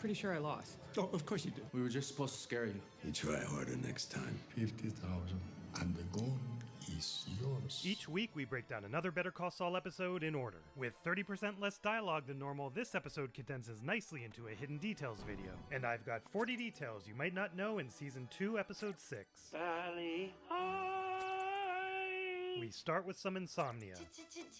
Pretty sure I lost. Oh, of course you did. We were just supposed to scare you. You try harder next time. 50,000 and the gold is yours. Each week we break down another Better Call Saul episode in order. With 30% less dialogue than normal, this episode condenses nicely into a hidden details video. And I've got 40 details you might not know in Season 2, Episode 6. Valley High. We start with some insomnia.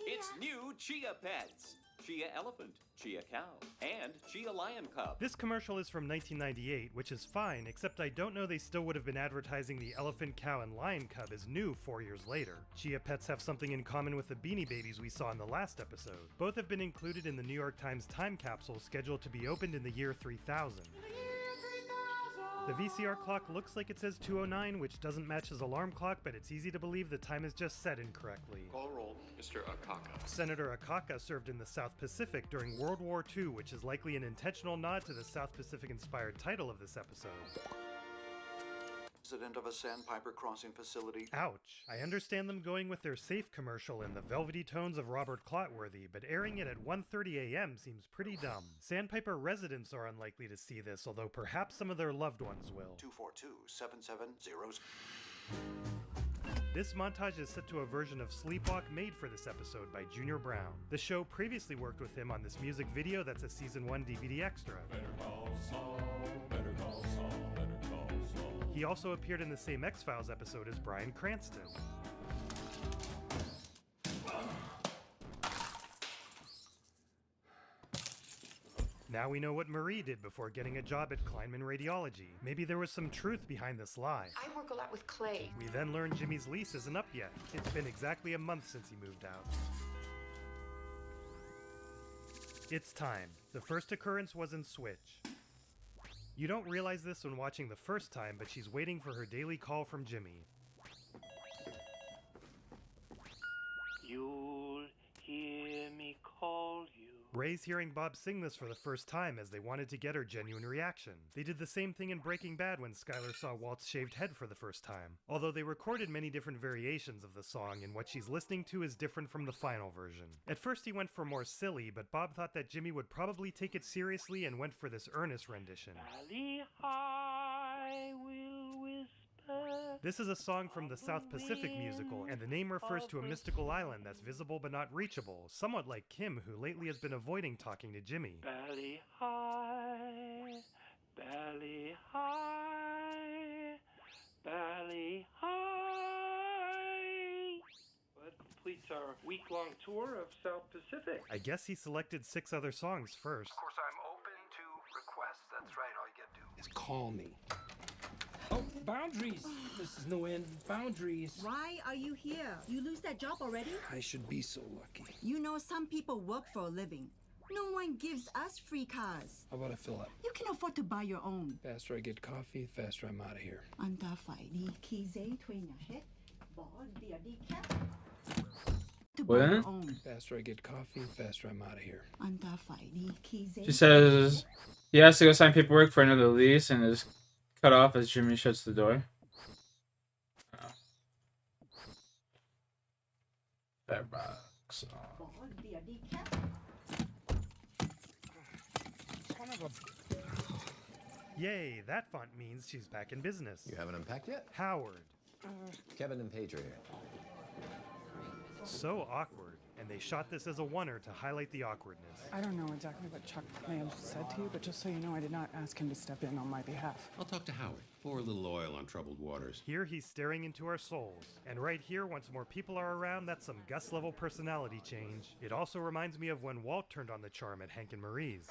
It's new Chia Pets. Chia Elephant, Chia Cow, and Chia Lion Cub. This commercial is from 1998, which is fine, except I don't know they still would have been advertising the elephant, cow, and lion cub as new 4 years later. Chia Pets have something in common with the Beanie Babies we saw in the last episode. Both have been included in the New York Times time capsule scheduled to be opened in the year 3000. The VCR clock looks like it says 2:09, which doesn't match his alarm clock, but it's easy to believe the time is just set incorrectly. Call roll, Mr. Akaka. Senator Akaka served in the South Pacific during World War II, which is likely an intentional nod to the South Pacific-inspired title of this episode. President of a sandpiper crossing facility. Ouch. I understand them going with their safe commercial in the velvety tones of Robert Clotworthy, but airing it at 1:30 a.m. seems pretty dumb. Sandpiper residents are unlikely to see this, although perhaps some of their loved ones will. 242-770. This montage is set to a version of Sleepwalk made for this episode by Junior Brown. The show previously worked with him on this music video that's a Season 1 DVD extra. Better call Saul, better call Saul, better call Saul. He also appeared in the same X-Files episode as Bryan Cranston. Now we know what Marie did before getting a job at Kleinman Radiology. Maybe there was some truth behind this lie. I work a lot with clay. We then learn Jimmy's lease isn't up yet. It's been exactly a month since he moved out. It's time. The first occurrence was in Switch. You don't realize this when watching the first time, but she's waiting for her daily call from Jimmy. You'll hear me call you. Ray's hearing Bob sing this for the first time as they wanted to get her genuine reaction. They did the same thing in Breaking Bad when Skyler saw Walt's shaved head for the first time. Although they recorded many different variations of the song, and what she's listening to is different from the final version. At first he went for more silly, but Bob thought that Jimmy would probably take it seriously and went for this earnest rendition. Valley High will whisper. This is a song from the South Pacific musical, and the name refers to a mystical island that's visible but not reachable, somewhat like Kim, who lately has been avoiding talking to Jimmy. Valley High, Valley High, Valley High. That completes our week-long tour of South Pacific. I guess he selected 6 other songs first. Of course, I'm open to requests. That's right, all you gotta do Just call me. Oh, boundaries, Mrs. Nguyen. Boundaries. Why are you here? You lose that job already? I should be so lucky. You know some people work for a living. No one gives us free cars. How about I fill up? You can afford to buy your own. Faster I get coffee, faster I'm out of here. What? Faster I get coffee, faster I'm out of here. She says he has to go sign paperwork for another lease and is cut off as Jimmy shuts the door. Oh. That rocks. Yay, that font means she's back in business. You haven't unpacked yet? Howard. Kevin and Paige are here. So awkward. And they shot this as a oneer to highlight the awkwardness. I don't know exactly what Chuck may have said to you, but just so you know, I did not ask him to step in on my behalf. I'll talk to Howard. Pour a little oil on troubled waters. Here he's staring into our souls. And right here, once more people are around, that's some Gus-level personality change. It also reminds me of when Walt turned on the charm at Hank and Marie's.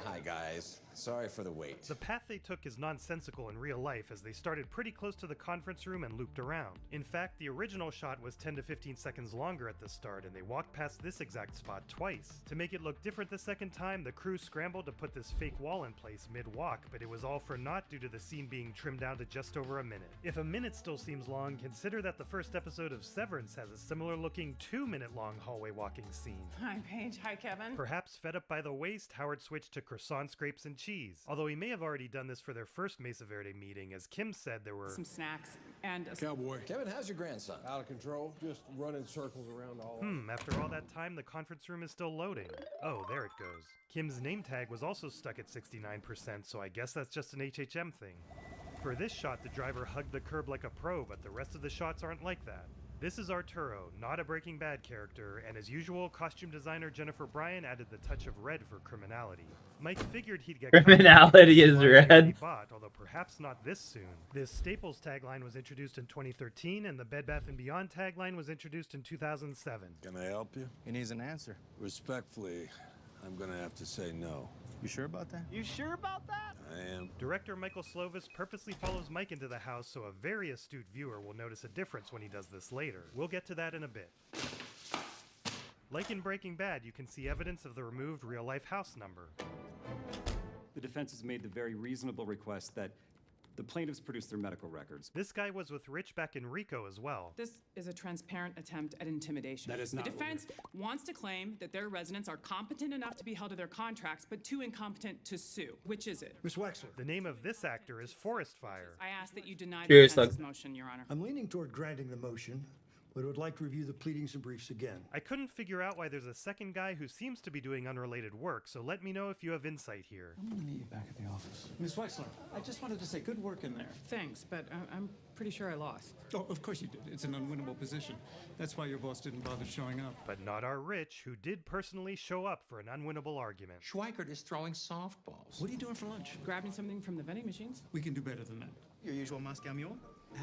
Hi, guys. Sorry for the wait. The path they took is nonsensical in real life as they started pretty close to the conference room and looped around. In fact, the original shot was 10 to 15 seconds longer at the start, and they walked past this exact spot twice. To make it look different the second time, the crew scrambled to put this fake wall in place mid-walk, but it was all for naught due to the scene being trimmed down to just over a minute. If a minute still seems long, consider that the first episode of Severance has a similar looking 2-minute-long hallway walking scene. Hi, Paige. Hi, Kevin. Perhaps fed up by the waste, Howard switched to croissants, grapes, and cheese. Although he may have already done this for their first Mesa Verde meeting, as Kim said there were some snacks and a Cowboy. Kevin, how's your grandson? Out of control. Just running circles around around all After all that time, the conference room is still loading. Oh, there it goes. Kim's name tag was also stuck at 69%, so I guess that's just an HHM thing. For this shot, the driver hugged the curb like a pro, but the rest of the shots aren't like that. This is Arturo, not a Breaking Bad character, and as usual, costume designer Jennifer Bryan added the touch of red for criminality. Mike figured he'd get Criminality is red. Bought, although perhaps not this soon. This Staples tagline was introduced in 2013, and the Bed Bath & Beyond tagline was introduced in 2007. Can I help you? He needs an answer. Respectfully, I'm gonna have to say no. You sure about that? You sure about that? I am. Director Michael Slovis purposely follows Mike into the house so a very astute viewer will notice a difference when he does this later. We'll get to that in a bit. Like in Breaking Bad, you can see evidence of the removed real-life house number. The defense has made the very reasonable request that the plaintiffs produce their medical records. This guy was with Rich back in Rico as well. This is a transparent attempt at intimidation. That is not the defense wants to claim that their residents are competent enough to be held to their contracts, but too incompetent to sue. Which is it? Miss Wexler. The name of this actor is Forest Fire. I ask that you deny the Curious, defense's motion, Your Honor. I'm leaning toward granting the motion, but would like to review the pleadings and briefs again. I couldn't figure out why there's a second guy who seems to be doing unrelated work, so let me know if you have insight here. I'm gonna meet you back at the office. Miss Wexler, I just wanted to say good work in there. Thanks, but I'm pretty sure I lost. Oh, of course you did. It's an unwinnable position. That's why your boss didn't bother showing up. But not our Rich, who did personally show up for an unwinnable argument. Schweikert is throwing softballs. What are you doing for lunch? Grabbing something from the vending machines? We can do better than that. Your usual Moscow Mule?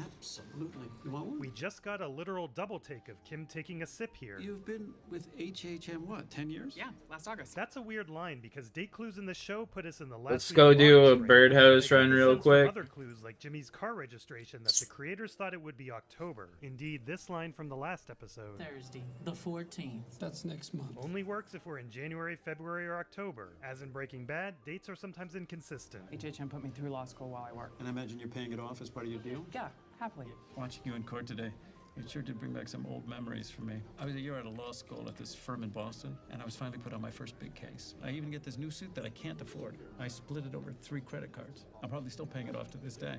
Absolutely. You want one? We just got a literal double take of Kim taking a sip here. You've been with HHM, what, 10 years? Yeah, last August. That's a weird line because date clues in the show put us in the last. Let's go do a birdhouse run real quick. Other clues like Jimmy's car registration that the creators thought it would be October. Indeed, this line from the last episode. Thursday, the 14th. That's next month. Only works if we're in January, February, or October. As in Breaking Bad, dates are sometimes inconsistent. HHM put me through law school while I work. And I imagine you're paying it off as part of your deal? Yeah, happily. Watching you in court today, it sure did bring back some old memories for me. I was a year out of law school at this firm in Boston, and I was finally put on my first big case. I even get this new suit that I can't afford. I split it over 3 credit cards. I'm probably still paying it off to this day.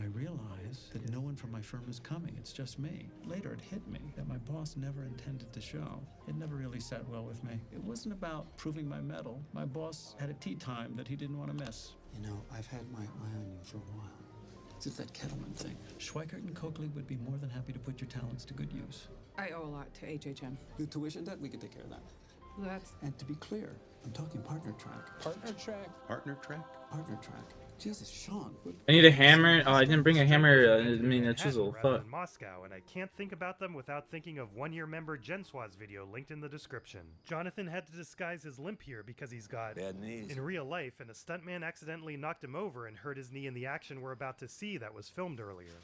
I realize that no one from my firm is coming. It's just me. Later, it hit me that my boss never intended to show. It never really sat well with me. It wasn't about proving my mettle. My boss had a tea time that he didn't want to miss. You know, I've had my eye on you for a while. Since that Kettleman thing. Schweikert and Coakley would be more than happy to put your talents to good use. I owe a lot to HHM. The tuition debt, we can take care of that. That's... And to be clear, I'm talking partner track. Partner track? Partner track? Partner track. Jesus, Sean. I need a hammer. Oh, I didn't bring a hammer. I mean a chisel. Rather Fuck. than Moscow, and I can't think about them without thinking of one-year member Jenswaz's video linked in the description. Jonathan had to disguise his limp here because he's got bad knees in real life, and a stuntman accidentally knocked him over and hurt his knee in the action we're about to see that was filmed earlier.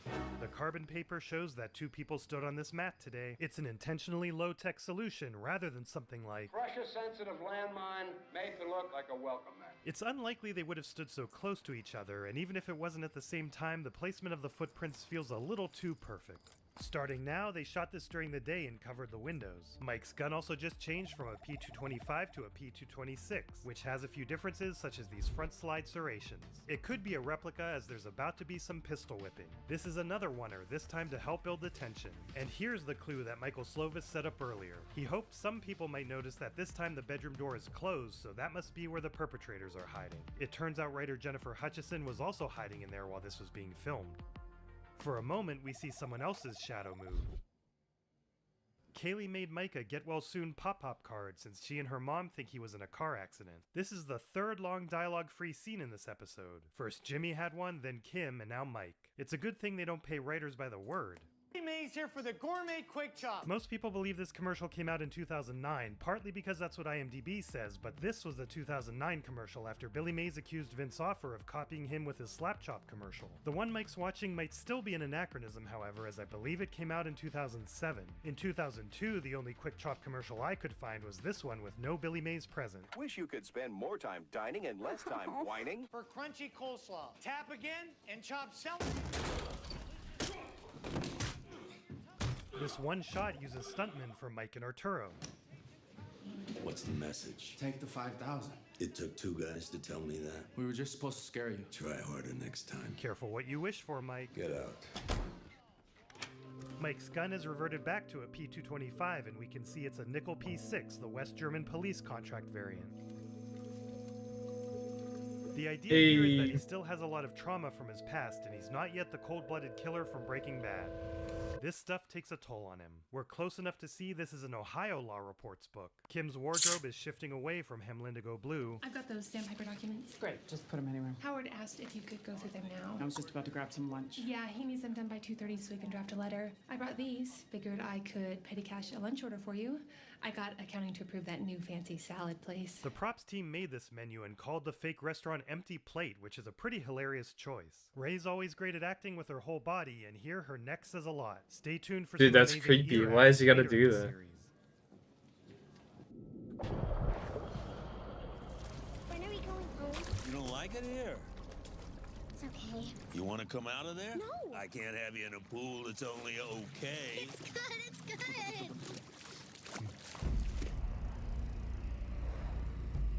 The carbon paper shows that 2 people stood on this mat today. It's an intentionally low-tech solution rather than something like pressure-sensitive landmine made to look like a welcome mat. It's unlikely they would have stood so close to each other, and even if it wasn't at the same time, the placement of the footprints feels a little too perfect. Starting now, they shot this during the day and covered the windows. Mike's gun also just changed from a P225 to a P226, which has a few differences such as these front slide serrations. It could be a replica as there's about to be some pistol whipping. This is another oneer, this time to help build the tension. And here's the clue that Michael Slovis set up earlier. He hoped some people might notice that this time the bedroom door is closed, so that must be where the perpetrators are hiding. It turns out writer Jennifer Hutchison was also hiding in there while this was being filmed. For a moment, we see someone else's shadow move. Kaylee made Micah get well soon pop-pop card since she and her mom think he was in a car accident. This is the 3rd long dialogue-free scene in this episode. First Jimmy had one, then Kim, and now Mike. It's a good thing they don't pay writers by the word. Mays here for the Gourmet Quick Chop. Most people believe this commercial came out in 2009, partly because that's what IMDb says, but this was the 2009 commercial after Billy Mays accused Vince Offer of copying him with his Slap Chop commercial. The one Mike's watching might still be an anachronism, however, as I believe it came out in 2007. In 2002, the only Quick Chop commercial I could find was this one with no Billy Mays present. Wish you could spend more time dining and less time whining. For crunchy coleslaw. Tap again and chop celery. This one shot uses stuntmen for Mike and Arturo. What's the message? Take the 5,000. It took 2 guys to tell me that. We were just supposed to scare you. Try harder next time. Careful what you wish for, Mike. Get out. Mike's gun is reverted back to a P225, and we can see it's a nickel P6, the West German police contract variant. The idea here is that he still has a lot of trauma from his past, and he's not yet the cold-blooded killer from Breaking Bad. This stuff takes a toll on him. We're close enough to see this is an Ohio Law Reports book. Kim's wardrobe is shifting away from Hemlindigo Blue. I've got those sandpaper documents. Great, just put them anywhere. Howard asked if you could go through them now. I was just about to grab some lunch. Yeah, he needs them done by 2:30 so we can draft a letter. I brought these. Figured I could petty cash a lunch order for you. I got accounting to approve that new fancy salad place. The props team made this menu and called the fake restaurant Empty Plate, which is a pretty hilarious choice. Ray's always great at acting with her whole body, and here her neck says a lot. Stay tuned for Dude, some that's amazing creepy. ear Why has he gotta later do in the that? series. When are we going home? You don't like it here? It's okay. You want to come out of there? No. I can't have you in a pool that's only okay. It's good, it's good.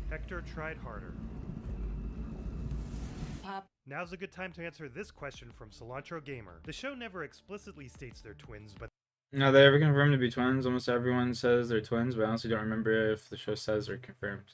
Hector tried harder. Pop. Now's a good time to answer this question from Cilantro Gamer. The show never explicitly states they're twins, but Are they ever confirmed to be twins? Almost everyone says they're twins, but I honestly don't remember if the show says they're confirmed.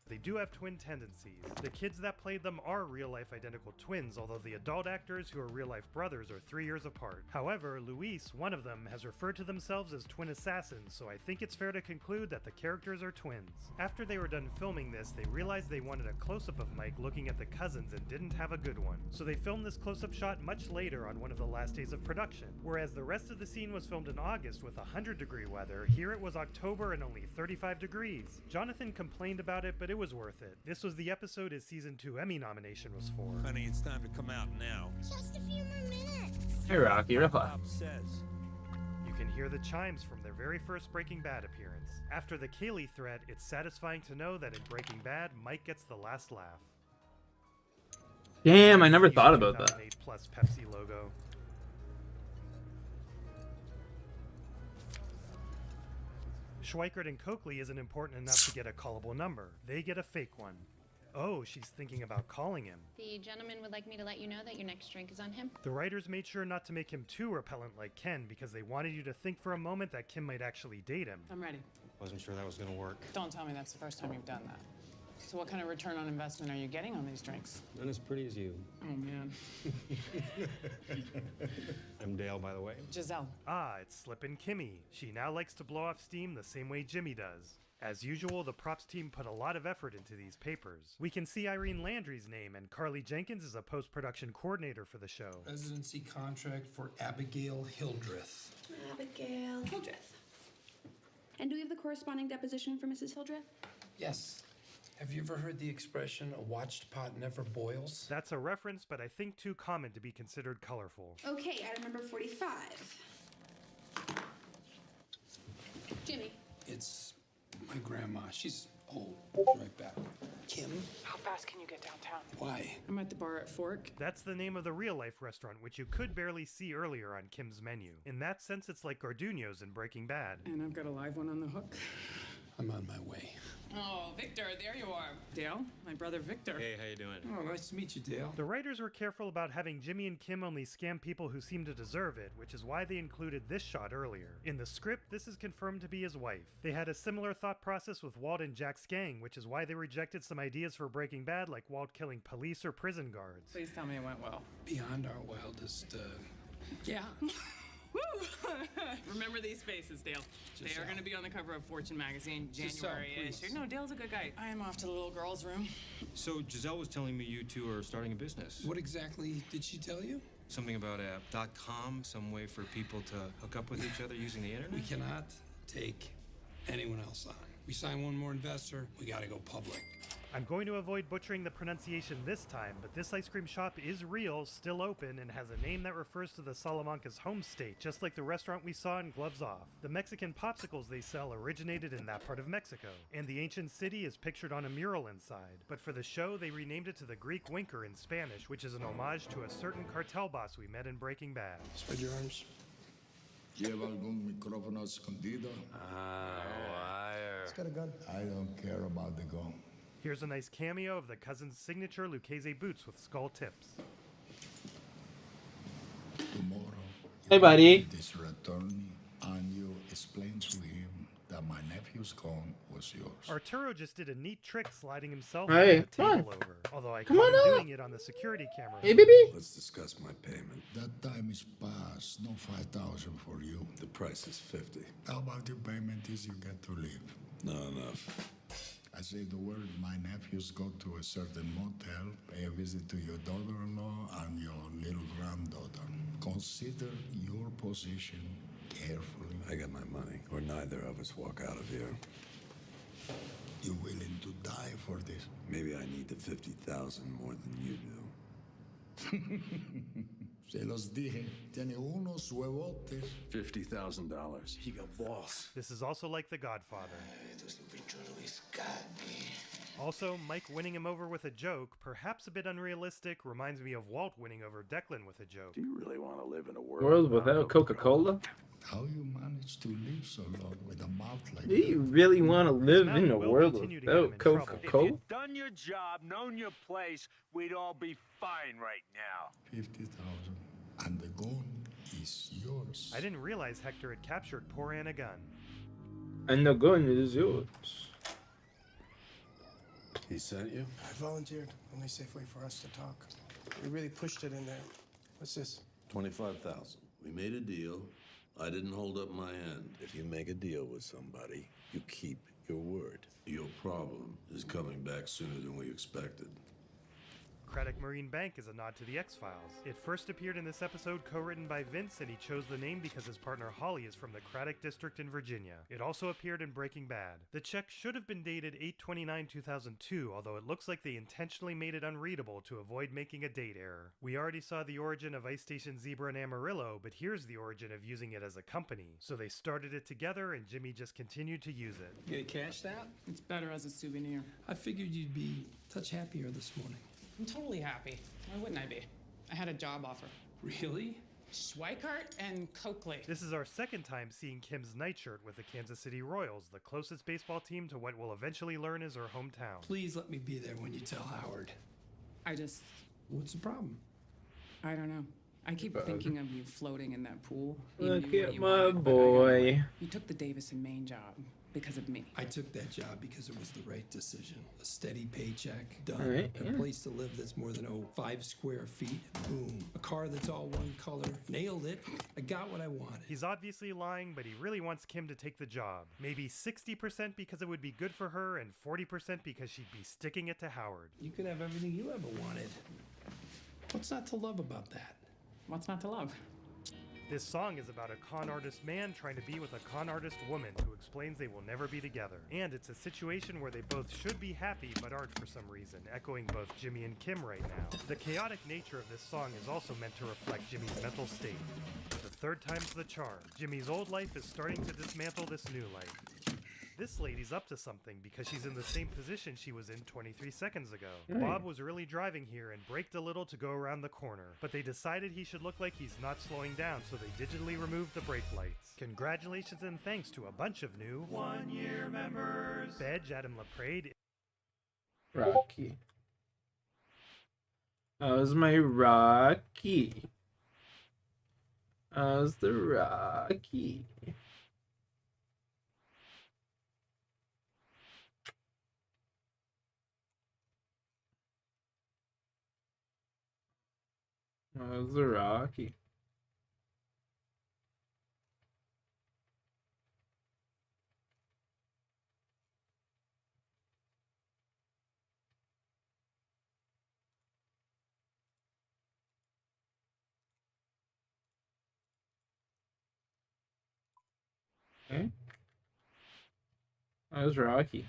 they do have twin tendencies. The kids that played them are real-life identical twins, although the adult actors who are real-life brothers are 3 years apart. However, Luis, one of them, has referred to themselves as twin assassins, so I think it's fair to conclude that the characters are twins. After they were done filming this, they realized they wanted a close-up of Mike looking at the cousins and didn't have a good one. So they filmed this close-up shot much later on one of the last days of production. Whereas the rest of the scene was filmed in August with 100-degree weather, here it was October and only 35 degrees. Jonathan complained about it, but it was worth it. This was the episode his season 2 Emmy nomination was for. Honey, it's time to come out now. Just a few more minutes. Hey Rocky, relax. Pop says. You can hear the chimes from their very first Breaking Bad appearance. After the Kaylee threat, it's satisfying to know that in Breaking Bad, Mike gets the last laugh. Damn, I never thought about that. 2008 plus Pepsi logo. Schweikert and Coakley isn't important enough to get a callable number. They get a fake one. Oh, she's thinking about calling him. The gentleman would like me to let you know that your next drink is on him. The writers made sure not to make him too repellent like Ken because they wanted you to think for a moment that Kim might actually date him. I'm ready. Wasn't sure that was gonna work. Don't tell me that's the first time you've done that. So what kind of return on investment are you getting on these drinks? None as pretty as you. Oh, man. I'm Dale, by the way. Giselle. Ah, it's Slippin' Kimmy. She now likes to blow off steam the same way Jimmy does. As usual, the props team put a lot of effort into these papers. We can see Irene Landry's name, and Carly Jenkins is a post-production coordinator for the show. Residency contract for Abigail Hildreth. Abigail Hildreth. And do we have the corresponding deposition for Mrs. Hildreth? Yes. Have you ever heard the expression, a watched pot never boils? That's a reference, but I think too common to be considered colorful. Okay, item number 45. Jimmy. It's my grandma. She's old. Right back. Kim? How fast can you get downtown? Why? I'm at the bar at Fork. That's the name of the real-life restaurant, which you could barely see earlier on Kim's menu. In that sense, it's like Garduño's in Breaking Bad. And I've got a live one on the hook. I'm on my way. Oh, Victor, there you are. Dale, my brother Victor. Hey, how you doing? Oh, nice to meet you, Dale. The writers were careful about having Jimmy and Kim only scam people who seem to deserve it, which is why they included this shot earlier. In the script, this is confirmed to be his wife. They had a similar thought process with Walt and Jack's gang, which is why they rejected some ideas for Breaking Bad, like Walt killing police or prison guards. Please tell me it went well. Beyond our wildest, Yeah. Woo! Remember these faces, Dale. They are going to be on the cover of Fortune magazine, January issue. No, Dale's a good guy. I am off to the little girl's room. So Giselle was telling me you two are starting a business. What exactly did she tell you? Something about a .com, some way for people to hook up with each other using the internet? We cannot take anyone else on. We sign one more investor, we gotta go public. I'm going to avoid butchering the pronunciation this time, but this ice cream shop is real, still open, and has a name that refers to the Salamanca's home state, just like the restaurant we saw in Gloves Off. The Mexican popsicles they sell originated in that part of Mexico, and the ancient city is pictured on a mural inside. But for the show, they renamed it to the Greek Winker in Spanish, which is an homage to a certain cartel boss we met in Breaking Bad. Spread your arms. ¿Lleva algún micrófono escondido? Liar. He's got a gun. I don't care about the gun. Here's a nice cameo of the cousin's signature Lucchese boots with skull tips. Tomorrow, Hey, buddy. this return was yours. Arturo just did a neat trick sliding himself Hey, the come on. table over. Although I Come caught on him up. doing it on the security camera. Hey, baby. Let's discuss my payment. That time is past. No 5,000 for you. The price is 50. How about your payment is you get to leave? Not enough. I say the word, my nephews go to a certain motel, pay a visit to your daughter-in-law and your little granddaughter. Consider your position carefully. I got my money, or neither of us walk out of here. You willing to die for this? Maybe I need the 50,000 more than you do. Se los dije, tiene unos huevotes. $50,000. He got balls. This is also like The Godfather. Also, Mike winning him over with a joke, perhaps a bit unrealistic, reminds me of Walt winning over Declan with a joke. Do you really want to live in a World without Coca-Cola? How you manage to live so long with a mouth like Do you really want to live in a world without Coca-Cola? If you'd done your job, known your place, we'd all be fine right now. 50,000. And the gun is yours. I didn't realize Hector had captured poor Anna Gunn. And the gun is yours. He sent you? I volunteered. Only safe way for us to talk. We really pushed it in there. What's this? 25,000. We made a deal. I didn't hold up my end. If you make a deal with somebody, you keep your word. Your problem is coming back sooner than we expected. Craddock Marine Bank is a nod to the X-Files. It first appeared in this episode co-written by Vince, and he chose the name because his partner Holly is from the Craddock District in Virginia. It also appeared in Breaking Bad. The check should have been dated 8/29/2002, although it looks like they intentionally made it unreadable to avoid making a date error. We already saw the origin of Ice Station Zebra and Amarillo, but here's the origin of using it as a company. So they started it together, and Jimmy just continued to use it. You gonna cash that? It's better as a souvenir. I figured you'd be a touch happier this morning. I'm totally happy. Why wouldn't I be? I had a job offer. Really? Schweikart and Coakley. This is our second time seeing Kim's nightshirt with the Kansas City Royals, the closest baseball team to what we'll eventually learn is her hometown. Please let me be there when you tell Howard. What's the problem? I don't know. I keep thinking of you floating in that pool. Look at my boy. You took the Davison, Maine job because of me. I took that job because it was the right decision. A steady paycheck, done. Right, A place to live that's more than 5 square feet. Boom. A car that's all one color. Nailed it. I got what I wanted. He's obviously lying, but he really wants Kim to take the job. Maybe 60% because it would be good for her, and 40% because she'd be sticking it to Howard. You could have everything you ever wanted. What's not to love about that? What's not to love? This song is about a con artist man trying to be with a con artist woman who explains they will never be together. And it's a situation where they both should be happy but aren't for some reason, echoing both Jimmy and Kim right now. The chaotic nature of this song is also meant to reflect Jimmy's mental state. The third time's the charm. Jimmy's old life is starting to dismantle this new life. This lady's up to something because she's in the same position she was in 23 seconds ago. Bob was really driving here and braked a little to go around the corner, but they decided he should look like he's not slowing down, so they digitally removed the brake lights. Congratulations and thanks to a bunch of new one-year members. Bedge, Adam LaPrade, Rocky. How's my Rocky? How's the Rocky? How's the Rocky? Okay. How's Rocky?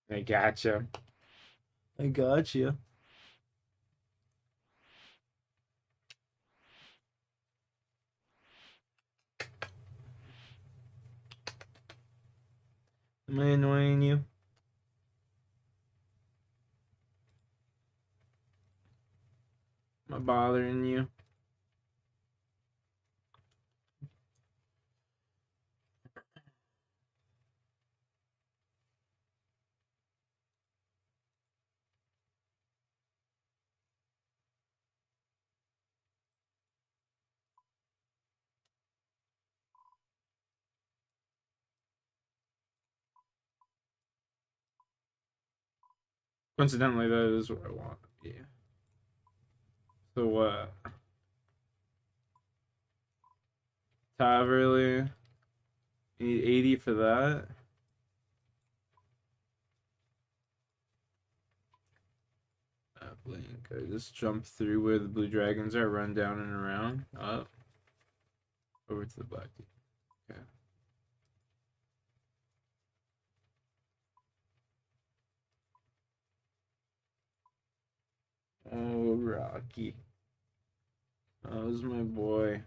I gotcha. I gotcha. Am I annoying you? Am I bothering you? Coincidentally, that is what I want. Yeah. So what? Tab really? You need 80 for that? Blink. I just jump through where the blue dragons are, run down and around, up, over to the black. Okay. Oh, Rocky. How's my boy?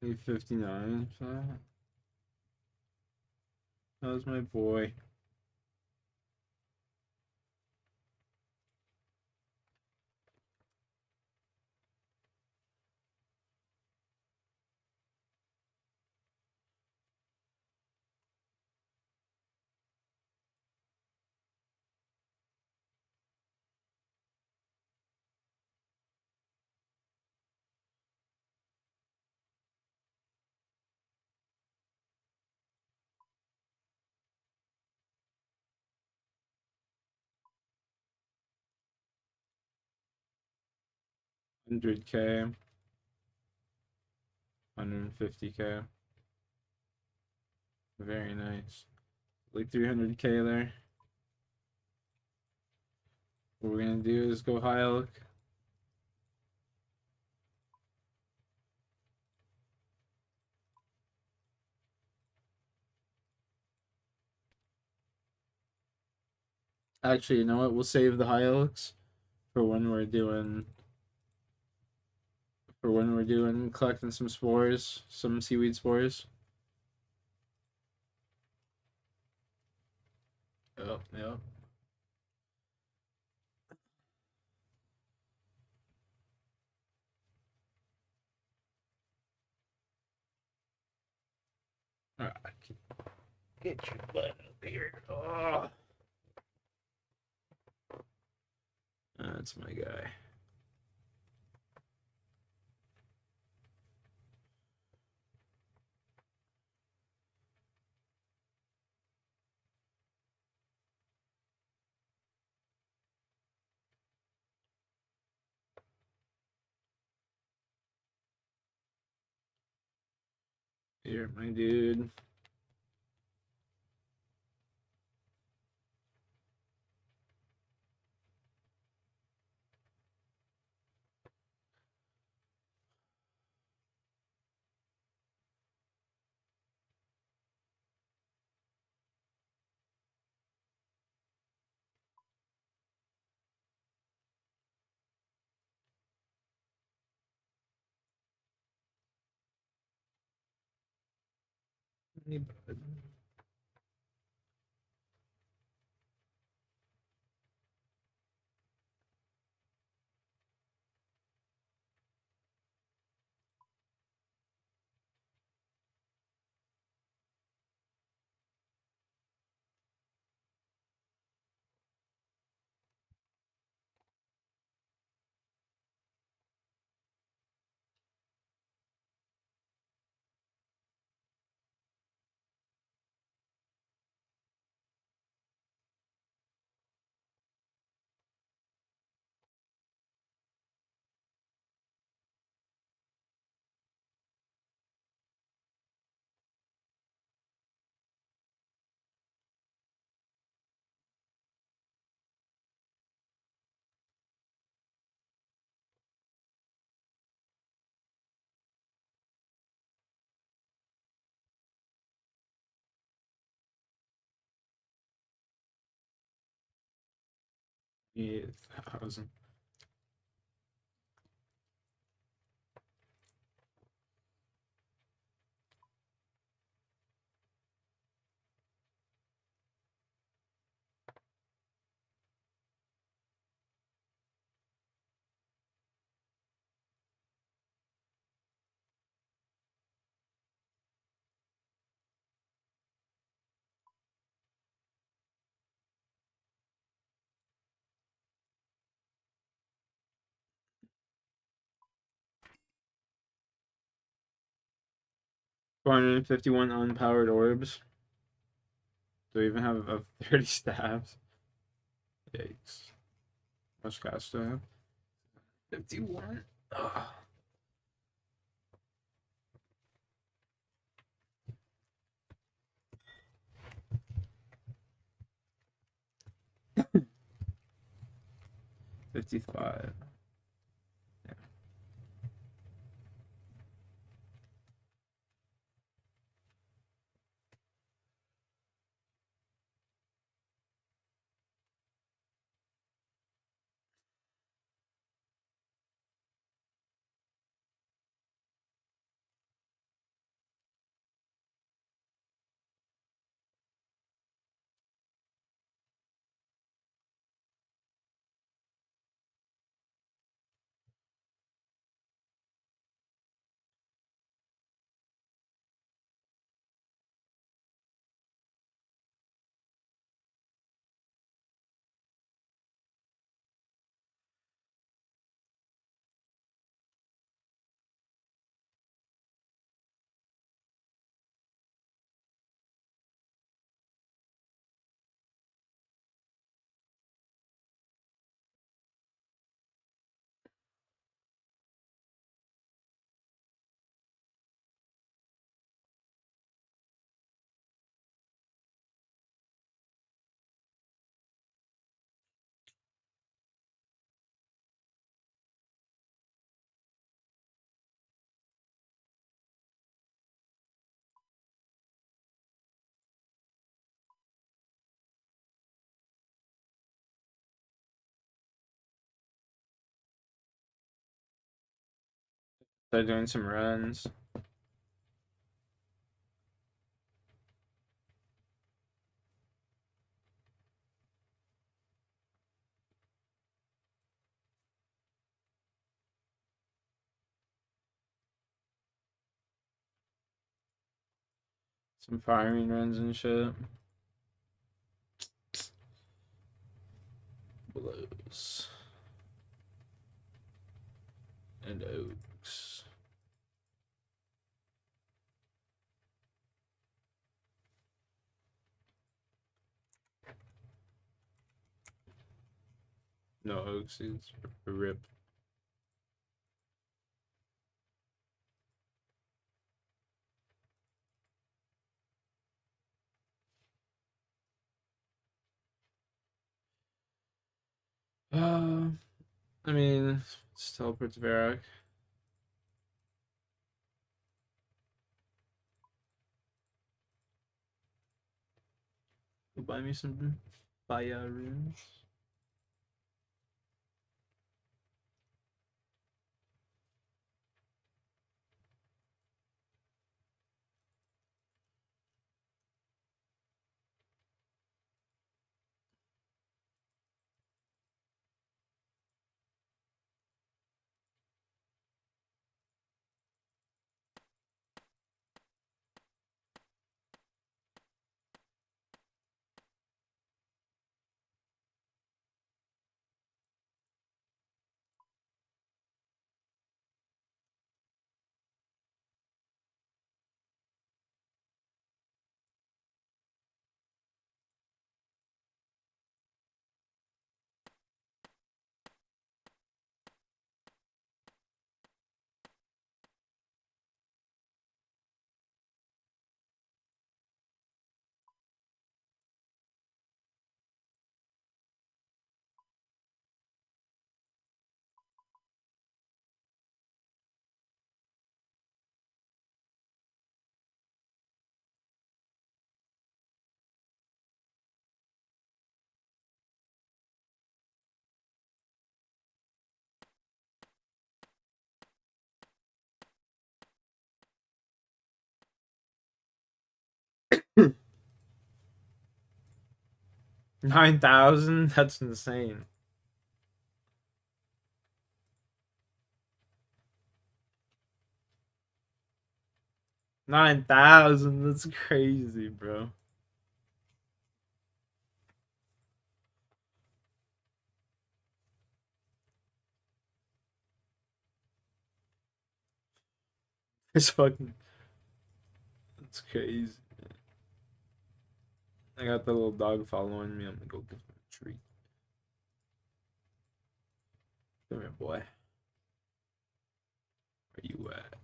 Need 59 for that. How's my boy? $100K, 150K. Very nice. Like 300K there. What we're gonna do is go high elk. Actually, you know what? We'll save the high elks for when we're doing collecting some spores, some seaweed spores. Yep, yep. Alright, get your butt up here. Oh. That's my guy. Here, my dude. Hey, bud. Yeah, 1,000. 451 unpowered orbs. Do we even have 30 stabs? Yikes. Much cash do I have? 51. Ugh. $55. Yeah. Start doing some runs. Some firing runs and shit. Blows. And oaks. No oaks, it's a rip. I mean, it's teleport to Varrock. Go buy me some fire runes. $9,000? That's insane. $9,000? That's crazy, bro. It's fucking It's crazy. I got the little dog following me. I'm gonna go give him a treat. Come here, boy. Where you at?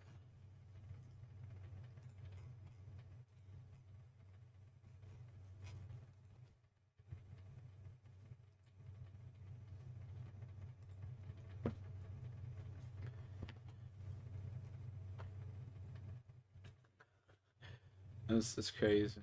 This is crazy.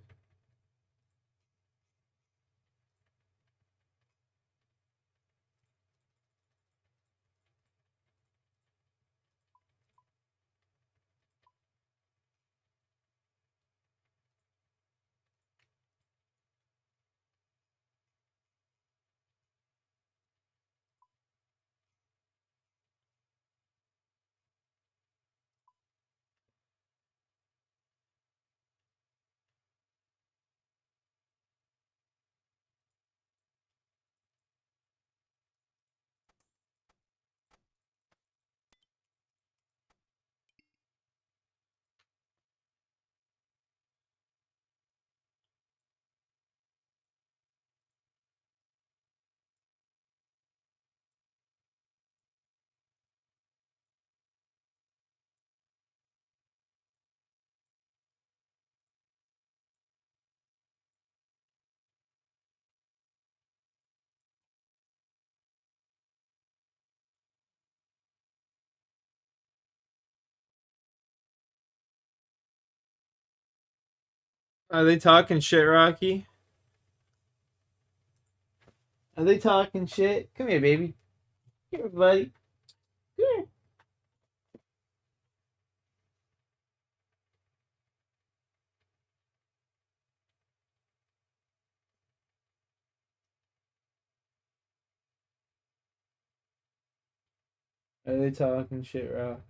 Are they talking shit, Rocky? Are they talking shit? Come here, baby. Come here, buddy. Come here. Are they talking shit, Rock?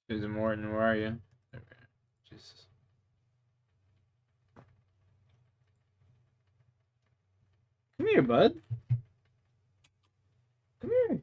Susan Morton, where are you? Jesus. Come here, bud. Come here.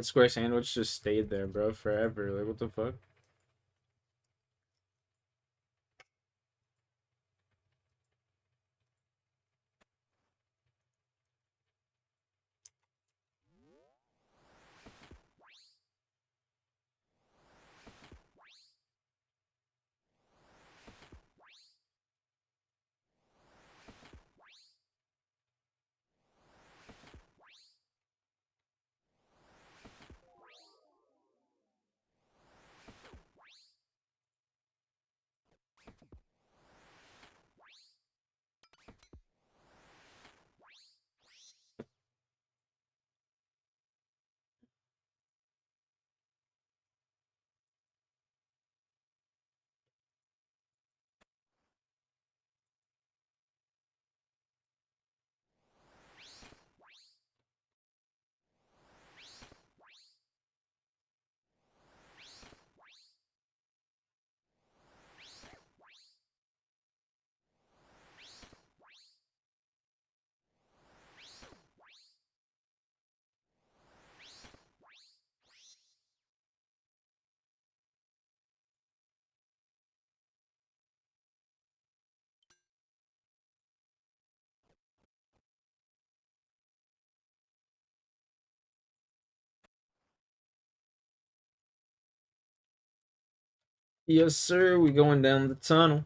That square sandwich just stayed there, bro, forever. Like, what the fuck? Yes, sir. We going down the tunnel.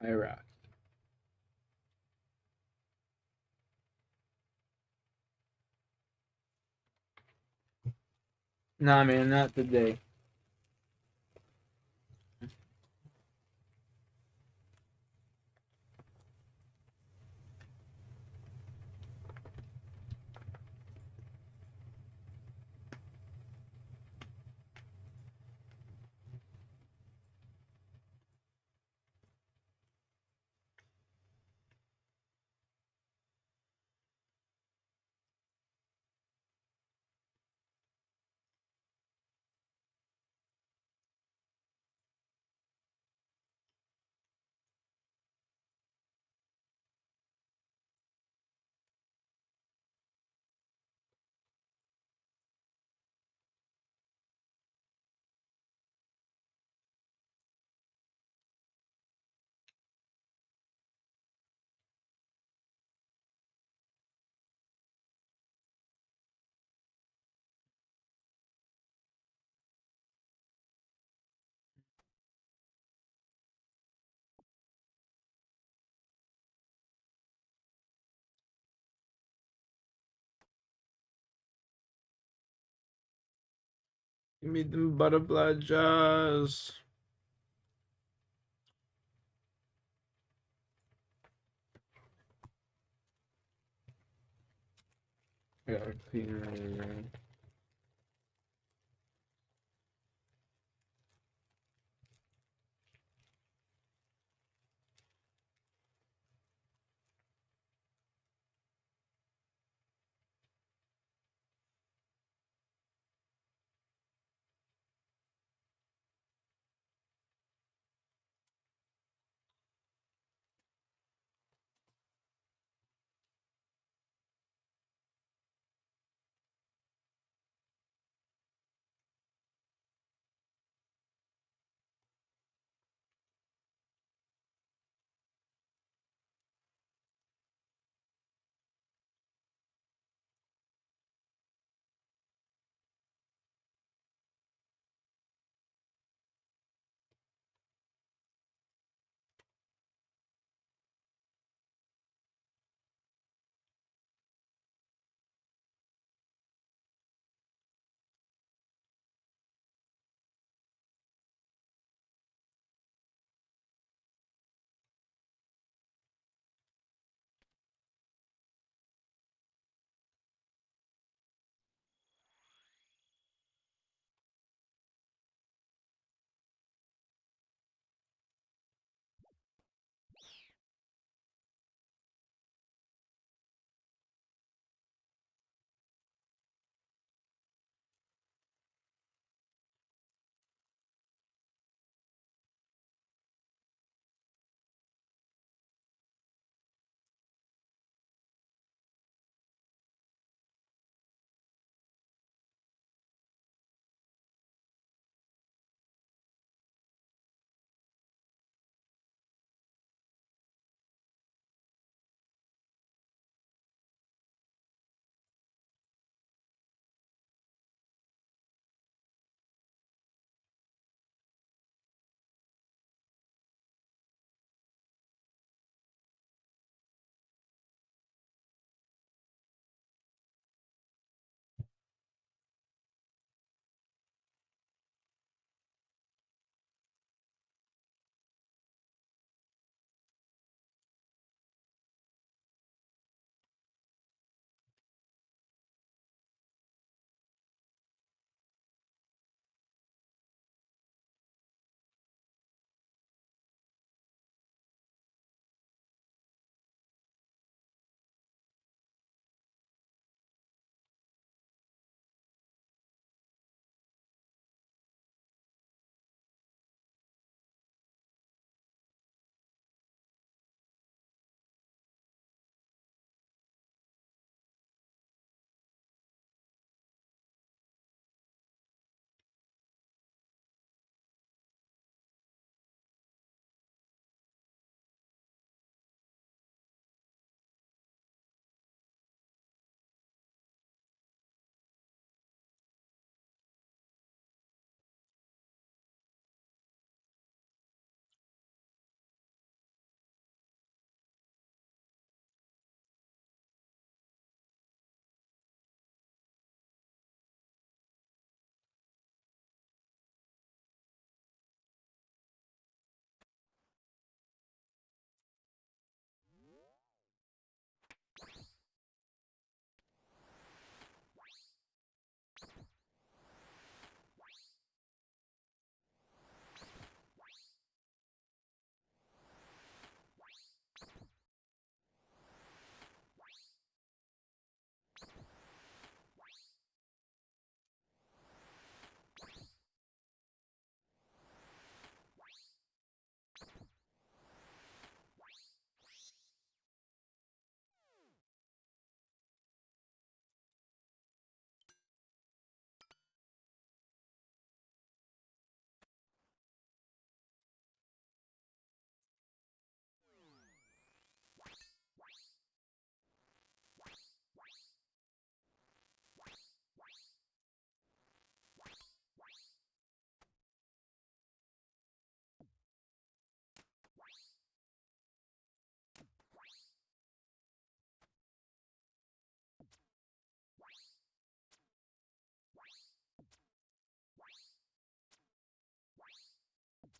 Iraq. Nah, man, not today. Give me them butterfly jars. Yeah, clean.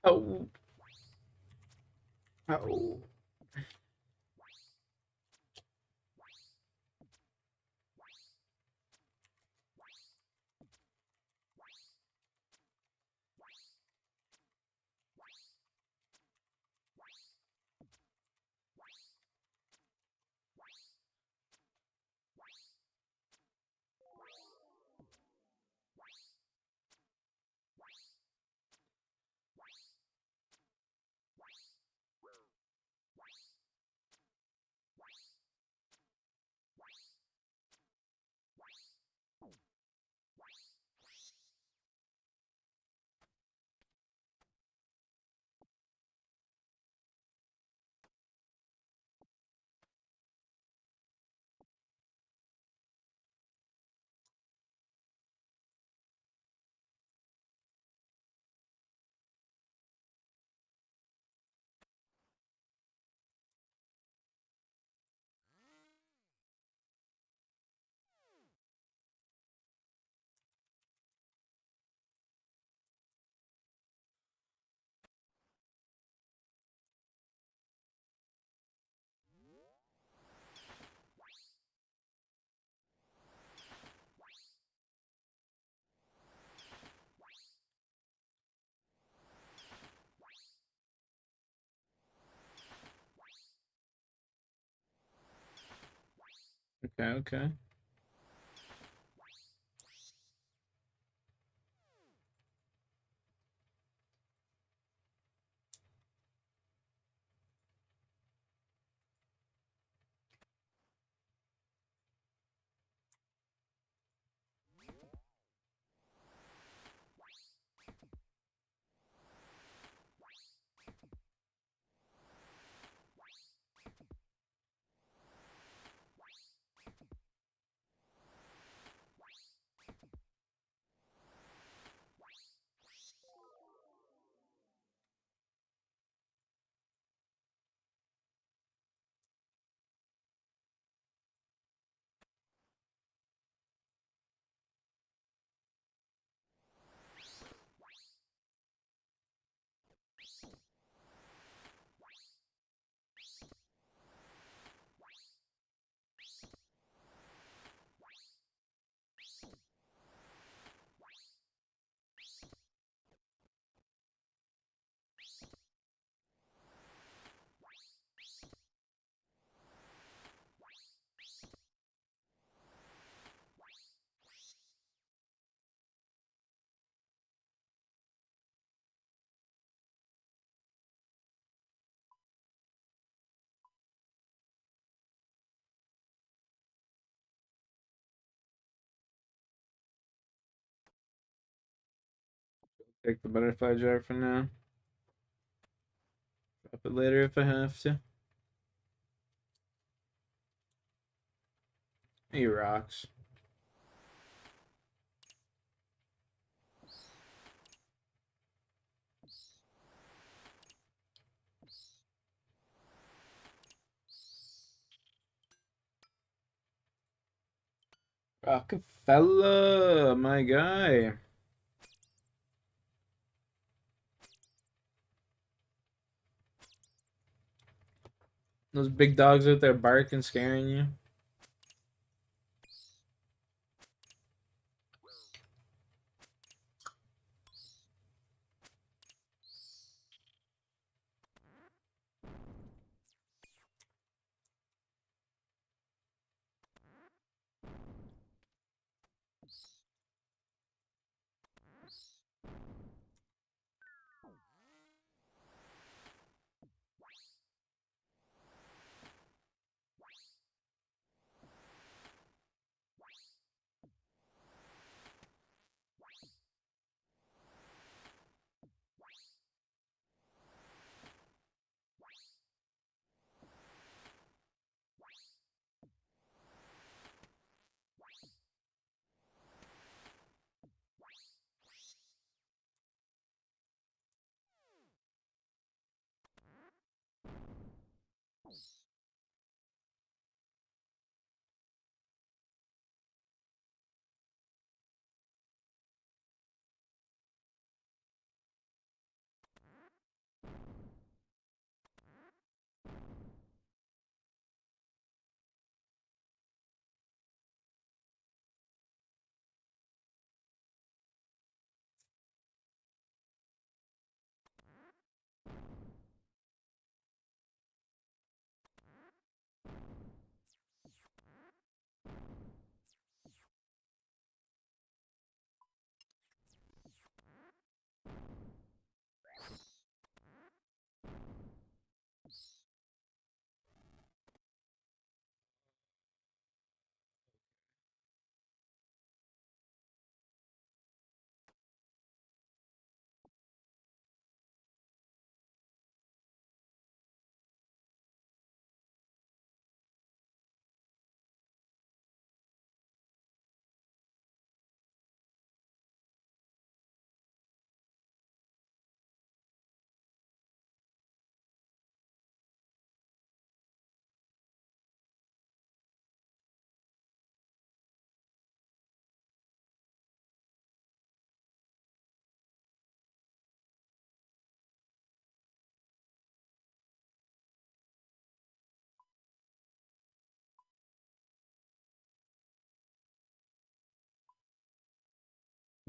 Oh. Oh. Okay, okay. Take the butterfly jar for now. Drop it later if I have to. He rocks. Rockefeller, my guy. Those big dogs out there barking, scaring you.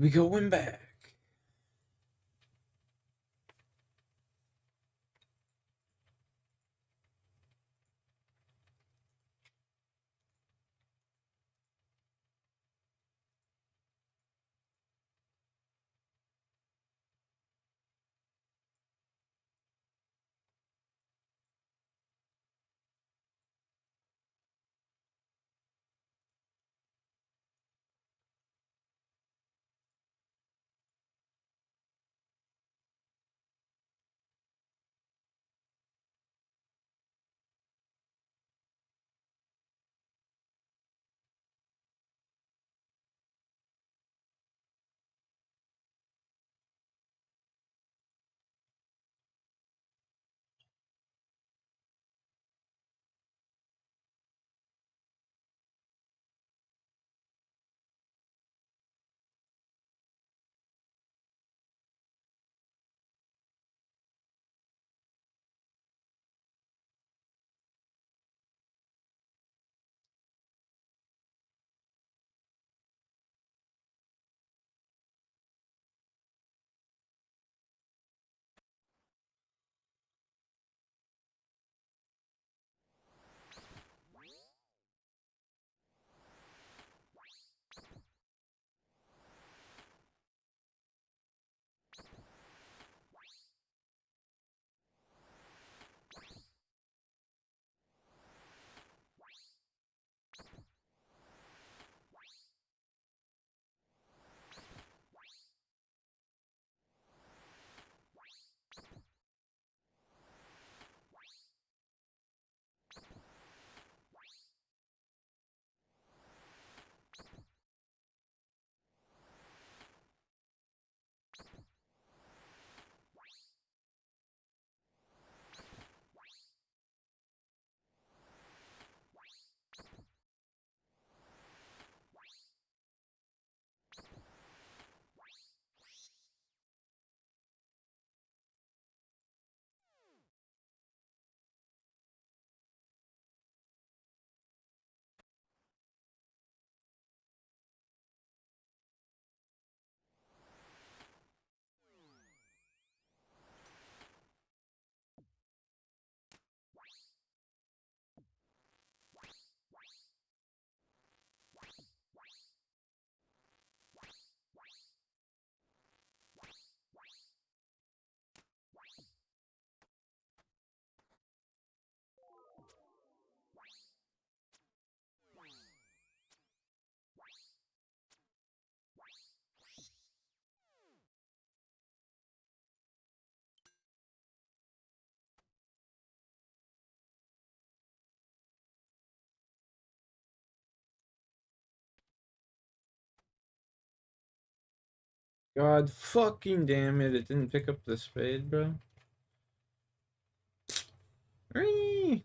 We going back. God fucking damn it, it didn't pick up the spade, bro. Whee!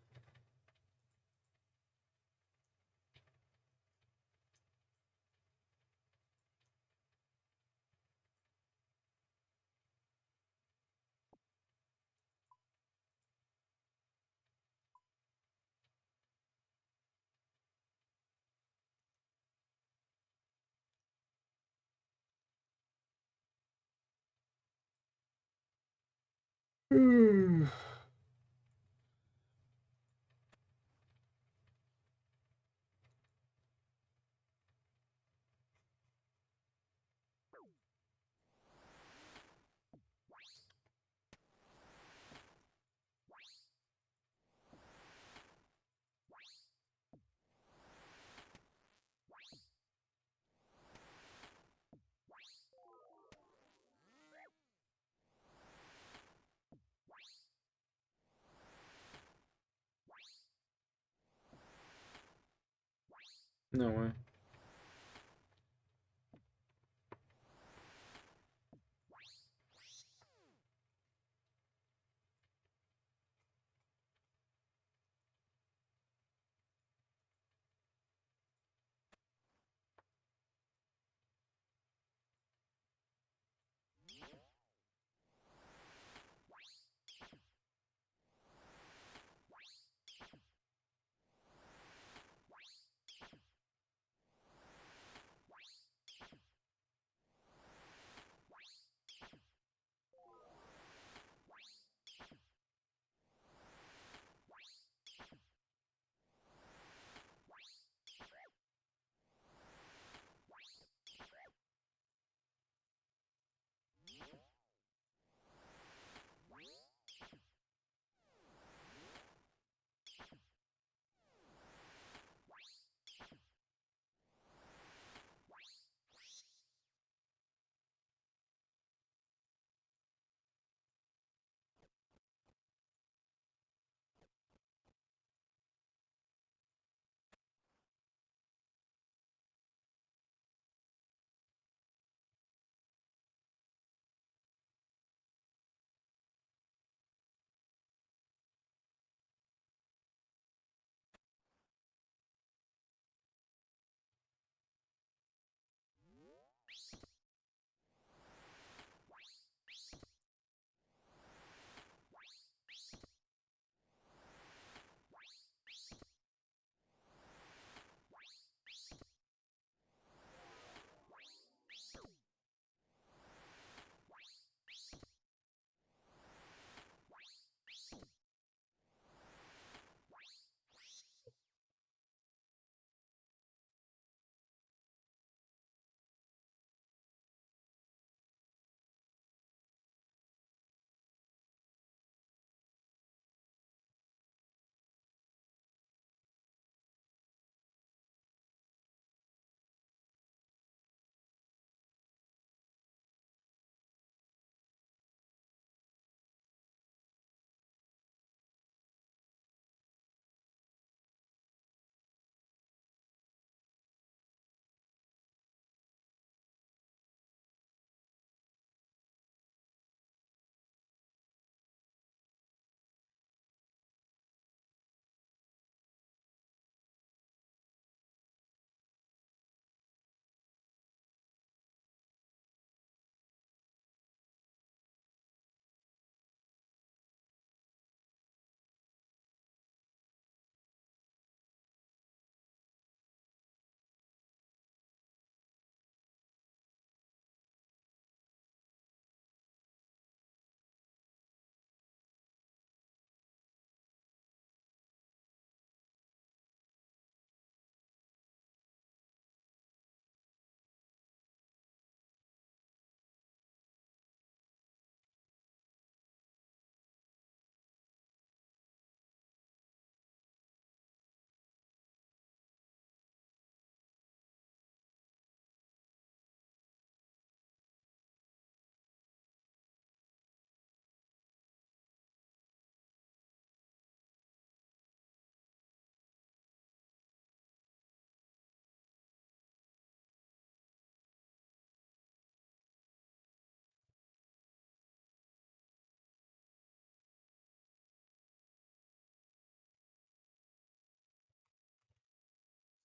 No way.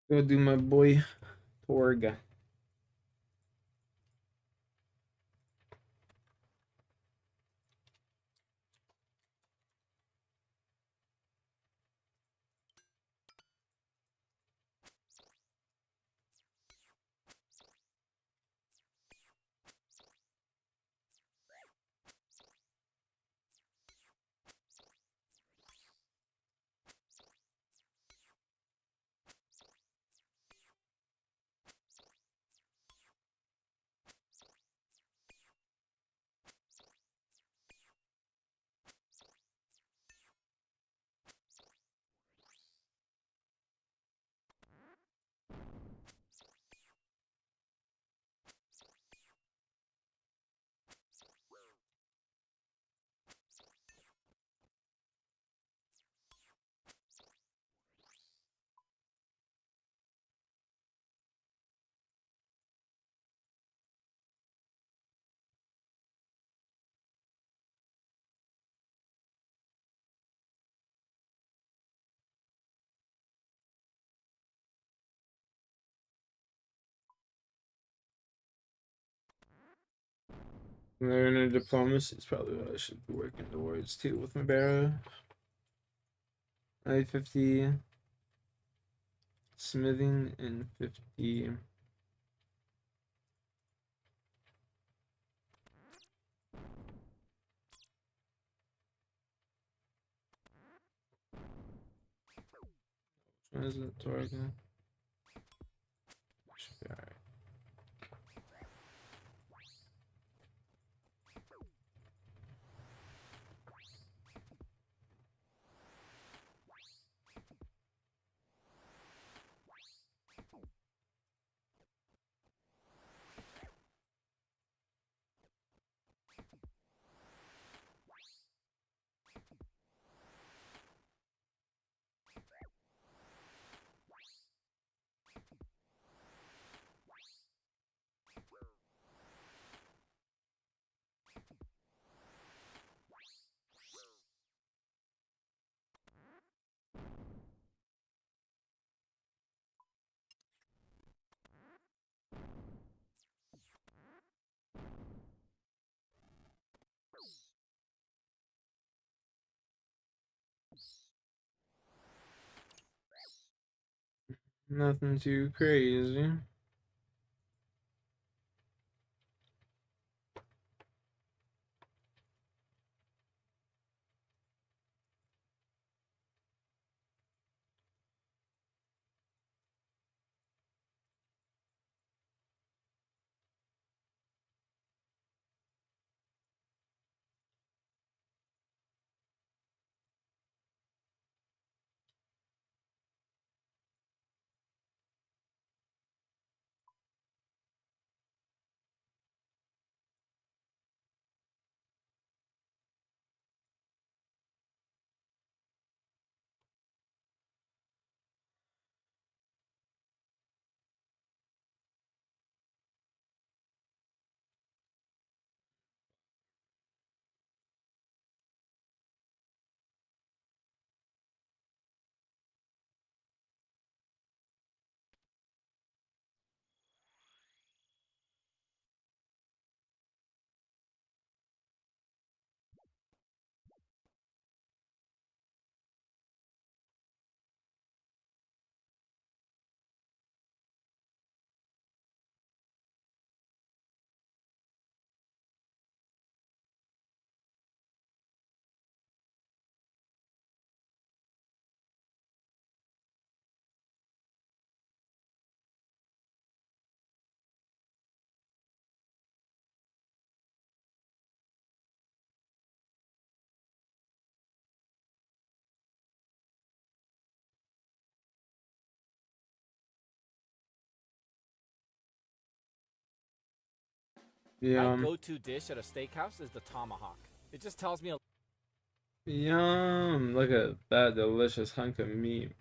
Go do my boy Torga. Learner diplomacy is probably what I should be working towards too with my Barrow. 50 smithing and 50 what is it, Torga? Should be alright. Nothing too crazy. My go-to dish at a steakhouse is the tomahawk. It just tells me a Yum! Look at that delicious hunk of meat.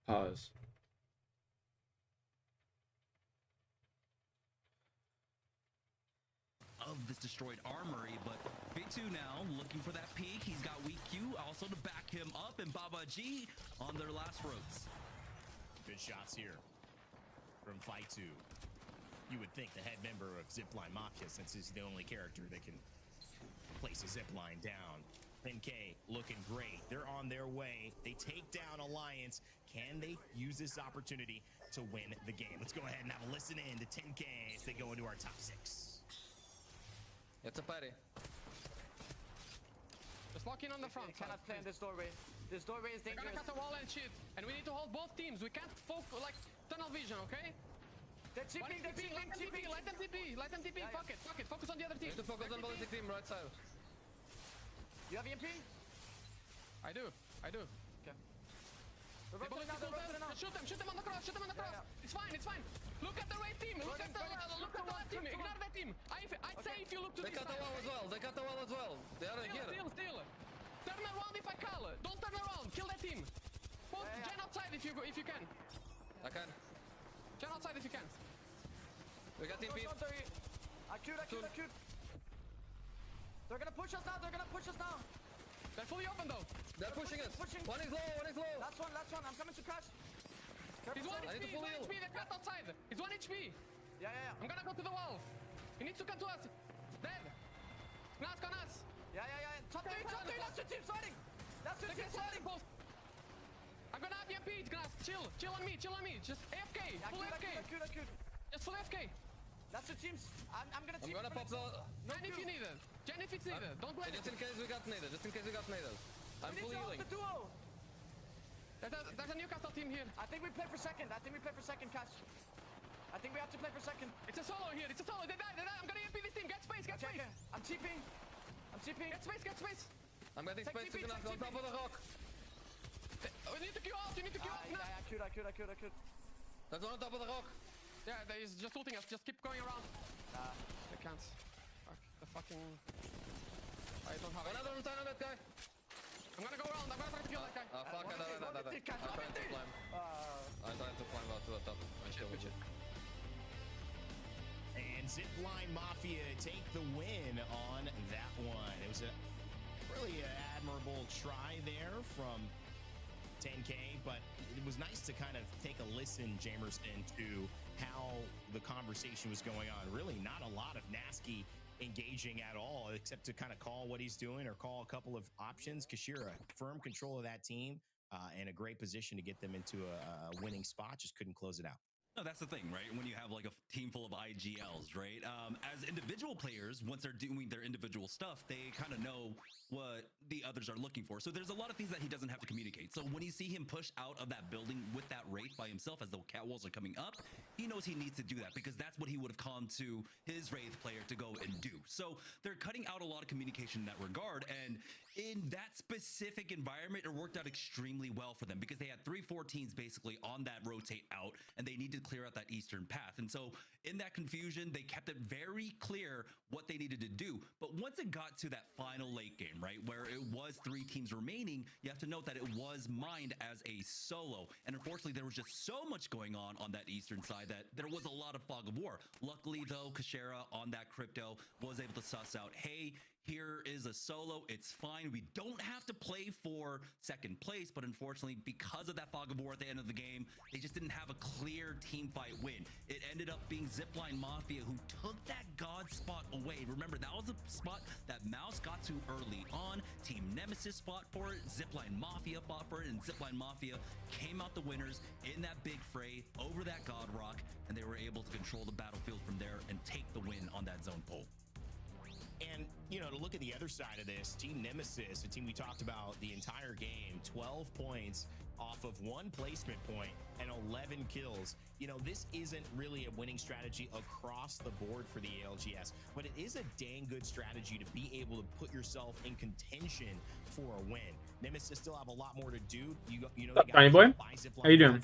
Pause. Of this destroyed armory, but big Fight 2 now, looking for that peak. He's got weak Q also to back him up, and Baba G on their last ropes. Good shots here from Fight 2. You would think the head member of Zipline Mafia, since he's the only character that can place a zipline down. 10K looking great. They're on their way. They take down Alliance. Can they use this opportunity to win the game? Let's go ahead and have a listen in to 10K as they go into our top 6. It's a party. Just lock in on the front. We cannot play in this doorway. This doorway is dangerous. We're gonna cut the wall and shit. And we need to hold both teams. We can't focus like tunnel vision, okay? They're chipping, Let them TP. Yeah, Fuck it. Focus on the other team. We need to focus on ballistic team, right side. You have EMP? I do. Okay. They're shoot them on the cross. Yeah. It's fine. Look at the right team. Look at the left team. Ignore that team. I'd say if you look to They this cut the wall as well. They are here. Still. Turn around if I call. Don't turn around. Kill that team. Put Jen outside if you can. I can. Jen outside if you can. We got TP. I queued. They're gonna push us now. They're fully open though. They're pushing us. One is low. Last one. I'm coming to crash. He's 1 HP. They're cut outside. He's 1 HP. Yeah. I'm gonna go to the wall. He needs to come to us. Dead. Nas on us. Yeah. Top 3. That's your team fighting. I'm gonna have you beat, Gnas. Chill on me. Just AFK. Full AFK. Just full AFK. That's your teams. I'm gonna team. I'm gonna pop the... Jen if you need it. Jen if it's needed. Don't let Just in case we got naded. I'm fully healing. The duo. There's a Newcastle team here. I think we play for second. Cash. I think we have to play for second. It's a solo here. They die. I'm gonna EMP this team. Get space. Okay. I'm TPing. Get space. I'm getting space to connect on top of the rock. We need to queue out. Yeah, I queued. Let's go on top of the rock. Yeah, he's just looting us. Just keep going around. They can't. Fuck. The fucking... I don't have Another turn on that guy. I'm gonna go around. I'm gonna try to kill that guy. Fuck, I died. I'm trying to climb out to the top. Good shit. And Zipline Mafia take the win on that one. It was a really admirable try there from 10K, but it was nice to kind of take a listen, Jamerson, to how the conversation was going on. Really not a lot of Nasky engaging at all, except to kind of call what he's doing or call a couple of options. Kashira, firm control of that team and a great position to get them into a winning spot, just couldn't close it out. No, that's the thing, right? When you have like a team full of IGLs, right? As individual players, once they're doing their individual stuff, they kind of know what the others are looking for. So there's a lot of things that he doesn't have to communicate. So when you see him push out of that building with that Wraith by himself as the cat walls are coming up, he knows he needs to do that because that's what he would have come to his Wraith player to go and do. So they're cutting out a lot of communication in that regard. And in that specific environment, it worked out extremely well for them because they had 3-4 basically on that rotate out, and they needed to clear out that eastern path. And so in that confusion, they kept it very clear what they needed to do. But once it got to that final late game, right, where it was 3 teams remaining, you have to note that it was mined as a solo. And unfortunately, there was just so much going on that eastern side that there was a lot of fog of war. Luckily, though, Kashera on that crypto was able to suss out, hey, here is a solo. It's fine. We don't have to play for second place, but unfortunately, because of that fog of war at the end of the game, they just didn't have a clear team fight win. It ended up being Zipline Mafia who took that God spot away. Remember, that was a spot that Mouse got to early on. Team Nemesis fought for it. Zipline Mafia fought for it, and Zipline Mafia came out the winners in that big fray over that God Rock, and they were able to control the battlefield from there and take the win on that zone pole. And, you know, to look at the other side of this, Team Nemesis, a team we talked about the entire game, 12 points off of 1 placement point and 11 kills. You know, this isn't really a winning strategy across the board for the ALGS, but it is a dang good strategy to be able to put yourself in contention for a win. Nemesis still have a lot more to do. You know, Tiny boy, how you doing?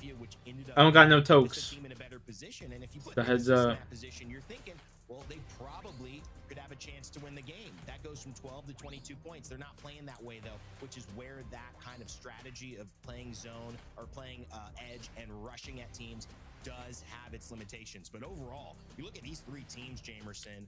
I don't got no tokes. In a better position, and if you put The heads Nemesis in up. that position, you're thinking, well, they probably could have a chance to win the game. That goes from 12 to 22 points. They're not playing that way, though, which is where that kind of strategy of playing zone or playing edge and rushing at teams does have its limitations. But overall, you look at these three teams, Jamerson,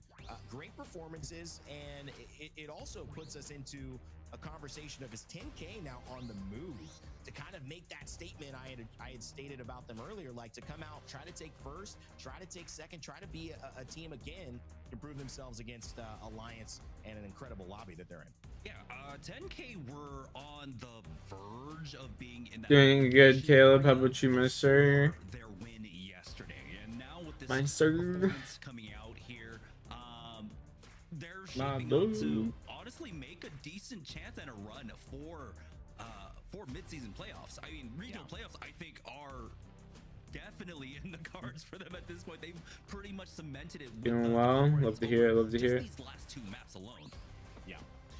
great performances, and it also puts us into a conversation of, is 10K now on the move to kind of make that statement I had stated about them earlier, like to come out, try to take first, try to take second, try to be a team again to prove themselves against Alliance and an incredible lobby that they're in. Yeah, 10K were on the verge of being in that. Doing good, Caleb. How about you, my sir? Their win yesterday, and now with this My sir. performance coming out here, they're shaping up to honestly make a decent chance and a run for mid-season playoffs. I mean, regional playoffs, I think, are definitely in the cards for them at this point. They've pretty much cemented it. Doing well. Love to hear it. Love to hear it. These last two maps alone.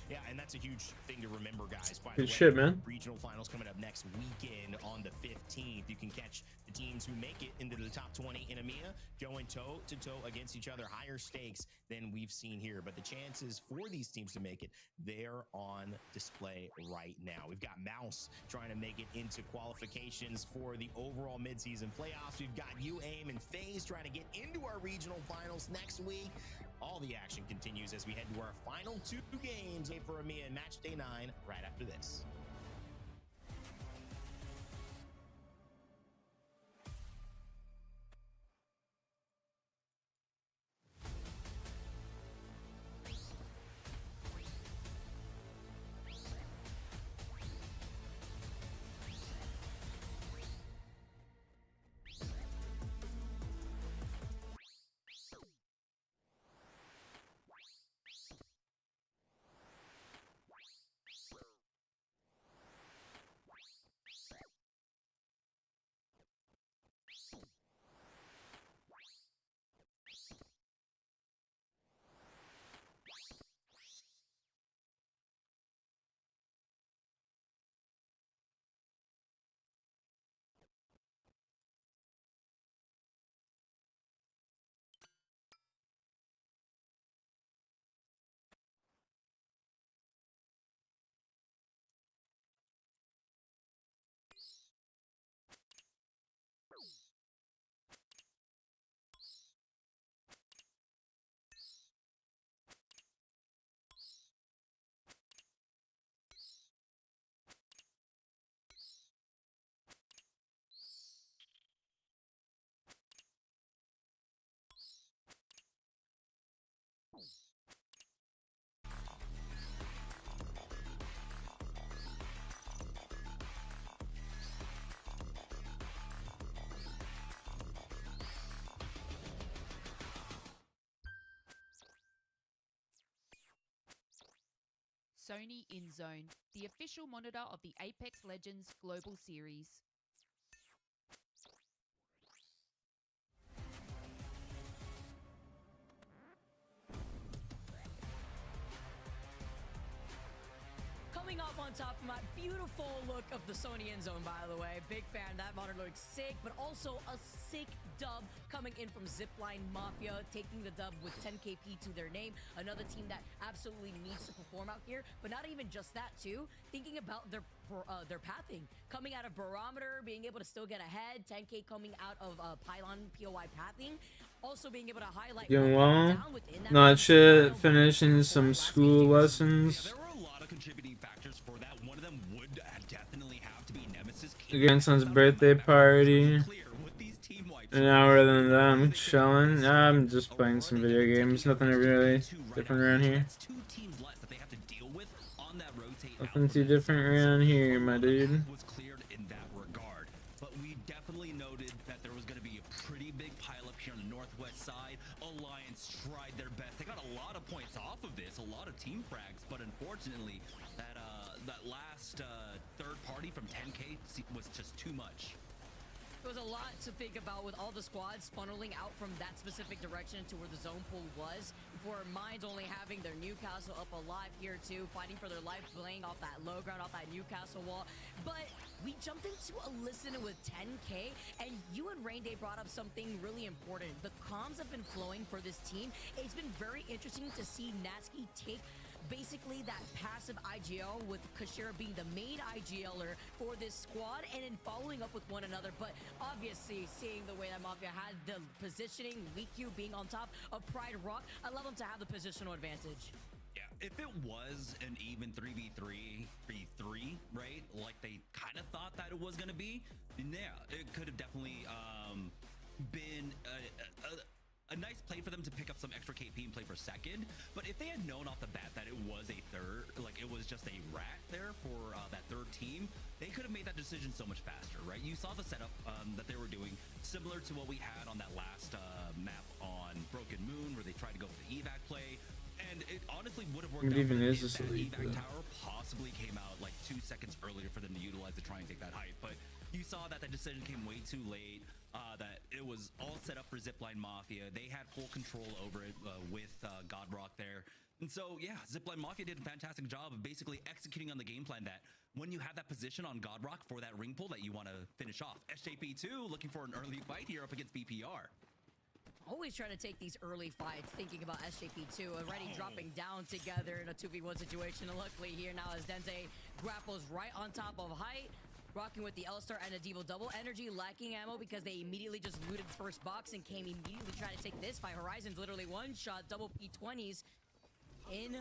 Yeah, and that's a huge thing to remember, guys. By Good the way, shit, man. Regional finals coming up next weekend on the 15th. You can catch the teams who make it into the top 20 in EMEA going toe-to-toe against each other. Higher stakes than we've seen here. But the chances for these teams to make it, they're on display right now. We've got Mouse trying to make it into qualifications for the overall midseason playoffs. We've got UAIM and FaZe trying to get into our regional finals next week. All the action continues as we head to our final two games for EMEA and match day 9 right after this. Sony InZone, the official monitor of the Apex Legends Global Series. Coming off on top of my beautiful look of the Sony InZone, by the way. Big fan. That monitor looks sick, but also a sick dub coming in from Zipline Mafia, taking the dub with 10KP to their name. Another team that absolutely needs to perform out here, but not even just that too. Thinking about their pathing, coming out of Barometer, being able to still get ahead. 10K coming out of Pylon POI pathing. Also being able to highlight. Doing well. Not shit. Finishing some school lessons. Contributing factors for that. One of them would definitely have to be Nemesis. Grandson's birthday party. An hour than that, I'm chilling. I'm just playing some video games. Nothing really different around here. Nothing too different around here, my dude. Was cleared in that regard, but we definitely noted that there was going to be a pretty big pileup here on the northwest side. Alliance tried their best. They got a lot of points off of this, a lot of team frags, but unfortunately, that last third party from 10K was just too much. There was a lot to think about with all the squads funneling out from that specific direction to where the zone pool was, before Mines only having their Newcastle up alive here too, fighting for their life, playing off that low ground, off that Newcastle wall. But we jumped into a listen with 10K, and you and Rain Day brought up something really important. The comms have been flowing for this team. It's been very interesting to see Natsuki take basically that passive IGL with Kashira being the main IGLer for this squad and then following up with one another. But obviously, seeing the way that Mafia had the positioning, Leaku being on top of Pride Rock, allowed them to have the positional advantage. Yeah, if it was an even 3v3, 3-3, right, like they kind of thought that it was going to be, yeah, it could have definitely been a nice play for them to pick up some extra KP and play for second. But if they had known off the bat that it was a third, like it was just a rat there for that third team, they could have made that decision so much faster, right? You saw the setup that they were doing, similar to what we had on that last map on Broken Moon, where they tried to go for the evac play. And it honestly would have worked out even if is that elite, evac tower possibly came out like 2 seconds earlier for them to utilize to try and take that height. But you saw that the decision came way too late, that it was all set up for Zipline Mafia. They had full control over it with Godrock there. And so, yeah, Zipline Mafia did a fantastic job of basically executing on the game plan that when you have that position on Godrock for that ring pull that you want to finish off. SJP2 looking for an early fight here up against BPR. Always trying to take these early fights, thinking about SJP2 already dropping down together in a 2v1 situation. And luckily here now as Denze grapples right on top of height, rocking with the L-Star and a Devo double. Energy lacking ammo because they immediately just looted the first box and came immediately trying to take this fight. Horizon's literally one shot, double P20s in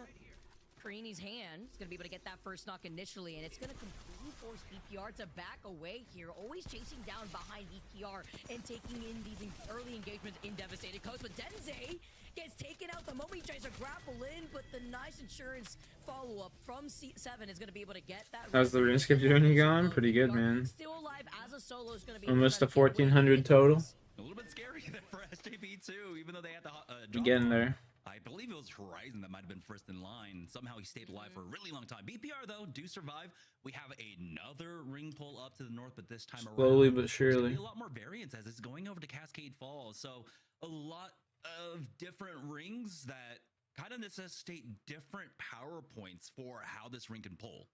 Karini's hand. He's going to be able to get that first knock initially, and it's going to completely force BPR to back away here, always chasing down behind BPR and taking in these early engagements in Devastated Coast. But Denze gets taken out the moment he tries to grapple in, but the nice insurance follow-up from C7 is going to be able to get that. How's the Runescape doing going? Pretty good, man. Still alive as a solo is going to be Almost to 1,400 total. A little bit scary there for SJP2, even though they had the Getting there. I believe it was Horizon that might have been first in line. Somehow he stayed alive for a really long time. BPR, though, do survive. We have another ring pull up to the north, but this time around, Slowly but surely. there's gonna be a lot more variance as it's going over to Cascade Falls. So a lot of different rings that kind of necessitate different power points for how this ring can pull.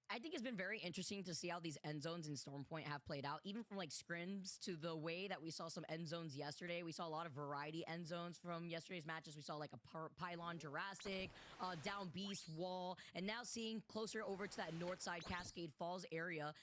I think it's been very interesting to see how these end zones in Stormpoint have played out, even from like scrims to the way that we saw some end zones yesterday. We saw a lot of variety end zones from yesterday's matches. We saw like a Pylon Jurassic, down Beast Wall, and now seeing closer over to that north side Cascade Falls area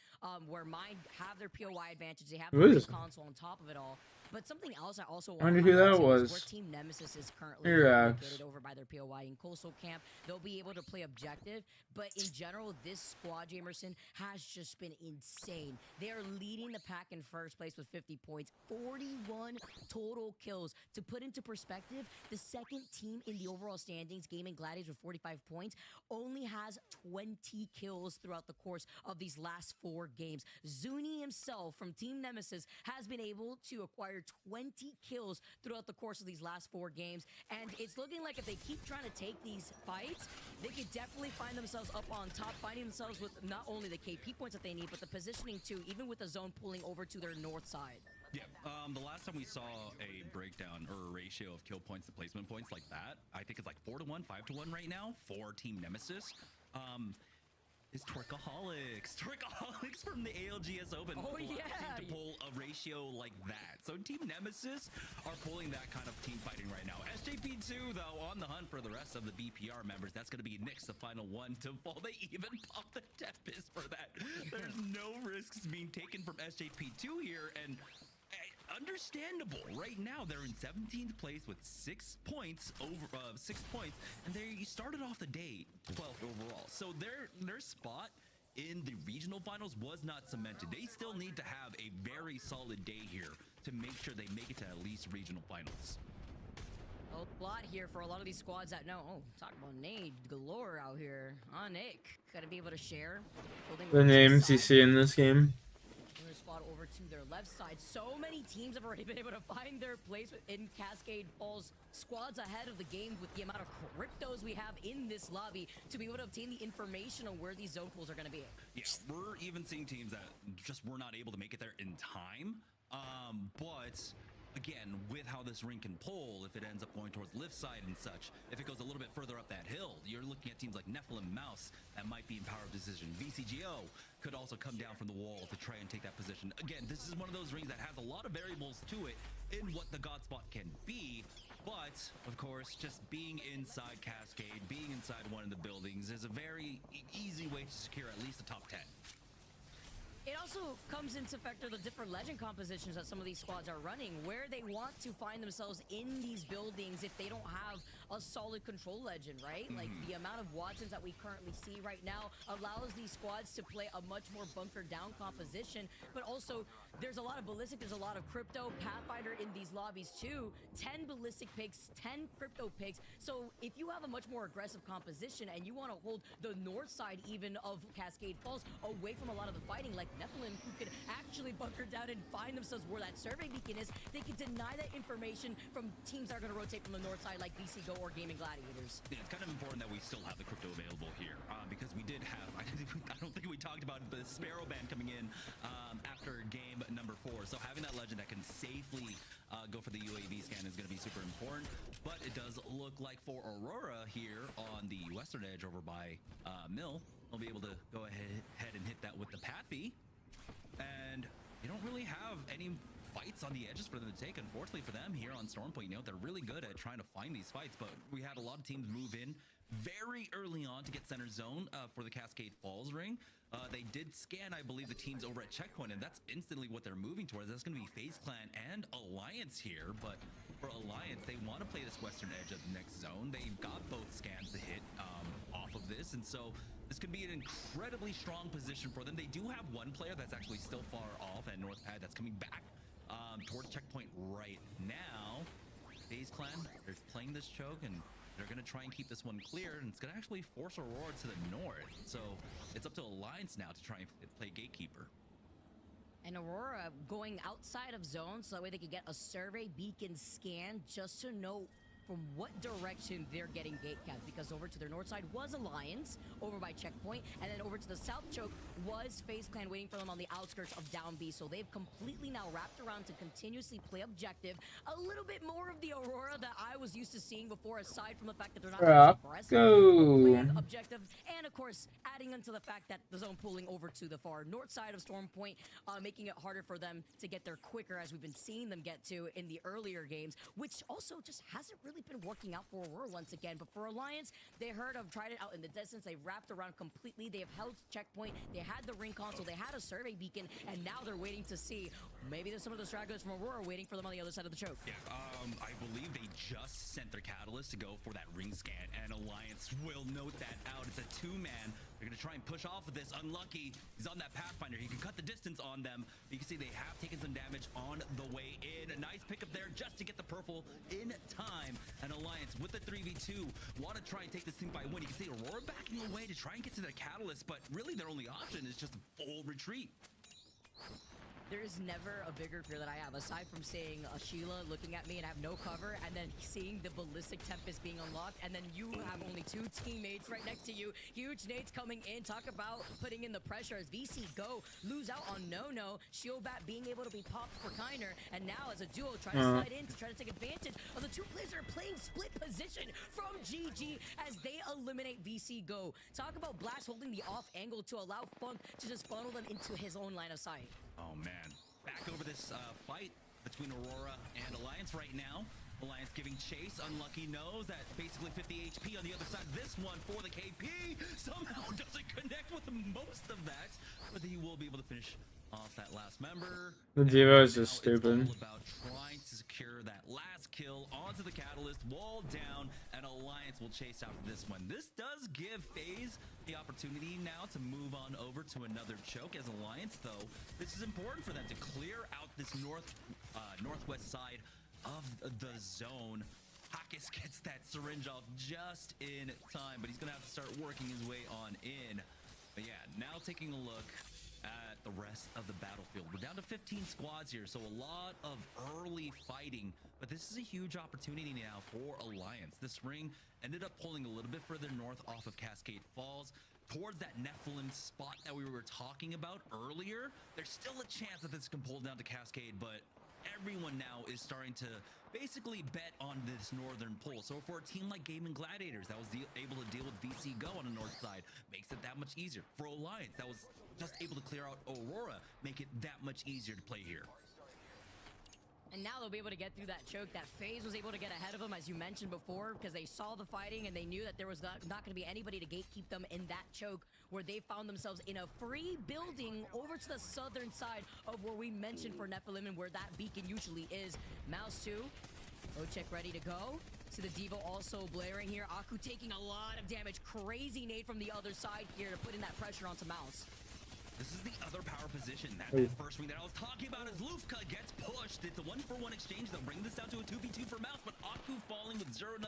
where Mind have their POI advantage. They have the console on top of it all. But something else I also wonder who that was. Where Team Nemesis is currently located over by their POI in Coastal Camp. They'll be able to play objective, but in general, this squad, Jamerson, has just been insane. They are leading the pack in first place with 50 points, 41 total kills. To put into perspective, the second team in the overall standings, Gaming Gladiators with 45 points, only has 20 kills throughout the course of these last 4 games. Zuni himself from Team Nemesis has been able to acquire 20 kills throughout the course of these last 4 games, and it's looking like if they keep trying to take these fights, they could definitely find themselves up on top, finding themselves with not only the KP points that they need, but the positioning too, even with the zone pulling over to their north side. Yeah, the last time we saw a breakdown or a ratio of kill points to placement points like that, I think it's like 4-1, 5-1 right now for Team Nemesis. Is Twerkaholics from the ALGS Open. Oh, yeah. To pull a ratio like that. So Team Nemesis are pulling that kind of team fighting right now. SJP2, though, on the hunt for the rest of the BPR members. That's going to be Nyx, the final one to fall. They even pop the Tempest for that. There's no risks being taken from SJP2 here, and understandable. Right now, they're in 17th place with 6 points, and they started off the day 12th overall. So their spot in the regional finals was not cemented. They still need to have a very solid day here to make sure they make it to at least regional finals. A lot here for a lot of these squads that know. Oh, talk about nade galore out here. Nick, gotta be able to share. The names you see in this game. Spot over to their left side. So many teams have already been able to find their place in Cascade Falls. Squads ahead of the game with the amount of cryptos we have in this lobby to be able to obtain the information on where these zone pools are going to be. Yeah, we're even seeing teams that just were not able to make it there in time. But again, with how this ring can pull, if it ends up going towards lift side and such, if it goes a little bit further up that hill, you're looking at teams like Nephilim Mouse that might be in power of decision. VCGO could also come down from the wall to try and take that position. Again, this is one of those rings that has a lot of variables to it in what the God spot can be, But, of course, just being inside Cascade, being inside one of the buildings is a very easy way to secure at least the top 10. It also comes into factor the different legend compositions that some of these squads are running, where they want to find themselves in these buildings if they don't have a solid control legend, right? Like the amount of Watsons that we currently see right now allows these squads to play a much more bunkered down composition, but also there's a lot of ballistic, there's a lot of crypto, Pathfinder in these lobbies too, 10 ballistic picks, 10 crypto picks. So if you have a much more aggressive composition and you want to hold the north side even of Cascade Falls away from a lot of the fighting, like Nephilim, who could actually bunker down and find themselves where that survey beacon is, they could deny that information from teams that are going to rotate from the north side like VC Go or Gaming Gladiators. Yeah, it's kind of important that we still have the crypto available here because we did have, I don't think we talked about the Sparrow ban coming in after game number 4. So having that legend that can safely go for the UAV scan is going to be super important. But it does look like for Aurora here on the western edge over by Mill, they'll be able to go ahead and hit that with the Pappy. And they don't really have any fights on the edges for them to take, unfortunately for them here on Stormpoint. You know, they're really good at trying to find these fights, but we had a lot of teams move in very early on to get center zone for the Cascade Falls ring. They did scan, I believe, the teams over at Checkpoint, and that's instantly what they're moving towards. That's going to be FaZe Clan and Alliance here, but for Alliance, they want to play this western edge of the next zone. They've got both scans to hit off of this, and so this could be an incredibly strong position for them. They do have one player that's actually still far off at North Pad that's coming back towards Checkpoint right now. FaZe Clan, they're playing this choke, and they're going to try and keep this one clear, and it's going to actually force Aurora to the north. So it's up to Alliance now to try and play Gatekeeper. And Aurora going outside of zone so that way they could get a survey beacon scan just to know from what direction they're getting gate capped, because over to their north side was Alliance over by Checkpoint, and then over to the south choke was FaZe Clan waiting for them on the outskirts of down B. So they've completely now wrapped around to continuously play objective, a little bit more of the Aurora that I was used to seeing before, aside from the fact that they're not as aggressive, playing objective, and of course adding into the fact that the zone pulling over to the far north side of Stormpoint, making it harder for them to get there quicker, as we've been seeing them get to in the earlier games, which also just hasn't really been working out for Aurora once again. But for Alliance, they tried it out in the distance. They wrapped around completely. They have held Checkpoint. They had the ring console. They had a survey beacon, and now they're waiting to see. Maybe there's some of the stragglers from Aurora waiting for them on the other side of the choke. Yeah, I believe they just sent their catalyst to go for that ring scan, and Alliance will note that out. It's a two-man. They're going to try and push off of this. Unlucky. He's on that Pathfinder. He can cut the distance on them. You can see they have taken some damage on the way in. A nice pickup there just to get the purple in time. And Alliance with the 3v2 want to try and take this thing by win. You can see Aurora backing away to try and get to their catalyst, but really their only option is just a full retreat. There is never a bigger fear that I have, aside from seeing a Sheila looking at me and have no cover, and then seeing the Ballistic Tempest being unlocked, and then you have only two teammates right next to you. Huge nades coming in. Talk about putting in the pressure as VC Go lose out on No-No. Shieldbat being able to be popped for Kiner, and now as a duo trying to slide in to try to take advantage of the two players that are playing split position from GG as they eliminate VC Go. Talk about Blast holding the off angle to allow Funk to just funnel them into his own line of sight. Oh man, back over this fight between Aurora and Alliance right now. Alliance giving chase. Unlucky knows that basically 50 HP on the other side. This one for the KP somehow doesn't connect with most of that, but he will be able to finish off that last member. The Devo is just stupid. It's all about trying to secure that last kill onto the catalyst, wall down, and Alliance will chase after this one. This does give FaZe the opportunity now to move on over to another choke. As Alliance, though, this is important for them to clear out this northwest side of the zone. Hakis gets that syringe off just in time, but he's gonna have to start working his way on in. But yeah, now taking a look at the rest of the battlefield. We're down to 15 squads here, so a lot of early fighting, but this is a huge opportunity now for Alliance. This ring ended up pulling a little bit further north off of Cascade Falls towards that Nephilim spot that we were talking about earlier. There's still a chance that this can pull down to Cascade, but everyone now is starting to basically bet on this northern pull. So for a team like Gaming Gladiators that was able to deal with VC Go on the north side, makes it that much easier. For Alliance that was just able to clear out Aurora, make it that much easier to play here. And now they'll be able to get through that choke. That FaZe was able to get ahead of them, as you mentioned before, because they saw the fighting and they knew that there was not going to be anybody to gatekeep them in that choke, where they found themselves in a free building over to the southern side of where we mentioned for Nephilim and where that beacon usually is. Mouse 2, Ochek ready to go. See the Devo also blaring here. Aku taking a lot of damage. Crazy nade from the other side here to put in that pressure onto Mouse. This is the other power position. That first ring that I was talking about as Lufka gets pushed. It's a 1-for-1 exchange. They'll bring this down to a 2v2 for Mouse, but Aku falling with 0-0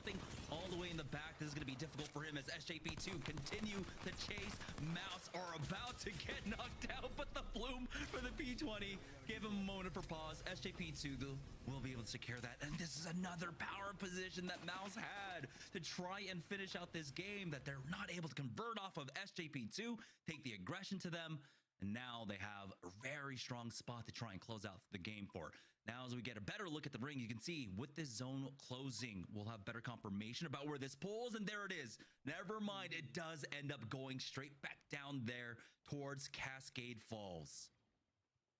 all the way in the back. This is going to be difficult for him as SJP2 continue to chase. Mouse are about to get knocked out, but the bloom for the P20 gave him a moment for pause. SJP2 will be able to secure that, and this is another power position that Mouse had to try and finish out this game that they're not able to convert off of. SJP2 take the aggression to them, and now they have a very strong spot to try and close out the game for. Now, as we get a better look at the ring, you can see with this zone closing, we'll have better confirmation about where this pulls, and there it is. Never mind, it does end up going straight back down there towards Cascade Falls.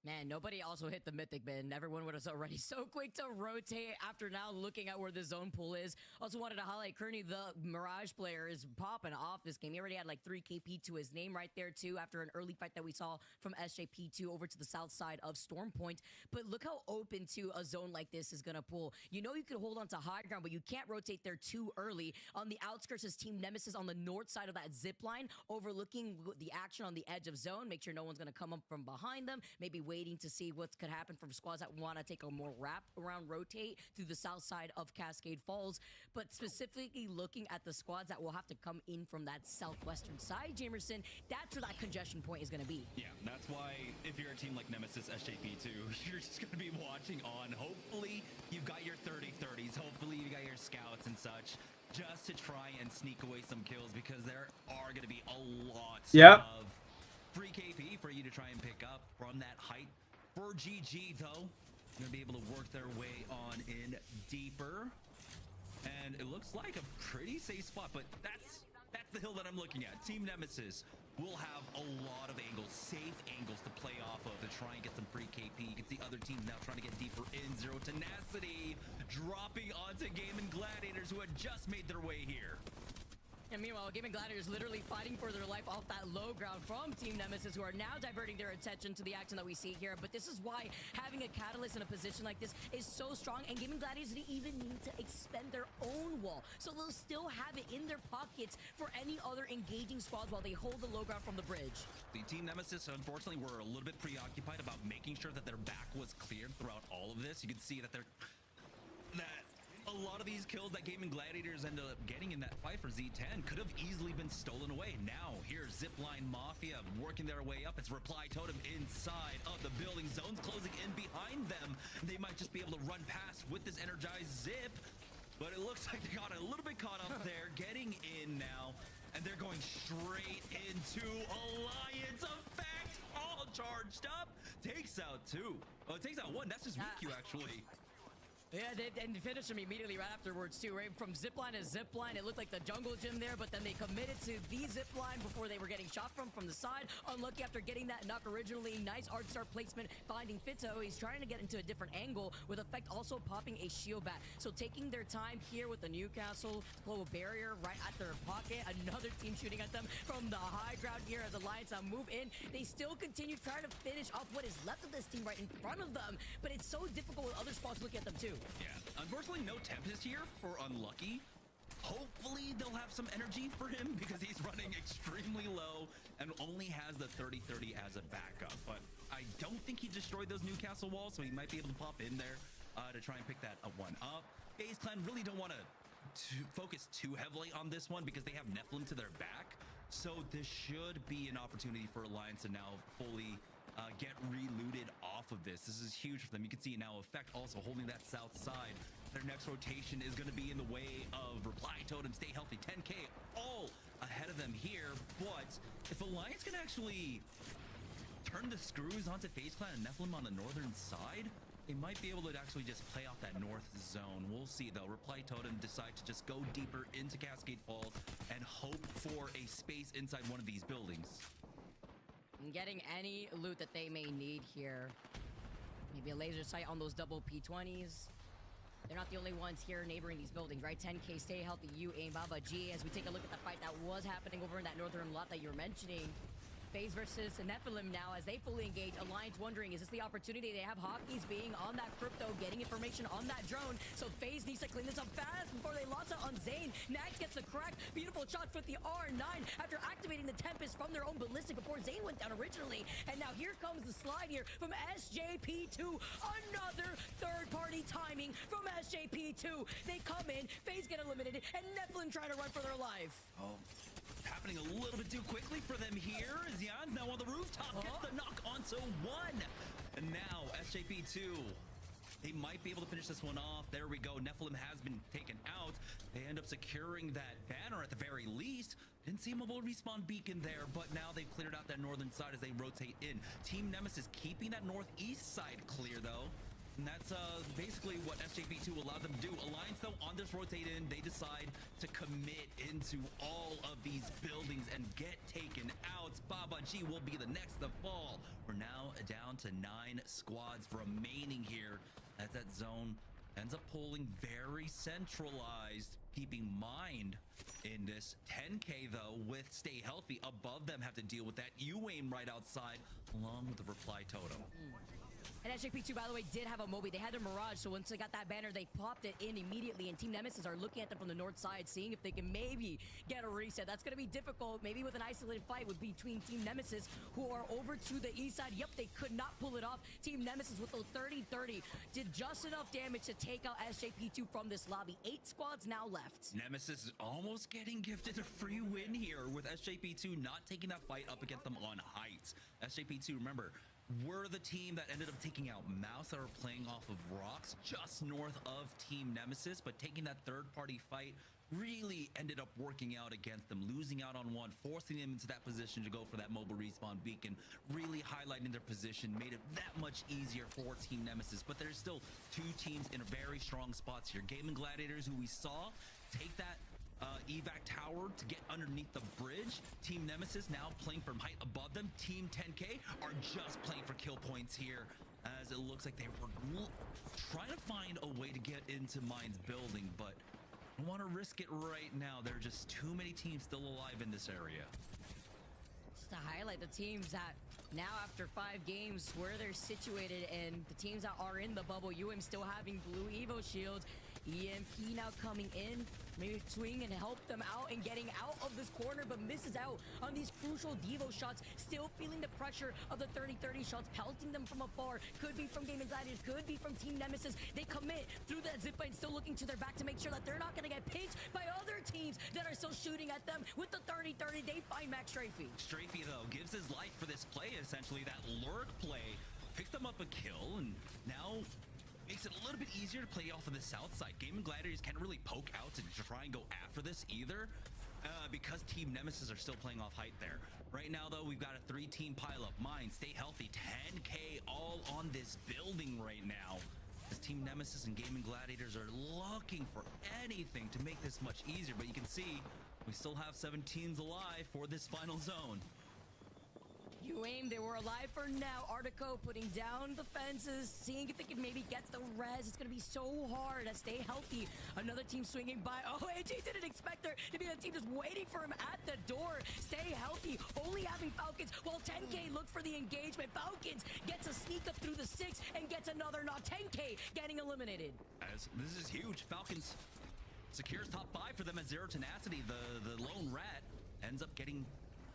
Man, nobody also hit the mythic bin. Everyone was already so quick to rotate after now looking at where the zone pool is. Also wanted to highlight Kearney, the Mirage player, is popping off this game. He already had like 3 KP to his name right there too after an early fight that we saw from SJP2 over to the south side of Storm Point. But look how open to a zone like this is going to pull. You know you could hold on to high ground, but you can't rotate there too early. On the outskirts is Team Nemesis on the north side of that zip line, overlooking the action on the edge of zone. Make sure no one's going to come up from behind them. Maybe waiting to see what could happen from squads that want to take a more wrap around rotate through the south side of Cascade Falls, but specifically looking at the squads that will have to come in from that southwestern side, Jamerson, that's where that congestion point is going to be. Yeah, that's why if you're a team like Nemesis SJP2, you're just going to be watching on. Hopefully you've got your 30-30s, hopefully you got your scouts and such, just to try and sneak away some kills, because there are going to be a lot of free KP for you to try and pick up from that height. For GG, though, going to be able to work their way on in deeper. And it looks like a pretty safe spot, but that's the hill that I'm looking at. Team Nemesis will have a lot of angles, safe angles to play off of to try and get some free KP. You can see other teams now trying to get deeper in. Zero Tenacity dropping onto Gaming Gladiators, who had just made their way here. And meanwhile, Gaming Gladiators literally fighting for their life off that low ground from Team Nemesis, who are now diverting their attention to the action that we see here. But this is why having a Catalyst in a position like this is so strong, and Gaming Gladiators didn't even need to expend their own wall. So they'll still have it in their pockets for any other engaging squads while they hold the low ground from the bridge. The Team Nemesis, unfortunately, were a little bit preoccupied about making sure that their back was cleared throughout all of this. You can see that a lot of these kills that Gaming Gladiators ended up getting in that fight for Z10 could have easily been stolen away. Now, here's Zipline Mafia working their way up. It's Reply Totem inside of the building. Zone's closing in behind them. They might just be able to run past with this energized zip, but it looks like they got a little bit caught up there. Getting in now, and they're going straight into Alliance Effect. All charged up. Takes out 2. Oh, it takes out 1. That's just Riku, actually. Yeah, and finish him immediately right afterwards too, right? From zipline to zipline, it looked like the jungle gym there, but then they committed to the zipline before they were getting shot from the side. Unlucky after getting that knock originally. Nice art star placement, finding Fito. He's trying to get into a different angle, with Effect also popping a shield bat. So taking their time here with the Newcastle global barrier right at their pocket. Another team shooting at them from the high ground here as Alliance now move in. They still continue trying to finish off what is left of this team right in front of them, but it's so difficult with other spots looking at them too. Yeah, unfortunately no Tempest here for Unlucky. Hopefully they'll have some energy for him, because he's running extremely low and only has the 30-30 as a backup. But I don't think he destroyed those Newcastle walls, so he might be able to pop in there to try and pick that one up. FaZe Clan really don't want to focus too heavily on this one, because they have Nephilim to their back. So this should be an opportunity for Alliance to now fully get relooted off of this. This is huge for them. You can see now Effect also holding that south side. Their next rotation is going to be in the way of Reply Totem. Stay healthy. 10K all ahead of them here. But if Alliance can actually turn the screws onto FaZe Clan and Nephilim on the northern side, they might be able to actually just play off that north zone. We'll see, though. Reply Totem decide to just go deeper into Cascade Falls and hope for a space inside one of these buildings. And getting any loot that they may need here. Maybe a laser sight on those double P20s. They're not the only ones here neighboring these buildings, right? 10K, stay healthy, you aim, Baba G. As we take a look at the fight that was happening over in that northern lot that you were mentioning. FaZe versus Nephilim now as they fully engage. Alliance wondering, is this the opportunity? They have Hockeys being on that crypto, getting information on that drone. So FaZe needs to clean this up fast before they lost it on Zane. Nax gets the crack. Beautiful shots with the R9 after activating the Tempest from their own ballistic before Zane went down originally. And now here comes the slide here from SJP2. Another third-party timing from SJP2. They come in, FaZe get eliminated, and Nephilim trying to run for their life. Oh. Happening a little bit too quickly for them here. Zian's now on the rooftop, gets the knock onto one. And now SJP2, they might be able to finish this one off. There we go. Nephilim has been taken out. They end up securing that banner at the very least. Didn't see a mobile respawn beacon there, but now they've cleared out that northern side as they rotate in. Team Nemesis keeping that northeast side clear though. And that's basically what SJP2 allowed them to do. Alliance, though, on this rotate in, they decide to commit into all of these buildings and get taken out. Baba G will be the next to fall. We're now down to 9 squads remaining here as that zone ends up pulling very centralized, keeping Mind in this. 10K, though, with Stay Healthy above them have to deal with that. You aim right outside, along with the reply totem. And SJP2, by the way, did have a Moby. They had their Mirage, so once they got that banner, they popped it in immediately. And Team Nemesis are looking at them from the north side, seeing if they can maybe get a reset. That's going to be difficult, maybe with an isolated fight with between Team Nemesis, who are over to the east side. Yep, they could not pull it off. Team Nemesis with those 30-30 did just enough damage to take out SJP2 from this lobby. 8 squads now left. Nemesis almost getting gifted a free win here with SJP2 not taking that fight up against them on heights. SJP2, remember, were the team that ended up taking out Mouse that are playing off of rocks just north of Team Nemesis, but taking that third-party fight really ended up working out against them, losing out on one, forcing them into that position to go for that mobile respawn beacon, really highlighting their position, made it that much easier for Team Nemesis. But there's still 2 teams in very strong spots here. Gaming Gladiators, who we saw take that evac tower to get underneath the bridge. Team Nemesis now playing from height above them. Team 10K are just playing for kill points here, as it looks like they were trying to find a way to get into Mind's building, but don't want to risk it right now. There are just too many teams still alive in this area. Just to highlight the teams that now after 5 games where they're situated, and the teams that are in the bubble, UM still having blue Evo shields, EMP now coming in, maybe swing and help them out and getting out of this corner, but misses out on these crucial Devo shots, still feeling the pressure of the 30-30 shots, pelting them from afar. Could be from Gaming Gladiators, could be from Team Nemesis. They commit through that zipline, still looking to their back to make sure that they're not going to get pinched by other teams that are still shooting at them. With the 30-30, they find Max Strafey. Strafey, though, gives his life for this play, essentially, that lurk play. Picks them up a kill, and now makes it a little bit easier to play off of the south side. Gaming Gladiators can't really poke out to try and go after this either, because Team Nemesis are still playing off height there. Right now, though, we've got a 3-team pileup. Mind, Stay Healthy, 10K all on this building right now, as Team Nemesis and Gaming Gladiators are looking for anything to make this much easier. But you can see we still have 7 teams alive for this final zone. You aim, they were alive for now. Artico putting down the fences, seeing if they can maybe get the res. It's going to be so hard to stay healthy. Another team swinging by. Oh, AJ didn't expect there to be a team just waiting for him at the door. Stay healthy, only having Falcons, while 10K looks for the engagement. Falcons gets a sneak up through the 6 and gets another knock. 10K getting eliminated. As this is huge. Falcons secures top 5 for them as Zero Tenacity, the lone rat, ends up getting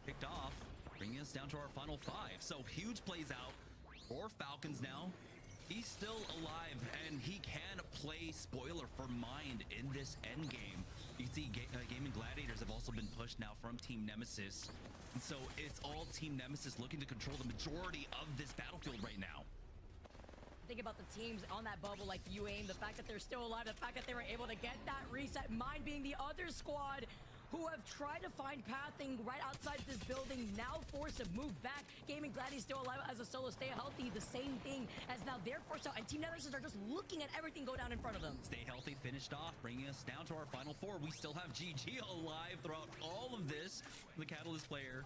picked off, bringing us down to our final 5. So huge plays out for Falcons now. He's still alive, and he can play spoiler for Mind in this end game. You can see Gaming Gladiators have also been pushed now from Team Nemesis. And so it's all Team Nemesis looking to control the majority of this battlefield right now. Think about the teams on that bubble like UAIM, the fact that they're still alive, the fact that they were able to get that reset. Mind being the other squad who have tried to find pathing right outside this building, now forced to move back. Gaming glad he's still alive as a solo. Stay healthy, the same thing as now they're forced out. And Team Nemesis are just looking at everything go down in front of them. Stay healthy, finished off, bringing us down to our final four. We still have GG alive throughout all of this. The Catalyst player.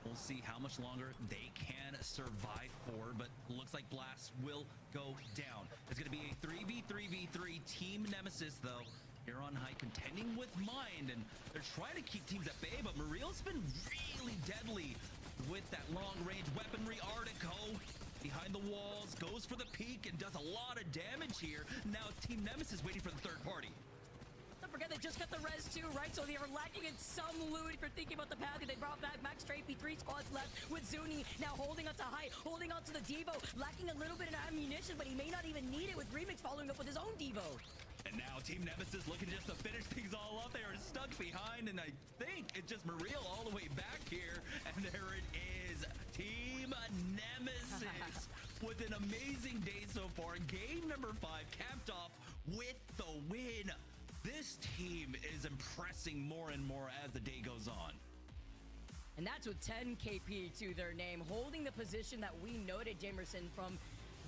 We'll see how much longer they can survive for, but looks like Blast will go down. It's going to be a 3v3v3 Team Nemesis, though. Here on high, contending with Mind, and they're trying to keep teams at bay, but Mariel's been really deadly with that long-range weaponry. Artico behind the walls, goes for the peak, and does a lot of damage here. Now it's Team Nemesis waiting for the third party. Don't forget they just got the res too, right? So they were lacking in some loot. If you're thinking about the path, they brought back Max Strafey, 3 squads left with Zuni now holding onto high, holding onto the Devo, lacking a little bit of ammunition, but he may not even need it with Remix following up with his own Devo. And now Team Nemesis looking just to finish things all up. They are stuck behind, and I think it's just Mariel all the way back here. And there it is, Team Nemesis with an amazing day so far. Game number 5 capped off with the win. This team is impressing more and more as the day goes on. And that's with 10 KP to their name, holding the position that we noted, Jamerson, from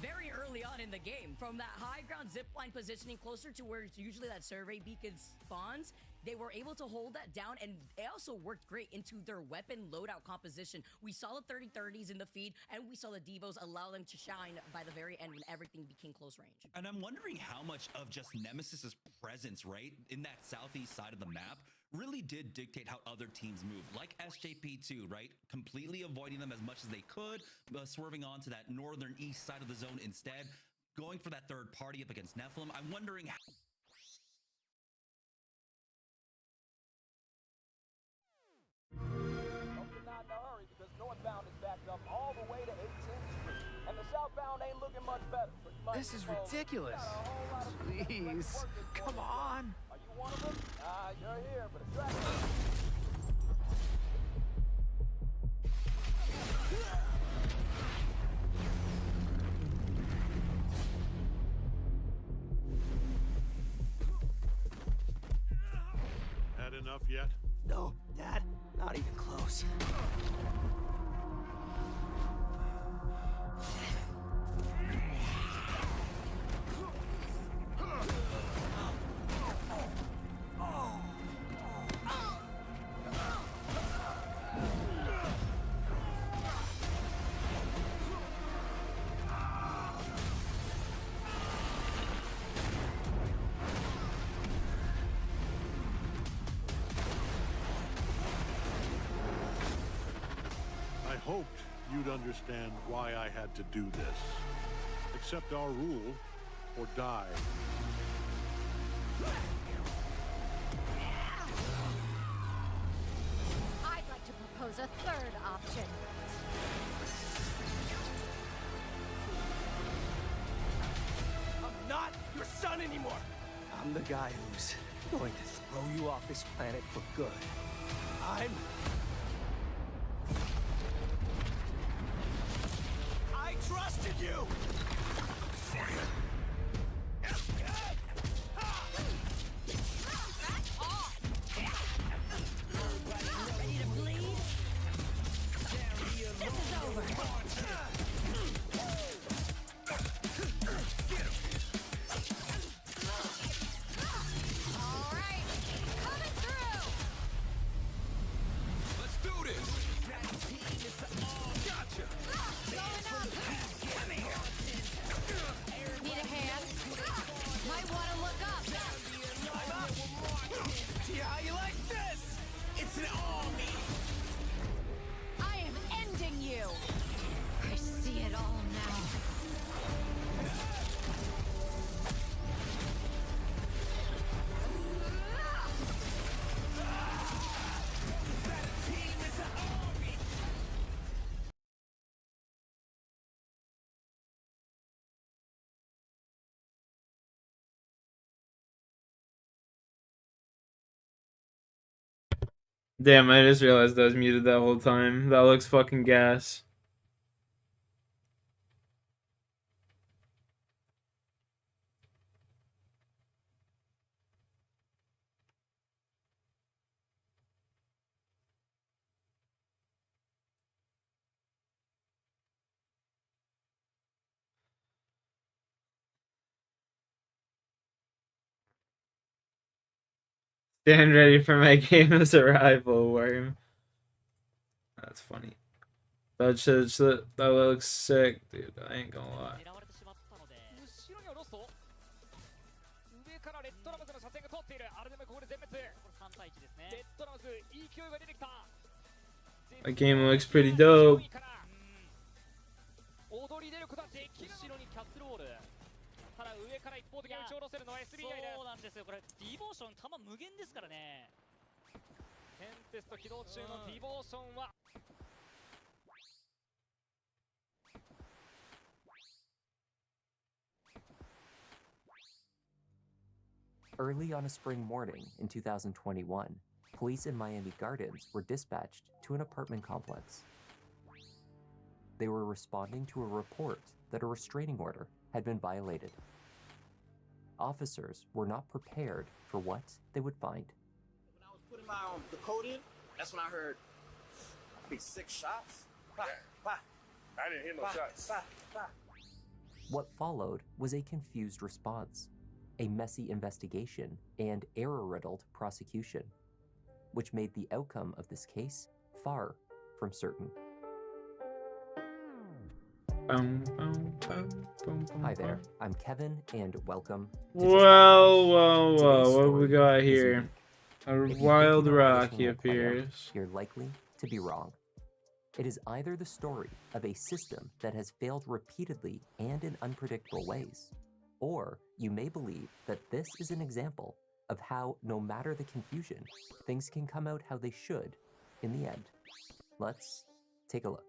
very early on in the game. From that high ground zipline positioning closer to where usually that survey beacon spawns, they were able to hold that down, and they also worked great into their weapon loadout composition. We saw the 30-30s in the feed, and we saw the Devos allow them to shine by the very end when everything became close range. And I'm wondering how much of just Nemesis's presence, right, in that southeast side of the map really did dictate how other teams move, like SJP2, right? Completely avoiding them as much as they could, swerving on to that northern east side of the zone instead, going for that third party up against Nephilim. I'm wondering how... Hope you're not in a hurry because northbound is backed up all the way to 18th Street. And the southbound ain't looking much better. So you might This is ridiculous. Please, come on. Are you one of them? You're here, but if you're at Had enough yet? No, Dad, not even close. I hoped you'd understand why I had to do this. Accept our rule or die. I'd like to propose a third option. I'm not your son anymore. I'm the guy who's going to throw you off this planet for good. I trusted you! Ready to bleed? This is over. All right, coming through. Let's do this! Gotcha. Going up. Need a hand? Might want to look up. I'm up! See how you like this? It's an army! I am ending you. I see it all now. Damn, I just realized I was muted that whole time. That looks fucking gas. Stand ready for my game's arrival, worm. That's funny. That looks sick, dude. I ain't gonna lie. That game looks pretty dope. 踊り出ることはできる。後ろにキャッスルウォール。ただ上から一方的に打ち下ろせるのは SBI です。そうなんですよ。これディボーション球無限ですからね。テンペスト起動中のディボーションは。Early on a spring morning in 2021, police in Miami Gardens were dispatched to an apartment complex. They were responding to a report that a restraining order had been violated. Officers were not prepared for what they would find. When I was putting the code in, that's when I heard, I think 6 shots. Bah, bah. I didn't hear no shots. Bah, bah. What followed was a confused response, a messy investigation, and error-riddled prosecution, which made the outcome of this case far from certain. Hi there, I'm Kevin, and welcome to Whoa, what we got here? A wild Rocky appears. You're likely to be wrong. It is either the story of a system that has failed repeatedly and in unpredictable ways, or you may believe that this is an example of how, no matter the confusion, things can come out how they should in the end. Let's take a look.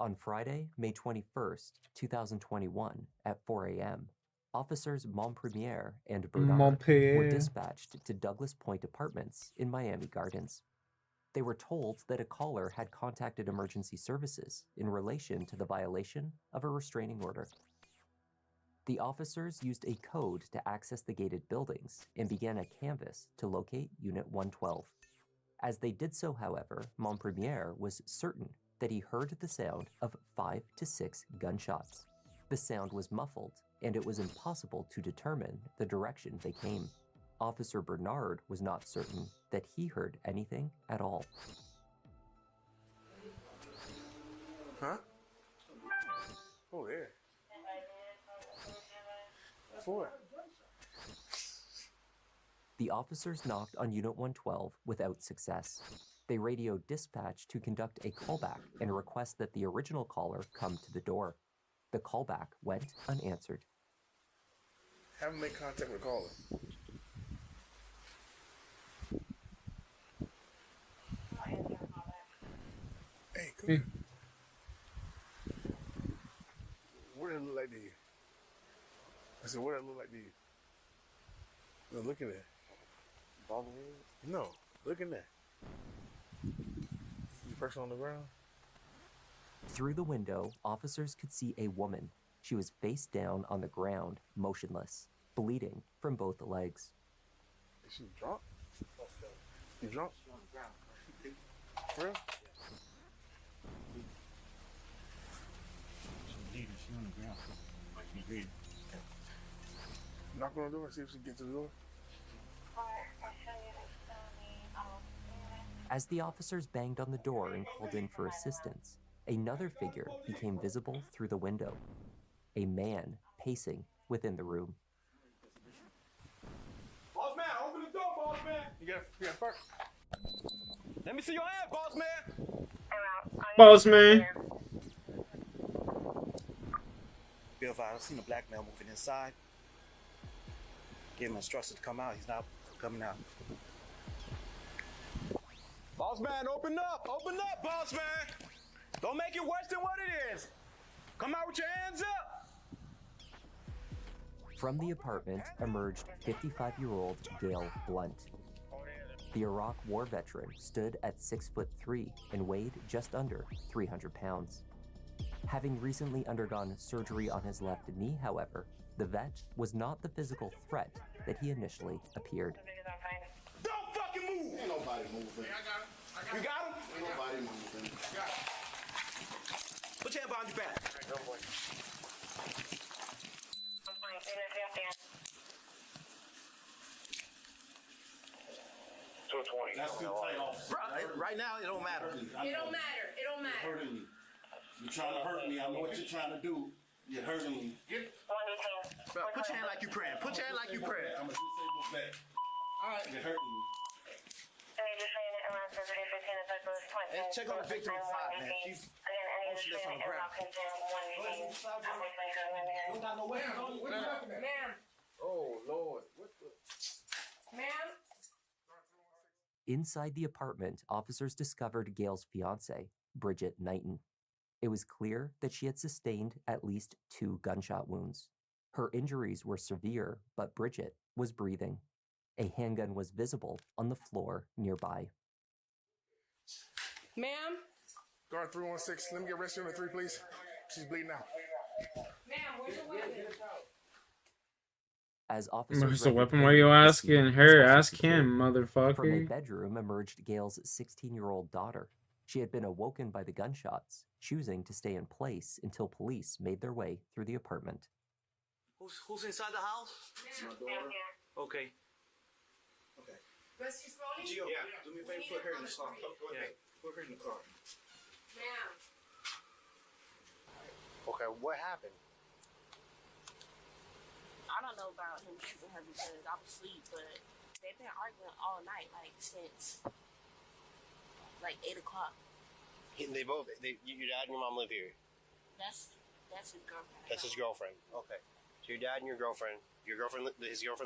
On Friday, May 21st, 2021, at 4 a.m., officers Montpremier and Bernard were dispatched to Douglas Point Apartments in Miami Gardens. They were told that a caller had contacted emergency services in relation to the violation of a restraining order. The officers used a code to access the gated buildings and began a canvass to locate Unit 112. As they did so, however, Montpremier was certain that he heard the sound of 5 to 6 gunshots. The sound was muffled, and it was impossible to determine the direction they came. Officer Bernard was not certain that he heard anything at all. Huh? Oh, yeah. 4. The officers knocked on Unit 112 without success. They radioed dispatch to conduct a callback and request that the original caller come to the door. The callback went unanswered. Have him make contact with the caller. Hey, come here. What did it look like to you? I said, what did it look like to you? No, look in there. No, look in there. You person on the ground? Through the window, officers could see a woman. She was face down on the ground, motionless, bleeding from both legs. Is she drunk? You drunk? For real? She's bleeding. She's on the ground. She's bleeding. Knock on the door, see if she can get to the door. As the officers banged on the door and called in for assistance, another figure became visible through the window. A man pacing within the room. Boss man, open the door, boss man. You got first. Let me see your hand, boss man. Boss man. Bill, I've seen a black male moving inside. Gave him instructions to come out. He's not coming out. Boss man, open up! Open up, boss man! Don't make it worse than what it is! Come out with your hands up! From the apartment emerged 55-year-old Gail Blunt. The Iraq War veteran stood at 6'3" and weighed just under 300 pounds. Having recently undergone surgery on his left knee, however, the vet was not the physical threat that he initially appeared. Don't fucking move! Ain't nobody moving. Yeah, I got him. You got him? Ain't nobody moving. Got him. Put your hand behind your back. All right, go, boy. That's too tight, officer. Right now, it don't matter. It don't matter. It don't You're matter. hurting me. You're trying to hurt me. I know what you're trying to do. You're hurting me. Bro, put your hand like you praying. Put your hand like you praying. I'm a disabled vet. All right. You're hurting me. Hey, check on the victim inside, man. She's motionless on the ground. You got no weapons on you. What you looking at? Ma'am. Oh, Lord. What the? Ma'am. Inside the apartment, officers discovered Gail's fiancée, Bridget Knighton. It was clear that she had sustained at least 2 gunshot wounds. Her injuries were severe, but Bridget was breathing. A handgun was visible on the floor nearby. Ma'am. Guard 316. Let me get rescue number 3, please. She's bleeding out. Ma'am, where's the weapon? As officers Where's the weapon? Why are you asking her? Ask him, from a motherfucker. bedroom emerged Gail's 16-year-old daughter. She had been awoken by the gunshots, choosing to stay in place until police made their way through the apartment. Who's inside the house? It's my daughter. Okay. Okay. Rescue's rolling? Gio, do me a favor, put her in the car. Yeah, put her in the car. Ma'am. Okay, what happened? I don't know about him shooting her because I was asleep, but they've been arguing all night, like since like 8 o'clock. They both. Your dad and your mom live here. That's his girlfriend. That's his girlfriend. Okay. So your dad and your girlfriend. His girlfriend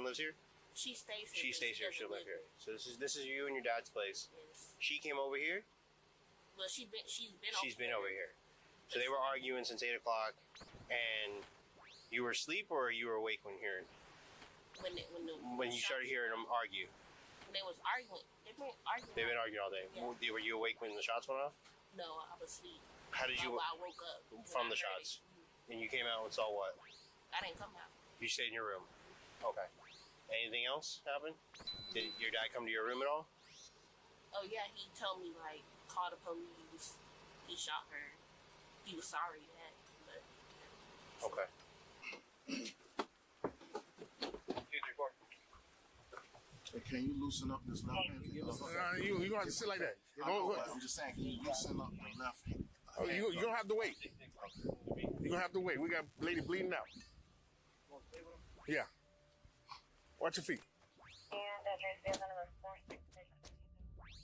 lives here. She stays here. She stays here. She'll live here. So this is you and your dad's place. Yes. She came over here. Well, she's been over here. So they were arguing since 8 o'clock, and you were asleep or you were awake when hearing. When you started hearing them argue. When they was arguing, they've been arguing. They've been arguing all day. Yeah. Were you awake when the shots went off? No, I was asleep. How did you? I woke up from the shots, and you came out and saw what? I didn't come out. You stayed in your room. Okay. Anything else happen? Did your dad come to your room at all? Oh yeah, he told me like call the police. He shot her. He was sorry that. But... Okay. Hey, can you loosen up this left hand? You don't have to sit like that. I'm just saying, can you loosen up the left hand? Oh, you don't have to wait. You don't have to wait. We got a lady bleeding out. Yeah. Watch your feet.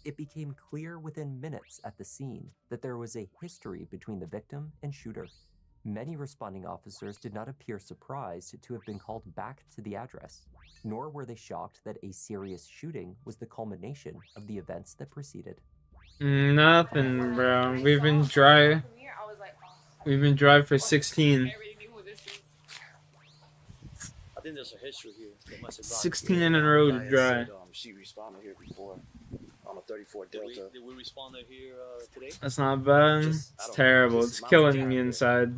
It became clear within minutes at the scene that there was a history between the victim and shooter. Many responding officers did not appear surprised to have been called back to the address, nor were they shocked that a serious shooting was the culmination of the events that preceded. Nothing, bro. We've been dry. We've been dry for 16. I think there's a history here. 16 in a row to dry. She responded here before on a 34 Delta. Did we respond here today? That's not bad. It's terrible. It's killing me inside.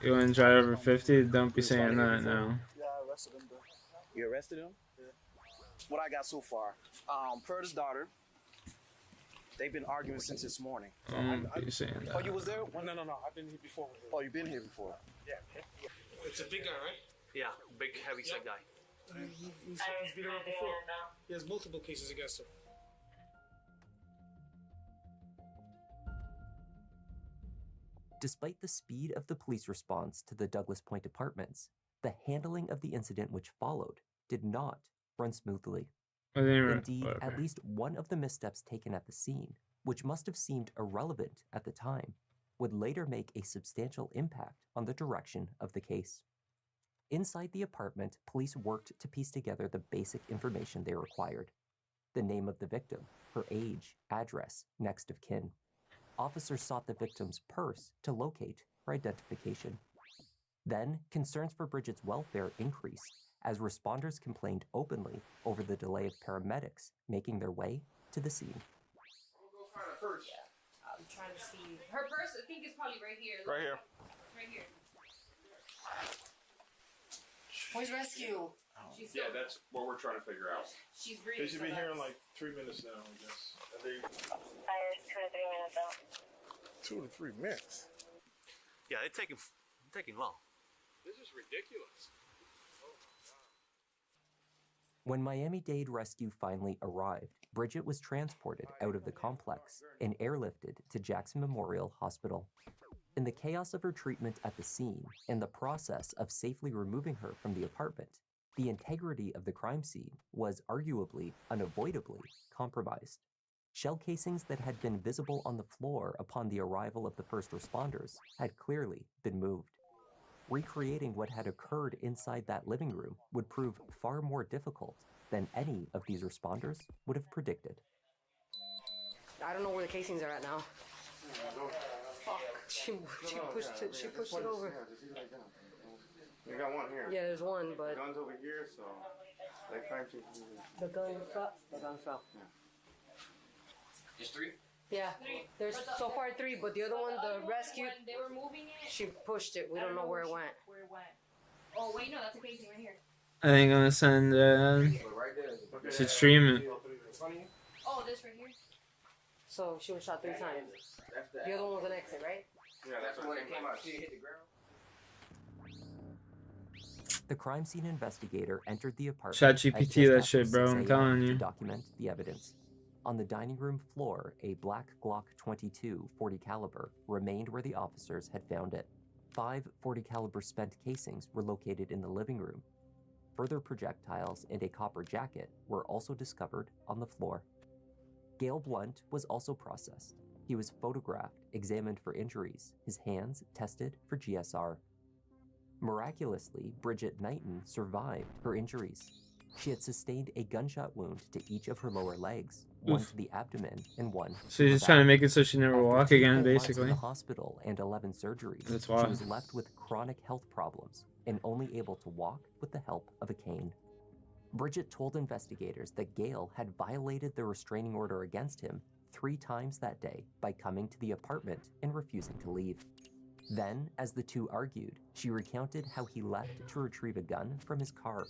You want to try over 50? Don't be saying that now. Yeah, I arrested him, bro. You arrested him? Yeah. What I got so far. Per his daughter, they've been arguing since this morning. Don't be saying that. Oh, you was there? No. I've been here before. Oh, you've been here before? Yeah. It's a big guy, right? Yeah, big, heavy set guy. He's been around before. He has multiple cases against him. Despite the speed of the police response to the Douglas Point apartments, the handling of the incident which followed did not run smoothly. Indeed, at least one of the missteps taken at the scene, which must have seemed irrelevant at the time, would later make a substantial impact on the direction of the case. Inside the apartment, police worked to piece together the basic information they required: the name of the victim, her age, address, next of kin. Officers sought the victim's purse to locate her identification. Then, concerns for Bridget's welfare increased as responders complained openly over the delay of paramedics making their way to the scene. Go find her purse. Yeah, I'm trying to see. Her purse, I think, is probably right here. Right here. Right here. Where's rescue? Yeah, that's what we're trying to figure out. She's breathing. They should be here in like 3 minutes now, I guess. And they... 2 to 3 minutes out. 2 to 3 minutes. Yeah, it's taking long. This is ridiculous. When Miami-Dade rescue finally arrived, Bridget was transported out of the complex and airlifted to Jackson Memorial Hospital. In the chaos of her treatment at the scene and the process of safely removing her from the apartment, the integrity of the crime scene was arguably, unavoidably, compromised. Shell casings that had been visible on the floor upon the arrival of the first responders had clearly been moved. Recreating what had occurred inside that living room would prove far more difficult than any of these responders would have predicted. I don't know where the casings are at now. Fuck. She pushed it over. You got one here. Yeah, there's one, but... The gun's over here, so they trying to... The gun fell. The gun fell. Yeah. Just 3? Yeah, there's so far 3, but the other one, the rescue, When they were moving it, she pushed it. We don't know where it went. Oh, wait, no, that's a casing right here. I think I'm gonna send should stream it. Oh, this right here? So she was shot 3 times. The other one was an exit, right? Yeah, that's the one that came out. She hit the ground. The crime scene investigator entered the apartment ChatGPT that shit, bro. I'm telling you. to document the evidence. On the dining room floor, a black Glock 22 .40 caliber remained where the officers had found it. 5 .40 caliber spent casings were located in the living room. Further projectiles and a copper jacket were also discovered on the floor. Gale Blunt was also processed. He was photographed, examined for injuries, his hands tested for GSR. Miraculously, Bridget Knighton survived her injuries. She had sustained a gunshot wound to each of her lower legs, one to the abdomen and one. So he's just trying to make it so she never walk again, basically. In the hospital and 11 surgeries. That's why. She was left with chronic health problems and only able to walk with the help of a cane. Bridget told investigators that Gale had violated the restraining order against him 3 times that day by coming to the apartment and refusing to leave. Then, as the two argued, she recounted how he left to retrieve a gun from his car.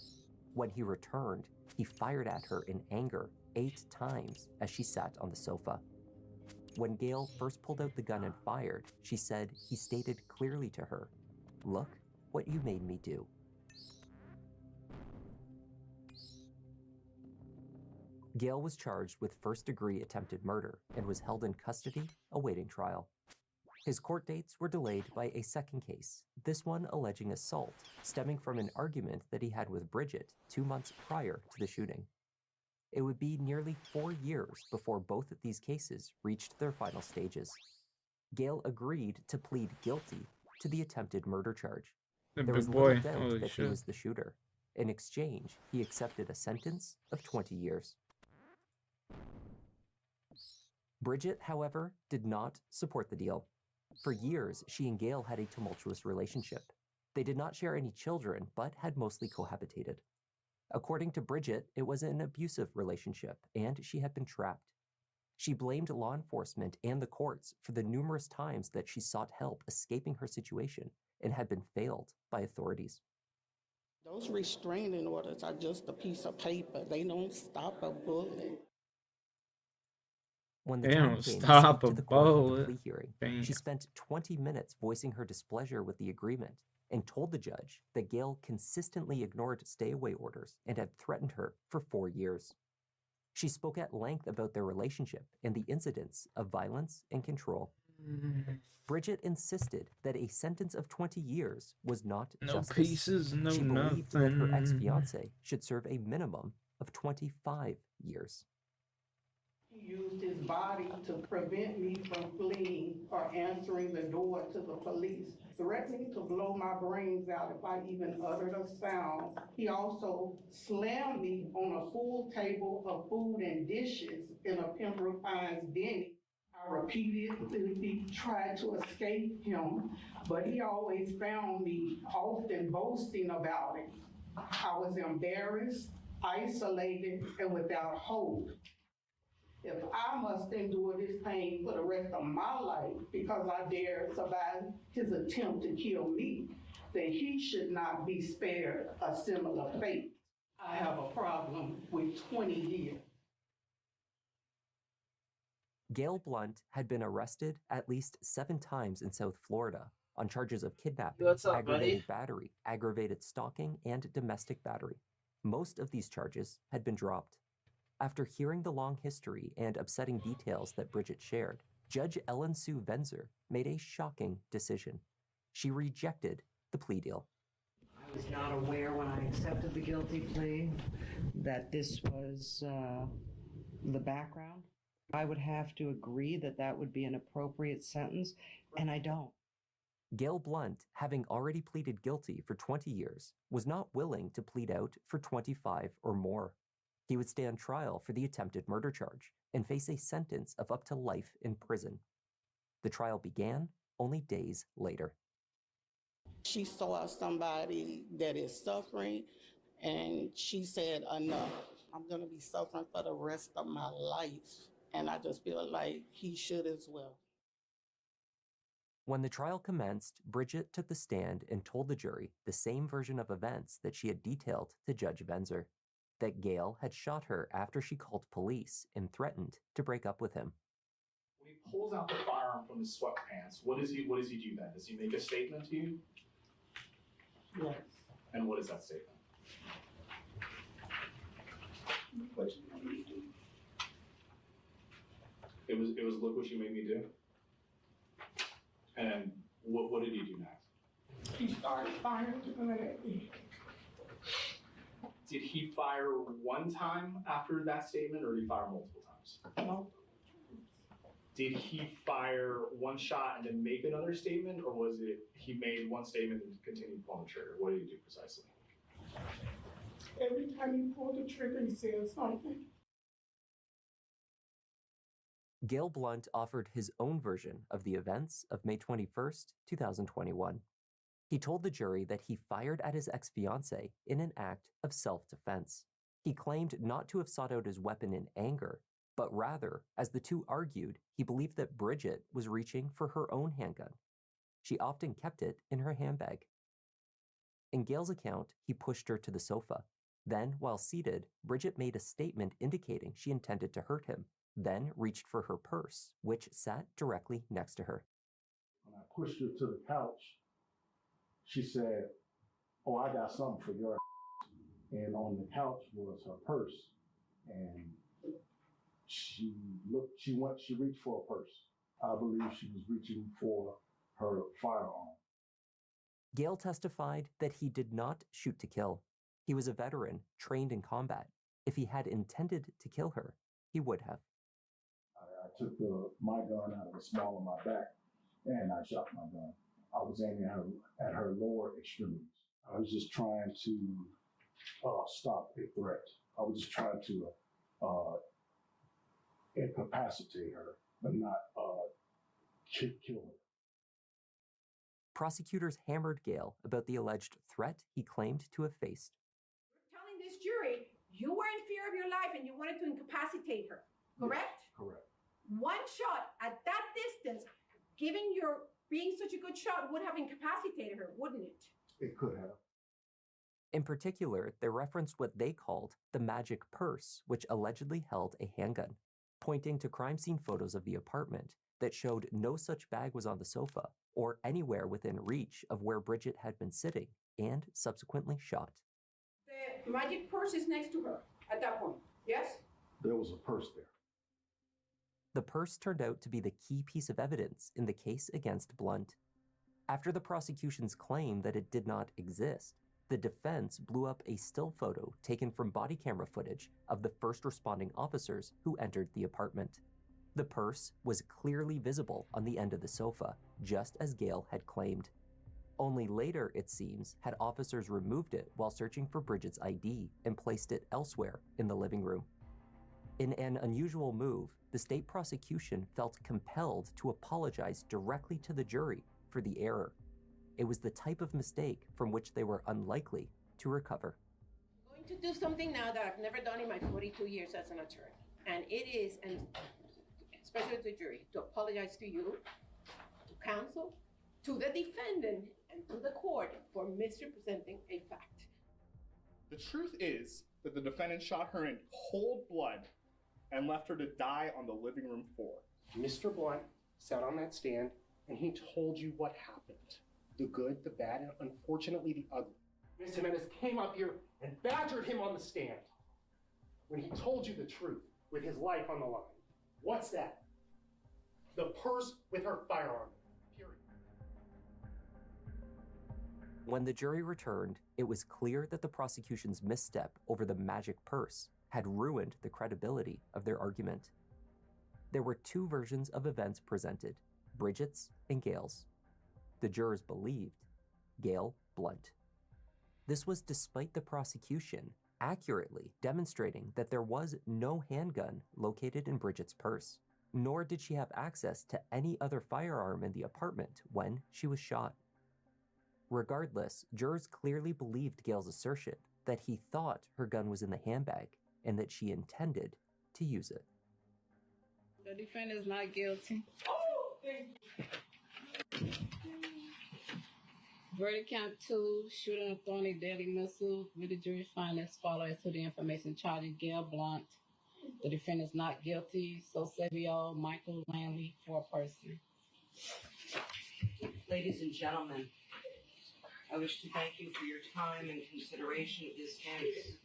When he returned, he fired at her in anger 8 times as she sat on the sofa. When Gale first pulled out the gun and fired, she said he stated clearly to her, "Look what you made me do." Gale was charged with first-degree attempted murder and was held in custody awaiting trial. His court dates were delayed by a second case, this one alleging assault, stemming from an argument that he had with Bridget 2 months prior to the shooting. It would be nearly 4 years before both of these cases reached their final stages. Gale agreed to plead guilty to the attempted murder charge. There was little doubt that he was the shooter. In exchange, he accepted a sentence of 20 years. Bridget, however, did not support the deal. For years, she and Gale had a tumultuous relationship. They did not share any children, but had mostly cohabitated. According to Bridget, it was an abusive relationship, and she had been trapped. She blamed law enforcement and the courts for the numerous times that she sought help escaping her situation and had been failed by authorities. Those restraining orders are just a piece of paper. They don't stop a bullet. When the They time don't came to stop speak a to the court at the bullet. plea hearing, Damn. she spent 20 minutes voicing her displeasure with the agreement and told the judge that Gale consistently ignored stay-away orders and had threatened her for 4 years. She spoke at length about their relationship and the incidents of violence and control. Bridget insisted that a sentence of 20 years was not No justice. pieces, no She believed that her nothing. ex-fiancé should serve a minimum of 25 years. He used his body to prevent me from fleeing or answering the door to the police, threatening to blow my brains out if I even uttered a sound. He also slammed me on a full table of food and dishes in a Pembroke Pines Denny. I repeatedly tried to escape him, but he always found me often boasting about it. I was embarrassed, isolated, and without hope. If I must endure this pain for the rest of my life because I dare survive his attempt to kill me, then he should not be spared a similar fate. I have a problem with 20 years. Gail Blunt had been arrested at least 7 times in South Florida on charges of kidnapping, What's up, aggravated battery, aggravated stalking, and domestic battery. Most of these charges had been dropped. After hearing the long history and upsetting details that Bridget shared, Judge Ellen Sue Venzer made a shocking decision. She rejected the plea deal. I was not aware when I accepted the guilty plea that this was the background. I would have to agree that that would be an appropriate sentence, and I don't. Gail Blunt, having already pleaded guilty for 20 years, was not willing to plead out for 25 or more. He would stand trial for the attempted murder charge and face a sentence of up to life in prison. The trial began only days later. She saw somebody that is suffering, and she said, enough. I'm going to be suffering for the rest of my life. And I just feel like he should as well. When the trial commenced, Bridget took the stand and told the jury the same version of events that she had detailed to Judge Venzer, that Gail had shot her after she called police and threatened to break up with him. When he pulls out the firearm from his sweatpants, what does he do then? Does he make a statement to you? Yes. And what is that statement? What you want me to do? It was look what you made me do. And what did he do next? He started firing at me. Did he fire one time after that statement, or did he fire multiple times? No. Did he fire one shot and then make another statement, or was it he made one statement and continued pulling the trigger? What did he do precisely? Every time he pulled the trigger, he said something. Gail Blunt offered his own version of the events of May 21st, 2021. He told the jury that he fired at his ex-fiancée in an act of self-defense. He claimed not to have sought out his weapon in anger, but rather, as the two argued, he believed that Bridget was reaching for her own handgun. She often kept it in her handbag. In Gail's account, he pushed her to the sofa. Then, while seated, Bridget made a statement indicating she intended to hurt him, then reached for her purse, which sat directly next to her. When I pushed her to the couch, she said, "Oh, I got something for your ass." And on the couch was her purse. And she reached for a purse. I believe she was reaching for her firearm. Gail testified that he did not shoot to kill. He was a veteran, trained in combat. If he had intended to kill her, he would have. I took my gun out of the small of my back, and I shot my gun. I was aiming at her lower extremities. I was just trying to stop a threat. I was just trying to incapacitate her, but not kill her. Prosecutors hammered Gail about the alleged threat he claimed to have faced. You're telling this jury you were in fear of your life and you wanted to incapacitate her, correct? Yes, correct. One shot at that distance, given your being such a good shot, would have incapacitated her, wouldn't it? It could have. In particular, they referenced what they called the magic purse, which allegedly held a handgun, pointing to crime scene photos of the apartment that showed no such bag was on the sofa or anywhere within reach of where Bridget had been sitting and subsequently shot. The magic purse is next to her at that point, yes? There was a purse there. The purse turned out to be the key piece of evidence in the case against Blunt. After the prosecution's claim that it did not exist, the defense blew up a still photo taken from body camera footage of the first responding officers who entered the apartment. The purse was clearly visible on the end of the sofa, just as Gail had claimed. Only later, it seems, had officers removed it while searching for Bridget's ID and placed it elsewhere in the living room. In an unusual move, the state prosecution felt compelled to apologize directly to the jury for the error. It was the type of mistake from which they were unlikely to recover. I'm going to do something now that I've never done in my 42 years as an attorney. And it is, and especially to the jury, to apologize to you, to counsel, to the defendant, and to the court for misrepresenting a fact. The truth is that the defendant shot her in cold blood and left her to die on the living room floor. Mr. Blunt sat on that stand and he told you what happened. The good, the bad, and unfortunately the ugly. Ms. Jimenez came up here and badgered him on the stand when he told you the truth with his life on the line. What's that? The purse with her firearm. Period. When the jury returned, it was clear that the prosecution's misstep over the magic purse had ruined the credibility of their argument. There were two versions of events presented, Bridget's and Gail's. The jurors believed Gail Blunt. This was despite the prosecution accurately demonstrating that there was no handgun located in Bridget's purse, nor did she have access to any other firearm in the apartment when she was shot. Regardless, jurors clearly believed Gail's assertion that he thought her gun was in the handbag and that she intended to use it. The defendant is not guilty. Verdict count 2, shooting a thorny deadly missile, with the jury finding as follows to the information charging Gail Blunt. The defendant is not guilty, so Savio Michael Lanley for a person. Ladies and gentlemen, I wish to thank you for your time and consideration of this case.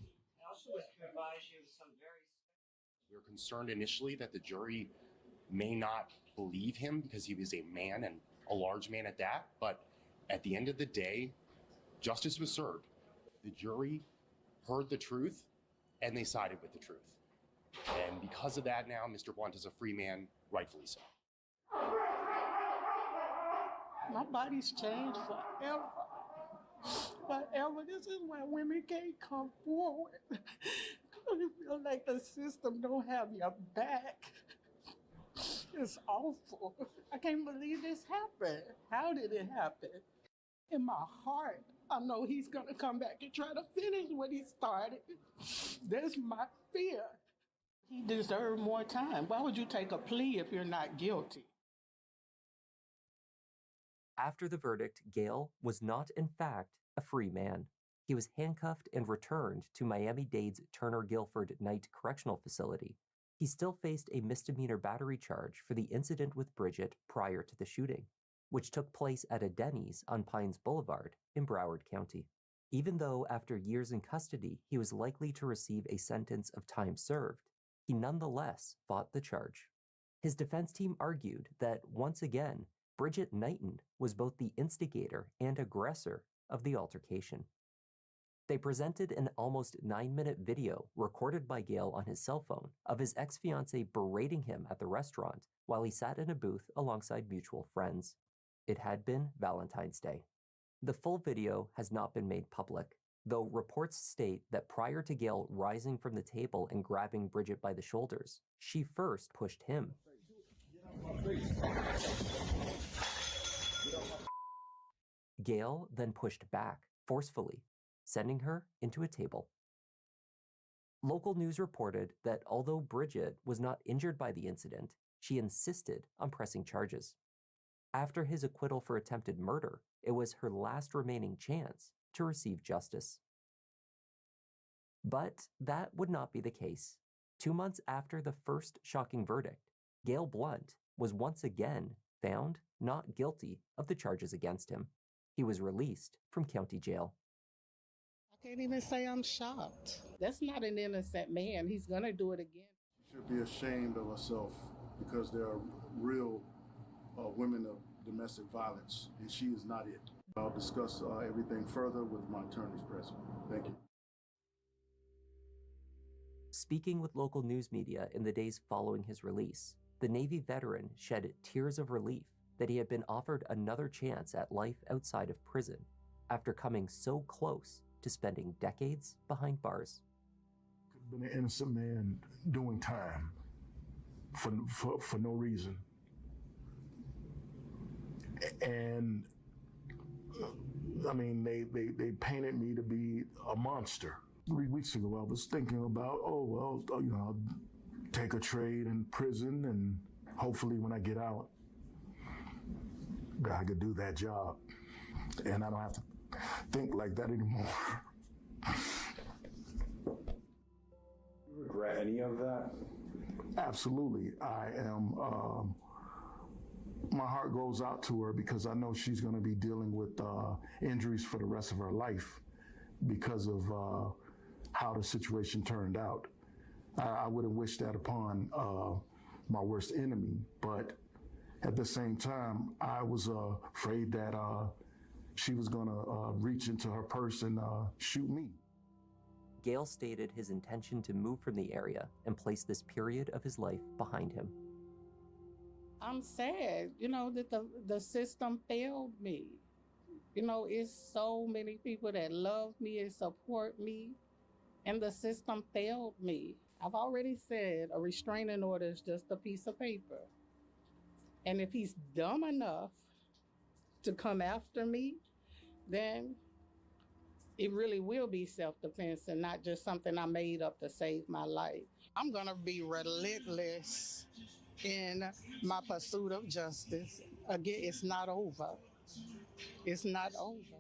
I also wish to advise you of some very... We were concerned initially that the jury may not believe him because he was a man and a large man at that, but at the end of the day, justice was served. The jury heard the truth and they sided with the truth. And because of that now, Mr. Blunt is a free man, rightfully so. My body's changed forever. Forever. This is why women can't come forward. You feel like the system don't have your back. It's awful. I can't believe this happened. How did it happen? In my heart, I know he's gonna come back and try to finish what he started. That's my fear. He deserved more time. Why would you take a plea if you're not guilty? After the verdict, Gail was not, in fact, a free man. He was handcuffed and returned to Miami-Dade's Turner Guilford Night Correctional Facility. He still faced a misdemeanor battery charge for the incident with Bridget prior to the shooting, which took place at a Denny's on Pines Boulevard in Broward County. Even though after years in custody, he was likely to receive a sentence of time served, he nonetheless fought the charge. His defense team argued that, once again, Bridget Knighton was both the instigator and aggressor of the altercation. They presented an almost 9-minute video recorded by Gail on his cell phone of his ex-fiancée berating him at the restaurant while he sat in a booth alongside mutual friends. It had been Valentine's Day. The full video has not been made public, though reports state that prior to Gail rising from the table and grabbing Bridget by the shoulders, she first pushed him. Gail then pushed back forcefully, sending her into a table. Local news reported that although Bridget was not injured by the incident, she insisted on pressing charges. After his acquittal for attempted murder, it was her last remaining chance to receive justice. But that would not be the case. 2 months after the first shocking verdict, Gail Blunt was once again found not guilty of the charges against him. He was released from county jail. I can't even say I'm shocked. That's not an innocent man. He's gonna do it again. She should be ashamed of herself because there are real women of domestic violence, and she is not it. I'll discuss everything further with my attorneys present. Thank you. Speaking with local news media in the days following his release, the Navy veteran shed tears of relief that he had been offered another chance at life outside of prison after coming so close to spending decades behind bars. Could have been an innocent man doing time for no reason. And I mean, they painted me to be a monster. 3 weeks ago, I was thinking about, I'll take a trade in prison, and hopefully when I get out, I could do that job. And I don't have to think like that anymore. regret any of that? Absolutely. I am. My heart goes out to her because I know she's going to be dealing with injuries for the rest of her life because of how the situation turned out. I wouldn't wish that upon my worst enemy, but at the same time, I was afraid that she was going to reach into her purse and shoot me. Gale stated his intention to move from the area and place this period of his life behind him. I'm sad, that the system failed me. It's so many people that love me and support me, and the system failed me. I've already said a restraining order is just a piece of paper. And if he's dumb enough to come after me, then it really will be self-defense and not just something I made up to save my life. I'm gonna be relentless in my pursuit of justice. Again, it's not over. It's not over.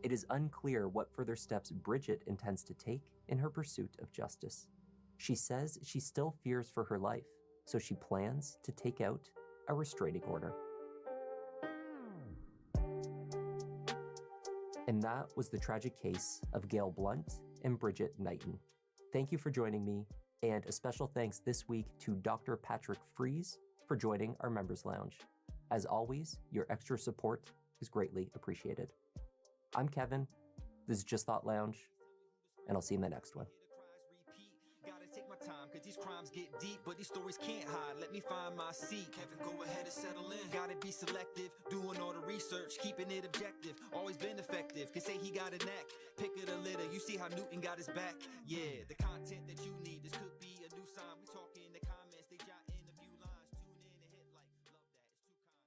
It is unclear what further steps Bridget intends to take in her pursuit of justice. She says she still fears for her life, so she plans to take out a restraining order. And that was the tragic case of Gale Blunt and Bridget Knighton. Thank you for joining me, and a special thanks this week to Dr. Patrick Fries for joining our Members Lounge. As always, your extra support is greatly appreciated. I'm Kevin, this is Just Thought Lounge, and I'll see you in the next one. Gotta take my time, cause these crimes get deep, but these stories can't hide. Let me find my seat. Kevin, go ahead and settle in. Gotta be selective, doing all the research, keeping it objective. Always been effective, can say he got a knack. Pick of the litter, you see how Newton got his back. Yeah, the content that you need, this could be a new sign. We talking in the comments, they jot in a few lines. Tune in and hit like, love that, it's too kind.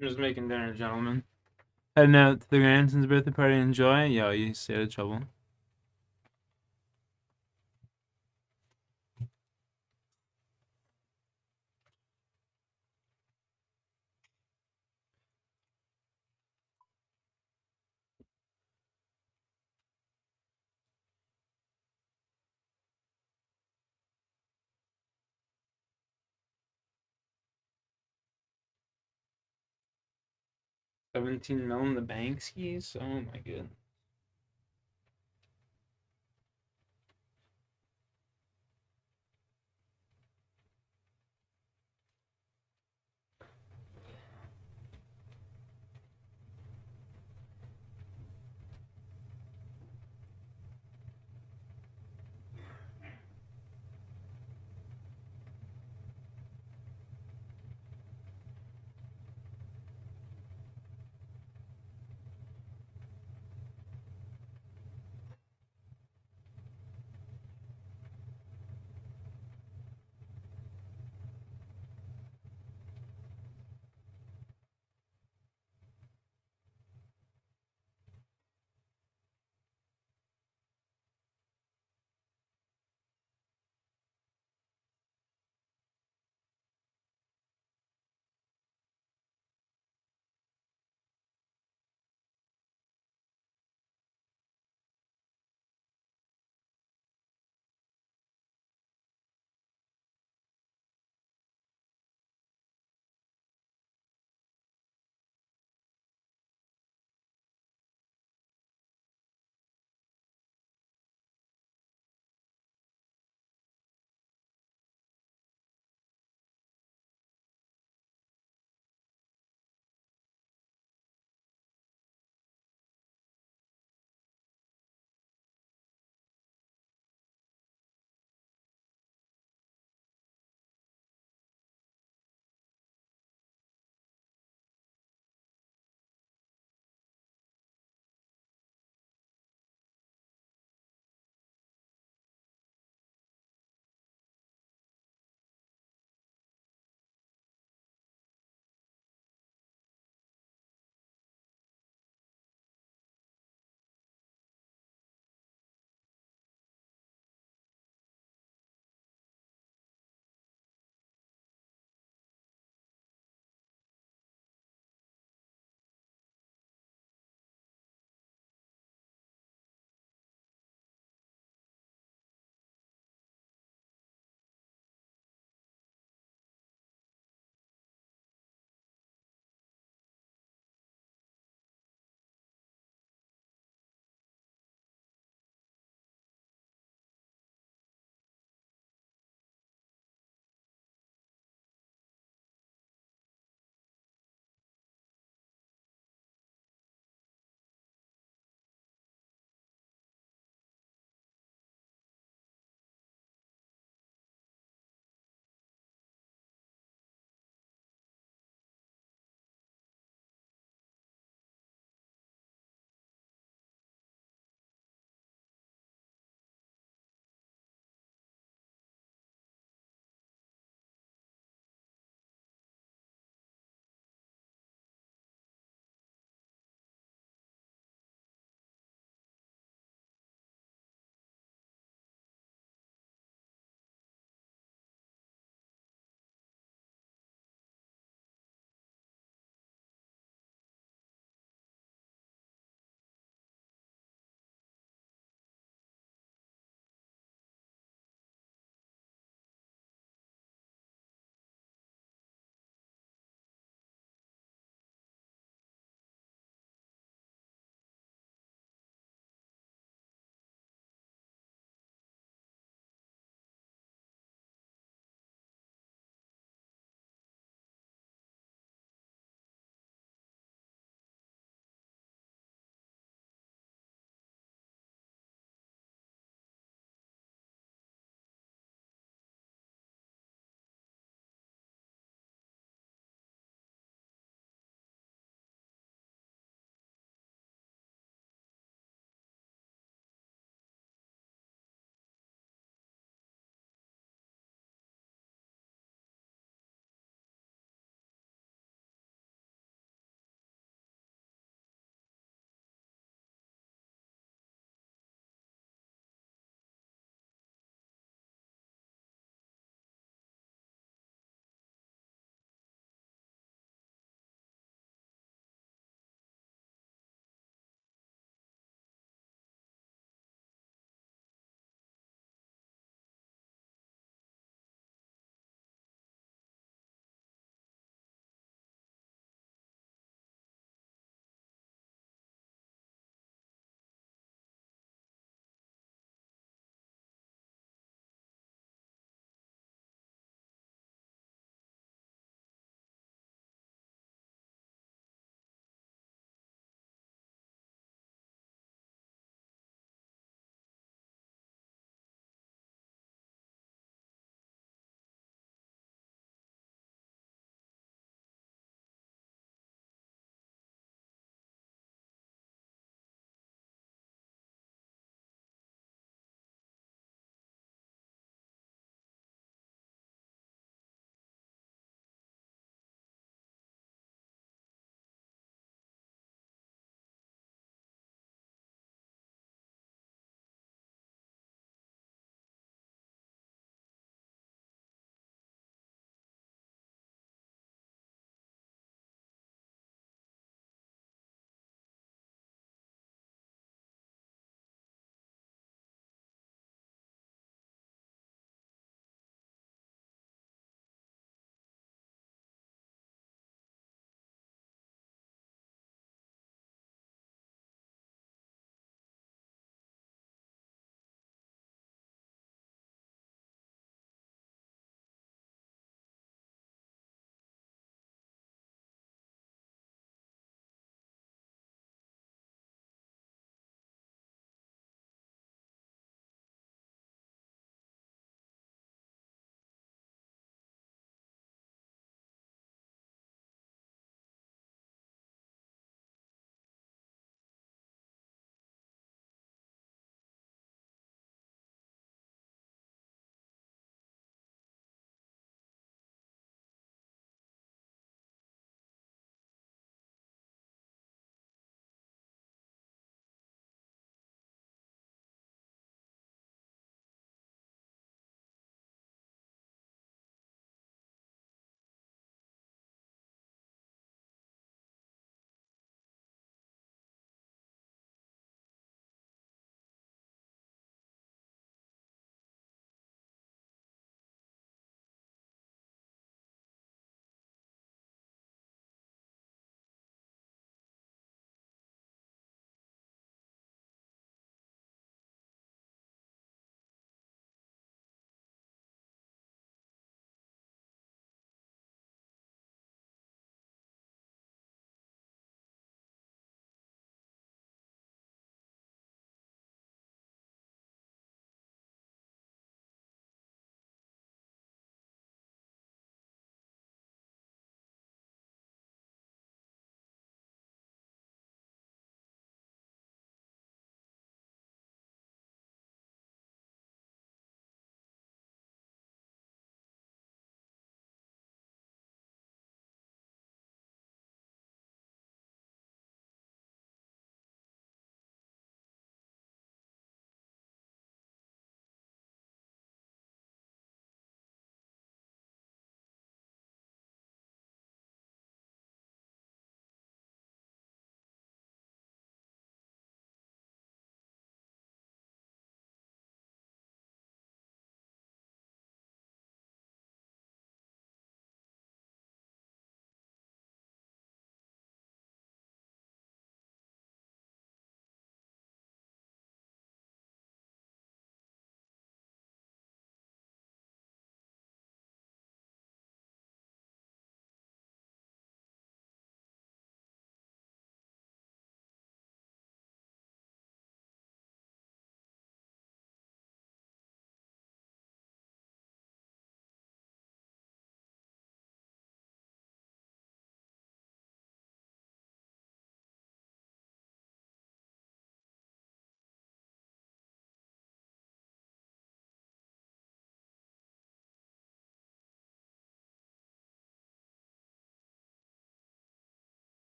I'm just making dinner, gentlemen. Heading out to the grandson's birthday party. Enjoy. Yo, you stay out of trouble. $17 million in the bank skis? Oh my god.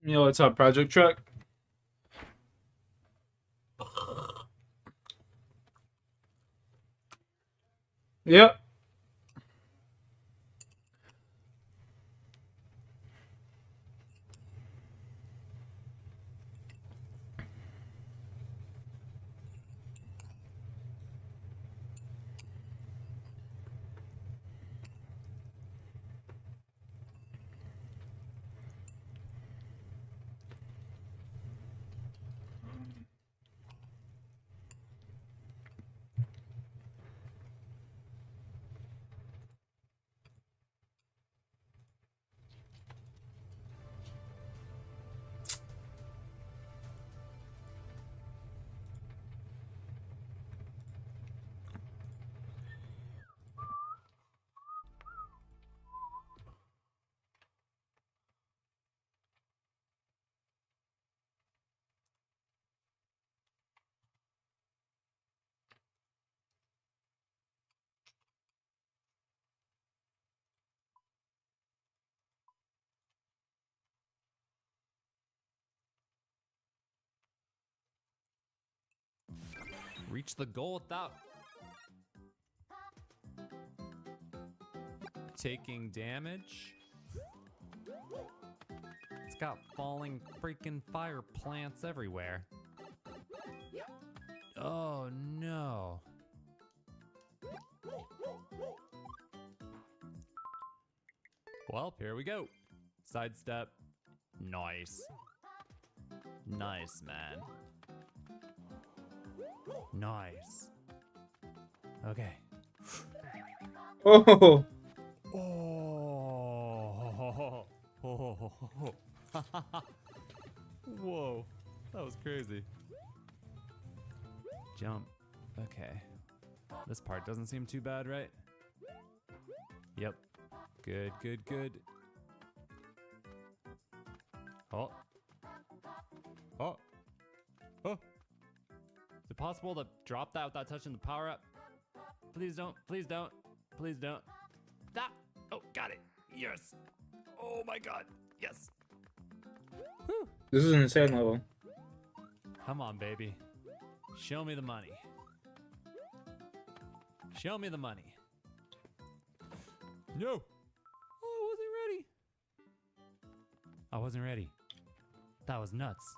Yo, what's up, Project Truck? Yep. Reach the goal without taking damage. It's got falling freaking fire plants everywhere. Oh no. Well, here we go. Sidestep. Nice. Nice, man. Nice. Okay. Oh. Oh. Whoa. That was crazy. Jump. Okay. This part doesn't seem too bad, right? Yep. Good, good, good. Oh. Oh. Oh. Is it possible to drop that without touching the power up? Please don't. Please don't. Please don't. Ah! Oh, got it. Yes. Oh my god. Yes. Whew. This is an insane level. Come on, baby. Show me the money. Show me the money. No. Oh, I wasn't ready. I wasn't ready. That was nuts.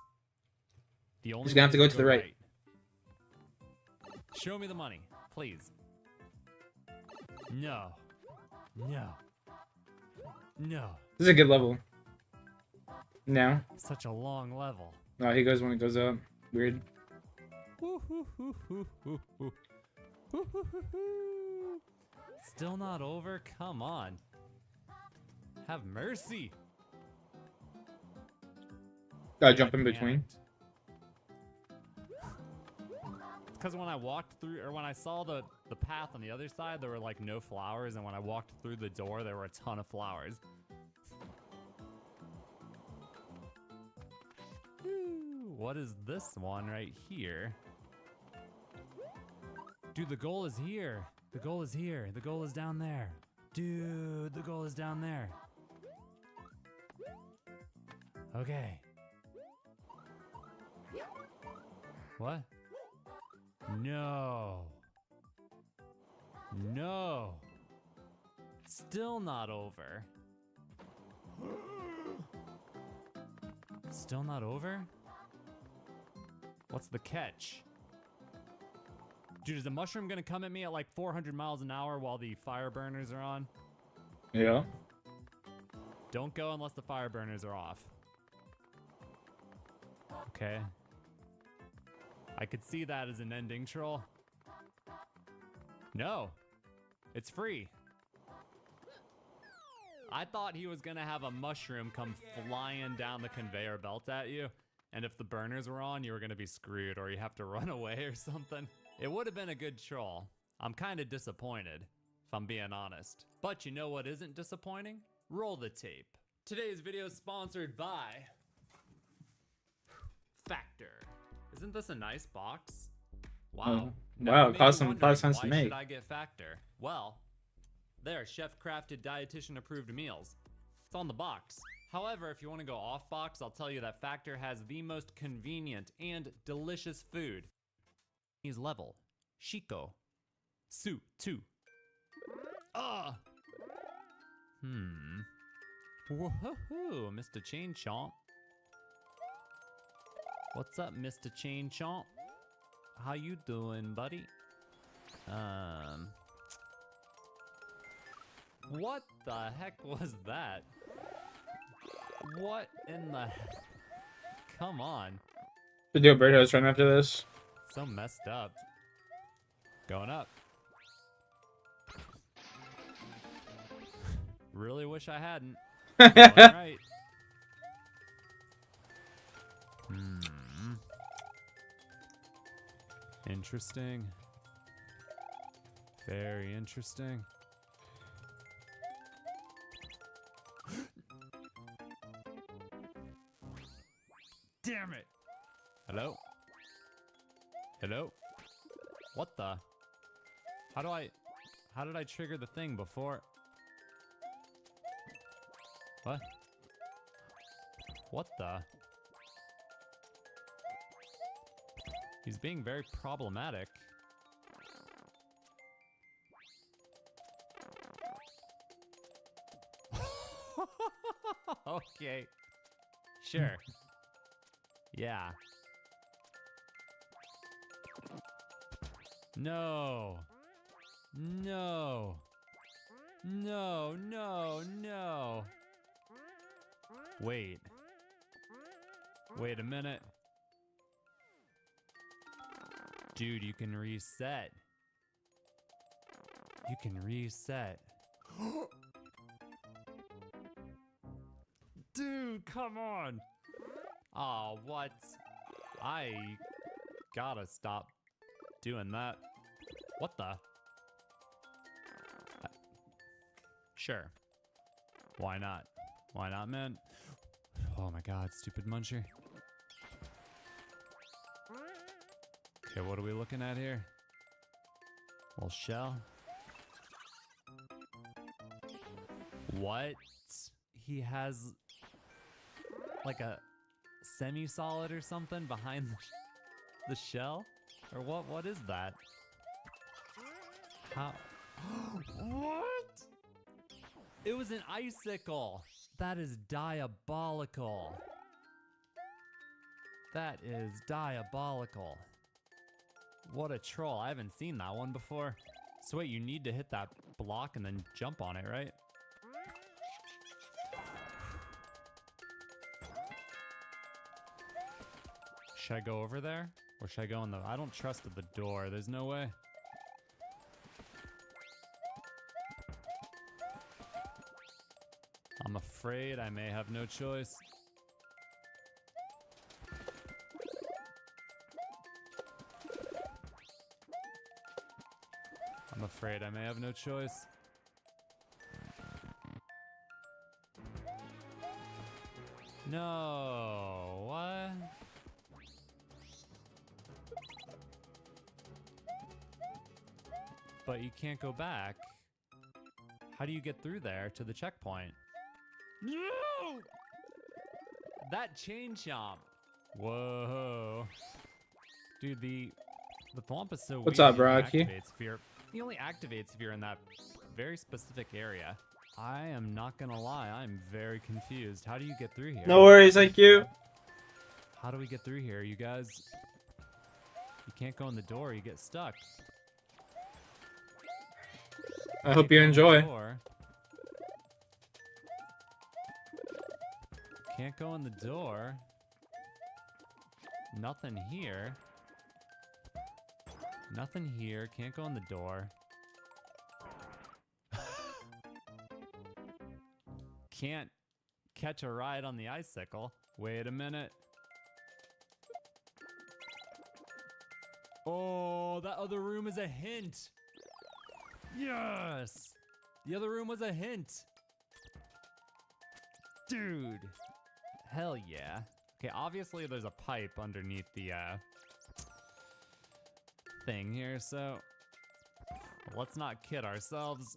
The only He's gonna have to go to the right. Show me the money, please. No. No. No. This is a good level. Now. Such a long level. No, he goes when it goes up. Weird. Still not over? Come on. Have mercy. Jump in between. Because when I walked through, or when I saw the path on the other side, there were like no flowers, and when I walked through the door, there were a ton of flowers. Ooh, what is this one right here? Dude, the goal is here. The goal is here. The goal is down there. Dude, the goal is down there. Okay. What? No. No. Still not over. Still not over? What's the catch? Dude, is the mushroom gonna come at me at like 400 miles an hour while the fire burners are on? Yeah. Don't go unless the fire burners are off. Okay. I could see that as an ending troll. No. It's free. I thought he was gonna have a mushroom come flying down the conveyor belt at you, and if the burners were on, you were gonna be screwed, or you have to run away or something. It would have been a good troll. I'm kind of disappointed, if I'm being honest. But you know what isn't disappointing? Roll the tape. Today's video is sponsored by Factor. Isn't this a nice box? Wow. Wow, it cost some $5 to make. Why should I get Factor? Well, they're chef-crafted, dietitian-approved meals. It's on the box. However, if you want to go off box, I'll tell you that Factor has the most convenient and delicious food. He's level. Shiko. Su. 2. Woohoo, Mr. Chain Chomp. What's up, Mr. Chain Chomp? How you doing, buddy? What the heck was that? What in the heck? Come on. Should do a birdhouse run after this. So messed up. Going up. Really wish I hadn't. Alright. Interesting. Very interesting. Damn it! Hello? Hello? What the? How did I trigger the thing before? What? What the? He's being very problematic. Okay. Sure. Yeah. No. No. No, no, no. Wait. Wait a minute. Dude, you can reset. You can reset. Dude, come on. Oh, what? I gotta stop doing that. What the? Sure. Why not? Why not, man? Oh my god, stupid muncher. Okay, what are we looking at here? Little shell. What? He has like a semi-solid or something behind the shell? Or what is that? How? What? It was an icicle. That is diabolical. That is diabolical. What a troll. I haven't seen that one before. So wait, you need to hit that block and then jump on it, right? Should I go over there? Or should I go in the... I don't trust the door. There's no way. I'm afraid I may have no choice. I'm afraid I may have no choice. No, what? But you can't go back. How do you get through there to the checkpoint? No! That chain chomp. Whoa. Dude, the thwomp is so What's weird. up, Rocky? He only activates if you're in that very specific area. I am not gonna lie, I'm very confused. How do you get through here? No worries, thank you. How do we get through here, you guys? You can't go in the door, you get stuck. I hope you enjoy. Can't go in the door. Nothing here. Nothing here. Can't go in the door. Can't catch a ride on the icicle. Wait a minute. Oh, that other room is a hint. Yes! The other room was a hint. Dude. Hell yeah. Okay, obviously there's a pipe underneath the thing here, so let's not kid ourselves.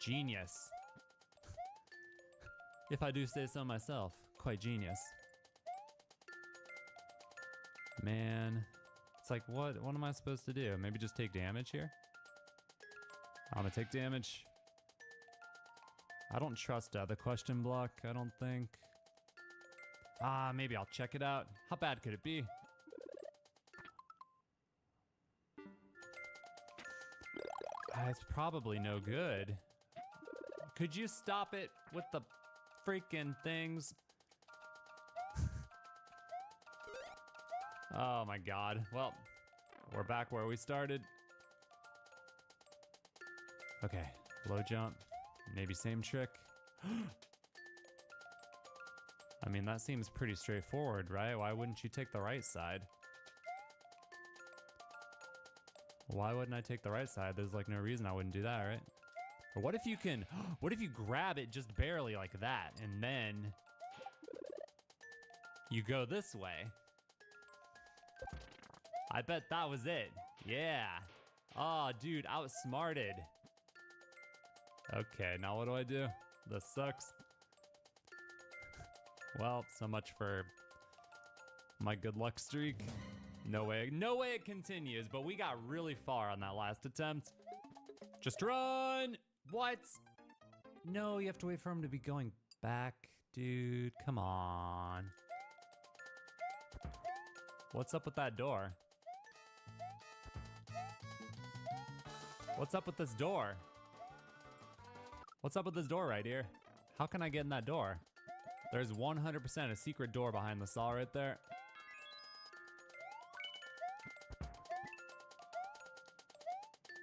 Genius. If I do say so myself, quite genius. Man, it's like, what am I supposed to do? Maybe just take damage here? I'm gonna take damage. I don't trust the question block, I don't think. Maybe I'll check it out. How bad could it be? It's probably no good. Could you stop it with the freaking things? Oh my god. Well, we're back where we started. Okay, low jump. Maybe same trick. I mean, that seems pretty straightforward, right? Why wouldn't you take the right side? Why wouldn't I take the right side? There's like no reason I wouldn't do that, right? Or what if you can, what if you grab it just barely like that and then you go this way? I bet that was it. Yeah. Oh, dude, outsmarted. Okay, now what do I do? This sucks. Well, so much for my good luck streak. No way it continues, but we got really far on that last attempt. Just run! What? No, you have to wait for him to be going back, dude. Come on. What's up with that door? What's up with this door? What's up with this door right here? How can I get in that door? There's 100% a secret door behind the saw right there.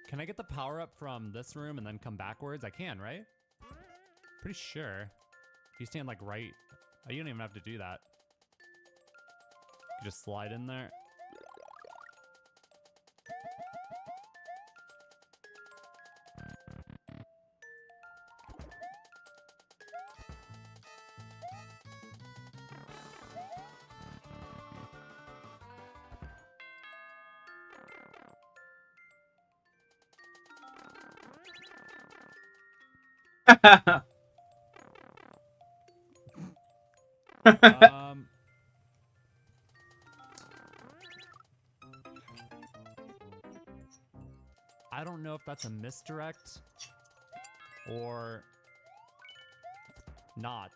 Can I get the power up from this room and then come backwards? I can, right? Pretty sure. If you stand like right, oh, you don't even have to do that. You just slide in there. I don't know if that's a misdirect or not.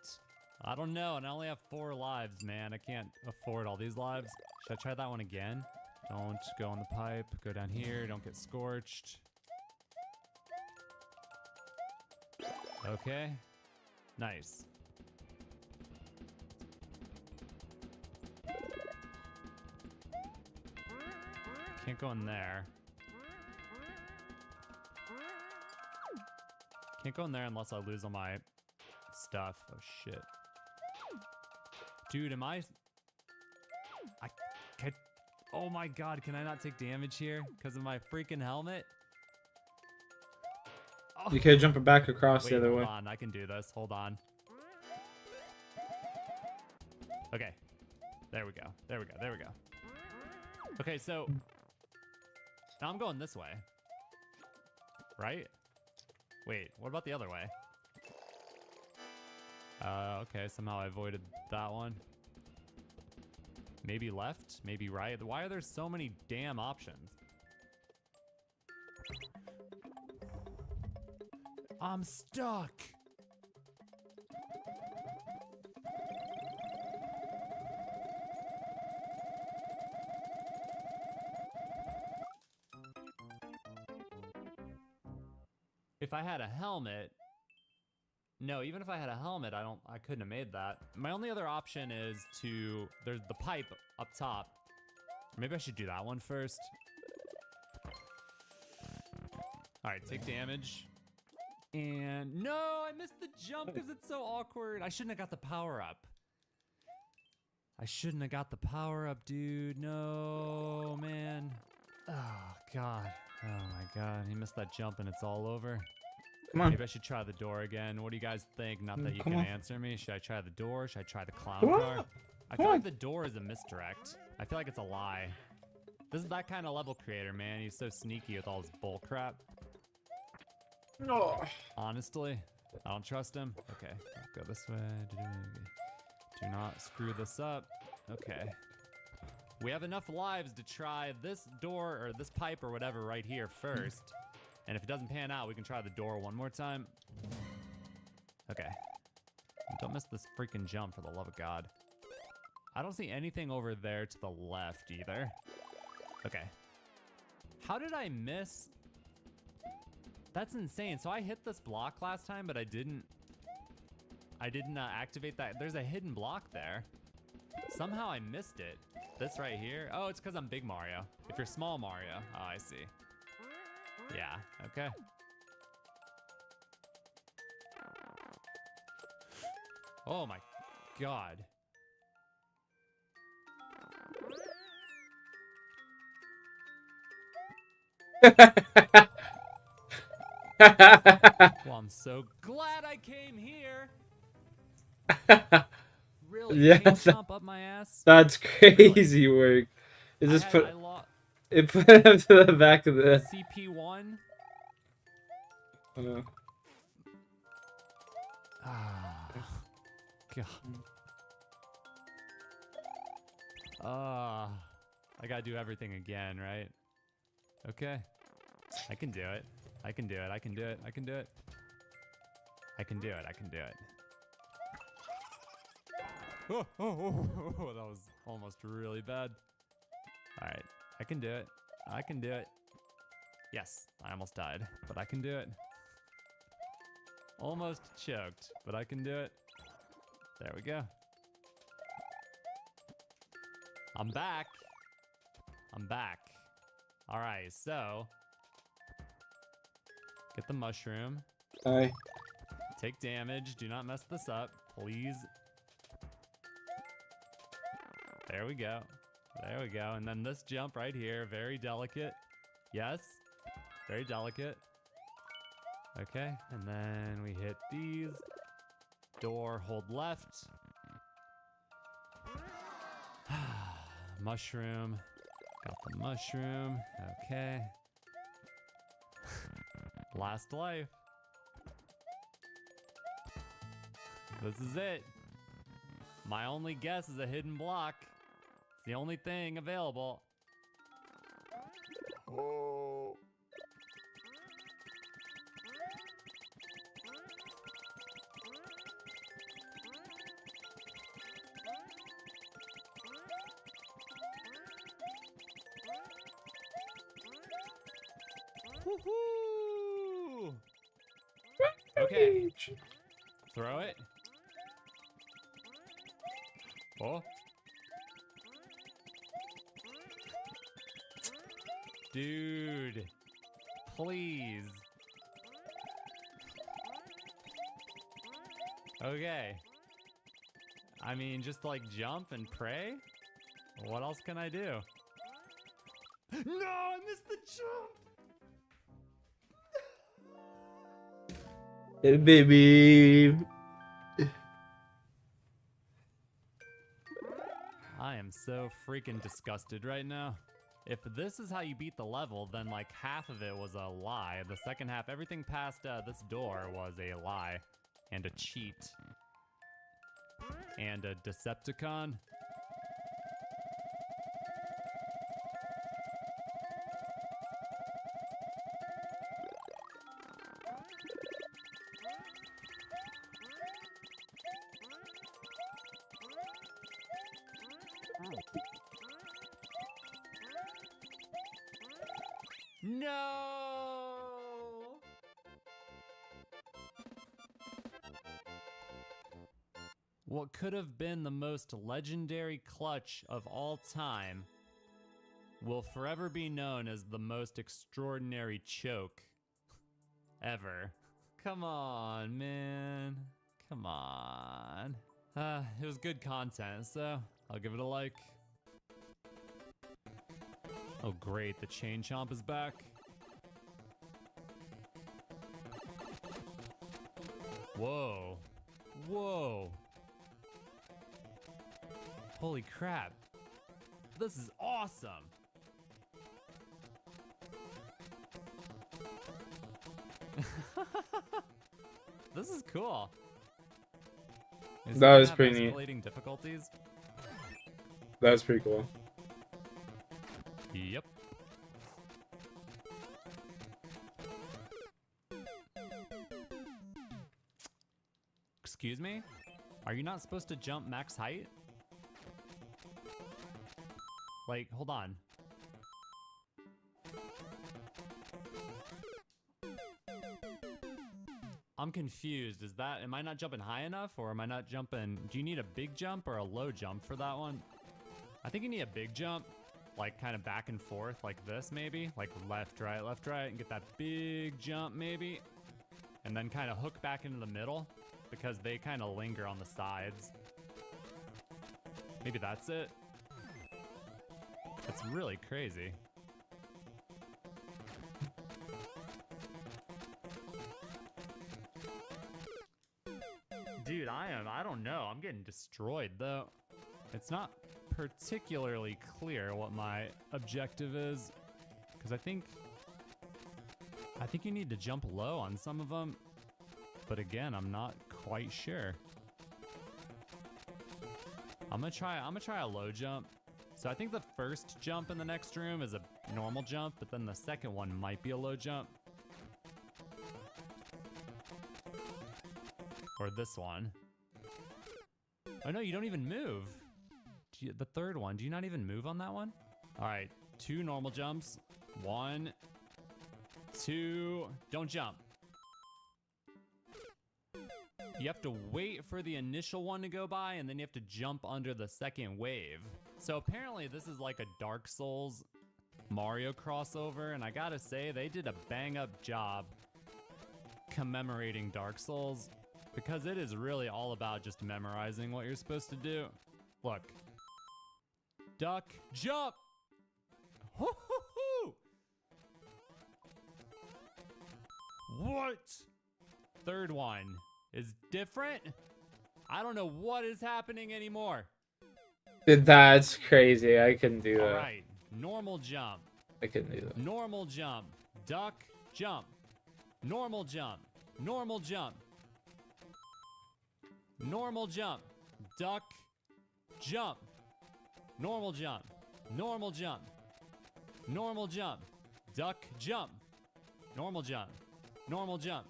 I don't know, and I only have 4 lives, man. I can't afford all these lives. Should I try that one again? Don't go on the pipe. Go down here. Don't get scorched. Okay. Nice. Can't go in there. Can't go in there unless I lose all my stuff. Oh shit. Dude, am I oh my god, can I not take damage here because of my freaking helmet? Oh. You can't jump it back across the other way. Hold on, I can do this. Hold on. Okay. There we go. There we go. There we go. Okay, so now I'm going this way. Right? Wait, what about the other way? Okay, somehow I avoided that one. Maybe left, maybe right. Why are there so many damn options? I'm stuck. If I had a helmet, no, even if I had a helmet, I couldn't have made that. My only other option is there's the pipe up top. Maybe I should do that one first. All right, take damage. And no, I missed the jump because it's so awkward. I shouldn't have got the power up. I shouldn't have got the power up, dude. No, man. Oh, God. Oh, my God. He missed that jump and it's all over. Come on. Maybe I should try the door again. What do you guys think? Not that you Come can on. answer me. Should I try the door? Should I try the clown Come on. car? I feel like the door is a misdirect. I feel like it's a lie. This is that kind of level creator, man. He's so sneaky with all his bull crap. Oh. Honestly, I don't trust him. Okay, go this way. Do not screw this up. Okay. We have enough lives to try this door or this pipe or whatever right here first. And if it doesn't pan out, we can try the door one more time. Okay. Don't miss this freaking jump, for the love of God. I don't see anything over there to the left either. Okay. How did I miss? That's insane. So I hit this block last time, but I didn't activate that. There's a hidden block there. Somehow I missed it. This right here. Oh, it's because I'm Big Mario. If you're Small Mario. Oh, I see. Yeah, okay. Oh my God. Well, I'm so glad I came here. Really? Yeah, Jump up my ass? that's crazy work. It just put it put him to the back of the CP1. God. I gotta do everything again, right? Okay. I can do it. I can do it. I can do it. I can do it. I can do it. I can do it. Oh, that was almost really bad. Alright. I can do it. I can do it. Yes, I almost died, but I can do it. Almost choked, but I can do it. There we go. I'm back. I'm back. Alright, so get the mushroom. Hi. Take damage. Do not mess this up, please. There we go. There we go. And then this jump right here, very delicate. Yes. Very delicate. Okay. And then we hit these. Door, hold left. Mushroom. Got the mushroom. Okay. Last life. This is it. My only guess is a hidden block. It's the only thing available. Oh. Woohoo! Okay. Throw it. Oh. Dude. Please. Okay. I mean, just like jump and pray? What else can I do? No, I missed the jump! Hey, baby. I am so freaking disgusted right now. If this is how you beat the level, then like half of it was a lie. The second half, everything past this door was a lie. And a cheat. And a Decepticon. No! What could have been the most legendary clutch of all time will forever be known as the most extraordinary choke ever. Come on, man. Come on. It was good content, so I'll give it a like. Oh great, the chain chomp is back. Whoa. Whoa. Holy crap. This is awesome. This is cool. That was pretty neat. Escalating difficulties. That's pretty cool. Yep. Excuse me? Are you not supposed to jump max height? Like, hold on. I'm confused. Am I not jumping high enough, or am I not jumping? Do you need a big jump or a low jump for that one? I think you need a big jump, like kind of back and forth like this maybe, like left, right, and get that big jump maybe. And then kind of hook back into the middle because they kind of linger on the sides. Maybe that's it. That's really crazy. Dude, I don't know. I'm getting destroyed though. It's not particularly clear what my objective is, because I think you need to jump low on some of them, but again, I'm not quite sure. I'm gonna try a low jump. So I think the first jump in the next room is a normal jump, but then the second one might be a low jump. Or this one. Oh no, you don't even move. The third one, do you not even move on that one? All right, 2 normal jumps. 1, 2, don't jump. You have to wait for the initial one to go by, and then you have to jump under the second wave. So apparently this is like a Dark Souls Mario crossover, and I gotta say, they did a bang-up job commemorating Dark Souls, because it is really all about just memorizing what you're supposed to do. Look. Duck, jump! Hoo-hoo-hoo! What? Third one is different? I don't know what is happening anymore. Dude, that's crazy. I couldn't do that. All right, normal jump. I couldn't do that. Normal jump. Duck, jump. Normal jump. Normal jump. Normal jump. Duck, jump. Normal jump. Normal jump. Normal jump. Duck, jump. Normal jump. Normal jump.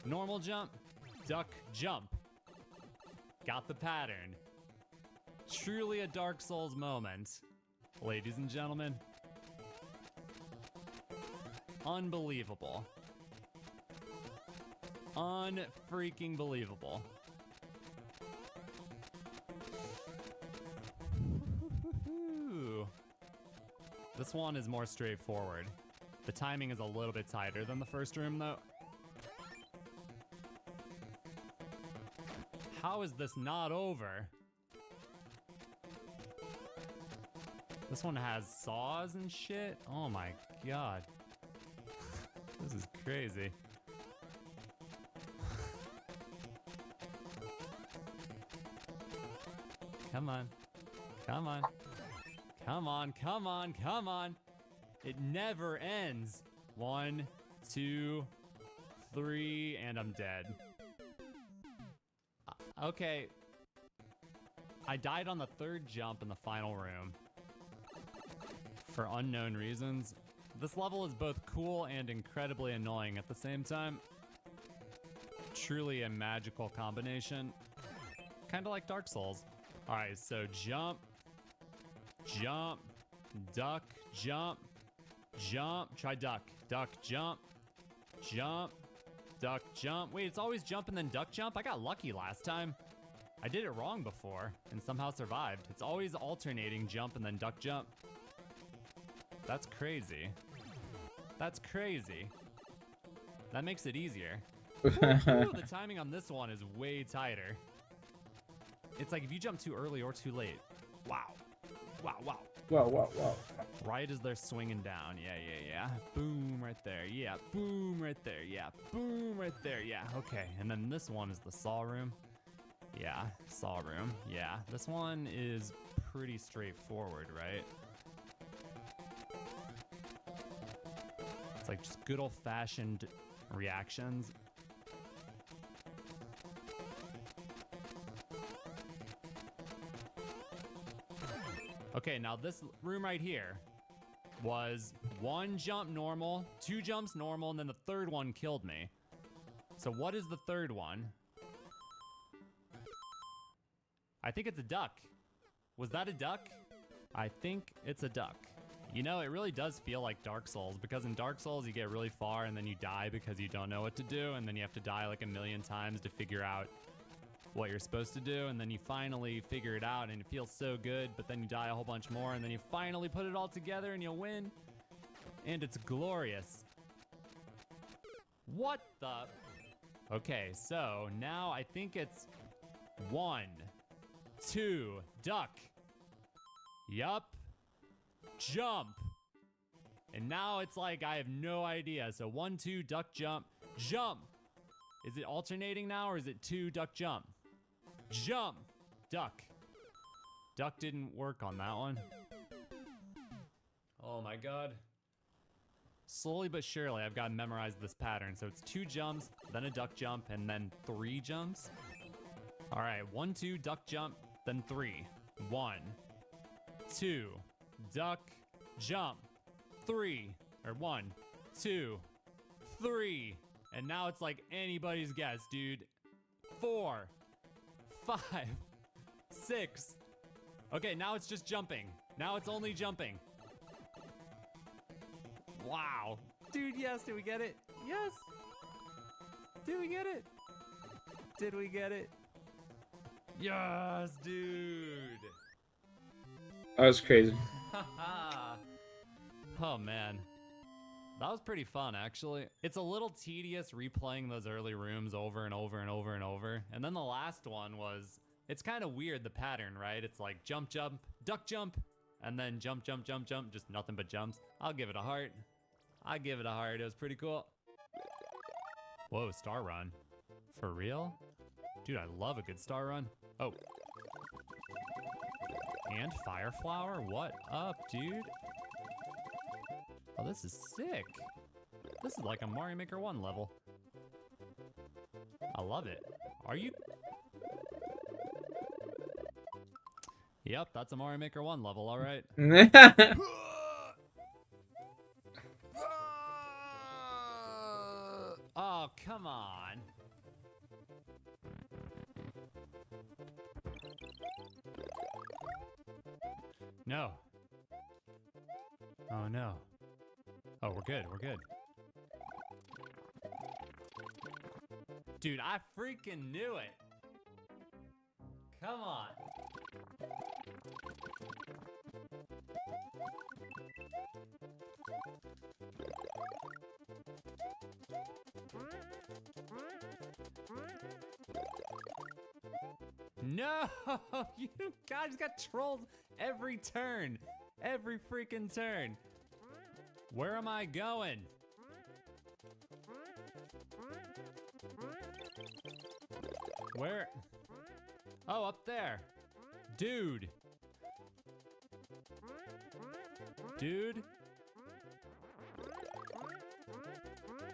Normal jump. Duck, jump. Got the pattern. Truly a Dark Souls moment, ladies and gentlemen. Unbelievable. Unfreaking believable. This one is more straightforward. The timing is a little bit tighter than the first room, though. How is this not over? This one has saws and shit? Oh my god. This is crazy. Come on. Come on. Come on, come on, come on. It never ends. 1, 2, 3, and I'm dead. Okay. I died on the third jump in the final room. For unknown reasons. This level is both cool and incredibly annoying at the same time. Truly a magical combination. Kind of like Dark Souls. Alright, so jump. Jump, duck, jump, jump, try duck, duck, jump, jump, duck, jump. Wait, it's always jump and then duck jump? I got lucky last time. I did it wrong before and somehow survived. It's always alternating jump and then duck jump. That's crazy. That's crazy. That makes it easier. Ooh, the timing on this one is way tighter. It's like if you jump too early or too late. Wow. Wow, wow. Wow, wow, wow. Right as they're swinging down. Yeah, yeah, yeah. Boom, right there. Yeah, boom, right there. Yeah, boom, right there. Yeah, okay. And then this one is the saw room. Yeah, saw room. Yeah, this one is pretty straightforward, right? It's like just good old-fashioned reactions. Okay, now this room right here was 1 jump normal, 2 jumps normal, and then the third one killed me. So what is the third one? I think it's a duck. Was that a duck? I think it's a duck. You know, it really does feel like Dark Souls, because in Dark Souls you get really far and then you die because you don't know what to do, and then you have to die like 1,000,000 times to figure out what you're supposed to do, and then you finally figure it out and it feels so good, but then you die a whole bunch more, and then you finally put it all together and you win, and it's glorious. What the? Okay, so now I think it's 1, 2, duck. Yup. Jump. And now it's like I have no idea. So 1, 2, duck, jump, jump. Is it alternating now, or is it 2, duck, jump? Jump, duck. Duck didn't work on that one. Oh my god. Slowly but surely, I've got to memorize this pattern. So it's 2 jumps, then a duck jump, and then 3 jumps. All right, 1, 2, duck jump, then 3. 1, 2, duck, jump, 3, or 1, 2, 3. And now it's like anybody's guess, dude. 4, 5, 6. Okay, now it's just jumping. Now it's only jumping. Wow. Dude, yes, did we get it? Yes. Did we get it? Did we get it? Yes, dude. That was crazy. Oh, man. That was pretty fun, actually. It's a little tedious replaying those early rooms over and over and over and over. And then the last one was, it's kind of weird, the pattern, right? It's like jump, jump, duck, jump, and then jump, jump, jump, jump, just nothing but jumps. I'll give it a heart. I give it a heart. It was pretty cool. Whoa, star run. For real? Dude, I love a good star run. Oh. And fire flower? What up, dude? Oh, this is sick. This is like a Mario Maker 1 level. I love it. Are you? Yep, that's a Mario Maker 1 level, all right. Oh, come on. No. Oh, no. Oh, we're good, we're good. Dude, I freaking knew it. Come on. No, you guys got trolls every turn. Every freaking turn. Where am I going? Where? Oh, up there. Dude. Dude.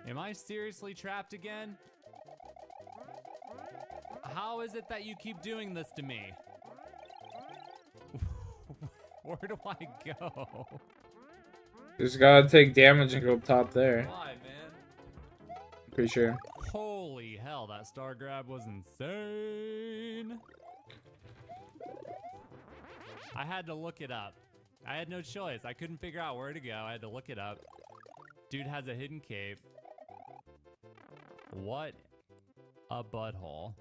Am I seriously trapped again? How is it that you keep doing this to me? Where do I go? Just gotta take damage and go up top there. Why, man? Pretty sure. Holy hell, that star grab was insane. I had to look it up. I had no choice. I couldn't figure out where to go. I had to look it up. Dude has a hidden cape. What a butthole.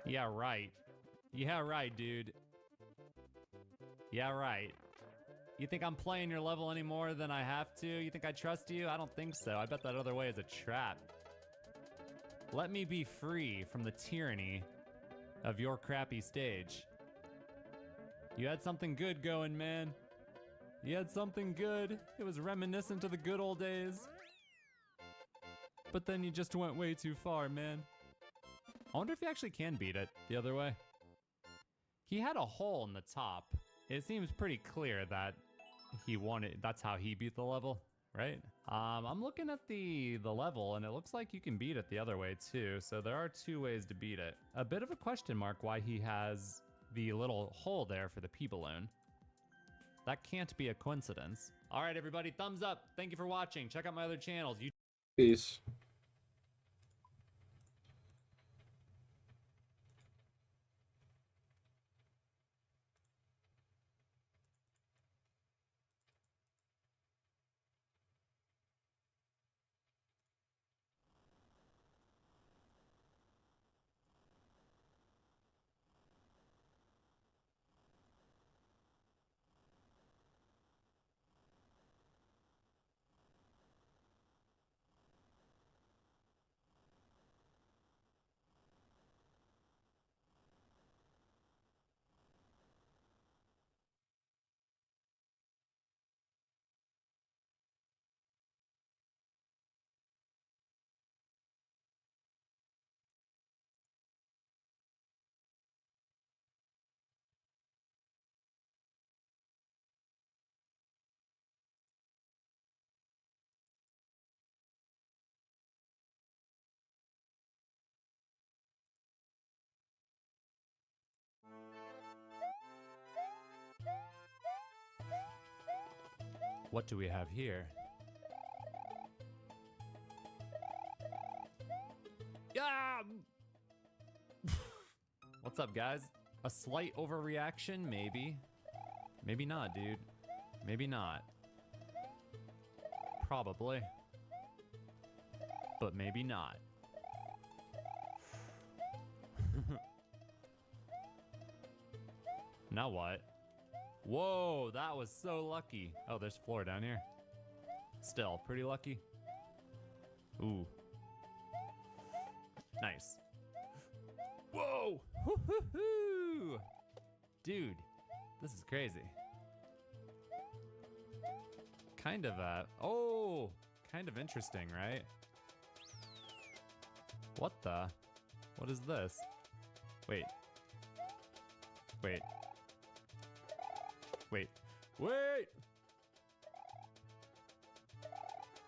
Yeah, right. Yeah, right, dude. Yeah, right. You think I'm playing your level any more than I have to? You think I trust you? I don't think so. I bet that other way is a trap. Let me be free from the tyranny of your crappy stage. You had something good going, man. You had something good. It was reminiscent of the good old days. But then you just went way too far, man. I wonder if he actually can beat it the other way. He had a hole in the top. It seems pretty clear that he won it. That's how he beat the level. right? I'm looking at the level, and it looks like you can beat it the other way too. So there are 2 ways to beat it. A bit of a question mark why he has the little hole there for the pea balloon. That can't be a coincidence. All right, everybody, thumbs up. Thank you for watching. Check out my other channels. Peace. What do we have here? Yeah! What's up, guys? A slight overreaction, maybe. Maybe not, dude. Maybe not. Probably. But maybe not. Now what? Whoa, that was so lucky. Oh, there's floor down here. Still, pretty lucky. Ooh. Nice. Whoa! Hoo-hoo-hoo! Dude, this is crazy. Kind of, kind of interesting, right? What the? What is this? Wait. Wait. Wait. Wait!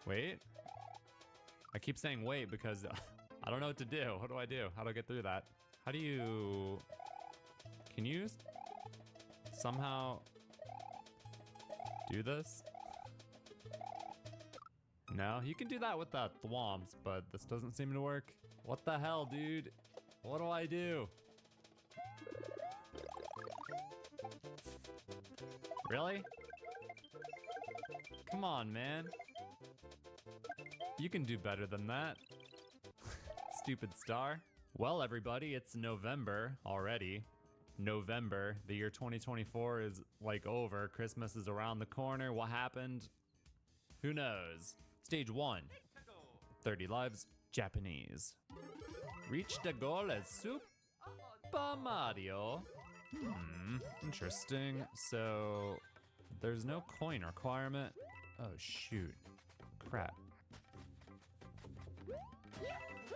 Wait? I keep saying wait because I don't know what to do. What do I do? How do I get through that? How do you... Can you somehow do this? No? You can do that with the thwomps, but this doesn't seem to work. What the hell, dude? What do I do? Really? Come on, man. You can do better than that. Stupid star. Well, everybody, it's November already. November, the year 2024 is like over. Christmas is around the corner. What happened? Who knows? Stage 1. 30 lives, Japanese. Reach the goal as Super Mario. Interesting. So, there's no coin requirement. Oh, shoot. Crap.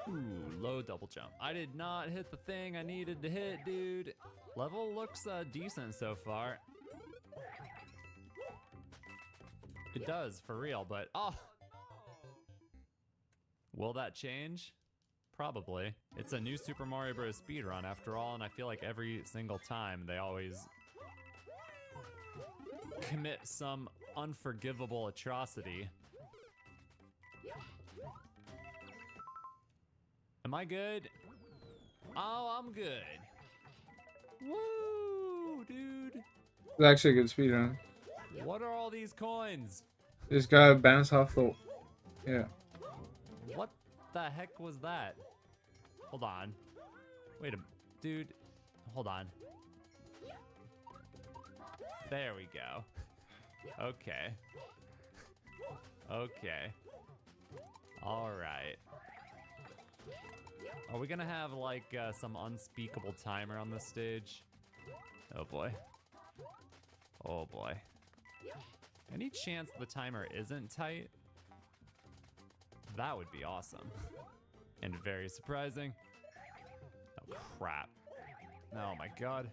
Ooh, low double jump. I did not hit the thing I needed to hit, dude. Level looks decent so far. It does, for real, but oh! Will that change? Probably. It's a new Super Mario Bros. Speedrun after all, and I feel like every single time they always commit some unforgivable atrocity. Am I good? Oh, I'm good. Woo, dude. It's actually a good speedrun. What are all these coins? This guy bounced off the... Yeah. What the heck was that? Hold on. Wait a... Dude. Hold on. There we go. Okay. Okay. Alright. Are we gonna have, like, some unspeakable timer on this stage? Oh boy. Oh boy. Any chance the timer isn't tight? That would be awesome. And very surprising. Oh crap. Oh my god.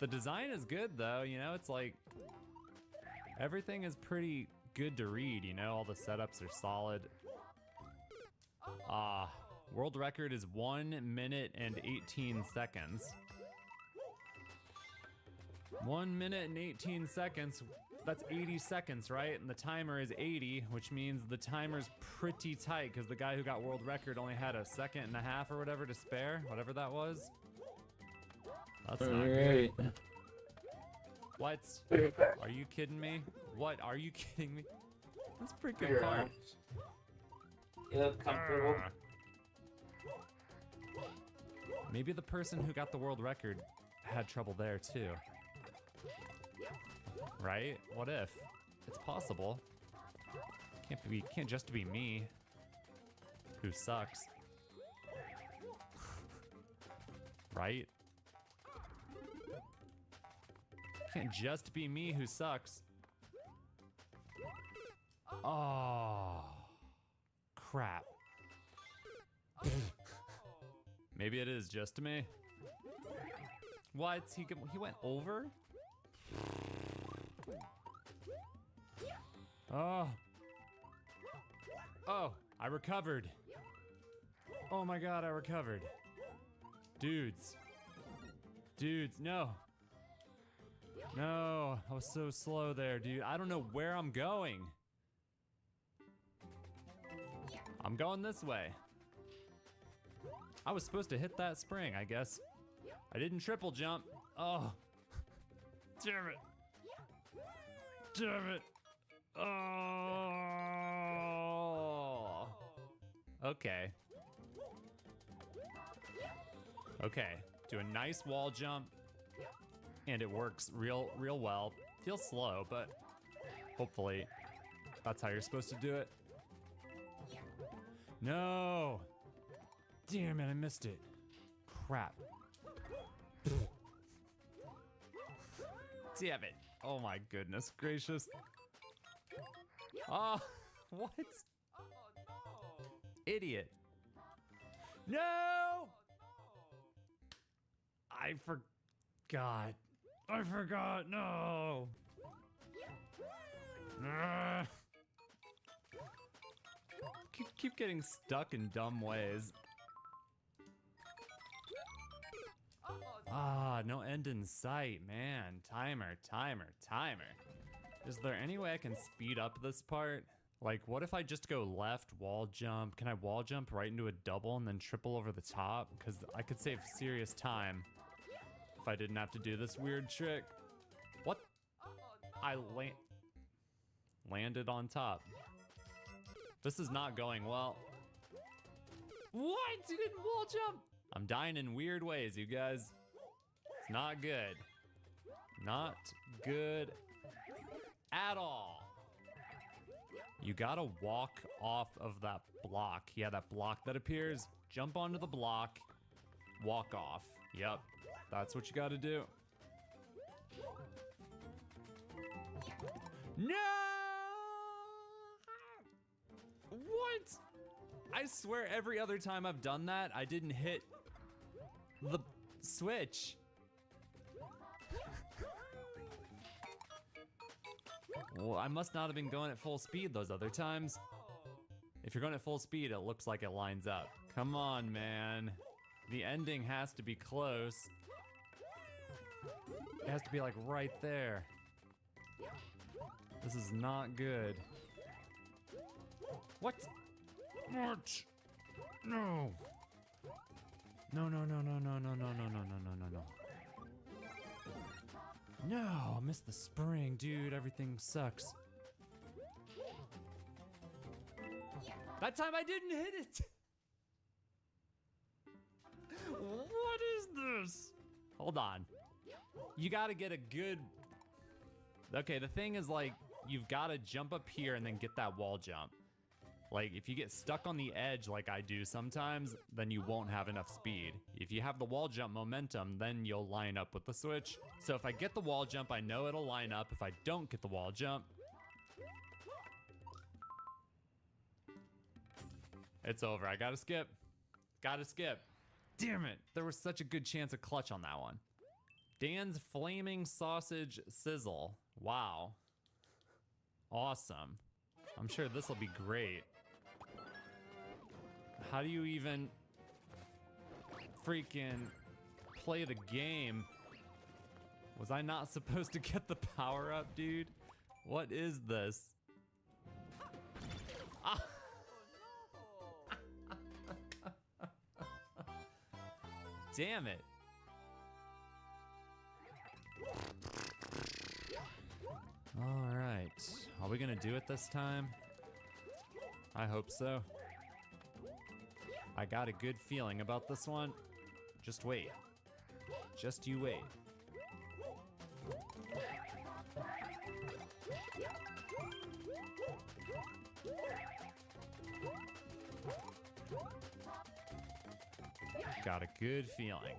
The design is good though, you know, it's like everything is pretty good to read, you know, all the setups are solid. World record is 1 minute and 18 seconds. 1 minute and 18 seconds, that's 80 seconds, right? And the timer is 80, which means the timer's pretty tight because the guy who got world record only had a second and a half or whatever to spare, whatever that was. That's not good. What? Are you kidding me? What? Are you kidding me? That's a pretty good part. You look comfortable. Maybe the person who got the world record had trouble there too. Right? What if? It's possible. Can't just be me who sucks. Right? Can't just be me who sucks. Oh, crap. Maybe it is just me. What? He went over? Oh. Oh, I recovered. Oh my god, I recovered. Dudes. Dudes, no. No, I was so slow there, dude. I don't know where I'm going. I'm going this way. I was supposed to hit that spring, I guess. I didn't triple jump. Oh. Damn it. Damn it. Oh. Okay. Okay. Do a nice wall jump. And it works real well. Feels slow, but hopefully that's how you're supposed to do it. No. Damn it, I missed it. Crap. Damn it. Oh my goodness gracious. Oh, what? Idiot. No! I forgot. I forgot, no! Keep getting stuck in dumb ways. No end in sight, man. Timer. Is there any way I can speed up this part? Like, what if I just go left, wall jump? Can I wall jump right into a double and then triple over the top? Because I could save serious time if I didn't have to do this weird trick. What? I landed on top. This is not going well. What? You didn't wall jump? I'm dying in weird ways, you guys. It's not good. Not good at all. You gotta walk off of that block. Yeah, that block that appears. Jump onto the block. Walk off. Yep. That's what you gotta do. No! What? I swear every other time I've done that, I didn't hit the switch. Well, I must not have been going at full speed those other times. If you're going at full speed, it looks like it lines up. Come on, man. The ending has to be close. It has to be like right there. This is not good. What? What? No. No. No, I missed the spring, dude. Everything sucks. That time I didn't hit it. What is this? Hold on. You gotta get a good... Okay, the thing is, like, you've gotta jump up here and then get that wall jump. Like, if you get stuck on the edge like I do sometimes, then you won't have enough speed. If you have the wall jump momentum, then you'll line up with the switch. So if I get the wall jump, I know it'll line up. If I don't get the wall jump, it's over. I gotta skip. Gotta skip. Damn it. There was such a good chance of clutch on that one. Dan's Flaming Sausage Sizzle. Wow. Awesome. I'm sure this will be great. How do you even freaking play the game? Was I not supposed to get the power up, dude? What is this? Ah. Damn it. All right. Are we gonna do it this time? I hope so. I got a good feeling about this one. Just wait. Just you wait. Got a good feeling.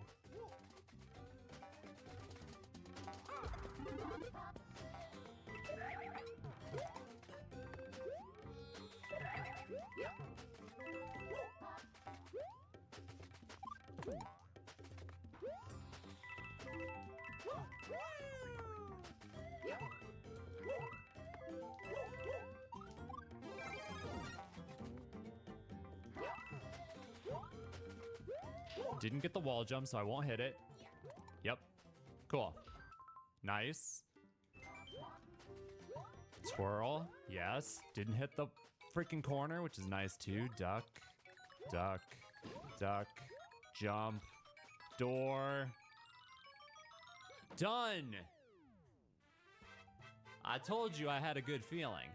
Didn't get the wall jump, so I won't hit it. Yep. Cool. Nice. Twirl. Yes. Didn't hit the freaking corner, which is nice too. Duck. Duck. Duck. Jump. Door. Done! I told you I had a good feeling.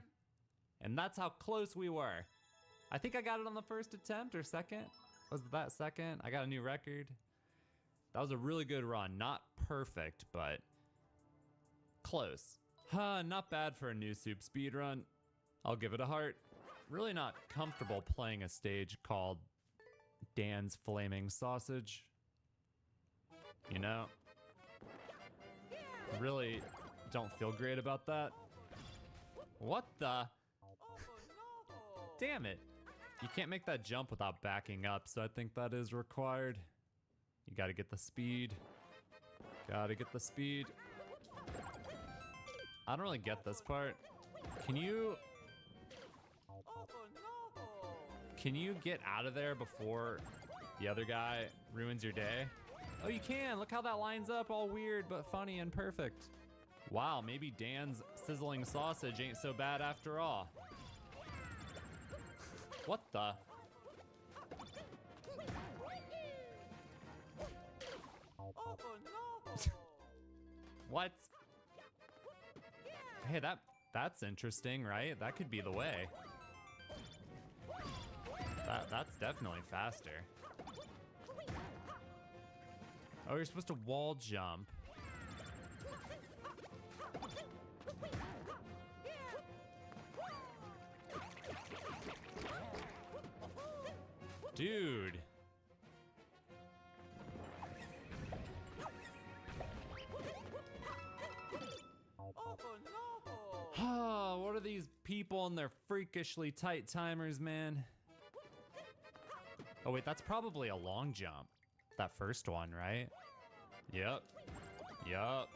And that's how close we were. I think I got it on the first attempt or second. Was that second? I got a new record. That was a really good run. Not perfect, but close. Not bad for a new soup speed run. I'll give it a heart. Really not comfortable playing a stage called Dan's Flaming Sausage. You know? Really don't feel great about that. What the? Damn it. You can't make that jump without backing up, so I think that is required. You gotta get the speed. Gotta get the speed. I don't really get this part. Can you get out of there before the other guy ruins your day? Oh, you can. Look how that lines up, all weird but funny and perfect. Wow, maybe Dan's sizzling sausage ain't so bad after all. What the? What? Hey, that's interesting, right? That could be the way. That's definitely faster. Oh, you're supposed to wall jump. Dude. Oh, what are these people and their freakishly tight timers, man? Oh, wait, that's probably a long jump. That first one, right? Yep. Yup.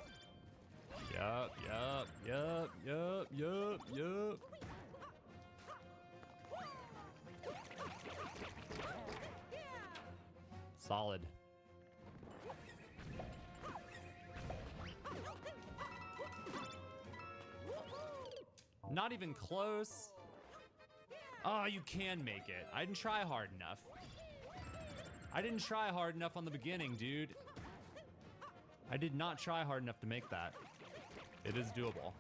Yup, yup, yup, yup, yup, yup. Solid. Not even close. Oh, you can make it. I didn't try hard enough. I didn't try hard enough on the beginning, dude. I did not try hard enough to make that. It is doable.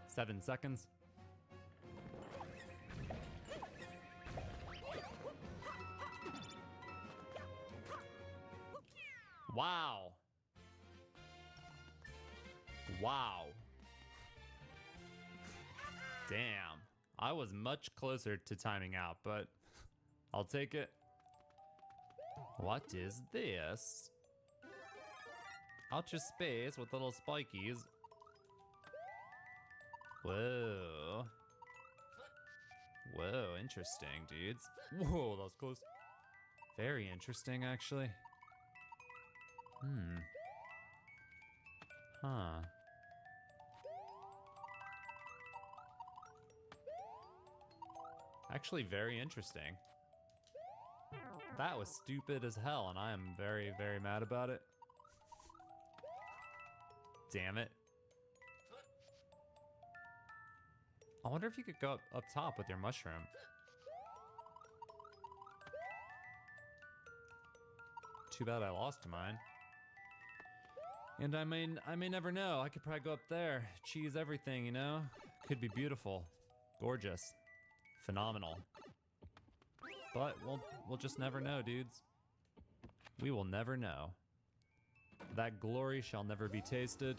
7 seconds. Wow. Wow. Damn. I was much closer to timing out, but I'll take it. What is this? Ultra space with little spikies. Whoa. Whoa, interesting, dudes. Whoa, that was close. Very interesting, actually. Huh. Actually, very interesting. That was stupid as hell, and I am very, very mad about it. Damn it. I wonder if you could go up top with your mushroom. Too bad I lost mine. And I may never know. I could probably go up there, cheese everything, you know? Could be beautiful, gorgeous, phenomenal. But we'll just never know, dudes. We will never know. That glory shall never be tasted.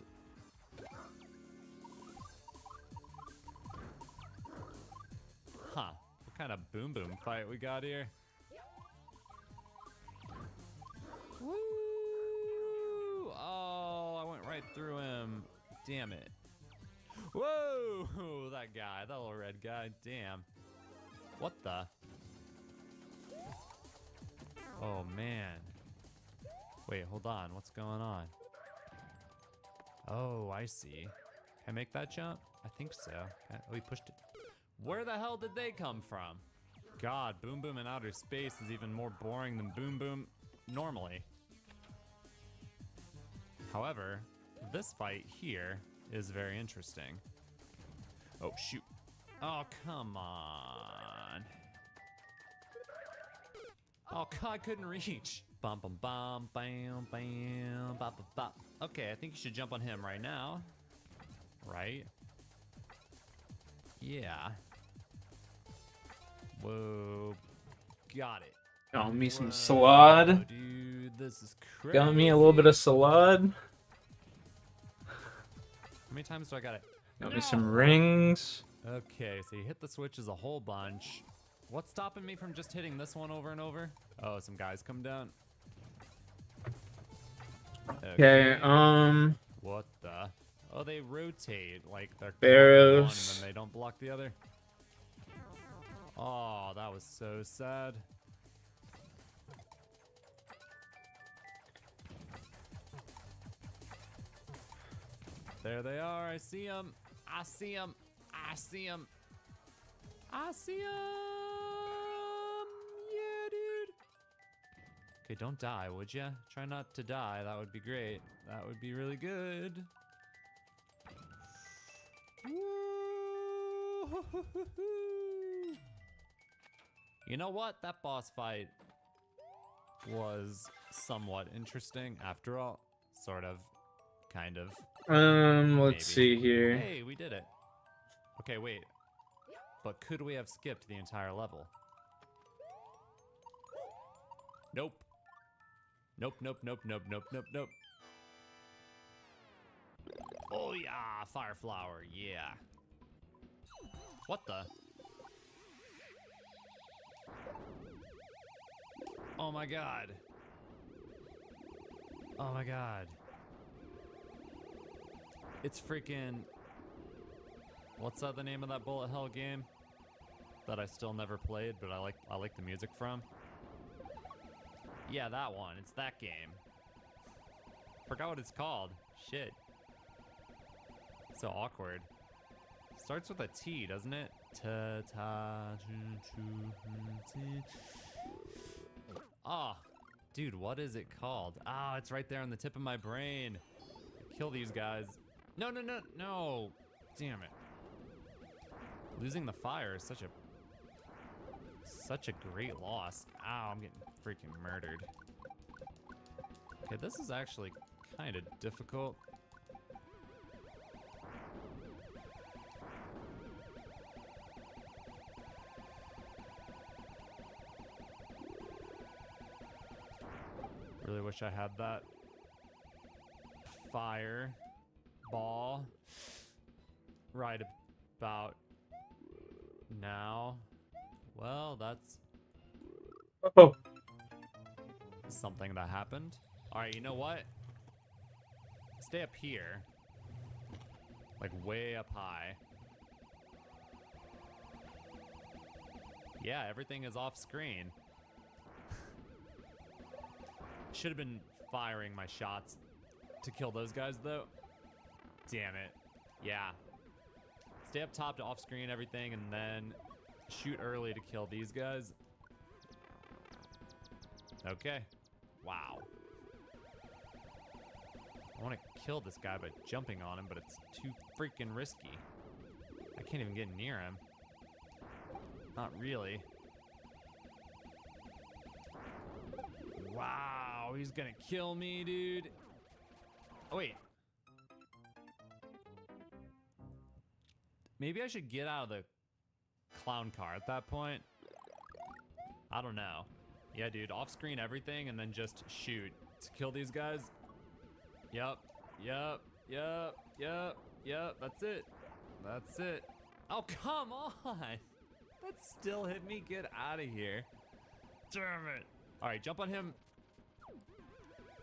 Huh. What kind of boom boom fight we got here? Woo! Oh, I went right through him. Damn it. Whoa! That guy, that little red guy. Damn. What the? Oh, man. Wait, hold on. What's going on? Oh, I see. Can I make that jump? I think so. Oh, we pushed it. Where the hell did they come from? God, Boom Boom in outer space is even more boring than Boom Boom normally. However, this fight here is very interesting. Oh, shoot. Oh, come on. Oh, God, I couldn't reach. Bum, bum, bum, bam, bam, bop, bop, bop. Okay, I think you should jump on him right now. Right? Yeah. Whoa. Got it. Got me some salad. Dude, this is crazy. Got me a little bit of salad. How many times do I got it? Got me some rings. Okay, so you hit the switches a whole bunch. What's stopping me from just hitting this one over and over? Oh, some guys come down. Okay, What the? Oh, they rotate like they're Barrows. one and then they don't block the other. Oh, that was so sad. There they are. I see them. I see them. I see them. I see them. Yeah, dude. Okay, don't die, would ya? Try not to die. That would be great. That would be really good. Woo! You know what? That boss fight was somewhat interesting after all. Sort of. Kind of. Let's see here. Hey, we did it. Okay, wait. But could we have skipped the entire level? Nope. Nope, nope, nope, nope, nope, nope, nope. Oh yeah, fire flower, yeah. What the? Oh my god. Oh my god. It's freaking... What's that the name of that bullet hell game that I still never played, but I like the music from? Yeah, that one. It's that game. Forgot what it's called. Shit. So awkward. Starts with a T, doesn't it? Ah, dude, what is it called? Ah, it's right there on the tip of my brain. Kill these guys. No, no, no, no. Damn it. Losing the fire is such a great loss. Ow, I'm getting freaking murdered. Okay, this is actually kind of difficult. Really wish I had that fire ball right about now. Well, that's something that happened. All right, you know what? Stay up here, like way up high. Yeah, everything is off screen. Should have been firing my shots to kill those guys though. damn it. Yeah. Stay up top to off-screen everything, and then shoot early to kill these guys. Okay. Wow. I want to kill this guy by jumping on him, but it's too freaking risky. I can't even get near him. Not really. Wow, he's gonna kill me, dude. Oh, wait. Maybe I should get out of the clown car at that point. I don't know. Yeah, dude, off-screen everything and then just shoot to kill these guys. Yep, yep, yep, yep, yep, that's it. That's it. Oh, come on. That still hit me. Get out of here. Damn it. All right, jump on him.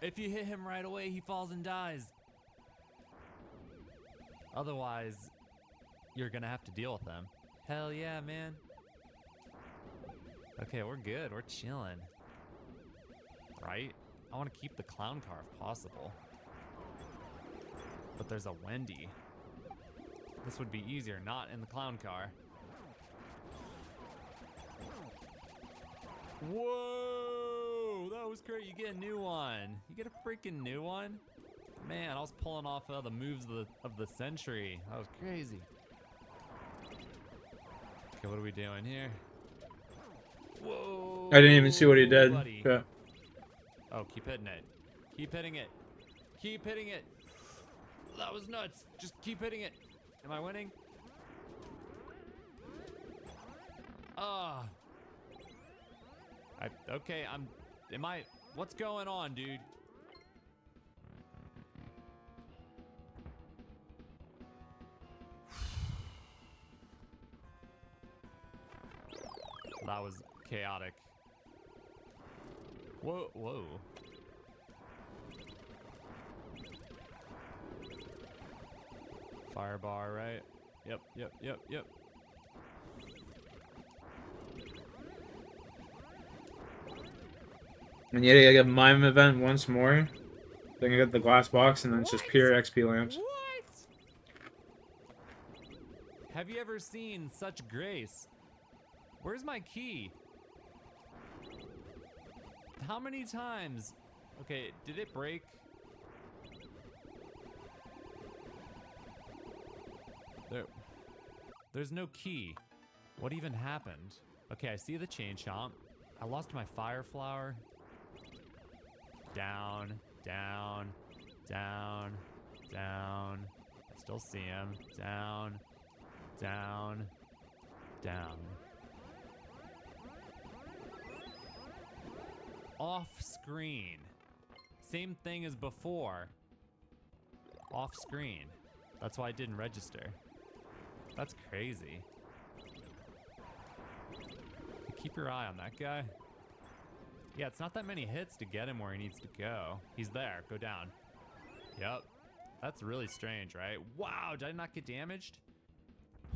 If you hit him right away, he falls and dies. Otherwise, you're gonna have to deal with them. Hell yeah, man. Okay, we're good. We're chilling. Right? I want to keep the clown car if possible. But there's a Wendy. This would be easier not in the clown car. Whoa! That was great. You get a new one. You get a freaking new one? Man, I was pulling off the moves of the century. That was crazy. Okay, what are we doing here? Whoa! I didn't even see what he did. Buddy. Okay. Oh, keep hitting it. Keep hitting it. Keep hitting it. That was nuts. Just keep hitting it. Am I winning? Ah. Okay, what's going on, dude? That was chaotic. Whoa, whoa. Fire bar, right? Yep, yep, yep, yep. And yet I get mime event once more. Then I get the glass box, and then it's just pure XP lamps. What? Have you ever seen such grace? Where's my key? How many times? Okay, did it break? There's no key. What even happened? Okay, I see the chain chomp. I lost my fire flower. Down, down, down, down. Still see him. Down, down, down. Off screen. Same thing as before. Off screen. That's why I didn't register. That's crazy. Keep your eye on that guy. Yeah, it's not that many hits to get him where he needs to go. He's there. Go down. Yep. That's really strange, right? Wow, did I not get damaged?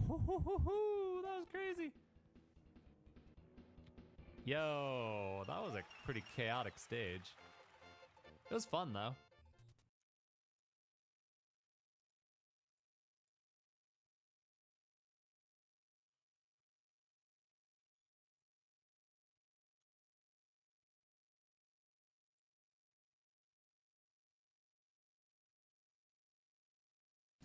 That was crazy. Yo, that was a pretty chaotic stage. It was fun, though.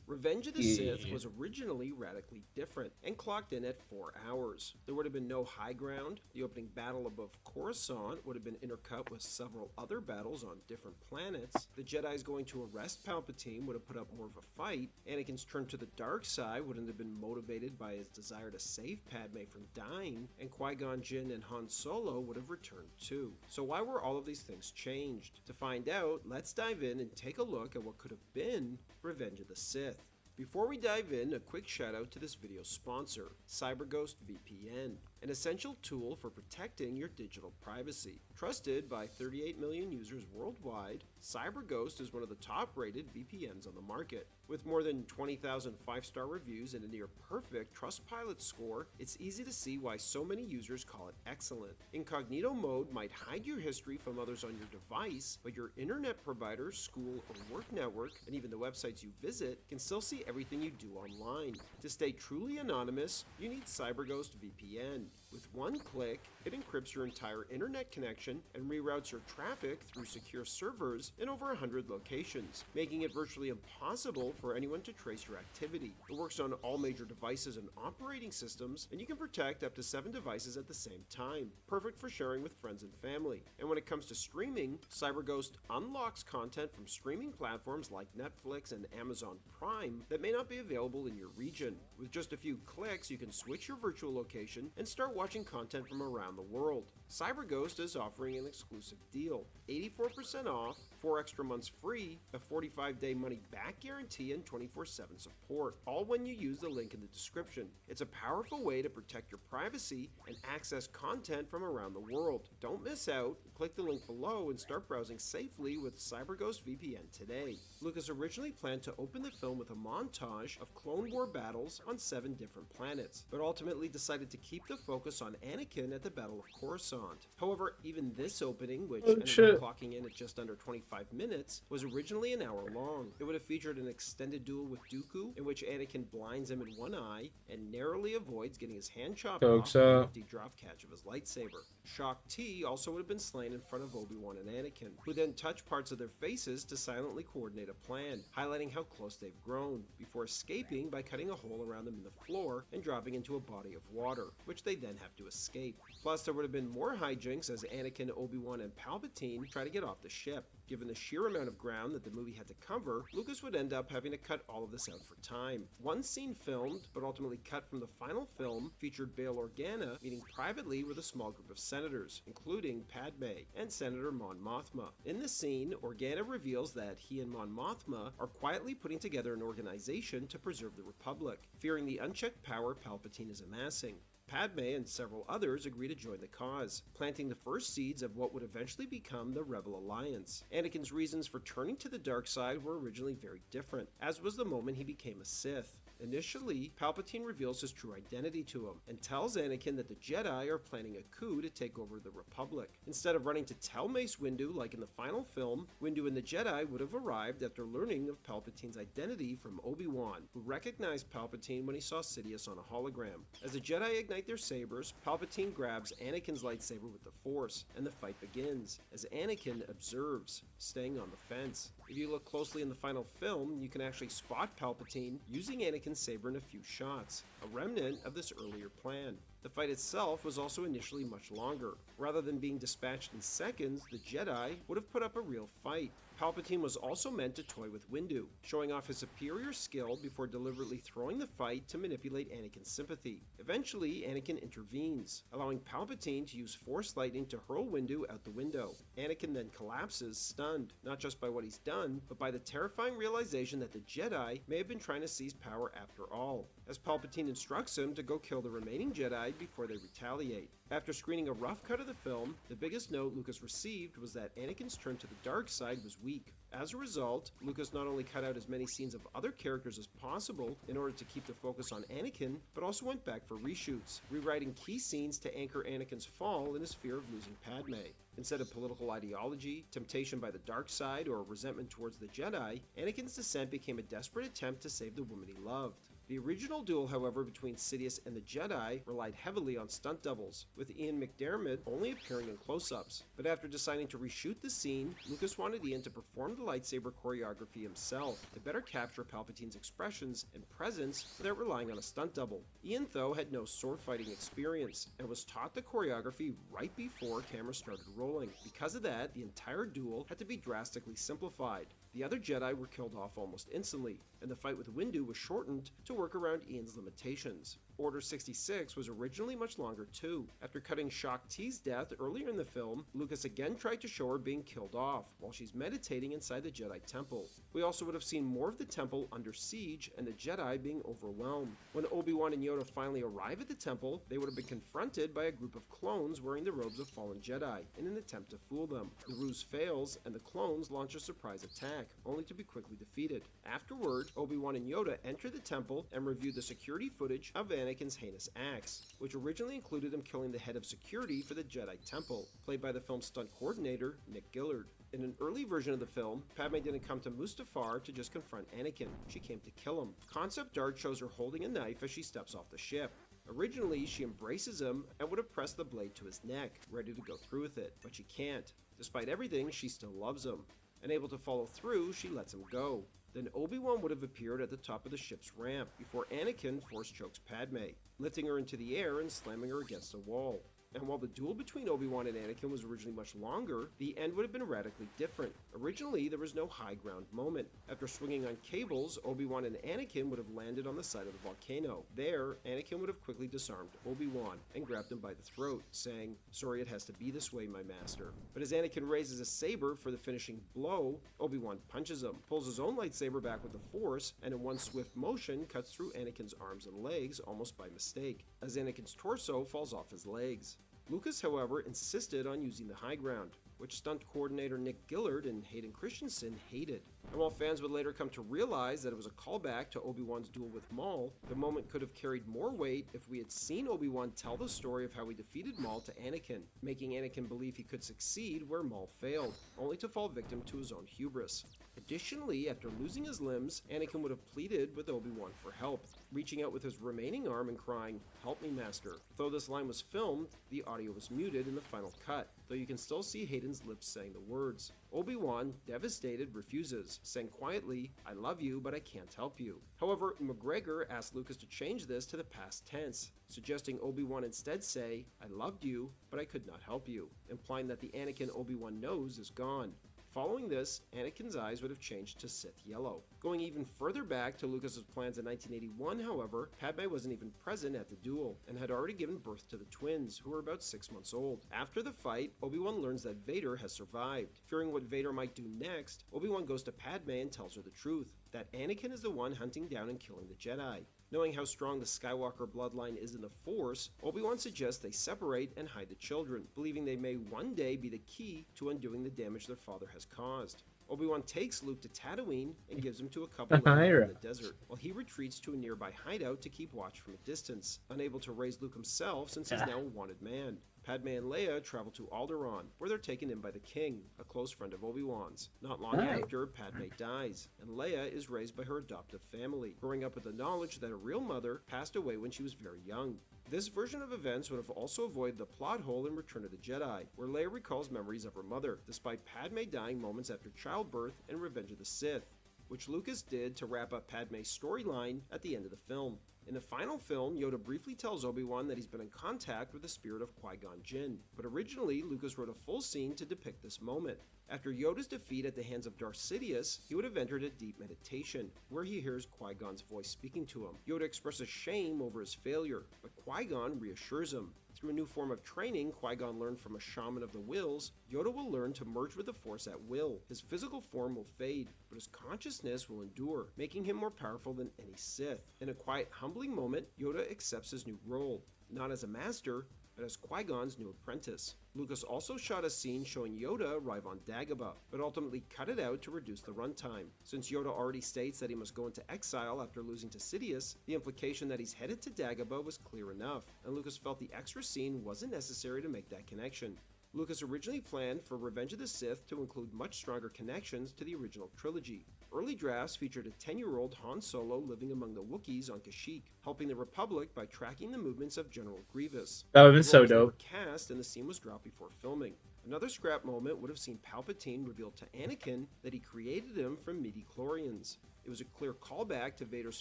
Revenge of the Sith was originally radically different and clocked in at 4 hours. There would have been no high ground. The opening battle above Coruscant would have been intercut with several other battles on different planets. The Jedi's going to arrest Palpatine would have put up more of a fight. Anakin's turn to the dark side wouldn't have been motivated by his desire to save Padme from dying, and Qui-Gon Jinn and Han Solo would have returned too. So why were all of these things changed? To find out, let's dive in and take a look at what could have been Revenge of the Sith. Before we dive in, a quick shout out to this video's sponsor, CyberGhost VPN. an essential tool for protecting your digital privacy. Trusted by 38 million users worldwide, CyberGhost is one of the top-rated VPNs on the market. With more than 20,000 5-star reviews and a near-perfect Trustpilot score, it's easy to see why so many users call it excellent. Incognito mode might hide your history from others on your device, but your internet provider, school, or work network, and even the websites you visit, can still see everything you do online. To stay truly anonymous, you need CyberGhost VPN. With one click, it encrypts your entire internet connection and reroutes your traffic through secure servers in over 100 locations, making it virtually impossible for anyone to trace your activity. It works on all major devices and operating systems, and you can protect up to 7 devices at the same time, perfect for sharing with friends and family. And when it comes to streaming, CyberGhost unlocks content from streaming platforms like Netflix and Amazon Prime that may not be available in your region. With just a few clicks, you can switch your virtual location and start watching content from around the world. CyberGhost is offering an exclusive deal: 84% off, 4 extra months free, a 45-day money-back guarantee, and 24/7 support, all when you use the link in the description. It's a powerful way to protect your privacy and access content from around the world. Don't miss out. Click the link below and start browsing safely with CyberGhost VPN today. Lucas originally planned to open the film with a montage of Clone War battles on 7 different planets, but ultimately decided to keep the focus on Anakin at the Battle of Coruscant. However, even this opening, which ended up clocking in at just under 25 minutes, was originally an hour long. It would have featured an extended duel with Dooku, in which Anakin blinds him in one eye and narrowly avoids getting his hand chopped off with a hefty drop catch of his lightsaber. Shock T also would have been slain in front of Obi-Wan and Anakin, who then touch parts of their faces to silently coordinate a plan, highlighting how close they've grown, before escaping by cutting a hole around them in the floor and dropping into a body of water, which they then have to escape. Plus, there would have been more hijinks as Anakin, Obi-Wan, and Palpatine try to get off the ship. Given the sheer amount of ground that the movie had to cover, Lucas would end up having to cut all of this out for time. One scene filmed, but ultimately cut from the final film, featured Bail Organa meeting privately with a small group of senators, including Padme and Senator Mon Mothma. In the scene, Organa reveals that he and Mon Mothma are quietly putting together an organization to preserve the Republic, fearing the unchecked power Palpatine is amassing. Padme and several others agree to join the cause, planting the first seeds of what would eventually become the Rebel Alliance. Anakin's reasons for turning to the dark side were originally very different, as was the moment he became a Sith. Initially, Palpatine reveals his true identity to him and tells Anakin that the Jedi are planning a coup to take over the Republic. Instead of running to tell Mace Windu like in the final film, Windu and the Jedi would have arrived after learning of Palpatine's identity from Obi-Wan, who recognized Palpatine when he saw Sidious on a hologram. As the Jedi ignite their sabers, Palpatine grabs Anakin's lightsaber with the Force, and the fight begins, as Anakin observes, staying on the fence. If you look closely in the final film, you can actually spot Palpatine using Anakin's saber in a few shots, a remnant of this earlier plan. The fight itself was also initially much longer. Rather than being dispatched in seconds, the Jedi would have put up a real fight. Palpatine was also meant to toy with Windu, showing off his superior skill before deliberately throwing the fight to manipulate Anakin's sympathy. Eventually, Anakin intervenes, allowing Palpatine to use Force lightning to hurl Windu out the window. Anakin then collapses, stunned, not just by what he's done, but by the terrifying realization that the Jedi may have been trying to seize power after all, as Palpatine instructs him to go kill the remaining Jedi before they retaliate. After screening a rough cut of the film, the biggest note Lucas received was that Anakin's turn to the dark side was weak. As a result, Lucas not only cut out as many scenes of other characters as possible in order to keep the focus on Anakin, but also went back for reshoots, rewriting key scenes to anchor Anakin's fall and his fear of losing Padme. Instead of political ideology, temptation by the dark side, or resentment towards the Jedi, Anakin's descent became a desperate attempt to save the woman he loved. The original duel, however, between Sidious and the Jedi relied heavily on stunt doubles, with Ian McDiarmid only appearing in close-ups. But after deciding to reshoot the scene, Lucas wanted Ian to perform the lightsaber choreography himself to better capture Palpatine's expressions and presence without relying on a stunt double. Ian, though, had no sword fighting experience and was taught the choreography right before camera started rolling. Because of that, the entire duel had to be drastically simplified. The other Jedi were killed off almost instantly, and the fight with Windu was shortened to work around Ian's limitations. Order 66 was originally much longer too. After cutting Shaak Ti's death earlier in the film, Lucas again tried to show her being killed off while she's meditating inside the Jedi Temple. We also would have seen more of the temple under siege and the Jedi being overwhelmed. When Obi-Wan and Yoda finally arrive at the temple, they would have been confronted by a group of clones wearing the robes of fallen Jedi in an attempt to fool them. The ruse fails and the clones launch a surprise attack, only to be quickly defeated. Afterward, Obi-Wan and Yoda enter the temple and review the security footage of Anakin's heinous acts, which originally included him killing the head of security for the Jedi Temple, played by the film's stunt coordinator, Nick Gillard. In an early version of the film, Padme didn't come to Mustafar to just confront Anakin, she came to kill him. Concept art shows her holding a knife as she steps off the ship. Originally, she embraces him and would have pressed the blade to his neck, ready to go through with it, but she can't. Despite everything, she still loves him. Unable to follow through, she lets him go. Then Obi-Wan would have appeared at the top of the ship's ramp before Anakin force chokes Padme, lifting her into the air and slamming her against a wall. And while the duel between Obi-Wan and Anakin was originally much longer, the end would have been radically different. Originally, there was no high ground moment. After swinging on cables, Obi-Wan and Anakin would have landed on the side of the volcano. There, Anakin would have quickly disarmed Obi-Wan and grabbed him by the throat, saying, "Sorry it has to be this way, my master." But as Anakin raises a saber for the finishing blow, Obi-Wan punches him, pulls his own lightsaber back with the Force, and in one swift motion cuts through Anakin's arms and legs almost by mistake, as Anakin's torso falls off his legs. Lucas, however, insisted on using the high ground, which stunt coordinator Nick Gillard and Hayden Christensen hated. And while fans would later come to realize that it was a callback to Obi-Wan's duel with Maul, the moment could have carried more weight if we had seen Obi-Wan tell the story of how he defeated Maul to Anakin, making Anakin believe he could succeed where Maul failed, only to fall victim to his own hubris. Additionally, after losing his limbs, Anakin would have pleaded with Obi-Wan for help, reaching out with his remaining arm and crying, "Help me, Master." Though this line was filmed, the audio was muted in the final cut, though you can still see Hayden's lips saying the words. Obi-Wan, devastated, refuses, saying quietly, "I love you, but I can't help you." However, McGregor asked Lucas to change this to the past tense, suggesting Obi-Wan instead say, "I loved you, but I could not help you," implying that the Anakin Obi-Wan knows is gone. Following this, Anakin's eyes would have changed to Sith yellow. Going even further back to Lucas's plans in 1981, however, Padme wasn't even present at the duel, and had already given birth to the twins, who were about 6 months old. After the fight, Obi-Wan learns that Vader has survived. Fearing what Vader might do next, Obi-Wan goes to Padme and tells her the truth, that Anakin is the one hunting down and killing the Jedi. Knowing how strong the Skywalker bloodline is in the Force, Obi-Wan suggests they separate and hide the children, believing they may one day be the key to undoing the damage their father has caused. Obi-Wan takes Luke to Tatooine and gives him to a couple living in the desert, while he retreats to a nearby hideout to keep watch from a distance, unable to raise Luke himself since he's now a wanted man. Padme and Leia travel to Alderaan, where they're taken in by the King, a close friend of Obi-Wan's. Not long after, Padme dies, and Leia is raised by her adoptive family, growing up with the knowledge that her real mother passed away when she was very young. This version of events would have also avoided the plot hole in Return of the Jedi, where Leia recalls memories of her mother, despite Padme dying moments after childbirth in Revenge of the Sith, which Lucas did to wrap up Padme's storyline at the end of the film. In the final film, Yoda briefly tells Obi-Wan that he's been in contact with the spirit of Qui-Gon Jinn, but originally Lucas wrote a full scene to depict this moment. After Yoda's defeat at the hands of Darth Sidious, he would have entered a deep meditation, where he hears Qui-Gon's voice speaking to him. Yoda expresses shame over his failure, but Qui-Gon reassures him. Through a new form of training Qui-Gon learned from a shaman of the wills, Yoda will learn to merge with the Force at will. His physical form will fade, but his consciousness will endure, making him more powerful than any Sith. In a quiet, humbling moment, Yoda accepts his new role, not as a master, but as Qui-Gon's new apprentice. Lucas also shot a scene showing Yoda arrive on Dagobah, but ultimately cut it out to reduce the runtime. Since Yoda already states that he must go into exile after losing to Sidious, the implication that he's headed to Dagobah was clear enough, and Lucas felt the extra scene wasn't necessary to make that connection. Lucas originally planned for Revenge of the Sith to include much stronger connections to the original trilogy. Early drafts featured a 10-year-old Han Solo living among the Wookiees on Kashyyyk, helping the Republic by tracking the movements of General Grievous. That would have been so Roles dope. were cast and the scene was dropped before filming. Another scrap moment would have seen Palpatine reveal to Anakin that he created him from midi-chlorians. It was a clear callback to Vader's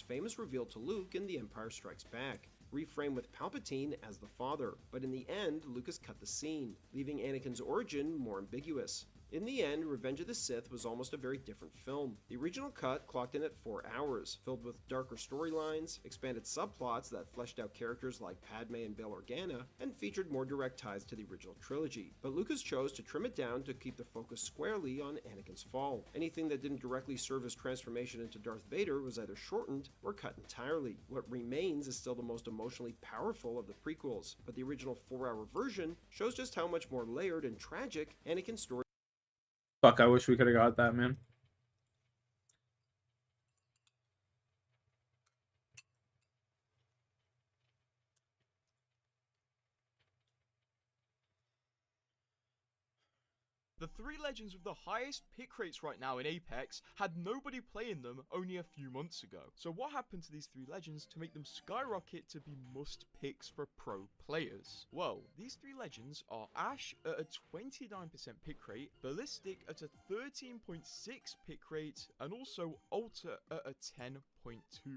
famous reveal to Luke in The Empire Strikes Back, reframed with Palpatine as the father, but in the end, Lucas cut the scene, leaving Anakin's origin more ambiguous. In the end, Revenge of the Sith was almost a very different film. The original cut clocked in at 4 hours, filled with darker storylines, expanded subplots that fleshed out characters like Padme and Bail Organa, and featured more direct ties to the original trilogy. But Lucas chose to trim it down to keep the focus squarely on Anakin's fall. Anything that didn't directly serve his transformation into Darth Vader was either shortened or cut entirely. What remains is still the most emotionally powerful of the prequels, but the original 4-hour version shows just how much more layered and tragic Anakin's story. Fuck, I wish we could have got that, man. The 3 legends with the highest pick rates right now in Apex had nobody playing them only a few months ago. So what happened to these 3 legends to make them skyrocket to be must picks for pro players? Well, these 3 legends are Ash at a 29% pick rate, Ballistic at a 13.6 pick rate, and also Alter at a 10.2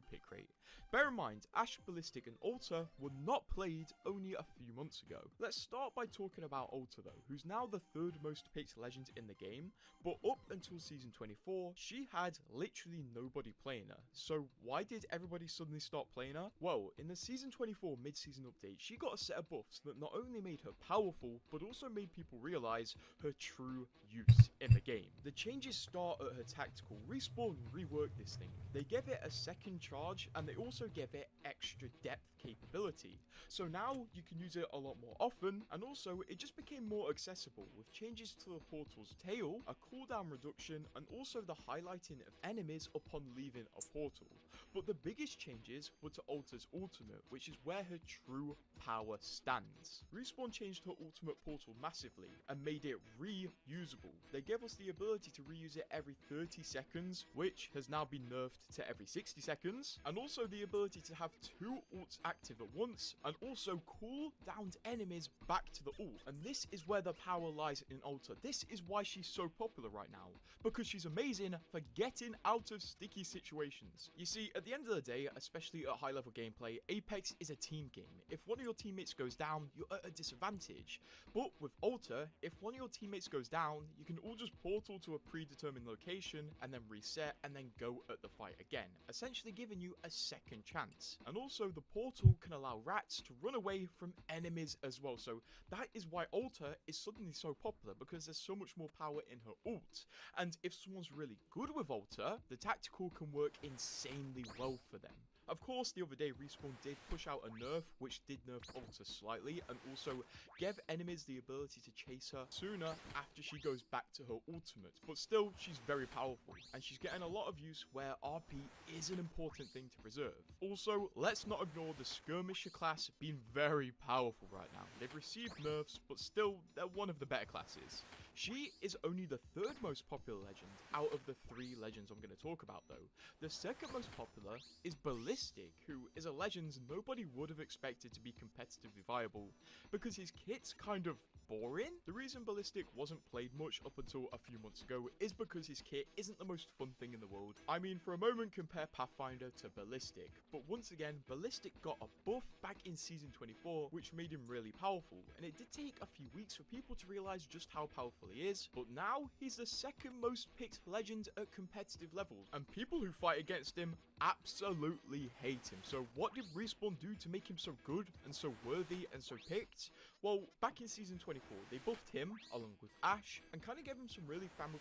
pick rate. Bear in mind, Ash, Ballistic and Alter were not played only a few months ago. Let's start by talking about Alter though, who's now the 3rd most picked legend in the game, but up until season 24, she had literally nobody playing her. So why did everybody suddenly start playing her? Well, in the season 24 mid-season update, she got a set of buffs that not only made her powerful, but also made people realize her true use in the game. The changes start at her tactical. Respawn reworked this thing. They gave it a second charge, and they also gave it extra depth capability. So now you can use it a lot more often, and also it just became more accessible with changes to the portal's tail, a cooldown reduction, and also the highlighting of enemies upon leaving a portal. But the biggest changes were to Alter's ultimate, which is where her true power stands. Respawn changed her ultimate portal massively and made it reusable. They gave us the ability to reuse it every 30 seconds, which has now been nerfed to every 60 seconds, and also the ability to have 2 ults active at once, and also cool downed enemies back to the ult. And this is where the power lies in Alter. This is why she's so popular right now, because she's amazing for getting out of sticky situations. You see, at the end of the day, especially at high level gameplay, Apex is a team game. If one of your teammates goes down, you're at a disadvantage. But with Alter, if one of your teammates goes down, you can all just portal to a predetermined location and then reset and then go at the fight again, essentially giving you a second chance. And also the portal can allow rats to run away from enemies as well, so that is why Alter is suddenly so popular, because there's so much more power in her ult. And if someone's really good with Alter, the tactical can work insanely well for them. Of course, the other day, Respawn did push out a nerf, which did nerf Alter slightly, and also gave enemies the ability to chase her sooner after she goes back to her ultimate. But still, she's very powerful, and she's getting a lot of use where RP is an important thing to preserve. Also, let's not ignore the Skirmisher class being very powerful right now. They've received nerfs, but still, they're one of the better classes. She is only the 3rd most popular legend out of the 3 legends I'm going to talk about though. The 2nd most popular is Ballistic, who is a legend nobody would have expected to be competitively viable, because his kit's kind of boring. The reason Ballistic wasn't played much up until a few months ago is because his kit isn't the most fun thing in the world. I mean, for a moment compare Pathfinder to Ballistic, but once again, Ballistic got a buff back in season 24, which made him really powerful, and it did take a few weeks for people to realize just how powerful he is, but now he's the 2nd most picked legend at competitive levels, and people who fight against him absolutely hate him. So what did Respawn do to make him so good and so worthy and so picked? Well, back in season 24, they buffed him along with Ash and kind of gave him some really family.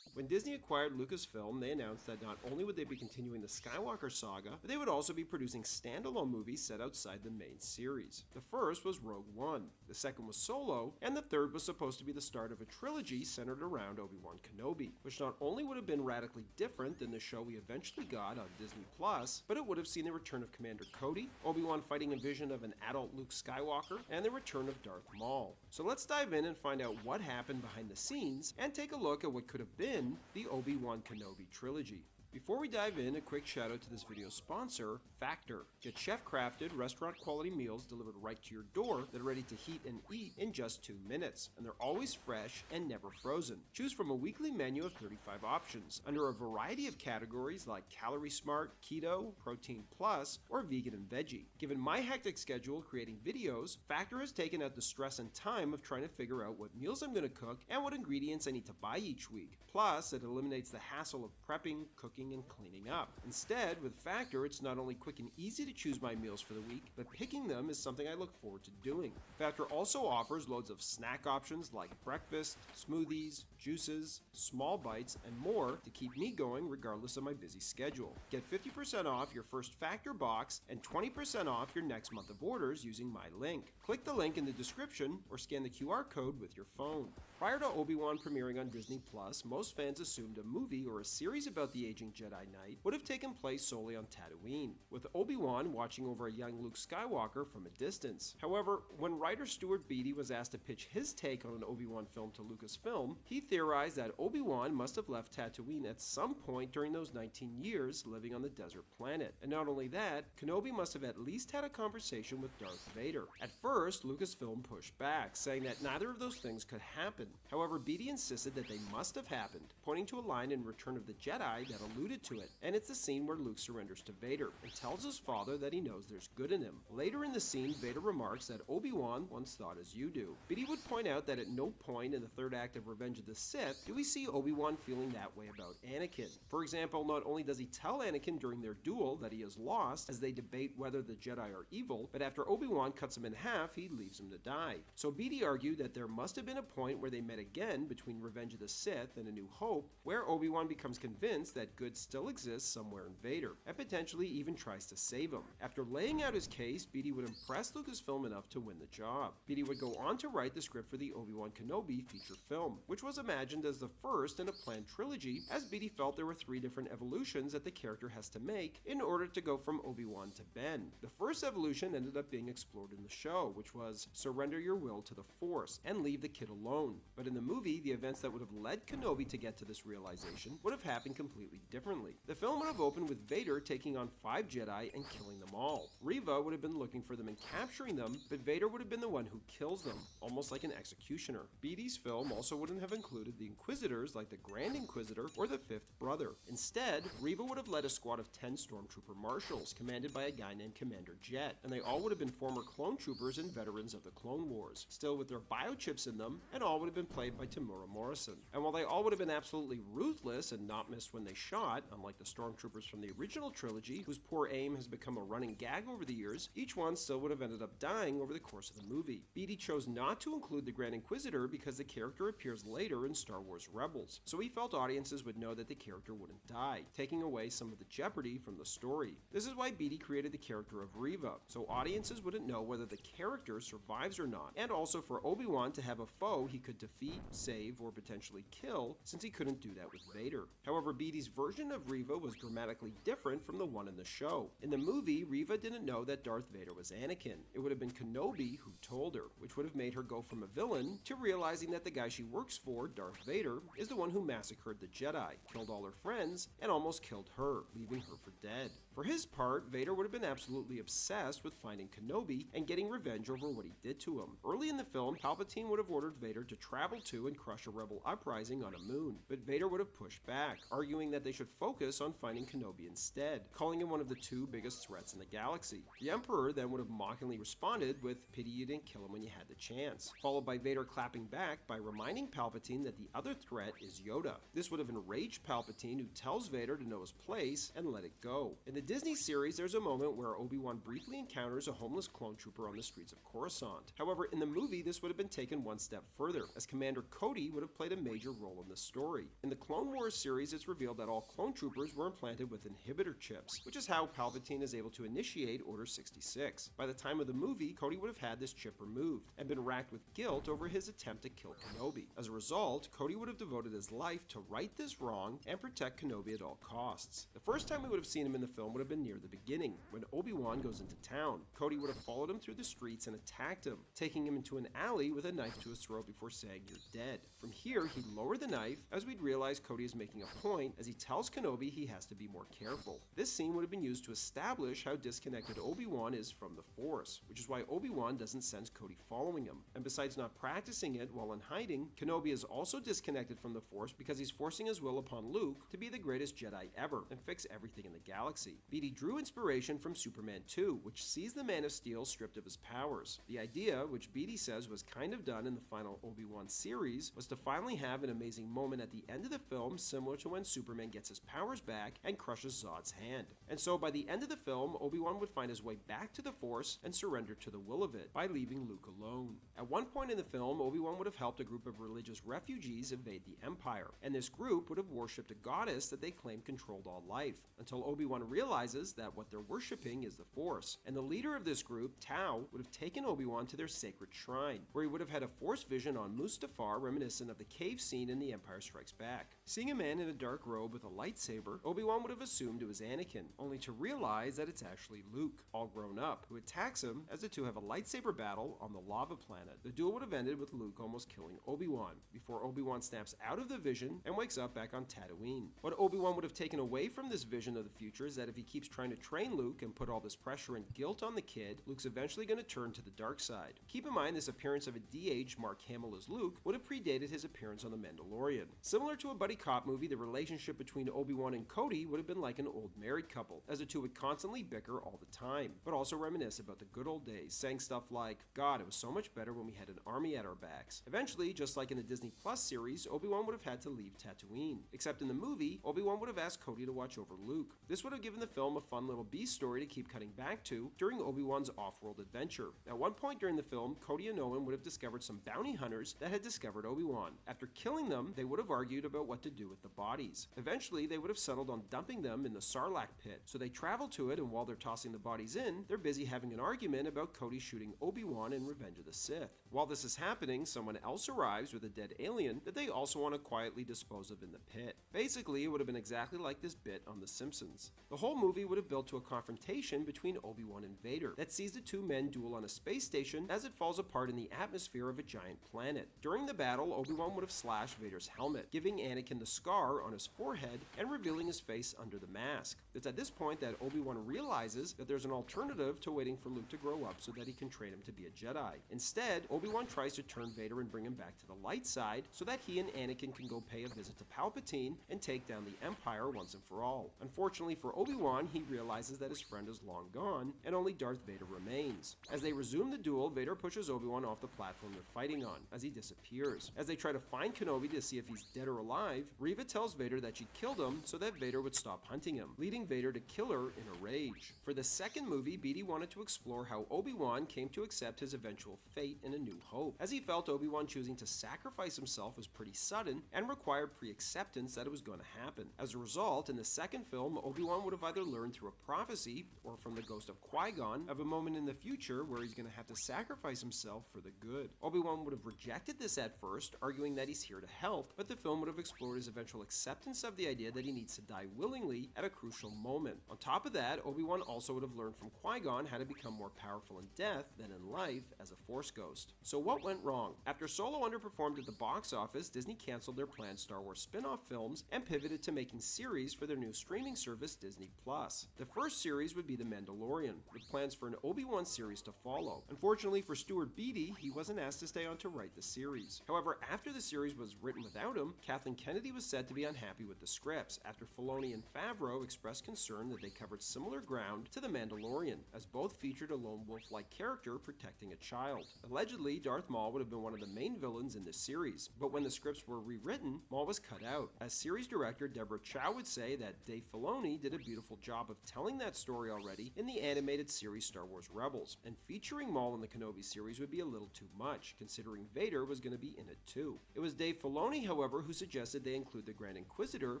When Disney acquired Lucasfilm, they announced that not only would they be continuing the Skywalker saga, but they would also be producing standalone movies set outside the main series. The first was Rogue One, the second was Solo, and the third was supposed to be the start of a trilogy centered around Obi-Wan Kenobi, which not only would have been radically different than the show we eventually got on Disney+, but it would have seen the return of Commander Cody, Obi-Wan fighting a vision of an adult Luke Skywalker, and the return of Darth Maul. So let's dive in and find out what happened behind the scenes, and take a look at what could have been the Obi-Wan Kenobi trilogy. Before we dive in, a quick shout out to this video's sponsor, Factor. Get chef-crafted, restaurant-quality meals delivered right to your door that are ready to heat and eat in just 2 minutes, and they're always fresh and never frozen. Choose from a weekly menu of 35 options, under a variety of categories like Calorie Smart, Keto, Protein Plus, or Vegan and Veggie. Given my hectic schedule creating videos, Factor has taken out the stress and time of trying to figure out what meals I'm going to cook and what ingredients I need to buy each week. Plus, it eliminates the hassle of prepping, cooking, and cleaning up. Instead, with Factor, it's not only quick and easy to choose my meals for the week, but picking them is something I look forward to doing. Factor also offers loads of snack options like breakfast, smoothies, juices, small bites, and more to keep me going regardless of my busy schedule. Get 50% off your first Factor box and 20% off your next month of orders using my link. Click the link in the description or scan the QR code with your phone. Prior to Obi-Wan premiering on Disney+, most fans assumed a movie or a series about the aging Jedi Knight would have taken place solely on Tatooine, with Obi-Wan watching over a young Luke Skywalker from a distance. However, when writer Stuart Beattie was asked to pitch his take on an Obi-Wan film to Lucasfilm, he theorized that Obi-Wan must have left Tatooine at some point during those 19 years living on the desert planet. And not only that, Kenobi must have at least had a conversation with Darth Vader. At first, Lucasfilm pushed back, saying that neither of those things could happen. However, Beattie insisted that they must have happened, pointing to a line in Return of the Jedi that alluded to it, and it's the scene where Luke surrenders to Vader and tells his father that he knows there's good in him. Later in the scene, Vader remarks that Obi-Wan once thought as you do. Beattie would point out that at no point in the third act of Revenge of the Sith do we see Obi-Wan feeling that way about Anakin. For example, not only does he tell Anakin during their duel that he is lost as they debate whether the Jedi are evil, but after Obi-Wan cuts him in half, he leaves him to die. So Beattie argued that there must have been a point where they met again between Revenge of the Sith and A New Hope, where Obi-Wan becomes convinced that good still exists somewhere in Vader, and potentially even tries to save him. After laying out his case, Beattie would impress Lucasfilm enough to win the job. Beattie would go on to write the script for the Obi-Wan Kenobi feature film, which was imagined as the first in a planned trilogy, as Beattie felt there were 3 different evolutions that the character has to make in order to go from Obi-Wan to Ben. The first evolution ended up being explored in the show, which was surrender your will to the Force and leave the kid alone. But in the movie, the events that would have led Kenobi to get to this realization would have happened completely differently. The film would have opened with Vader taking on 5 Jedi and killing them all. Reva would have been looking for them and capturing them, but Vader would have been the one who kills them, almost like an executioner. Beattie's film also wouldn't have included the Inquisitors like the Grand Inquisitor or the 5th brother. Instead, Reva would have led a squad of 10 stormtrooper marshals, commanded by a guy named Commander Jet, and they all would have been former clone troopers and veterans of the Clone Wars, still with their biochips in them, and all would have been played by Tamura Morrison. And while they all would have been absolutely ruthless and not missed when they shot, unlike the stormtroopers from the original trilogy, whose poor aim has become a running gag over the years, each one still would have ended up dying over the course of the movie. Beattie chose not to include the Grand Inquisitor because the character appears later in Star Wars Rebels, so he felt audiences would know that the character wouldn't die, taking away some of the jeopardy from the story. This is why Beattie created the character of Reva, so audiences wouldn't know whether the character survives or not, and also for Obi-Wan to have a foe he could defeat, save, or potentially kill, since he couldn't do that with Vader. However, Beattie's version of Reva was dramatically different from the one in the show. In the movie, Reva didn't know that Darth Vader was Anakin. It would have been Kenobi who told her, which would have made her go from a villain to realizing that the guy she works for, Darth Vader, is the one who massacred the Jedi, killed all her friends, and almost killed her, leaving her for dead. For his part, Vader would have been absolutely obsessed with finding Kenobi and getting revenge over what he did to him. Early in the film, Palpatine would have ordered Vader to travel to and crush a rebel uprising on a moon, but Vader would have pushed back, arguing that they should focus on finding Kenobi instead, calling him one of the 2 biggest threats in the galaxy. The Emperor then would have mockingly responded with, "Pity you didn't kill him when you had the chance," followed by Vader clapping back by reminding Palpatine that the other threat is Yoda. This would have enraged Palpatine, who tells Vader to know his place and let it go. In the Disney series, there's a moment where Obi-Wan briefly encounters a homeless clone trooper on the streets of Coruscant. However, in the movie, this would have been taken one step further, as Commander Cody would have played a major role in the story. In the Clone Wars series, it's revealed that all clone troopers were implanted with inhibitor chips, which is how Palpatine is able to initiate Order 66. By the time of the movie, Cody would have had this chip removed, and been racked with guilt over his attempt to kill Kenobi. As a result, Cody would have devoted his life to right this wrong and protect Kenobi at all costs. The first time we would have seen him in the film would have been near the beginning, when Obi-Wan goes into town. Cody would have followed him through the streets and attacked him, taking him into an alley with a knife to his throat before saying, "You're dead." From here, he'd lower the knife, as we'd realize Cody is making a point as he tells Kenobi he has to be more careful. This scene would have been used to establish how disconnected Obi-Wan is from the Force, which is why Obi-Wan doesn't sense Cody following him. And besides not practicing it while in hiding, Kenobi is also disconnected from the Force because he's forcing his will upon Luke to be the greatest Jedi ever and fix everything in the galaxy. Beatty drew inspiration from Superman 2, which sees the Man of Steel stripped of his powers. The idea, which Beatty says was kind of done in the final Obi-Wan series, was to finally have an amazing moment at the end of the film similar to when Superman gets his powers back and crushes Zod's hand. And so by the end of the film, Obi-Wan would find his way back to the Force and surrender to the will of it by leaving Luke alone. At one point in the film, Obi-Wan would have helped a group of religious refugees invade the Empire, and this group would have worshipped a goddess that they claimed controlled all life, until Obi-Wan realizes that what they're worshipping is the Force, and the leader of this group, Tau, would have taken Obi-Wan to their sacred shrine, where he would have had a Force vision on Mustafar reminiscent of the cave scene in The Empire Strikes Back. Seeing a man in a dark robe with a lightsaber, Obi-Wan would have assumed it was Anakin, only to realize that it's actually Luke, all grown up, who attacks him as the two have a lightsaber battle on the lava planet. The duel would have ended with Luke almost killing Obi-Wan, before Obi-Wan snaps out of the vision and wakes up back on Tatooine. What Obi-Wan would have taken away from this vision of the future is that if he keeps trying to train Luke and put all this pressure and guilt on the kid, Luke's eventually going to turn to the dark side. Keep in mind this appearance of a de-aged Mark Hamill as Luke would have predated his appearance on The Mandalorian. Similar to a buddy cop movie, the relationship between Obi-Wan and Cody would have been like an old married couple, as the two would constantly bicker all the time, but also reminisce about the good old days, saying stuff like, "God, it was so much better when we had an army at our backs." Eventually, just like in the Disney Plus series, Obi-Wan would have had to leave Tatooine. Except in the movie, Obi-Wan would have asked Cody to watch over Luke. This would have given the film a fun little B story to keep cutting back to during Obi-Wan's off-world adventure. At one point during the film, Cody and Owen would have discovered some bounty hunters that had discovered Obi-Wan. After killing them, they would have argued about what to do with the bodies. Eventually, they would have settled on dumping them in the Sarlacc pit, so they travel to it, and while they're tossing the bodies in, they're busy having an argument about Cody shooting Obi-Wan in Revenge of the Sith. While this is happening, someone else arrives with a dead alien that they also want to quietly dispose of in the pit. Basically, it would have been exactly like this bit on The Simpsons. The whole movie would have built to a confrontation between Obi-Wan and Vader that sees the two men duel on a space station as it falls apart in the atmosphere of a giant planet. During the battle, Obi-Wan would have slashed Vader's helmet, giving Anakin the scar on his forehead and revealing his face under the mask. It's at this point that Obi-Wan realizes that there's an alternative to waiting for Luke to grow up so that he can train him to be a Jedi. Instead, Obi-Wan tries to turn Vader and bring him back to the light side so that he and Anakin can go pay a visit to Palpatine and take down the Empire once and for all. Unfortunately for Obi-Wan, he realizes that his friend is long gone and only Darth Vader remains. As they resume the duel, Vader pushes Obi-Wan off the platform they're fighting on as he disappears. As they try to find Kenobi to see if he's dead or alive, Reva tells Vader that she killed him so that Vader would stop hunting him, leading Vader to kill her in a rage. For the second movie, Beatty wanted to explore how Obi-Wan came to accept his eventual fate in A New Hope, as he felt Obi-Wan choosing to sacrifice himself was pretty sudden and required pre-acceptance that it was going to happen. As a result, in the second film, Obi-Wan would have either learned through a prophecy or from the ghost of Qui-Gon of a moment in the future where he's going to have to sacrifice himself for the good. Obi-Wan would have rejected this at first, arguing that he's here to help, but the film would have explored his eventual acceptance of the idea that he needs to die willingly at a crucial moment. On top of that, Obi-Wan also would have learned from Qui-Gon how to become more powerful in death than in life as a Force ghost. So what went wrong? After Solo underperformed at the box office, Disney canceled their planned Star Wars spin-off films and pivoted to making series for their new streaming service, Disney+. The first series would be The Mandalorian, with plans for an Obi-Wan series to follow. Unfortunately for Stuart Beatty, he wasn't asked to stay on to write the series. However, after the series was written without him, Kathleen Kennedy was said to be unhappy with the scripts after Filoni and Favreau expressed concern that they covered similar ground to The Mandalorian, as both featured a lone wolf-like character protecting a child. Allegedly, Darth Maul would have been one of the main villains in this series, but when the scripts were rewritten, Maul was cut out. As series director Deborah Chow would say that Dave Filoni did a beautiful job of telling that story already in the animated series Star Wars Rebels, and featuring Maul in the Kenobi series would be a little too much, considering Vader was going to be in it too. It was Dave Filoni, however, who suggested they include the Grand Inquisitor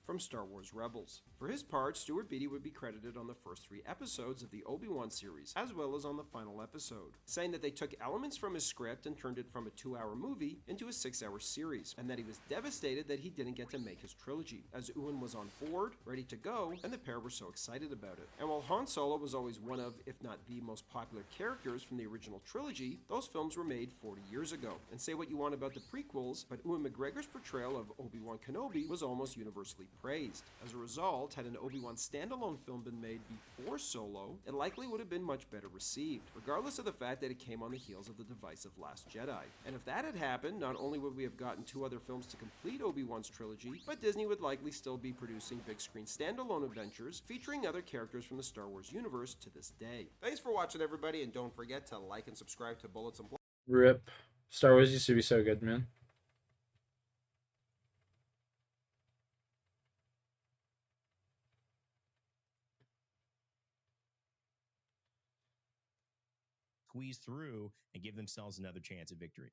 from Star Wars Rebels. For his part, Stuart Beatty would be credited on the first 3 episodes of the Obi-Wan series, as well as on the final episode, saying that they took elements from his script and turned it from a 2-hour movie into a 6-hour series, and that he was devastated that he didn't get to make his trilogy, as Ewan was on board, ready to go, and the pair were so excited about it. And while Han Solo was always one of, if not the most popular characters from the original trilogy, those films were made 40 years ago. And say what you want about the prequels, but Ewan McGregor's portrayal of Obi-Wan Kenobi was almost universally praised. As a result, had an Obi-Wan standalone film been made before Solo, it likely would have been much better received, regardless of the fact that it came on the heels of the divisive Last Jedi. And if that had happened, not only would we have gotten 2 other films to complete Obi-Wan's trilogy, but Disney would likely still be producing big screen standalone adventures featuring other characters from the Star Wars universe to this day. Thanks for watching, everybody, and don't forget to like and subscribe to Bullets and Blood. Rip. Star Wars used to be so good, man. Squeeze through and give themselves another chance at victory.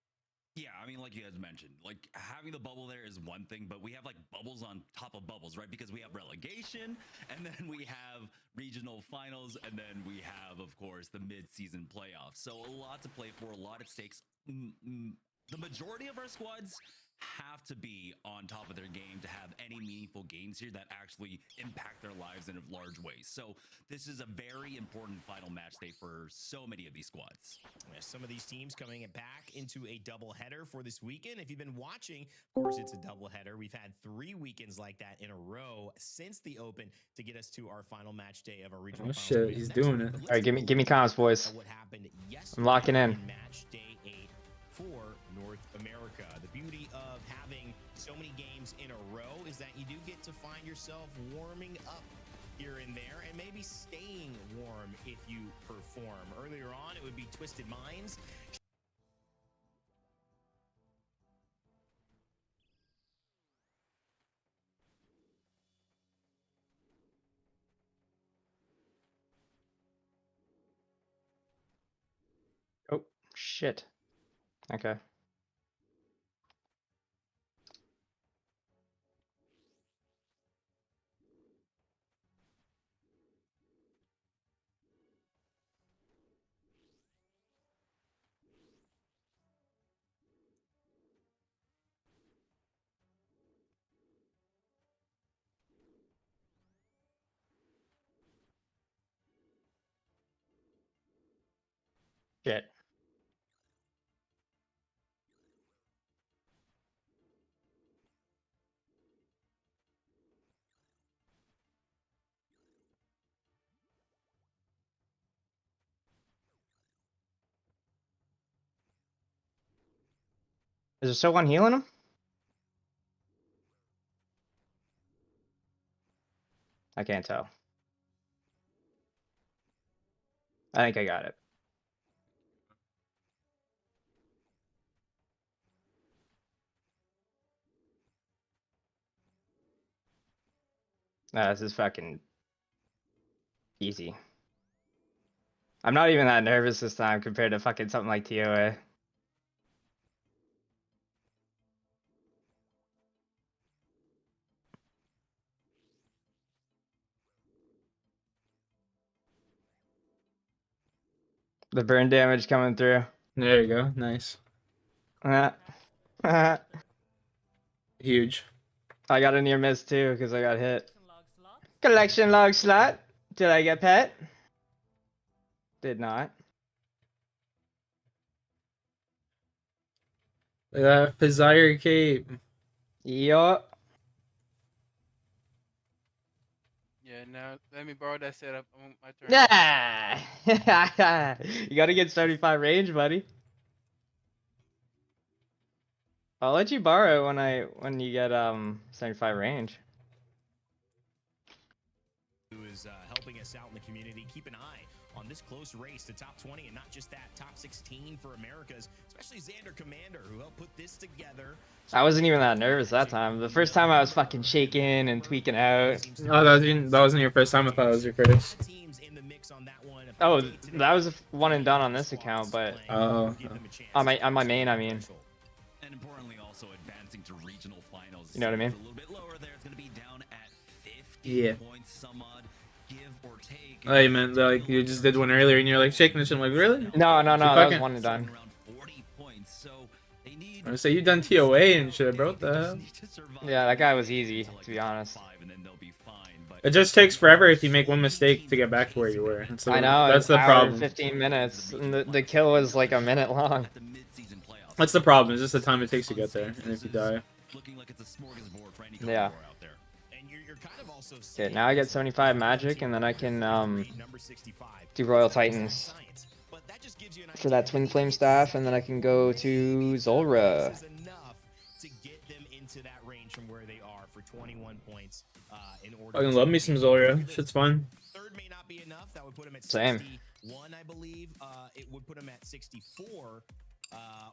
Yeah, I mean, like you guys mentioned, like having the bubble there is one thing, but we have like bubbles on top of bubbles, right? Because we have relegation, and then we have regional finals, and then we have, of course, the mid-season playoffs. So a lot to play for, a lot at stakes. The majority of our squads have to be on top of their game to have any meaningful games here that actually impact their lives in large ways. So this is a very important final match day for so many of these squads. Yeah, some of these teams coming back into a doubleheader for this weekend. If you've been watching, of course, it's a doubleheader. We've had 3 weekends like that in a row since the Open to get us to our final match day of our regional finals. Shit, he's doing it. All right, give me comms, boys. I'm locking in. Match day 8 for North America. The beauty of having so many games in a row is that you do get to find yourself warming up here and there and maybe staying warm if you perform. Earlier on, it would be Twisted Minds. Oh, shit. Okay. Shit. Is there still one healing him? I can't tell. I think I got it. Nah, this is fucking easy. I'm not even that nervous this time compared to fucking something like TOA. The burn damage coming through. There you go. Nice. Huge. I got a near miss too because I got hit. Collection log slot. Did I get pet? Did not. Look at that Pizzire cape. Yup. Yeah, now let me borrow that setup. My turn. Yeah. You gotta get 75 range, buddy. I'll let you borrow it when you get 75 range. Who is helping us out in the community. Keep an eye on this close race to top 20, and not just that, top 16 for Americas, especially Xander Commander, who helped put this together. I wasn't even that nervous that time. The first time I was fucking shaking and tweaking out. Oh, that wasn't your first time. I thought it was your first. Oh, that was a one and done on this account, but oh, on my main, I mean. And importantly, also advancing to regional finals. You know what I mean? A little bit lower there. It's going to be down at 50 Yeah. points, some odd, give or take. Oh, you meant like you just did one earlier and you're like shaking this shit. I'm like, really? No, that was one and done. I say you done TOA and shit, bro. What the hell? Yeah, that guy was easy, to be honest. And then they'll be fine. But It just takes forever if you make one mistake to get back to where you were. I know. That's the hour problem. And 15 minutes, and the kill was like a minute long. That's the problem. It's just the time it takes to get there, and if you die. Yeah. Okay, now I get 75 magic, and then I can do Royal Titans for that Twin Flame staff, and then I can go to Zulrah. I can love me some Zulrah. Shit's fun. Same. I believe it would put him at 64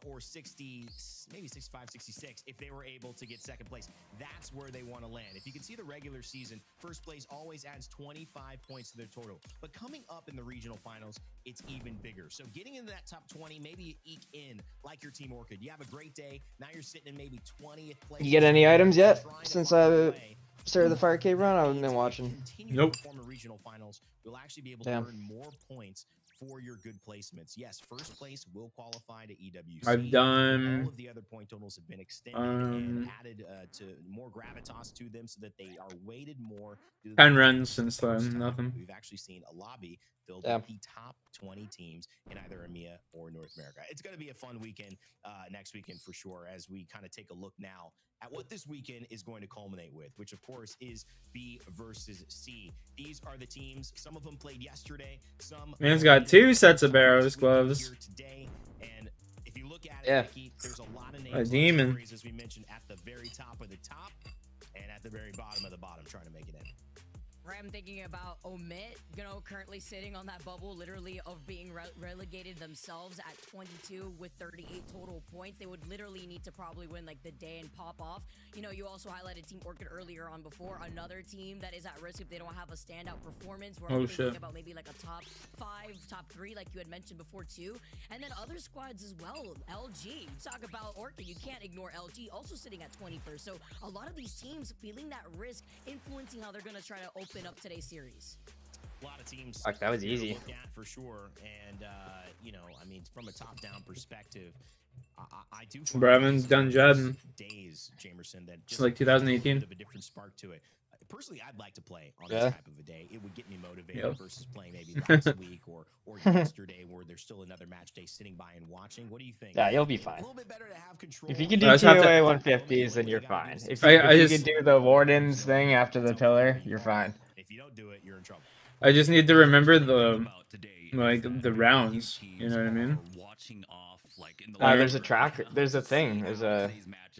or 60, maybe 65, 66 if they were able to get second place. That's where they want to land. If you can see the regular season, first place always adds 25 points to their total. But coming up in the regional finals, it's even bigger. So getting into that top 20, maybe you eke in like your Team Orchid. You have a great day. Now you're sitting in maybe 20th place. You get any items yet since I started the Fire Cave run? I haven't been watching. Nope. Regional finals, you'll actually be able to earn more points for your good placements. Yes, first place will qualify to EWC. I've done. All of the other point totals have been extended and added to more gravitas to them, so that they are weighted more. 10 runs since then, nothing. We've actually seen a lobby filled with the top 20 teams in either EMEA or North America. It's going to be a fun weekend next weekend for sure, as we kind of take a look now at what this weekend is going to culminate with, which of course is B versus C. These are the teams. Some of them played yesterday. Some Man's got 2 sets of Barrows gloves. Today, and if you look at yeah. it, there's a lot of names, a demon, as we mentioned, at the very top of the top and at the very bottom of the bottom, trying to make it in. I'm thinking about Omit, currently sitting on that bubble, literally, of being relegated themselves at 22 with 38 total points. They would literally need to probably win like the day and pop off. You also highlighted Team Orchid earlier on before, another team that is at risk if they don't have a standout performance. We're thinking about maybe like a top 5, top 3, like you had mentioned before too. And then other squads as well. LG, talk about Orchid, you can't ignore LG, also sitting at 21st. So a lot of these teams feeling that risk, influencing how they're going to try to open up today's series. A lot of teams. Fuck, that was easy. For sure. And, I mean, from a top-down perspective, I do. Brevin's done Jed. Days, Jamerson, that just like 2018. A different spark to it. Personally, I'd like to play on this type of a day. It would get me motivated versus playing maybe last week or yesterday, where there's still another match day sitting by and watching. What do you think? Yeah, you'll be fine. A little bit better to have control. If you can do 2A 150s, then you're fine. If you can do the Wardens thing after the pillar, you're fine. If you don't do it, you're in trouble. I just need to remember the rounds. You know what I mean? There's a track. There's a thing. There's a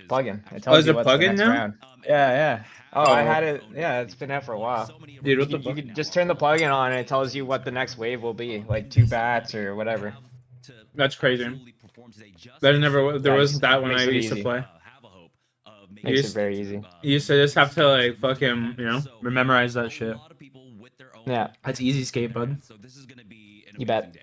plugin. It tells you what's the next now? round. Yeah. Oh, I had it. Yeah, it's been out for a while. Dude, what the you can just turn the plugin on, and it tells you what the next wave will be, like 2 bats or whatever. That's crazy. There wasn't that when I used to play. Makes it very easy. You used to just have to like fucking memorize that shit. Yeah, that's easy skate, bud. You bet.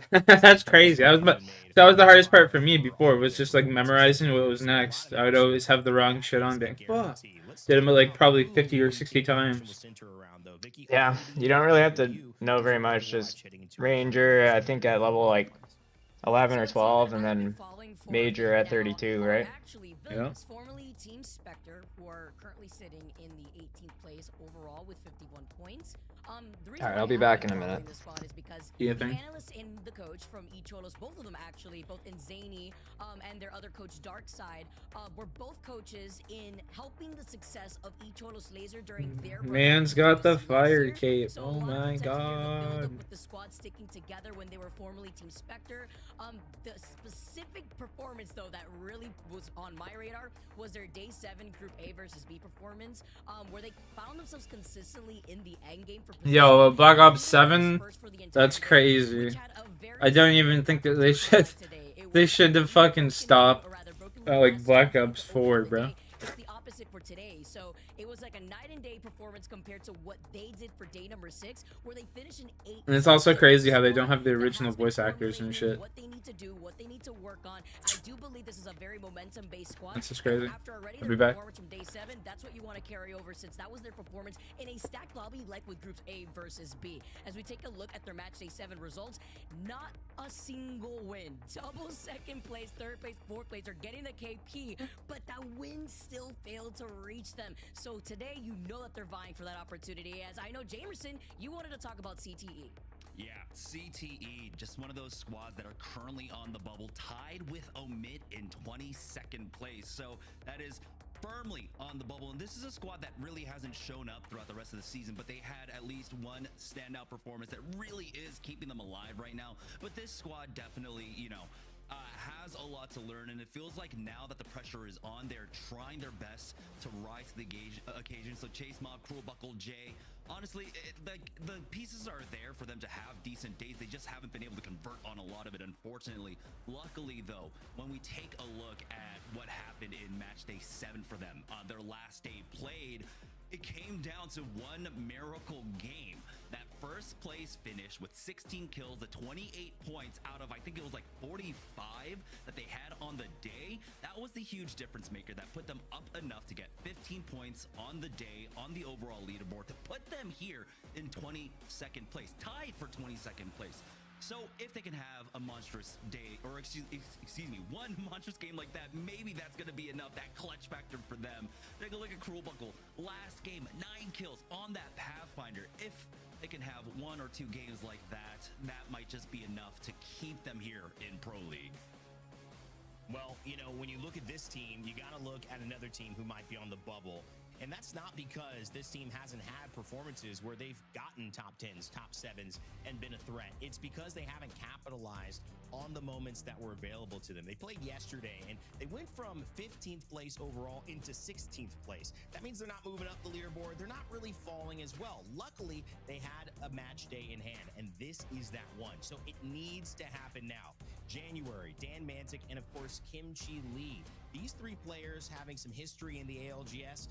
That's crazy. That was the hardest part for me before. Was just like memorizing what was next. I would always have the wrong shit on. Being fuck. Did them like probably 50 or 60 times. Yeah, you don't really have to know very much. Just Ranger, I think at level like 11 or 12, and then Major at 32, right? Yeah. Formerly Team Spectre, who are currently sitting in the 18th place overall with 51 points. Alright, I'll be back in a minute. The analyst and the coach from Echolos, both of them actually, both in Zany and their other coach Darkside, were both coaches in helping the success of Echolos Laser during their Man's got the fire cape. Oh my god. With the squad sticking together when they were formerly Team Spectre. The specific performance though that really was on my radar was their day 7 Group A versus B performance, where they found themselves consistently in the end game for Yo, Black Ops 7, that's crazy. I don't even think that they should have fucking stopped like Black Ops 4, bro. It's the opposite for today. So it was like a night and day performance compared to what they did for day number 6, where they finished in 8th. And it's also crazy how they don't have the original voice actors and shit. What they need to do, what they need to work on. I do believe this is a very momentum-based squad. That's just crazy. After already I'll be back. Performance from day 7, that's what you want to carry over, since that was their performance in a stacked lobby like with groups A versus B. As we take a look at their match day 7 results, not a single win. Double 2nd place, 3rd place, 4th place are getting the KP, but that win still failed to reach them. So So today, you know that they're vying for that opportunity, as I know, Jamerson, you wanted to talk about CTE. Yeah, CTE, just one of those squads that are currently on the bubble, tied with Omit in 22nd place. So that is firmly on the bubble. And this is a squad that really hasn't shown up throughout the rest of the season, but they had at least one standout performance that really is keeping them alive right now. But this squad definitely, has a lot to learn, and it feels like now that the pressure is on, they're trying their best to rise to the occasion. So Chase Mob, Cruel Buckle, Jay, honestly, the pieces are there for them to have decent days. They just haven't been able to convert on a lot of it, unfortunately. Luckily, though, when we take a look at what happened in match day 7 for them, their last day played, it came down to one miracle game. That first place finish with 16 kills, the 28 points out of, I think it was like 45 that they had on the day. That was the huge difference maker that put them up enough to get 15 points on the day on the overall leaderboard to put them here in 22nd place, tied for 22nd place. So if they can have a monstrous day, or excuse me, one monstrous game like that, maybe that's going to be enough, that clutch factor for them. Take a look at Cruel Buckle. Last game, 9 kills on that Pathfinder. If they can have 1 or 2 games like that, that might just be enough to keep them here in Pro League. Well, when you look at this team, you got to look at another team who might be on the bubble. And that's not because this team hasn't had performances where they've gotten top 10s, top 7s, and been a threat. It's because they haven't capitalized on the moments that were available to them. They played yesterday, and they went from 15th place overall into 16th place. That means they're not moving up the leaderboard. They're not really falling as well. Luckily, they had a match day in hand, and this is that one. So it needs to happen now. January, Dan Mantic, and of course, Kimchi Lee. These 3 players having some history in the ALGS,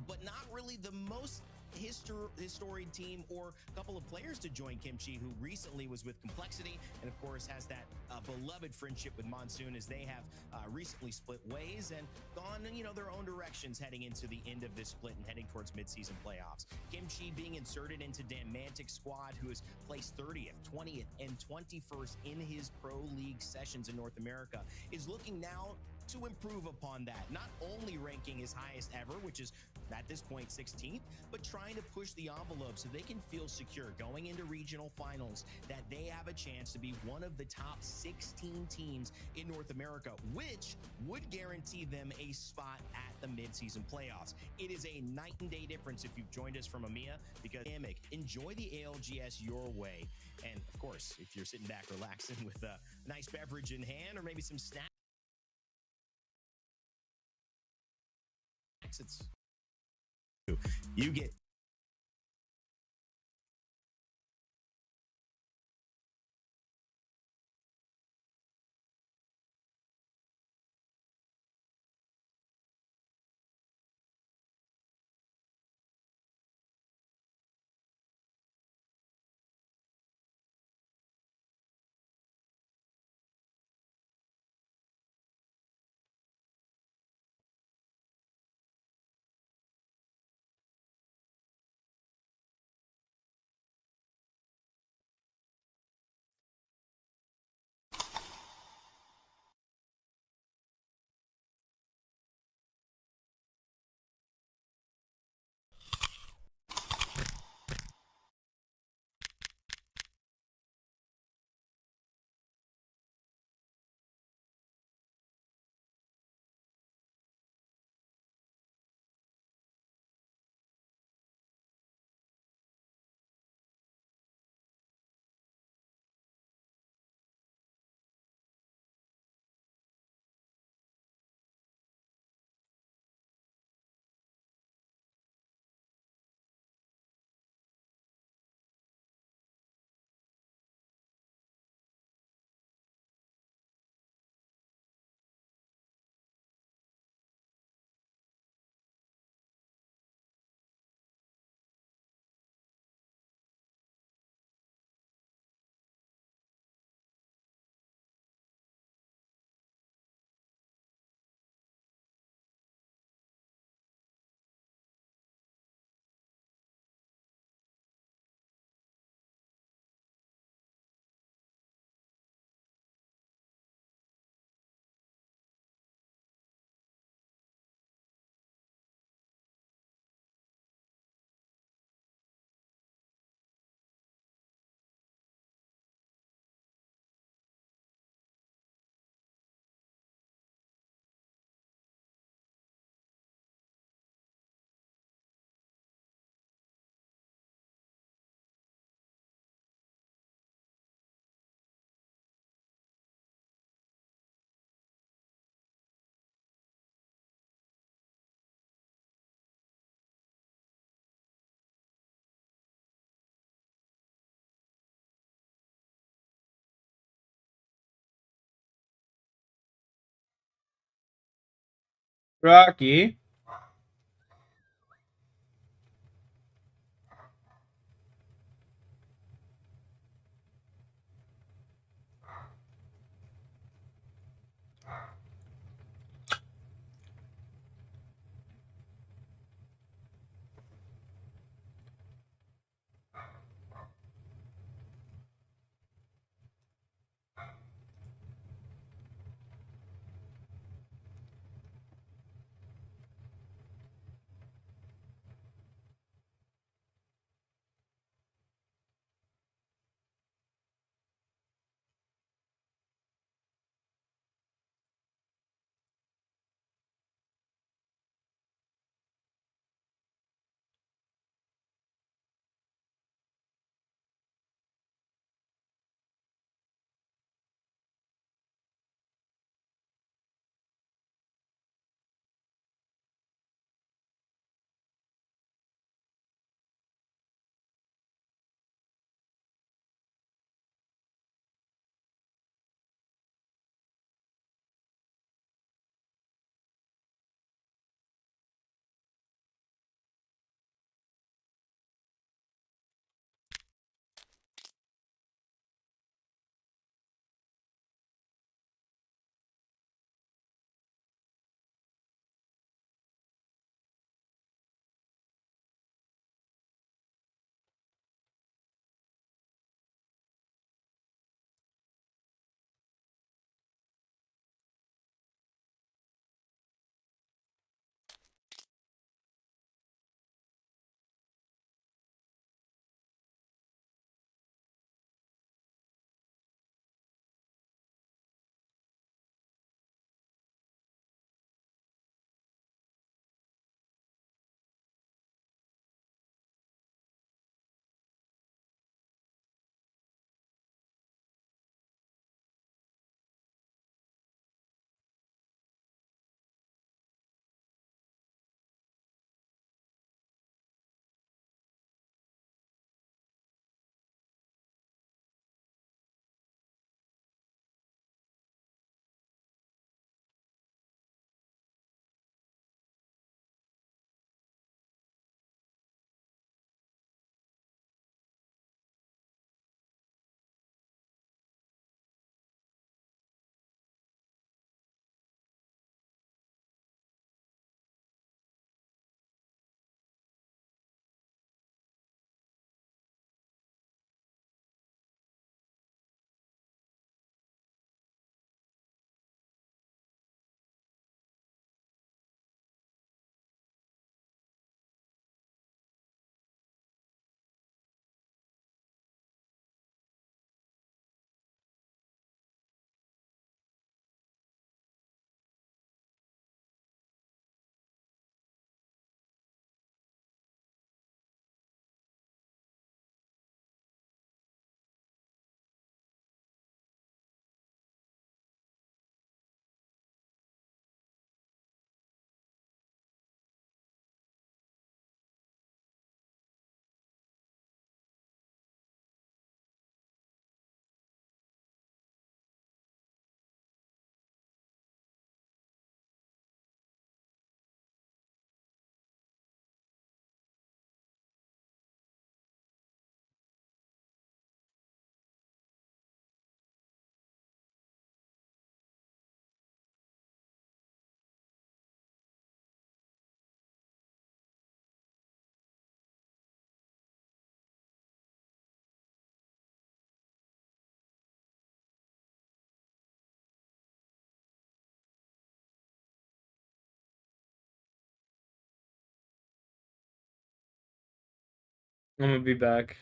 but not really the most historied team or a couple of players to join Kimchi, who recently was with Complexity and of course has that beloved friendship with Monsoon, as they have recently split ways and gone their own directions heading into the end of this split and heading towards midseason playoffs. Kimchi being inserted into Dan Mantic's squad, who has placed 30th, 20th, and 21st in his Pro League sessions in North America, is looking now to improve upon that, not only ranking his highest ever, which is at this point 16th, but trying to push the envelope so they can feel secure going into regional finals, that they have a chance to be one of the top 16 teams in North America, which would guarantee them a spot at the midseason playoffs. It is a night and day difference if you've joined us from EMEA, because enjoy the ALGS your way. And of course, if you're sitting back relaxing with a nice beverage in hand or maybe some snacks, you get Rocky. I'm gonna be back.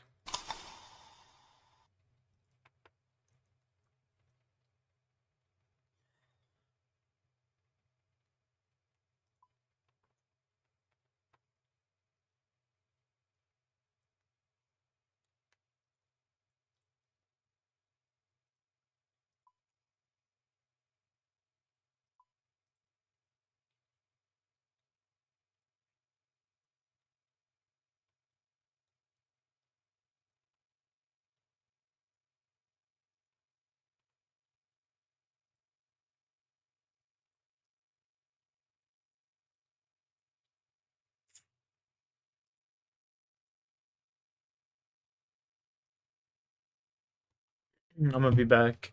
I'm gonna be back.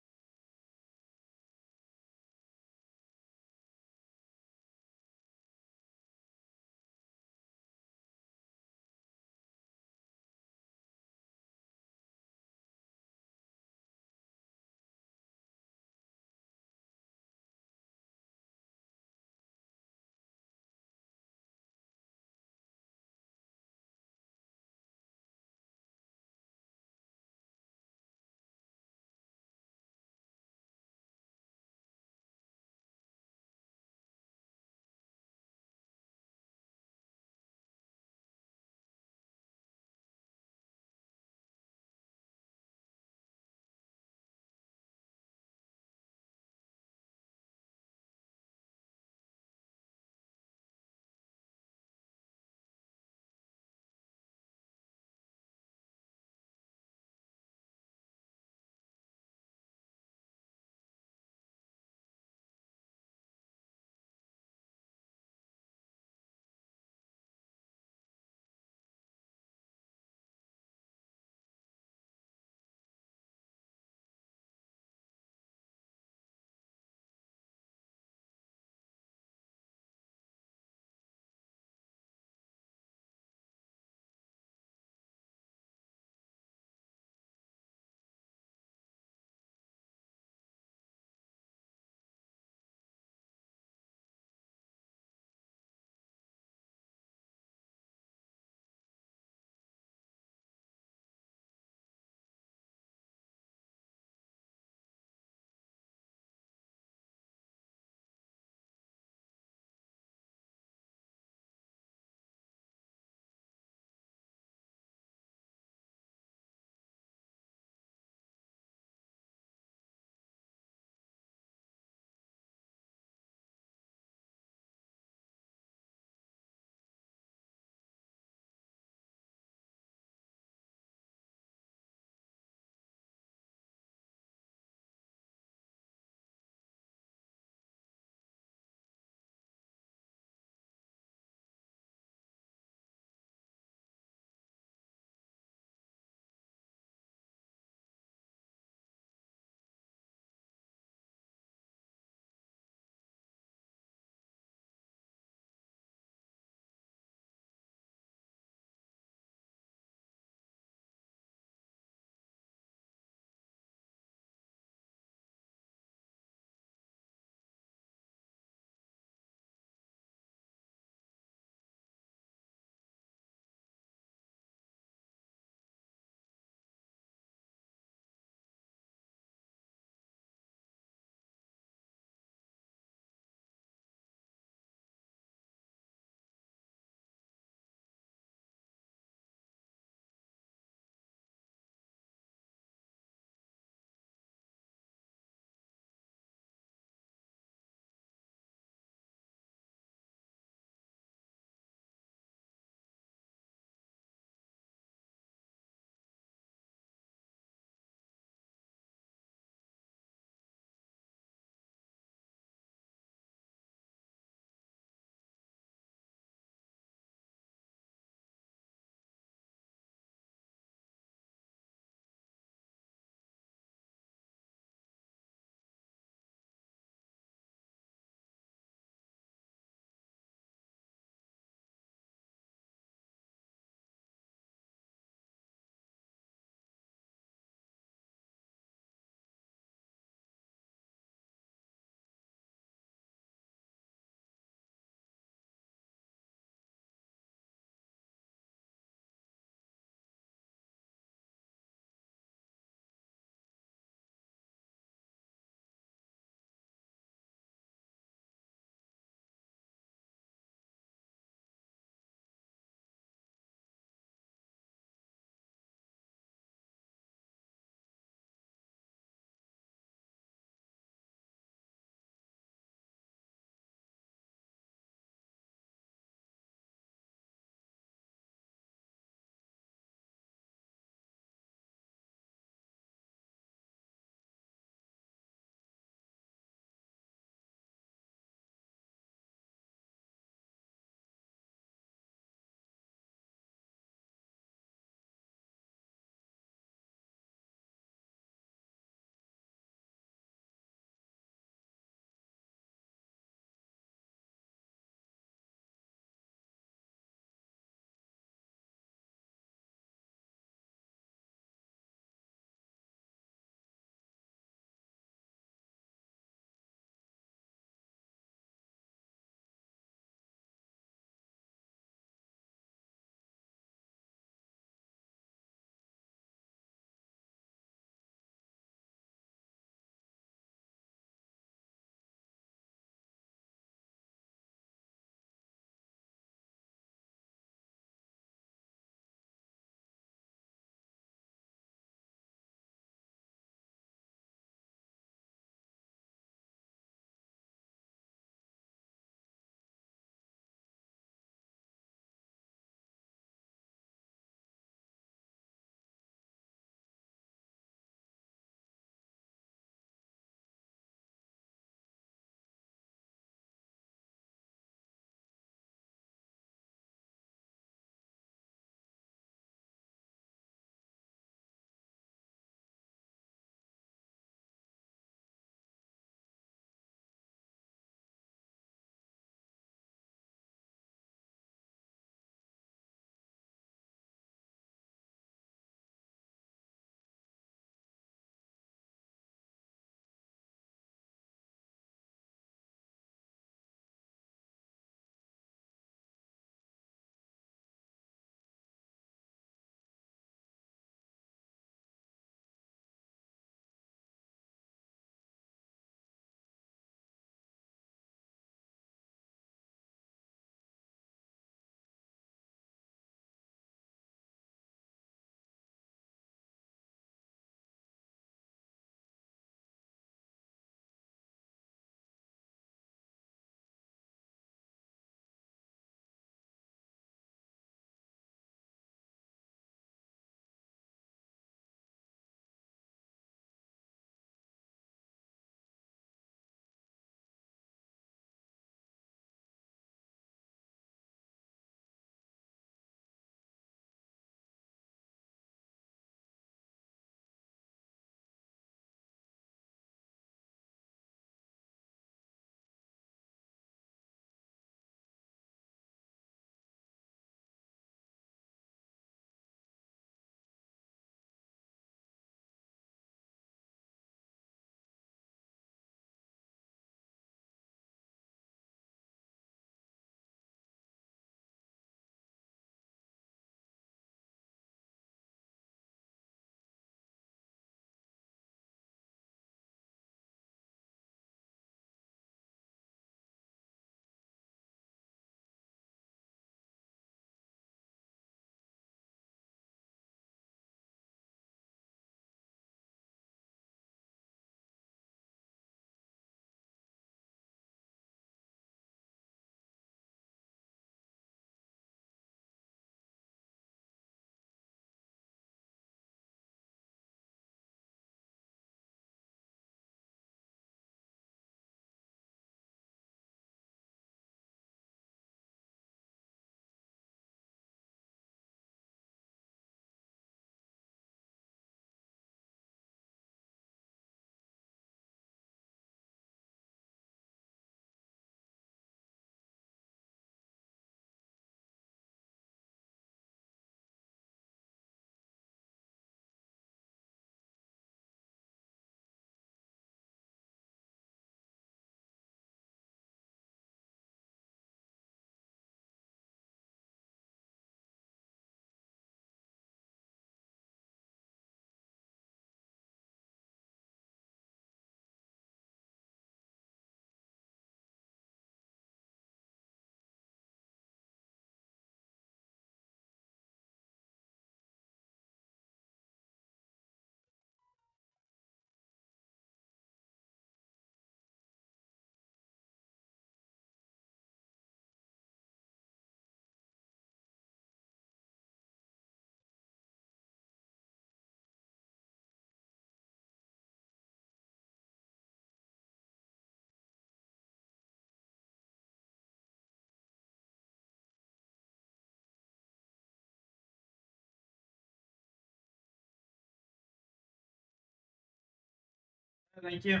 Thank you.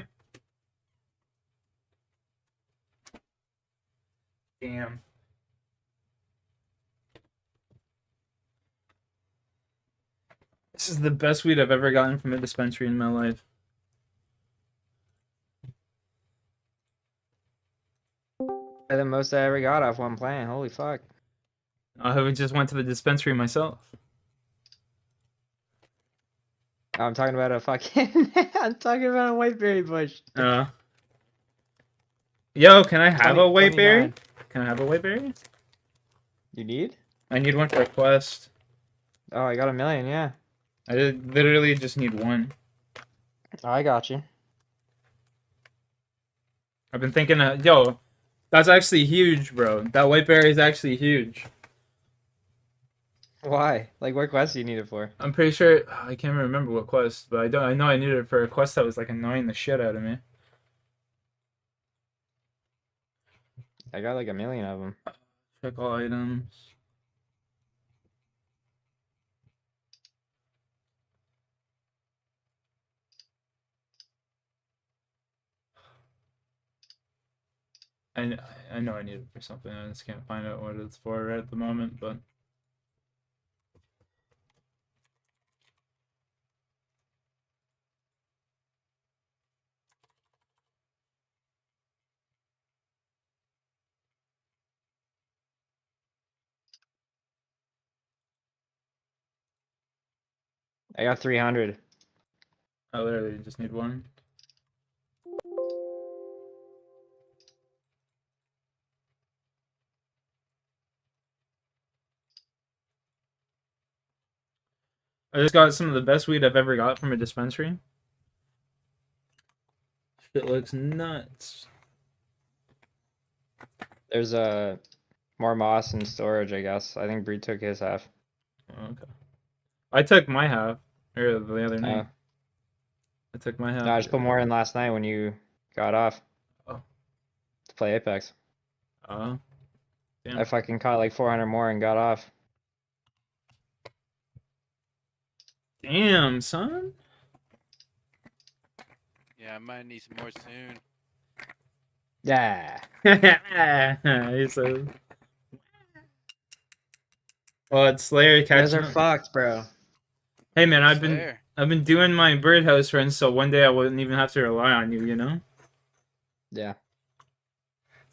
Damn. This is the best weed I've ever gotten from a dispensary in my life. The most I ever got off one plant. Holy fuck. I just went to the dispensary myself. I'm talking about a fucking. I'm talking about a whiteberry bush. Yo, can I have 20, a whiteberry? 29. Can I have a whiteberry? You need? I need one for a quest. Oh, I got a million, yeah. I literally just need one. Oh, I got you. I've been thinking, yo, that's actually huge, bro. That whiteberry is actually huge. Why? Like, what quest do you need it for? I'm pretty sure I can't remember what quest, but I know I needed it for a quest that was like annoying the shit out of me. I got like a million of them. Check all items. I know I need it for something. I just can't find out what it's for right at the moment, but. I got 300. I literally just need one. I just got some of the best weed I've ever got from a dispensary. Shit looks nuts. There's more moss in storage, I guess. I think Bree took his half. Okay. I took my half or the other night. I took my half. No, I just put more in last night when you got off. Oh. To play Apex. Oh. Damn. I fucking caught like 400 more and got off. Damn, son. Yeah, I might need some more soon. Yeah. He's so... Well, it's Slayer catching. You guys are fucked, bro. Hey man, I've been doing my birdhouse runs, so one day I wouldn't even have to rely on you, you know? Yeah.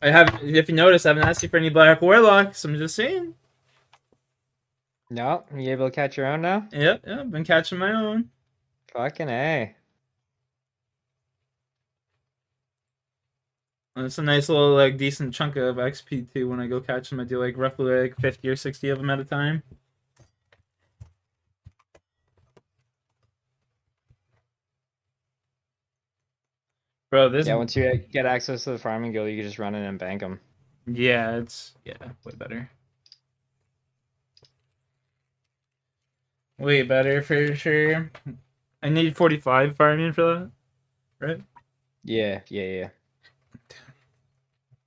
I have, if you notice, I haven't asked you for any black warlocks. I'm just saying. No, you able to catch your own now? Yep, I've been catching my own. Fucking A. It's a nice little, like, decent chunk of XP too. When I go catch them, I do like roughly like 50 or 60 of them at a time. Bro, this. Yeah, once you get access to the farming guild, you can just run in and bank them. Yeah, it's way better. Way better for sure. I need 45 farming for that, right? Yeah.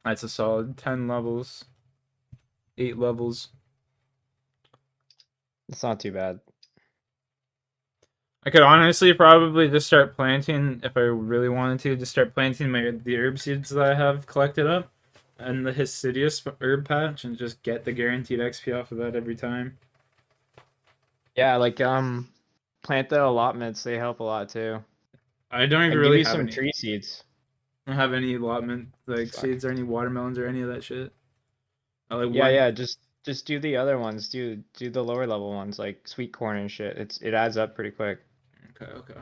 That's a solid 10 levels. 8 levels. It's not too bad. I could honestly probably just start planting, if I really wanted to, just start planting the herb seeds that I have collected up and the Hesidius herb patch and just get the guaranteed XP off of that every time. Yeah, like plant the allotments, they help a lot too. I don't even and really give you have some any tree seeds. I don't have any allotment seeds or any watermelons or any of that shit. Yeah, just do the other ones. Do the lower level ones like sweet corn and shit. It adds up pretty quick. Okay.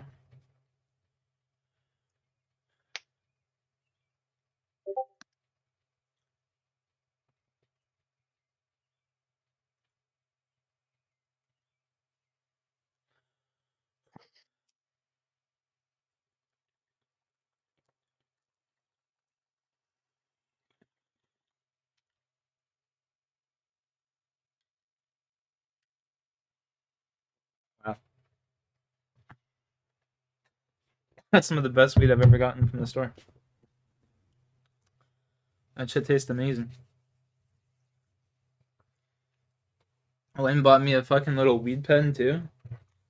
Wow. That's some of the best weed I've ever gotten from the store. That shit tastes amazing. Len bought me a fucking little weed pen too.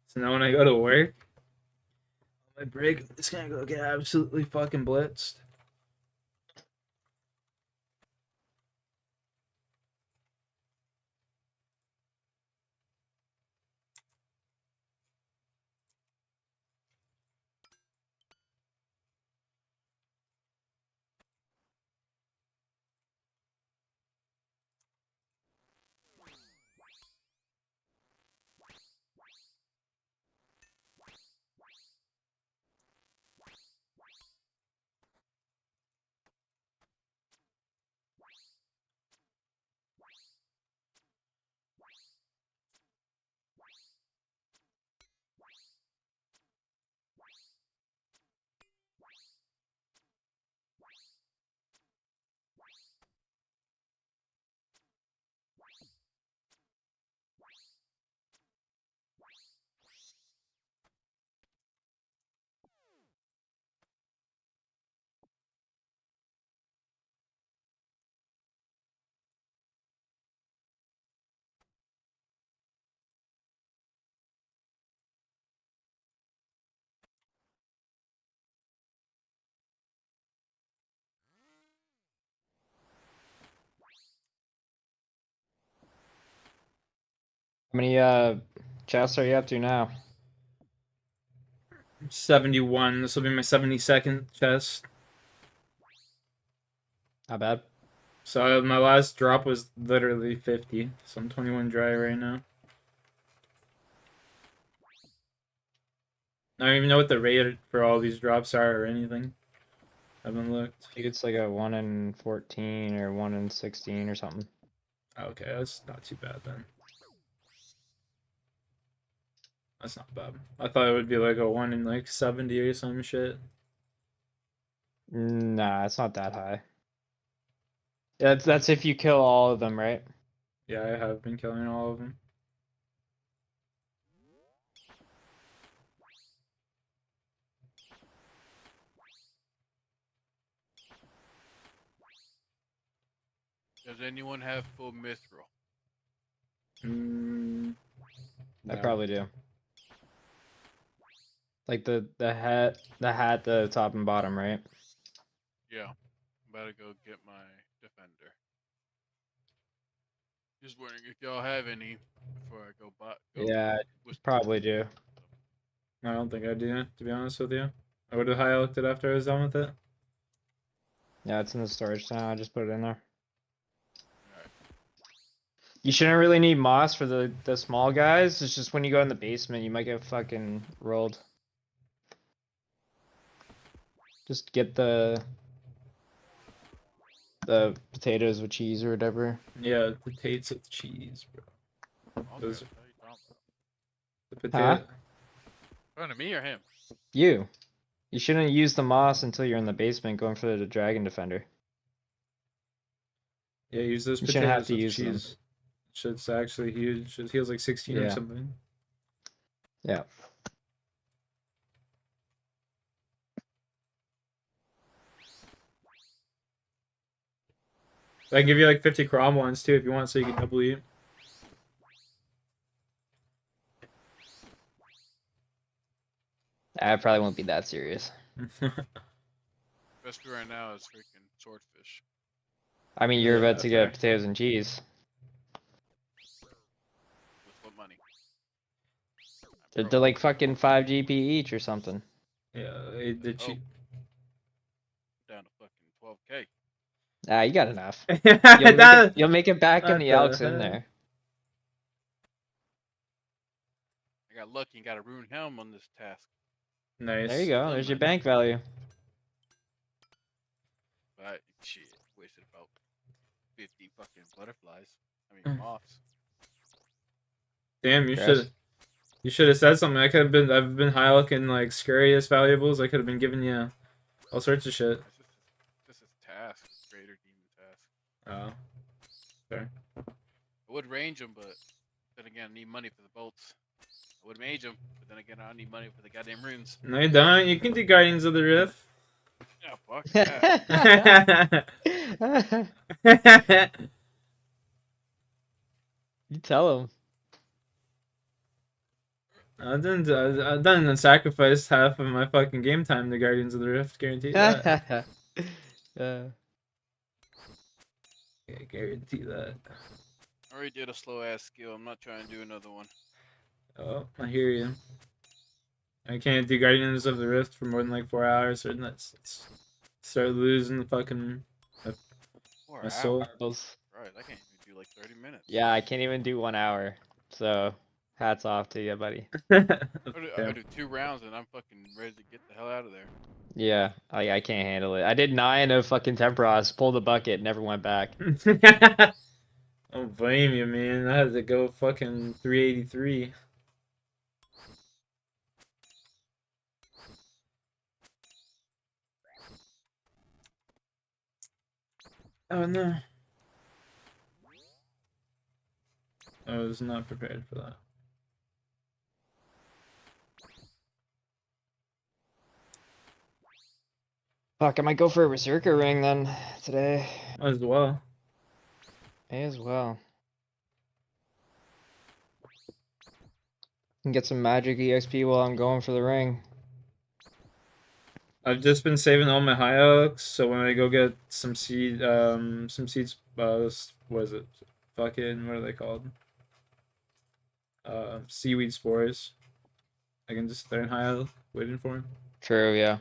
So now when I go to work, My break is gonna go get absolutely fucking blitzed. How many chests are you up to now? 71. This will be my 72nd chest. Not bad. So my last drop was literally 50. So I'm 21 dry right now. I don't even know what the rate for all these drops are or anything. I haven't looked. I think it's like a 1 in 14 or 1 in 16 or something. Okay, that's not too bad then. That's not bad. I thought it would be like a 1 in like 70 or some shit. Nah, it's not that high. Yeah, that's if you kill all of them, right? Yeah, I have been killing all of them. Does anyone have full mithril? I probably do. Like the hat, the top and bottom, right? Yeah. I'm about to go get my defender. Just wondering if y'all have any before I go buy. Yeah, probably do. I don't think I do, to be honest with you. I would have high looked it after I was done with it. Yeah, it's in the storage now. I just put it in there. You shouldn't really need moss for the small guys. It's just when you go in the basement, you might get fucking rolled. Just get the potatoes with cheese or whatever. Yeah, potatoes with cheese, bro. Those, the Huh? potato. Front of me or him? You. You shouldn't use the moss until you're in the basement going for the dragon defender. Yeah, use those You shouldn't have potatoes to with use them. cheese. Shit's actually huge. It heals like 16 or Yeah. something. Yeah. I can give you like 50 crom ones too if you want, so you can double eat. I probably won't be that serious. Best food right now is freaking swordfish. I mean, you're Yeah, about to fair. get potatoes and cheese. With what money? They're like fucking 5 GP each or something. Yeah, the cheap. Down to fucking 12K. Ah, you got enough. That- You'll make it back in what the the Elks in heck? there. I got lucky and got a rune helm on this task. Nice. There you go. There's your bank value. But shit, wasted about 50 fucking butterflies. I mean moths. Damn, Stress. you should have said something. I've been high looking like scariest valuables. I could have been giving you all sorts of shit. This is task, greater demon task. Oh, fair. I would range them, but then again, I need money for the bolts. I would mage them, but then again, I don't need money for the goddamn runes. No, you don't. You can do Guardians of the Rift. Yeah, fuck that. You tell him. I've done and sacrificed half of my fucking game time to Guardians of the Rift. Guarantee that. Yeah. Yeah, guarantee that. I already did a slow ass skill. I'm not trying to do another one. Oh, I hear you. I can't do Guardians of the Rift for more than like 4 hours, or that's start losing the fucking my soul. Right, I can't even do like 30 minutes. Yeah, I can't even do 1 hour. So, hats off to you, buddy. I do 2 rounds and I'm fucking ready to get the hell out of there. Yeah, I can't handle it. I did 9 of fucking Temperos, pulled a bucket, never went back. I don't blame you, man. I had to go fucking 383. Oh no. I was not prepared for that. Fuck, I might go for a Berserker ring then today. As well. May as well. Can get some magic EXP while I'm going for the ring. I've just been saving all my high oaks, so when I go get some seeds, what is it? Fucking, what are they called? Seaweed spores. I can just stay in high oak, waiting for him. True, yeah.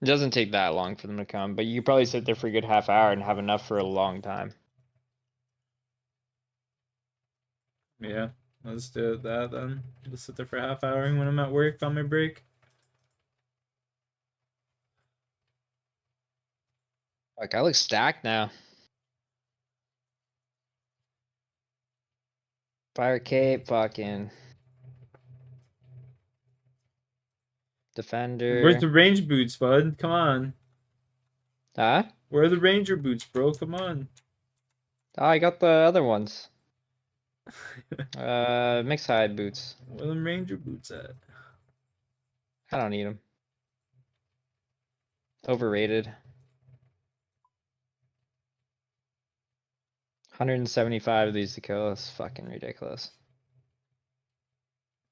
It doesn't take that long for them to come, but you could probably sit there for a good half hour and have enough for a long time. Yeah, let's do that then. Just sit there for a half hour when I'm at work on my break. Fuck, I look stacked now. Fire cape, fucking defender. Where's the range boots, bud? Come on. Huh? Where are the ranger boots, bro? Come on. Oh, I got the other ones. Mixed hide boots. Where are the ranger boots at? I don't need them. Overrated. 175 of these to kill. That's fucking ridiculous.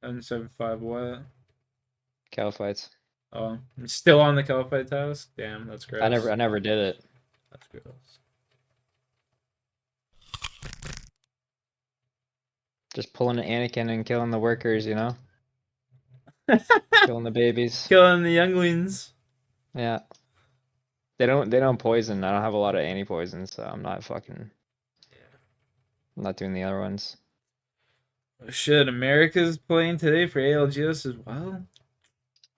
175 what? Caliphites. Oh, I'm still on the Caliphite task? Damn, that's gross. I never did it. That's gross. Just pulling an Anakin and killing the workers, you know? Killing the babies. Killing the younglings. Yeah. They don't poison. I don't have a lot of anti-poison, so I'm not fucking... I'm not doing the other ones. Oh, shit, America's playing today for ALGS as well?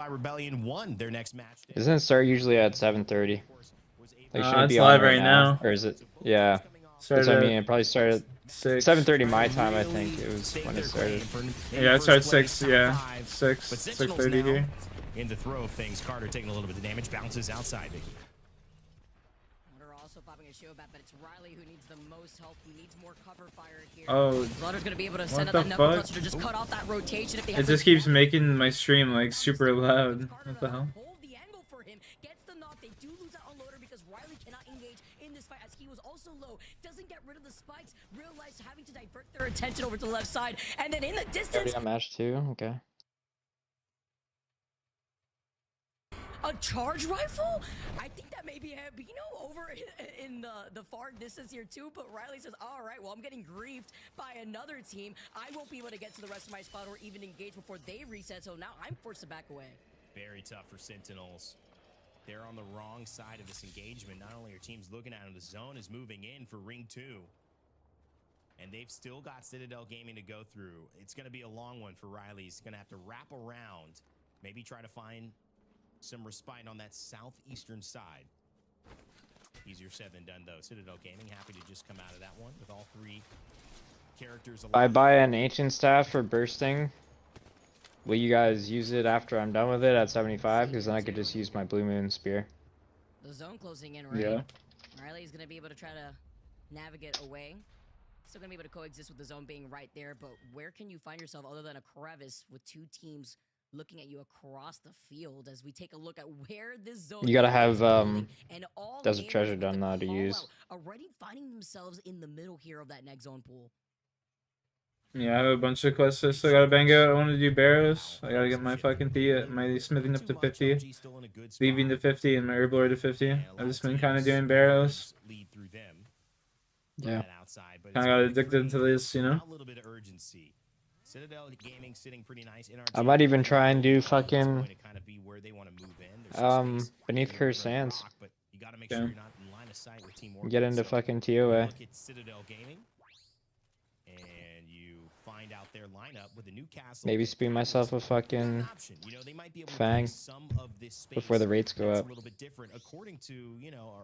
Rebellion won their next match. Doesn't it start usually at 7:30? Like, should it It's be live on right now. Or is it? Yeah. That's what I mean. It probably started 7:30 my time, I think. It was when it started. Yeah, it starts 6, yeah. 6:30 here. In the throw of things, Carter taking a little bit of damage, bounces outside. Popping a show back, but it's Riley who needs the most help. He needs more cover fire here. Oh, Slaughter's gonna be able to what send out the that knuckle fuck? cluster to just cut off that rotation if they It have just keeps making my stream like super loud. What the hell? hold the angle for him. Gets the knock. They do lose out on Loader because Riley cannot engage in this fight as he was also low. Doesn't get rid of the spikes. Realized having to divert their attention over to the left side, and then in the distance. Got match 2. Okay. A charge rifle? I think that may be Habino over in the far distance here too, but Riley says, all right, well, I'm getting griefed by another team. I won't be able to get to the rest of my squad or even engage before they reset, so now I'm forced to back away. Very tough for Sentinels. They're on the wrong side of this engagement. Not only are teams looking at them, the zone is moving in for Ring 2. And they've still got Citadel Gaming to go through. It's going to be a long one for Riley. He's going to have to wrap around, maybe try to find some respite on that southeastern side. Easier said than done, though. Citadel Gaming happy to just come out of that one with all 3 characters alive. I buy an ancient staff for bursting. Will you guys use it after I'm done with it at 75? Because then I could just use my Blue Moon Spear. The zone closing in, right? Yeah. Riley's going to be able to try to navigate away. Still going to be able to coexist with the zone being right there, but where can you find yourself other than a crevice with 2 teams looking at you across the field as we take a look at where this zone You gotta have and all Desert Treasure done now to use. already finding themselves in the middle here of that next zone pool. Yeah, I have a bunch of quests I still gotta bang out. I want to do Barrows. I gotta get my fucking my smithing up to 50, leaving to 50, and my herblore to 50. I've just been kind of doing Barrows. Yeah. Kind of got addicted to this, you know? I might even try and do fucking Beneath Cursed Sands. Yeah. Get into fucking TOA. Maybe spoon myself a fucking Fang before the rates go up.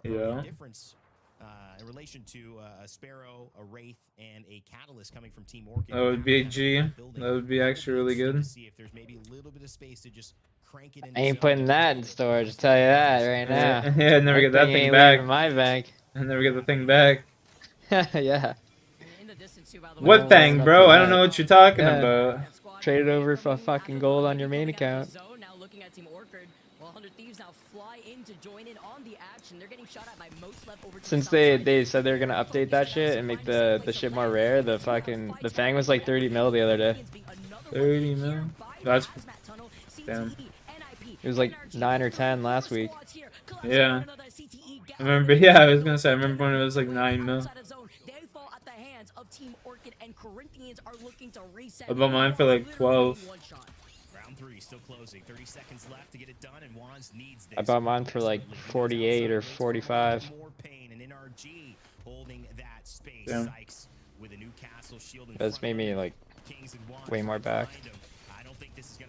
Yeah. In relation to a Sparrow, a Wraith, and a Catalyst coming from Team Orchid. That would be a G. That would be actually really good. I ain't putting that in storage, I'll tell you that right now. Yeah, never get that thing back. In my bank. I never get the thing back. Yeah. What thing, bro? I don't know what you're talking about. Trade it over for fucking gold on your main account. Since they said they're gonna update that shit and make the shit more rare, the Fang was like 30 mil the other day. 30 mil? That's damn. It was like 9 or 10 last week. Yeah. I remember. Yeah, I was gonna say. I remember when it was like 9 mil. I bought mine for like 12. I bought mine for like 48 or 45. Yeah. That's made me like way more back.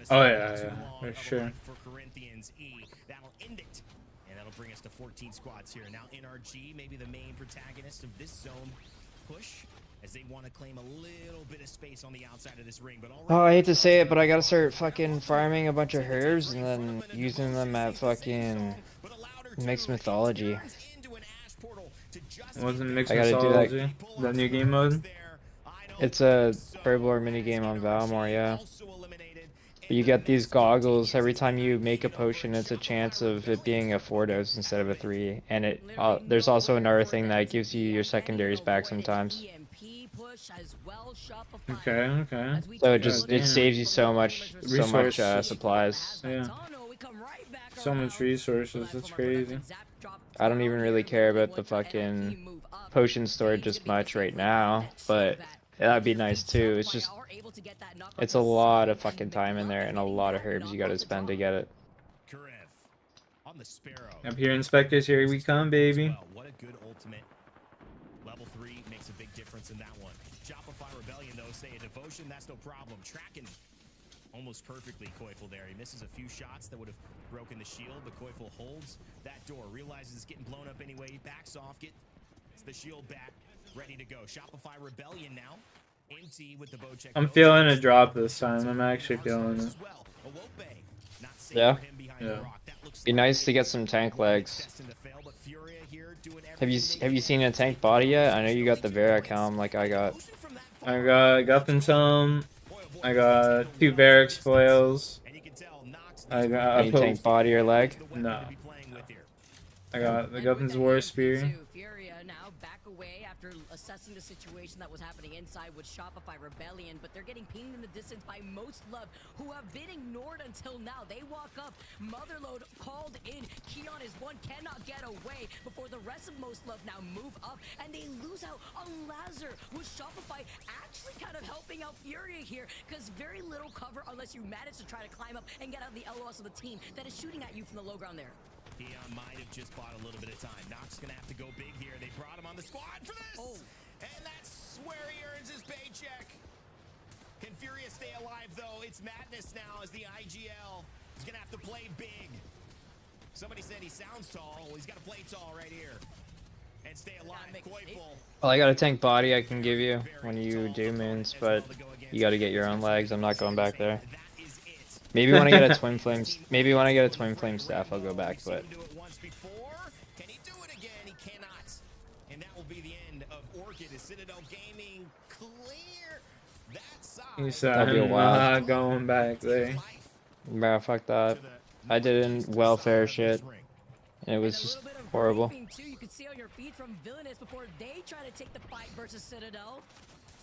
Oh yeah, for sure. Bring us to 14 squads here. Now NRG, maybe the main protagonist of this zone push, as they want to claim a little bit of space on the outside of this ring. But Oh, I hate to say it, but I gotta start fucking farming a bunch of herbs and then using them at fucking mixed mythology. Wasn't mixed mythology? That new game mode? It's a herblore minigame on Valmore, yeah. You get these goggles every time you make a potion. It's a chance of it being a 4 dose instead of a 3, and there's also another thing that gives you your secondaries back sometimes. Okay. So it saves you so much supplies. Yeah. So much resources. That's crazy. I don't even really care about the fucking potion storage as much right now, but that'd be nice too. It's a lot of fucking time in there and a lot of herbs you gotta spend to get it. Up here, inspectors, here we come, baby. What a good ultimate. Level 3 makes a big difference in that one. Shopify Rebellion, though, say a devotion, that's no problem. Tracking almost perfectly Koifel there. He misses a few shots that would have broken the shield, but Koifel holds that door, realizes it's getting blown up anyway. He backs off, gets the shield back, ready to go. Shopify Rebellion now. Empty with the bow check. I'm feeling a drop this time. I'm actually feeling it. Yeah? Yeah. Be nice to get some tank legs. Have you seen a tank body yet? I know you got the Varric helm like I got. I got Guthin's helm. I got 2 Varric foils. I got any tank body or leg? No. I got the Guthin's War Spear. Assessing the situation that was happening inside with Shopify Rebellion, but they're getting pinged in the distance by Most Love, who have been ignored until now. They walk up, Motherload called in, Keon is one, cannot get away before the rest of Most Love now move up, and they lose out on Lazar, with Shopify actually kind of helping out Furia here, because very little cover unless you manage to try to climb up and get out the LOS of the team that is shooting at you from the low ground there. Keon might have just bought a little bit of time. Nox gonna have to go big here. They brought him on the squad for this! And that's where he earns his paycheck. Can Furia stay alive, though? It's madness now as the IGL is gonna have to play big. Somebody said he sounds tall. Well, he's gotta play tall right here. And stay alive. Koifel. Well, I got a tank body I can give you when you do moons, but you gotta get your own legs. I'm not going back there. Maybe when I get a twin flames, staff, I'll go back. But Can he do it again? He cannot, and that will be the end of Orchid. Is Citadel Gaming clear that side? He said, I'm not going back there. Bro, fuck that. I did in welfare shit, and it was just horrible. You can see on your feed from Villainous before they try to take the fight versus Citadel.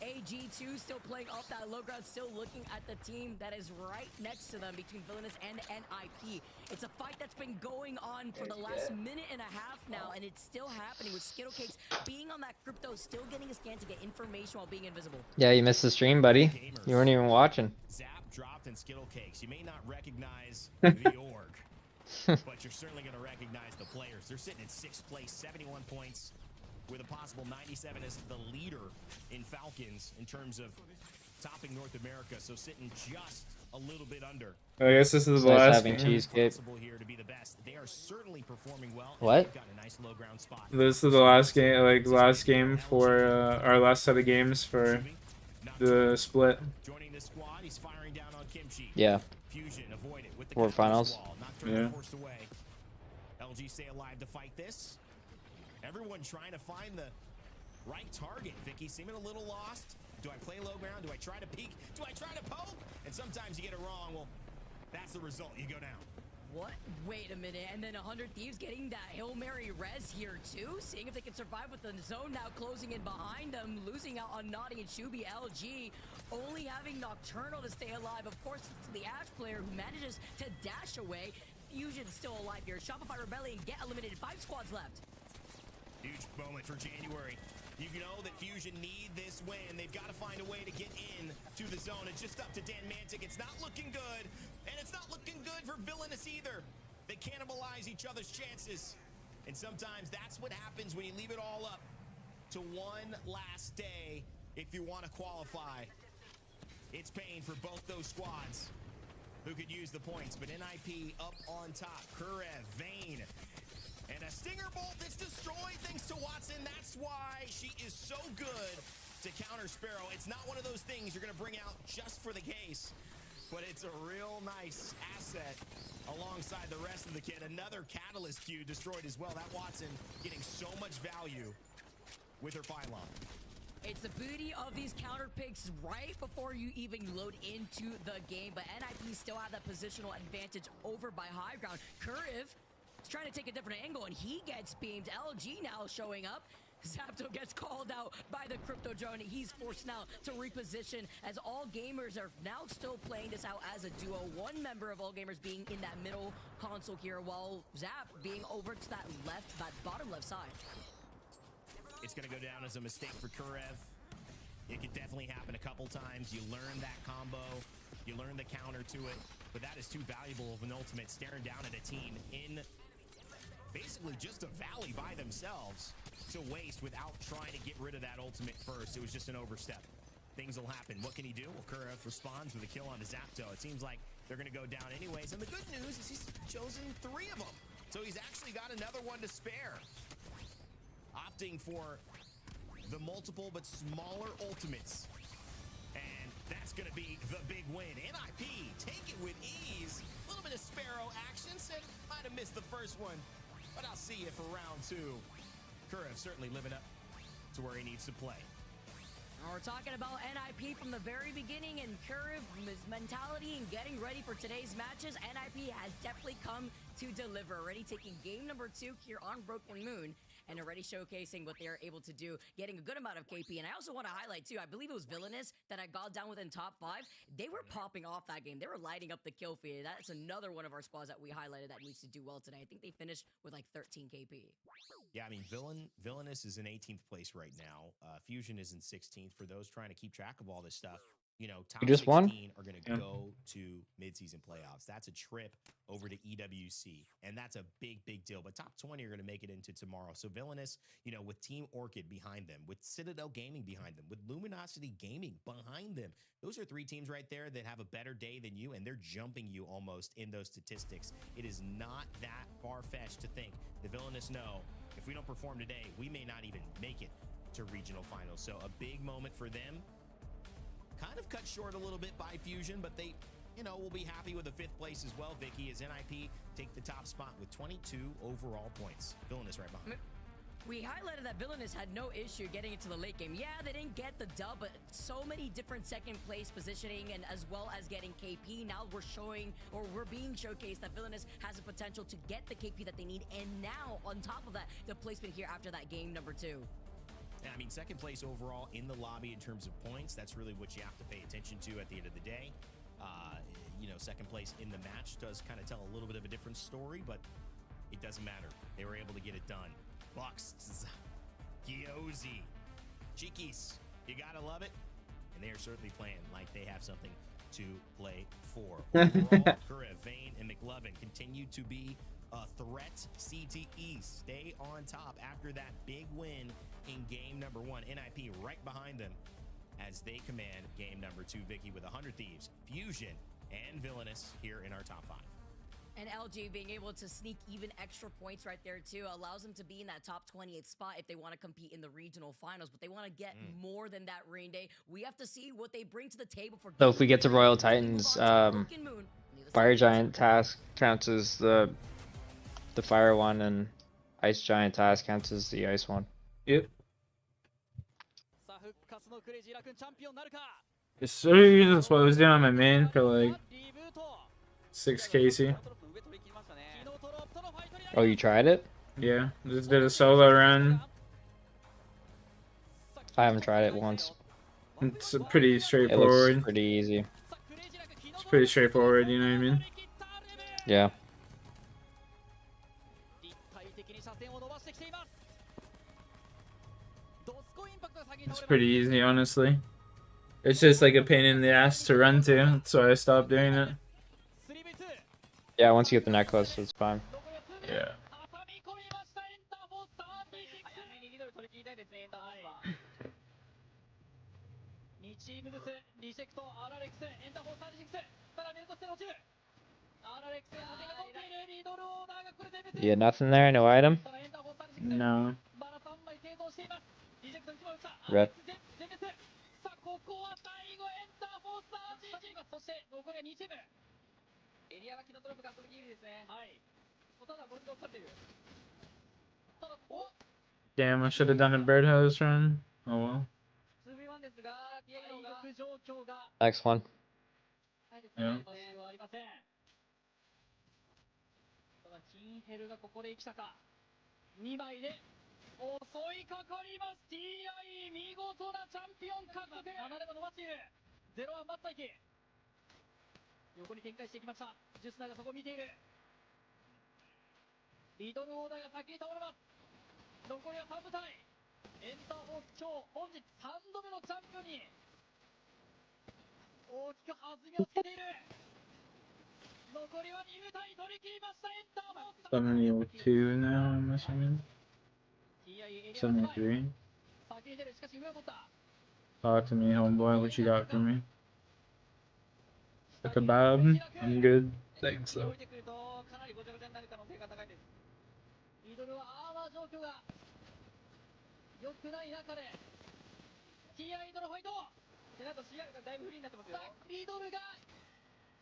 AG2 still playing off that low ground, still looking at the team that is right next to them between Villainous and NIP. It's a fight that's been going on for the last minute and a half now, and it's still happening with Skittlecakes being on that crypto, still getting a scan to get information while being invisible. Yeah, you missed the stream, buddy. You weren't even watching. Zap dropped and Skittlecakes. You may not recognize the org, but you're certainly going to recognize the players. They're sitting in 6th place, 71 points, with a possible 97 as the leader in Falcons in terms of topping North America. So sitting just a little bit under. I guess this is the Nice last having game. cheesecake. Here to be the best. They are certainly performing well. What? Got a nice low ground spot. This is the last game, like last game for our last set of games for the split. Joining the squad, he's firing down on Kimchi. Yeah. Fusion avoided with the Quarterfinals. Yeah. forced away. LG stay alive to fight this. Everyone trying to find the right target. Vicky seeming a little lost. Do I play low ground? Do I try to peek? Do I try to poke? And sometimes you get it wrong. Well, that's the result. You go down. What? Wait a minute. And then 100 Thieves getting that Hail Mary res here too, seeing if they can survive with the zone now closing in behind them, losing out on Naughty and Shubi. LG only having Nocturnal to stay alive. Of course, it's the Ash player who manages to dash away. Fusion still alive here. Shopify Rebellion get eliminated. 5 squads left. Huge moment for January. You know that Fusion need this win. They've got to find a way to get in to the zone. It's just up to Dan Mantic. It's not looking good. And it's not looking good for Villainous either. They cannibalize each other's chances. And sometimes that's what happens when you leave it all up to one last day if you want to qualify. It's pain for both those squads who could use the points. But NIP up on top. Kurev, Vayne, and a Stinger Bolt that's destroyed thanks to Watson. That's why she is so good to counter Sparrow. It's not one of those things you're going to bring out just for the case, but it's a real nice asset alongside the rest of the kit. Another Catalyst Q destroyed as well. That Watson getting so much value with her pylon. It's the beauty of these counter picks right before you even load into the game, but NIP still have that positional advantage over by high ground. Kuriv is trying to take a different angle, and he gets beamed. LG now showing up. Zapto gets called out by the crypto drone. He's forced now to reposition as All Gamers are now still playing this out as a duo. One member of All Gamers being in that middle console here, while Zap being over to that left, that bottom left side. It's going to go down as a mistake for Kurev. It could definitely happen a couple times. You learn that combo. You learn the counter to it. But that is too valuable of an ultimate, staring down at a team in basically just a valley by themselves to waste without trying to get rid of that ultimate first. It was just an overstep. Things will happen. What can he do? Well, Kurev responds with a kill on the Zapto. It seems like they're going to go down anyways. And the good news is he's chosen 3 of them. So he's actually got another one to spare. Opting for the multiple but smaller ultimates. And that's going to be the big win. NIP take it with ease. A little bit of Sparrow action. Said might have missed the first one, but I'll see you for round 2. Kurev certainly living up to where he needs to play. We're talking about NIP from the very beginning, and Kuriv's mentality and getting ready for today's matches. NIP has definitely come to deliver. Already taking game number 2 here on Broken Moon, and already showcasing what they are able to do, getting a good amount of KP. And I also want to highlight too, I believe it was Villainous that I got down within top 5. They were popping off that game. They were lighting up the kill feed. That's another one of our squads that we highlighted that needs to do well today. I think they finished with like 13 KP. Yeah, I mean, Villainous is in 18th place right now. Fusion is in 16th. For those trying to keep track of all this stuff, you know, top 16 are going to go to midseason playoffs. That's a trip over to EWC, and that's a big, big deal. But top 20 are going to make it into tomorrow. So Villainous, you know, with Team Orchid behind them, with Citadel Gaming behind them, with Luminosity Gaming behind them, those are 3 teams right there that have a better day than you, and they're jumping you almost in those statistics. It is not that far-fetched to think the Villainous know if we don't perform today, we may not even make it to regional finals. So a big moment for them. Kind of cut short a little bit by Fusion, but they, you know, will be happy with the 5th place as well. Vicky, as NIP take the top spot with 22 overall points. Villainous right behind. We highlighted that Villainous had no issue getting into the late game. Yeah, they didn't get the dub, but so many different second place positioning, and as well as getting KP. Now we're showing, or we're being showcased that Villainous has the potential to get the KP that they need. And now, on top of that, the placement here after that game number 2. I mean, second place overall in the lobby in terms of points. That's really what you have to pay attention to at the end of the day. You know, second place in the match does kind of tell a little bit of a different story, but it doesn't matter. They were able to get it done. Bucks, Gyozi, Cheekies, you gotta love it. And they are certainly playing like they have something to play for. Overall, Kura, Vane, and McLovin continue to be a threat. CTE stay on top after that big win in game number 1. NIP right behind them as they command game number 2. Vicky with 100 Thieves, Fusion, and Villainous here in our top 5. And LG being able to sneak even extra points right there too allows them to be in that top 28th spot if they want to compete in the regional finals, but they want to get more than that, Rain Day. We have to see what they bring to the table for. So if we get to Royal Titans, Fire Giant task counts as the fire one, and Ice Giant task counts as the ice one. Yep. Yes, sir. That's what I was doing on my main for like 6 KC. Oh, you tried it? Yeah, just did a solo run. I haven't tried it once. It's pretty It straightforward. looks pretty easy. It's pretty straightforward, you know what I mean? Yeah. It's pretty easy, honestly. It's just like a pain in the ass to run to, so I stopped doing it. Yeah, once you get the necklace, it's fine. Yeah. You got nothing there? No item? No. Rep. Damn, I should have done a birdhouse run. Oh well. Next one. Yeah. 2枚で襲いかかります TI 見事なチャンピオン獲得離れも伸ばしている01マッタイキ横に展開していきましたジュスナーがそこを見ているリドルオーダーが先に倒れます残りは3部隊エンターフォース今日本日3度目のチャンピオンに大きく弾みをつけている残りは2部隊取り切りましたエンターフォース 72 now, I'm assuming. 73. Talk to me, homeboy. What you got for me? A kebab? I'm good. Thanks, though. リドルはアーマー状況が良くない中で TI リドルファイトってなると CR がだいぶ不利になってますよリドルが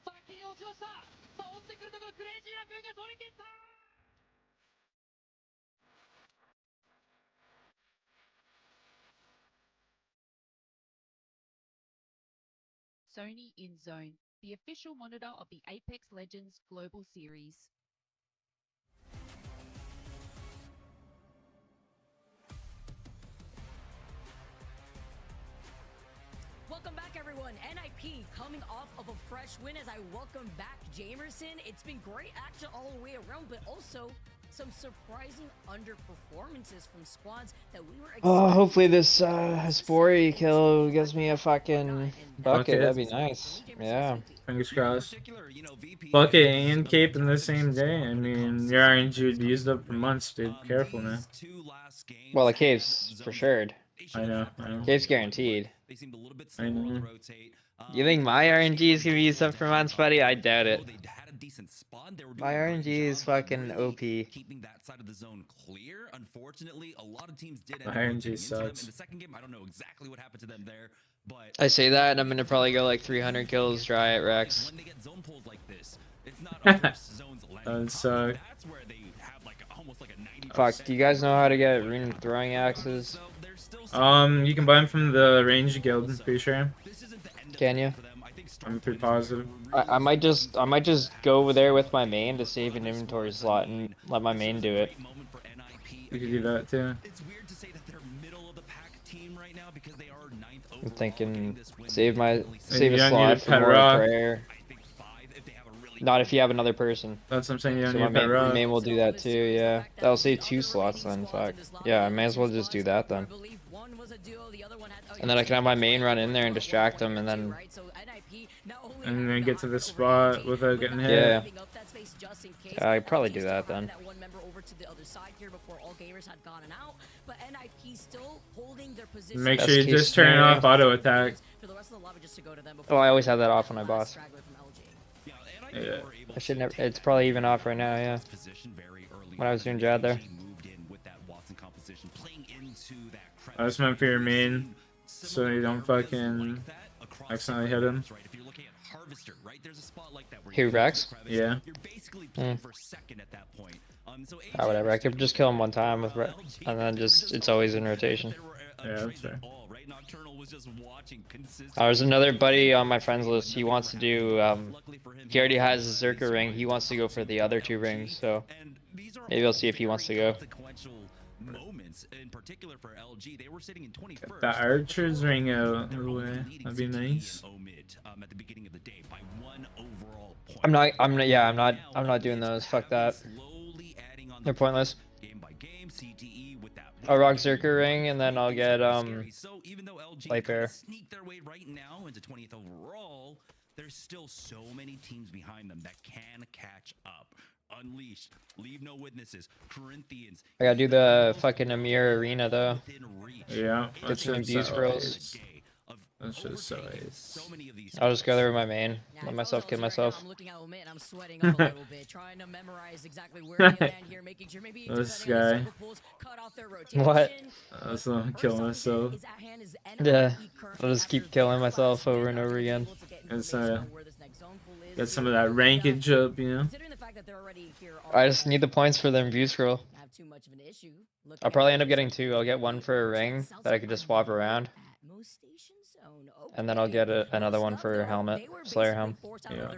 先に落ちましたさあ落ちてくるところクレイジーな君が取り切った Sony InZone, the official monitor of the Apex Legends Global Series. Welcome back, everyone. NIP coming off of a fresh win as I welcome back Jamerson. It's been great action all the way around, but also some surprising underperformances from squads that we were Oh, hopefully this Spori kill gives me a fucking bucket. That'd be nice. Yeah. Fingers crossed. Bucket and cape in the same day. I mean, your RNG would be used up for months, dude. Careful, man. Well, the cave's for sure. I know. Cave's guaranteed. I know. You think my RNG is gonna be used up for months, buddy? I doubt it. My RNG is fucking OP. Keeping that side of the zone clear. Unfortunately, a lot of teams did. RNG sucks. In the second game, I don't know exactly what happened to them there, but I say that, and I'm gonna probably go like 300 kills dry at Rex. when they get zone pulls like this, it's not over zones That would suck. That's where they have like almost like a 90%. Fuck, do you guys know how to get rune throwing axes? You can buy them from the range guild, I'm pretty sure. Can you? I'm pretty positive. I might just go over there with my main to save an inventory slot and let my main do it. You could do that too. It's weird to say that they're middle of the pack right now because they are 9th overall. I'm thinking getting this win save only a you don't need slot a for pet more rock. prayer. Not if you have another person. That's what I'm saying. You don't So need my a pet rock. main will do that too. Yeah, that'll save 2 slots then. Fuck. Yeah, I may as well just do that then. And then I can have my main run in there and distract them, and then get to the spot without getting hit. yeah. I'd probably do that then. Make sure you just turn off auto attack. Oh, I always have that off when I boss. Yeah. I should never. It's probably even off right now. Yeah. When I was doing Jad there. I just meant for your main, so you don't fucking accidentally hit him. Who, Rex? Yeah. Ah, whatever. I could just kill him one time with Rex, and then just it's always in rotation. Yeah, that's fair. There's another buddy on my friends list. He wants to do. He already has a Zerka ring. He wants to go for the other 2 rings. So maybe I'll see if he wants to go. Get that Archer's ring out of the way. That'd be nice. I'm not doing those. Fuck that. They're pointless. I'll rock Zerka ring and then I'll get Light Bear. There's still so many teams behind them that can catch up. Unleashed, leave no witnesses, Corinthians. I gotta do the fucking Amir arena though. Yeah, Get some abuse girls. That's just so ace. I'll just go there with my main. Let myself kill myself. This guy. What? I was gonna kill myself. Yeah. I'll just keep killing myself over and over again. It's get some of that rankage up, you know. I just need the points for the view scroll. I'll probably end up getting 2. I'll get 1 for a ring that I could just swap around. And then I'll get another one for helmet, Slayer helm. Yeah.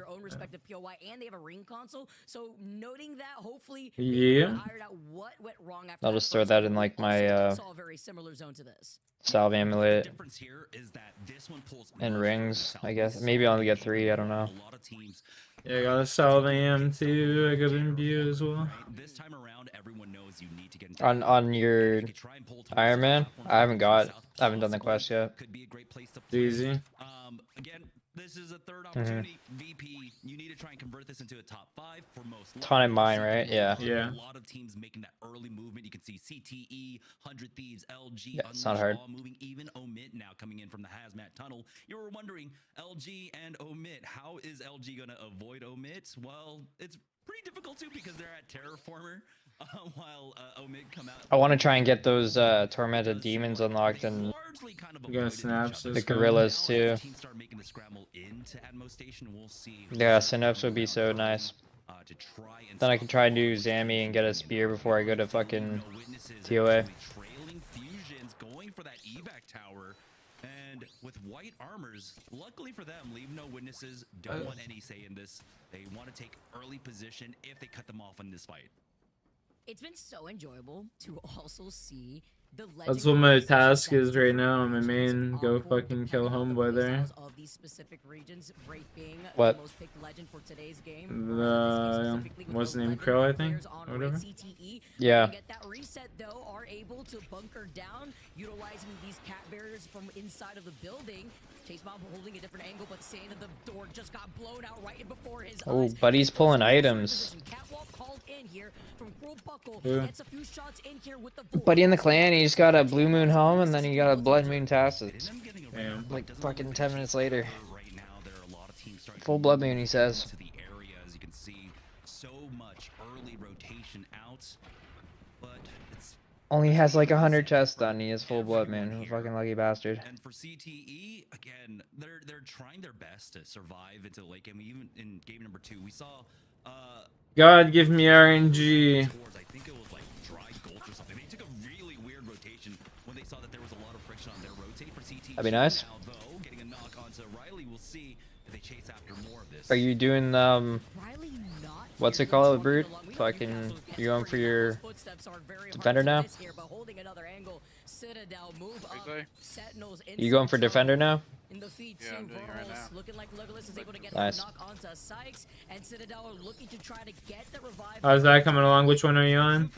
I'll just throw that in like my salve amulet and rings, I guess. Maybe I'll get 3, I don't know. Yeah, I got a salve am too. I got imbue as well. On your Ironman, I haven't done the quest yet. Easy. Again, this is a third opportunity. VP, you need to try and convert this into a top 5 for most. Ton in mine, right? Yeah. Yeah. A lot of teams making that early movement. You can see CTE, 100 Thieves, LG, Yeah, it's not hard. moving, even Omit now coming in from the hazmat tunnel. You were wondering, LG and Omit, how is LG going to avoid Omit? Well, it's pretty difficult too because they're at Terraformer. While Omid come out. I want to try and get those tormented demons unlocked and you got snaps. the gorillas too. Yeah, synapse would be so nice. Then I can try and do Zammy and get a spear before I go to fucking TOA. And with white armors, luckily for them, leave no witnesses, don't want any say in this. They want to take early position if they cut them off in this fight. It's been so enjoyable to also see the That's what my task is right now. My main, go fucking kill homeboy there. What? The what's his name? Crow, I think, or whatever. Yeah. Get that reset though, are able to bunker down, utilizing these cat barriers from inside of the building. Chase Mob holding a different angle, but saying that the door just got blown out right before his Oh, eyes. buddy's pulling items. Yeah. Buddy in the clan, he just got a blue moon helm and then he got a blood moon tasses. Damn. Like fucking 10 minutes later. Full blood moon, he says. Only has like 100 chests done. He is full blood moon. Fucking lucky bastard. And for CTE, again, they're trying their best to survive into the late game. Even in game number 2, we saw. God, give me RNG. I think it was like dry gulch or something. They took a really weird rotation when they saw that there was a lot of friction on their rotate for CTE. That'd be nice. Now, though, getting a knock onto Riley, we'll see if they chase after more of this. Are you doing what's it called, Brute? Fucking, you going for your defender now? another angle. Citadel move up. Sentinels You going for defender now? in the feed Yeah, too. I'm doing it right now. Looking like Legolas is able to get Nice. the knock onto Sykes, and Citadel are looking to try to get the revive. How's that coming along? Which one are you on?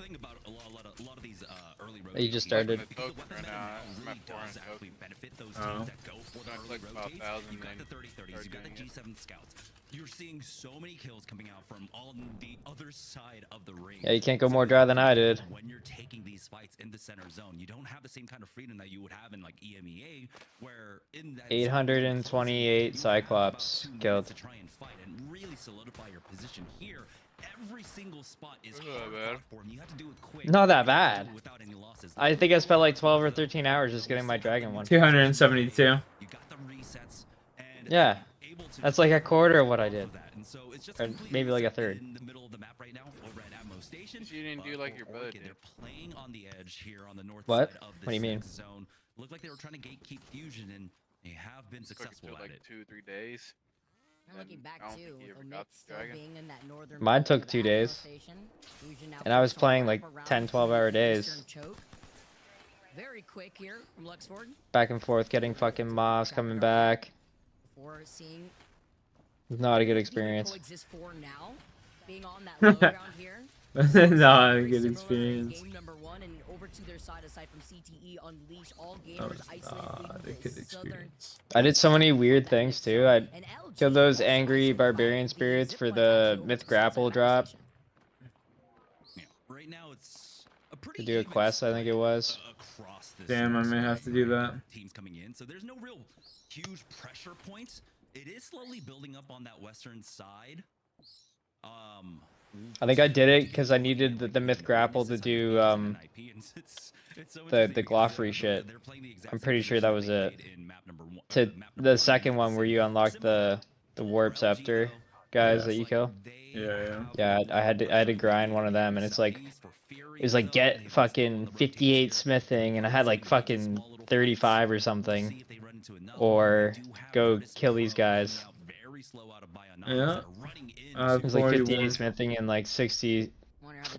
You just started. Right now, I'm at 400 Oh. like 5,000 You got the 30-30s, you got the G7 scouts. You're seeing so many kills coming out from on the other side of the ring. Yeah, you can't go more dry than I did. When you're taking these fights in the center zone, you don't have the same kind of freedom that you would have in like EMEA, where in that 828 Cyclops killed. to try and fight and really solidify your position here. Every single spot is Not hard bad. fought for, and you have to do it quick. Not that bad. Without any losses. I think I spent like 12 or 13 hours just getting my dragon one. 272. You got the resets, and Yeah, that's like a quarter of what I did, and so it's just or maybe like a third. in the middle of the map right now over at Ammo Station. You didn't do like your brother Orchid, did. they're playing on the edge here on the north What? side of this What do you mean? next zone. Looked like they were trying to gatekeep Fusion, and they have been successful Took at like it. 2-3 days. And looking back I don't too, think he with ever Omid got the still dragon. being in that northern Mine part took of 2 Ammo days. Station, Fusion now And I was focused on playing like wraparound 10, through 12-hour the days. eastern choke. Very quick here from Luxford. Back and forth, getting fucking mobs coming back. Before seeing Not a good experience. coexist for now, being on that low ground here. Not a good experience. Game number 1 and over to their side aside from CTE Unleash all That gamers was isolated not a within good the southern experience. I did so many weird things too. I killed those angry barbarian spirits for the myth grapple drop. Right now, it's a pretty To do a quest, I think it was. across this Damn, I may have to do that. teams coming in, so there's no real huge pressure points. It is slowly building up on that western side. I think I did it because I needed the myth grapple to do the Gloffery shit. I'm pretty sure that was it. To the second one where you unlock the warp scepter guys that you kill. Yeah, I had to grind one of them, and it's like it was like get fucking 58 smithing, and I had like fucking 35 or something, or go kill these guys. Yeah. It was like 58 smithing and like 60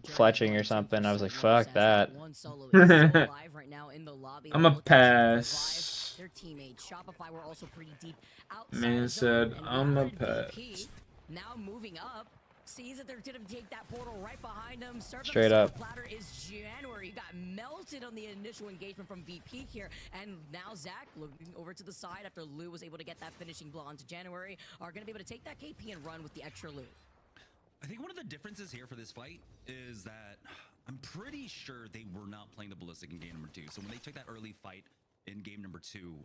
fletching or something. I was like, fuck that. I'm a pass. Their teammates Shopify were also pretty deep outside Man zone, said, and I'm a behind pass. VP, now moving up, sees that they're gonna take that portal right behind them. Straight up. Platter is January. Got melted on the initial engagement from VP here, and now Zach looking over to the side after Lou was able to get that finishing blow onto January. Are gonna be able to take that KP and run with the extra loot. I think one of the differences here for this fight is that I'm pretty sure they were not playing the ballistic in game number 2. So when they took that early fight in game number 2,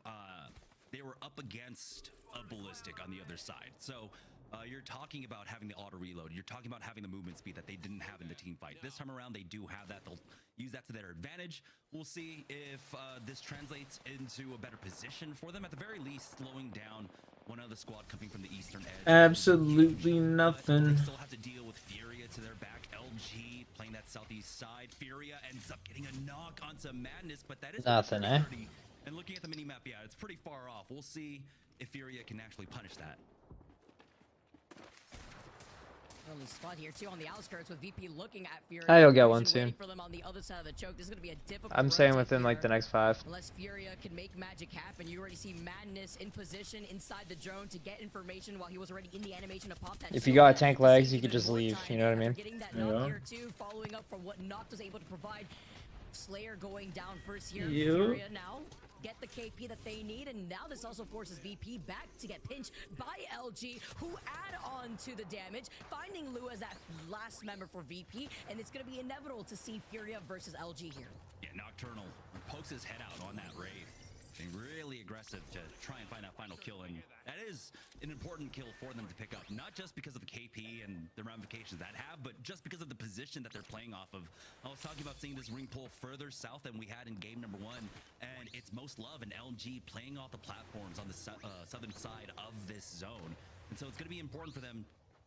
they were up against a ballistic on the other side. So you're talking about having the auto reload. You're talking about having the movement speed that they didn't have in the team fight. This time around, they do have that. They'll use that to their advantage. We'll see if this translates into a better position for them. At the very least, slowing down one other squad coming from the eastern edge. Absolutely nothing. They still have to deal with Furia to their back. LG playing that southeast side. Furia ends up getting a knock onto Madness, but that is Nothing, eh? And looking at the mini map, yeah, it's pretty far off. We'll see if Furia can actually punish that. Early spot here too on the outskirts with VP looking at Furia. You'll get one Waiting soon. for them on the other side of the choke. This is gonna be a difficult I'm road saying to within like the clear. next 5. Unless Furia can make magic happen, you already see Madness in position inside the drone to get information while he was already in the animation to pop that. If you got tank legs, you could just leave. You know what I mean? Getting that knock here too, following up from what Noct was able to provide. Slayer going down first here. Yeah. Furia now get the KP that they need, and now this also forces VP back to get pinched by LG, who add on to the damage, finding Lou as that last member for VP, and it's going to be inevitable to see Furia versus LG here. Yeah, Nocturnal pokes his head out on that raid. Being really aggressive to try and find that final kill, and that is an important kill for them to pick up, not just because of the KP and the ramifications that have, but just because of the position that they're playing off of. I was talking about seeing this ring pull further south than we had in game number 1, and it's Most Love and LG playing off the platforms on the southern side of this zone. And so it's going to be important for them,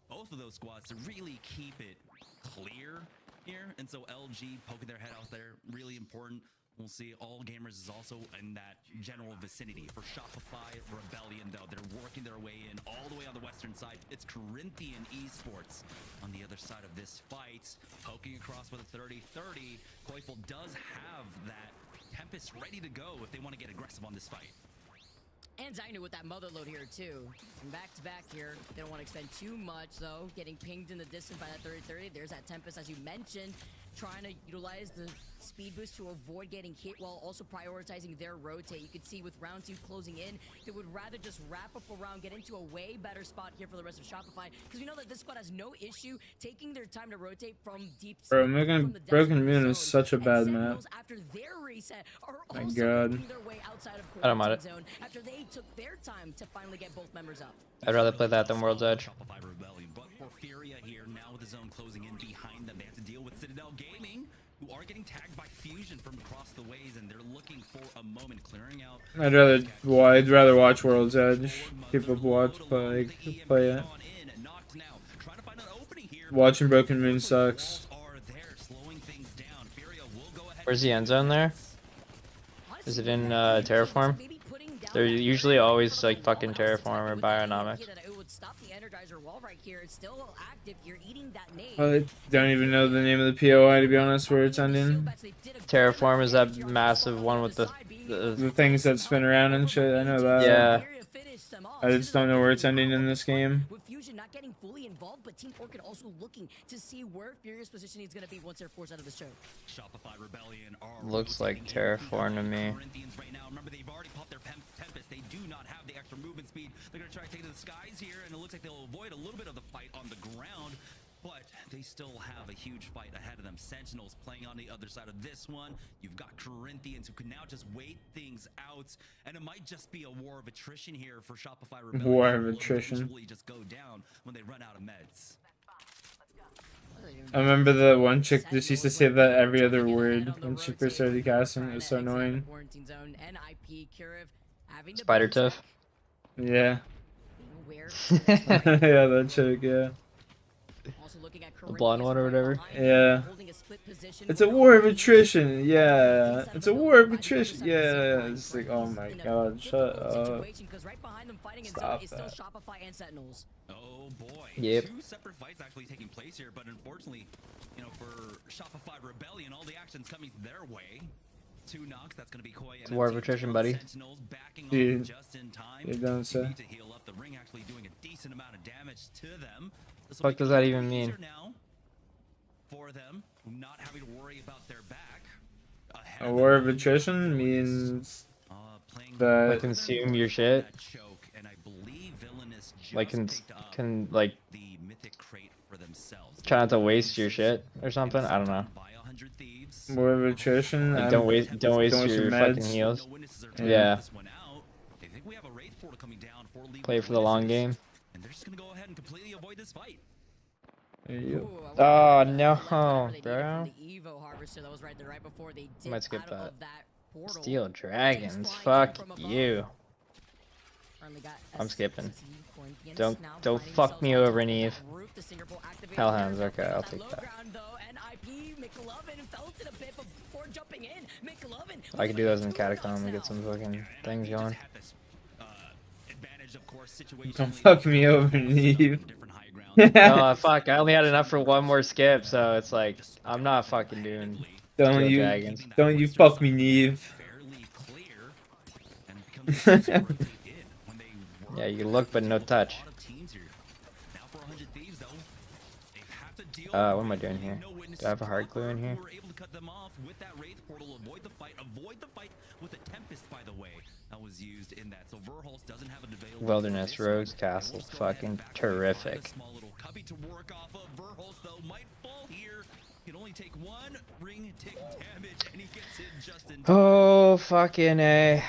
both of those squads, to really keep it clear here. And so LG poking their head out there, really important. We'll see all gamers is also in that general vicinity. For Shopify Rebellion, though, they're working their way in all the way on the western side. It's Corinthian Esports on the other side of this fight. Poking across with a 30-30. Koifel does have that Tempest ready to go if they want to get aggressive on this fight. And Dino with that mother load here, too. And back to back here. They don't want to expend too much, though. Getting pinged in the distance by that 30-30. There's that Tempest, as you mentioned, trying to utilize the speed boost to avoid getting hit while also prioritizing their rotate. You could see with round 2 closing in, they would rather just wrap up a round, get into a way better spot here for the rest of Shopify, because we know that this squad has no issue taking their time to rotate from deep. Bro, making Broken Moon is such a bad map. After their reset are My also God. making their way outside of I don't mind it. zone after they took their time to finally get both members up. I'd rather play that than World's Edge. Shopify Rebellion, but Porphyria here now with the zone closing in behind them. They have to deal with Citadel Gaming, who are getting tagged by Fusion from across the ways, and they're looking for a moment, clearing out. I'd rather watch World's Edge. People watch play it. Watching Broken Moon sucks. Where's the end zone there? Is it in Terraform? They're usually always like fucking Terraform or Bionomics. I don't even know the name of the POI, to be honest, where it's ending. Terraform is that massive one with the things that spin around and shit. I know that. Yeah. I just don't know where it's ending in this game. With Fusion not getting fully involved, but Team Orchid also looking to see where Furious positioning is going to be once they're forced out of the choke. Shopify Rebellion are Looks like Terraform to me. Corinthians right now. Remember, they've already popped their Tempest. They do not have the extra movement speed. They're going to try to take to the skies here, and it looks like they'll avoid a little bit of the fight on the ground. But they still have a huge fight ahead of them. Sentinels playing on the other side of this one. You've got Corinthians who can now just wait things out. And it might just be a war of attrition here for Shopify Rebellion. War of attrition. Just go down when they run out of meds. I remember the one chick that used to say that every other word when she first started casting. It was so annoying. Spider Tuff. Yeah. Yeah, that chick, yeah. The blonde one or whatever. Yeah. It's a war of attrition. Yeah. It's a war of attrition. Yeah. It's like, oh my god, shut up. Stop that. Oh boy. Yep. 2 separate fights actually taking place here, but unfortunately, you know, for Shopify Rebellion, all the action's coming their way. 2 knocks, that's gonna be Koi. It's a war of attrition, buddy. Dude, just in time. you don't say. Need to heal up. The ring actually doing a decent amount of damage to them. What does that even mean? For them, not having to worry about their back. A war of attrition means that consume your shit. Like can like try not to waste your shit or something. I don't know. War of attrition. Like, don't waste your fucking heals. Yeah. Play for the long game. And they're just gonna go ahead and completely avoid this fight. Oh no, bro. I might skip that. Steel Dragons, fuck you. I'm skipping. Don't fuck me over, Neve. Hellhounds, okay, I'll take that. I could do those in Catacomb and get some fucking things going. Don't fuck me over, Neve. No, fuck, I only had enough for one more skip, so it's like, I'm not fucking doing Don't you fuck me, Neve. Yeah, you can look but no touch. What am I doing here? Do I have a hard glue in here? Wilderness, Rogues, Castle, fucking terrific. Oh, fucking A.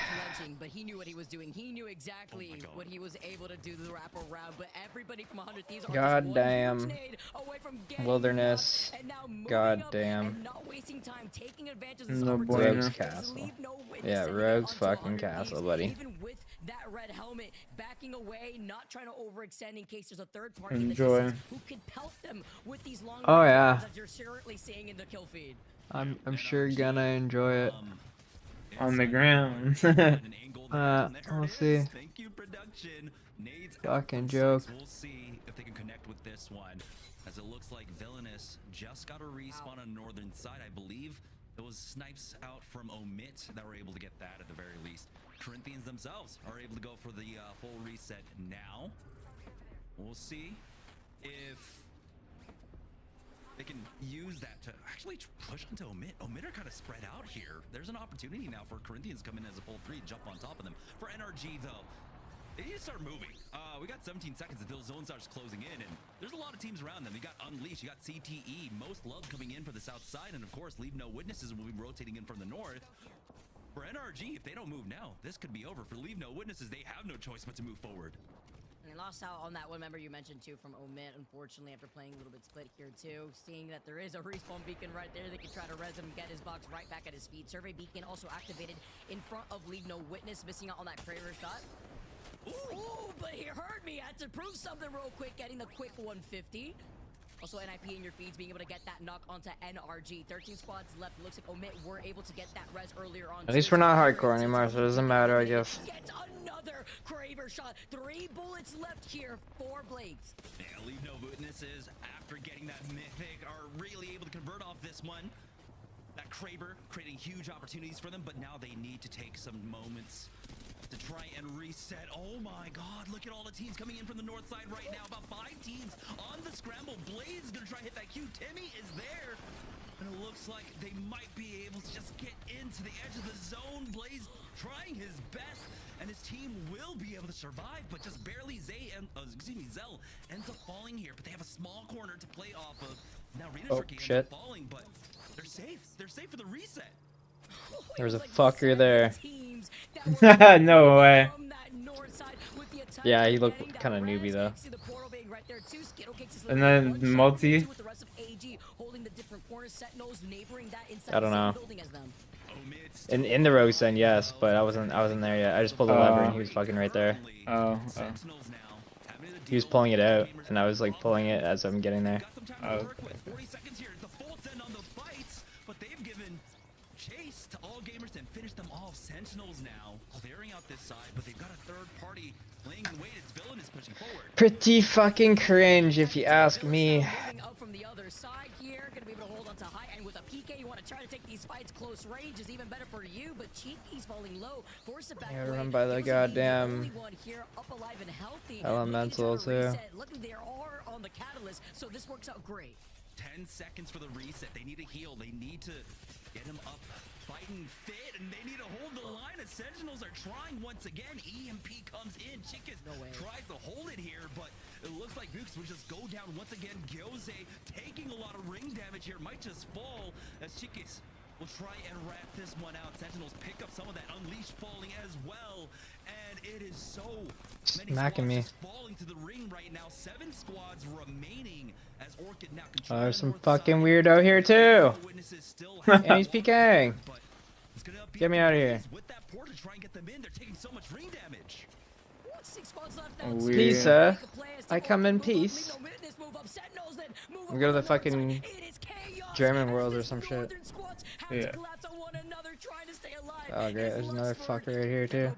But he knew what he was doing. He knew exactly what he was able to do to wrap around. But everybody from 100 Thieves God damn. Wilderness. God damn. No Rogues Castle. Yeah, Rogues fucking Castle, buddy. Even with that red helmet, backing away, not trying to overextend in case there's a third party Enjoy. who could pelt them with these long Oh yeah. as you're currently seeing in the kill feed. I'm sure gonna enjoy it. on the ground. We'll see. Thank you, production. Nade's Fucking joke. We'll see if they can connect with this one. As it looks like Villainous just got a respawn on northern side, I believe. It was snipes out from Omit that were able to get that at the very least. Corinthians themselves are able to go for the full reset now. We'll see if they can use that to actually push onto Omit. Omit are kind of spread out here. There's an opportunity now for Corinthians come in as a full 3 to jump on top of them. For NRG though, they need to start moving. We got 17 seconds until zone starts closing in, and there's a lot of teams around them. You got Unleashed, you got CTE, Most Love coming in for the south side, and of course, Leave No Witnesses will be rotating in from the north. For NRG, if they don't move now, this could be over. For Leave No Witnesses, they have no choice but to move forward. And they lost out on that one member you mentioned too from Omit, unfortunately, after playing a little bit split here too. Seeing that there is a respawn beacon right there, they can try to res him, get his box right back at his feet. Survey beacon also activated in front of Leave No Witness, missing out on that Kraber shot. Ooh, but he heard me. I had to prove something real quick, getting the quick 150. Also, NIP in your feeds, being able to get that knock onto NRG. 13 squads left. Looks like Omit were able to get that res earlier on. At least we're not hardcore anymore, so it doesn't matter, I guess. Gets another Kraber shot. 3 bullets left here. 4 blades. Yeah, Leave No Witnesses, after getting that mythic, are really able to convert off this one. That Kraber creating huge opportunities for them, but now they need to take some moments to try and reset. Oh my god, look at all the teams coming in from the north side right now. About 5 teams on the scramble. Blaze is gonna try and hit that Q. Timmy is there. And it looks like they might be able to just get into the edge of the zone. Blaze trying his best, and his team will be able to survive, but just barely. Zell ends up falling here, but they have a small corner to play off of. Now Rita's ends up falling, but they're safe. They're safe for the reset. There's a fucker there. No way. Yeah, he looked kind of newbie though. And then multi. I don't know. In the rogue send, yes, but I wasn't there yet. I just pulled the lever and he was fucking right there. Oh. He was pulling it out, and I was like pulling it as I'm getting there. Oh. Them all. Sentinels now clearing out this side, but they've got a third party laying in wait. It's Villainous pushing forward. Pretty fucking cringe, if you ask me. Up from the other side here, gonna be able to hold on to high, and with a PK, you want to try to take these fights close range is even better for you. But Cheeky's falling low, force it back. Yeah, run by the goddamn elemental too. Luckily, they are on the catalyst, so this works out great. 10 seconds for the reset. They need to heal. They need to get him up fighting fit, and they need to hold the line as Sentinels are trying once again. EMP comes in. Chicas tries to hold it here, but it looks like Nukes will just go down once again. Gyose taking a lot of ring damage here, might just fall as Chicas will try and wrap this one out. Sentinels pick up some of that. Unleashed falling as well, and it is so many smacking me. falling to the ring right now. 7 squads remaining as Orchid now Oh, there's some fucking weirdo here too. And he's PKing. Get me out of here. Pizza. I come in peace. We go to the fucking German world or some shit. Yeah. Oh great, there's another fucker right here too.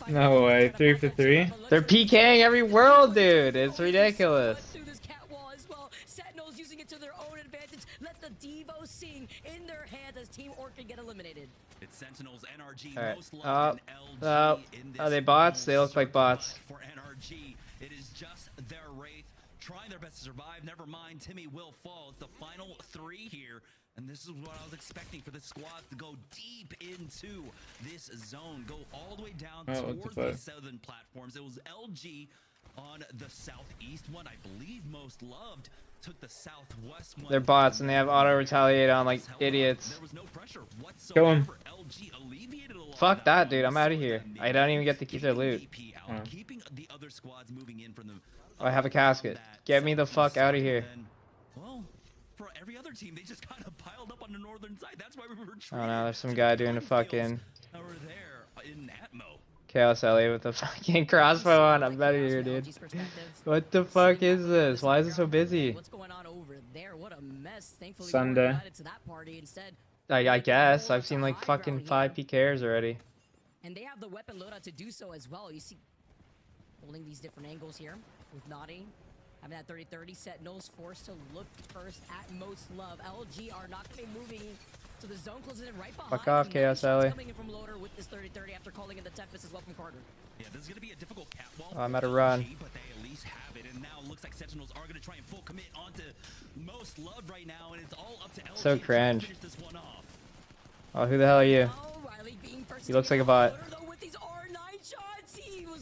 No way, 3 for 3? They're PKing every world, dude. It's ridiculous. Sentinels using it to their own advantage. Let the Devo sing in their hands as Team Orchid get eliminated. It's Sentinels, NRG, All right. Most Loved, and LG Are they bots? They look like bots. For NRG, it is just their Wraith trying their best to survive. Never mind, Timmy will fall. It's the final 3 here. And this is what I was expecting for this squad to go deep into this zone. Go all the way down towards the southern platforms. It was LG on the southeast one. I believe Most Loved took the southwest one. They're bots and they have auto retaliate on like idiots. There was no pressure Kill him. LG alleviated a lot. Fuck that, dude. I'm out of here. I don't even get to keep their loot. Keeping the other squads moving in from the Oh, I have a casket. Get me the fuck out of here. Well, for every other team, they just kind of piled up on the northern side. That's why we were Oh no, there's some guy doing a fucking over there in Atmo. Chaos Elliot with the fucking crossbow on. I'm out of here, dude. What the fuck is this? Why is it so busy? What's going on over there? What a mess. Thankfully, Sunday. to that party instead. I guess I've seen like fucking 5 PKers already. And they have the weapon loadout to do so as well. You see, holding these different angles here with Naughty. Having that 30-30, Sentinels forced to look first at Most Love. LG are not going to be moving to the zone, closing in right behind. Fuck off, Chaos Alley. Coming in from Loader with this 30-30 after calling in the Tempest as well from Carter. Yeah, this is going to be a difficult catwalk. Oh, I'm at a run. But they at least have it, and now it looks like Sentinels are going to try and full commit onto Most Love right now, and it's all up to LG So to cringe. finish this one off. Oh, who the hell are you? He looks like a bot.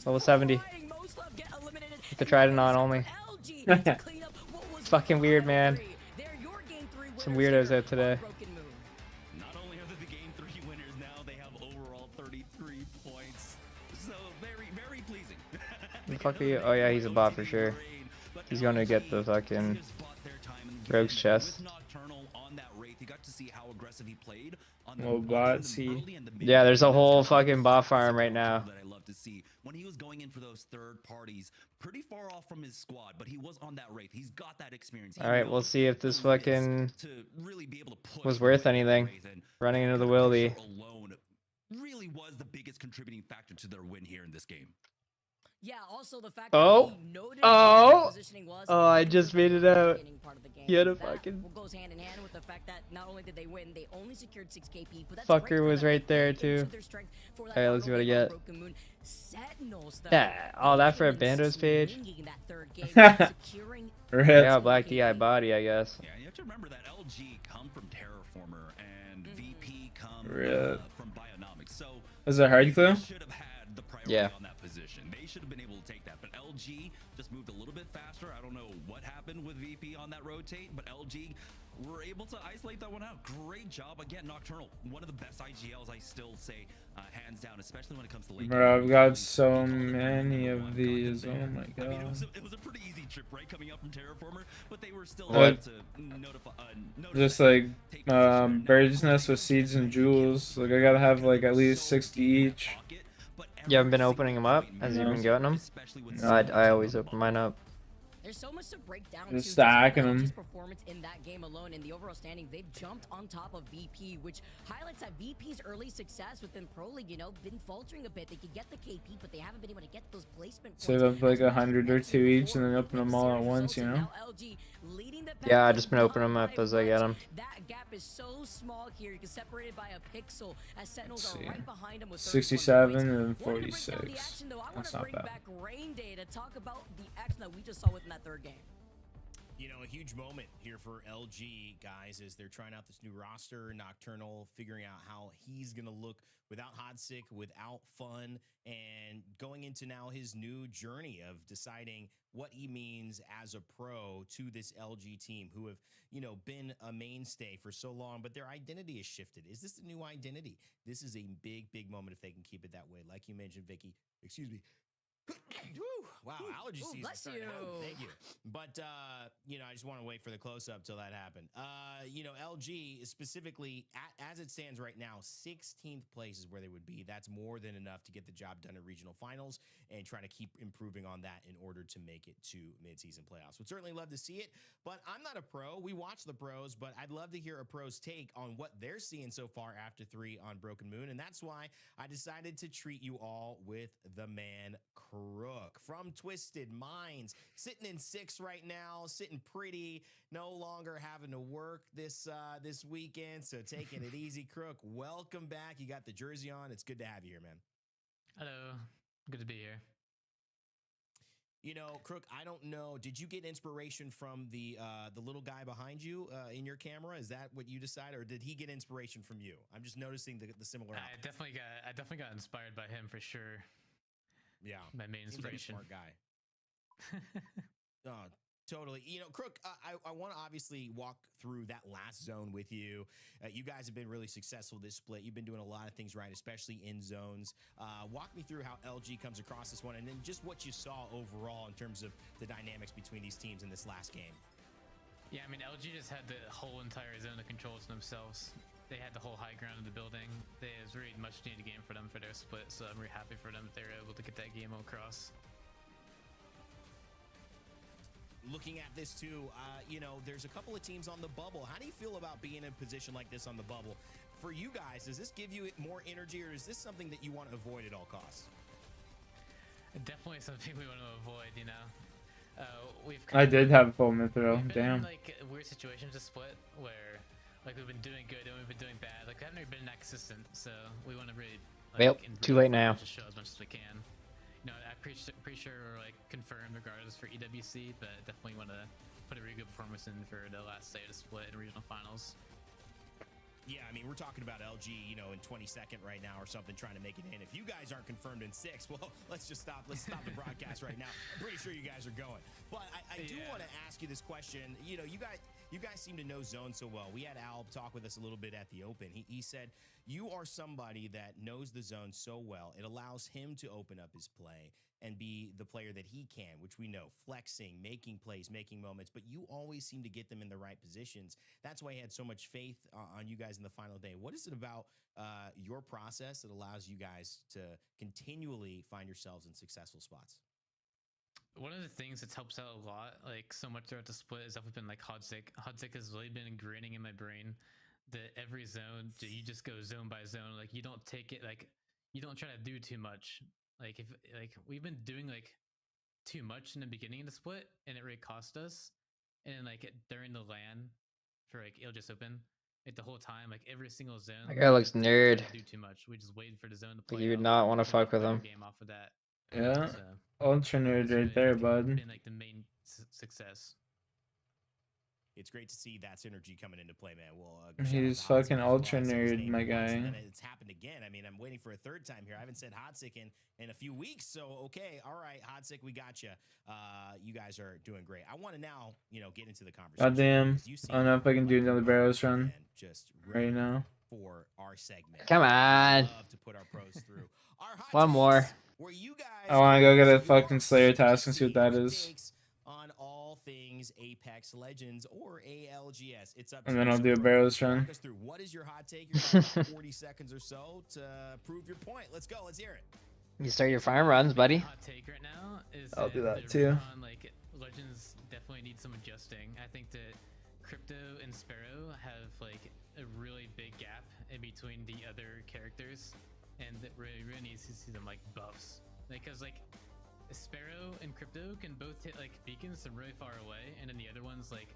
Level 70. With the Trident on only. It's fucking weird, man. Some weirdos out today. Not only are they the game 3 winners now, they have overall 33 points. So very, very pleasing. Who the fuck are you? Oh yeah, he's a bot for sure. He's gonna get the fucking Rogue's chest. Oh, bot, see. Yeah, there's a whole fucking bot farm right now. That I love to see when he was going in for those third parties, pretty far off from his squad, but he was on that Wraith. He's got that experience. He Alright, we'll knows see if this fucking to really be able to push was worth with that anything. Wraith, and Running into the wildy. alone really was the biggest contributing factor to their win here in this game. Yeah, also the fact Oh! that he noted Oh! what the positioning was Oh, I just made it out. He had a that fucking... goes hand in hand with the fact that not only did they win, they only secured 6 KP, but that's Fucker was right there too. Alright, let's see what I get. Yeah, all that for a Bandos page? Yeah, Black DI body, I guess. Yeah, you have to remember that LG come from Terraformer and VP come Rip. from Bionomics. So Is it hard clue? should have had the priority Yeah. on that position. They should have been able to take that. But LG just moved a little bit faster. I don't know what happened with VP on that rotate, but LG were able to isolate that one out. Great job. Again, Nocturnal, one of the best IGLs, I still say, hands down, especially when it comes to late. Bro, I've got so many of these. Oh my god. I mean, it was a pretty easy trip, right, coming up from Terraformer, but they were still What? able to notify. Just like bird's nest with seeds and jewels. Like I gotta have like at least 60 each. You haven't been opening them up as you've been getting them? I always open mine up. There's so much to break down. Just stacking them. LG's performance in that game alone, in the overall standing, they've jumped on top of VP, which highlights that VP's early success within Pro League, you know, been faltering a bit. They could get the KP, but they haven't been able to get those placement points. Save up like 100 or 2 each and then open them all at once, you know? Yeah, I just been opening them up as I get them. That gap is so small here. You can separate it by a pixel as Sentinels are right behind them with 67 and 46. That's not bad. back Rain Day to talk about the action that we just saw within that third game. You know, a huge moment here for LG, guys, as they're trying out this new roster, Nocturnal, figuring out how he's going to look without Hodsick, without Fun, and going into now his new journey of deciding what he means as a pro to this LG team who have, you know, been a mainstay for so long, but their identity has shifted. Is this a new identity? This is a big, big moment if they can keep it that way. Like you mentioned, Vicky, excuse me. Wow, allergy season. Bless starting you. out. Thank you. But, you know, I just want to wait for the close-up till that happened. You know, LG is specifically, as it stands right now, 16th place is where they would be. That's more than enough to get the job done at regional finals and trying to keep improving on that in order to make it to mid-season playoffs. Would certainly love to see it, but I'm not a pro. We watch the pros, but I'd love to hear a pro's take on what they're seeing so far after 3 on Broken Moon, and that's why I decided to treat you all with the man Crook from Twisted Minds, sitting in 6th right now, sitting pretty, no longer having to work this weekend, so taking it easy. Crook, welcome back. You got the jersey on. It's good to have you here, man. Hello, good to be here. You know, Crook, I don't know. Did you get inspiration from the little guy behind you in your camera? Is that what you decided, or did he get inspiration from you? I'm just noticing the similar. I definitely got inspired by him for sure. Yeah, my main inspiration. Like a smart guy. Oh, totally. You know, Crook, I want to obviously walk through that last zone with you. You guys have been really successful this split. You've been doing a lot of things right, especially in zones. Walk me through how LG comes across this one, and then just what you saw overall in terms of the dynamics between these teams in this last game. Yeah, I mean, LG just had the whole entire zone to control to themselves. They had the whole high ground in the building. It was really much needed game for them for their split, so I'm really happy for them that they were able to get that game across. Looking at this too, you know, there's a couple of teams on the bubble. How do you feel about being in a position like this on the bubble? For you guys, does this give you more energy, or is this something that you want to avoid at all costs? Definitely something we want to avoid, you know. I did have full mithril. We've been Damn. in, like, weird situations to split where, like, we've been doing good and we've been doing bad. Like, we haven't really been that consistent, so we want to really, like, Well, improve too late and now. just show as much as we can. You know, I'm pretty sure we're, like, confirmed regardless for EWC, but definitely want to put a really good performance in for the last day of the split in regional finals. Yeah, I mean, we're talking about LG, you know, in 22nd right now or something, trying to make it in. If you guys aren't confirmed in 6th, well, let's just stop. Let's stop the broadcast right now. I'm pretty sure you guys are going. But I do want to ask you this question. You know, you guys seem to know Zone so well. We had Al talk with us a little bit at the Open. He said, you are somebody that knows the Zone so well. It allows him to open up his play and be the player that he can, which we know, flexing, making plays, making moments, but you always seem to get them in the right positions. That's why I had so much faith on you guys in the final day. What is it about your process that allows you guys to continually find yourselves in successful spots? One of the things that's helps out a lot, like so much throughout the split, is definitely been like Hodzik. Hodzik has really been ingraining in my brain that every zone, you just go zone by zone. Like you don't take it, like you don't try to do too much. Like if like we've been doing like too much in the beginning of the split, and it really cost us. And then like during the LAN for like it'll just open. Like the whole time, like every single zone. That guy looks we nerd. didn't do too much. We just waited for the zone to play. Like you would out, not want to and we fuck with played our him. game off of that. Yeah. So, Ultra nerd right there, bud. been like the main success. It's great to see that synergy coming into play, man. Well, He's fucking ultra nerd, my guy. And then it's happened again. I mean, I'm waiting for a third time here. I haven't said Hodzik in a few weeks. So, okay. All right, Hodzik, we got you. You guys are doing great. I want to now, you know, get into the conversation. Goddamn. I don't know if I can do another Barrows run right now. For our segment. Come on. Love to put our pros through. One more. Where you guys I want to go get a fucking Slayer task and see what that is. on all things Apex Legends or ALGS. It's up to And then you. I'll So, do a Crook, Barrows run. walk us through what is your hot take? You're about 40 seconds or so to prove your point. Let's go. Let's hear it. You start your farm runs, buddy. Hot take right now is I'll do that the too. Recon, like Legends definitely need some adjusting. I think that Crypto and Sparrow have like a really big gap in between the other characters, and that really needs to see them like buffs. Because like Sparrow and Crypto can both hit like beacons from really far away, and then the other ones like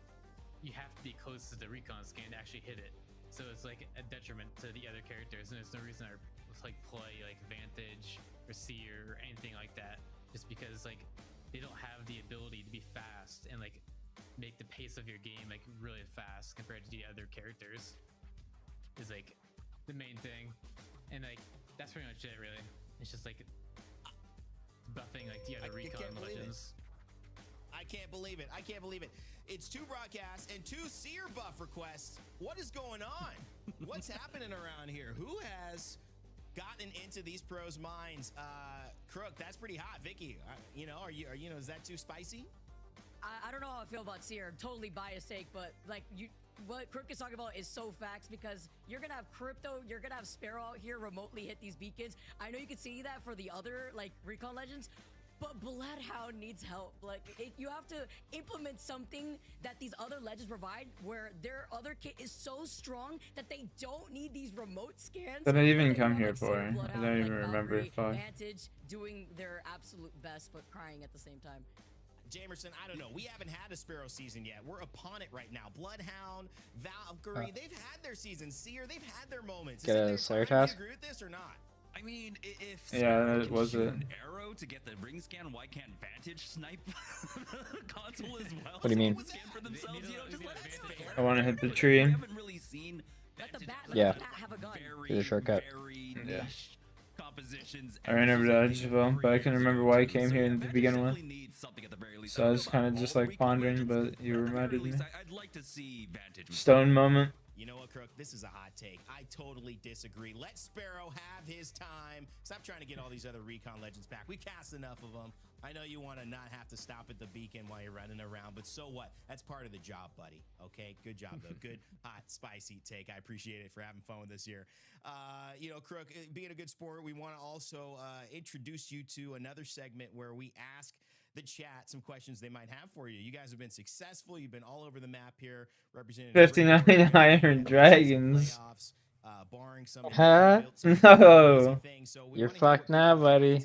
you have to be close to the recon scan to actually hit it. So it's like a detriment to the other characters, and there's no reason to like play like Vantage or Seer or anything like that, just because like they don't have the ability to be fast and like make the pace of your game like really fast compared to the other characters. Is like the main thing, and like that's pretty much it really. It's just like buffing like the other recon legends. I can't believe it. I can't believe it. It's 2 broadcasts and 2 Seer buff requests. What is going on? What's happening around here? Who has gotten into these pros' minds? Crook, that's pretty hot. Vicky, you know, are you know, is that too spicy? I don't know how I feel about Seer. I'm totally biased take, but like what Crook is talking about is so facts, because you're gonna have Crypto, you're gonna have Sparrow out here remotely hit these beacons. I know you can see that for the other like recon legends, but Bloodhound needs help. Like you have to implement something that these other legends provide, where their other kit is so strong that they don't need these remote scans. That I didn't even They come want, here like, for. Sable I Bloodhound, don't like even remember. Valkyrie, Fuck. Vantage doing their absolute best, but crying at the same time. Jamerson, I don't know. We haven't had a Sparrow season yet. We're upon it right now. Bloodhound, Valkyrie, they've had their seasons. Seer, they've had their moments. Is Get it a their Slayer time? Do task? you agree with this or not? I mean, if Yeah, Sparrow that can was shoot it. an arrow to get the ring scan, why can't Vantage snipe console as well? What do you mean? Scan for themselves, you know, just let I want to hit the tree. We haven't really seen Yeah. Have a gun. Do the shortcut. very Yeah. niche compositions. I ran over to Edgeville, but I can remember why I came here to begin with. So I was kind of just like pondering, but you reminded me. I'd like to see Vantage. Stone moment. You know what, Crook? This is a hot take. I totally disagree. Let Sparrow have his time. Stop trying to get all these other recon legends back. We've cast enough of them. I know you want to not have to stop at the beacon while you're running around, but so what? That's part of the job, buddy. Okay, good job, though. Good, hot, spicy take. I appreciate it for having fun with us here. You know, Crook, being a good sport, we want to also introduce you to another segment where we ask the chat some questions they might have for you. You guys have been successful. You've been all over the map here, representing 59 Iron Dragons. barring some Huh? No. You're fucked now, buddy.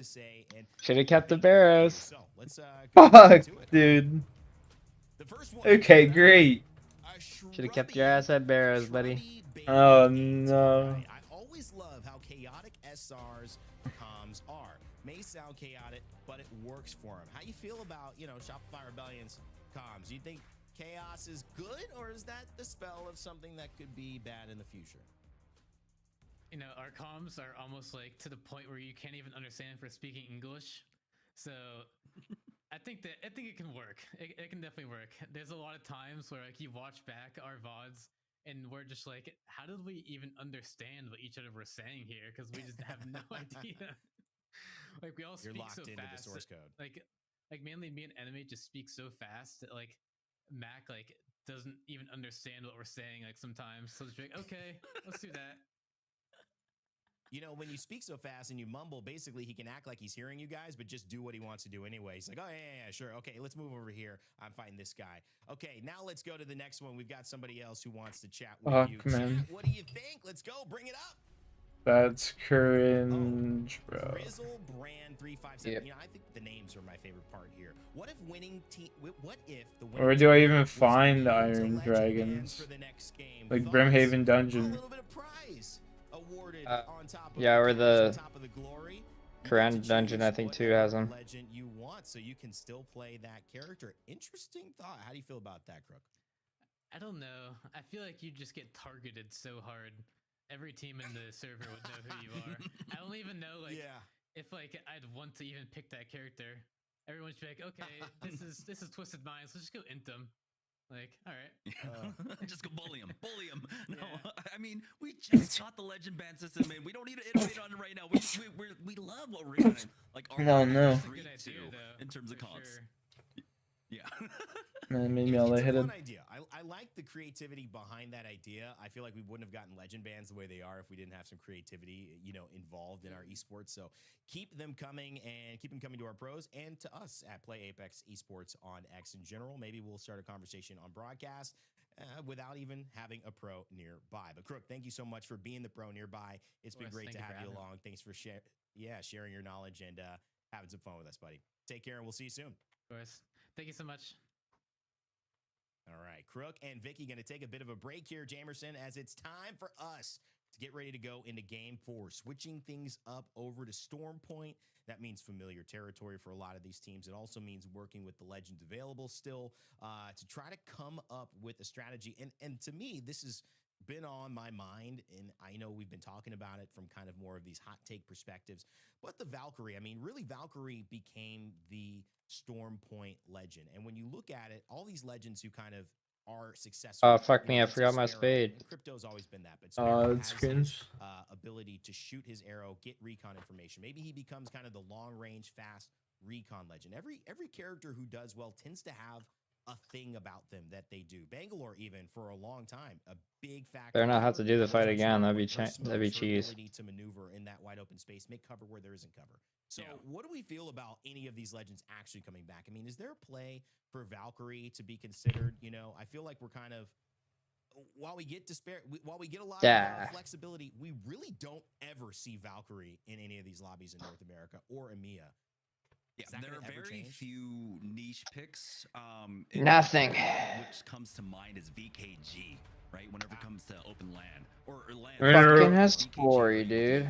Should have kept the Barrows. Fuck, dude. Okay, great. Should have kept your ass at Barrows, buddy. Oh no. I always love how chaotic SR's comms are. May sound chaotic, but it works for them. How you feel about, Shopify Rebellion's comms? You think chaos is good, or is that the spell of something that could be bad in the future? Our comms are almost like to the point where you can't even understand if we're speaking English. So I think it can work. It can definitely work. There's a lot of times where like you watch back our VODs and we're just like, how did we even understand what each other were saying here? Because we just have no idea. Like we all speak so fast. You're locked into the source code. Like mainly me and Enemy just speak so fast that like Mac like doesn't even understand what we're saying like sometimes. So it's like, okay, let's do that. When you speak so fast and you mumble, basically he can act like he's hearing you guys, but just do what he wants to do anyway. He's like, oh, yeah, sure. Okay, let's move over here. I'm fighting this guy. Okay, now let's go to the next one. We've got somebody else who wants to chat with you. Man. Chat, what do you think? Let's go. Bring it up. That's cringe, bro. Grizzle Brand 357. Yep. I think the names are my favorite part here. What if winning team? What if the winning Where do I even find the Iron Dragons? Like Brimhaven Dungeon. A little bit of prize awarded on top of yeah, or the Crown Dungeon, I think, too, has them. Legend you want, so you can still play that character. Interesting thought. How do you feel about that, Crook? I don't know. I feel like you just get targeted so hard. Every team in the server would know who you are. I don't even know, like, if like I'd want to even pick that character. Everyone's be like, okay, this is Twisted Minds. Let's just go int them. Like, all right, just go bully him. No, I mean, we just got the legend ban system in. We don't need to iterate on it right now. We love what we're doing. Like, no. In terms of cons. Sure. Yeah. Man, maybe I'll hit it. Idea. I like the creativity behind that idea. I feel like we wouldn't have gotten legend bans the way they are if we didn't have some creativity, involved in our esports. So keep them coming and keep them coming to our pros and to us at Play Apex Esports on X in general. Maybe we'll start a conversation on broadcast without even having a pro nearby. But Crook, thank you so much for being the pro nearby. It's been great to have you along. Thanks for sharing your knowledge and having some fun with us, buddy. Take care and we'll see you soon. Of course. Thank you so much. All right, Crook and Vicky going to take a bit of a break here, Jamerson, as it's time for us to get ready to go into Game 4. Switching things up over to Storm Point. That means familiar territory for a lot of these teams. It also means working with the legends available still to try to come up with a strategy. And to me, this has been on my mind, and I know we've been talking about it from kind of more of these hot take perspectives. But the Valkyrie, I mean, really, Valkyrie became the Storm Point legend. And when you look at it, all these legends who kind of are successful. Oh, fuck me, I forgot my spade. Crypto's always been that, but Sparrow that's has cringe. his ability to shoot his arrow, get recon information. Maybe he becomes kind of the long-range, fast recon legend. Every character who does well tends to have a thing about them that they do. Bangalore, even for a long time, a big factor. Better not have to do the fight again. That'd be cheese. Ability to maneuver in that wide open space, make cover where there isn't cover. So, what do we feel about any of these legends actually coming back? I mean, is there a play for Valkyrie to be considered? I feel like we're kind of, while we get a lot of flexibility, we really don't ever see Valkyrie in any of these lobbies in North America or EMEA. Yeah, there are very few niche picks. Nothing. Which comes to mind is VKG, right? Whenever it comes to open land or land. Fucking has story, dude.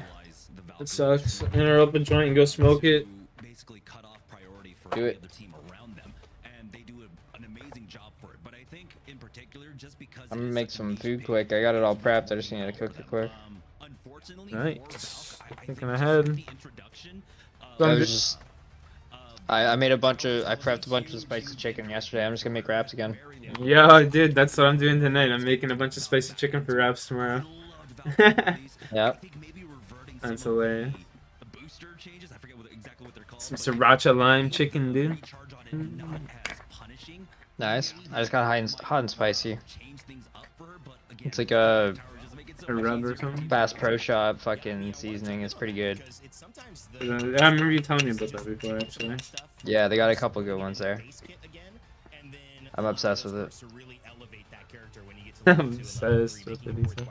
It sucks. Enter open joint and go smoke it. Basically cut off priority for do any it. other team around them, and they do an amazing job for it. But I think in particular, just because I'm gonna make some food quick. I got it all prepped. I just need to cook it quick. Unfortunately, nice. Thinking ahead. I made a bunch of. I prepped a bunch of spicy chicken yesterday. I'm just gonna make wraps again. Yeah, I did. That's what I'm doing tonight. I'm making a bunch of spicy chicken for wraps tomorrow. Yep. That's hilarious. Some sriracha lime chicken, dude. Nice. I just got hot and spicy. It's like a rub or something. Bass Pro Shop fucking seasoning. It's pretty good. I remember you telling me about that before, actually. Yeah, they got a couple good ones there. I'm obsessed with it. I'm obsessed with it.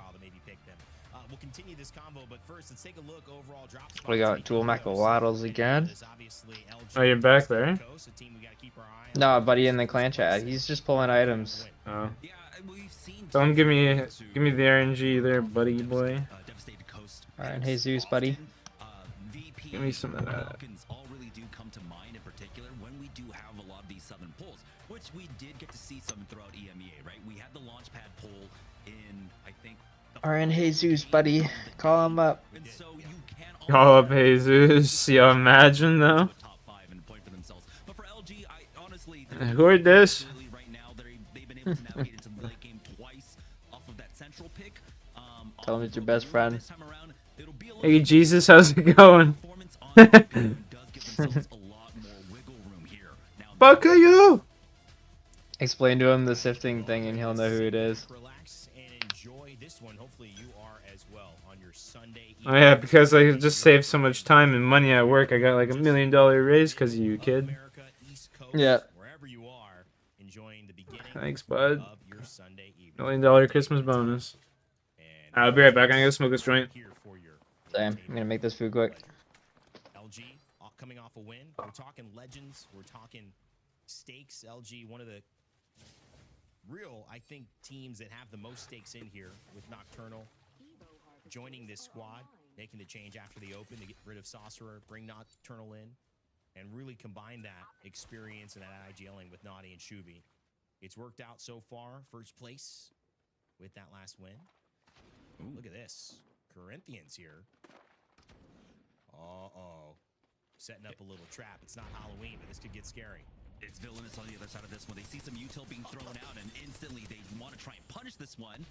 first, let's take a look overall drop spots. We got dual Macaladdles again. Oh, you're back there? No, buddy, in the clan chat. He's just pulling items. Oh. Don't give me the RNG there, buddy boy. Alright, Jesus, buddy. Give me some of that. All really do come to mind in particular when we do have a lot of these southern pulls, which we did get to see some throughout EMEA, right? We had the launchpad pull in, I think. Alright, Jesus, buddy. Call him up. Call up Jesus. Yo, imagine though. Who are this? Tell him it's your best friend. Hey Jesus, how's it going? Fuck you! Explain to him the sifting thing and he'll know who it is. Oh yeah, because I just saved so much time and money at work. I got like $1 million raise because of you, kid. Yeah. Thanks, bud. $1 million Christmas bonus. I'll be right back. I'm gonna smoke this joint. Same. I'm gonna make this food quick. LG coming off a win. We're talking legends. We're talking stakes. LG, one of the real, I think, teams that have the most stakes in here with Nocturnal joining this squad, making the change after the open to get rid of Sorcerer, bring Nocturnal in, and really combine that experience and that IGLing with Naughty and Shubi. It's worked out so far. First place with that last win. Ooh, look at this. Corinthians here. Uh-oh. Setting up a little trap. It's not Halloween, but this could get scary. It's Villainous on the other side of this one. They see some util being thrown out, and instantly they want to try and punish this one.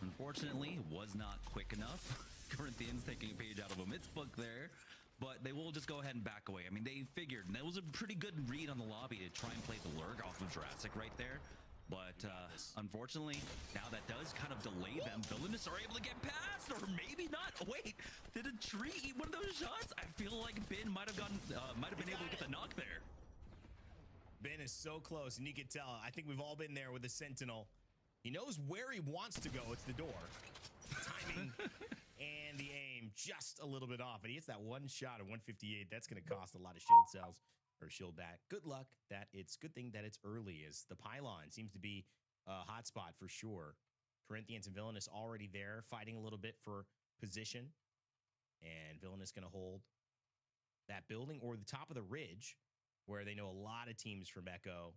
Unfortunately, was not quick enough. Corinthians taking a page out of a Mitz book there, but they will just go ahead and back away. I mean, they figured, and that was a pretty good read on the lobby to try and play the lurk off of Jurassic right there. But unfortunately, now that does kind of delay them. Villainous are able to get past, or maybe not. Oh, wait, did a tree eat one of those shots? I feel like Ben might have been able to get the knock there. Ben is so close, and you can tell. I think we've all been there with the Sentinel. He knows where he wants to go. It's the door. Timing and the aim just a little bit off. And he hits that one shot at 158. That's going to cost a lot of shield cells. Or shield back. Good luck that it's good thing that it's early, as the pylon seems to be a hotspot for sure. Corinthians and Villainous already there, fighting a little bit for position. And Villainous going to hold that building or the top of the ridge, where they know a lot of teams from Echo,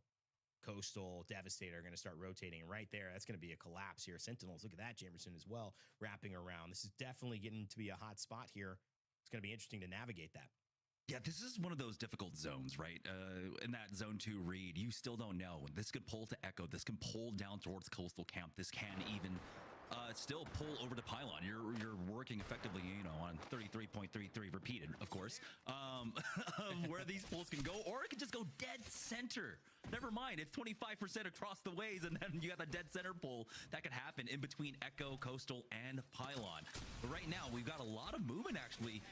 Coastal, Devastator are going to start rotating. And right there, that's going to be a collapse here. Sentinels, look at that, Jamerson as well, wrapping around. This is definitely getting to be a hot spot here. It's going to be interesting to navigate that. Yeah, this is one of those difficult zones, right? In that zone 2 read, you still don't know. This could pull to Echo. This can pull down towards Coastal Camp. This can even still pull over to Pylon. You're working effectively, you know, on 33.33 repeated, of course, where these pulls can go, or it can just go dead center. Never mind, it's 25% across the ways, and then you got the dead center pull that could happen in between Echo, Coastal, and Pylon. But right now, we've got a lot of movement, actually,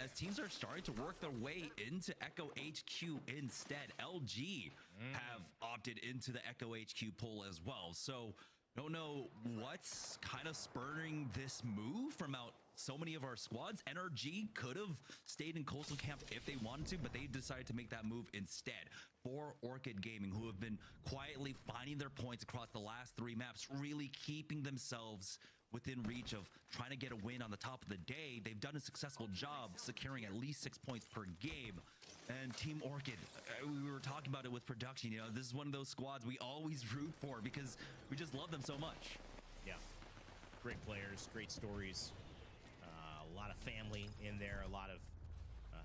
as teams are starting to work their way into Echo HQ instead. LG have opted into the Echo HQ pull as well, so don't know what's kind of spurring this move from out so many of our squads. NRG could have stayed in Coastal Camp if they wanted to, but they decided to make that move instead. For Orchid Gaming, who have been quietly finding their points across the last 3 maps, really keeping themselves within reach of trying to get a win on the top of the day. They've done a successful job securing at least 6 points per game. And Team Orchid, we were talking about it with production, you know, this is one of those squads we always root for because we just love them so much. Yeah, great players, great stories, a lot of family in there, a lot of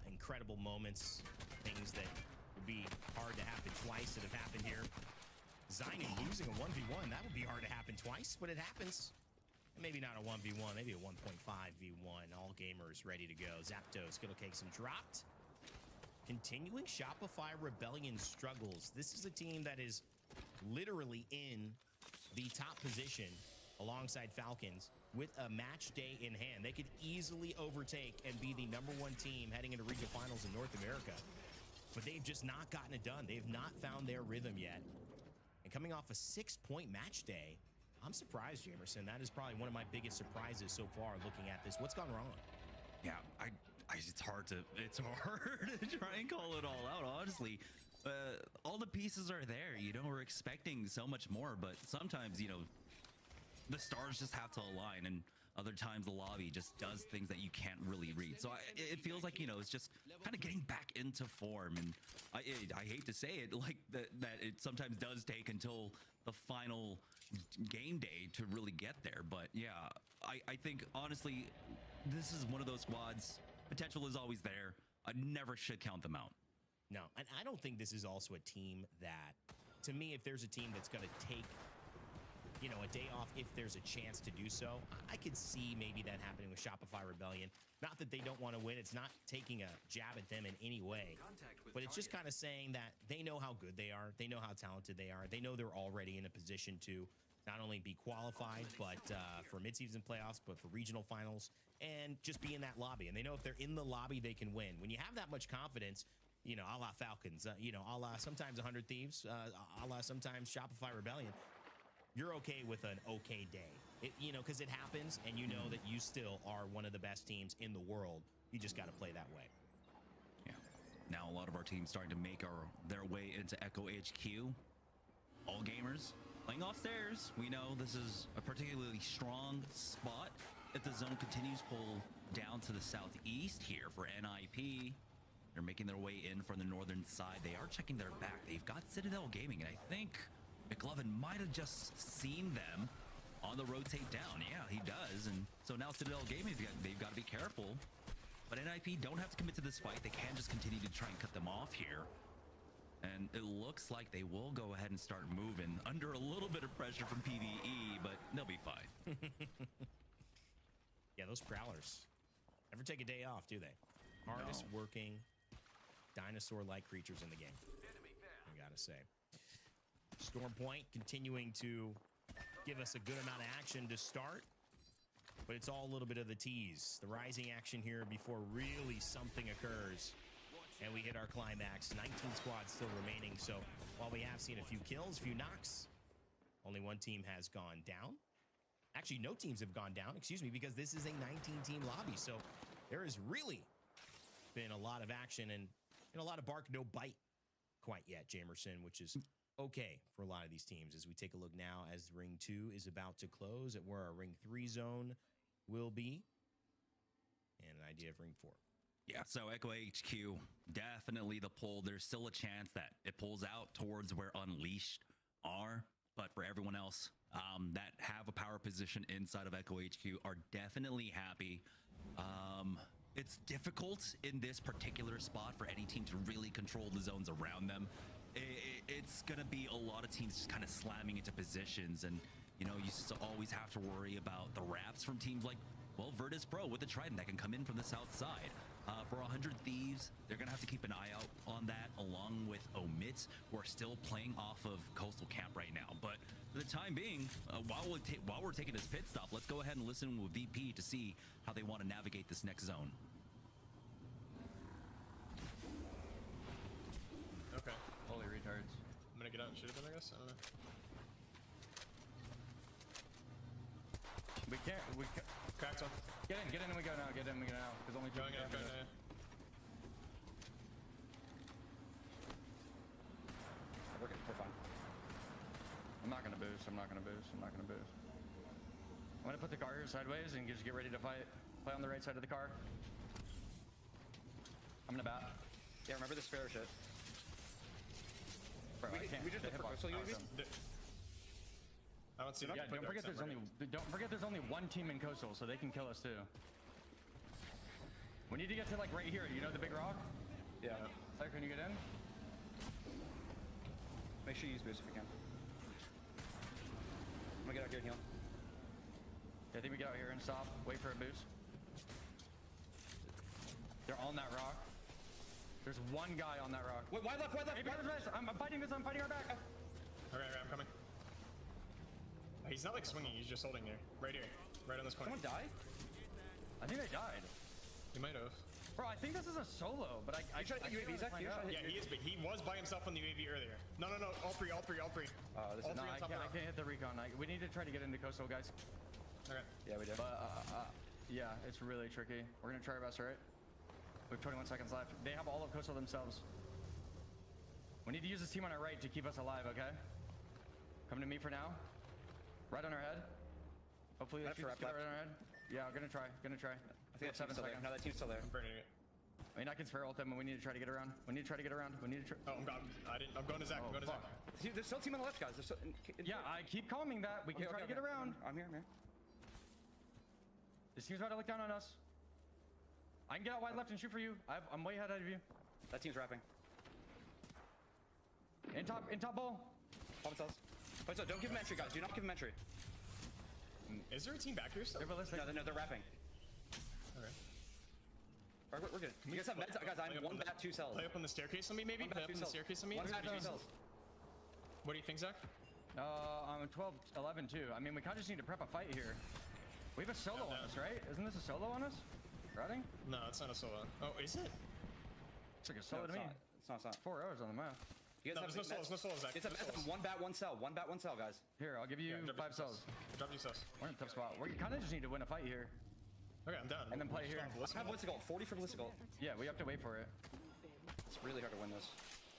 incredible moments, things that would be hard to happen twice that have happened here. Zion losing a 1v1, that would be hard to happen twice, but it happens. Maybe not a 1v1, maybe a 1.5v1. All gamers ready to go. Zapdos, Skittlecakes, and dropped. Continuing Shopify Rebellion struggles. This is a team that is literally in the top position alongside Falcons with a match day in hand. They could easily overtake and be the #1 team heading into regional finals in North America. But they've just not gotten it done. They've not found their rhythm yet. And coming off a 6-point match day, I'm surprised, Jamerson. That is probably one of my biggest surprises so far looking at this. What's gone wrong? Yeah, it's hard to try and call it all out, honestly. All the pieces are there, you know, we're expecting so much more, but sometimes, you know, the stars just have to align, and other times the lobby just does things that you can't really read. So it feels like, you know, it's just kind of getting back into form, and I hate to say it, like that it sometimes does take until the final game day to really get there. But yeah, I think honestly, this is one of those squads. Potential is always there. I never should count them out. No, and I don't think this is also a team that, to me, if there's a team that's going to take, you know, a day off if there's a chance to do so, I could see maybe that happening with Shopify Rebellion. Not that they don't want to win. It's not taking a jab at them in any way, but it's just kind of saying that they know how good they are. They know how talented they are. They know they're already in a position to not only be qualified, but for midseason playoffs, but for regional finals, and just be in that lobby. And they know if they're in the lobby, they can win. When you have that much confidence, you know, a la Falcons, you know, a la sometimes 100 Thieves, a la sometimes Shopify Rebellion, you're okay with an okay day. You know, because it happens, and you know that you still are one of the best teams in the world. You just got to play that way. Yeah. Now a lot of our teams starting to make their way into Echo HQ. All gamers playing off stairs. We know this is a particularly strong spot. If the zone continues pull down to the southeast here for NIP, they're making their way in from the northern side. They are checking their back. They've got Citadel Gaming, and I think McLovin might have just seen them on the rotate down. Yeah, he does. And so now Citadel Gaming, they've got to be careful. But NIP don't have to commit to this fight. They can just continue to try and cut them off here. And it looks like they will go ahead and start moving under a little bit of pressure from PvE, but they'll be fine. Yeah, those Prowlers never take a day off, do they? Hardest working dinosaur-like creatures in the game, I gotta say. Storm Point continuing to give us a good amount of action to start, but it's all a little bit of the tease. The rising action here before really something occurs, and we hit our climax. 19 squads still remaining, so while we have seen a few kills, a few knocks, only one team has gone down. Actually, no teams have gone down, excuse me, because this is a 19-team lobby, so there has really been a lot of action and a lot of bark, no bite quite yet, Jamerson, which is okay for a lot of these teams. As we take a look now as Ring 2 is about to close at where our Ring 3 zone will be, and an idea of Ring 4. Yeah, so Echo HQ, definitely the pull. There's still a chance that it pulls out towards where Unleashed are, but for everyone else that have a power position inside of Echo HQ are definitely happy. It's difficult in this particular spot for any team to really control the zones around them. It's going to be a lot of teams just kind of slamming into positions, and you know, you always have to worry about the wraps from teams like, well, Virtus Pro with the Trident that can come in from the south side. For 100 Thieves, they're going to have to keep an eye out on that, along with Omits, who are still playing off of Coastal Camp right now. But for the time being, while we're taking this pit stop, let's go ahead and listen with VP to see how they want to navigate this next zone. Okay. Holy retards. I'm gonna get out and shoot them, I guess? I don't know. We can't. Cracked one. Get in and we go now. Get in and we go now. Because only going in. We're fine. I'm not gonna boost. I'm gonna put the car here sideways and just get ready to fight. Play on the right side of the car. I'm gonna bat. Yeah, remember this fair shit. Bro, we just hit for coastal UAV? I don't see. Yeah, don't forget there's only one team in coastal, so they can kill us too. We need to get to like right here. You know the big rock? Yeah. Claire, can you get in? Make sure you use boost if you can. I'm gonna get out here and heal. Yeah, I think we get out here and stop. Wait for a boost. They're on that rock. There's one guy on that rock. Wait, why left? I'm fighting this. I'm fighting our back. Okay, I'm coming. He's not like swinging. He's just holding there. Right here. Right on this corner. Someone died? I think they died. He might have. Bro, I think this is a solo, but I tried the UAV, Zach. Yeah, he is, but he was by himself on the UAV earlier. No. All three. This is not, I can't hit the recon. We need to try to get into coastal, guys. Okay. Yeah, we do. But, Yeah, it's really tricky. We're gonna try our best, right? We have 21 seconds left. They have all of Coastal themselves. We need to use this team on our right to keep us alive, okay? Come to me for now. Right on our head. Hopefully they shoot us right on our head. Yeah, I'm gonna try. I think 7 seconds. No, that team's still there. I'm burning it. I mean, I can spare ult them, and we need to try to get around. We need to try to get around. We need to try. Oh, I'm going to Zach. I'm going to Zach. There's still a team on the left, guys. Yeah, I keep calming that. We can try to get around. I'm here. This team's about to look down on us. I can get out wide left and shoot for you. I'm way ahead of you. That team's wrapping. In top bowl. Pop cells. Wait, so don't give him entry, guys. Do not give him entry. Is there a team back here still? They're ballistic. No, they're wrapping. Okay. Alright, we're good. You guys have meds? Guys, I'm 1 bat, 2 cells. Play up on the staircase on me, maybe? Play up on the staircase on me? 1 bat, 2 cells. What do you think, Zach? I'm 12, 11 too. I mean, we kind of just need to prep a fight here. We have a solo on us, right? Isn't this a solo on us? Routing? No, it's not a solo. Oh, is it? It's like a solo to me. It's not. 4 hours on the map. You guys no, there's no solos, Zach. It's a meds. 1 bat, 1 cell. 1 bat, 1 cell, guys. Here, I'll give you 5 cells. Drop your cells. We're in a tough spot. We kind of just need to win a fight here. Okay, I'm down. And then play here. I have Ballistic ult. 40 for Ballistic ult. Yeah, we have to wait for it. It's really hard to win this.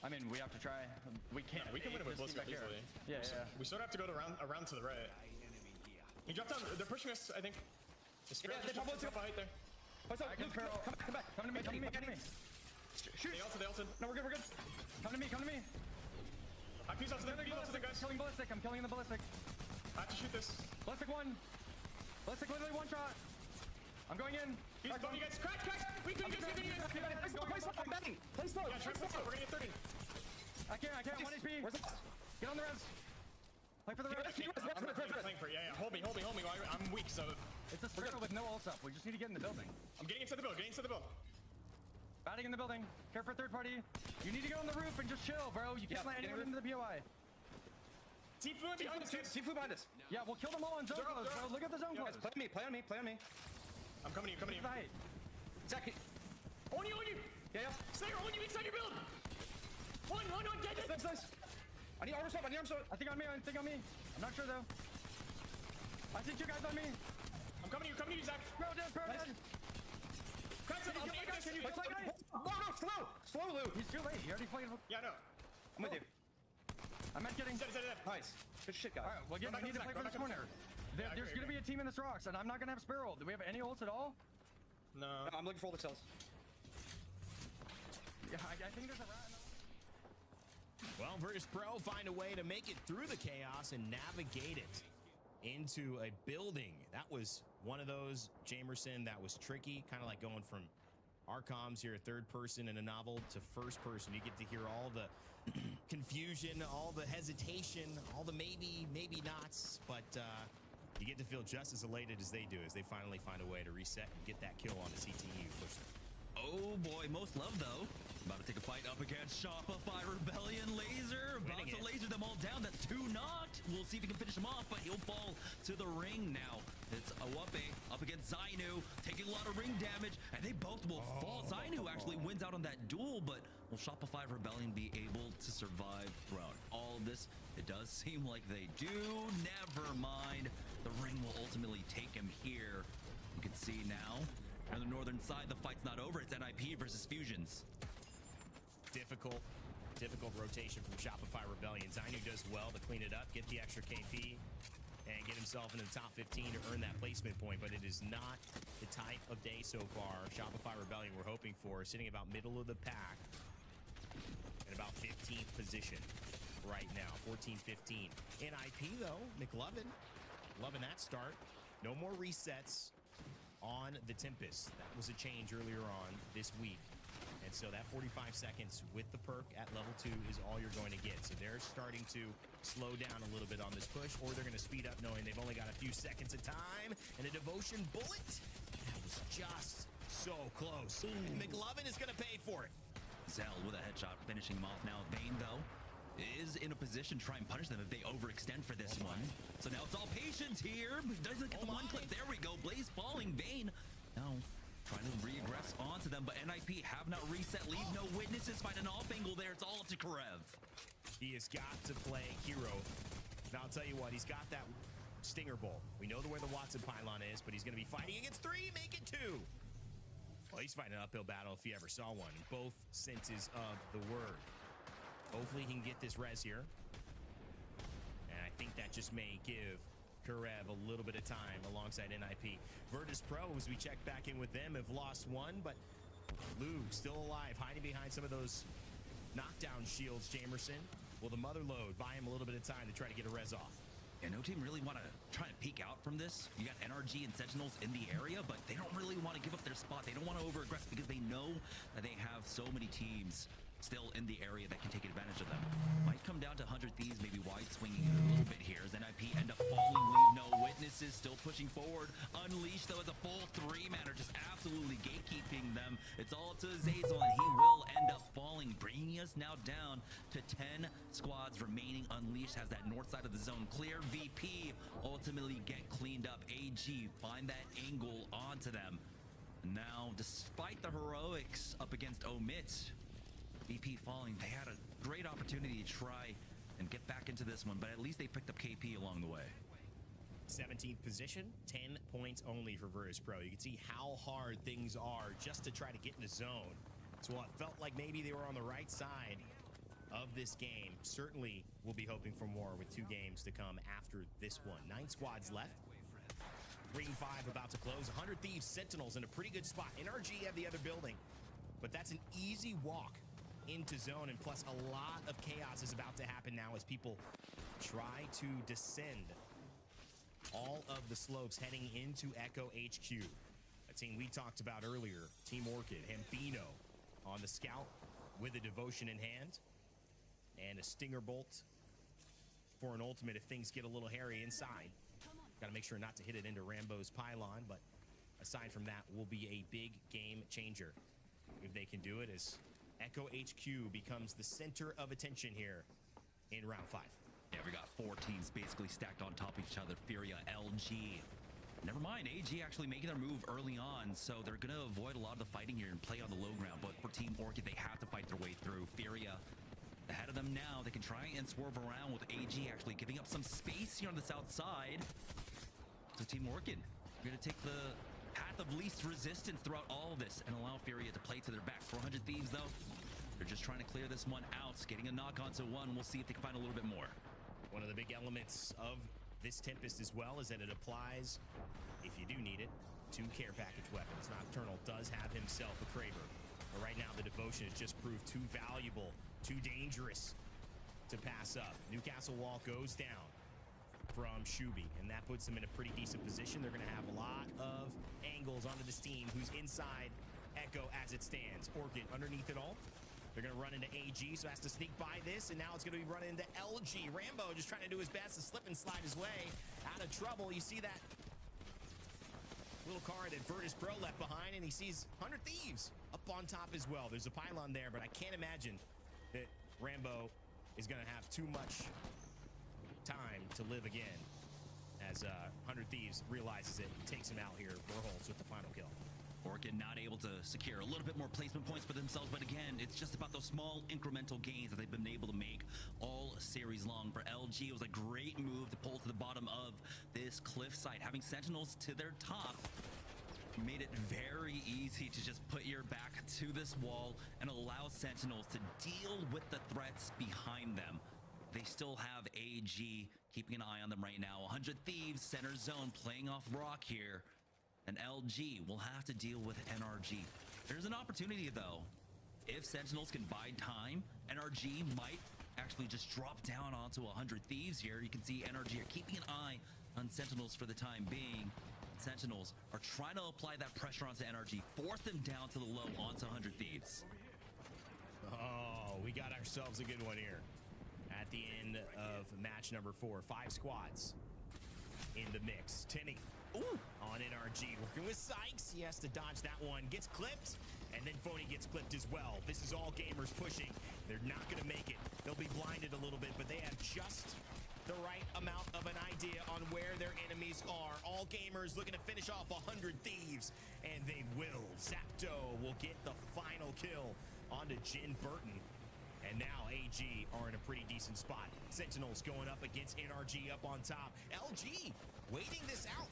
I mean, we have to try. We can't. We can win it with Ballistic easily. Yeah. We sort of have to go around to the right. He dropped down. They're pushing us, I think. Yeah, they drop Ballistic right there. Come back. Come to me. Shoot. They ulted. No, we're good. Come to me. I fuse out to them, guys. Killing ballistic. I'm killing the ballistic. I have to shoot this. Ballistic 1. Ballistic literally 1 shot. I'm going in. He's above you guys. Crack. We can use Play slow. I'm betting. Play slow. Yeah, try slow. We're gonna get 30. I can't. 1 HP. Where's the... Get on the res. Play for the res. I'm playing for it. Yeah. Hold me. I'm weak, so... It's a spread with no ult up. We just need to get in the building. I'm getting inside the build. Batting in the building. Care for third party. You need to get on the roof and just chill, bro. You can't let anyone into the POI. Team Fu behind us. Yeah, we'll kill them all in zone close, bro. Look at the zone close. Play on me. I'm coming to you. Zach. On you. Yeah. Slayer, on you inside your build. One, get it. Nice. I need armor swap. I think on me. I'm not sure though. I see 2 guys on me. I'm coming to you, Zach. Bro, dead. Crack some. Slow, Lou. He's too late. He already played. Yeah, no. I'm with you. I'm not getting. Nice. Good shit, guys. Alright, well, again, we need to play for this corner. There's gonna be a team in this rocks, and I'm not gonna have spare ult. Do we have any ults at all? No. I'm looking for all the cells. Yeah, I think there's a rat. Well, Virtus Pro find a way to make it through the chaos and navigate it into a building. That was one of those, Jamerson, that was tricky. Kind of like going from our comms here, third person in a novel, to first person. You get to hear all the confusion, all the hesitation, all the maybe nots, but you get to feel just as elated as they do as they finally find a way to reset and get that kill on the CTU. Push them. Oh boy, most love though. About to take a fight up against Shopify Rebellion Laser. About to laser them all down. That's 2 knocked. We'll see if he can finish him off, but he'll fall to the ring now. It's Awape up against Zainu, taking a lot of ring damage, and they both will fall. Zainu actually wins out on that duel, but will Shopify Rebellion be able to survive throughout all of this? It does seem like they do. Never mind. The ring will ultimately take him here. You can see now. On the northern side, the fight's not over. It's NIP versus Fusions. Difficult rotation from Shopify Rebellion. Zainu does well to clean it up, get the extra KP, and get himself into the top 15 to earn that placement point, but it is not the type of day so far Shopify Rebellion we're hoping for, sitting about middle of the pack in about 15th position right now, 14-15. NIP, though, McLovin, loving that start. No more resets on the Tempest. That was a change earlier on this week. And so that 45 seconds with the perk at level 2 is all you're going to get. So they're starting to slow down a little bit on this push, or they're going to speed up knowing they've only got a few seconds of time. And a devotion bullet, that was just so close. And McLovin is going to pay for it. Zell with a headshot, finishing him off now. Vayne, though, is in a position to try and punish them if they overextend for this one. So now it's all patience here. Doesn't get the one click. There we go. Blaze falling. Vayne now trying to regress onto them, but NIP have not reset. Leave no witnesses. Find an off angle there. It's all up to Karev. He has got to play hero. Now I'll tell you what, he's got that Stinger Bolt. We know where the Watson pylon is, but he's going to be fighting against 3, make it 2. Well, he's fighting an uphill battle if you ever saw one, in both senses of the word. Hopefully he can get this res here. And I think that just may give Karev a little bit of time alongside NIP. Virtus Pro, as we check back in with them, have lost 1, but Luke still alive, hiding behind some of those knockdown shields, Jamerson. Will the mother load buy him a little bit of time to try to get a res off? Yeah, no team really want to try and peek out from this. You got NRG and Sentinels in the area, but they don't really want to give up their spot. They don't want to over-aggress because they know that they have so many teams still in the area that can take advantage of them. Might come down to 100 Thieves, maybe wide swinging a little bit here as NIP end up falling, leave no witnesses, still pushing forward. Unleashed, though, as a full 3-manner, just absolutely gatekeeping them. It's all up to Azazel, and he will end up falling, bringing us now down to 10 squads remaining. Unleashed has that north side of the zone clear. VP ultimately get cleaned up. AG find that angle onto them. Now, despite the heroics up against Omit, VP falling, they had a great opportunity to try and get back into this one, but at least they picked up KP along the way. 17th position, 10 points only for Virtus Pro. You can see how hard things are just to try to get in the zone. So while it felt like maybe they were on the right side of this game, certainly we'll be hoping for more with 2 games to come after this one. 9 squads left. Ring 5 about to close. 100 Thieves, Sentinels in a pretty good spot. NRG have the other building, but that's an easy walk into zone, and plus a lot of chaos is about to happen now as people try to descend all of the slopes heading into Echo HQ. A team we talked about earlier, Team Orchid, Hambino on the scout with a devotion in hand and a Stinger Bolt for an ultimate if things get a little hairy inside. Got to make sure not to hit it into Rambo's pylon, but aside from that, will be a big game changer if they can do it, as Echo HQ becomes the center of attention here in round 5. Yeah, we got 4 teams basically stacked on top of each other. Furia, LG. Never mind, AG actually making their move early on, so they're going to avoid a lot of the fighting here and play on the low ground. But for Team Orchid, they have to fight their way through. Furia ahead of them now. They can try and swerve around with AG actually giving up some space here on the south side. So Team Orchid, we're going to take the path of least resistance throughout all of this and allow Furia to play to their back. 400 Thieves, though, they're just trying to clear this one out. Getting a knock onto 1. We'll see if they can find a little bit more. One of the big elements of this Tempest as well is that it applies, if you do need it, 2 care package weapons. Nocturnal does have himself a Kraber, but right now the Devotion has just proved too valuable, too dangerous to pass up. Newcastle Wall goes down from Shubi, and that puts them in a pretty decent position. They're going to have a lot of angles onto this team who's inside Echo as it stands. Orchid underneath it all. They're going to run into AG, so has to sneak by this, and now it's going to be running into LG. Rambo just trying to do his best to slip and slide his way out of trouble. You see that little car that Virtus Pro left behind, and he sees 100 Thieves up on top as well. There's a pylon there, but I can't imagine that Rambo is going to have too much time to live again as 100 Thieves realizes it and takes him out here. Verholz with the final kill. Orchid not able to secure a little bit more placement points for themselves, but again, it's just about those small incremental gains that they've been able to make all series long. For LG, it was a great move to pull to the bottom of this cliff site. Having Sentinels to their top made it very easy to just put your back to this wall and allow Sentinels to deal with the threats behind them. They still have AG keeping an eye on them right now. 100 Thieves, center zone, playing off rock here. And LG will have to deal with NRG. There's an opportunity, though. If Sentinels can bide time, NRG might actually just drop down onto 100 Thieves here. You can see NRG are keeping an eye on Sentinels for the time being. Sentinels are trying to apply that pressure onto NRG, force them down to the low onto 100 Thieves. Oh, we got ourselves a good one here at the end of match number 4. 5 squads in the mix. Timmy on NRG working with Sykes. He has to dodge that one. Gets clipped, and then Phony gets clipped as well. This is all gamers pushing. They're not going to make it. They'll be blinded a little bit, but they have just the right amount of an idea on where their enemies are. All gamers looking to finish off 100 Thieves, and they will. Zapdo will get the final kill onto Jin Burton. And now AG are in a pretty decent spot. Sentinels going up against NRG up on top. LG waiting this out.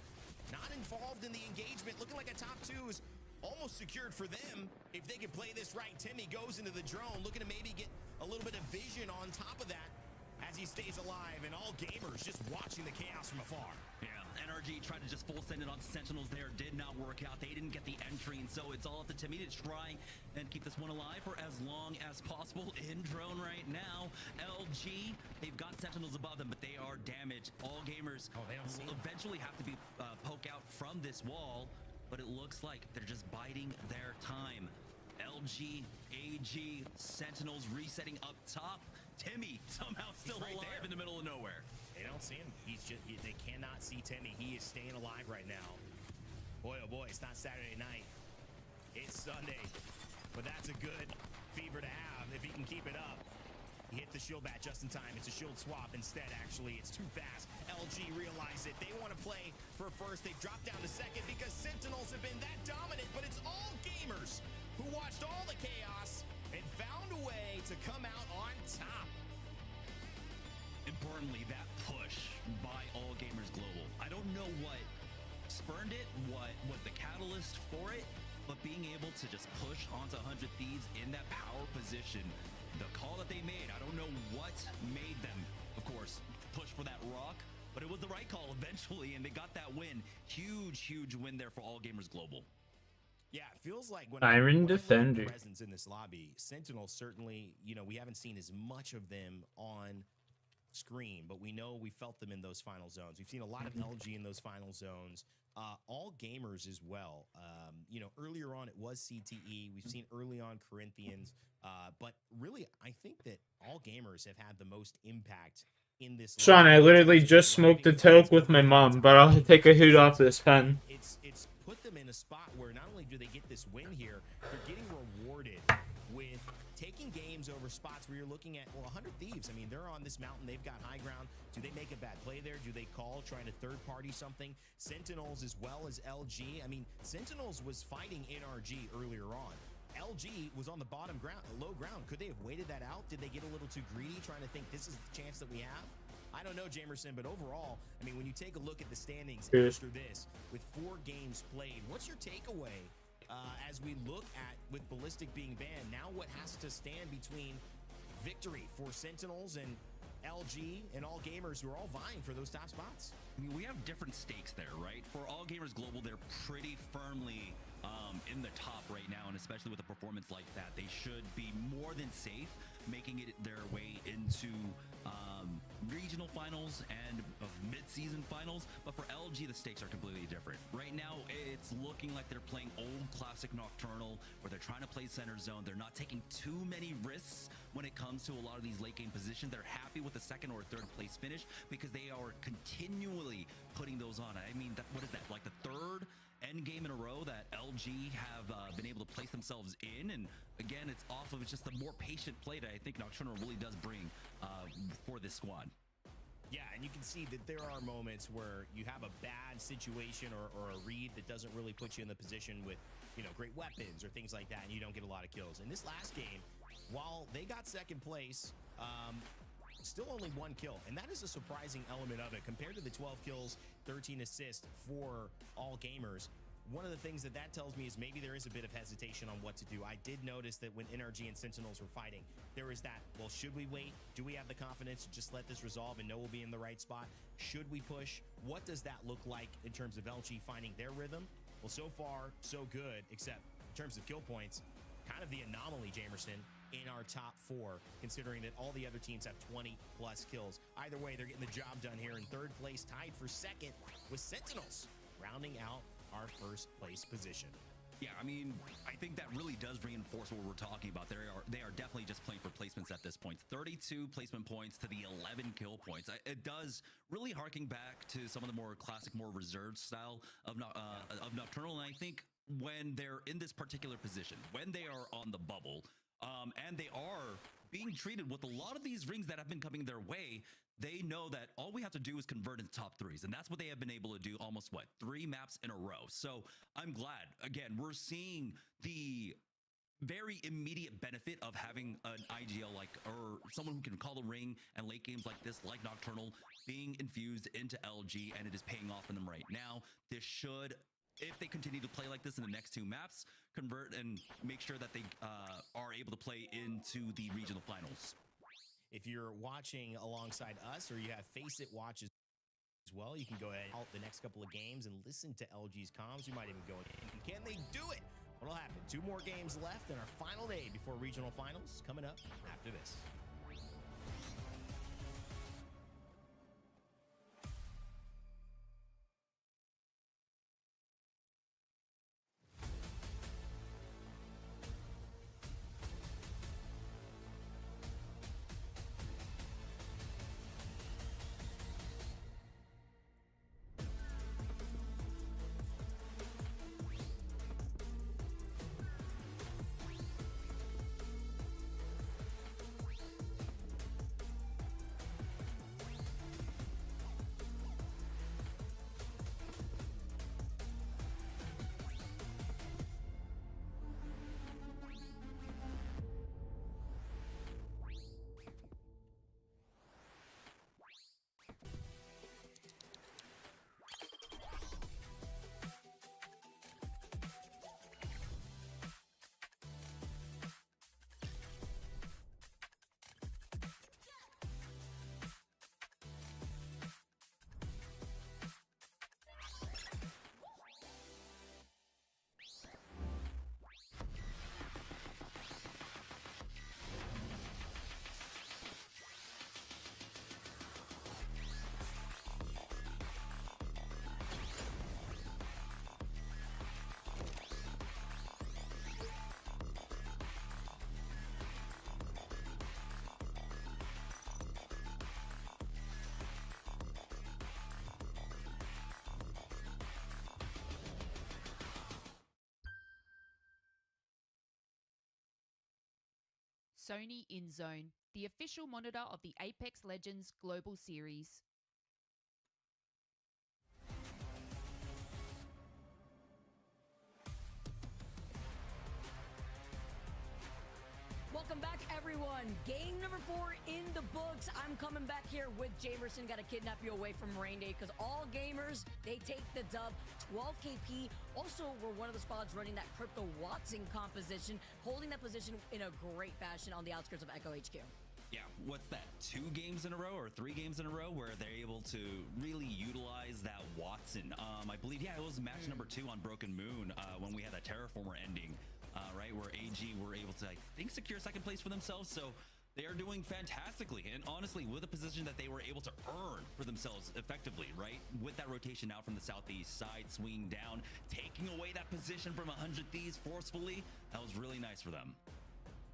Not involved in the engagement. Looking like a top 2 is almost secured for them. If they can play this right, Timmy goes into the drone, looking to maybe get a little bit of vision on top of that as he stays alive, and all gamers just watching the chaos from afar. Yeah, NRG tried to just full send it on Sentinels there. Did not work out. They didn't get the entry, and so it's all up to Timmy to try and keep this one alive for as long as possible. In drone right now, LG, they've got Sentinels above them, but they are damaged. All gamers will eventually have to be poke out from this wall, but it looks like they're just biding their time. LG, AG, Sentinels resetting up top. Timmy somehow still alive in the middle of nowhere. They don't see him. They cannot see Timmy. He is staying alive right now. Boy, oh boy, it's not Saturday night. It's Sunday. But that's a good fever to have if he can keep it up. He hit the shield bat just in time. It's a shield swap instead, actually. It's too fast. LG realize it. They want to play for first. They've dropped down to second because Sentinels have been that dominant, but it's all gamers who watched all the chaos and found a way to come out on top. Importantly, that push by All Gamers Global. I don't know what spurned it, what was the catalyst for it, but being able to just push onto 100 Thieves in that power position, the call that they made, I don't know what made them, of course, push for that rock, but it was the right call eventually, and they got that win. Huge win there for All Gamers Global. Yeah, it feels like when Iron I look at Defender. the presence in this lobby, Sentinels certainly, we haven't seen as much of them on screen, but we know we felt them in those final zones. We've seen a lot of LG in those final zones. All gamers as well. Earlier on it was CTE. We've seen early on Corinthians, but really I think that all gamers have had the most impact in this. Sean, I literally just smoked a toke with my mom, but I'll take a hoot off this pen. It's put them in a spot where not only do they get this win here, they're getting rewarded with taking games over spots where you're looking at, 100 Thieves. I mean, they're on this mountain. They've got high ground. Do they make a bad play there? Do they call trying to third-party something? Sentinels as well as LG. I mean, Sentinels was fighting NRG earlier on. LG was on the bottom ground, low ground. Could they have waited that out? Did they get a little too greedy trying to think this is the chance that we have? I don't know, Jamerson, but overall, I mean, when you take a look at the standings after this, with 4 games played, what's your takeaway as we look at, with Ballistic being banned, now what has to stand between victory for Sentinels and LG and All Gamers, who are all vying for those top spots? I mean, we have different stakes there, right? For All Gamers Global, they're pretty firmly in the top right now, and especially with a performance like that, they should be more than safe, making it their way into regional finals and mid-season finals. But for LG, the stakes are completely different. Right now, it's looking like they're playing old classic Nocturnal, where they're trying to play center zone. They're not taking too many risks when it comes to a lot of these late game positions. They're happy with the second or third place finish because they are continually putting those on. I mean, what is that, like the third end game in a row that LG have been able to place themselves in? And again, it's off of just the more patient play that I think Nocturnal really does bring for this squad. Yeah, and you can see that there are moments where you have a bad situation or a read that doesn't really put you in the position with, great weapons or things like that, and you don't get a lot of kills. In this last game, while they got second place, still only 1 kill, and that is a surprising element of it compared to the 12 kills, 13 assists for All Gamers. One of the things that tells me is maybe there is a bit of hesitation on what to do. I did notice that when NRG and Sentinels were fighting, there was that, well, should we wait? Do we have the confidence to just let this resolve and know we'll be in the right spot? Should we push? What does that look like in terms of LG finding their rhythm? Well, so far, so good, except in terms of kill points, kind of the anomaly, Jamerson, in our top 4, considering that all the other teams have 20+ kills. Either way, they're getting the job done here in third place, tied for second with Sentinels, rounding out our first place position. Yeah, I mean, I think that really does reinforce what we're talking about. They are definitely just playing for placements at this point. 32 placement points to the 11 kill points. It does really harking back to some of the more classic, more reserved style of Nocturnal. And I think when they're in this particular position, when they are on the bubble, and they are being treated with a lot of these rings that have been coming their way, they know that all we have to do is convert into top 3s, and that's what they have been able to do almost 3 maps in a row. So I'm glad, again, we're seeing the very immediate benefit of having an IGL like, or someone who can call a ring and late games like this, like Nocturnal, being infused into LG, and it is paying off for them right now. This should, if they continue to play like this in the next 2 maps, convert and make sure that they are able to play into the regional finals. If you're watching alongside us, or you have Face It watches as well, you can go ahead out the next couple of games and listen to LG's comms. You might even go in. Can they do it? What'll happen? 2 more games left in our final day before regional finals, coming up after this. Sony InZone, the official monitor of the Apex Legends Global Series. Welcome back, everyone. Game number 4 in the books. I'm coming back here with Jamerson. Got to kidnap you away from Rain Day because all gamers, they take the dub. 12 KP. Also, we're one of the squads running that Crypto Watson composition, holding that position in a great fashion on the outskirts of Echo HQ. Yeah, what's that, 2 games in a row or 3 games in a row where they're able to really utilize that Watson? I believe, yeah, it was match number 2 on Broken Moon when we had that Terraformer ending. Right, where AG were able to, I think, secure 2nd place for themselves. So they are doing fantastically, and honestly, with a position that they were able to earn for themselves effectively, right? With that rotation now from the southeast side, swinging down, taking away that position from 100 Thieves forcefully, that was really nice for them.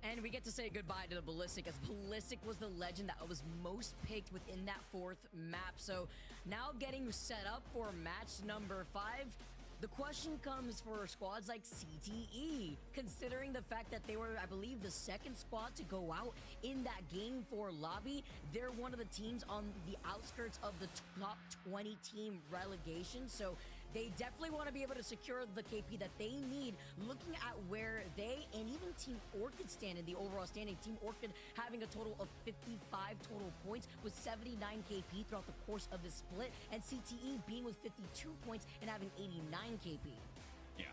And we get to say goodbye to the Ballistic, as Ballistic was the legend that was most picked within that 4th map. So now getting set up for match number 5. The question comes for squads like CTE, considering the fact that they were, I believe, the 2nd squad to go out in that Game 4 lobby. They're one of the teams on the outskirts of the top 20 team relegation, so they definitely want to be able to secure the KP that they need, looking at where they and even Team Orchid stand in the overall standing. Team Orchid having a total of 55 total points with 79 KP throughout the course of the split, and CTE being with 52 points and having 89 KP. Yeah,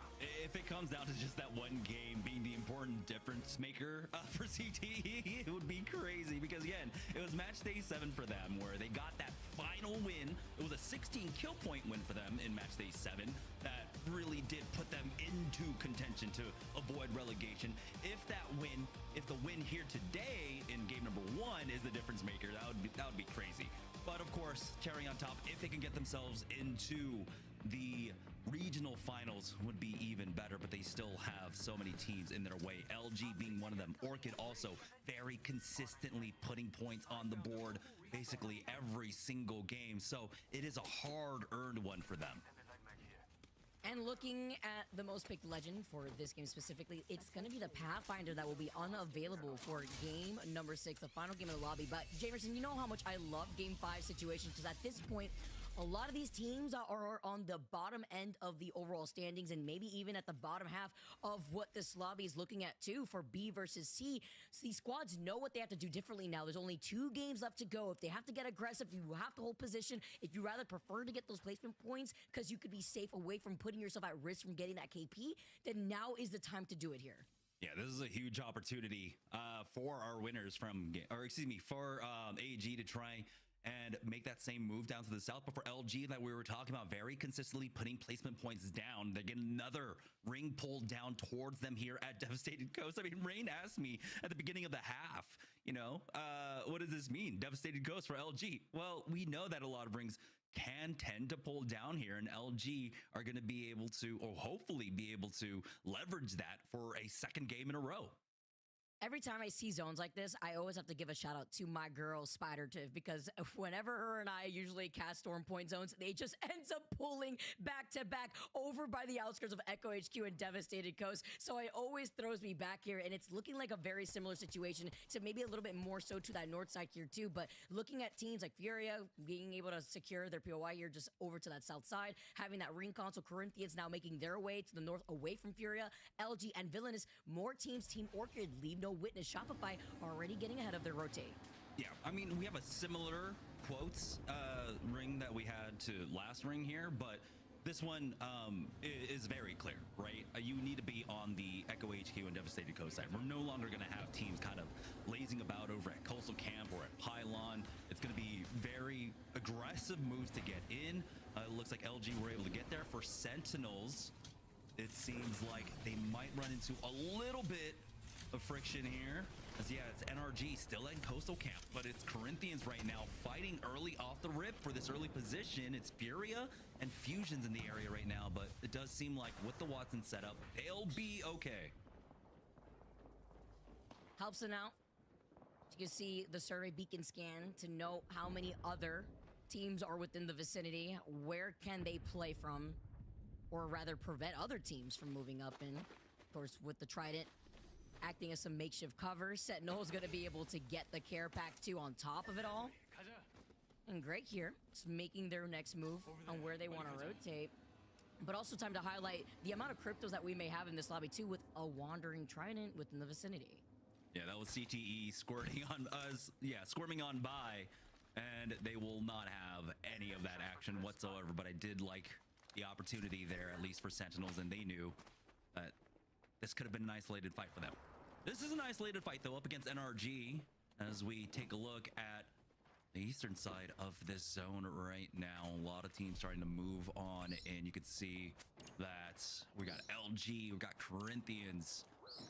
if it comes down to just that one game being the important difference maker for CTE, it would be crazy because, again, it was match day 7 for them where they got that final win. It was a 16 kill point win for them in match day 7 that really did put them into contention to avoid relegation. If the win here today in game number 1 is the difference maker, that would be crazy. But of course, cherry on top, if they can get themselves into the regional finals would be even better, but they still have so many teams in their way, LG being one of them. Orchid also very consistently putting points on the board basically every single game, so it is a hard-earned one for them. And looking at the most picked legend for this game specifically, it's going to be the Pathfinder that will be unavailable for game number 6, the final game of the lobby. But Jamerson, you know how much I love game 5 situations, because at this point, a lot of these teams are on the bottom end of the overall standings and maybe even at the bottom half of what this lobby is looking at too for B versus C. So these squads know what they have to do differently now. There's only 2 games left to go. If they have to get aggressive, you have to hold position. If you rather prefer to get those placement points because you could be safe away from putting yourself at risk from getting that KP, then now is the time to do it here. Yeah, this is a huge opportunity for our winners for AG to try and make that same move down to the south. But for LG, that we were talking about, very consistently putting placement points down. They get another ring pulled down towards them here at Devastated Coast. I mean, Rain asked me at the beginning of the half, what does this mean? Devastated Coast for LG. Well, we know that a lot of rings can tend to pull down here, and LG are going to be able to, or hopefully be able to, leverage that for a second game in a row. Every time I see zones like this, I always have to give a shout out to my girl Spider Tiff, because whenever her and I usually cast Storm Point zones, they just ends up pulling back to back over by the outskirts of Echo HQ and Devastated Coast. So it always throws me back here, and it's looking like a very similar situation to maybe a little bit more so to that north side here too. But looking at teams like Furia being able to secure their POI here just over to that south side, having that ring console, Corinthians now making their way to the north away from Furia, LG and Villainous, more teams, Team Orchid, Leave No Witness, Shopify already getting ahead of their rotate. Yeah, I mean, we have a similar quotes ring that we had to last ring here, but this one is very clear, right? You need to be on the Echo HQ and Devastated Coast side. We're no longer going to have teams kind of lazing about over at Coastal Camp or at Pylon. It's going to be very aggressive moves to get in. It looks like LG were able to get there. For Sentinels, it seems like they might run into a little bit of friction here, as it's NRG still at Coastal Camp, but it's Corinthians right now fighting early off the rip for this early position. It's Furia and Fusions in the area right now, but it does seem like with the Watson setup, they'll be okay. Helps them out. You can see the survey beacon scan to know how many other teams are within the vicinity. Where can they play from, or rather prevent other teams from moving up in? Of course, with the Trident acting as some makeshift cover, Sentinel's going to be able to get the care pack too on top of it all. And great here, just making their next move on where they want to rotate. But also time to highlight the amount of cryptos that we may have in this lobby too, with a wandering Trident within the vicinity. Yeah, that was CTE squirting on us. Yeah, squirming on by, and they will not have any of that action whatsoever. But I did like the opportunity there, at least for Sentinels, and they knew that this could have been an isolated fight for them. This is an isolated fight, though, up against NRG, as we take a look at the eastern side of this zone right now. A lot of teams starting to move on, and you can see that we got LG, we got Corinthians.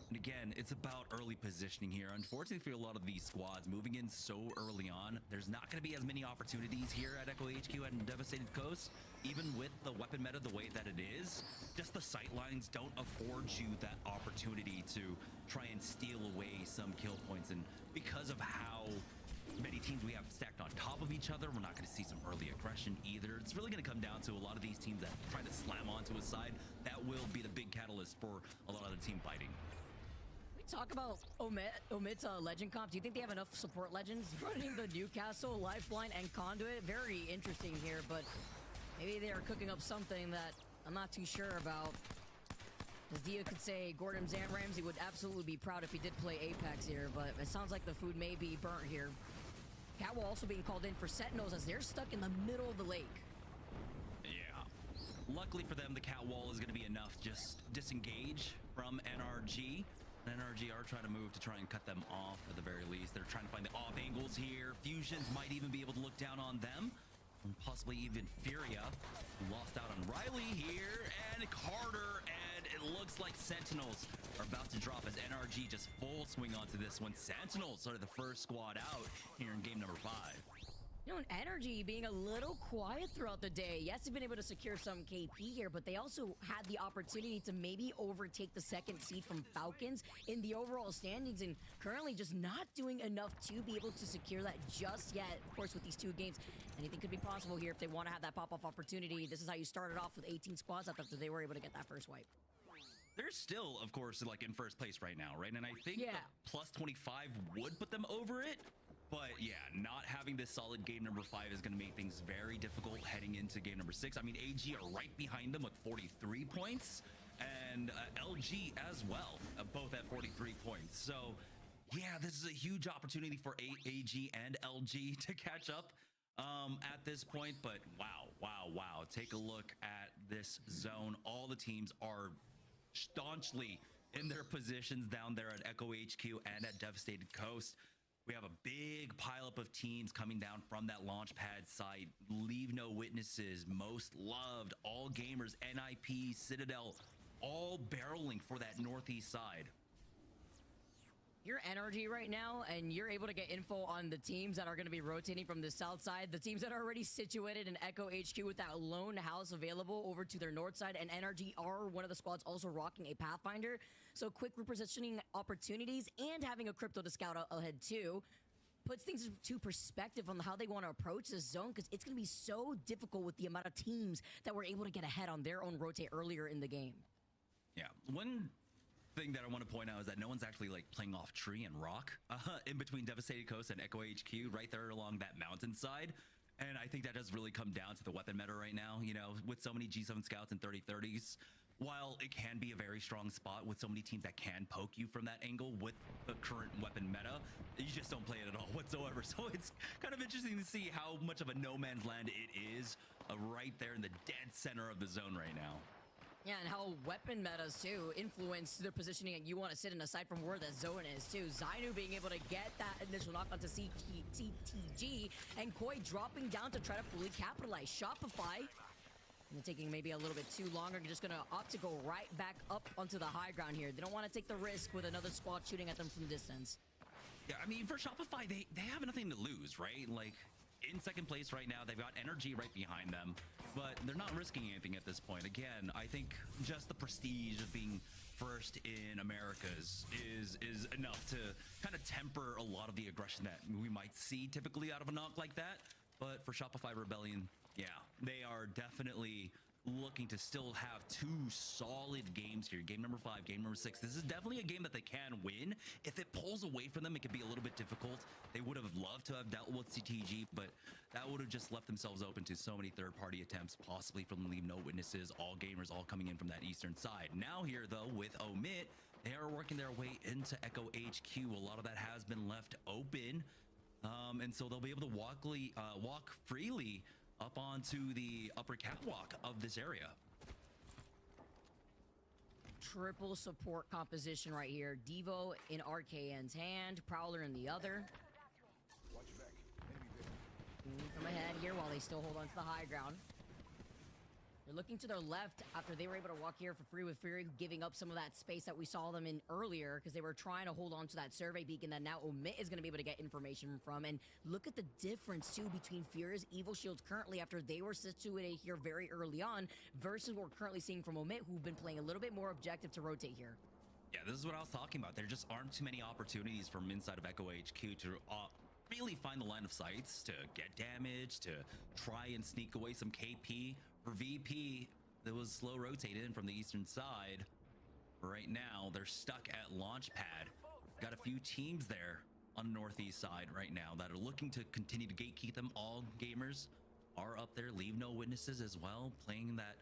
And again, it's about early positioning here. Unfortunately for a lot of these squads, moving in so early on, there's not going to be as many opportunities here at Echo HQ and Devastated Coast. Even with the weapon meta the way that it is, just the sight lines don't afford you that opportunity to try and steal away some kill points. And because of how many teams we have stacked on top of each other, we're not going to see some early aggression either. It's really going to come down to a lot of these teams that try to slam onto a side. That will be the big catalyst for a lot of the team fighting. We talk about Omit's legend comp. Do you think they have enough support legends running the Newcastle, Lifeline, and Conduit? Very interesting here, but maybe they are cooking up something that I'm not too sure about. As Dia could say, Gordon Ramsay would absolutely be proud if he did play Apex here, but it sounds like the food may be burnt here. Catwall also being called in for Sentinels as they're stuck in the middle of the lake. Yeah. Luckily for them, the Catwall is going to be enough. Just disengage from NRG. NRG are trying to move to try and cut them off at the very least. They're trying to find the off angles here. Fusions might even be able to look down on them. And possibly even Furia, who lost out on Riley here, and Carter, and it looks like Sentinels are about to drop as NRG just full swing onto this one. Sentinels are the first squad out here in game number 5. You know, an Energy being a little quiet throughout the day. Yes, they've been able to secure some KP here, but they also had the opportunity to maybe overtake the second seed from Falcons in the overall standings, and currently just not doing enough to be able to secure that just yet. Of course, with these 2 games, anything could be possible here if they want to have that pop-off opportunity. This is how you started off with 18 squads after they were able to get that first wipe. They're still, of course, like in first place right now, right? And I think the plus 25 would put them over it. But yeah, not having this solid game number 5 is going to make things very difficult heading into game number 6. I mean, AG are right behind them with 43 points, and LG as well, both at 43 points. So yeah, this is a huge opportunity for AG and LG to catch up at this point. But wow. Take a look at this zone. All the teams are staunchly in their positions down there at Echo HQ and at Devastated Coast. We have a big pileup of teams coming down from that launch pad site. Leave No Witnesses, Most Loved, All Gamers, NIP, Citadel, all barreling for that northeast side. Your energy right now, and you're able to get info on the teams that are going to be rotating from the south side, the teams that are already situated in Echo HQ with that lone house available over to their north side, and NRG are one of the squads also rocking a Pathfinder. So quick repositioning opportunities and having a crypto to scout ahead too puts things into perspective on how they want to approach this zone, because it's going to be so difficult with the amount of teams that were able to get ahead on their own rotate earlier in the game. Yeah, one thing that I want to point out is that no one's actually like playing off tree and rock in between Devastated Coast and Echo HQ right there along that mountainside. And I think that does really come down to the weapon meta right now, you know, with so many G7 scouts and 3030s. While it can be a very strong spot with so many teams that can poke you from that angle with the current weapon meta, you just don't play it at all whatsoever. So it's kind of interesting to see how much of a no man's land it is right there in the dead center of the zone right now. Yeah, and how weapon metas too influence the positioning that you want to sit in aside from where the zone is too. Zainu being able to get that initial knock onto CTG, and Koi dropping down to try to fully capitalize. Shopify, and taking maybe a little bit too long, are just going to opt to go right back up onto the high ground here. They don't want to take the risk with another squad shooting at them from distance. Yeah, I mean, for Shopify, they have nothing to lose, right? Like, in second place right now, they've got energy right behind them, but they're not risking anything at this point. Again, I think just the prestige of being first in Americas is enough to kind of temper a lot of the aggression that we might see typically out of a knock like that. But for Shopify Rebellion, yeah, they are definitely looking to still have 2 solid games here. Game number 5, game number 6. This is definitely a game that they can win. If it pulls away from them, it could be a little bit difficult. They would have loved to have dealt with CTG, but that would have just left themselves open to so many third-party attempts, possibly from Leave No Witnesses, All Gamers, all coming in from that eastern side. Now here, though, with Omit, they are working their way into Echo HQ. A lot of that has been left open, and so they'll be able to walk freely up onto the upper catwalk of this area. Triple support composition right here. Devo in RKN's hand, Prowler in the other. From ahead here while they still hold on to the high ground. They're looking to their left after they were able to walk here for free with Fury, giving up some of that space that we saw them in earlier because they were trying to hold on to that survey beacon that now Omit is going to be able to get information from. And look at the difference, too, between Fury's Evil Shields currently after they were situated here very early on versus what we're currently seeing from Omit, who've been playing a little bit more objective to rotate here. Yeah, this is what I was talking about. There just aren't too many opportunities from inside of Echo HQ to really find the line of sights, to get damage, to try and sneak away some KP. For VP, that was slow rotated in from the eastern side. Right now, they're stuck at launch pad. Got a few teams there on the northeast side right now that are looking to continue to gatekeep them. All Gamers are up there. Leave No Witnesses as well, playing that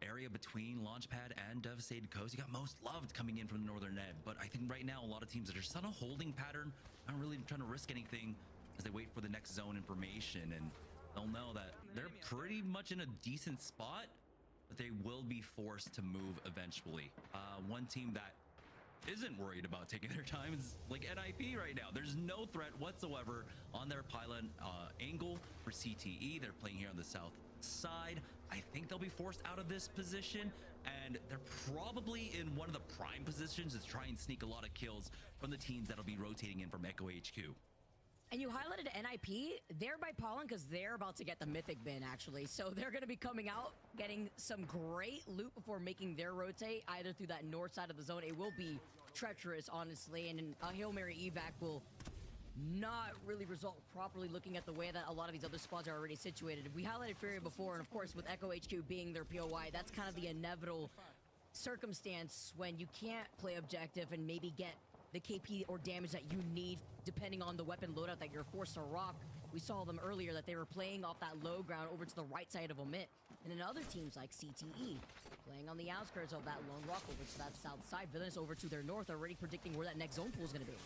area between Launchpad and Devastated Coast. You got Most Loved coming in from the northern end, but I think right now a lot of teams are just on a holding pattern, not really trying to risk anything as they wait for the next zone information, and they'll know that they're pretty much in a decent spot, but they will be forced to move eventually. One team that isn't worried about taking their time is like NIP right now. There's no threat whatsoever on their pylon angle for CTE. They're playing here on the south side. I think they'll be forced out of this position, and they're probably in one of the prime positions to try and sneak a lot of kills from the teams that'll be rotating in from Echo HQ. And you highlighted NIP. They're by Pollen because they're about to get the Mythic bin, actually. So they're going to be coming out, getting some great loot before making their rotate, either through that north side of the zone. It will be treacherous, honestly, and a Hail Mary evac will not really result properly looking at the way that a lot of these other squads are already situated. We highlighted Fury before, and of course, with Echo HQ being their POI, that's kind of the inevitable circumstance when you can't play objective and maybe get the KP or damage that you need depending on the weapon loadout that you're forced to rock. We saw them earlier that they were playing off that low ground over to the right side of Omit. And then other teams like CTE, playing on the outskirts of that Lone Rock over to that south side. Villainous over to their north, already predicting where that next zone pool is going to be.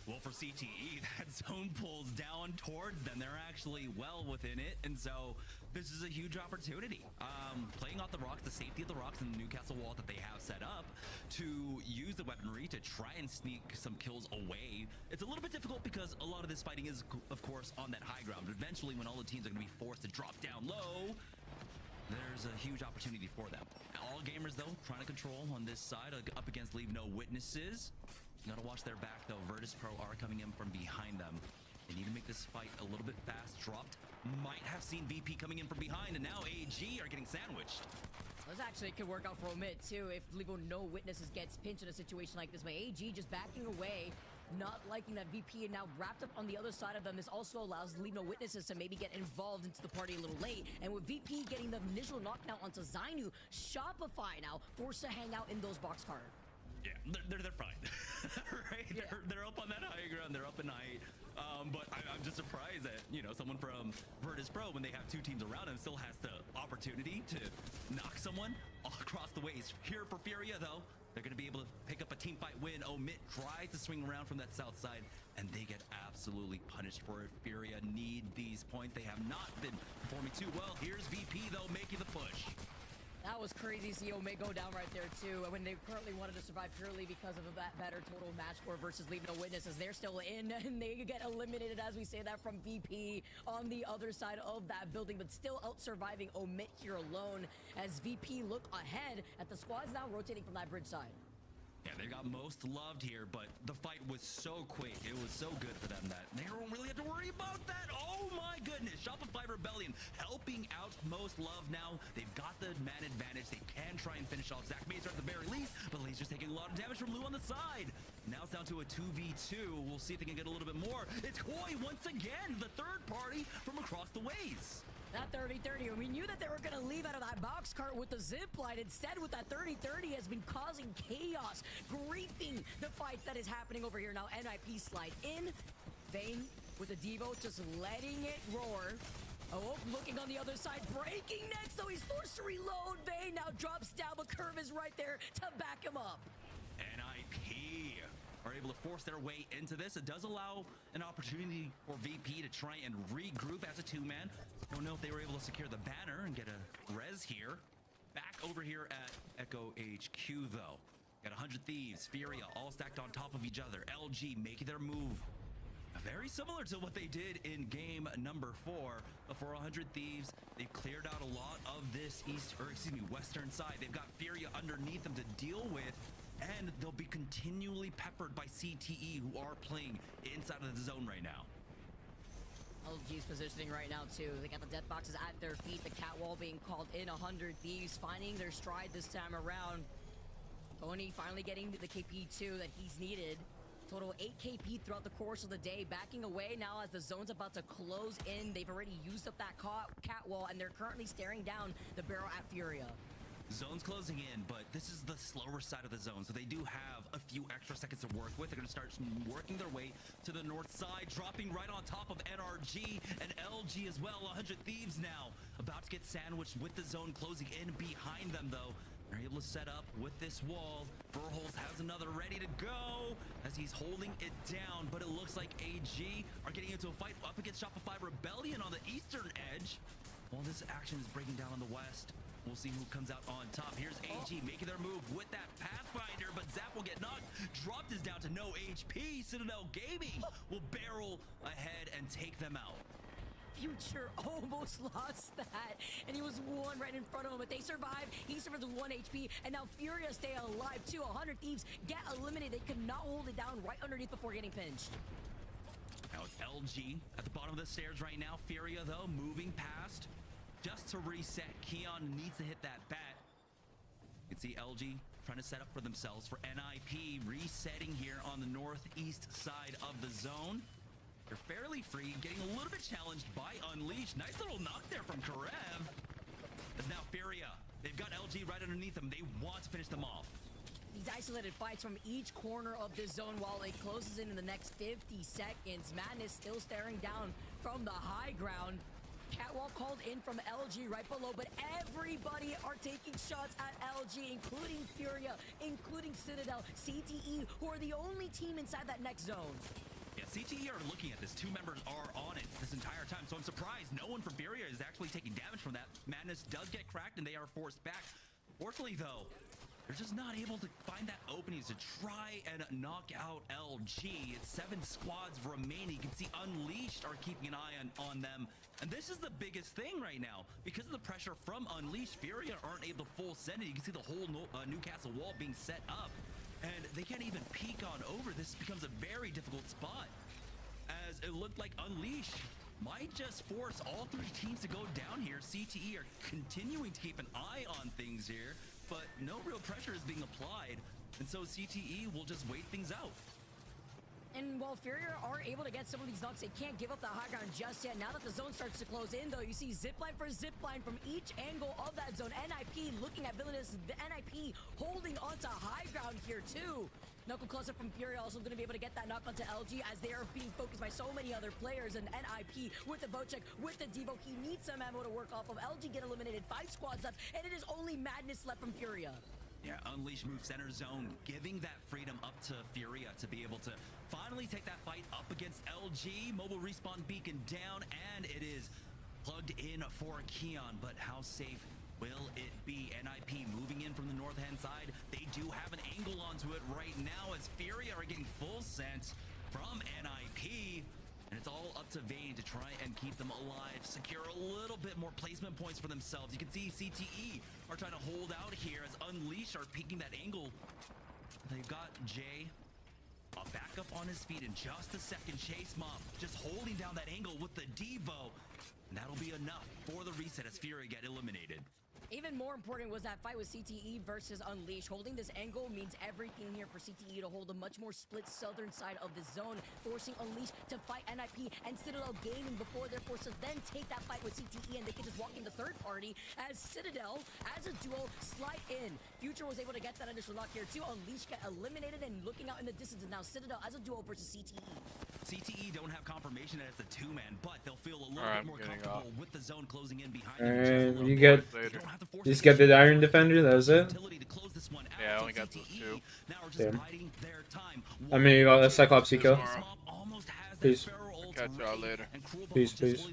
Well, for CTE, that zone pulls down towards them. They're actually well within it, and so this is a huge opportunity. Playing off the rocks, the safety of the rocks and the Newcastle wall that they have set up to use the weaponry to try and sneak some kills away. It's a little bit difficult because a lot of this fighting is, of course, on that high ground. But eventually, when all the teams are going to be forced to drop down low, there's a huge opportunity for them. All gamers, though, trying to control on this side, up against Leave No Witnesses. You gotta watch their back, though. Virtus Pro are coming in from behind them. They need to make this fight a little bit fast. Dropped. Might have seen VP coming in from behind, and now AG are getting sandwiched. This actually could work out for Omid, too, if Leave No Witnesses gets pinched in a situation like this. But AG just backing away, not liking that VP, and now wrapped up on the other side of them. This also allows Leave No Witnesses to maybe get involved into the party a little late. And with VP getting the initial knockdown onto Zainu, Shopify now forced to hang out in those boxcar. Yeah, they're fine, right? Yeah. They're up on that high ground. They're up in height. But I'm just surprised that, you know, someone from Virtus Pro, when they have two teams around them, still has the opportunity to knock someone across the ways. Here for Furia, though, they're going to be able to pick up a team fight win. Omit tries to swing around from that south side, and they get absolutely punished for it. Furia need these points. They have not been performing too well. Here's VP, though, making the push. That was crazy to see Omid go down right there, too. When they currently wanted to survive purely because of that better total match score versus Leave No Witnesses. They're still in, and they get eliminated, as we say that, from VP on the other side of that building, but still out-surviving Omid here alone, as VP look ahead at the squads now rotating from that bridge side. Yeah, they got most loved here, but the fight was so quick. It was so good for them that they don't really have to worry about that. Oh my goodness. Shopify Rebellion helping out most loved now. They've got the man advantage. They can try and finish off Zach Mazer at the very least, but Laser's taking a lot of damage from Lou on the side. Now it's down to a 2v2. We'll see if they can get a little bit more. It's Koi once again, the third party from across the ways. That 30-30, we knew that they were going to leave out of that box cart with the zip line. Instead, with that 30-30 has been causing chaos, griefing the fight that is happening over here. Now, NIP slide in. Vayne with a Devo just letting it roar. Oh, looking on the other side, breaking next, though he's forced to reload. Vayne now drops down, but Curve is right there to back him up. NIP are able to force their way into this. It does allow an opportunity for VP to try and regroup as a two-man. Don't know if they were able to secure the banner and get a res here. Back over here at Echo HQ, though. Got 100 Thieves, Furia, all stacked on top of each other. LG making their move. Very similar to what they did in game number 4. For 100 Thieves, they've cleared out a lot of this western side. They've got Furia underneath them to deal with, and they'll be continually peppered by CTE, who are playing inside of the zone right now. LG's positioning right now, too. They got the death boxes at their feet, the catwall being called in. 100 Thieves finding their stride this time around. Tony finally getting the KP2 that he's needed. Total 8 KP throughout the course of the day, backing away now as the zone's about to close in. They've already used up that catwall, and they're currently staring down the barrel at Furia. Zone's closing in, but this is the slower side of the zone, so they do have a few extra seconds to work with. They're going to start working their way to the north side, dropping right on top of NRG and LG as well. 100 Thieves now about to get sandwiched with the zone closing in behind them, though. They're able to set up with this wall. Burholz has another ready to go as he's holding it down, but it looks like AG are getting into a fight up against Shopify Rebellion on the eastern edge. While this action is breaking down on the west, we'll see who comes out on top. Here's AG making their move with that Pathfinder, but Zap will get knocked. Dropped is down to no HP. Citadel Gaming will barrel ahead and take them out. Future almost lost that, and he was one right in front of him, but they survived. He survived with 1 HP, and now Furia stay alive too. 100 Thieves get eliminated. They could not hold it down right underneath before getting pinched. Now it's LG at the bottom of the stairs right now. Furia, though, moving past just to reset. Keon needs to hit that bat. You can see LG trying to set up for themselves for NIP, resetting here on the northeast side of the zone. They're fairly free, getting a little bit challenged by Unleashed. Nice little knock there from Karev. As now Furia, they've got LG right underneath them. They want to finish them off. these isolated fights from each corner of this zone while it closes in the next 50 seconds. Madness still staring down from the high ground. Catwalk called in from LG right below, but everybody are taking shots at LG, including Furia, including Citadel, CTE, who are the only team inside that next zone. Yeah, CTE are looking at this. 2 members are on it this entire time, so I'm surprised no one from Furia is actually taking damage from that. Madness does get cracked, and they are forced back. Fortunately, though, they're just not able to find that opening to try and knock out LG. It's 7 squads remaining. You can see Unleashed are keeping an eye on them. And this is the biggest thing right now. Because of the pressure from Unleashed, Furia aren't able to full send it. You can see the whole Newcastle wall being set up. And they can't even peek on over. This becomes a very difficult spot. As it looked like Unleashed might just force all 3 teams to go down here. CTE are continuing to keep an eye on things here, but no real pressure is being applied. And so CTE will just wait things out. And while Furia are able to get some of these knocks, they can't give up the high ground just yet. Now that the zone starts to close in, though, you see zipline for zipline from each angle of that zone. NIP looking at Villainous. The NIP holding onto high ground here, too. Knuckle Cluster from Furia also going to be able to get that knock onto LG as they are being focused by so many other players. And NIP with the Bocek, with the Devo, he needs some ammo to work off of. LG get eliminated, 5 squads left, and it is only Madness left from Furia. Yeah, Unleash move center zone, giving that freedom up to Furia to be able to finally take that fight up against LG. Mobile respawn beacon down, and it is plugged in for Keon, but how safe will it be? NIP moving in from the north-hand side. They do have an angle onto it right now as Furia are getting full sense from NIP. And it's all up to Vayne to try and keep them alive, secure a little bit more placement points for themselves. You can see CTE are trying to hold out here as Unleash are peeking that angle. They've got Jay back up on his feet in just a second. Chase Mob just holding down that angle with the Devo. And that'll be enough for the reset as Fury get eliminated. Even more important was that fight with CTE versus Unleash. Holding this angle means everything here for CTE to hold a much more split southern side of the zone, forcing Unleash to fight NIP and Citadel Gaming before they're forced to then take that fight with CTE, and they can just walk in the third party as Citadel, as a duo, slide in. Future was able to get that initial knock here too. Unleash get eliminated, and looking out in the distance is now Citadel as a duo versus CTE. CTE don't have confirmation that it's a 2-man, but they'll feel a little bit more comfortable with the zone closing in behind them. And you just get the Iron Defender, that was it? Yeah, I only got those 2. Damn. I mean, you got a Cyclops Eco. Peace. Catch y'all later. Peace, peace.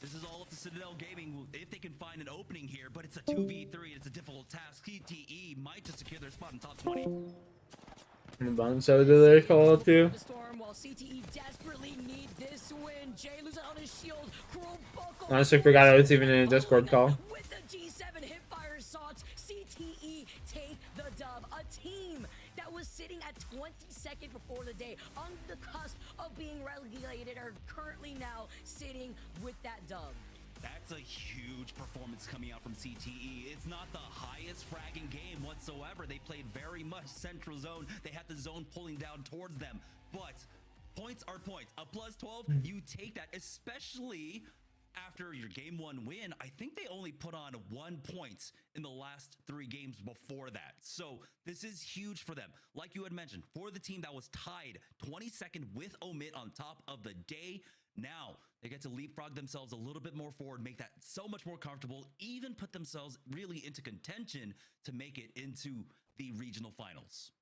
This is all up to Citadel Gaming if they can find an opening here, but it's a 2v3. It's a difficult task. CTE might just secure their spot in top 20. And the bottom side of the call out too. While CTE desperately need this win. Jay loses on his shield. Honestly, forgot I was even in a Discord call. With the G7 hipfire assault, CTE take the dub. A team that was sitting at 22nd before the day, on the cusp of being relegated, are currently now sitting with that dub. That's a huge performance coming out from CTE. It's not the highest fragging game whatsoever. They played very much central zone. They had the zone pulling down towards them. But points are points. A +12, you take that, especially after your game 1 win. I think they only put on 1 point in the last 3 games before that. So this is huge for them. Like you had mentioned, for the team that was tied 22nd with Omit on top of the day, now they get to leapfrog themselves a little bit more forward, make that so much more comfortable, even put themselves really into contention to make it into the regional finals.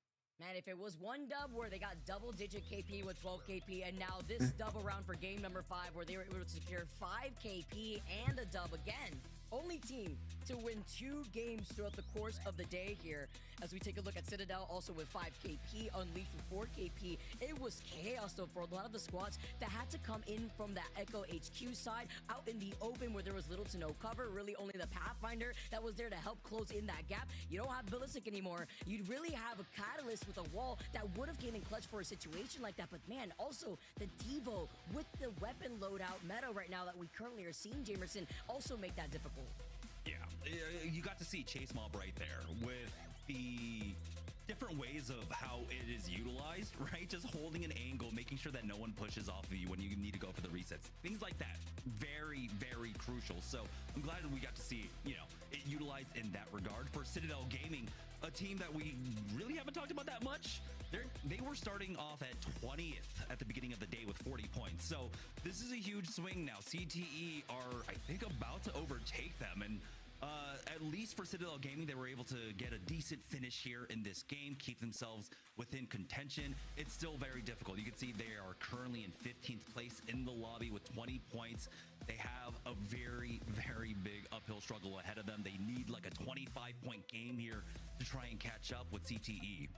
Man, if it was one dub where they got double-digit KP with 12 KP, and now this dub around for game number 5 where they were able to secure 5 KP and a dub again. Only team to win 2 games throughout the course of the day here. As we take a look at Citadel, also with 5 KP, Unleashed with 4 KP. It was chaos though for a lot of the squads that had to come in from that Echo HQ side, out in the open where there was little to no cover. Really only the Pathfinder that was there to help close in that gap. You don't have Ballistic anymore. You'd really have a Catalyst with a wall that would have came in clutch for a situation like that. But man, also the Devo with the weapon loadout meta right now that we currently are seeing, Jamerson, also make that difficult. Yeah, you got to see Chase Mob right there with the different ways of how it is utilized, right? Just holding an angle, making sure that no one pushes off of you when you need to go for the resets. Things like that. Very, very crucial. So I'm glad we got to see, it utilized in that regard. For Citadel Gaming, a team that we really haven't talked about that much. They were starting off at 20th at the beginning of the day with 40 points. So this is a huge swing now. CTE are, I think, about to overtake them. And at least for Citadel Gaming, they were able to get a decent finish here in this game, keep themselves within contention. It's still very difficult. You can see they are currently in 15th place in the lobby with 20 points. They have a very, very big uphill struggle ahead of them. They need like a 25-point game here to try and catch up with CTE.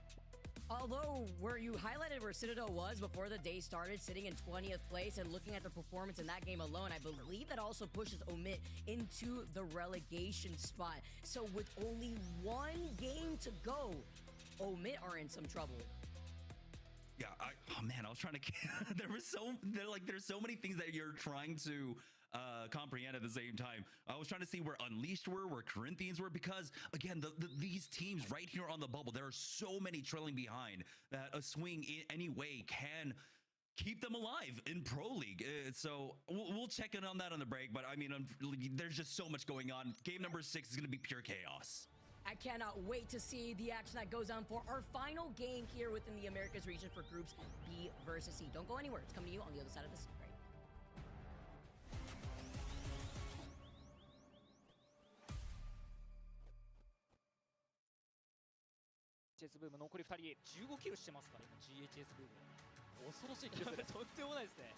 Although, where you highlighted where Citadel was before the day started, sitting in 20th place and looking at their performance in that game alone, I believe that also pushes Omit into the relegation spot. So with only one game to go, Omit are in some trouble. Yeah, oh man, I was trying to. There's so many things that you're trying to comprehend at the same time. I was trying to see where Unleashed were, where Corinthians were, because again, these teams right here on the bubble, there are so many trailing behind that a swing in any way can keep them alive in Pro League. So we'll check in on that on the break. But I mean, there's just so much going on. Game number 6 is going to be pure chaos. I cannot wait to see the action that goes on for our final game here within the Americas region for groups B versus C. Don't go anywhere. It's coming to you on the other side of this break. ブーム残り2人15キルしてますから今 GHS ブーム恐ろしい記録ですとんでもないですね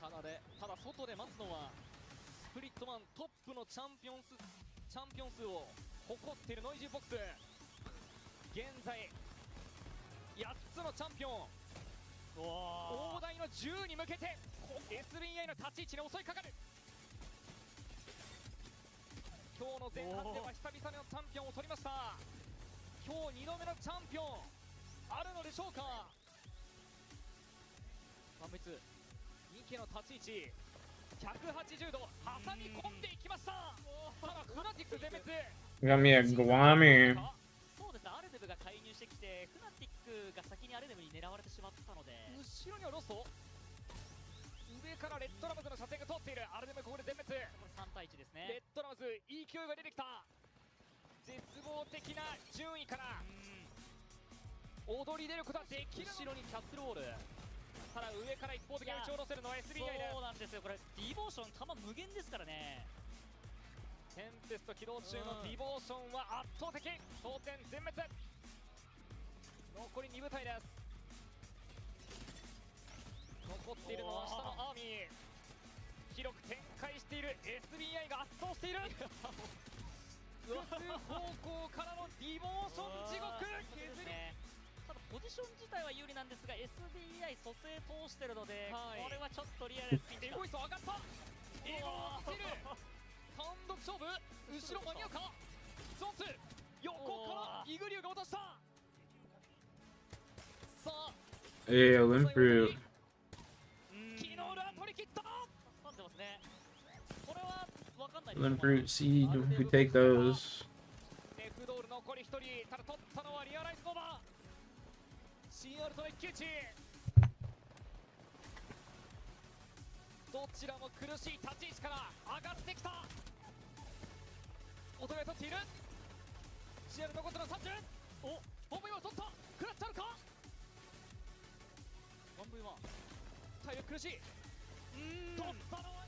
ただ外で待つのはスプリットマントップのチャンピオン数を誇っているノイジーボックス現在8つのチャンピオン大台の10に向けて SBI の立ち位置に襲いかかる今日の前半では久々のチャンピオンを取りました今日2度目のチャンピオンあるのでしょうか万別2家の立ち位置180度挟み込んでいきましたただフナティック全滅 Got me a Guami. そうですねアルデブが介入してきてフナティックが先にアルデブに狙われてしまったので後ろにはロスト上からレッドラムズの車線が通っているアルデムここで全滅これ3対1ですねレッドラムズいい勢いが出てきた絶望的な順位から踊り出ることはできる後ろにキャッスルウォールただ上から一方的に打ち下ろせるのは SBI ですそうなんですよこれディボーション球無限ですからねテンペスト起動中のディボーションは圧倒的争点全滅残り2部隊です残っているのは下のアーミー広く展開している SBI が圧倒している複数方向からのディボーション地獄削りただポジション自体は有利なんですが SBI 蘇生通してるので、これはちょっとリアルピンチエゴイスト上がったエゴを見せる単独勝負後ろ間に合うかゾーン2横からイグリュウが落としたさあ Hey, Limp Fruit. 昨日の取り切った待ってますねこれは分かんない Limp Fruit Seed. We take those. デフドール残り1人ただ取ったのはリアライズノバ CR と一騎打ちどちらも苦しい立ち位置から上がってきたお互い取っている CR 残っての30おボンブイは取ったクラッチあるか 1v1 体力苦しい取ったのは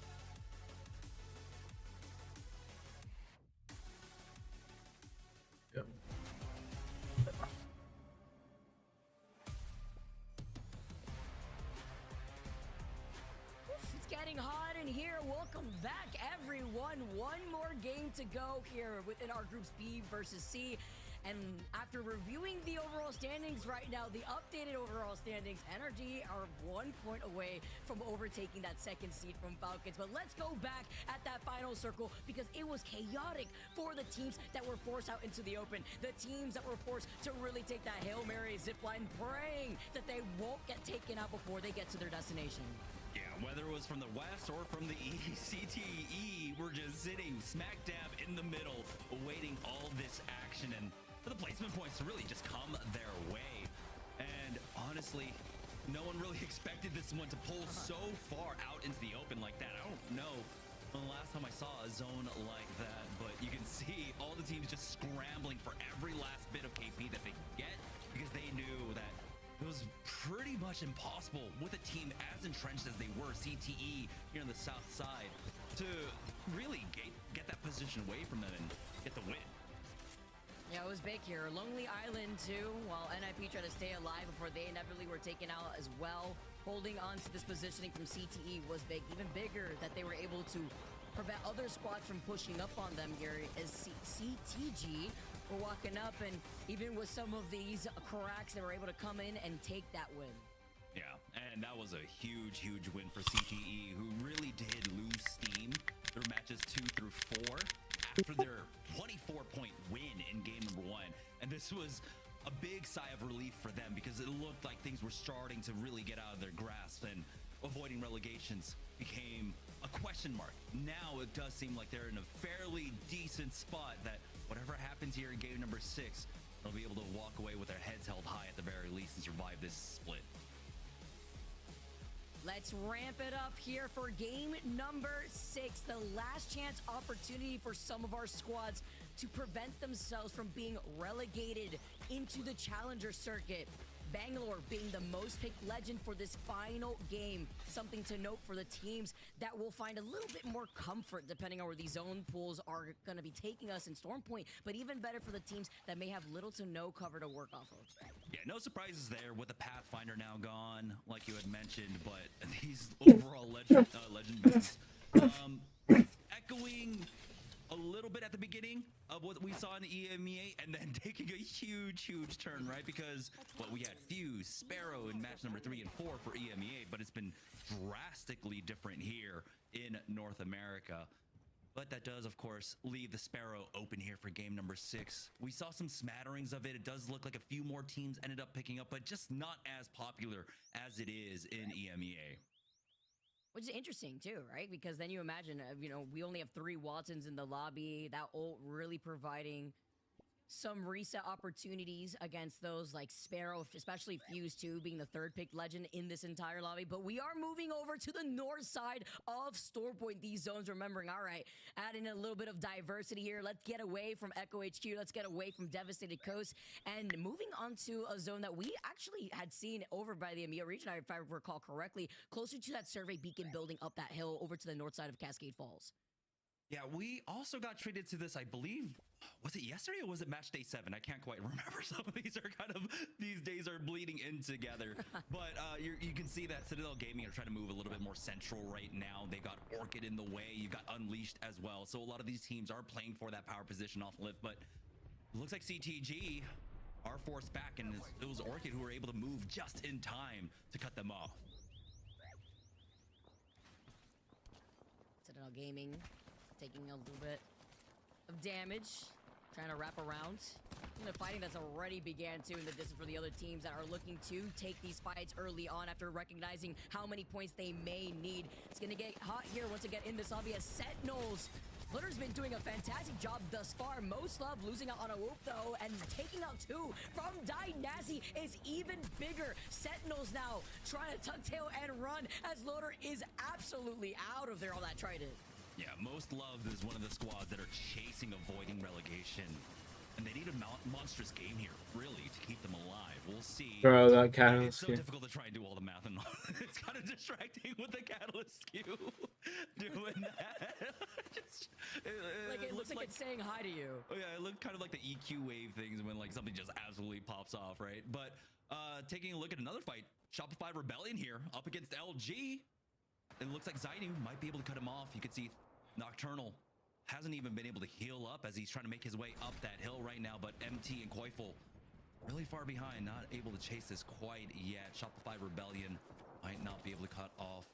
It's getting hot in here. Welcome back, everyone. One more game to go here within our groups B versus C. And after reviewing the overall standings right now, the updated overall standings, NRG are 1 point away from overtaking that second seed from Falcons. But let's go back at that final circle because it was chaotic for the teams that were forced out into the open. The teams that were forced to really take that Hail Mary zipline, praying that they won't get taken out before they get to their destination. Yeah, whether it was from the west or from the east, CTE were just sitting smack dab in the middle, awaiting all this action and for the placement points to really just come their way. And honestly, no one really expected this one to pull so far out into the open like that. I don't know Well, the last time I saw a zone like that, but you can see all the teams just scrambling for every last bit of KP that they could get because they knew that it was pretty much impossible with a team as entrenched as they were, CTE here on the south side, to really get that position away from them and get the win. Yeah, it was big here. Lonely Island too, while NIP tried to stay alive before they inevitably were taken out as well. Holding on to this positioning from CTE was big, even bigger that they were able to prevent other squads from pushing up on them here as CTG were walking up, and even with some of these cracks, they were able to come in and take that win. Yeah, and that was a huge win for CTE, who really did lose steam through matches 2 through 4 after their 24-point win in game number 1. And this was a big sigh of relief for them because it looked like things were starting to really get out of their grasp, and avoiding relegations became a question mark. Now it does seem like they're in a fairly decent spot that whatever happens here in game number 6, they'll be able to walk away with their heads held high at the very least and survive this split. Let's ramp it up here for game number 6. The last chance opportunity for some of our squads to prevent themselves from being relegated into the challenger circuit. Bangalore being the most picked legend for this final game. Something to note for the teams that will find a little bit more comfort depending on where these zone pools are going to be taking us in Stormpoint, but even better for the teams that may have little to no cover to work off of. Yeah, no surprises there with the Pathfinder now gone, like you had mentioned, but these overall legend boosts, echoing a little bit at the beginning of what we saw in the EMEA, and then taking a huge turn, right? Because, well, we had Fuse, Sparrow in match number 3 and 4 for EMEA, but it's been drastically different here in North America. But that does, of course, leave the Sparrow open here for game number 6. We saw some smatterings of it. It does look like a few more teams ended up picking up, but just not as popular as it is in EMEA. Which is interesting too, right? Because then you imagine, we only have 3 Watsons in the lobby. That ult really providing some reset opportunities against those like Sparrow, especially Fuse 2 being the 3rd picked legend in this entire lobby. But we are moving over to the north side of Stormpoint. These zones, remembering, all right, adding a little bit of diversity here. Let's get away from Echo HQ. Let's get away from Devastated Coast and moving on to a zone that we actually had seen over by the EMEA region, if I recall correctly, closer to that survey beacon building up that hill over to the north side of Cascade Falls. Yeah, we also got treated to this, I believe, was it yesterday or was it match day 7? I can't quite remember. Some of these are these days are bleeding in together. But you can see that Citadel Gaming are trying to move a little bit more central right now. They got Orchid in the way. You got Unleashed as well. So a lot of these teams are playing for that power position off lift. But it looks like CTG are forced back, and it was Orchid who were able to move just in time to cut them off. Citadel Gaming taking a little bit of damage, trying to wrap around. And the fighting that's already began too in the distance for the other teams that are looking to take these fights early on after recognizing how many points they may need. It's going to get hot here once again in this lobby as Sentinels. Flutter's been doing a fantastic job thus far. Most Love losing out on a whoop though, and taking out 2 from Dynasty is even bigger. Sentinels now trying to tuck tail and run as Loader is absolutely out of there on that trident. Yeah, Most Loved is one of the squads that are chasing avoiding relegation. And they need a monstrous game here, really, to keep them alive. We'll see. Bro, that Catalyst It's so difficult to try and do all the math, and it's kind of distracting with the Catalyst skew doing that. It looks like it's saying hi to you. Oh yeah, it looked kind of like the EQ wave things when like something just absolutely pops off, right? But taking a look at another fight, Shopify Rebellion here up against LG. It looks like Zainu might be able to cut him off. You can see Nocturnal hasn't even been able to heal up as he's trying to make his way up that hill right now, but MT and Koifel really far behind, not able to chase this quite yet. Shopify Rebellion might not be able to cut off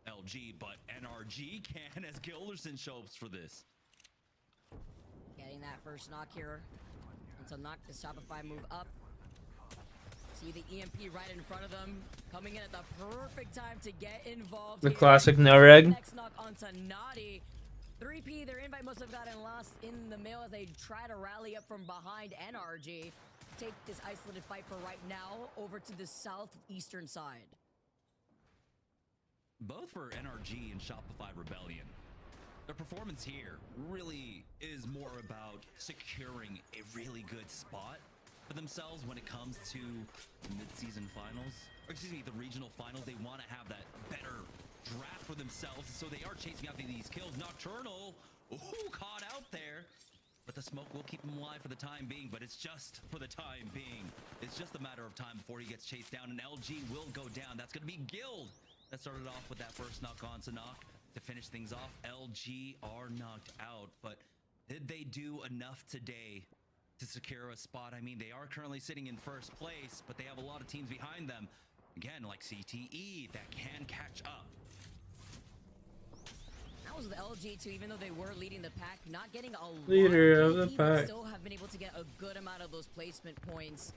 LG, but NRG can as Gilderson shows for this. Getting that first knock here. And to knock the Shopify move up. See the EMP right in front of them. Coming in at the perfect time to get involved. The here. classic no reg. Next knock onto Naughty. 3P, their invite must have gotten lost in the mail as they try to rally up from behind NRG. Take this isolated fight for right now over to the southeastern side. Both for NRG and Shopify Rebellion. their performance here really is more about securing a really good spot for themselves when it comes to the mid-season finals, or excuse me, the regional finals. They want to have that better draft for themselves, so they are chasing after these kills. Nocturnal, ooh, caught out there, but the smoke will keep him alive for the time being, but it's just for the time being. It's just a matter of time before he gets chased down, and LG will go down. That's going to be Guild that started off with that first knock on to knock to finish things off. LG are knocked out, but did they do enough today to secure a spot? I mean, they are currently sitting in first place, but they have a lot of teams behind them. Again, like CTE, that can catch up. That was with LG too, even though they were leading the pack, not getting a lot Leader of the KP, but pack. still have been able to get a good amount of those placement points.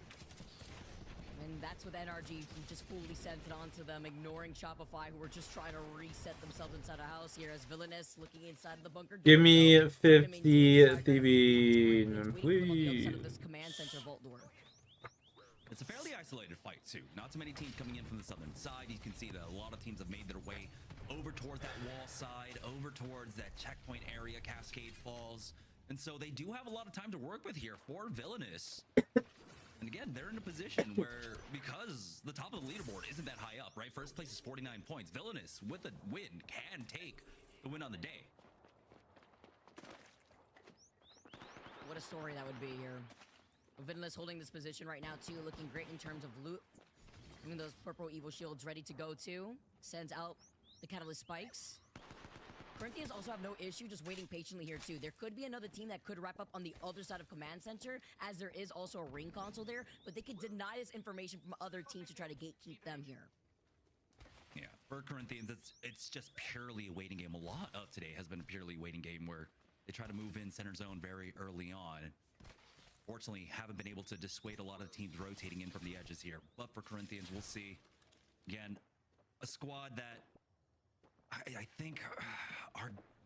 And that's with NRG, who just fully sent it onto them, ignoring Shopify, who were just trying to reset themselves inside a house here, as Villainous looking inside the bunker. Give me 50 TB, please. This command center vault door. It's a fairly isolated fight too. Not too many teams coming in from the southern side. You can see that a lot of teams have made their way over towards that wall side, over towards that checkpoint area, Cascade Falls. And so they do have a lot of time to work with here for Villainous. And again, they're in a position where, because the top of the leaderboard isn't that high up, right? First place is 49 points. Villainous, with a win, can take the win on the day. What a story that would be here. Villainous holding this position right now too, looking great in terms of loot. Having those purple evil shields ready to go too. Sends out the catalyst spikes. Corinthians also have no issue just waiting patiently here too. There could be another team that could wrap up on the other side of command center, as there is also a ring console there, but they could deny this information from other teams to try to gatekeep them here. Yeah, for Corinthians, it's just purely a waiting game. A lot of today has been a purely waiting game where they try to move in center zone very early on. Fortunately, haven't been able to dissuade a lot of teams rotating in from the edges here. But for Corinthians, we'll see. Again, a squad that I think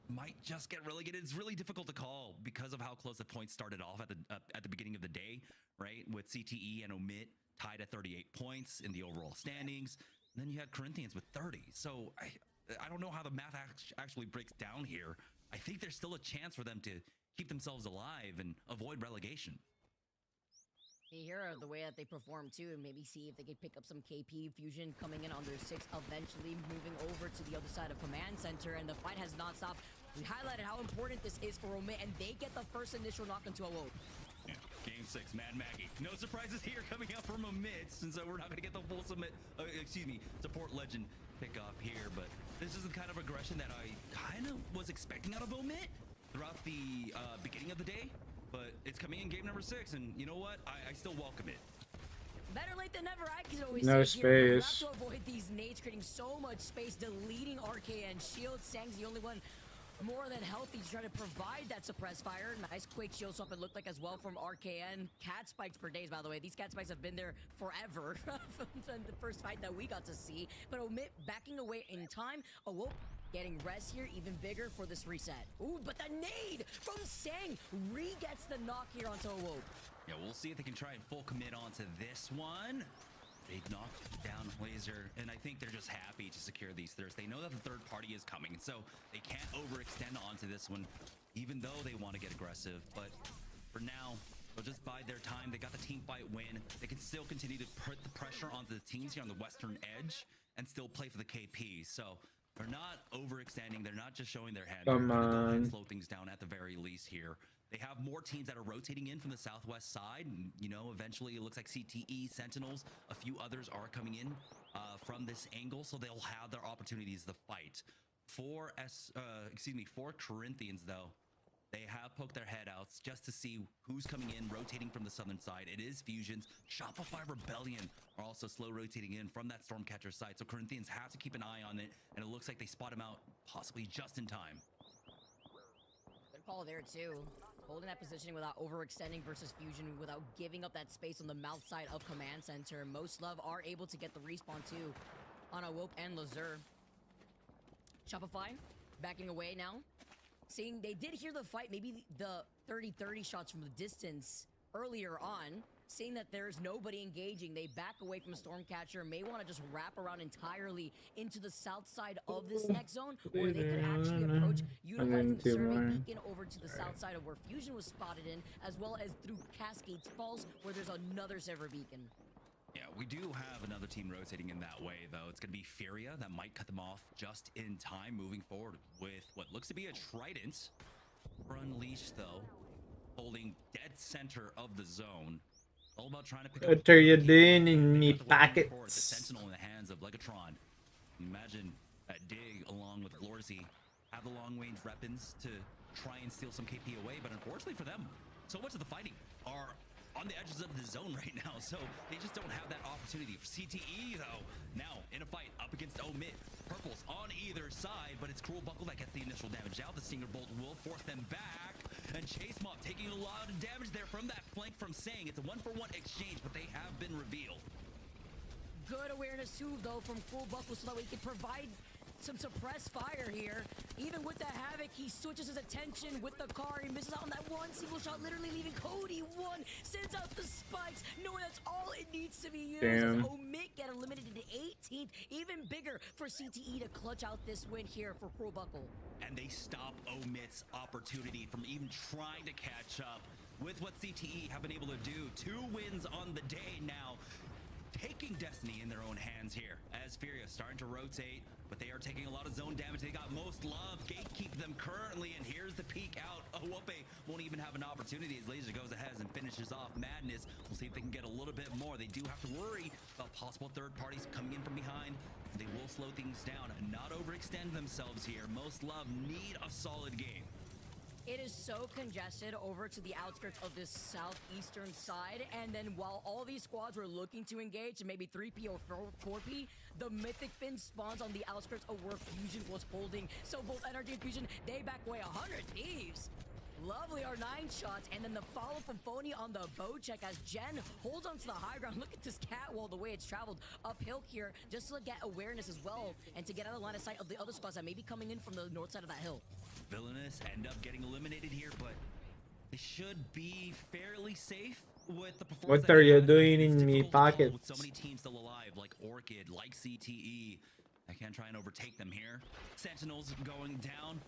might just get relegated. It's really difficult to call because of how close the points started off at the beginning of the day, right? With CTE and Omit tied at 38 points in the overall standings. And then you had Corinthians with 30. So I don't know how the math actually breaks down here. I think there's still a chance for them to keep themselves alive and avoid relegation. Here are the way that they perform too, and maybe see if they can pick up some KP Fusion coming in on their 6, eventually moving over to the other side of command center, and the fight has not stopped. We highlighted how important this is for Omit, and they get the first initial knock into a woke. Yeah, game 6, Mad Maggie. No surprises here coming out from Omit, since we're not going to get the full support legend pick off here, but this is the kind of aggression that I kind of was expecting out of Omit throughout the beginning of the day. But it's coming in game number 6, and you know what? I still welcome it. Better late than never, I can always no say here. You have space. to avoid these nades, creating so much space, deleting RKN. Shield, Sang's the only one more than healthy to try to provide that suppressed fire. Nice quick shield swap, it looked like as well from RKN. Cat spikes for days, by the way. These cat spikes have been there forever from the first fight that we got to see. But Omit backing away in time. Awoke getting res here, even bigger for this reset. Ooh, but the nade from Sang re-gets the knock here onto Awoke. Yeah, we'll see if they can try and full commit onto this one. Big knock down laser, and I think they're just happy to secure these thirds. They know that the third party is coming, so they can't overextend onto this one, even though they want to get aggressive. But for now, they'll just bide their time. They got the team fight win. They can still continue to put the pressure onto the teams here on the western edge and still play for the KP. So they're not overextending. They're not just showing their hand. Come They're gonna go ahead and on. slow things down at the very least here. They have more teams that are rotating in from the southwest side. And, you know, eventually it looks like CTE, Sentinels, a few others are coming in from this angle, so they'll have their opportunities to fight. For Corinthians, though, they have poked their head out just to see who's coming in, rotating from the southern side. It is Fusions. Shopify Rebellion are also slow rotating in from that Stormcatcher side, so Corinthians have to keep an eye on it, and it looks like they spot him out possibly just in time. Good call there too. Holding that positioning without overextending versus Fusion, without giving up that space on the mouth side of command center. Most Love are able to get the respawn too on Awoke and Lazur. Shopify backing away now. Seeing they did hear the fight, maybe the 30-30 shots from the distance earlier on. seeing that there's nobody engaging, they back away from Stormcatcher, may want to just wrap around entirely into the south side of this next zone, or they could actually approach utilizing Survey Beacon over to the south side of where Fusion was spotted in, as well as through Cascades Falls, where there's another Server Beacon. Yeah, we do have another team rotating in that way, though. It's going to be Furia that might cut them off just in time, moving forward with what looks to be a Trident. For Unleashed, though, holding dead center of the zone. All about trying to pick up. What are you doing in me pockets? The Sentinel in the hands of Legatron. Imagine that dig along with Glorzy have the long-range weapons to try and steal some KP away, but unfortunately for them, so much of the fighting are on the edges of the zone right now, so they just don't have that opportunity. For CTE, though, now in a fight up against Omid. Purples on either side, but it's Cruel Buckle that gets the initial damage out. The Stinger Bolt will force them back, and Chase Mob taking a lot of damage there from that flank from Sang. It's a 1-for-1 exchange, but they have been revealed. Good awareness too, though, from Cruel Buckle so that we can provide some suppressed fire here. Even with the Havoc, he switches his attention with the car. He misses out on that one single shot, literally leaving Cody one. Sends out the spikes, knowing that's all it needs to be used. Damn. As Omid get eliminated to 18th. Even bigger for CTE to clutch out this win here for Cruel Buckle. And they stop Omid's opportunity from even trying to catch up with what CTE have been able to do. 2 wins on the day now, taking destiny in their own hands here as Furia starting to rotate, but they are taking a lot of zone damage. They got Most Love gatekeep them currently, and here's the peek out. Owope won't even have an opportunity as Laser goes ahead and finishes off Madness. We'll see if they can get a little bit more. They do have to worry about possible third parties coming in from behind. They will slow things down and not overextend themselves here. Most Love need a solid game. It is so congested over to the outskirts of this southeastern side, and then while all these squads were looking to engage, and maybe 3P or 4P, the Mythic Fin spawns on the outskirts of where Fusion was holding. So both Energy and Fusion, they back away 100 Thieves. Lovely R9 shots, and then the follow from Phony on the bow check as Jen holds onto the high ground. Look at this catwall, the way it's traveled uphill here, just to get awareness as well, and to get out of the line of sight of the other squads that may be coming in from the north side of that hill. Villainous end up getting eliminated here, but they should be fairly safe with the performance. What are you doing in me pockets? With so many teams still alive, like Orchid, like CTE. I can try and overtake them here. Sentinels going down.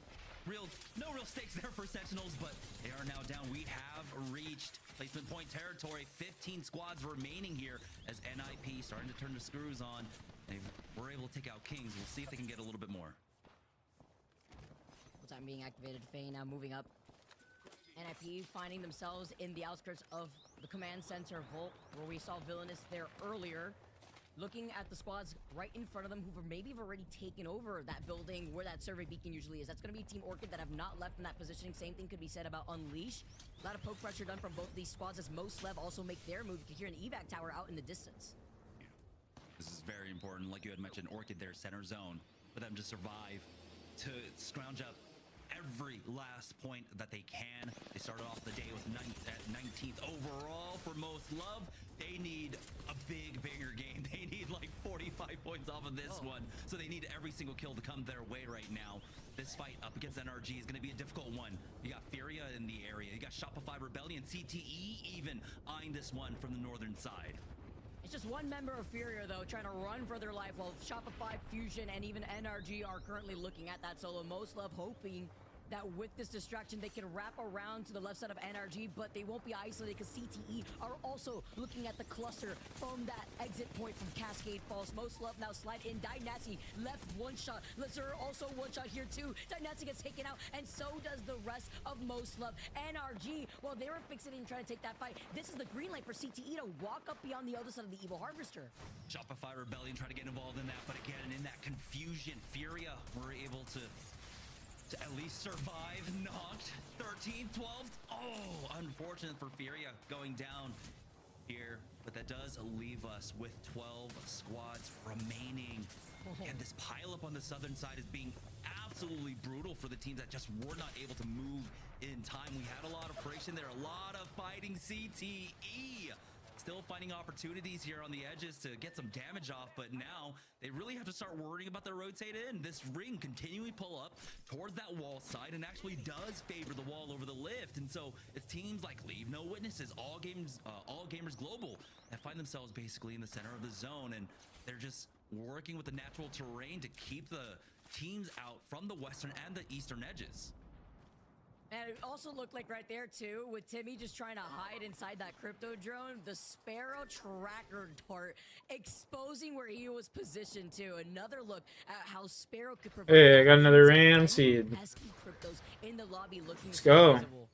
No real stakes there for Sentinels, but they are now down. We have reached placement point territory. 15 squads remaining here as NIP starting to turn the screws on. They were able to take out Kings. We'll see if they can get a little bit more. Time being activated, Faye now moving up. NIP finding themselves in the outskirts of the command center vault, where we saw Villainous there earlier. Looking at the squads right in front of them who maybe have already taken over that building where that survey beacon usually is. That's going to be Team Orchid that have not left in that positioning. Same thing could be said about Unleash. A lot of poke pressure done from both these squads as Most Lev also make their move. You can hear an evac tower out in the distance. Yeah. This is very important. Like you had mentioned, Orchid their center zone for them to survive, to scrounge up every last point that they can. They started off the day with 19th overall for Most Love. They need a bigger game. They need like 45 points off of this one. So they need every single kill to come their way right now. This fight up against NRG is going to be a difficult one. You got Furia in the area. You got Shopify Rebellion, CTE even eyeing this one from the northern side. It's just one member of Furia, though, trying to run for their life, while Shopify, Fusion, and even NRG are currently looking at that solo. Most Love hoping that with this distraction they can wrap around to the left side of NRG, but they won't be isolated because CTE are also looking at the cluster from that exit point from Cascade Falls. Most Love now slide in. Dynasty left one shot. Lazur also one shot here too. Dynasty gets taken out, and so does the rest of Most Love. NRG, while they were fixating trying to take that fight, this is the green light for CTE to walk up beyond the other side of the Evil Harvester. Shopify Rebellion trying to get involved in that, but again, in that confusion, Furia were able to at least survive. Knocked 13th, 12th. Oh, unfortunate for Furia going down here, but that does leave us with 12 squads remaining. And this pileup on the southern side is being absolutely brutal for the teams that just were not able to move in time. We had a lot of friction there, a lot of fighting. CTE still finding opportunities here on the edges to get some damage off, but now they really have to start worrying about their rotate in. This ring continually pull up towards that wall side and actually does favor the wall over the lift. And so it's teams like Leave No Witnesses, All Gamers Global that find themselves basically in the center of the zone, and they're just working with the natural terrain to keep the teams out from the western and the eastern edges. And it also looked like right there too, with Timmy just trying to hide inside that crypto drone, the Sparrow tracker dart exposing where he was positioned to. Another look at how Sparrow could provide. Hey, I got another Ram seed. Cryptos in the lobby looking Let's go. visible.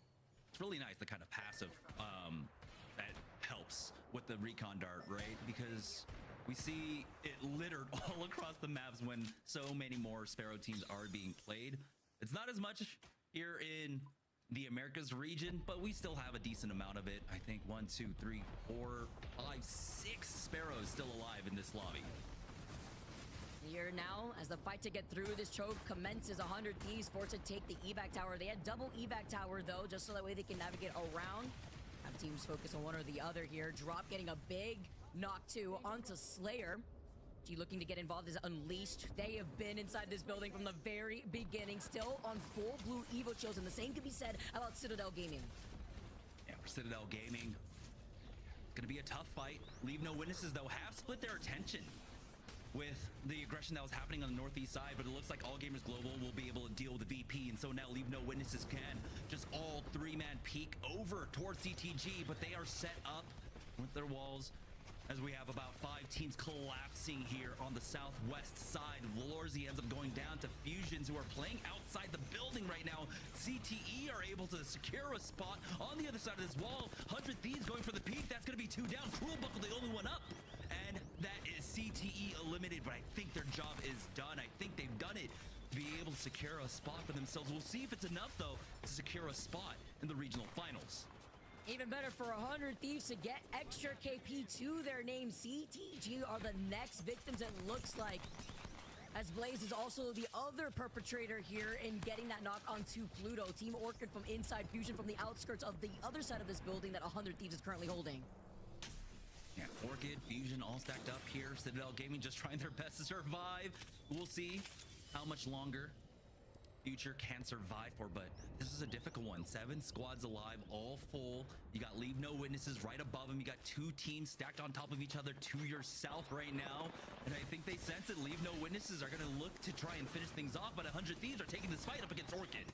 It's really nice, the kind of passive that helps with the recon dart, right? Because we see it littered all across the maps when so many more Sparrow teams are being played. It's not as much here in the Americas region, but we still have a decent amount of it. I think 1, 2, 3, 4, 5, 6 Sparrows still alive in this lobby. Here now, as the fight to get through this choke commences, 100 Thieves forced to take the evac tower. They had double evac tower though, just so that way they can navigate around. Have teams focus on one or the other here. Drop getting a big knock two onto Slayer. G looking to get involved is Unleashed. They have been inside this building from the very beginning, still on full blue Evo shields, and the same could be said about Citadel Gaming. Yeah, for Citadel Gaming, it's gonna be a tough fight. Leave No Witnesses though have split their attention with the aggression that was happening on the northeast side, but it looks like All Gamers Global will be able to deal with the VP, and so now Leave No Witnesses can just all three-man peek over towards CTG, but they are set up with their walls as we have about 5 teams collapsing here on the southwest side. Valorzy ends up going down to Fusions, who are playing outside the building right now. CTE are able to secure a spot on the other side of this wall. 100 Thieves going for the peak. That's going to be 2 down. Cruel Buckle, the only one up. And that is CTE eliminated, but I think their job is done. I think they've done it to be able to secure a spot for themselves. We'll see if it's enough, though, to secure a spot in the regional finals. Even better for 100 Thieves to get extra KP to their name. CTG are the next victims, it looks like, as Blaze is also the other perpetrator here in getting that knock onto Pluto. Team Orchid from inside, Fusion from the outskirts of the other side of this building that 100 Thieves is currently holding. Yeah, Orchid, Fusion all stacked up here. Citadel Gaming just trying their best to survive. We'll see how much longer Future can survive for, but this is a difficult one. 7 squads alive, all full. You got Leave No Witnesses right above them. You got 2 teams stacked on top of each other to your south right now, and I think they sense that Leave No Witnesses are going to look to try and finish things off, but 100 Thieves are taking this fight up against Orchid.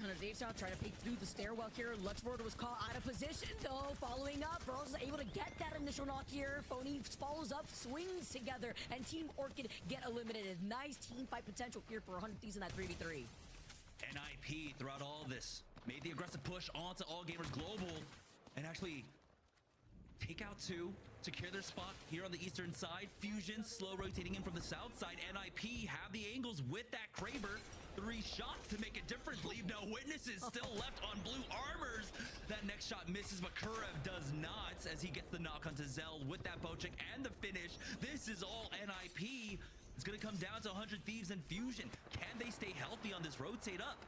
100 Thieves now trying to peek through the stairwell here. Luxford was caught out of position though. Following up, Burrows is able to get that initial knock here. Phony follows up, swings together, and Team Orchid get eliminated. Nice team fight potential here for 100 Thieves in that 3v3. NIP throughout all of this made the aggressive push onto All Gamers Global and actually take out 2, secure their spot here on the eastern side. Fusion slow rotating in from the south side. NIP have the angles with that Kraber. 3 shots to make a difference. Leave No Witnesses still left on blue armors. That next shot misses, but Kurev does not as he gets the knock onto Zell with that bow check and the finish. This is all NIP. It's going to come down to 100 Thieves and Fusion. Can they stay healthy on this rotate up?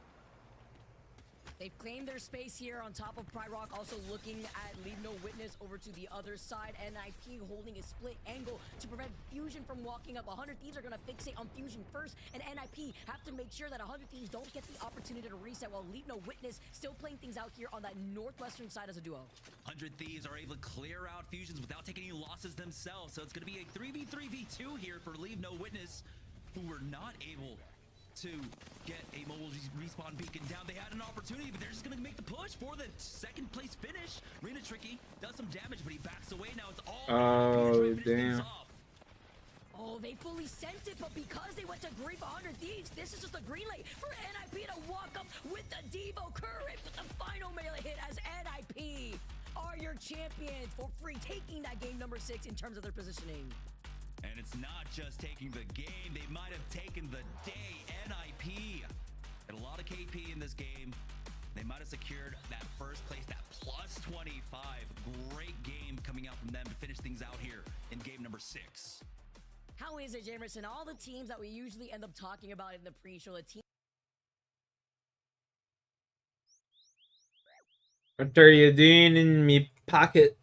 They've claimed their space here on top of Pryrock, also looking at Leave No Witness over to the other side. NIP holding a split angle to prevent Fusion from walking up. 100 Thieves are going to fixate on Fusion first, and NIP have to make sure that 100 Thieves don't get the opportunity to reset, while Leave No Witness still playing things out here on that northwestern side as a duo. 100 Thieves are able to clear out Fusions without taking any losses themselves, so it's going to be a 3v3v2 here for Leave No Witness, who were not able to get a mobile respawn beacon down. They had an opportunity, but they're just going to make the push for the second place finish. Rena Tricky does some damage, but he backs away. Now it's all oh damn. Oh, they fully sent it, but because they went to green for 100 Thieves, this is just a green light for NIP to walk up with the Devo Courage with the final melee hit as NIP are your champions for free, taking that game number 6 in terms of their positioning. And it's not just taking the game, they might have taken the day. NIP had a lot of KP in this game. They might have secured that first place, that plus 25. Great game coming out from them to finish things out here in game number 6. How is it, Jamerson? All the teams that we usually end up talking about in the pre-show, the team. What are you doing in me pocket?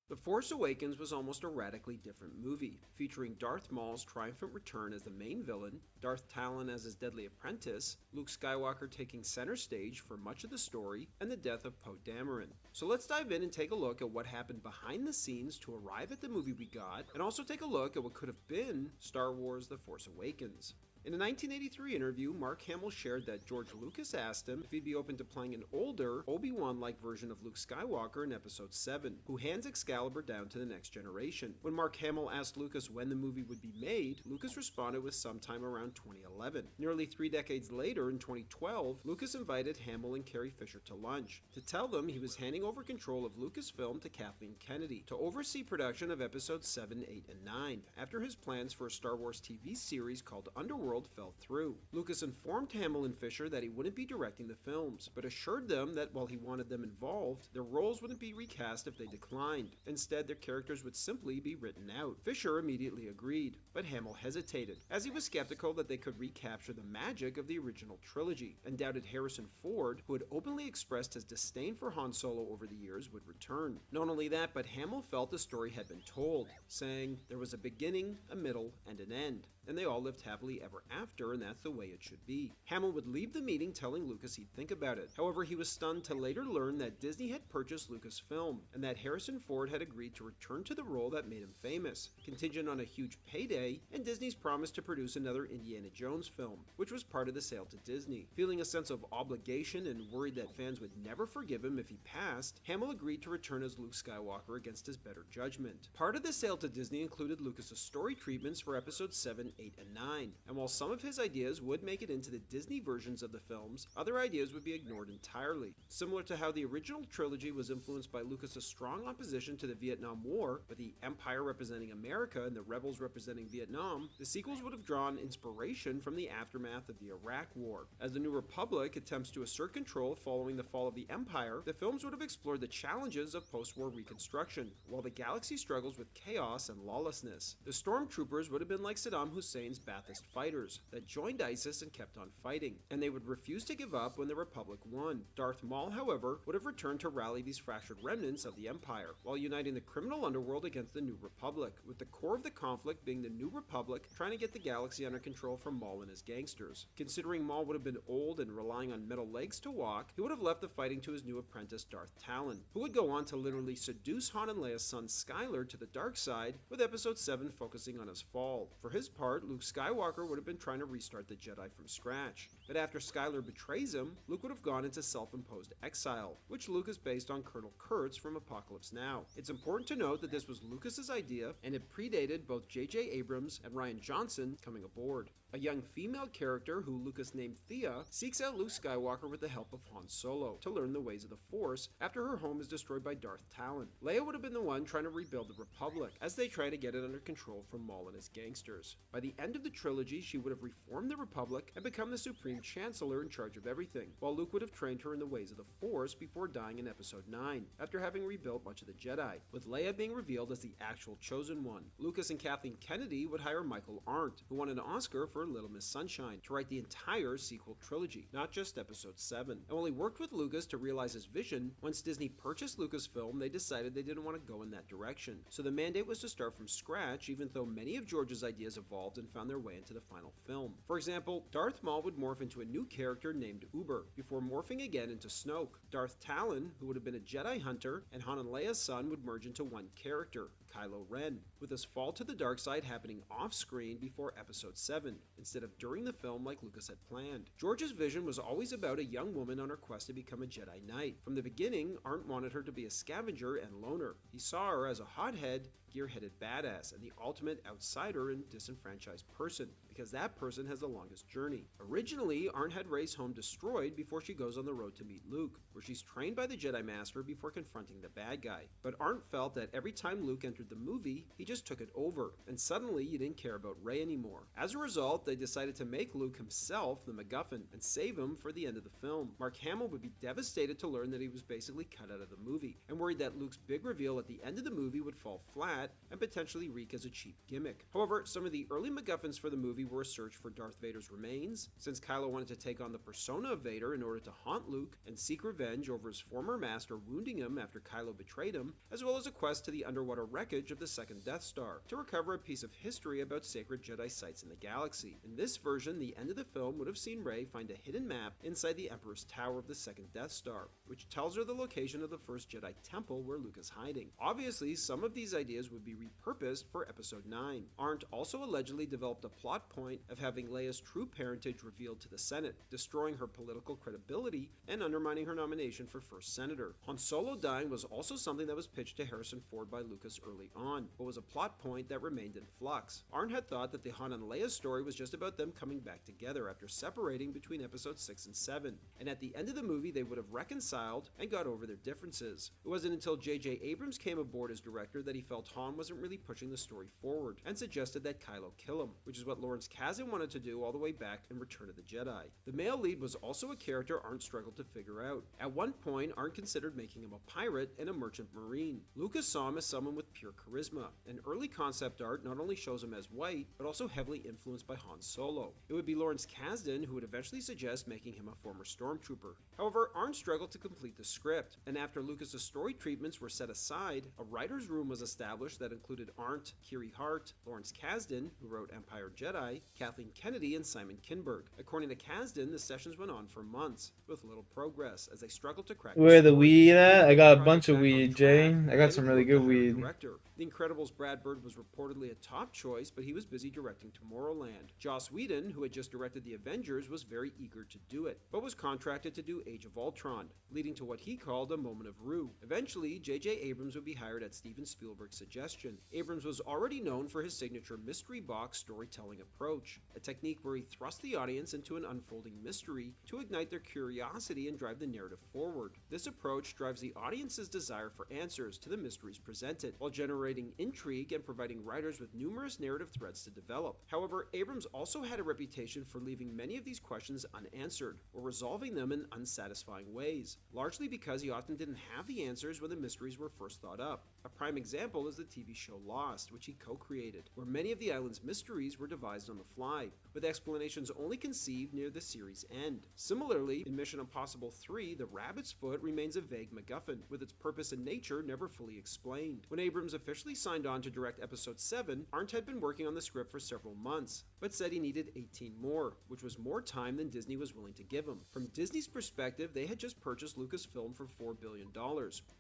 The Force Awakens was almost a radically different movie, featuring Darth Maul's triumphant return as the main villain, Darth Talon as his deadly apprentice, Luke Skywalker taking center stage for much of the story, and the death of Poe Dameron. So let's dive in and take a look at what happened behind the scenes to arrive at the movie we got, and also take a look at what could have been Star Wars The Force Awakens. In a 1983 interview, Mark Hamill shared that George Lucas asked him if he'd be open to playing an older, Obi-Wan-like version of Luke Skywalker in Episode 7, who hands Excalibur down to the next generation. When Mark Hamill asked Lucas when the movie would be made, Lucas responded with sometime around 2011. Nearly 3 decades later, in 2012, Lucas invited Hamill and Carrie Fisher to lunch, to tell them he was handing over control of Lucasfilm to Kathleen Kennedy, to oversee production of Episodes 7, 8, and 9, after his plans for a Star Wars TV series called Underworld fell through. Lucas informed Hamill and Fisher that he wouldn't be directing the films, but assured them that while he wanted them involved, their roles wouldn't be recast if they declined. Instead, their characters would simply be written out. Fisher immediately agreed, but Hamill hesitated, as he was skeptical that they could recapture the magic of the original trilogy, and doubted Harrison Ford, who had openly expressed his disdain for Han Solo over the years, would return. Not only that, but Hamill felt the story had been told, saying, "There was a beginning, a middle, and an end, and they all lived happily ever after, and that's the way it should be." Hamill would leave the meeting telling Lucas he'd think about it. However, he was stunned to later learn that Disney had purchased Lucasfilm, and that Harrison Ford had agreed to return to the role that made him famous, contingent on a huge payday, and Disney's promise to produce another Indiana Jones film, which was part of the sale to Disney. Feeling a sense of obligation and worried that fans would never forgive him if he passed, Hamill agreed to return as Luke Skywalker against his better judgment. Part of the sale to Disney included Lucas's story treatments for Episodes 7, 8, and 9, and while some of his ideas would make it into the Disney versions of the films, other ideas would be ignored entirely. Similar to how the original trilogy was influenced by Lucas's strong opposition to the Vietnam War, with the Empire representing America and the Rebels representing Vietnam, the sequels would have drawn inspiration from the aftermath of the Iraq War. As the New Republic attempts to assert control following the fall of the Empire, the films would have explored the challenges of post-war reconstruction, while the galaxy struggles with chaos and lawlessness. The Stormtroopers would have been like Saddam Hussein's Ba'athist fighters that joined ISIS and kept on fighting, and they would refuse to give up when the Republic won. Darth Maul, however, would have returned to rally these fractured remnants of the Empire, while uniting the criminal underworld against the New Republic, with the core of the conflict being the New Republic trying to get the galaxy under control from Maul and his gangsters. Considering Maul would have been old and relying on metal legs to walk, he would have left the fighting to his new apprentice Darth Talon, who would go on to literally seduce Han and Leia's son Skylar to the dark side, with Episode 7 focusing on his fall. For his part, Luke Skywalker would have been trying to restart the Jedi from scratch, but after Skylar betrays him, Luke would have gone into self-imposed exile, which Lucas based on Colonel Kurtz from Apocalypse Now. It's important to note that this was Lucas's idea, and it predated both J.J. Abrams and Rian Johnson coming aboard. A young female character who Lucas named Thea seeks out Luke Skywalker with the help of Han Solo to learn the ways of the Force after her home is destroyed by Darth Talon. Leia would have been the one trying to rebuild the Republic as they try to get it under control from Maul and his gangsters. By the end of the trilogy, she would have reformed the Republic and become the Supreme Chancellor in charge of everything, while Luke would have trained her in the ways of the Force before dying in Episode 9, after having rebuilt much of the Jedi, with Leia being revealed as the actual Chosen One. Lucas and Kathleen Kennedy would hire Michael Arndt, who won an Oscar for Little Miss Sunshine, to write the entire sequel trilogy, not just Episode 7. And while he worked with Lucas to realize his vision, once Disney purchased Lucasfilm, they decided they didn't want to go in that direction. So the mandate was to start from scratch, even though many of George's ideas evolved and found their way into the final film. For example, Darth Maul would morph into a new character named Uber, before morphing again into Snoke. Darth Talon, who would have been a Jedi hunter, and Han and Leia's son would merge into one character, Kylo Ren, with his fall to the dark side happening off-screen before Episode 7, instead of during the film like Lucas had planned. George's vision was always about a young woman on her quest to become a Jedi Knight. From the beginning, Arndt wanted her to be a scavenger and loner. He saw her as a hothead, gear-headed badass, and the ultimate outsider and disenfranchised person, because that person has the longest journey. Originally, Arndt had Rey's home destroyed before she goes on the road to meet Luke, where she's trained by the Jedi Master before confronting the bad guy. But Arndt felt that every time Luke entered entered the movie, he just took it over, and suddenly you didn't care about Rey anymore. As a result, they decided to make Luke himself the MacGuffin and save him for the end of the film. Mark Hamill would be devastated to learn that he was basically cut out of the movie, and worried that Luke's big reveal at the end of the movie would fall flat and potentially reek as a cheap gimmick. However, some of the early MacGuffins for the movie were a search for Darth Vader's remains, since Kylo wanted to take on the persona of Vader in order to haunt Luke and seek revenge over his former master wounding him after Kylo betrayed him, as well as a quest to the underwater wreckage of the second Death Star to recover a piece of history about sacred Jedi sites in the galaxy. In this version, the end of the film would have seen Rey find a hidden map inside the Emperor's Tower of the second Death Star, which tells her the location of the first Jedi temple where Luke is hiding. Obviously, some of these ideas would be repurposed for Episode 9. Arndt also allegedly developed a plot point of having Leia's true parentage revealed to the Senate, destroying her political credibility and undermining her nomination for First Senator. Han Solo dying was also something that was pitched to Harrison Ford by Lucas early on, but was a plot point that remained in flux. Arndt had thought that the Han and Leia story was just about them coming back together after separating between Episodes 6 and 7, and at the end of the movie they would have reconciled and got over their differences. It wasn't until J.J. Abrams came aboard as director that he felt Han wasn't really pushing the story forward, and suggested that Kylo kill him, which is what Lawrence Kasdan wanted to do all the way back in Return of the Jedi. The male lead was also a character Arndt struggled to figure out. At one point, Arndt considered making him a pirate and a merchant marine. Lucas saw him as someone with pure charisma, and early concept art not only shows him as white, but also heavily influenced by Han Solo. It would be Lawrence Kasdan who would eventually suggest making him a former stormtrooper. However, Arndt struggled to complete the script, and after Lucas's story treatments were set aside, a writer's room was established that included Arndt, Kiri Hart, Lawrence Kasdan, who wrote Empire Jedi, Kathleen Kennedy, and Simon Kinberg. According to Kasdan, the sessions went on for months, with little progress, as they struggled to crack Where the story. weed at? I got a bunch of Back on weed, track, Jay. I got and some it really wrote good to hire a weed. director. The Incredibles' Brad Bird was reportedly a top choice, but he was busy directing Tomorrowland. Joss Whedon, who had just directed The Avengers, was very eager to do it, but was contracted to do Age of Ultron, leading to what he called a moment of rue. Eventually, J.J. Abrams would be hired at Steven Spielberg's suggestion. Abrams was already known for his signature mystery box storytelling approach, a technique where he thrust the audience into an unfolding mystery to ignite their curiosity and drive the narrative forward. This approach drives the audience's desire for answers to the mysteries presented, while generating intrigue and providing writers with numerous narrative threads to develop. However, Abrams also had a reputation for leaving many of these questions unanswered, or resolving them in unsatisfying ways, largely because he often didn't have the answers when the mysteries were first thought up. A prime example is the TV show Lost, which he co-created, where many of the island's mysteries were devised on the fly, with explanations only conceived near the series' end. Similarly, in Mission Impossible 3, the Rabbit's Foot remains a vague MacGuffin, with its purpose and nature never fully explained. When Abrams officially signed on to direct Episode 7, Arndt had been working on the script for several months, but said he needed 18 more, which was more time than Disney was willing to give him. From Disney's perspective, they had just purchased Lucasfilm for $4 billion,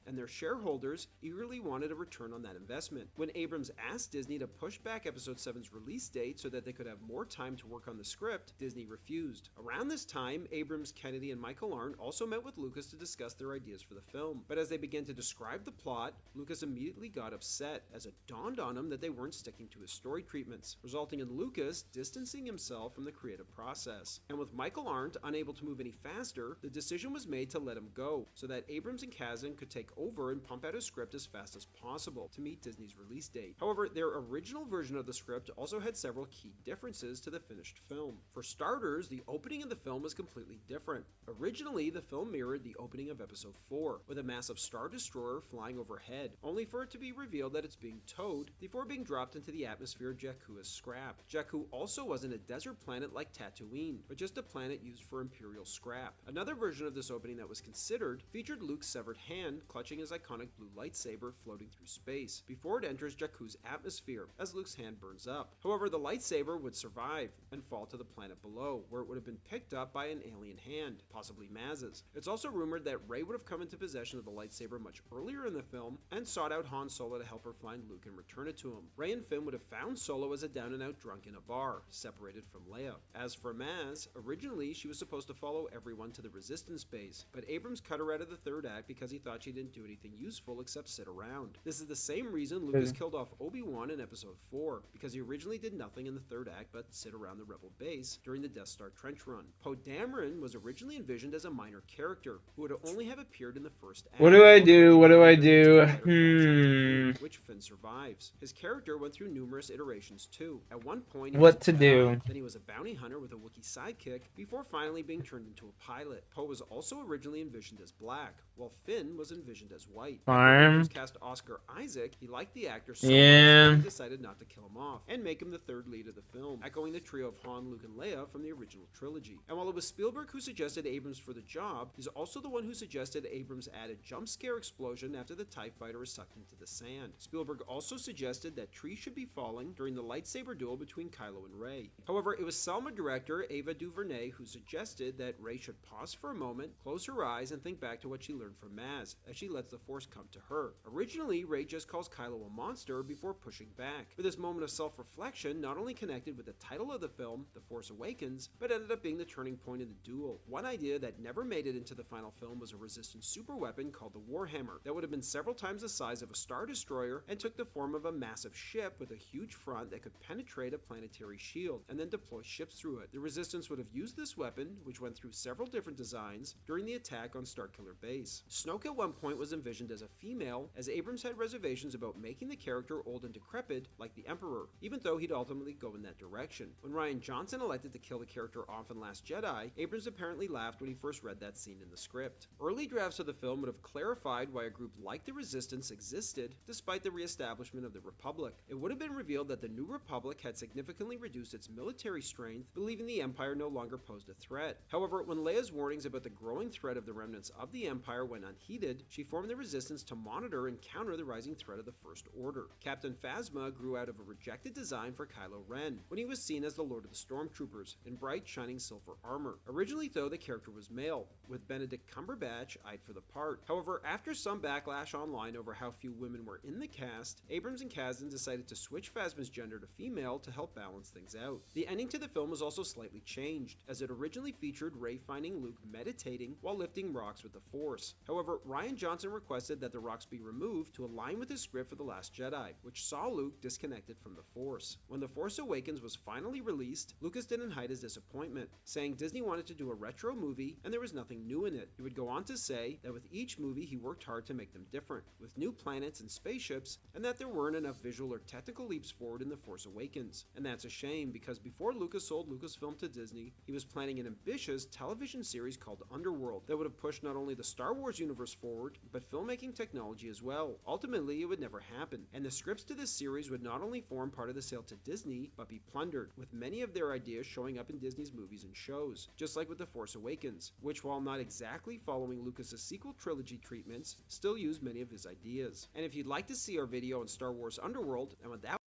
and their shareholders eagerly wanted a return on that investment. When Abrams asked Disney to push back Episode 7's release date so that they could have more time to work on the script, Disney refused. Around this time, Abrams, Kennedy, and Michael Arndt also met with Lucas to discuss their ideas for the film, but as they began to describe the plot, Lucas immediately got upset, as it dawned on him that they weren't sticking to his story treatments, resulting in Lucas distancing himself from the creative process. And with Michael Arndt unable to move any faster, the decision was made to let him go, so that Abrams and Kasdan could take over and pump out a script as fast as possible to meet Disney's release date. However, their original version of the script also had several key differences to the finished film. For starters, the opening of the film was completely different. Originally, the film mirrored the opening of Episode 4, with a massive Star Destroyer flying overhead, only for it to be revealed that it's being towed before being dropped into the atmosphere of Jakku as scrap. Jakku also wasn't a desert planet like Tatooine, but just a planet used for Imperial scrap. Another version of this opening that was considered featured Luke's severed hand clutching his iconic blue lightsaber floating through space before it enters Jakku's atmosphere as Luke's hand burns up. However, the lightsaber would survive and fall to the planet below, where it would have been picked up by an alien hand, possibly Maz's. It's also rumored that Rey would have come into possession of the lightsaber much earlier in the film and sought out Han Solo to help her find Luke and return it to him. Rey and Finn would have found Solo as a down-and-out drunk in a bar, separated from Leia. As for Maz, originally she was supposed to follow everyone to the Resistance base, but Abrams cut her out of the third act because he thought she didn't do anything useful except sit around. This is the same reason Lucas killed off Obi-Wan in Episode 4, because he originally did nothing in the third act but sit around the Rebel base during the Death Star trench run. Poe Dameron was originally envisioned as a minor character who would only have appeared in the first act. What do I do? What do I do? which Finn survives. His character went through numerous iterations too. At one point, he What was to a Jedi, do. then he was a bounty hunter with a Wookiee sidekick, before finally being turned into a pilot. Poe was also originally envisioned as black, while Finn was envisioned as white. After Farm. Abrams cast Oscar Isaac, he liked the actor so Yeah. much that he decided not to kill him off, and make him the third lead of the film, echoing the trio of Han, Luke, and Leia from the original trilogy. And while it was Spielberg who suggested Abrams for the job, he's also the one who suggested Abrams add a jump scare explosion after the TIE fighter is sucked into the sand. Spielberg also suggested that trees should be falling during the lightsaber duel between Kylo and Rey. However, it was Selma director Ava DuVernay who suggested that Rey should pause for a moment, close her eyes, and think back to what she learned from Maz, as she lets the Force come to her. Originally, Rey just calls Kylo a monster before pushing back. But this moment of self-reflection not only connected with the title of the film, The Force Awakens, but ended up being the turning point in the duel. One idea that never made it into the final film was a Resistance superweapon called the Warhammer that would have been several times the size of a Star Destroyer and took the form of a massive ship with a huge front that could penetrate a planetary shield and then deploy ships through it. The Resistance would have used this weapon, which went through several different designs, during the attack on Starkiller Base. Snoke at one point was envisioned as a female, as Abrams had reservations about making the character old and decrepit like the Emperor, even though he'd ultimately go in that direction. When Rian Johnson elected to kill the character off in Last Jedi, Abrams apparently laughed when he first read that scene in the script. Early drafts of the film would have clarified why a group like the Resistance existed, despite the re-establishment of the Republic. It would have been revealed that the New Republic had significantly reduced its military strength, believing the Empire no longer posed a threat. However, when Leia's warnings about the growing threat of the remnants of the Empire went unheeded, she formed the Resistance to monitor and counter the rising threat of the First Order. Captain Phasma grew out of a rejected design for Kylo Ren, when he was seen as the Lord of the Stormtroopers, in bright, shining silver armor. Originally, though, the character was male, with Benedict Cumberbatch eyed for the part. However, after some backlash online over how few women were in the cast, Abrams and Kasdan decided to switch Phasma's gender to female to help balance things out. The ending to the film was also slightly changed, as it originally featured Rey finding Luke meditating while lifting rocks with the Force. However, Rian Johnson requested that the rocks be removed to align with his script for The Last Jedi, which saw Luke disconnected from the Force. When The Force Awakens was finally released, Lucas didn't hide his disappointment, saying Disney wanted to do a retro movie and there was nothing new in it. He would go on to say that with each movie he worked hard to make them different, with new planets and spaceships, and that there weren't enough visual or technical leaps forward in The Force Awakens. And that's a shame, because before Lucas sold Lucasfilm to Disney, he was planning an ambitious television series called Underworld that would have pushed not only the Star Wars universe forward, but filmmaking technology as well. Ultimately, it would never happen, and the scripts to this series would not only form part of the sale to Disney, but be plundered, with many of their ideas showing up in Disney's movies and shows, just like with The Force Awakens, which, while not exactly following Lucas's sequel trilogy treatments, still used many of his ideas. And if you'd like to see our video on Star Wars Underworld, and with that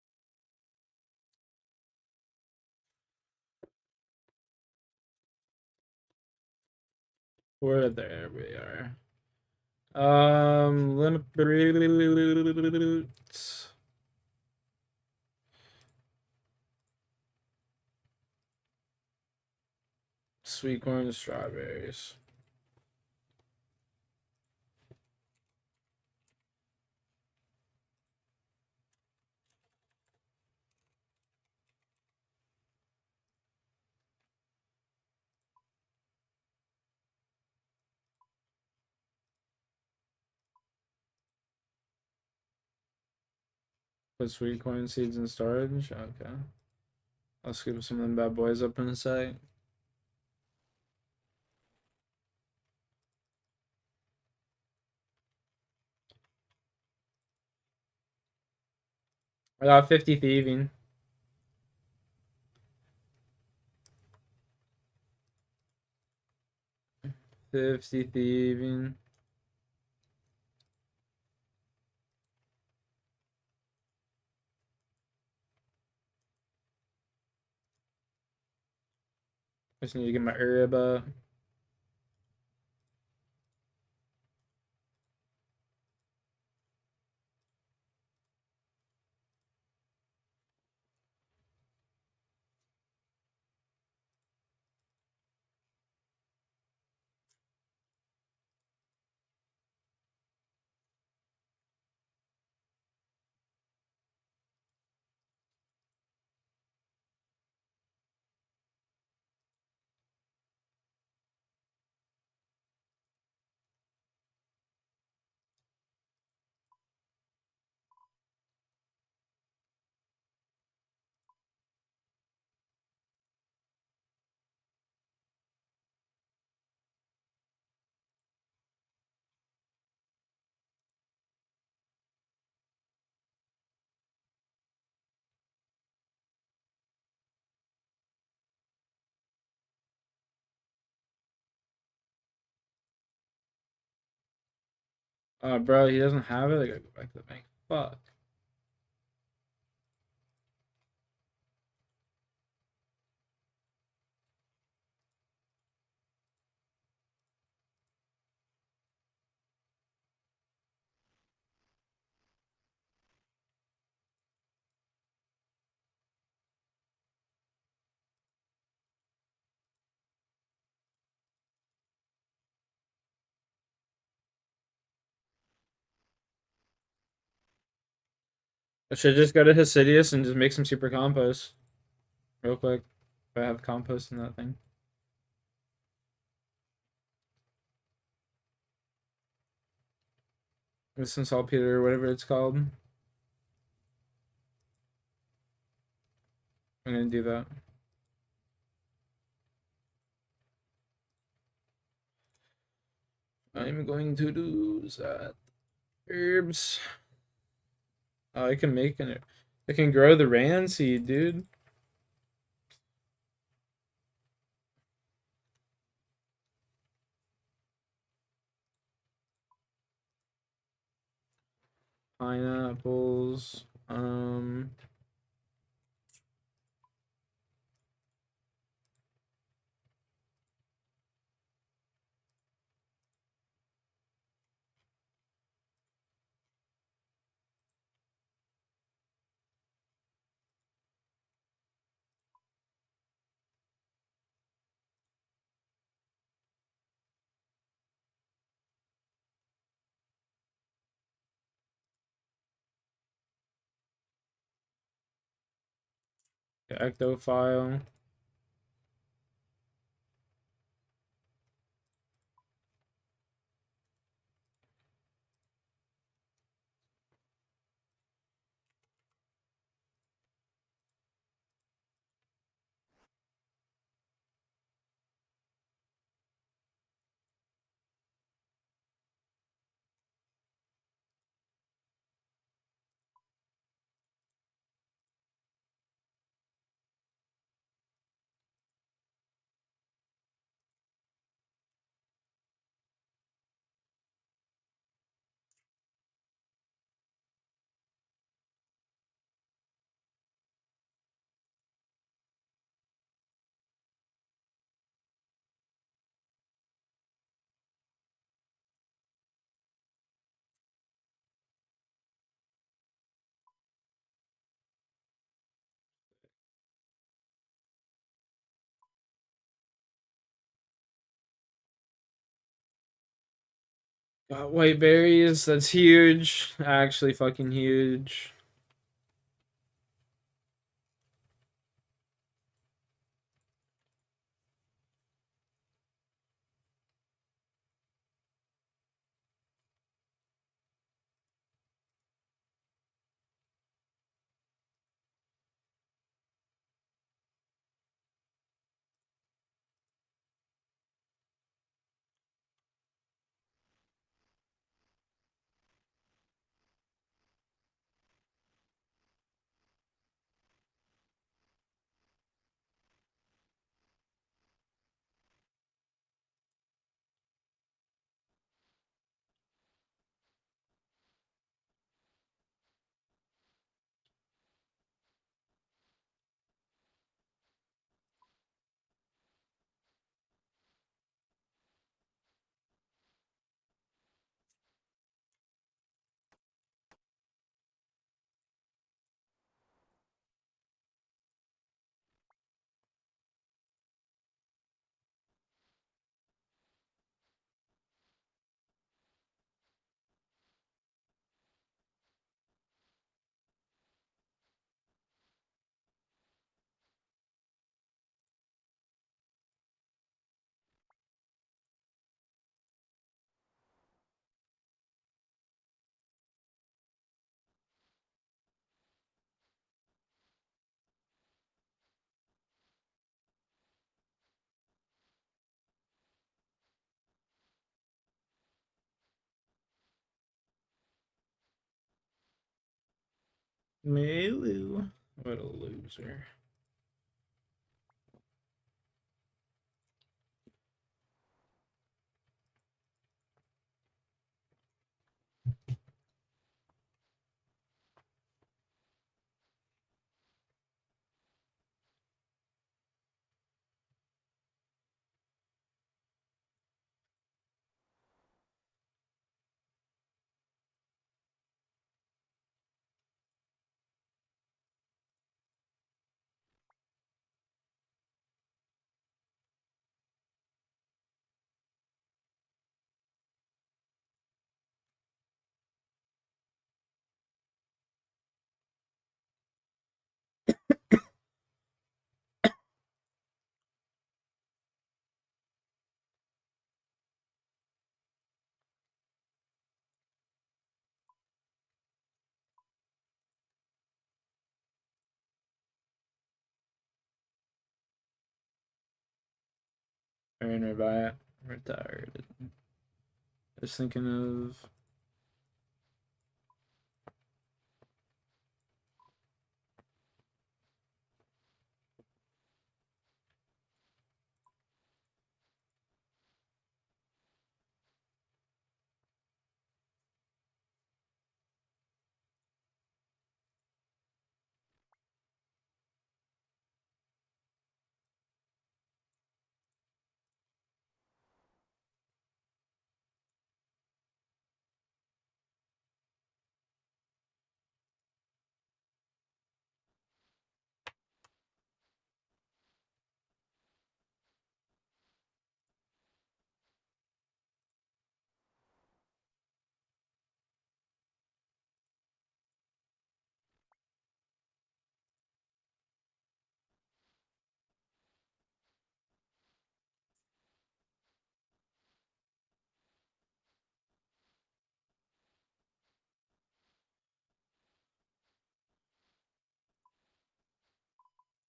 Where there we are. Sweet corn and strawberries. Put sweet corn seeds in storage. Okay. I'll scoop some of them bad boys up in a sec. I got 50 thieving. Thieving. Just need to get my herb up. Bro, he doesn't have it. I gotta go back to the bank. Fuck. I should just go to Hasidius and just make some super compost. Real quick. If I have compost in that thing. With some saltpeter or whatever it's called. I'm gonna do that. I'm going to do that. Herbs. Oh, I can make it. I can grow the Ran seed, dude. Pineapples. Ectophile. Got white berries. That's huge. Actually fucking huge. Melu. What a loser. Iron Retired. I was thinking of.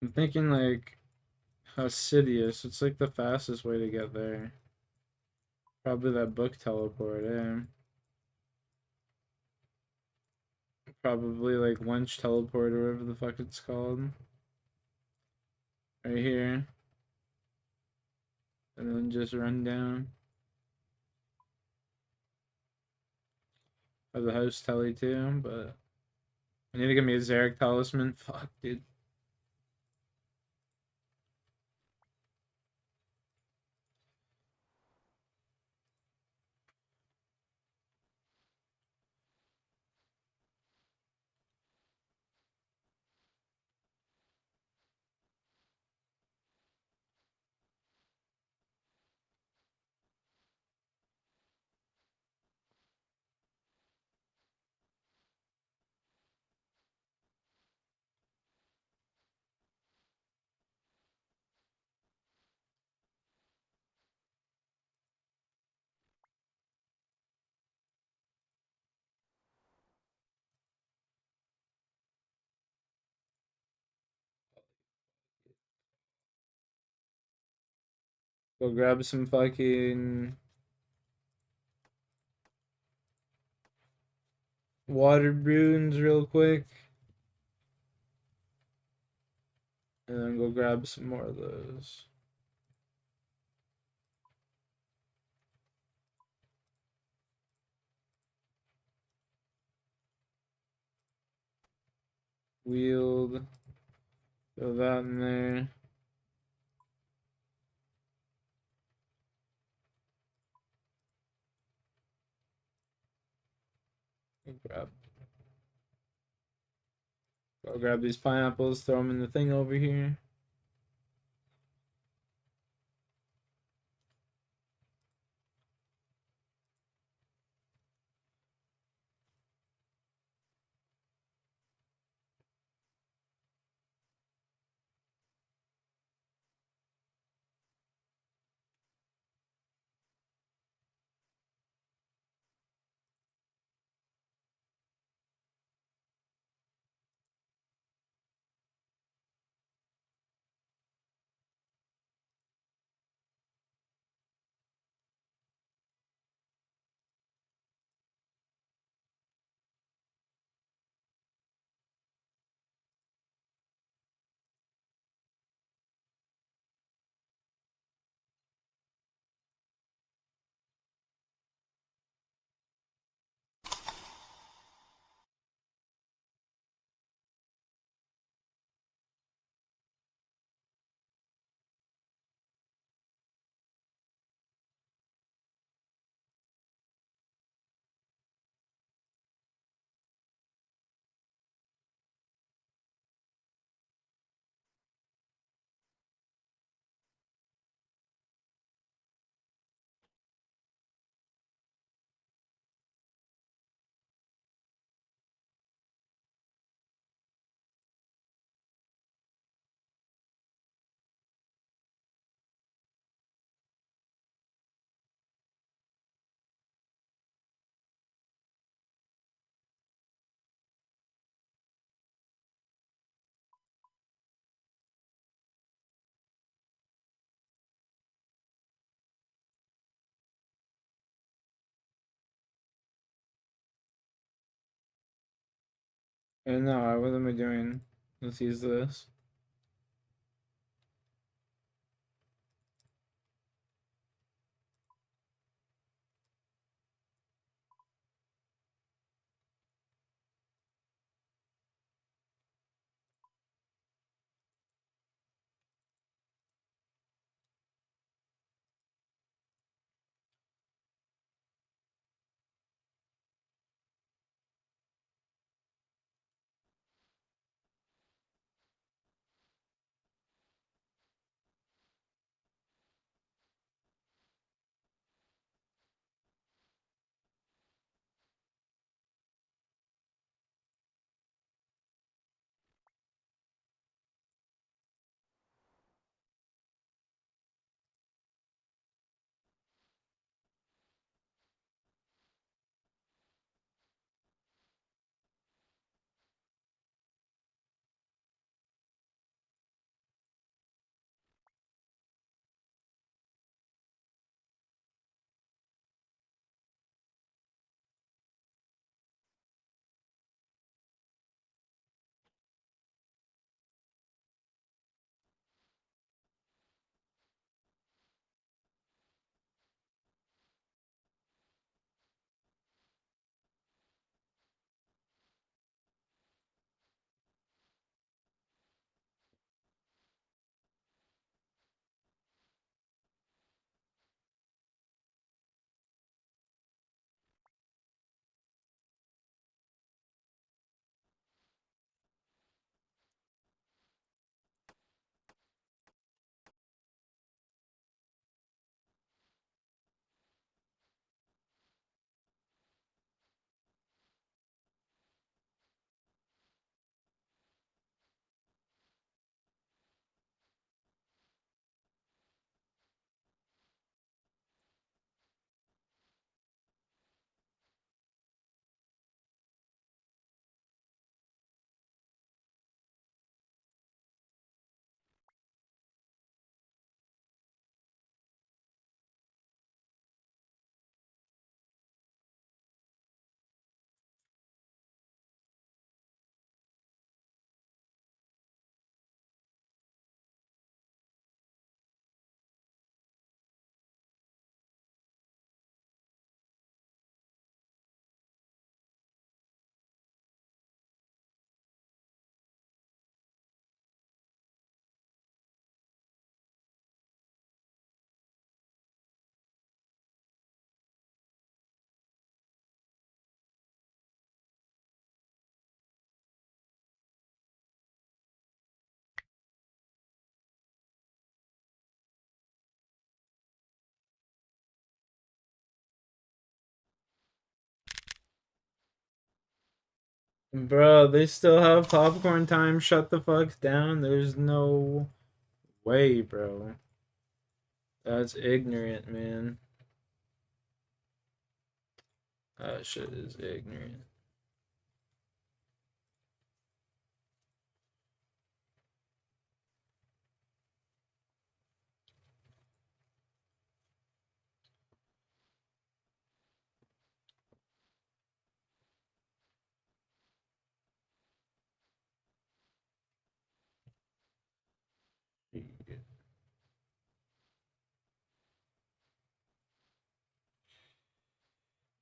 I'm thinking like Sidious. It's like the fastest way to get there. Probably that book teleport, eh? Probably like lunch teleport or whatever the fuck it's called. Right here. And then just run down. Have the house telly too, but I need to get me a Zarek talisman. Fuck, dude. Go grab some fucking water runes real quick. And then go grab some more of those. Wield. Throw that in there. Go grab these pineapples, throw them in the thing over here. And no, what am I doing? Let's use this. Bro, they still have popcorn time. Shut the fuck down. There's no way, bro. That's ignorant, man. That shit is ignorant.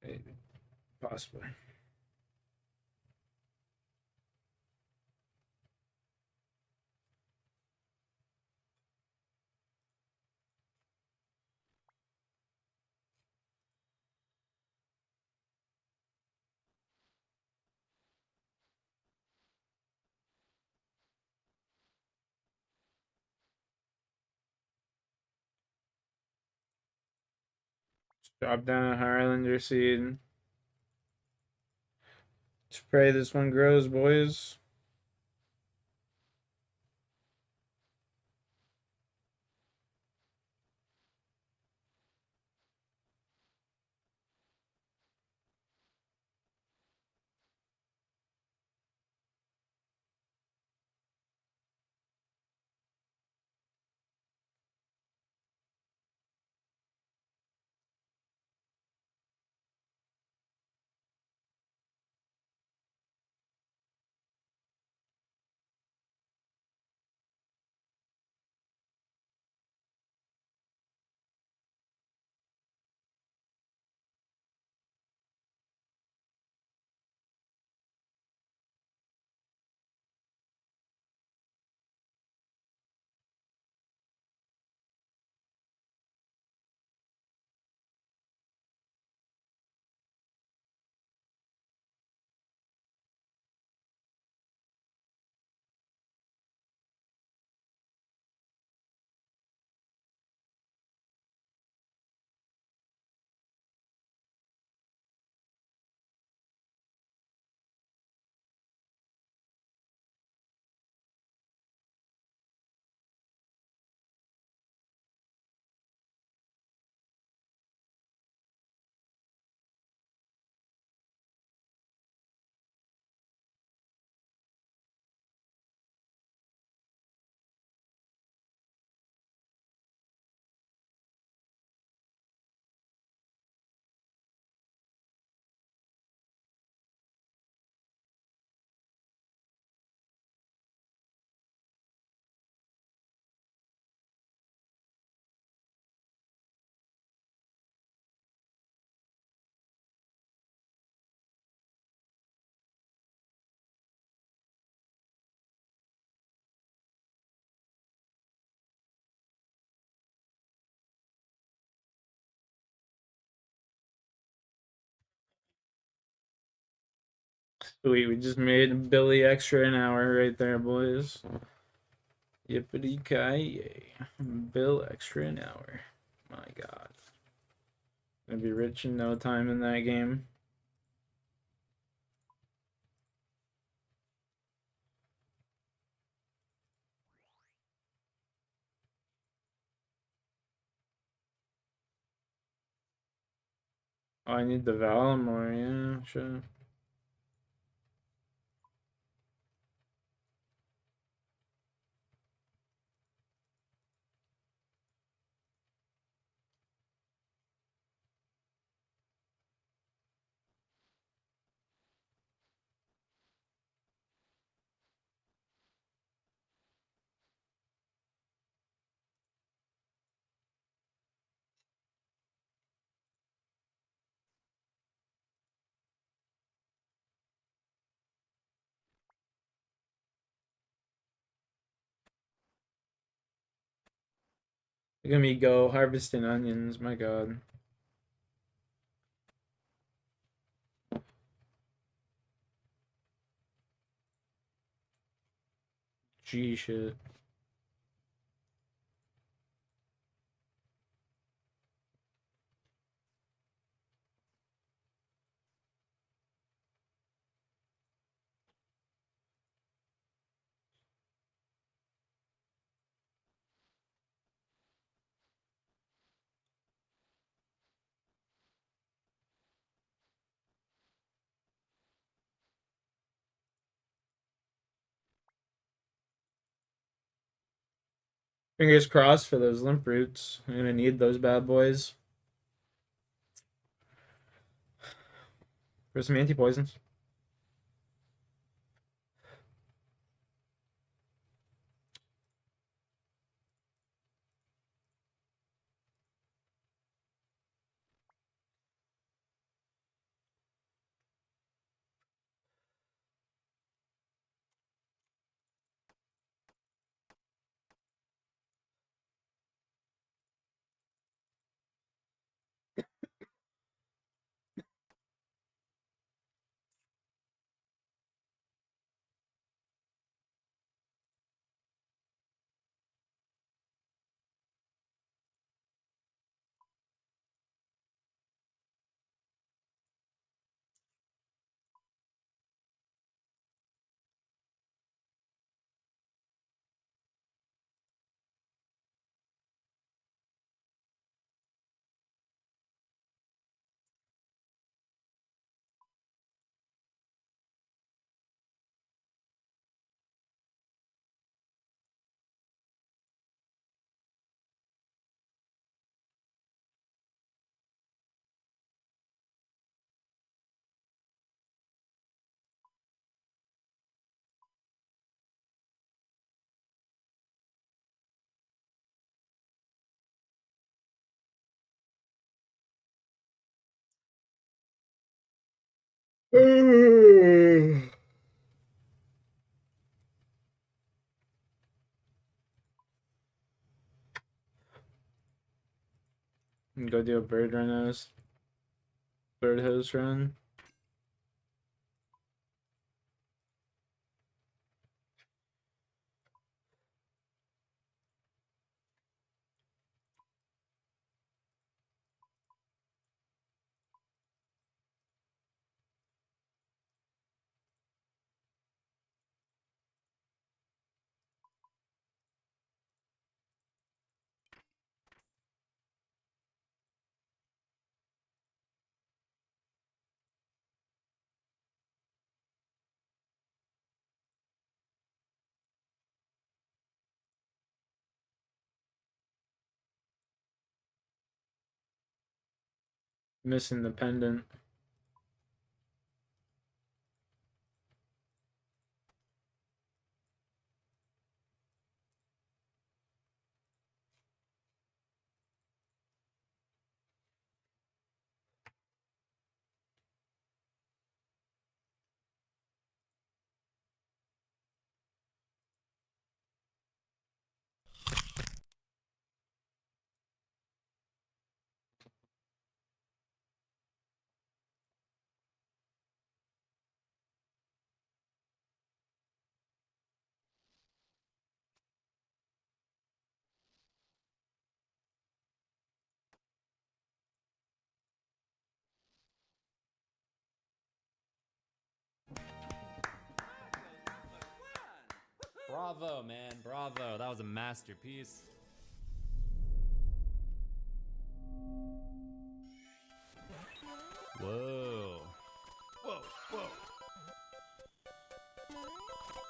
Maybe. Possibly. Drop down a Highlander seed. Let's pray this one grows, boys. Sweet, we just made Billy extra an hour right there, boys. Yippity ki Bill extra an hour. My God. Gonna be rich in no time in that game. Oh, I need the Valimore, yeah, sure. Look at me go harvesting onions, my God. Gee shit. Fingers crossed for those limp roots. I'm gonna need those bad boys. For some anti-poisons. And go do a bird hose run. Missing the pendant. Bravo, man. Bravo. That was a masterpiece. Whoa. Whoa, whoa.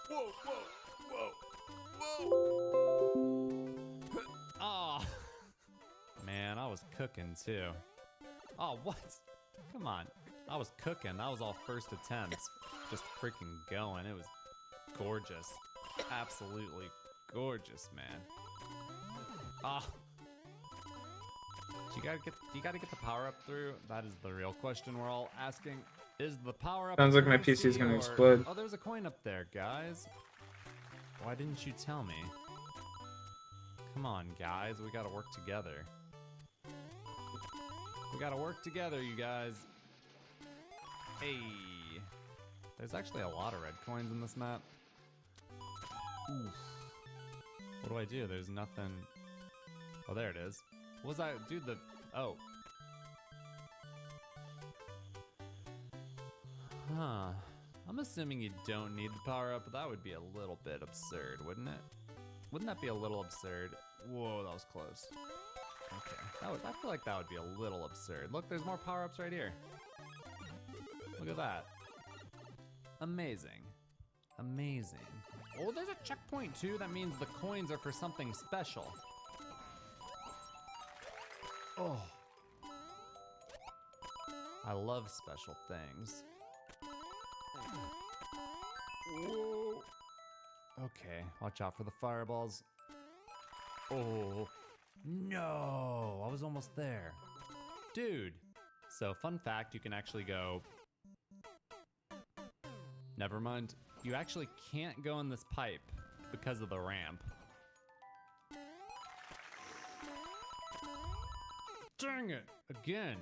Whoa, whoa, whoa. Oh. Man, I was cooking too. Oh, what? Come on. I was cooking. That was all first attempts. Just freaking going. It was gorgeous. Absolutely gorgeous, man. Ah. You gotta get the power up through. That is the real question we're all asking. Is the power up? Sounds like my through PC is gonna or- explode. Oh, there's a coin up there, guys. Why didn't you tell me? Come on, guys. We gotta work together. We gotta work together, you guys. Hey. There's actually a lot of red coins in this map. Oof. What do I do? There's nothing. Oh, there it is. What was that? Dude, the. Oh. Huh. I'm assuming you don't need the power up, but that would be a little bit absurd, wouldn't it? Wouldn't that be a little absurd? Whoa, that was close. Okay. I feel like that would be a little absurd. Look, there's more power ups right here. Look at that. Amazing. Amazing. Oh, there's a checkpoint too. That means the coins are for something special. Oh. I love special things. Whoa. Okay, watch out for the fireballs. Oh, no, I was almost there. Dude. So, fun fact, you can actually go... Never mind. You actually can't go in this pipe because of the ramp. Dang it! Again!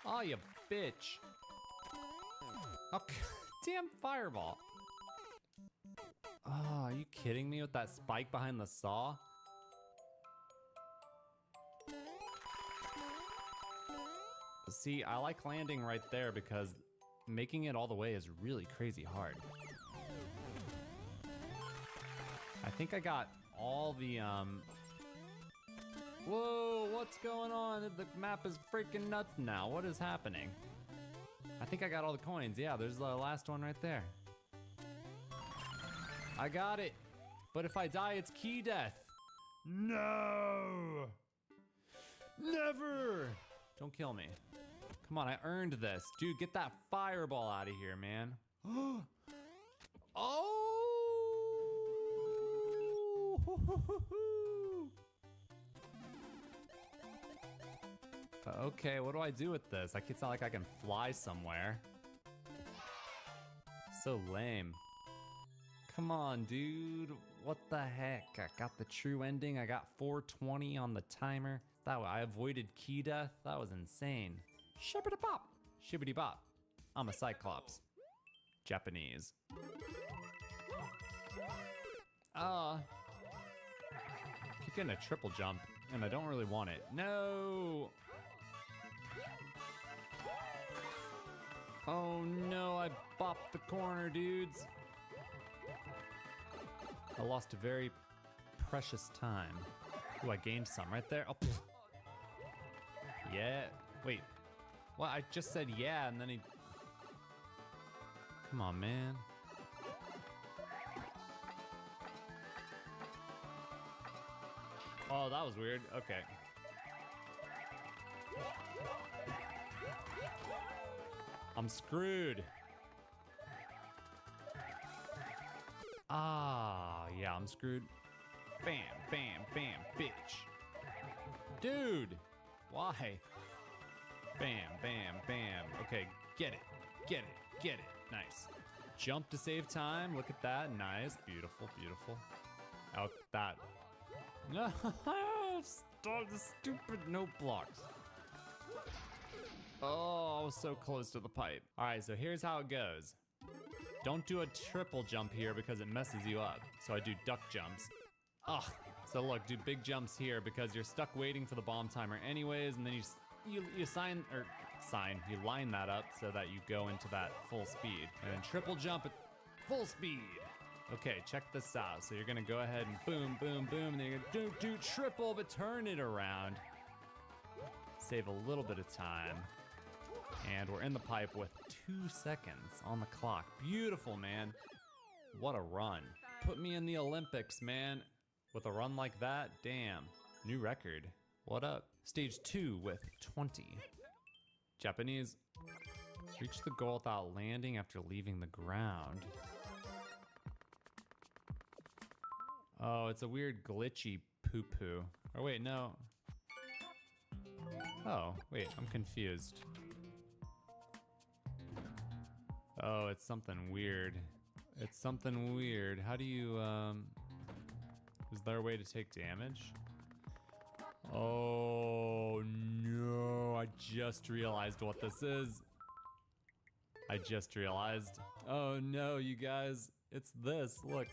Oh, you bitch! Oh, damn fireball! Oh, are you kidding me with that spike behind the saw? See, I like landing right there because making it all the way is really crazy hard. I think I got all the, Whoa, what's going on? The map is freaking nuts now. What is happening? I think I got all the coins. Yeah, there's the last one right there. I got it. But if I die, it's key death. No! Never! Don't kill me. Come on, I earned this. Dude, get that fireball out of here, man. Oh! Okay, what do I do with this? It's not like I can fly somewhere. So lame. Come on, dude. What the heck? I got the true ending. I got 420 on the timer. I avoided key death. That was insane. Shibbity bop. Shibbity bop. I'm a Cyclops. Japanese. Keep getting a triple jump, and I don't really want it. No! Oh no, I bopped the corner, dudes. I lost a very precious time. Ooh, I gained some right there. Oh, yeah. Wait. Well, I just said yeah, and then he... Come on, man. Oh, that was weird. Okay. I'm screwed. Ah, yeah, I'm screwed. Bam, bam, bam, bitch. Dude, why? Bam, bam, bam. Okay, get it, get it, get it. Nice. Jump to save time. Look at that. Nice, beautiful, beautiful. Oh, that. No, stop the stupid note blocks. Oh, I was so close to the pipe. All right, so here's how it goes. Don't do a triple jump here because it messes you up. So I do duck jumps. Oh, so look, do big jumps here because you're stuck waiting for the bomb timer anyways, and then you line that up so that you go into that full speed. And then triple jump at full speed. Okay, check this out. So you're gonna go ahead and boom, boom, boom, and then you're gonna do triple, but turn it around. Save a little bit of time. And we're in the pipe with 2 seconds on the clock. Beautiful, man. What a run. Put me in the Olympics, man. With a run like that, damn. New record. What up? Stage 2 with 20. Japanese. Reach the goal without landing after leaving the ground. Oh, it's a weird glitchy poo-poo. Oh, wait, no. Oh, wait, I'm confused. Oh, it's something weird. It's something weird. How do you, is there a way to take damage? Oh, no. I just realized what this is. I just realized. Oh, no, you guys. It's this. Look.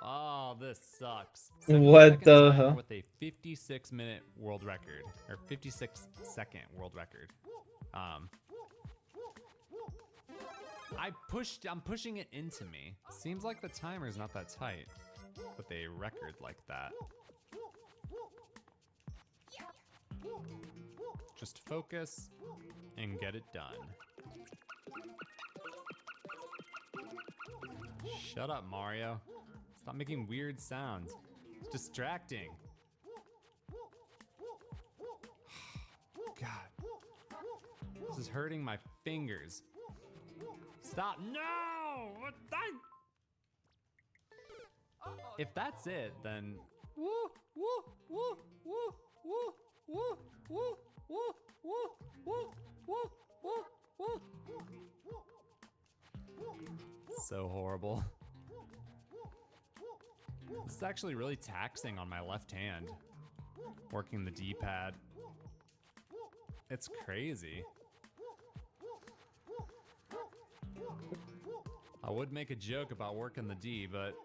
Oh, this sucks. What the hell? With a 56-minute world record, or 56-second world record. I'm pushing it into me. Seems like the timer's not that tight with a record like that. Just focus and get it done. Shut up, Mario. Stop making weird sounds. It's distracting. God. This is hurting my fingers. Stop. No! What the? If that's it, then... Woo, woo, woo, woo, woo, woo, woo, woo, woo, woo, woo, woo, woo. So horrible. This is actually really taxing on my left hand. Working the D-pad. It's crazy. I would make a joke about working the D, but...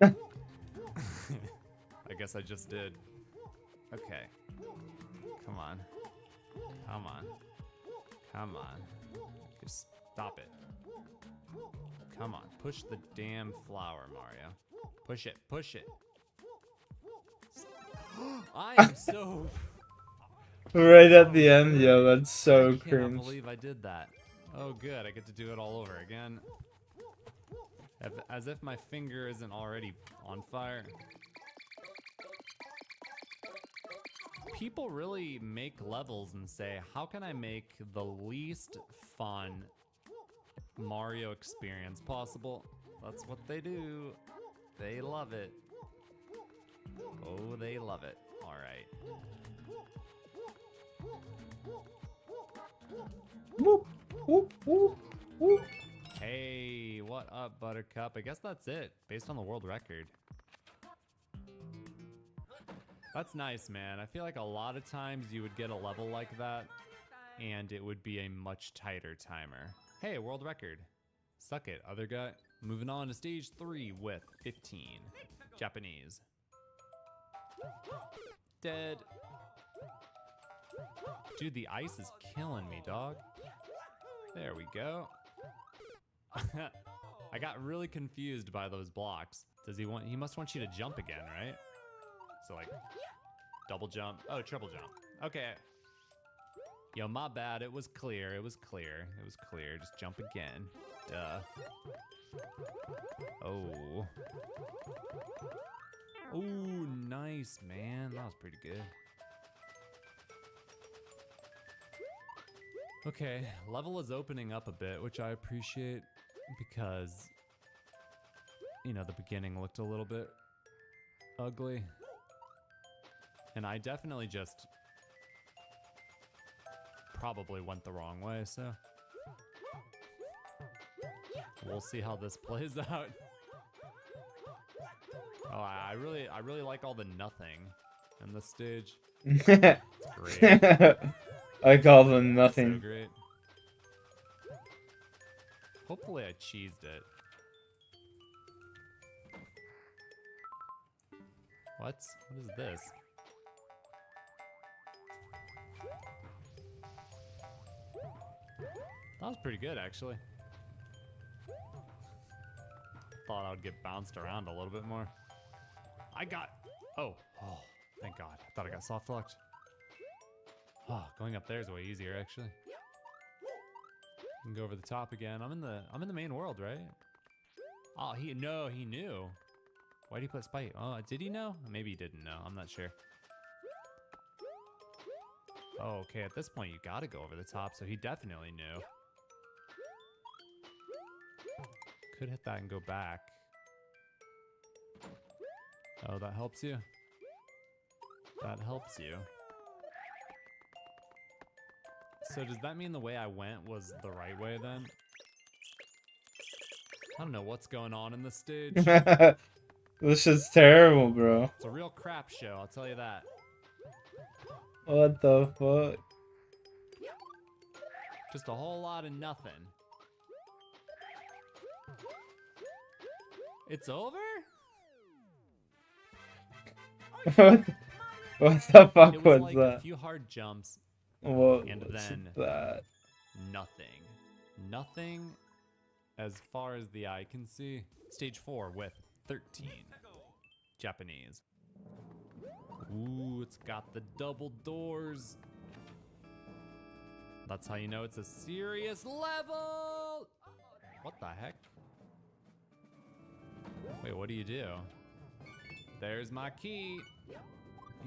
I guess I just did. Okay. Come on. Come on. Come on. Just stop it. Come on. Push the damn flower, Mario. Push it. Push it. I am so... Right at the end, yo, that's so I cringe. cannot believe I did that. Oh, good. I get to do it all over again. As if my finger isn't already on fire. People really make levels and say, how can I make the least fun Mario experience possible? That's what they do. They love it. Oh, they love it. All right. Whoop, whoop, whoop, whoop. Hey, what up, Buttercup? I guess that's it, based on the world record. That's nice, man. I feel like a lot of times you would get a level like that, and it would be a much tighter timer. Hey, world record. Suck it, other guy. Moving on to stage 3 with 15. Japanese. Dead. Dude, the ice is killing me, dog. There we go. I got really confused by those blocks. Does he want... He must want you to jump again, right? So, like, double jump. Oh, triple jump. Okay. Yo, my bad. It was clear. It was clear. It was clear. Just jump again. Duh. Oh. Ooh, nice, man. That was pretty good. Okay, level is opening up a bit, which I appreciate because, you know, the beginning looked a little bit ugly. And I definitely just probably went the wrong way, so we'll see how this plays out. Oh, I really like all the nothing in this stage. It's great. I call them nothing. So great. Hopefully I cheesed it. What? What is this? That was pretty good, actually. Thought I would get bounced around a little bit more. I got... Oh, thank God. I thought I got soft locked. Oh, going up there is way easier, actually. Can go over the top again. I'm in the main world, right? Oh, he knew. Why did he put spite? Oh, did he know? Maybe he didn't know. I'm not sure. Oh, okay, at this point you gotta go over the top, so he definitely knew. Could hit that and go back. Oh, that helps you? That helps you. So does that mean the way I went was the right way then? I don't know what's going on in this stage. This is terrible, bro. It's a real crap show, I'll tell you that. What the fuck? Just a whole lot of nothing. It's over? What the fuck It was like that? a few hard jumps. What and was then that? nothing. Nothing as far as the eye can see. Stage 4 with 13. Japanese. Ooh, it's got the double doors. That's how you know it's a serious level. What the heck? Wait, what do you do? There's my key.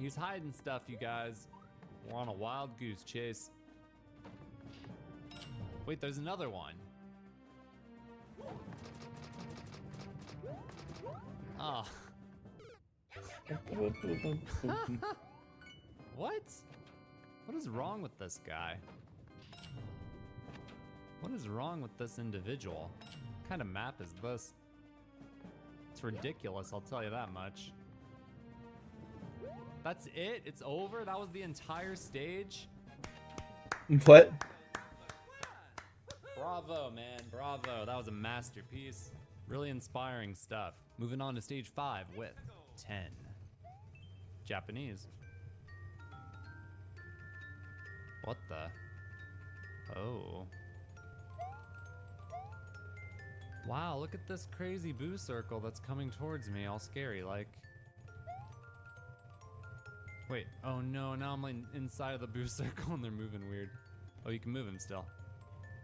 He's hiding stuff, you guys. We're on a wild goose chase. Wait, there's another one. Ah. What? What is wrong with this guy? What is wrong with this individual? What kind of map is this? It's ridiculous, I'll tell you that much. That's it? It's over? That was the entire stage? What? Bravo, man. Bravo. That was a masterpiece. Really inspiring stuff. Moving on to stage 5 with 10. Japanese. What the? Oh. Wow, look at this crazy boo circle that's coming towards me, all scary like. Wait, oh no, now I'm like inside of the boo circle and they're moving weird. Oh, you can move him still.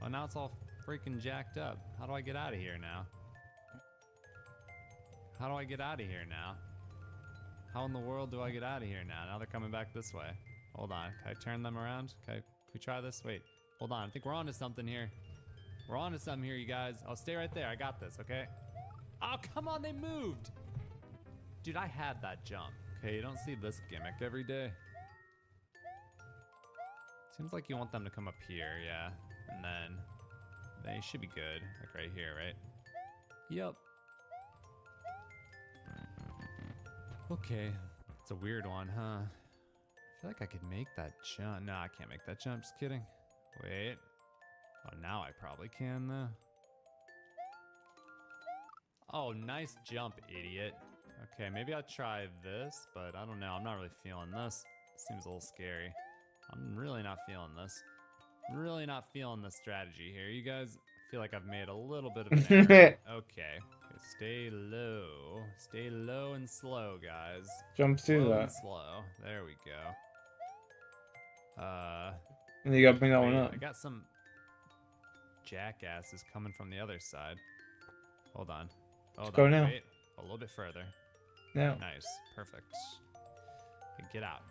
Oh, now it's all freaking jacked up. How do I get out of here now? How do I get out of here now? How in the world do I get out of here now? Now they're coming back this way. Hold on, can I turn them around? Can we try this? Wait, hold on, I think we're onto something here. We're onto something here, you guys. I'll stay right there, I got this, okay? Oh, come on, they moved! Dude, I had that jump. Okay, you don't see this gimmick every day. Seems like you want them to come up here, yeah. And then they should be good. Like right here, right? Yep. Okay. It's a weird one, huh? I feel like I could make that jump. No, I can't make that jump. Just kidding. Wait. Oh, now I probably can, though. Oh, nice jump, idiot. Okay, maybe I'll try this, but I don't know. I'm not really feeling this. Seems a little scary. I'm really not feeling this. Really not feeling the strategy here. You guys feel like I've made a little bit of an error. Okay. Stay low. Stay low and slow, guys. Jump through Low that. and slow. There we go. And you gotta bring that one wait, up. I got some jackasses coming from the other side. Hold on. Hold go on. now. Wait. A little bit further. Now. Nice. Perfect. Okay, get out.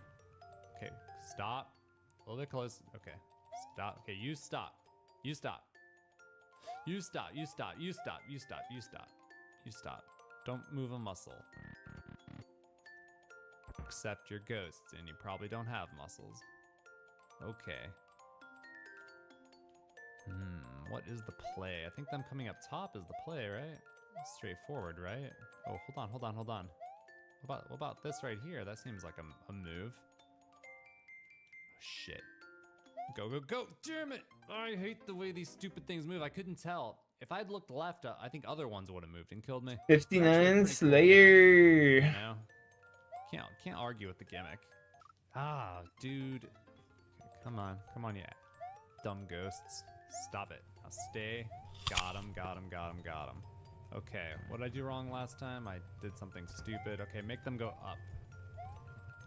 Okay, stop. A little bit close. Okay. Stop. Okay, you stop. You stop. You stop. You stop. You stop. You stop. You stop. You stop. Don't move a muscle. Except you're ghosts, and you probably don't have muscles. Okay. What is the play? I think them coming up top is the play, right? Straightforward, right? Oh, hold on, hold on, hold on. What about this right here? That seems like a move. Oh, shit. Go, go, go! Damn it! I hate the way these stupid things move. I couldn't tell. If I'd looked left, I think other ones would have moved and killed me. 59 Slayer. You know? Can't argue with the gimmick. Ah, dude. Okay, come on, you dumb ghosts. Stop it. Now stay. Got him, got him, got him, got him. Okay, what did I do wrong last time? I did something stupid. Okay, make them go up.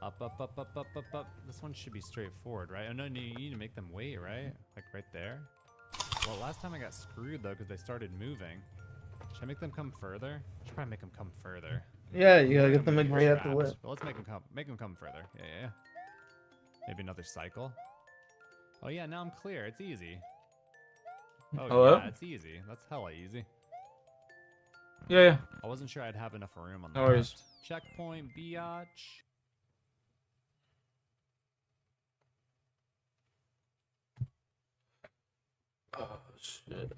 Up, up, up, up, up, up, up. This one should be straightforward, right? Oh, no, you need to make them wait, right? Like right there? Well, last time I got screwed, though, because they started moving. Should I make them come further? I should probably make them come further. Yeah, you gotta get them Maybe right at the trapped, lip. but let's make them come further. Yeah, yeah, yeah. Maybe another cycle. Oh, yeah, now I'm clear. It's easy. Oh, Hello? yeah, it's easy. That's hella easy. Yeah, yeah. I wasn't sure I'd have enough room on the No worries. left. Checkpoint, biatch. Oh, shit.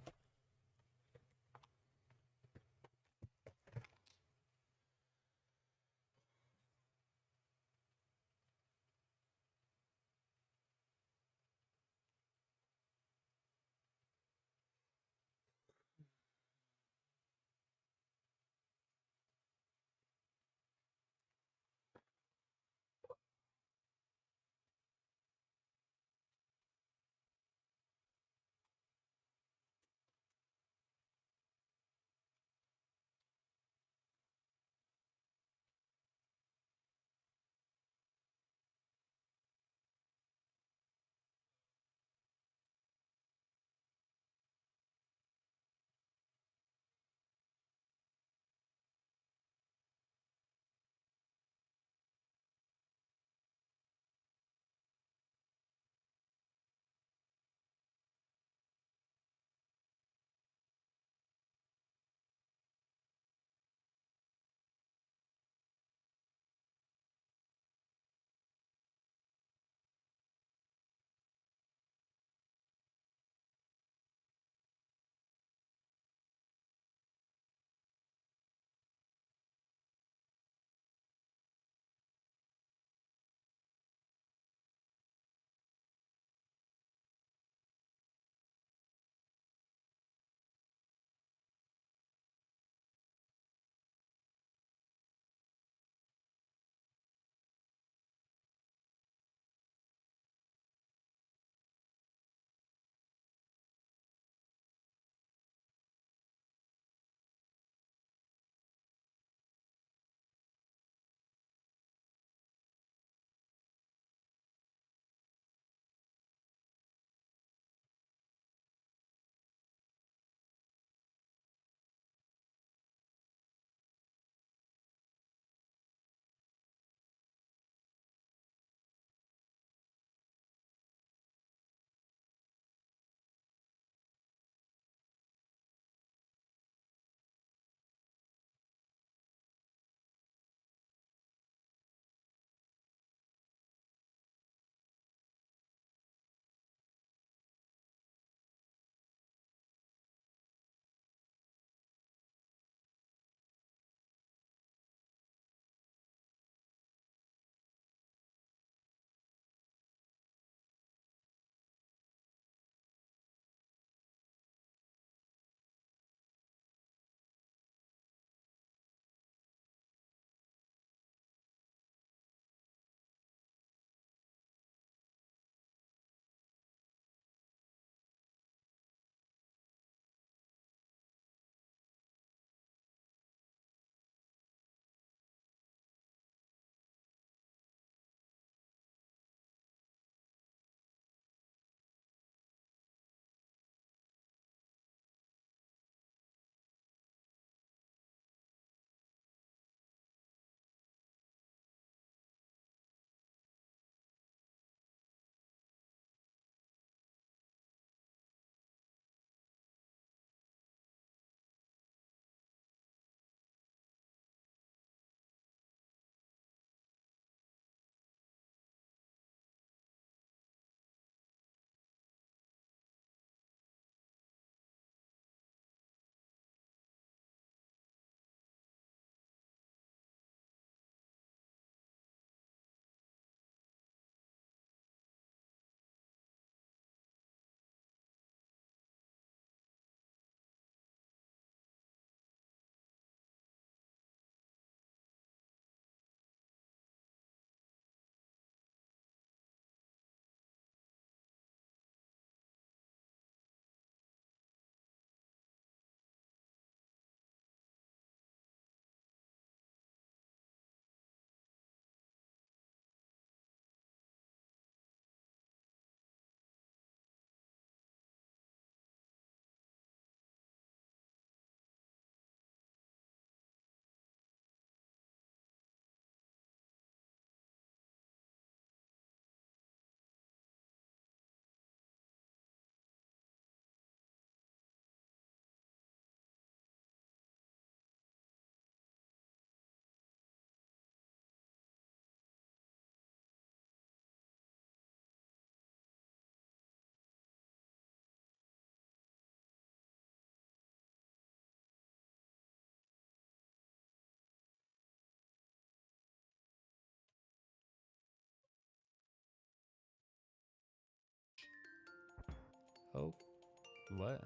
What?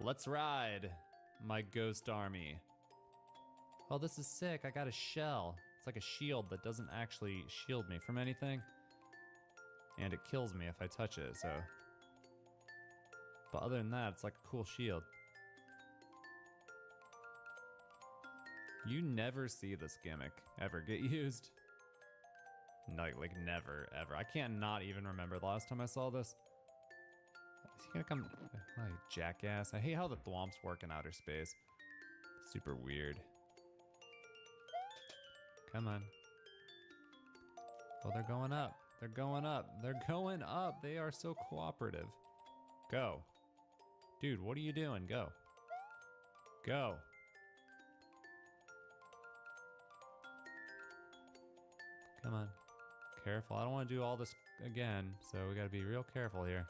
Let's ride, my ghost army. Oh, this is sick. I got a shell. It's like a shield that doesn't actually shield me from anything. And it kills me if I touch it, so. But other than that, it's like a cool shield. You never see this gimmick ever get used. Like never, ever. I can't not even remember the last time I saw this. Is he gonna come? Oh, you jackass. I hate how the thwomps work in outer space. Super weird. Come on. Oh, they're going up. They're going up. They're going up. They are so cooperative. Go. Dude, what are you doing? Go. Go. Come on. Careful. I don't want to do all this again, so we got to be real careful here.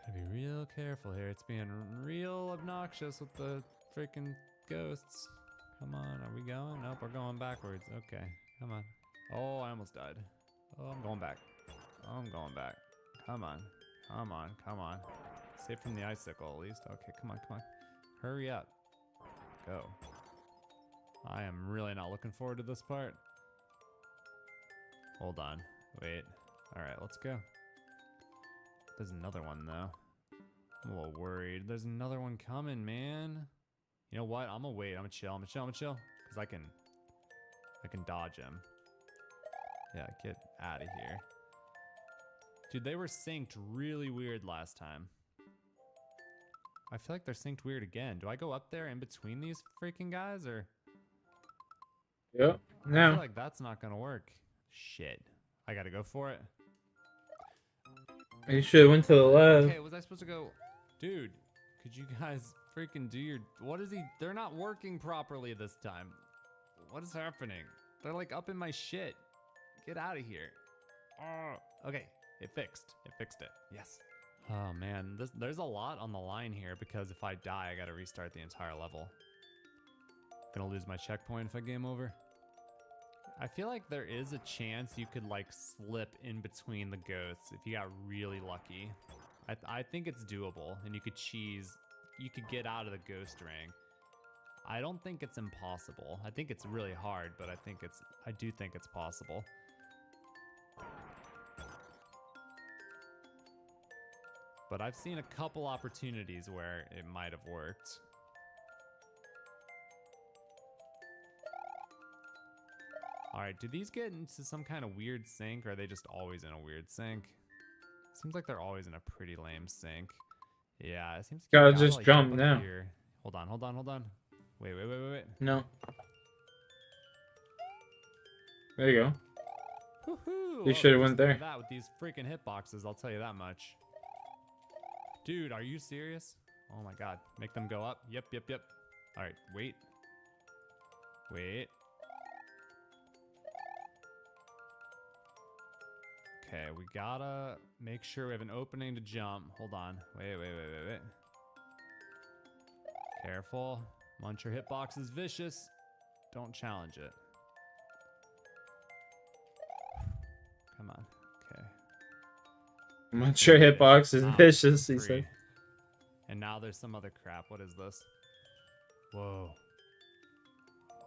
Gotta be real careful here. It's being real obnoxious with the freaking ghosts. Come on, are we going? Nope, we're going backwards. Okay, come on. Oh, I almost died. Oh, I'm going back. Oh, I'm going back. Come on. Come on, come on. Save from the icicle at least. Okay, come on, come on. Hurry up. Go. I am really not looking forward to this part. Hold on. Wait. Alright, let's go. There's another one, though. I'm a little worried. There's another one coming, man. You know what? I'm gonna wait. I'm gonna chill. I'm gonna chill. I'm gonna chill. Because I can dodge him. Yeah, get out of here. Dude, they were synced really weird last time. I feel like they're synced weird again. Do I go up there in between these freaking guys, or? Yep. I feel like that's not gonna work. Shit. I gotta go for it. You should have went to the left. Okay, was I supposed to go? Dude, could you guys freaking do your... What is he... They're not working properly this time. What is happening? They're like up in my shit. Get out of here. Oh, okay. It fixed. It fixed it. Yes. Oh, man. There's a lot on the line here because if I die, I gotta restart the entire level. Gonna lose my checkpoint if I game over. I feel like there is a chance you could like slip in between the ghosts if you got really lucky. I think it's doable and you could get out of the ghost ring. I don't think it's impossible. I think it's really hard, but I do think it's possible. But I've seen a couple opportunities where it might have worked. Alright, do these get into some kind of weird sync, or are they just always in a weird sync? Seems like they're always in a pretty lame sync. Yeah, it seems like Gotta you gotta just like, jump up now. Here. Hold on, hold on, hold on. Wait. No. There you go. Woohoo! You should have went there's there. That with these freaking hitboxes, I'll tell you that much. Dude, are you serious? Oh my god. Make them go up. Yep. Alright, wait. Okay, we gotta make sure we have an opening to jump. Hold on. Wait. Careful. Muncher hitbox is vicious. Don't challenge it. Come on. Okay. I'm sure hitbox is vicious, he Free. said. And now there's some other crap. What is this? Whoa.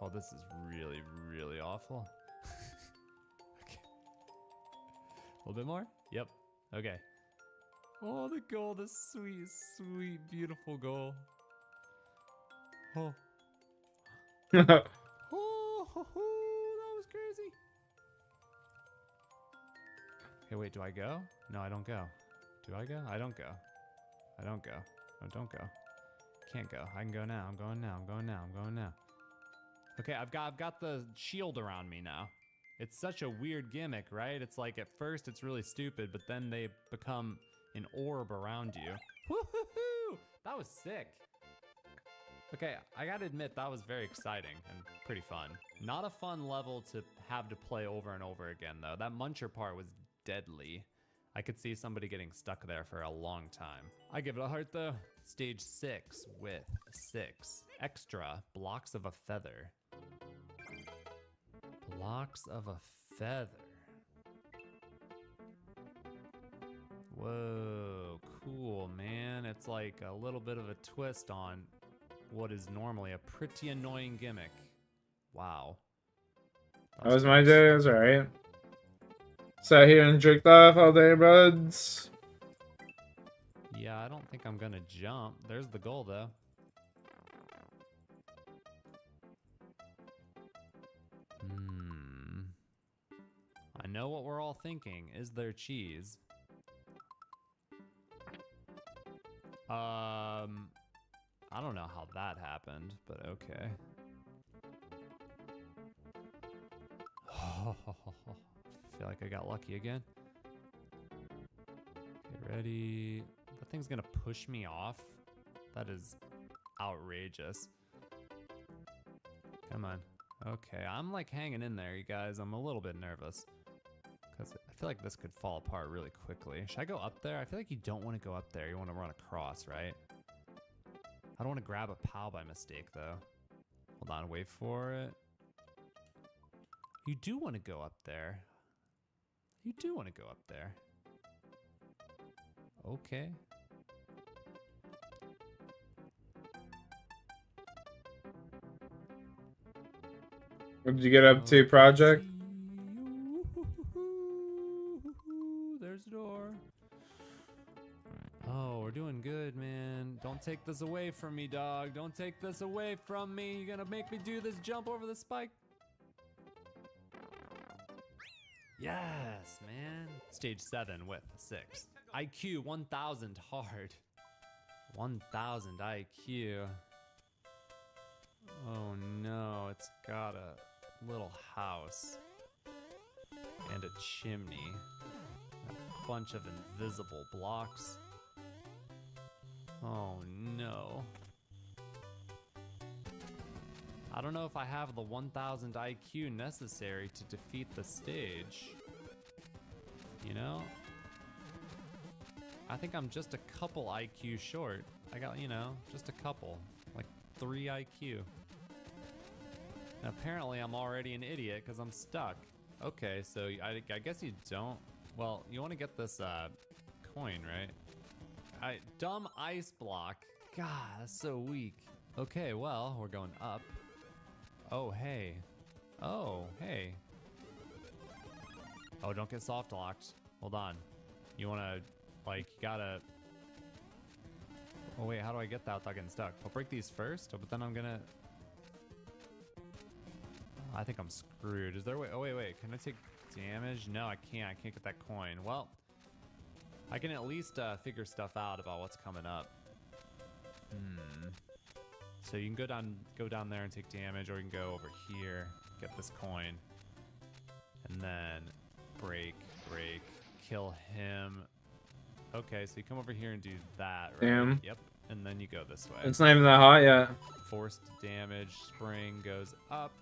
Oh, this is really, really awful. Okay. A little bit more? Yep. Okay. Oh, the goal. The sweet, sweet, beautiful goal. Oh. Oh, that was crazy. Okay, wait, do I go? No, I don't go. Do I go? I don't go. I don't go. No, don't go. Can't go. I can go now. I'm going now. I'm going now. I'm going now. Okay, I've got the shield around me now. It's such a weird gimmick, right? It's like at first it's really stupid, but then they become an orb around you. Woo-hoo-hoo! That was sick. Okay, I gotta admit that was very exciting and pretty fun. Not a fun level to have to play over and over again, though. That muncher part was deadly. I could see somebody getting stuck there for a long time. I give it a heart, though. Stage 6 with 6 extra blocks of a feather. Blocks of a feather. Whoa, cool, man. It's like a little bit of a twist on what is normally a pretty annoying gimmick. Wow. That was my day. It was alright. Sat here and jerked off all day, buds. Yeah, I don't think I'm gonna jump. There's the goal, though. I know what we're all thinking. Is there cheese? I don't know how that happened, but okay. Feel like I got lucky again. Okay, ready. That thing's gonna push me off. That is outrageous. Come on. Okay, I'm like hanging in there, you guys. I'm a little bit nervous because I feel like this could fall apart really quickly. Should I go up there? I feel like you don't want to go up there. You want to run across, right? I don't want to grab a POW by mistake, though. Hold on, wait for it. You do want to go up there. You do want to go up there. Okay. What did you get up to, Project? There's the door. Oh, we're doing good, man. Don't take this away from me, dog. Don't take this away from me. You're gonna make me do this jump over the spike. Yes, man. Stage 7 with 6. IQ 1000 hard. 1000 IQ. Oh no, it's got a little house and a chimney. A bunch of invisible blocks. Oh no. I don't know if I have the 1000 IQ necessary to defeat the stage. You know? I think I'm just a couple IQ short. I got, you know, just a couple. Like 3 IQ. And apparently I'm already an idiot because I'm stuck. Okay, so I guess you don't. Well, you want to get this coin, right? Dumb ice block. God, that's so weak. Okay, well, we're going up. Oh, hey. Oh, hey. Oh, don't get soft locked. Hold on. You want to, like, you gotta... Oh, wait, how do I get that without getting stuck? I'll break these first, but then I'm gonna... I think I'm screwed. Is there a way? Oh, wait. Can I take damage? No, I can't. I can't get that coin. Well, I can at least figure stuff out about what's coming up. So you can go down there and take damage, or you can go over here, get this coin, and then break, kill him. Okay, so you come over here and do that, right? Damn. Yep. And then you go this way. It's not even that hot yet. Forced damage, spring goes up.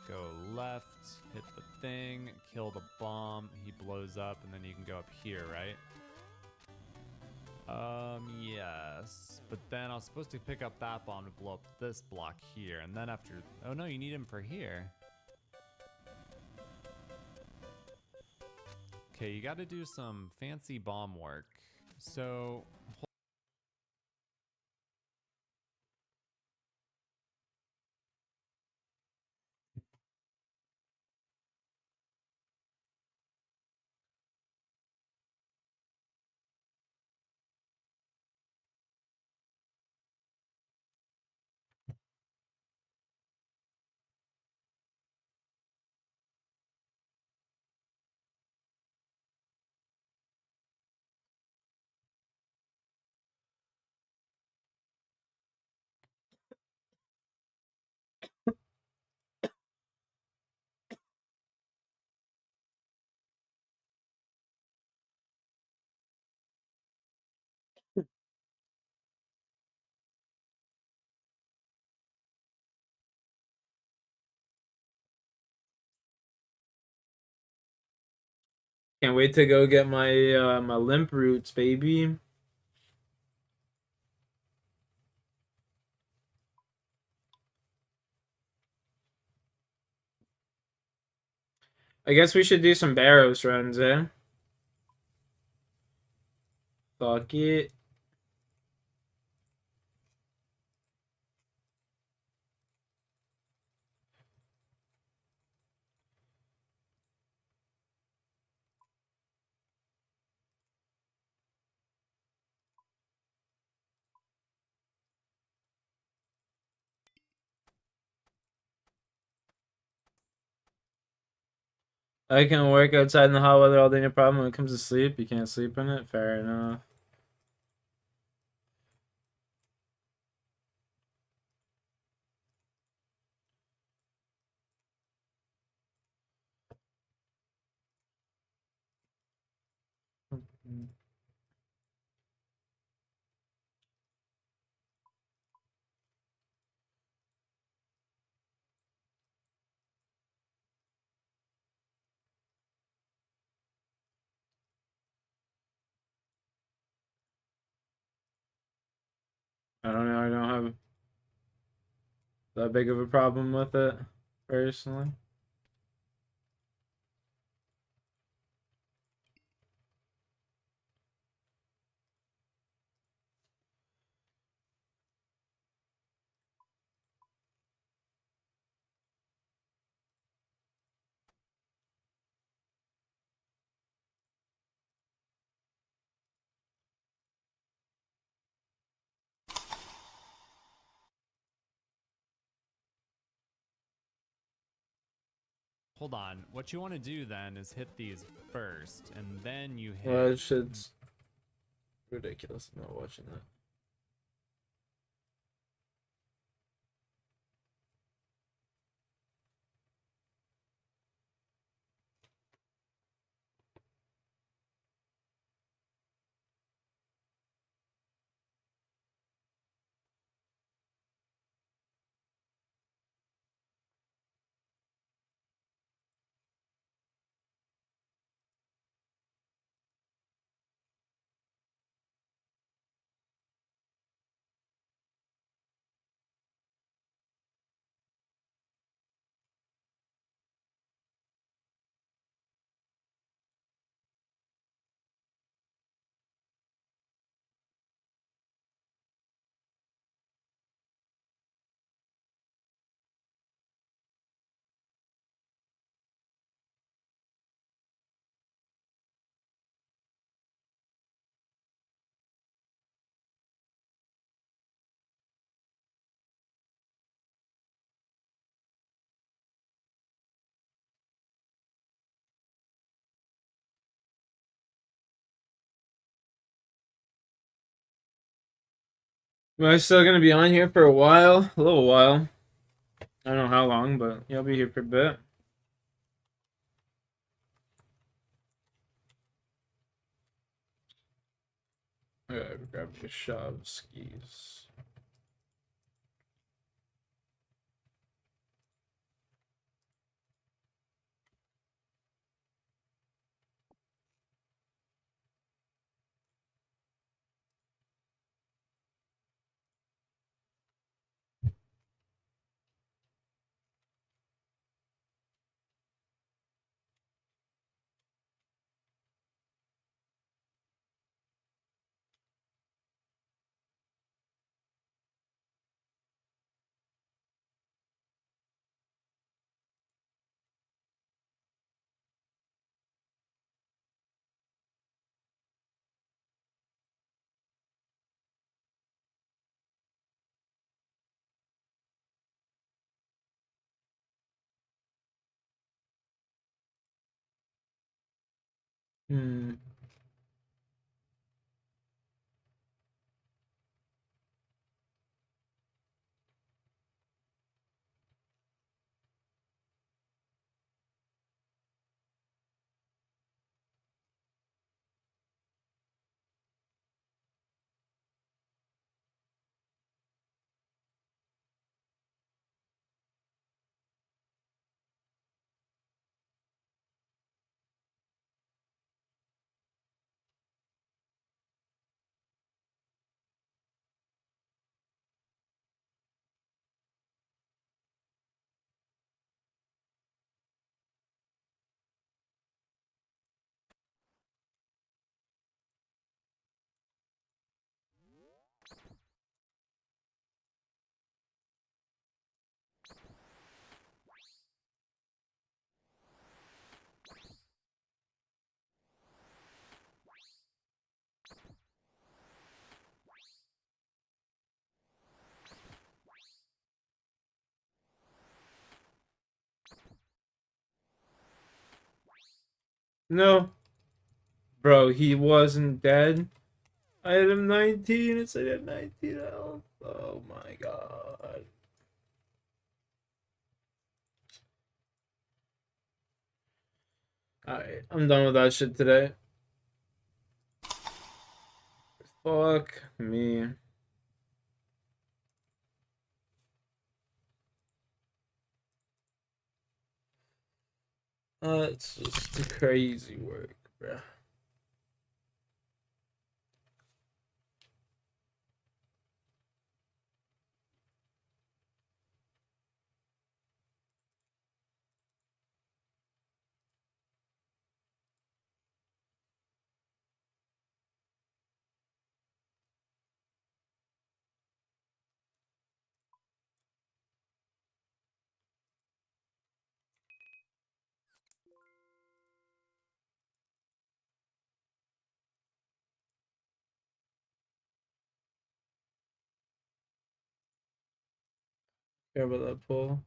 Go left, hit the thing, kill the bomb, he blows up, and then you can go up here, right? Yes. But then I was supposed to pick up that bomb to blow up this block here, and then after... Oh no, you need him for here. Okay, you gotta do some fancy bomb work. So... Can't wait to go get my my limp roots, baby. I guess we should do some Barrows runs, eh? Fuck it. I can work outside in the hot weather all day, no problem. When it comes to sleep, you can't sleep in it. Fair enough. I don't know. I don't have that big of a problem with it, personally. Hold on. What you want to do then is hit these first, and then you hit. Well, it's ridiculous. I'm not watching that. Am I still gonna be on here for a while? A little while. I don't know how long, but yeah, I'll be here for a bit. I gotta grab a shot of skis. Hmm. No. Bro, he wasn't dead. Item 19, it's at 19 health. Oh my god. Alright, I'm done with that shit today. Fuck me. It's just crazy work, bruh. Care about that pull.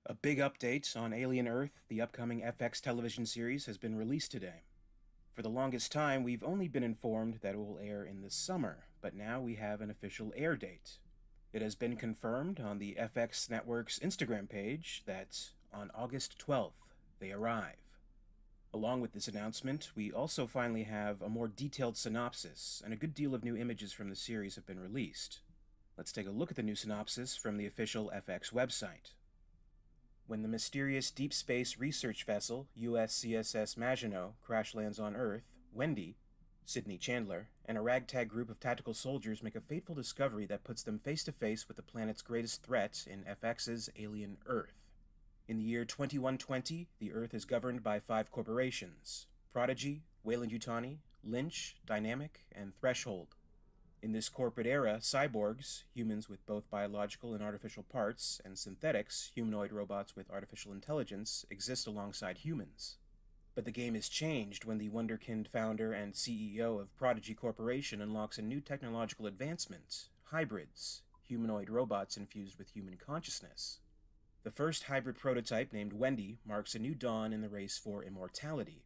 A big update on Alien Earth, the upcoming FX television series, has been released today. For the longest time, we've only been informed that it will air in the summer, but now we have an official air date. It has been confirmed on the FX Network's Instagram page that on August 12th, they arrive. Along with this announcement, we also finally have a more detailed synopsis, and a good deal of new images from the series have been released. Let's take a look at the new synopsis from the official FX website. When the mysterious deep space research vessel USCSS Maginot crash lands on Earth, Wendy, Sydney Chandler, and a ragtag group of tactical soldiers make a fateful discovery that puts them face to face with the planet's greatest threat in FX's Alien Earth. In the year 2120, the Earth is governed by 5 corporations: Prodigy, Weyland-Yutani, Lynch, Dynamic, and Threshold. In this corporate era, cyborgs, humans with both biological and artificial parts, and synthetics, humanoid robots with artificial intelligence, exist alongside humans. But the game is changed when the Wunderkind founder and CEO of Prodigy Corporation unlocks a new technological advancement: hybrids, humanoid robots infused with human consciousness. The first hybrid prototype, named Wendy, marks a new dawn in the race for immortality.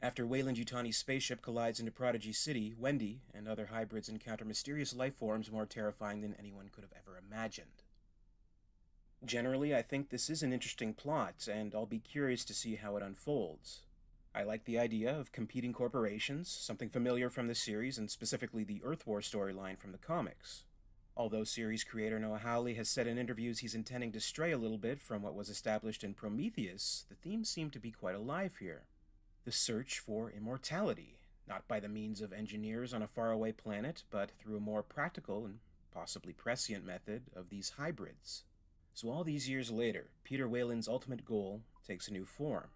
After Weyland-Yutani's spaceship collides into Prodigy City, Wendy and other hybrids encounter mysterious life forms more terrifying than anyone could have ever imagined. Generally, I think this is an interesting plot, and I'll be curious to see how it unfolds. I like the idea of competing corporations, something familiar from the series and specifically the Earth War storyline from the comics. Although series creator Noah Hawley has said in interviews he's intending to stray a little bit from what was established in Prometheus, the themes seem to be quite alive here. The search for immortality, not by the means of engineers on a faraway planet, but through a more practical and possibly prescient method of these hybrids. So all these years later, Peter Weyland's ultimate goal takes a new form.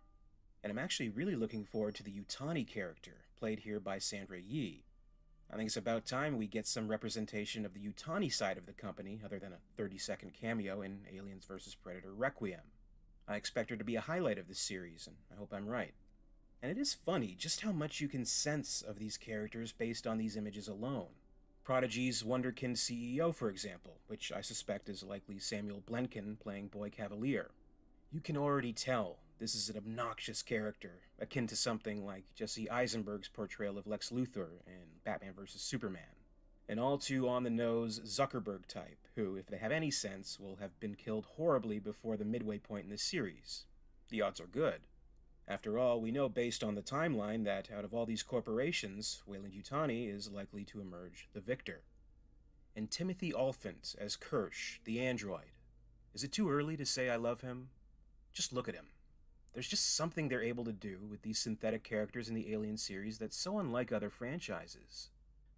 And I'm actually really looking forward to the Yutani character, played here by Sandra Yee. I think it's about time we get some representation of the Yutani side of the company, other than a 30-second cameo in Aliens vs. Predator Requiem. I expect her to be a highlight of this series, and I hope I'm right. And it is funny just how much you can sense of these characters based on these images alone. Prodigy's Wunderkind CEO, for example, which I suspect is likely Samuel Blenkin playing Boy Cavalier. You can already tell this is an obnoxious character, akin to something like Jesse Eisenberg's portrayal of Lex Luthor in Batman vs. Superman. An all-too on-the-nose Zuckerberg type, who, if they have any sense, will have been killed horribly before the midway point in this series. The odds are good. After all, we know based on the timeline that out of all these corporations, Weyland-Yutani is likely to emerge the victor. And Timothy Olyphant as Kirsch, the android. Is it too early to say I love him? Just look at him. There's just something they're able to do with these synthetic characters in the Alien series that's so unlike other franchises.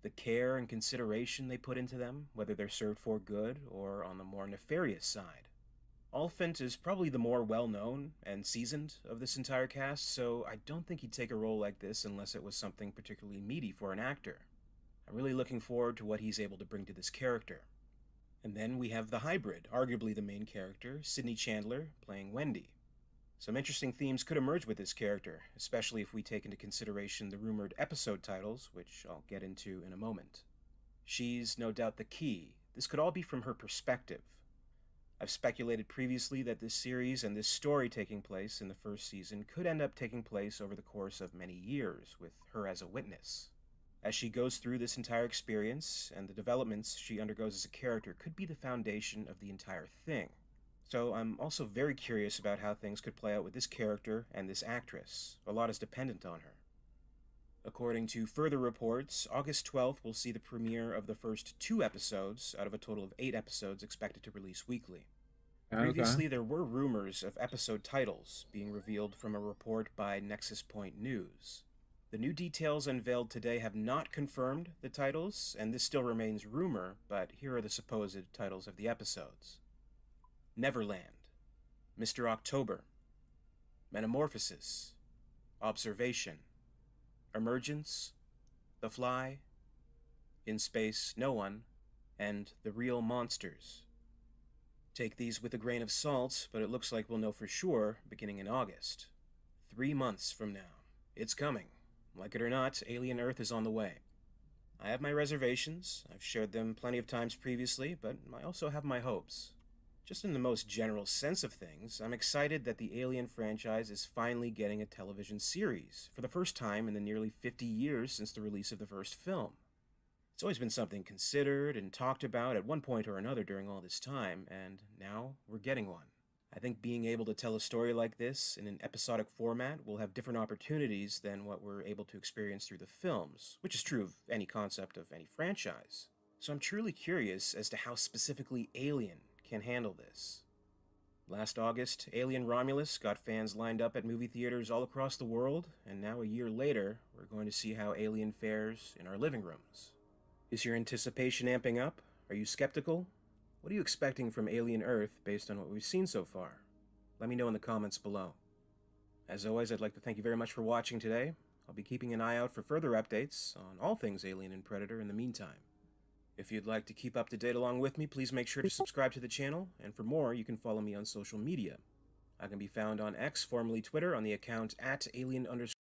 The care and consideration they put into them, whether they're served for good or on the more nefarious side. Oliphant is probably the more well-known and seasoned of this entire cast, so I don't think he'd take a role like this unless it was something particularly meaty for an actor. I'm really looking forward to what he's able to bring to this character. And then we have the hybrid, arguably the main character, Sydney Chandler, playing Wendy. Some interesting themes could emerge with this character, especially if we take into consideration the rumored episode titles, which I'll get into in a moment. She's no doubt the key. This could all be from her perspective. I've speculated previously that this series and this story taking place in the first season could end up taking place over the course of many years, with her as a witness. As she goes through this entire experience, and the developments she undergoes as a character could be the foundation of the entire thing. So I'm also very curious about how things could play out with this character and this actress. A lot is dependent on her. According to further reports, August 12th will see the premiere of the first 2 episodes out of a total of 8 episodes expected to release weekly. Previously, there were rumors of episode titles being revealed from a report by Nexus Point News. The new details unveiled today have not confirmed the titles, and this still remains rumor, but here are the supposed titles of the episodes. Neverland, Mr. October, Metamorphosis, Observation, Emergence, The Fly, In Space, No One, and The Real Monsters. Take these with a grain of salt, but it looks like we'll know for sure beginning in August. 3 months from now. It's coming. Like it or not, Alien Earth is on the way. I have my reservations. I've shared them plenty of times previously, but I also have my hopes. Just in the most general sense of things, I'm excited that the Alien franchise is finally getting a television series, for the first time in the nearly 50 years since the release of the first film. It's always been something considered and talked about at one point or another during all this time, and now we're getting one. I think being able to tell a story like this in an episodic format will have different opportunities than what we're able to experience through the films, which is true of any concept of any franchise. So I'm truly curious as to how specifically Alien can handle this. Last August, Alien Romulus got fans lined up at movie theaters all across the world, and now a year later, we're going to see how Alien fares in our living rooms. Is your anticipation amping up? Are you skeptical? What are you expecting from Alien Earth based on what we've seen so far? Let me know in the comments below. As always, I'd like to thank you very much for watching today. I'll be keeping an eye out for further updates on all things Alien and Predator in the meantime. If you'd like to keep up to date along with me, please make sure to subscribe to the channel, and for more, you can follow me on social media. I can be found on X, formerly Twitter, on the account @alien_.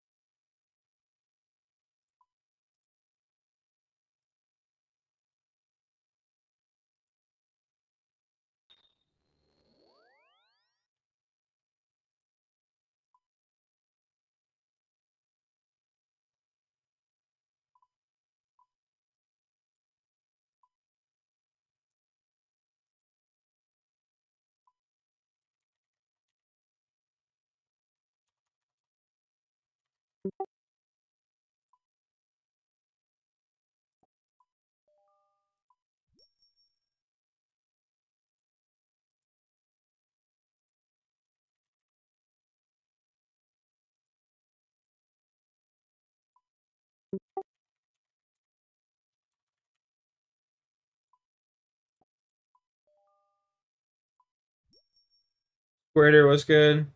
Squirter, what's good?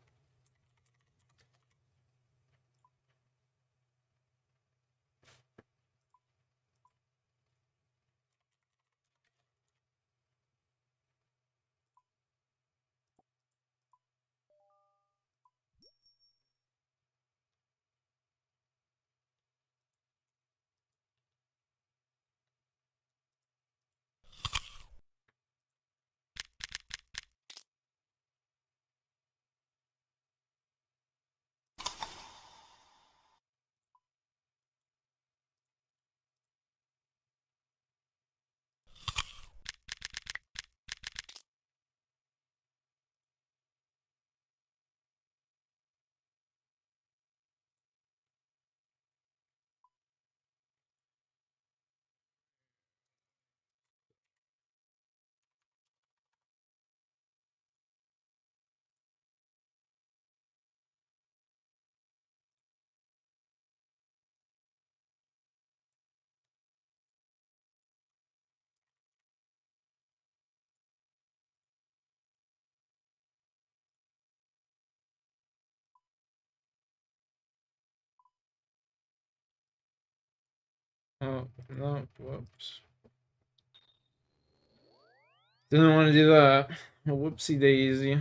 Oh, no, whoops. Didn't want to do that. Whoopsie daisy.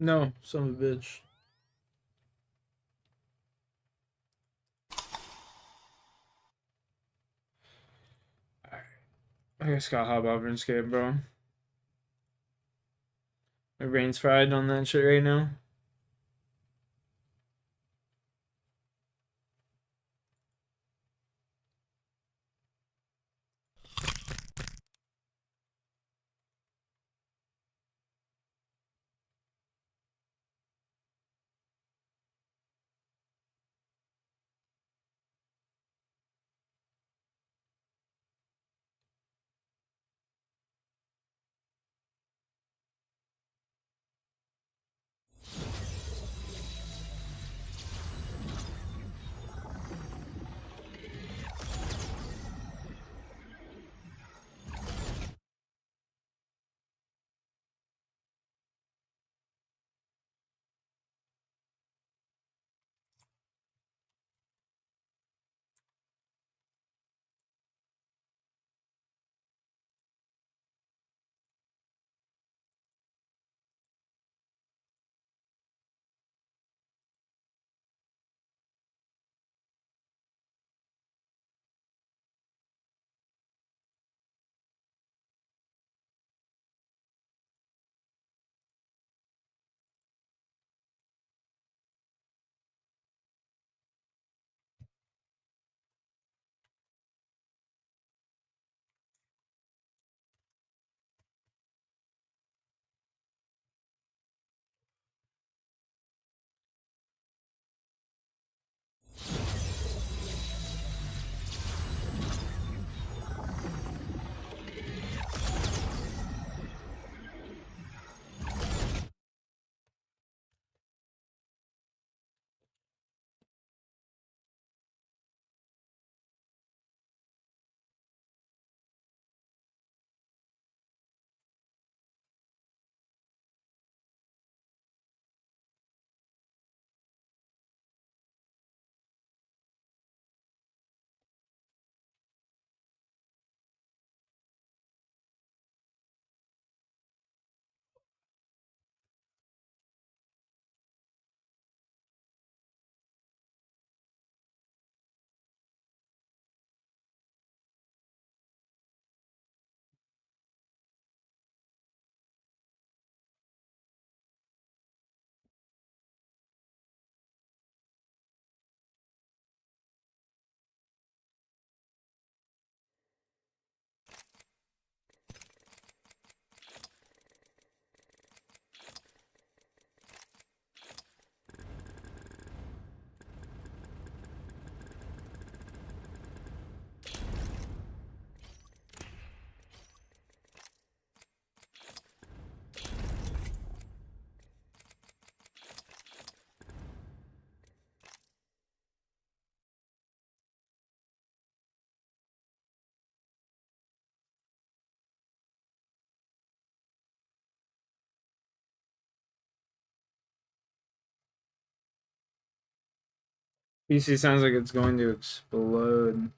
No, son of a bitch. I just got hop off Runescape, bro. My brain's fried on that shit right now. PC sounds like it's going to explode.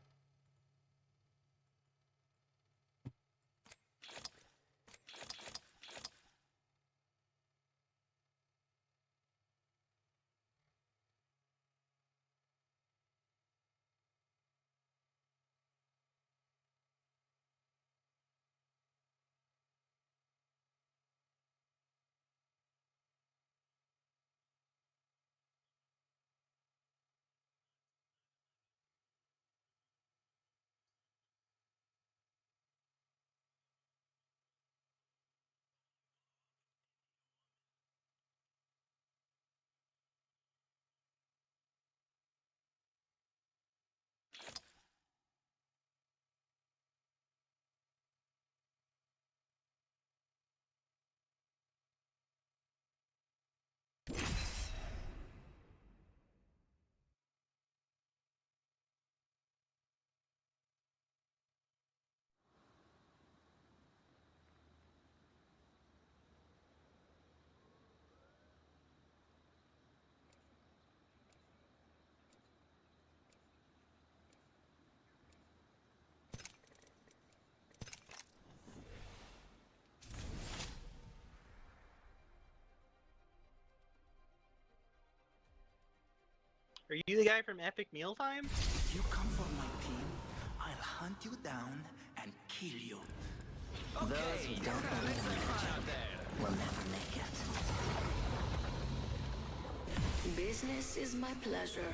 Are you the guy from Epic Mealtime? If you come for my team, I'll hunt you down and kill you. Those who don't believe in magic will never make it. Business is my pleasure.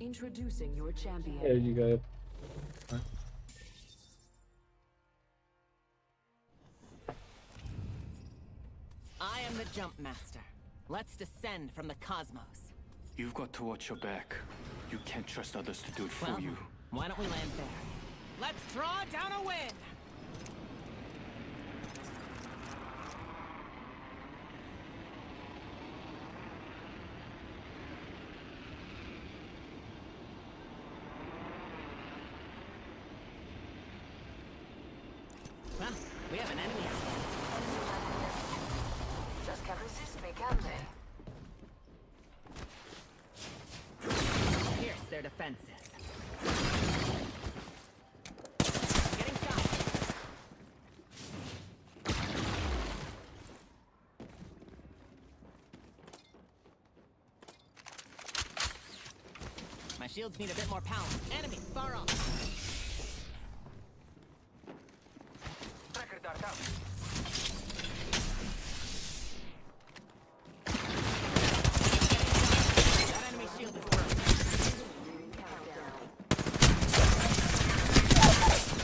Introducing your champion. There you go. I am the jump master. Let's descend from the cosmos. You've got to watch your back. You can't trust others to do it for Well, you. why don't we land there? Let's draw down a win! Well, we have an enemy out there. Just can't resist me, can they? Pierce their defenses. My shields need a bit more power. Enemy, far off. Tracker dart out. That enemy shield is broken.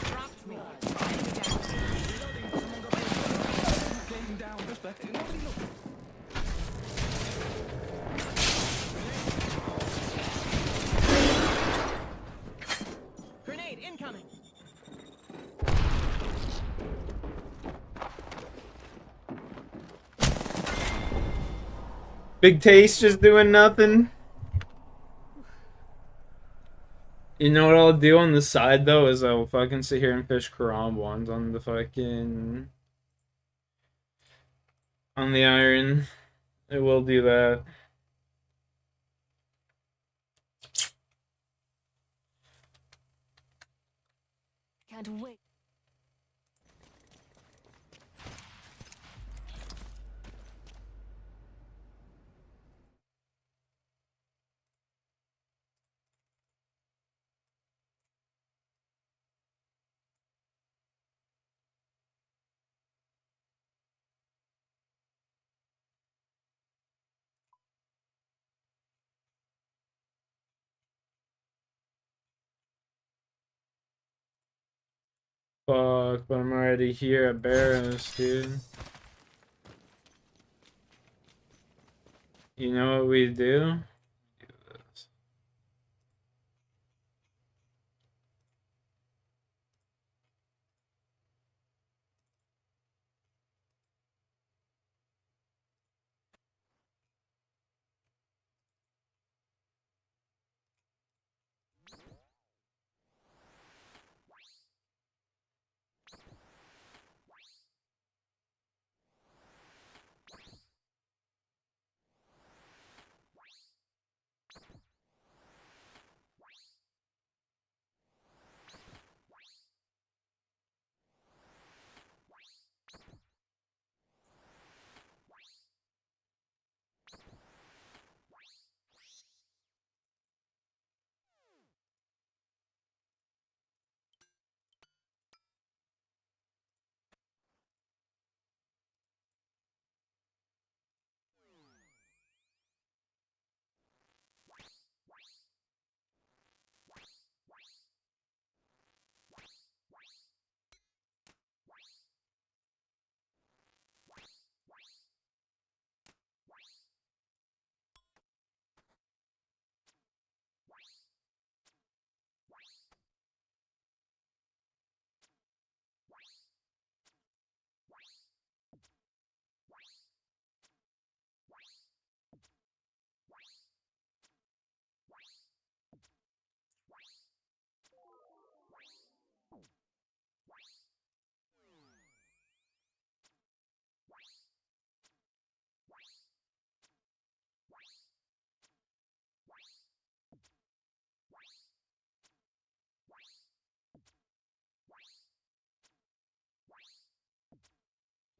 Dropped me. Enemy down. Getting down. Respect. Nobody look. Grenade incoming. Big Taste just doing nothing. You know what I'll do on the side though is I'll fucking sit here and fish Karambwans on the fucking on the iron. I will do that. Can't wait. Fuck, but I'm already here at Barrows, dude. You know what we do?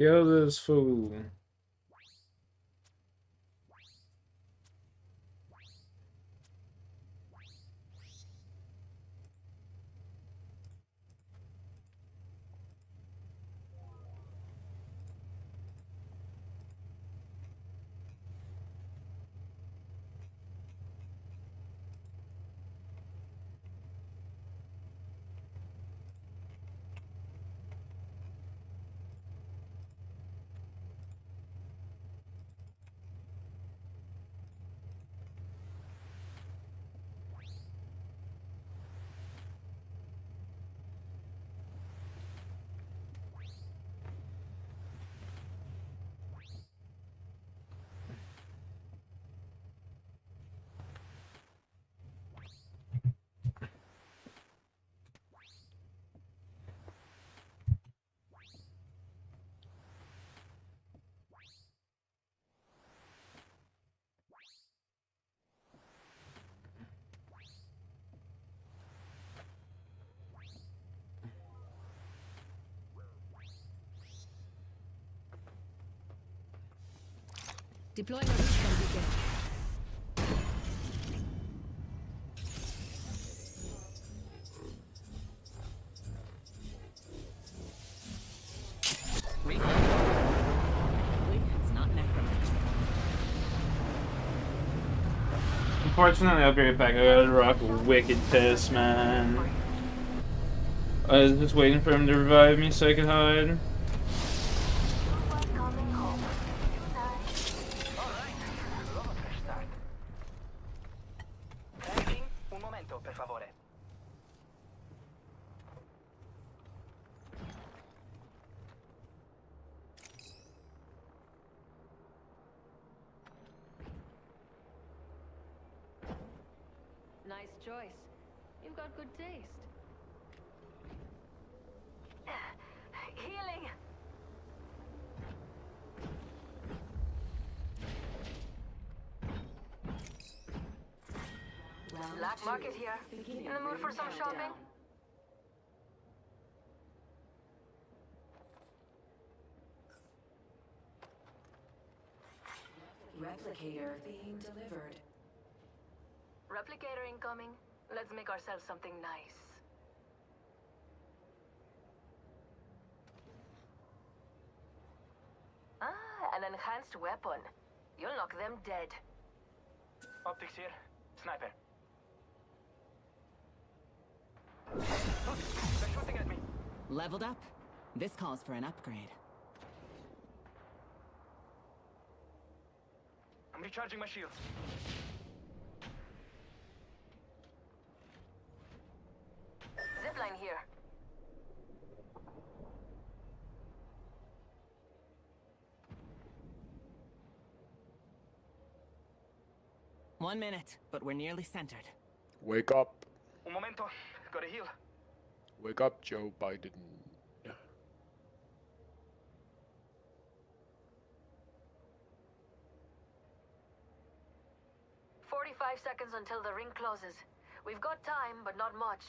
Kill this fool. Deploying a respawn beacon. It's not necromancy. Unfortunately, I'll be right back. I gotta rock a wicked piss, man. I was just waiting for him to revive me so I could hide. Un momento, per favore. Nice choice. You've got good taste. Healing. Black market here. In the mood for some shopping? Replicator being delivered. Replicator incoming. Let's make ourselves something nice. Ah, an enhanced weapon. You'll knock them dead. Optics here. Sniper. They're shooting at me. Leveled up. This calls for an upgrade. I'm recharging my shield. Zipline here. One minute, but we're nearly centered. Wake up. Un momento. Gotta heal. Wake up, Joe Biden. 45 seconds until the ring closes. We've got time, but not much.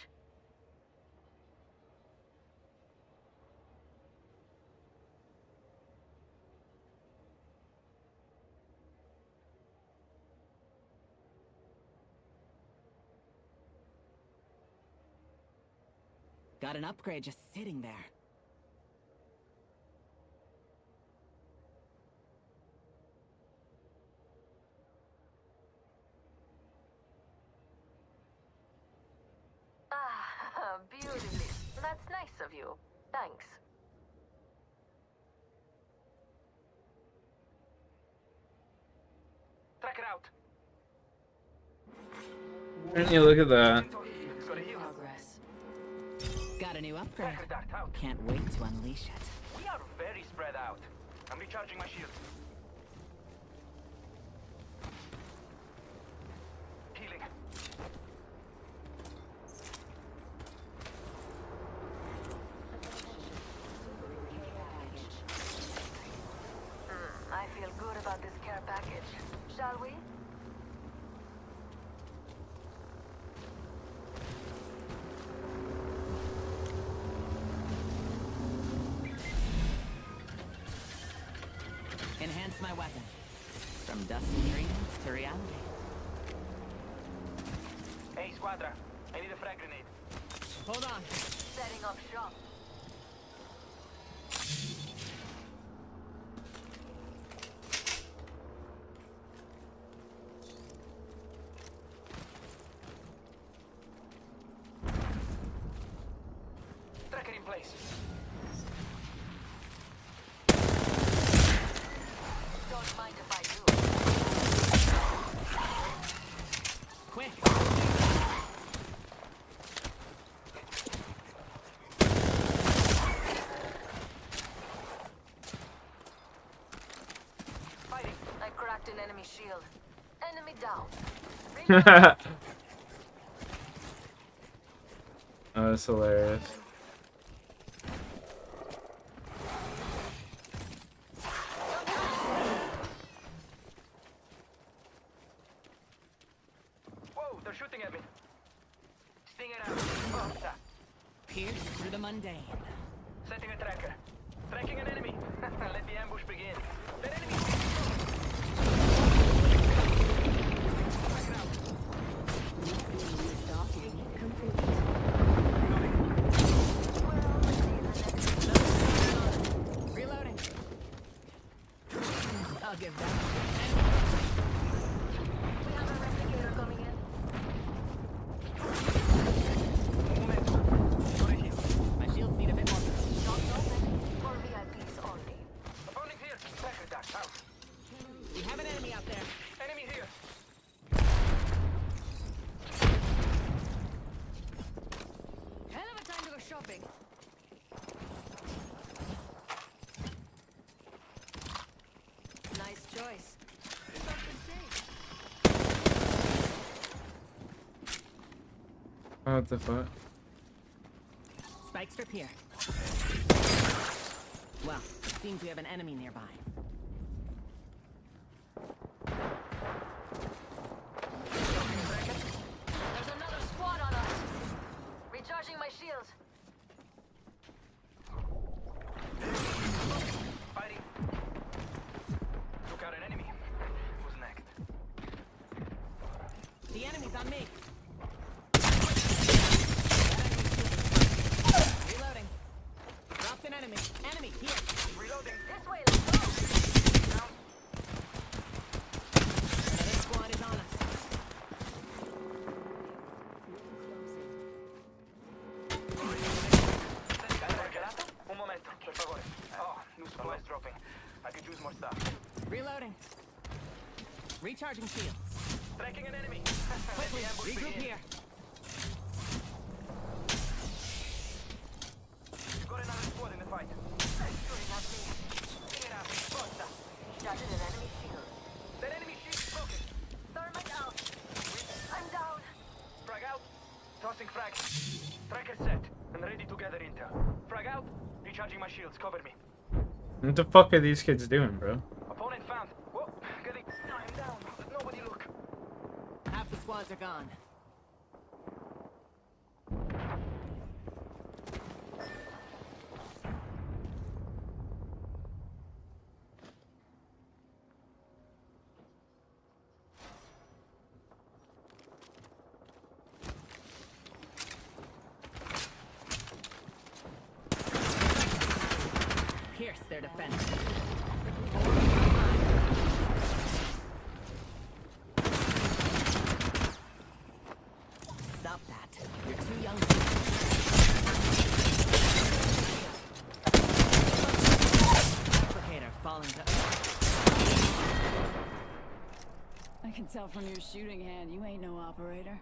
Got an upgrade just sitting there. Ah, beautifully. That's nice of you. Thanks. Tracker out. Yeah, look at that. Progress. Got a new upgrade. Can't wait to unleash it. We are very spread out. I'm recharging my shield. Healing. I feel good about this care package. Shall we? enhance my weapon. From dusty dreams to reality. Hey, Squadra. I need a frag grenade. Hold on. Setting up shop. Tracker in place. Don't mind if I do. Quick. Fighting. I cracked an enemy shield. Enemy down. Oh, that's hilarious. Whoa, they're shooting at me. Sting it out. Oh, stop. Pierce through the mundane. Setting a tracker. Tracking an enemy. Let the ambush begin. That enemy. Reloading. I'll give that. We have a replicator coming in. My shields need a bit more. Shots open. For VIPs only. Opponent here. Tracker dash out. We have an enemy out there. Enemy here. Hell of a time to go shopping. Nice choice. Something safe. Oh, what the fuck? Spike strip here. Well, it seems we have an enemy nearby. There's another squad on us. Recharging my shields. Fighting. Took out an enemy. Who's next? The enemy's on me. Reloading. Dropped an enemy. Enemy here. Reloading. This way, let's go. Another squad is on us. Un momento, per favore. Oh, new supplies dropping. I could use more stuff. Reloading. Recharging shields. Tracking an enemy. Quickly, regroup here. You've got another squad in the fight. Shooting at me. Sting it out. Forza. Shattered an enemy shield. That enemy shield is broken. Thermite out. I'm down. Frag out. Tossing frag. Tracker set. And ready to gather intel. Frag out. Recharging my shields. Cover me. What the fuck are these kids doing, bro? Opponent found. Whoa. Getting. I'm down. Let nobody look. Half the squads are gone. Pierce their defense. Stop that. You're too young to... Replicator falling to... I can tell from your shooting hand, you ain't no operator.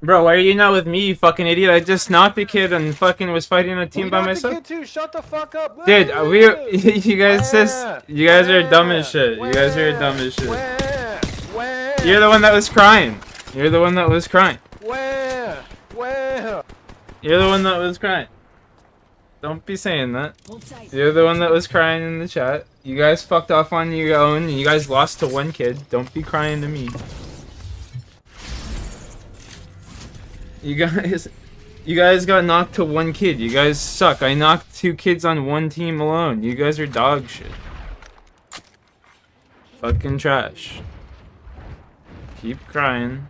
Bro, why are you not with me, you fucking idiot? I just knocked the kid and fucking was fighting a team by myself. Too. Shut the fuck up. Dude, you guys are dumb as shit. You guys are dumb as shit. You're the one that was crying. You're the one that was crying. Where? You're the one that was crying. Don't be saying that. You're the one that was crying in the chat. You guys fucked off on your own and you guys lost to one kid. Don't be crying to me. You guys got knocked to one kid. You guys suck. I knocked 2 kids on one team alone. You guys are dog shit. Fucking trash. Keep crying.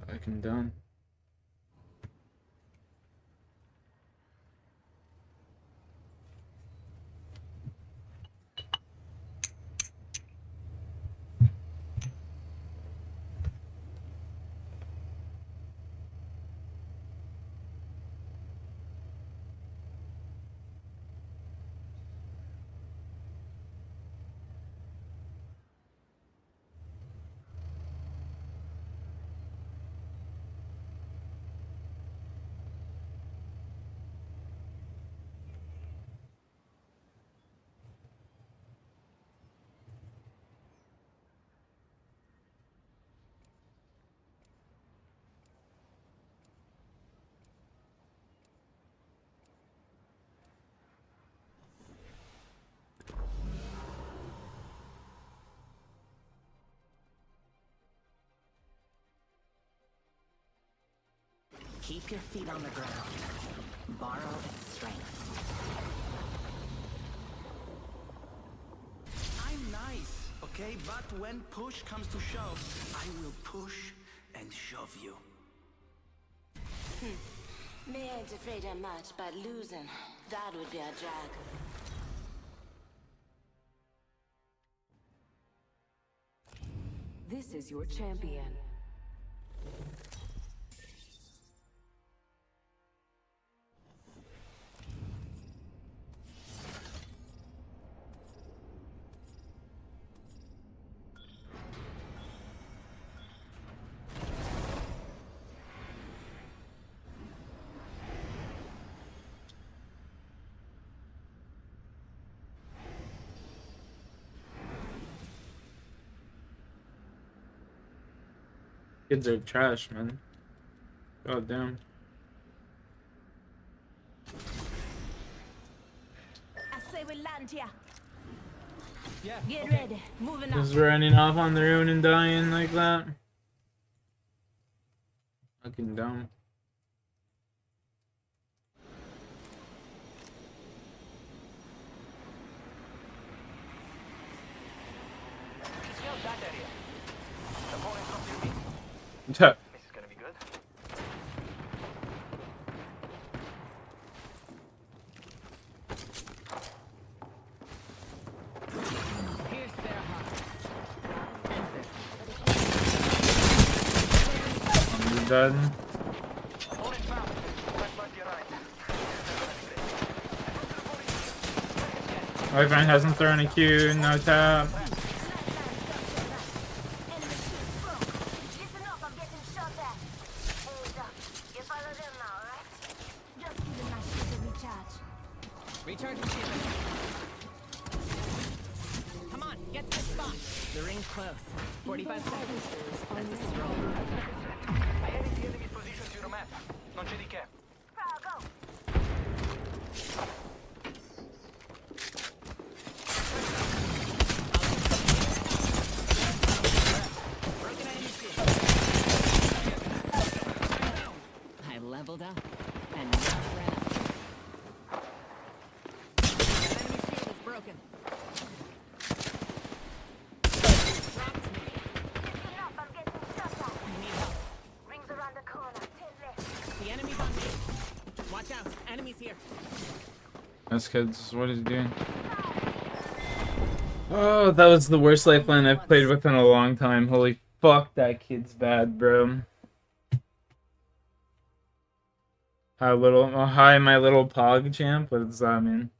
Fucking done. Keep your feet on the ground. Borrow its strength. I'm nice, okay? But when push comes to shove, I will push and shove you. Me ain't afraid of much, but losing, that would be a drag. This is your champion. Kids are trash, man. God damn. I say we land here. Yeah. Get ready. Moving up. Just running off on their own and dying like that. Fucking dumb. Scout that area. Opponents don't do me. Yeah. This is gonna be good. Pierce their hearts. I'm done. Opponent found. Left by your right. My friend hasn't thrown a Q, no tap. Listen up, I'm getting shot at. Hold up. You follow them now, alright? Just giving my shit a recharge. Recharging shield. Come on, get to the spot. The ring's close. 45 seconds. That's a stroll. I edit the enemy's position to your map. Non c'è di che. Go. Broken enemy shield. I leveled up and not ran up. That enemy shield is broken. Dropped me. Listen up, I'm getting shot at. I need help. Rings around the corner. 10 left. The enemy's on me. Watch out. Enemies here. That's kids. What is he doing? Oh, that was the worst lifeline I've played with in a long time. Holy fuck, that kid's bad, bro. Hi, hi, my little pog champ. What does that mean?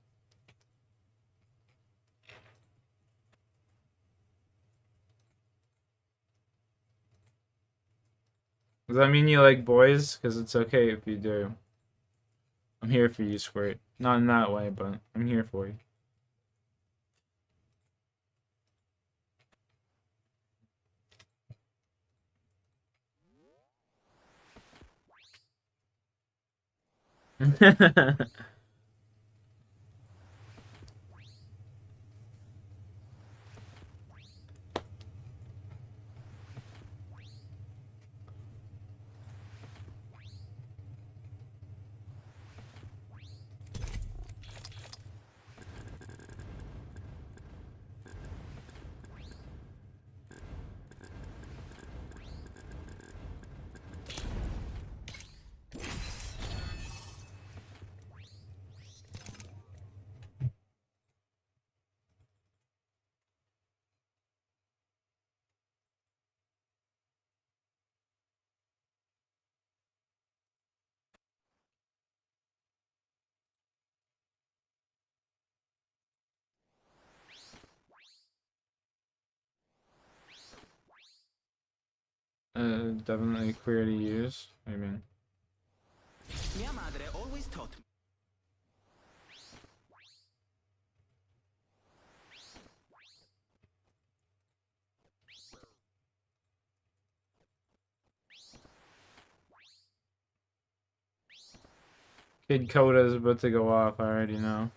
Does that mean you like boys? Because it's okay if you do. I'm here for you, Squirt. Not in that way, but I'm here for you. Definitely clear to use. I mean, Mia madre always taught me. Kid Coda is about to go off. I already know.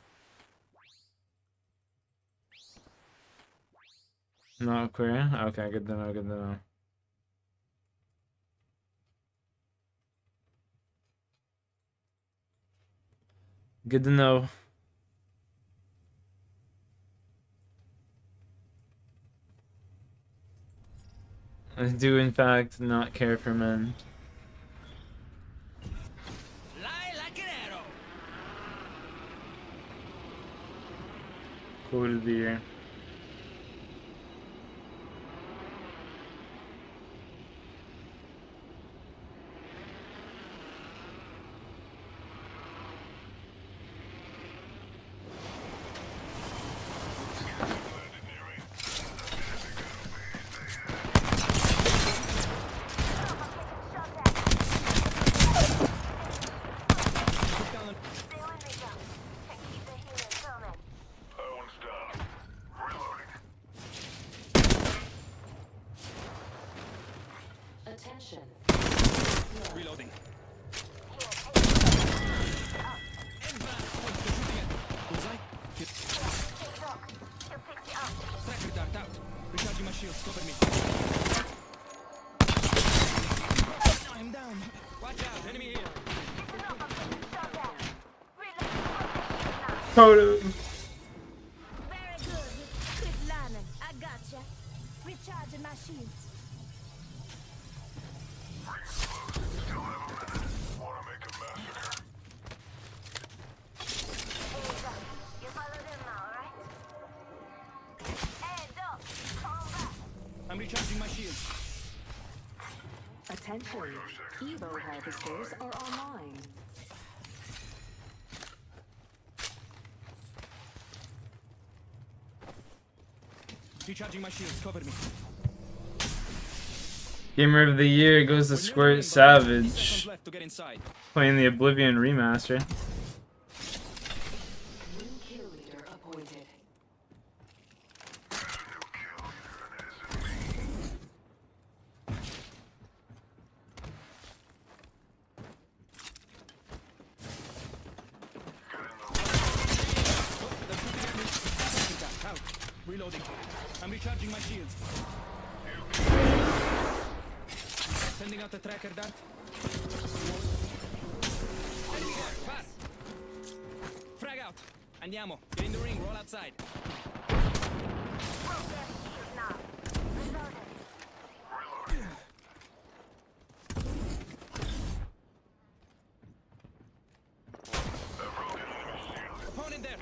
Not clear? Okay, good to know, good to know. Good to know. I do, in fact, not care for men. Fly like an arrow. Quote of the year. Attention. Reloading. Tracker dart out. Recharging my shields. Cover me. I'm down. Watch out. Enemy here. Coda. Very good. Quit lying. I gotcha. Recharging my shields. I'm recharging my shields. Attention. Evo harvesters are online. Recharging my shields. Cover me. Gamer of the year goes to Squirt Savage. Left to get inside. Playing the Oblivion remaster. New kill leader appointed. Out. Reloading. I'm recharging my shields. Sending out the tracker dart. Enemy there, fast. Frag out. Andiamo. Get in the ring. Roll outside. Opponent there.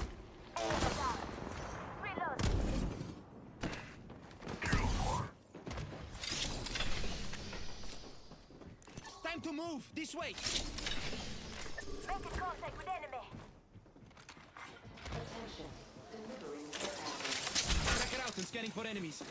Time to move. This way. Making contact with enemy. Attention. Delivering care Tracker out and scanning for enemies.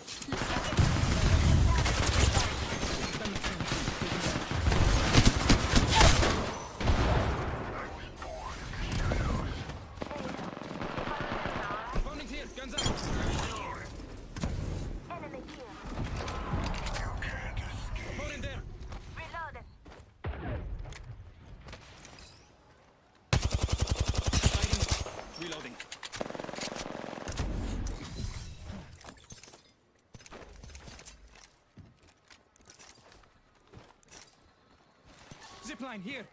line here.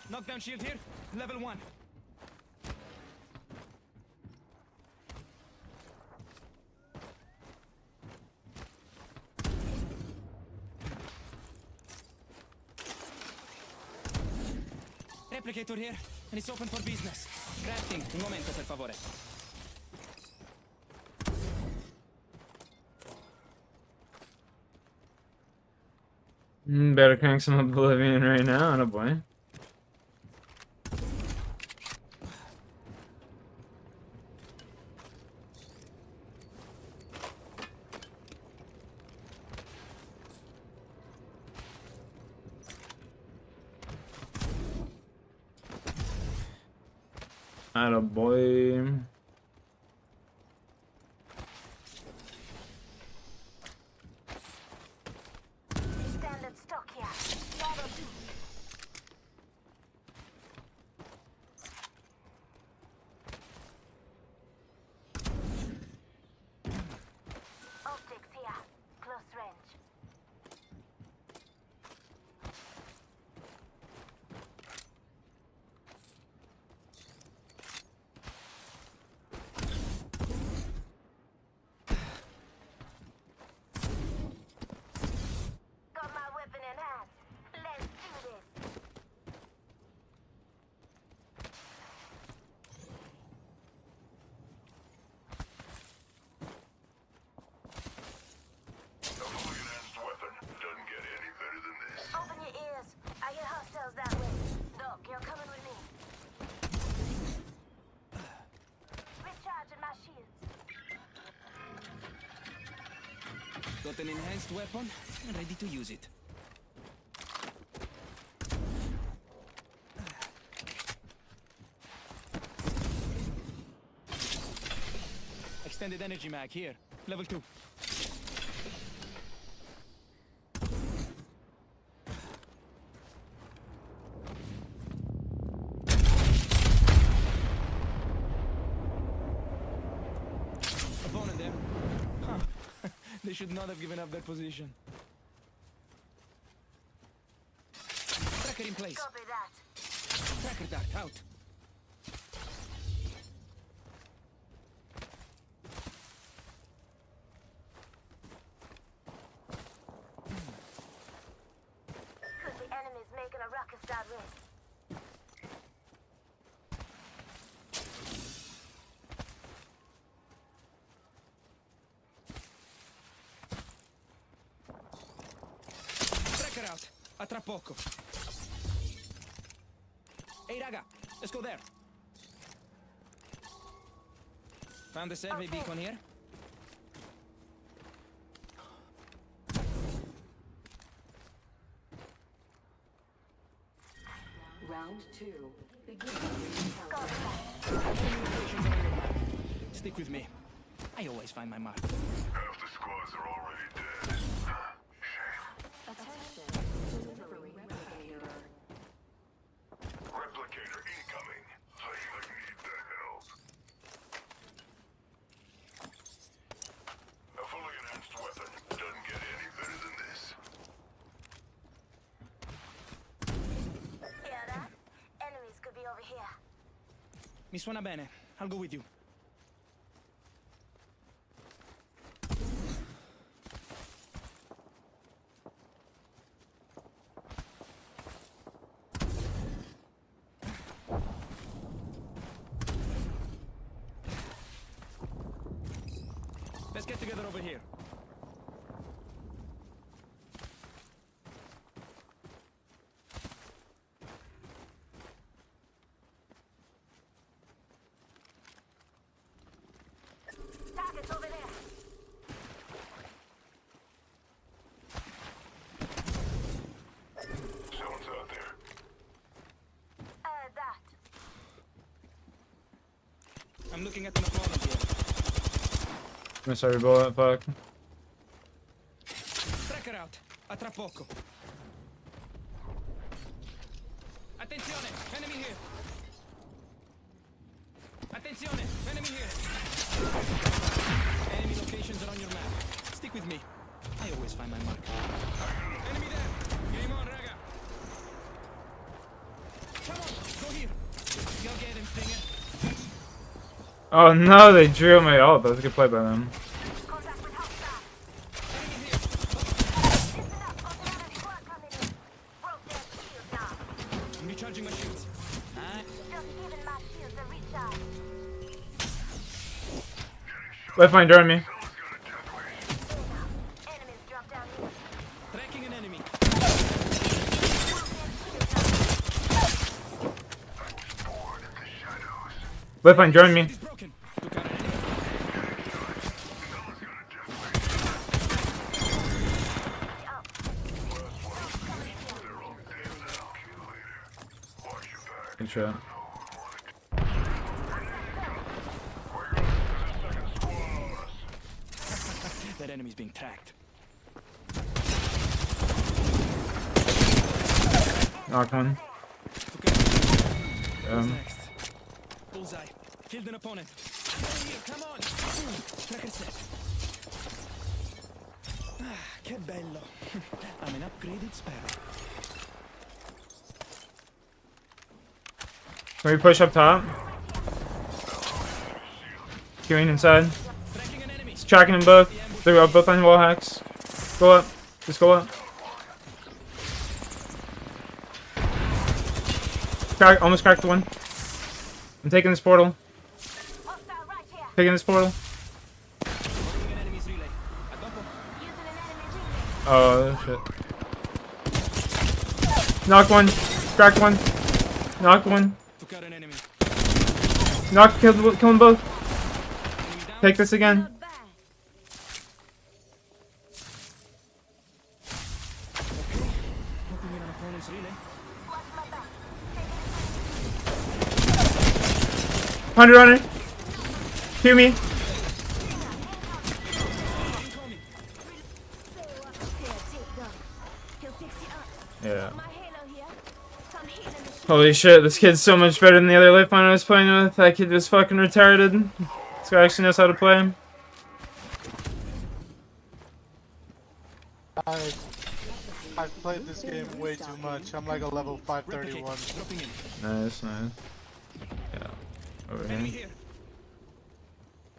Knockdown shield here. Level 1. Replicator here, and it's open for business. Crafting, un momento per favore. Better crank some Oblivion right now, oh boy. Atta boy. Standard stock here. Level 2. Optics here. Close range. Got my weapon in hand. Let's do this. Open your ears. I hear hostiles that way. Doc, you're coming with me. Recharging my shields. Got an enhanced weapon, and ready to use it. Extended energy mag here. Level 2. Opponent there. Huh. They should not have given up their position. Tracker in place. Copy that. Tracker dart out. Could be enemies making a ruckus that way. Tracker out. A tra poco. Hey raga, let's go there. Found the survey beacon here. Round 2. Begin. Stick with me. I always find my mark. Half the squads are already dead. Attention. Delivering replicator. Replicator incoming. I need the help. A fully enhanced weapon doesn't get any better than this. Hear that? Enemies could be over here. Mi suona bene. I'll go with you. Let's get together over here. Target's over there. Someone's out there. That. I'm looking at an opponent here. I'm sorry, bullet, fuck. Tracker out. A tra poco. Attenzione, enemy here. Attenzione, enemy here. Enemy locations are on your map. Stick with me. I always find my mark. Enemy there. Game on, raga. Oh no, they drew me. Oh, that was a good play by them. I'm recharging my shields. Lifeline during me. Tracking an enemy. Lifeline during me. Good shot. That enemy's being tracked. Knock one. Next. Bullseye. Killed an opponent. Here, come on. Tracker set. Che bello. I'm an upgraded sparrow. Can we push up top? Queuing inside. It's tracking them both. They're both on wall hacks. Go up. Just go up. Almost cracked one. I'm taking this portal. Taking this portal. Oh shit. Knock one. Cracked one. Knocked one. Knock, kill them both. Take this again. Hunter on it. Hear me. Yeah. Holy shit, this kid's so much better than the other lifeline I was playing with. That kid was fucking retarded. This guy actually knows how to play. I've played this game way too much. I'm like a level 531. Nice, nice. Yeah. Over here.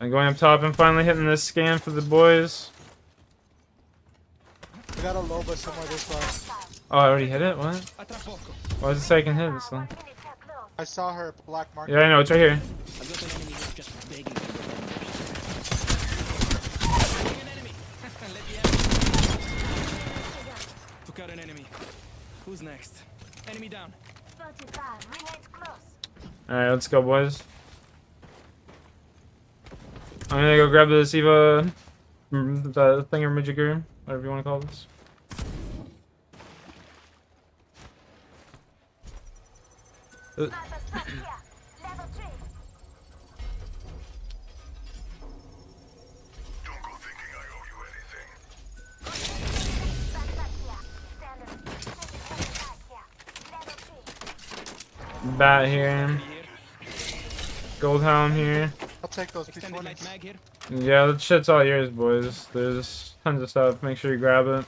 I'm going up top and finally hitting this scan for the boys. I got a Loba somewhere this way. Oh, I already hit it? What? Why does it say I can hit this one? I saw her black mark. Yeah, I know, it's right here. Took out an enemy. Who's next? Enemy down. Alright, let's go, boys. I'm gonna go grab this Eva, the thingamajigger, whatever you want to call this. Bat here. Gold helm here. I'll take those P20s. Yeah, that shit's all yours, boys. There's tons of stuff. Make sure you grab it.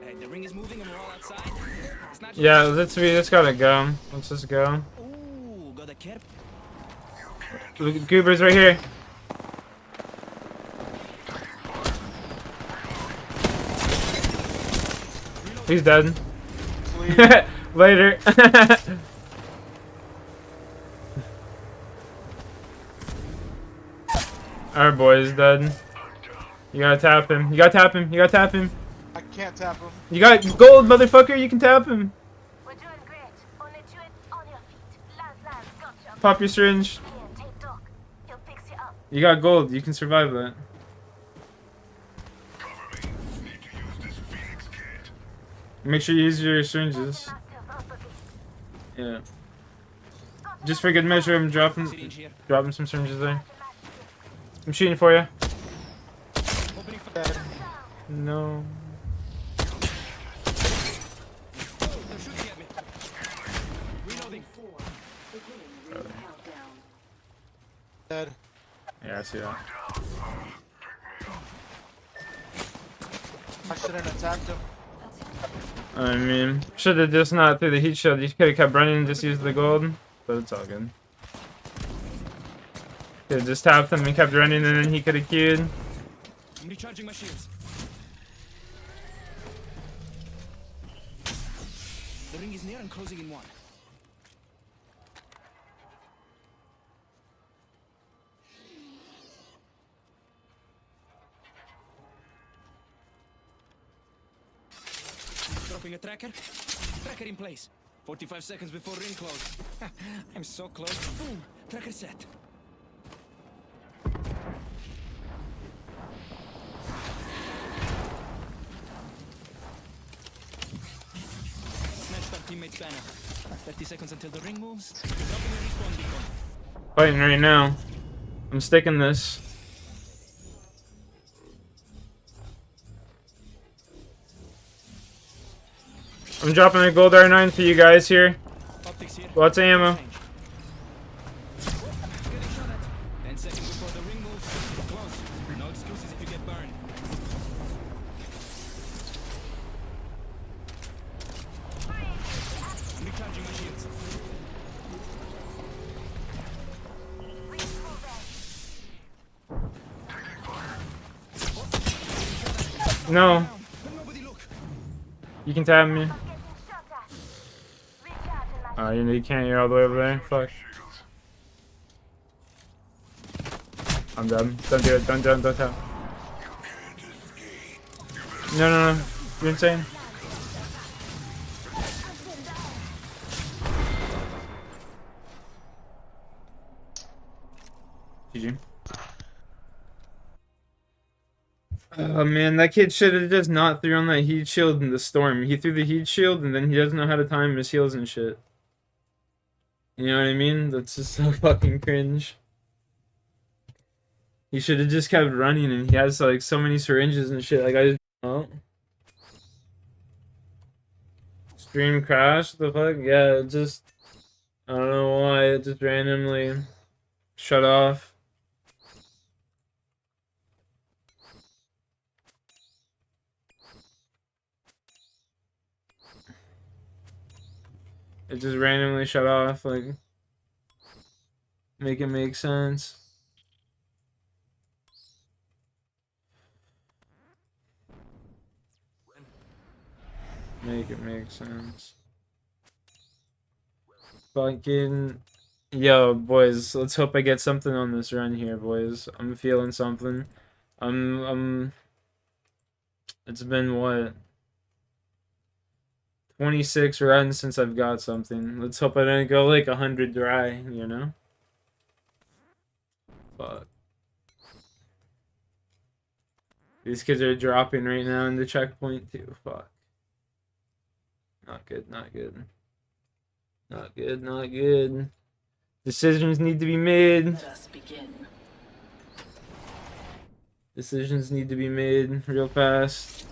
Hey, the ring is moving and we're all outside. It's not Yeah, let's gotta go. Let's just go. Ooh, got a cap. Look, Goober's right here. He's dead. Later. Our boy's dead. You gotta tap him. You gotta tap him. You gotta tap him. I can't tap him. You got gold, motherfucker. You can tap him. Pop your syringe. You got gold. You can survive that. Make sure you use your syringes. Yeah. Just for good measure, I'm dropping some syringes there. I'm shooting for you. No. Dead. Yeah, I see that. I shouldn't attacked him. I mean, should have just not threw the heat shield. You could have kept running and just used the gold, but it's all good. Could have just tapped him and kept running, and then he could have queued. I'm recharging my shields. The ring is near and closing in one. Dropping a tracker. Tracker in place. 45 seconds before ring close. I'm so close. Boom. Tracker set. Snatched our teammate's banner. 30 seconds until the ring moves. Dropping a respawn beacon. Fighting right now. I'm sticking this. I'm dropping a gold R9 for you guys here. Lots of ammo. 10 seconds before the ring moves. Close. No excuses if you get burned. I'm recharging my shields. No. You can tab me. Oh, you can't. You're all the way over there. Fuck. I'm done. Don't do it. Don't tap. No. You're insane. GG. Oh man, that kid should have just not threw on that heat shield in the storm. He threw the heat shield and then he doesn't know how to time his heals and shit. You know what I mean? That's just so fucking cringe. He should have just kept running, and he has like so many syringes and shit. Like I just stream crashed. The fuck? Yeah, it just I don't know why it just randomly shut off. It just randomly shut off, like, make it make sense. Make it make sense. Fucking, yo, boys, let's hope I get something on this run here, boys. I'm feeling something. It's been, what? 26 runs since I've got something. Let's hope I don't go like 100 dry, you know? Fuck. These kids are dropping right now in the checkpoint too. Fuck. Not good, not good. Not good, not good. Decisions need to be made. Let us begin. Decisions need to be made real fast.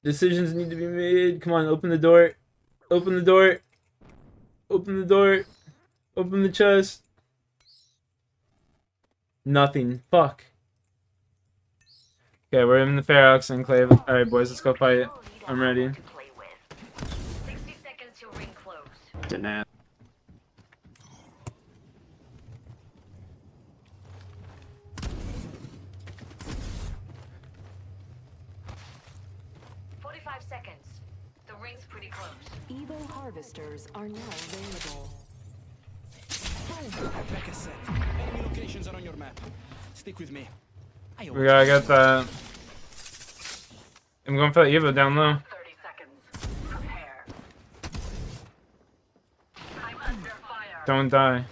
Decisions need to be made. Come on, open the door. Open the door. Open the door. Open the chest. Nothing. Fuck. Okay, we're in the Ferox Enclave. Alright, boys, let's go fight. I'm ready. 60 seconds till ring close. Didn't 45 seconds. The ring's pretty close. Evo harvesters are now available. Tracker set. Enemy locations are on your map. Stick with me. We gotta get that. I'm going for the Evo down low. 30 seconds. Prepare. I'm under fire. Don't die.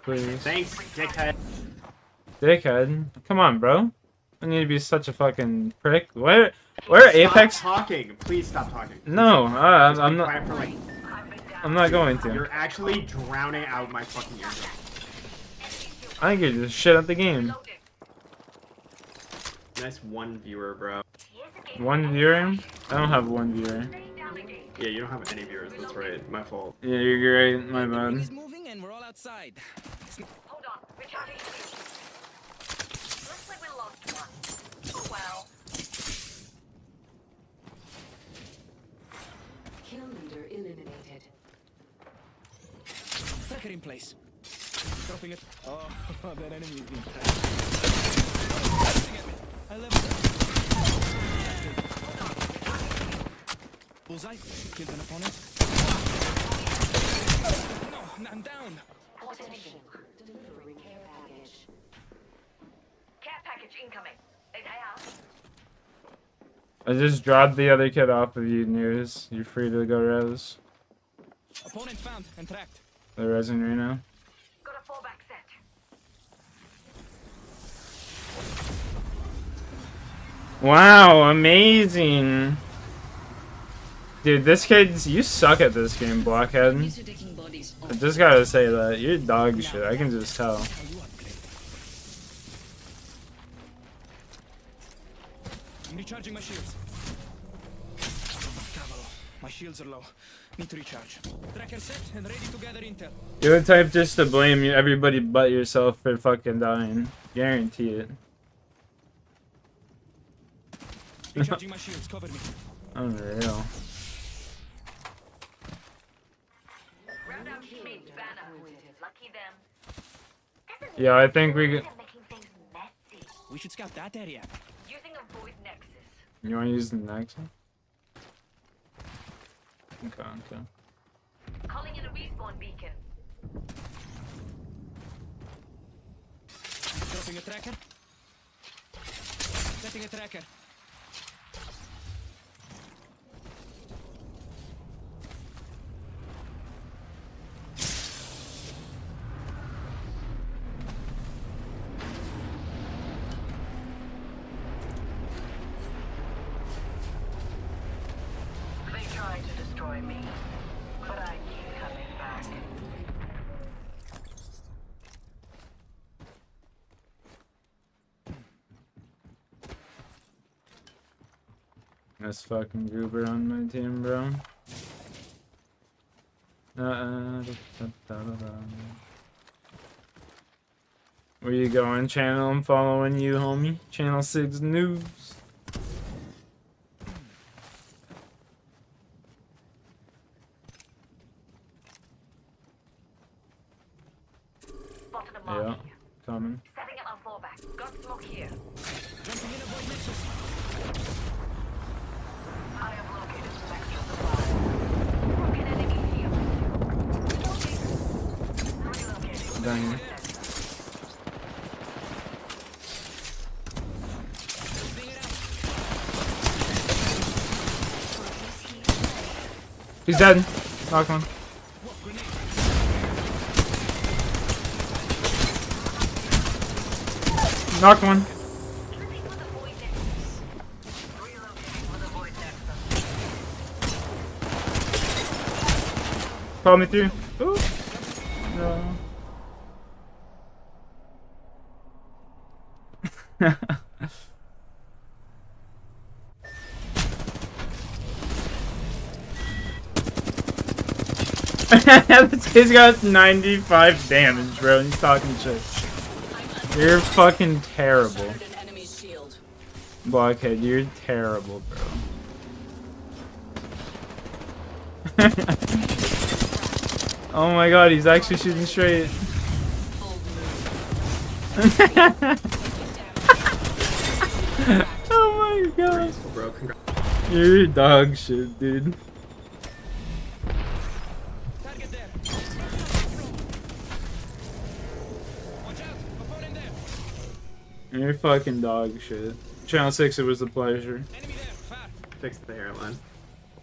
Please. Thanks, dickhead. Dickhead? Come on, bro. I need to be such a fucking prick. Where Apex? Stop talking. Please stop talking. No, I'm not. Quiet for, like, I'm not going to. You're actually drowning out my fucking eardrum. I think you're just shit at the game. Nice one viewer, bro. One viewer? I don't have one viewer. Yeah, you don't have any viewers. That's right. My fault. Yeah, you're right. My The ring bad. is moving and we're all outside. Hold on, recharging. Looks like we lost one. Oh well. Kill leader eliminated. Tracker in place. Dropping it. Oh, that enemy is being I leveled it. Bullseye. Killed an opponent. No, I'm down. Attention. Delivering care package. Care package incoming. Is out. I just dropped the other kid off of you, News. You're free to go res. Opponent found and tracked. They're resing right now. Got a fallback set. Wow, amazing. Dude, this kid, you suck at this game, Blockhead. I just gotta say that. You're dog shit, I can just tell. I'm recharging my shields. Cavolo, my shields are low. Need to recharge. Tracker set and ready to gather intel. You're the type just to blame everybody but yourself for fucking dying. Guarantee it. Recharging my shields, cover me. Unreal. Round out teammates banner. Lucky them. Yeah, I think we could... We should scout that area. Using a void nexus. You wanna use the next one? Okay, okay. Calling in a respawn beacon. Dropping a tracker. Setting a tracker. They tried to destroy me, but I keep coming back. That's fucking Goober on my team, bro. Where you going, channel? I'm following you, homie. Channel 6 News. Spotted a Yeah, mark. coming. Setting up our fallback. Got smoke here. Jumping in a void nexus. I have located some extra supplies. Broken enemy field. Relocating. Done here. He's dead. Knock one. Knock one. Follow me through. Ooh. No. This kid's got 95 damage, bro. He's talking shit. You're fucking terrible. Blockhead, you're terrible, bro. Oh my god, he's actually shooting straight. Oh my god. You're dog shit, dude. You're fucking dog shit. Channel 6, it was a pleasure. Fix the hairline.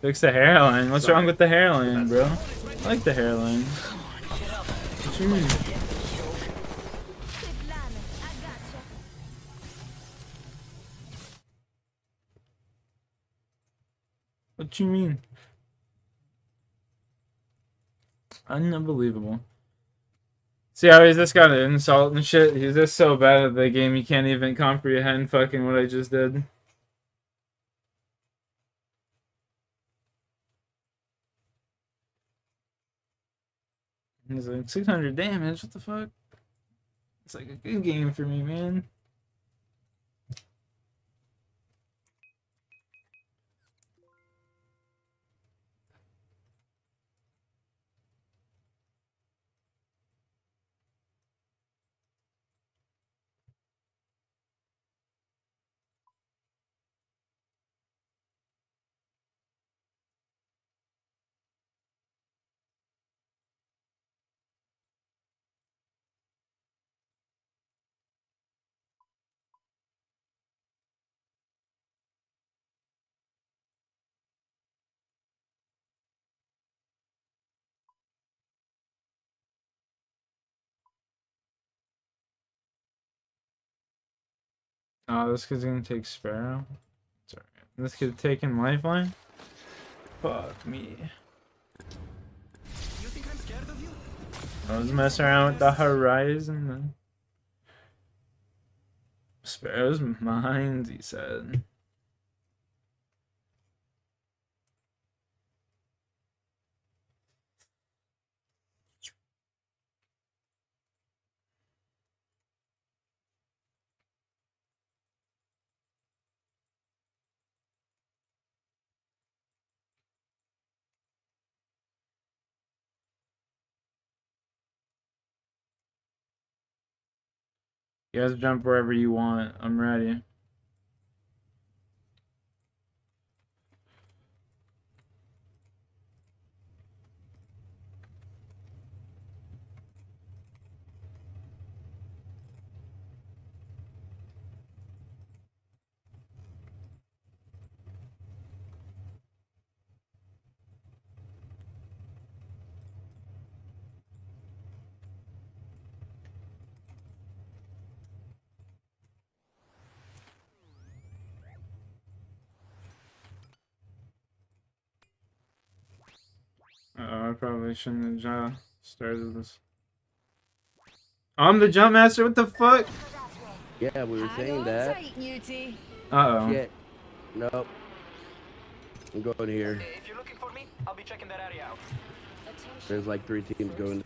Fix the hairline? What's wrong with the hairline, bro? I like the hairline. What you mean? What you mean? Unbelievable. See how he's just got an insult and shit? He's just so bad at the game he can't even comprehend fucking what I just did. He's like 600 damage. What the fuck? It's like a good game for me, man. Oh, this kid's gonna take Sparrow. Sorry. This kid taking Lifeline? Fuck me. You think I'm scared of you? I was messing around with the Horizon then. Sparrow's mine, he said. You guys jump wherever you want. I'm ready. I probably shouldn't have started this. I'm the jump master. What the fuck? Yeah, we were saying that. Uh-oh. Shit. Nope. I'm going here. If you're looking for me, I'll be checking that area out. There's like 3 teams going.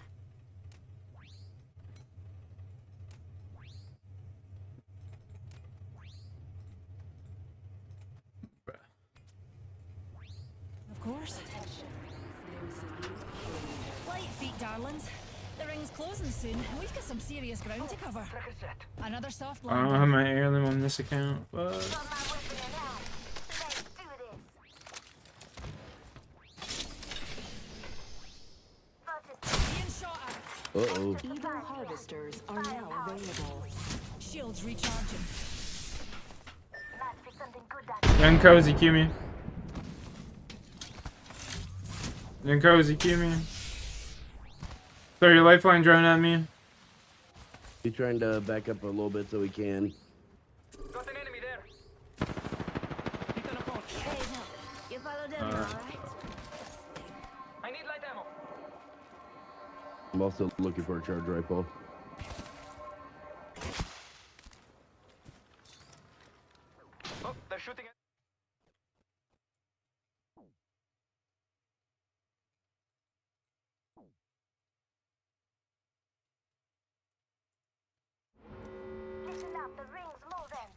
Of course. Light feet, darlings. The ring's closing soon, and we've got some serious ground to cover. Another soft I don't have my heirloom on this account, but... Uh-oh. Evil harvesters are now available. Shields recharging. Young Cozy, cue me. Young Cozy, cue me. Throw your lifeline drone at me. He's trying to back up a little bit so he can. Got an enemy there. You follow them, all right? I need light ammo. I'm also looking for a charge rifle. Oh, they're shooting at... Listen up, the ring's moving.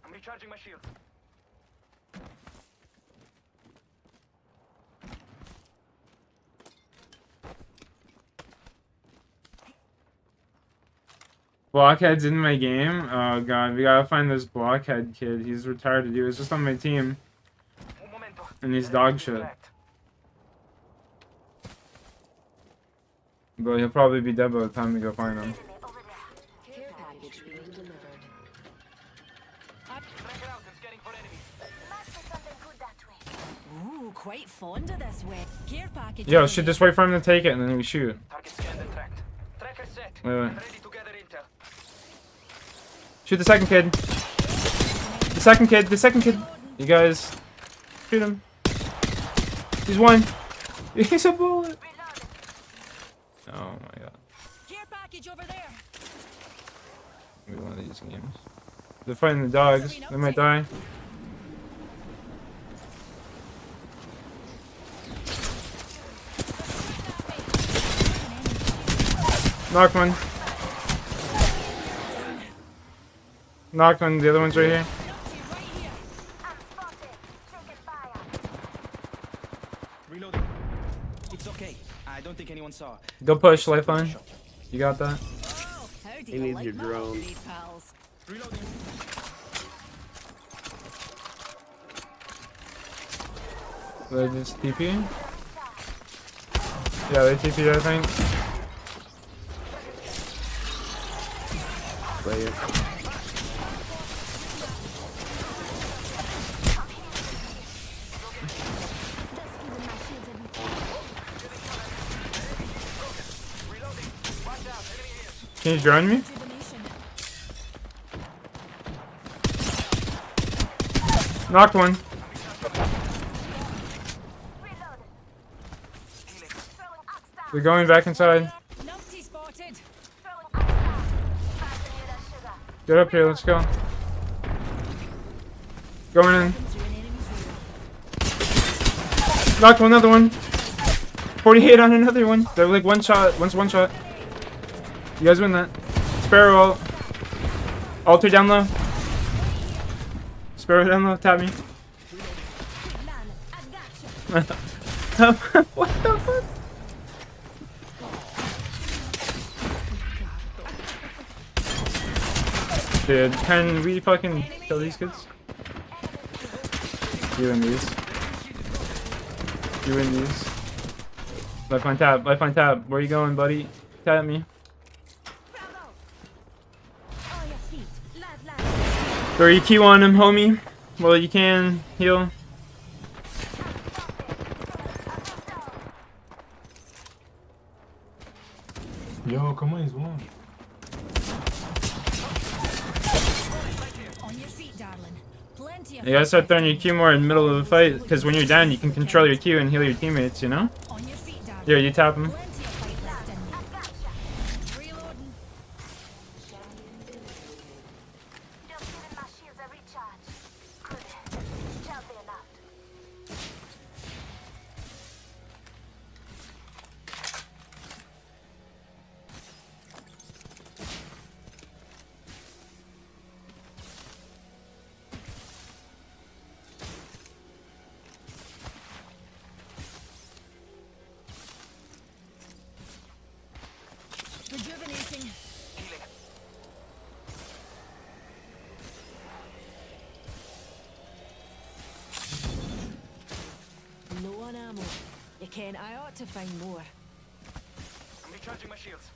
I'm recharging my shield. Blockhead's in my game? Oh god, we gotta find this Blockhead kid. He's retarded. He was just on my team. And he's dog shit. But he'll probably be dead by the time we go find him. Care package being delivered. Ooh, quite fond of this way. Care package. Yo, should just wait for him to take it and then we shoot. Wait. Shoot the second kid. The second kid. You guys, shoot him. He's one. He's a bullet. Oh my god. Care package over there. Maybe one of these games. They're fighting the dogs. They might die. Knock one. Knock one. The other one's right here. Reloading. It's okay. I don't think anyone saw. Go push, lifeline. You got that? He needs your drone. Reloading. They just TP? Yeah, they TP'd, I think. Play it. Can you drone me? Knocked one. They're going back inside. Get up here, let's go. Going in. Knocked another one. 48 on another one. They're like one shot. One's one shot. You guys win that. Sparrow ult. Alter down low. Sparrow down low. Tap me. What the fuck? Dude, can we fucking kill these kids? You win these. You win these. Lifeline tab, lifeline tab. Where you going, buddy? Tap me. Throw your Q on him, homie. Well, you can heal. Yo, come on, he's one. You gotta start throwing your Q more in the middle of the fight, because when you're down, you can control your Q and heal your teammates, you know? Here, you tap him. Rejuvenating. Low on ammo. You can. I ought to find more. I'm recharging my shields.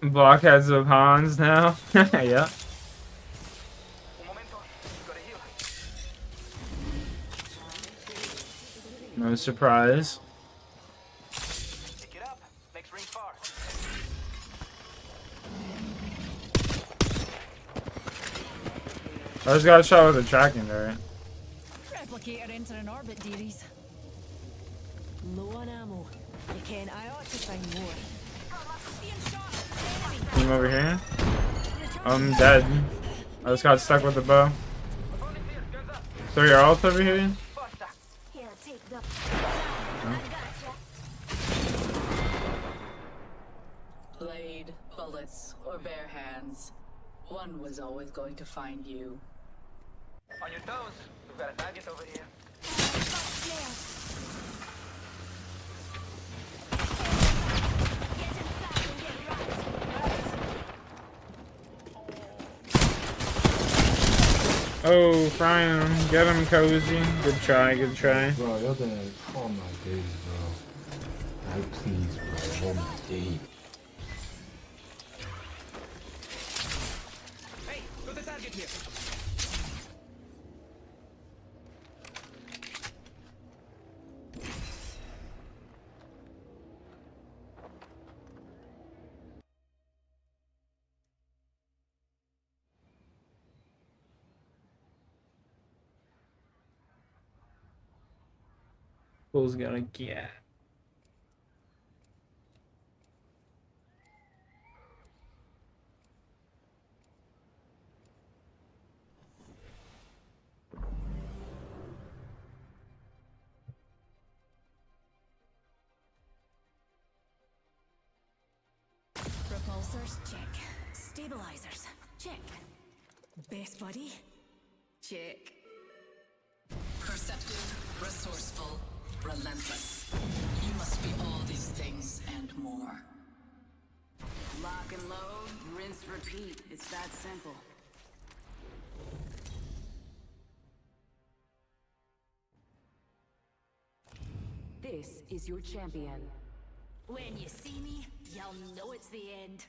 Blockheads of Hans now. Yeah. No surprise. Pick it up. Next ring's far. I just got a shot with the tracking there, right? Replicator entering orbit, dearies. Low on ammo. You can. I ought to find more. Team over here. I'm dead. I just got stuck with the bow. So your ult over here? Blade, bullets, or bare hands. One was always going to find you. On your toes. We've got a target over here. Oh, fry him. Get him, Cozy. Good try, good try. Bro, you're the... Oh my days, bro. Like, please, bro. Oh my days. Hey, got the target here. Who's gonna get? Pulsars, check. Stabilizers, check. Best buddy, check. Perceptive, resourceful, relentless. You must be all these things and more. Lock and load, rinse, repeat. It's that simple. This is your champion. When you see me, you'll know it's the end.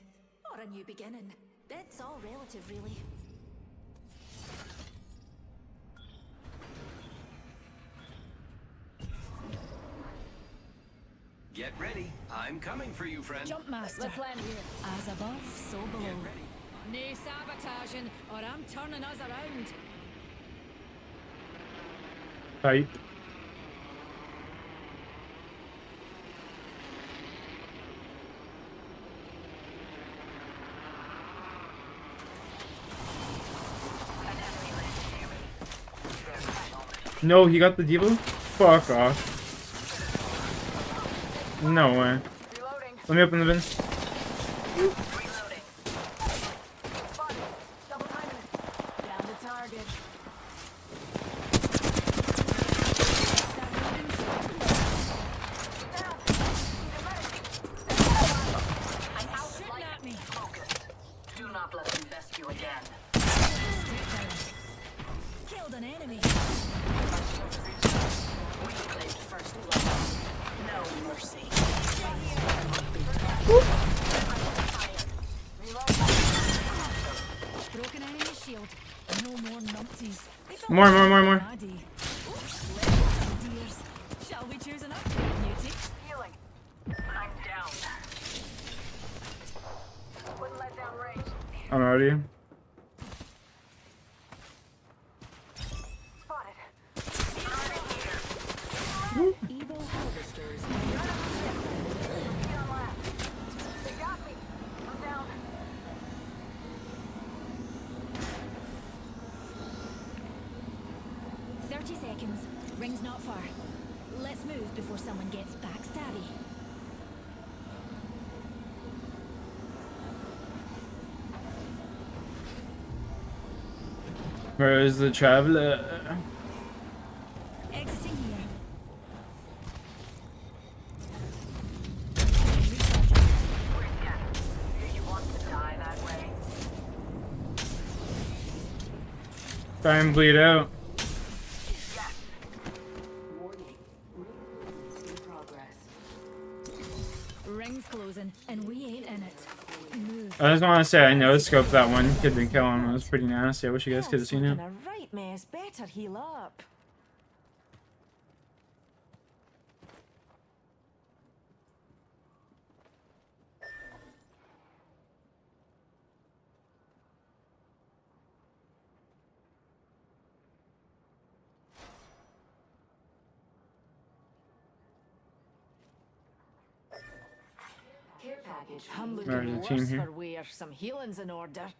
Or a new beginning. That's all relative, really. Get ready. I'm coming for you, friend. Jump master. Let's land here. As above, so below. No sabotaging, or I'm turning us around. Tight. No, he got the devo? Fuck off. No way. Let me open the bin. Down the target. Shooting at me. Focus. Do not let them best you again. Killed an enemy. We claimed first blood. No mercy. Broken enemy shield. No more numpties. More. Shall we choose an upgrade, Newty? Healing. I'm down. Wouldn't let down range. I'm out of here. Evil harvesters. They got me. I'm down. 30 seconds. Ring's not far. Let's move before someone gets backstabby. Where is the traveler? Exiting here. You want to die that way? Try and bleed out. In progress. Ring's closing, and we ain't in it. Move. I just want to say I no scoped that one kid to kill him. It was pretty nasty. I wish you guys could have seen it. A right mess. Better heal up. Care package. I'm Alright, looking the team worse here. for wear. Some healing's in order.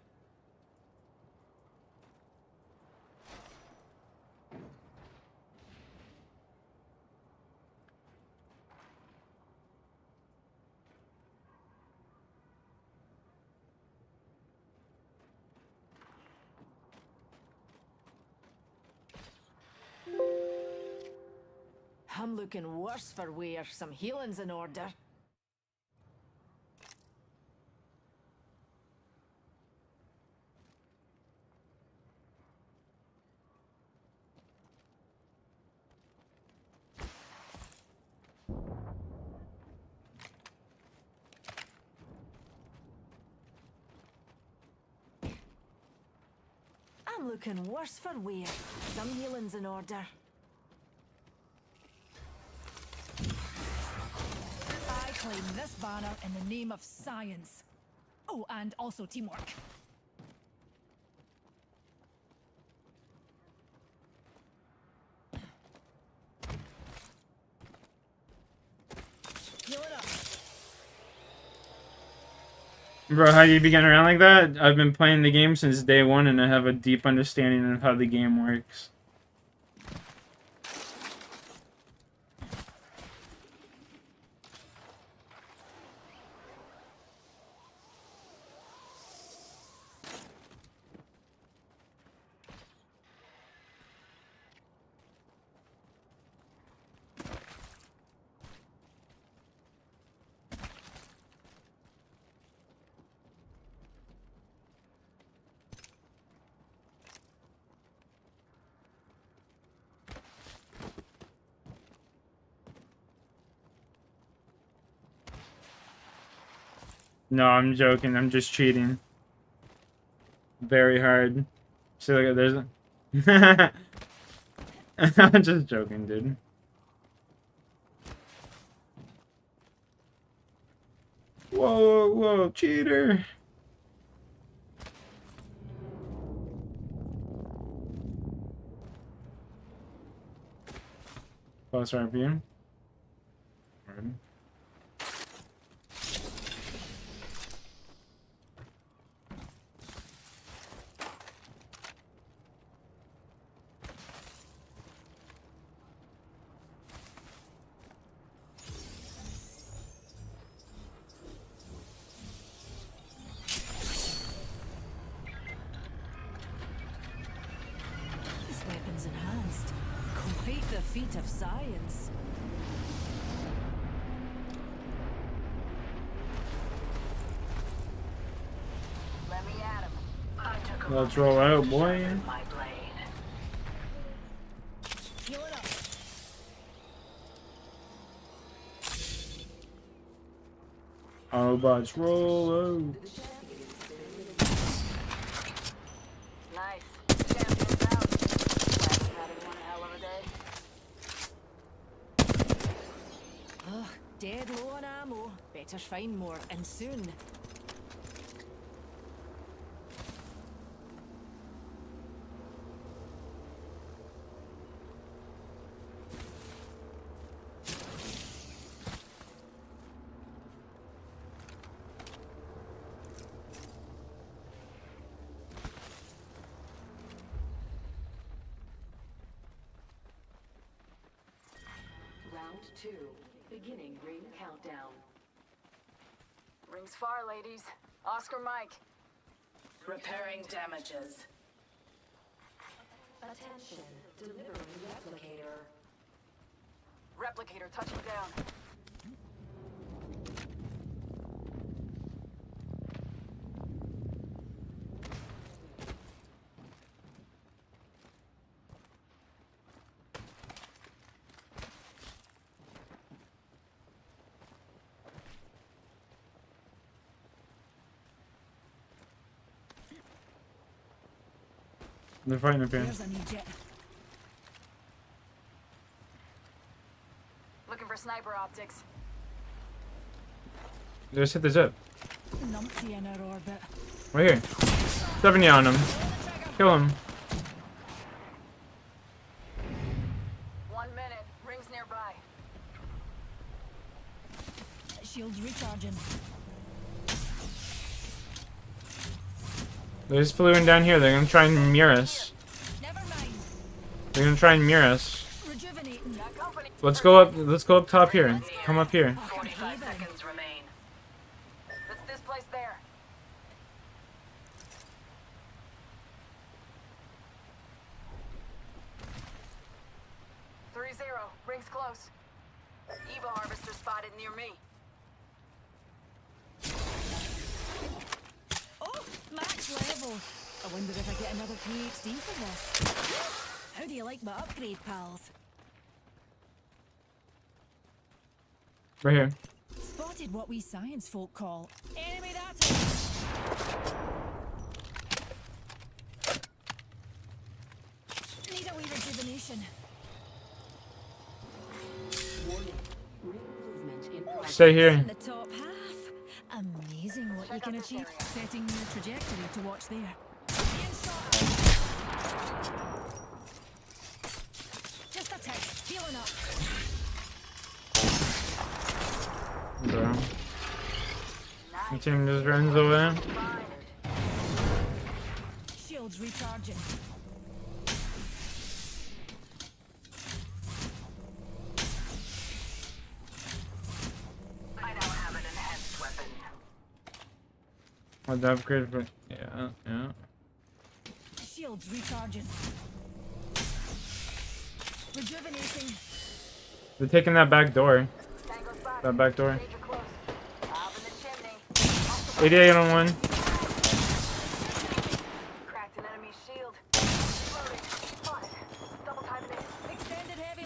I'm looking worse for wear. Some healing's in order. I'm looking worse for wear. Some healing's in order. I claim this banner in the name of science. Oh, and also teamwork. Heal it up. Bro, how do you begin around like that? I've been playing the game since day one and I have a deep understanding of how the game works. No, I'm joking. I'm just cheating. Very hard. See, look, there's a... I'm just joking, dude. Whoa, whoa, cheater. Plus RPM. Alright. This weapon's enhanced. Quite the feat of science. Let me at him. I took a Let's roll out, boy. my blade. Heal it up. Autobots roll out. Nice. Champion's out. Glad you had one hell of a day. Ugh, dead low on ammo. Better find more, and soon. Round 2. Beginning ring countdown. Rings far, ladies. Oscar Mike. Repairing damages. Attention. Delivering replicator. Replicator touching down. They're fighting up here. There's an eject. Looking for sniper optics. Just hit the zip. Numpty in our orbit. Right here. 70 on him. Kill him. 1 minute. Rings nearby. Shields recharging. There's flew down here. They're gonna try and mirror us. They're gonna try and mirror us. Rejuvenating. Let's go up. Let's go up top here. Come up here. 45 seconds remain. Let's displace there. Three zero. Rings close. Evo harvester spotted near me. Oh, max level. I wonder if I get another PhD for this. How do you like my upgrade, pals? Right here. Spotted what we science folk call enemy data. Need a wee rejuvenation. Stay here. In the top half. Amazing what you can achieve. Setting your trajectory to watch there. Just a tick. Healing up. Bro. The team just runs away. Shields recharging. I now have an enhanced weapon. What the upgrade for? Yeah, yeah. Shields recharging. Rejuvenating. They're taking that back door. That back door. 88 on one. Cracked an enemy shield. Reloading. Spotted. Double timing it. Extended heavy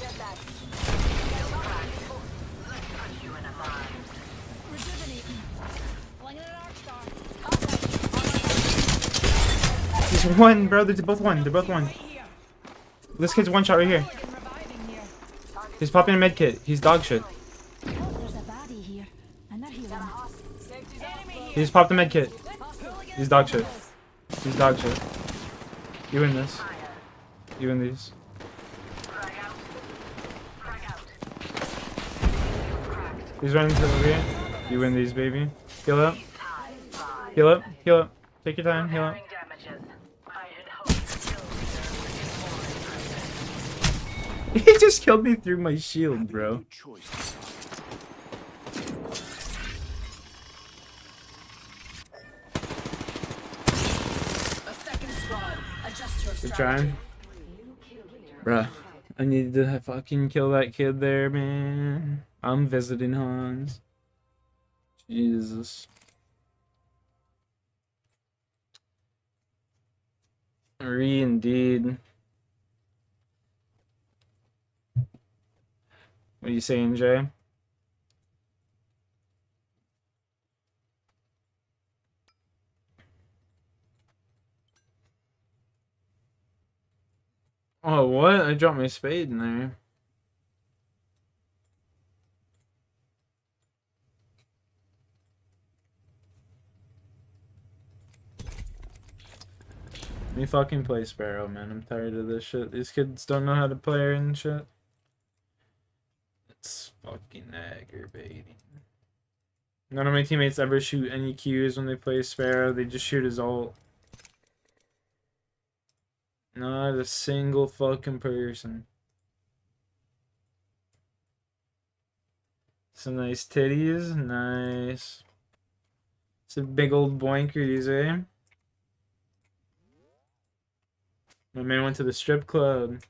Get that. One, bro. They're both one. They're both one. This kid's one shot right here. He's popping a med kit. He's dog shit. There's a baddie here, and they're healing. He just popped a med kit. He's dog shit. He's dog shit. You win this. You win these. He's running to the rear. You win these, baby. Heal up. Heal up. Heal up. Take your time. Heal up. He just killed me through my shield, bro. Good trying. Bruh, I need to fucking kill that kid there, man. I'm visiting Hans. Jesus. Indeed. What are you saying, Jay? Oh, what? I dropped my spade in there. Let me fucking play Sparrow, man. I'm tired of this shit. These kids don't know how to play and shit. It's fucking aggravating. None of my teammates ever shoot any Qs when they play Sparrow. They just shoot his ult. Not a single fucking person. Some nice titties. Nice. Some big old boinkers, eh? My man went to the strip club.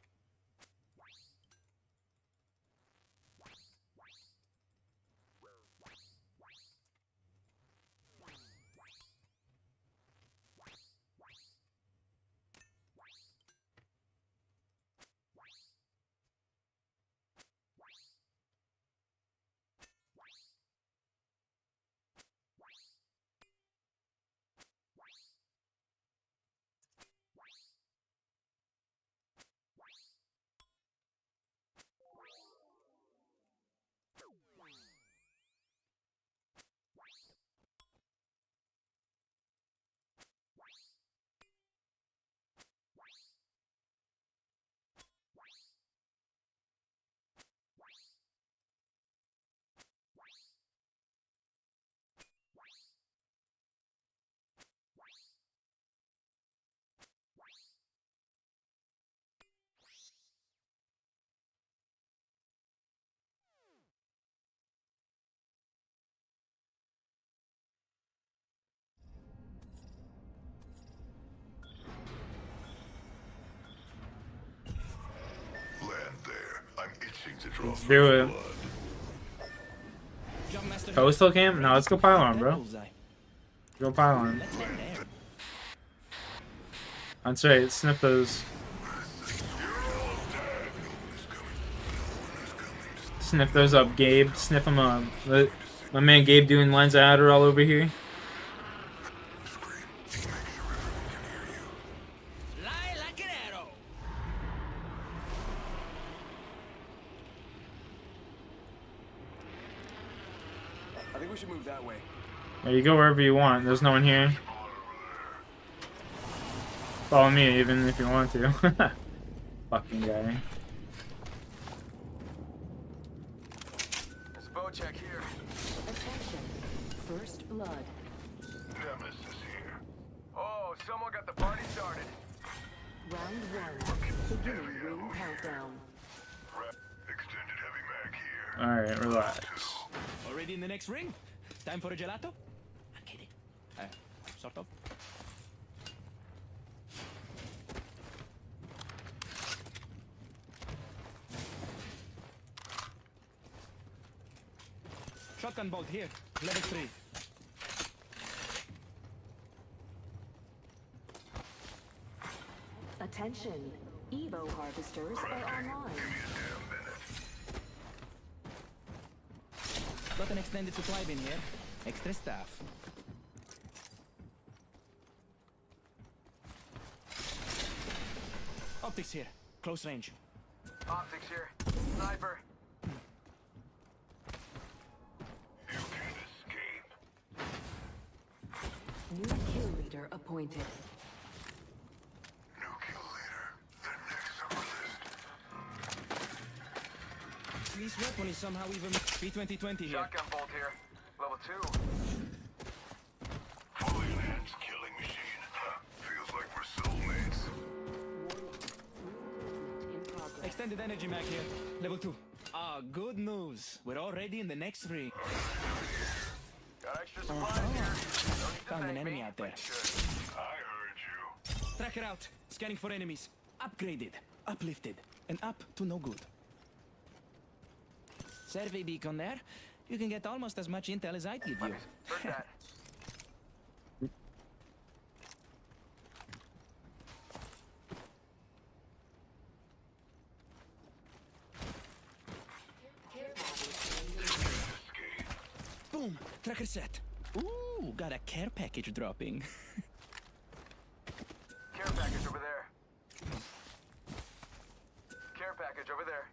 Let's do it. Coastal camp? No, let's go pylon, bro. Go pylon. That's right, sniff those. Sniff those up, Gabe. Sniff them up. My man Gabe doing lines of Adderall over here. Yeah, you go wherever you want. There's no one here. Follow me even if you want to. Fucking guy. Bow check here. Attention. First blood. Nemesis here. Oh, someone got the party started. Round 1. Beginning ring countdown. Extended heavy mag here. Alright, relax. Already in the next ring? Time for a gelato? I'm kidding. Sort of. Shotgun bolt here. Level 3. Attention. Evo harvesters are online. Got an extended supply bin here. Extra staff. Optics here. Close range. Optics here. Sniper. New kill leader appointed. This weapon is somehow even P2020 here. Shotgun bolt here. Level 2. Fully enhanced killing machine. Feels like we're soulmates. Extended energy mag here. Level 2. Ah, good news. We're already in the next ring. Got extra supplies here. No need to Found an thank enemy me, out there. but you should. I heard you. Tracker out. Scanning for enemies. Upgraded. Uplifted. And up to no good. Survey beacon there. You can get almost as much intel as I give you. Heard that. Boom! Tracker set. Ooh, got a care package dropping. Care package over there. Care package over there.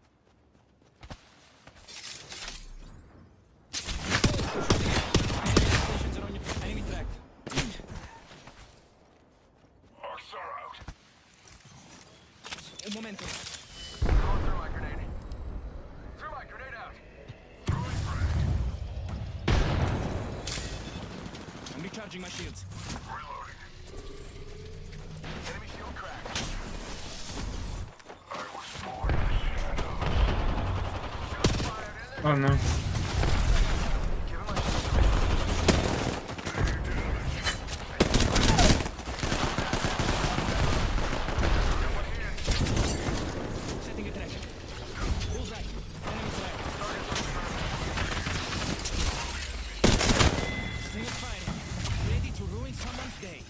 Stations are on your enemy tracked. Arcs are out. Un momento. Going through my grenade. Threw my grenade out. I'm recharging my shields. Enemy shield cracked. I was born in the shadows. Oh no. Setting a track. Bullseye. Enemy flag. Still firing. Ready to ruin someone's day.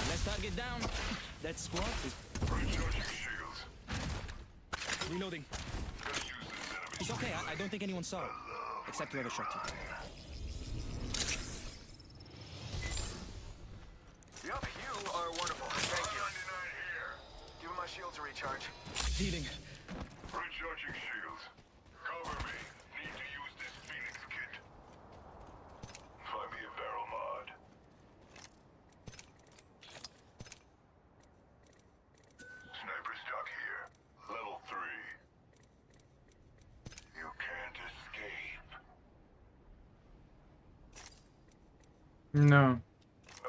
Let's target down. That squad is Recharging shields. reloading. It's okay. I don't think anyone saw it. Except whoever shot you. Yup, you are wonderful. Thank you. Give my shields a recharge. Healing. Recharging shields. Cover me. Need to use this Phoenix kit. Find me a barrel mod. Sniper stock here. Level 3. You can't escape. No. A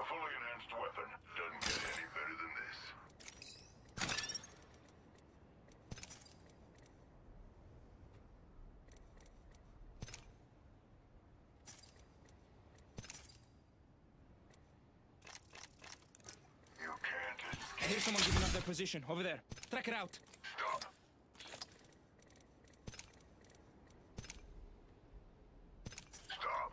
fully enhanced weapon doesn't get any better than this. You can't escape. I hear someone giving up their position. Over there. Tracker out. Stop. Stop.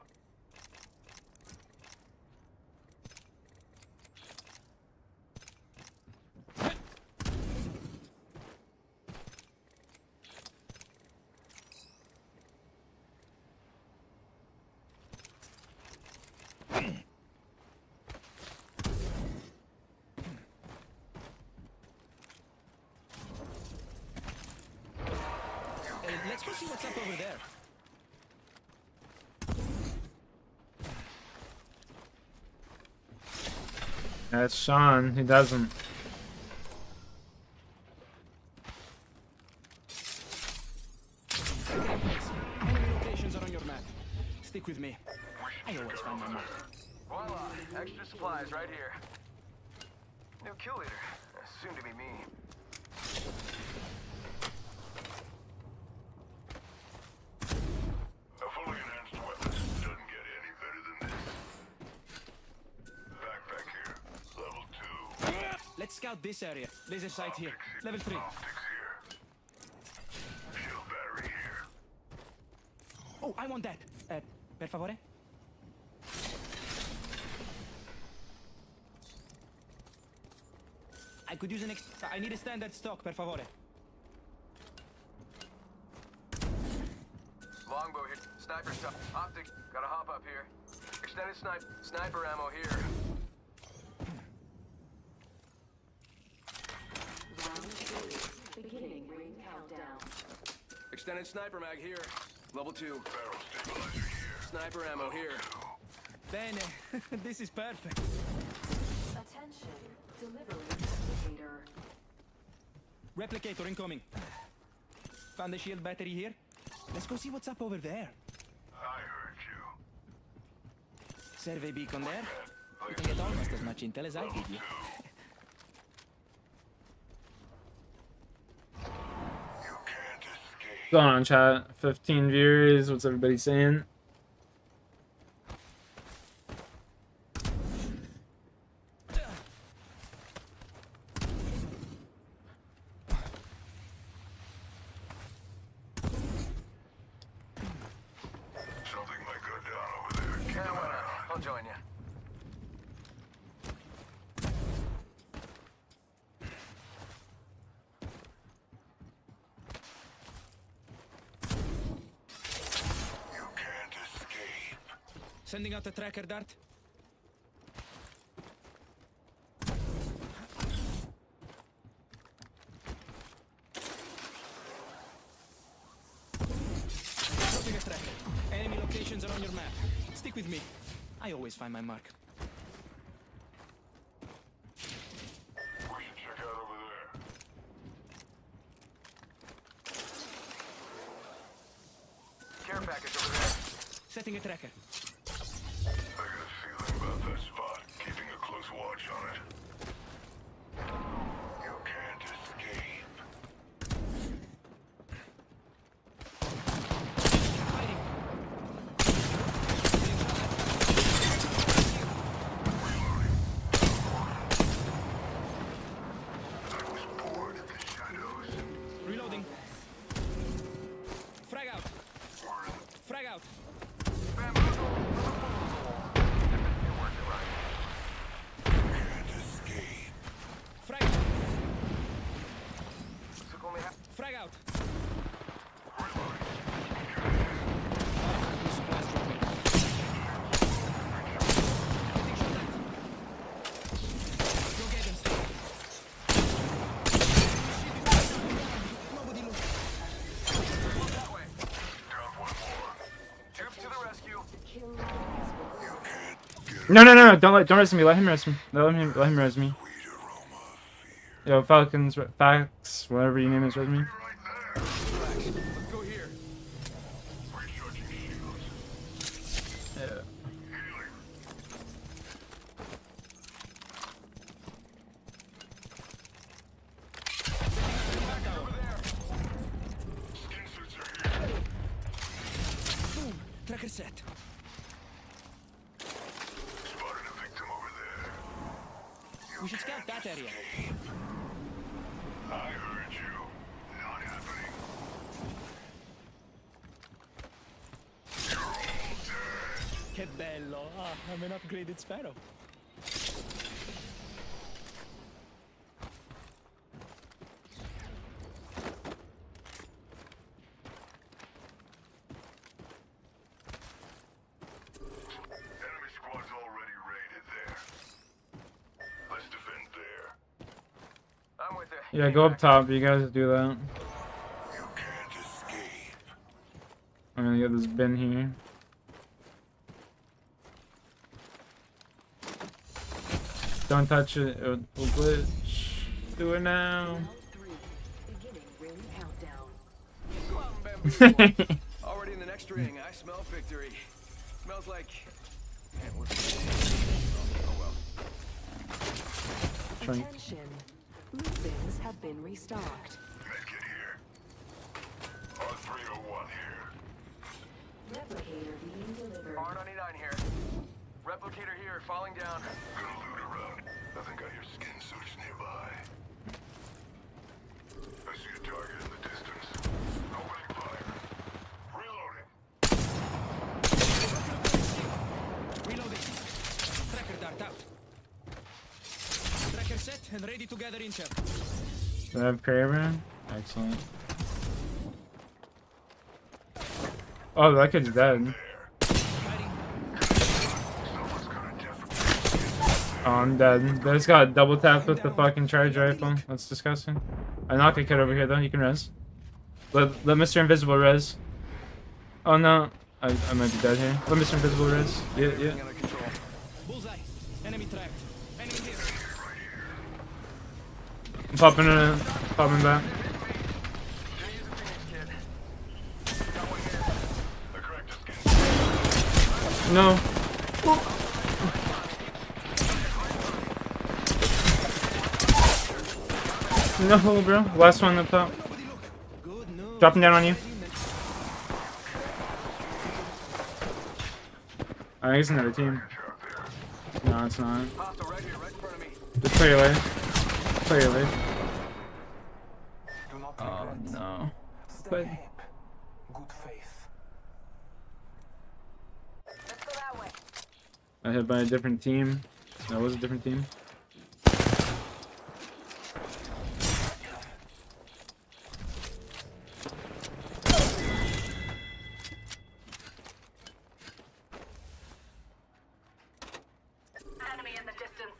Let's go see what's up over there. That's Sean. He doesn't. Enemy locations are on your map. Stick with me. I always find my map. Voila. Extra supplies right here. New kill leader. Soon to be me. A fully enhanced weapon doesn't get any better than this. Backpack here. Level 2. Let's scout this area. Laser sight here. Level 3. Optics here. Shield battery here. Oh, I want that. Per favore? I could use I need a standard stock, per favore. Longbow here. Sniper stuff. Optics. Gotta hop up here. Extended sniper ammo here. Beginning ring countdown. Extended sniper mag here. Level 2. Sniper ammo here. Bene, this is perfect. Attention, delivery replicator. Replicator incoming. Found the shield battery here. Let's go see what's up over there. I heard you. Survey beacon there. You can get almost as much intel as I did you. What's going on, chat? 15 viewers. What's everybody saying? Something might go down over there. Keep an eye out. I'll join you. Sending out a tracker dart. Dropping a tracker. Enemy locations are on your map. Stick with me. I always find my mark. We should check out over there. Care package over there. Setting a tracker. I got a feeling about that spot. Keeping a close watch on it. You can't escape. I was bored in the shadows. Reloading. Frag out. Frag out. Frag out. Frag out. No, don't rest me. Let him rest me. Let him rest me. Yo, Falcons, Fax, whatever your name is, rest me. Yeah. Boom. Tracker set. We should scout that area. I heard you. Not happening. You're all dead. Che bello. Ah, I'm an upgraded sparrow. Enemy squad's already raided there. Let's defend there. I'm with it. Yeah, go up top. You guys do that. You can't escape. I'm gonna get this bin here. Don't touch it. It will glitch. Do it now. Already in the next ring. I smell victory. Smells like. Man, what's... Oh well. Attention. Loot bins have been restocked. Medkit here. R301 here. Replicator being delivered. R99 here. Replicator here, falling down. Gonna loot around. I think I hear skin suits nearby. I see a target in the distance. Opening fire. Reloading. Reloading. Tracker dart out. Tracker set and ready to gather intel. Do I have caravan? Excellent. Oh, that kid's dead. Oh, I'm dead. They just got double tapped with the fucking charge rifle. That's disgusting. I knocked a kid over here though. You can res. Let Mr. Invisible res. Oh no, I might be dead here. Let Mr. Invisible res. Yeah. Bullseye. Enemy tracked. Enemy here. I'm popping back. No. No, bro. Last one up top. Dropping down on you. I think it's another team. No, it's not. Just play your lane. Play your lane. Oh no. But Good faith. I hit by a different team. That was a different team. Enemy in the distance.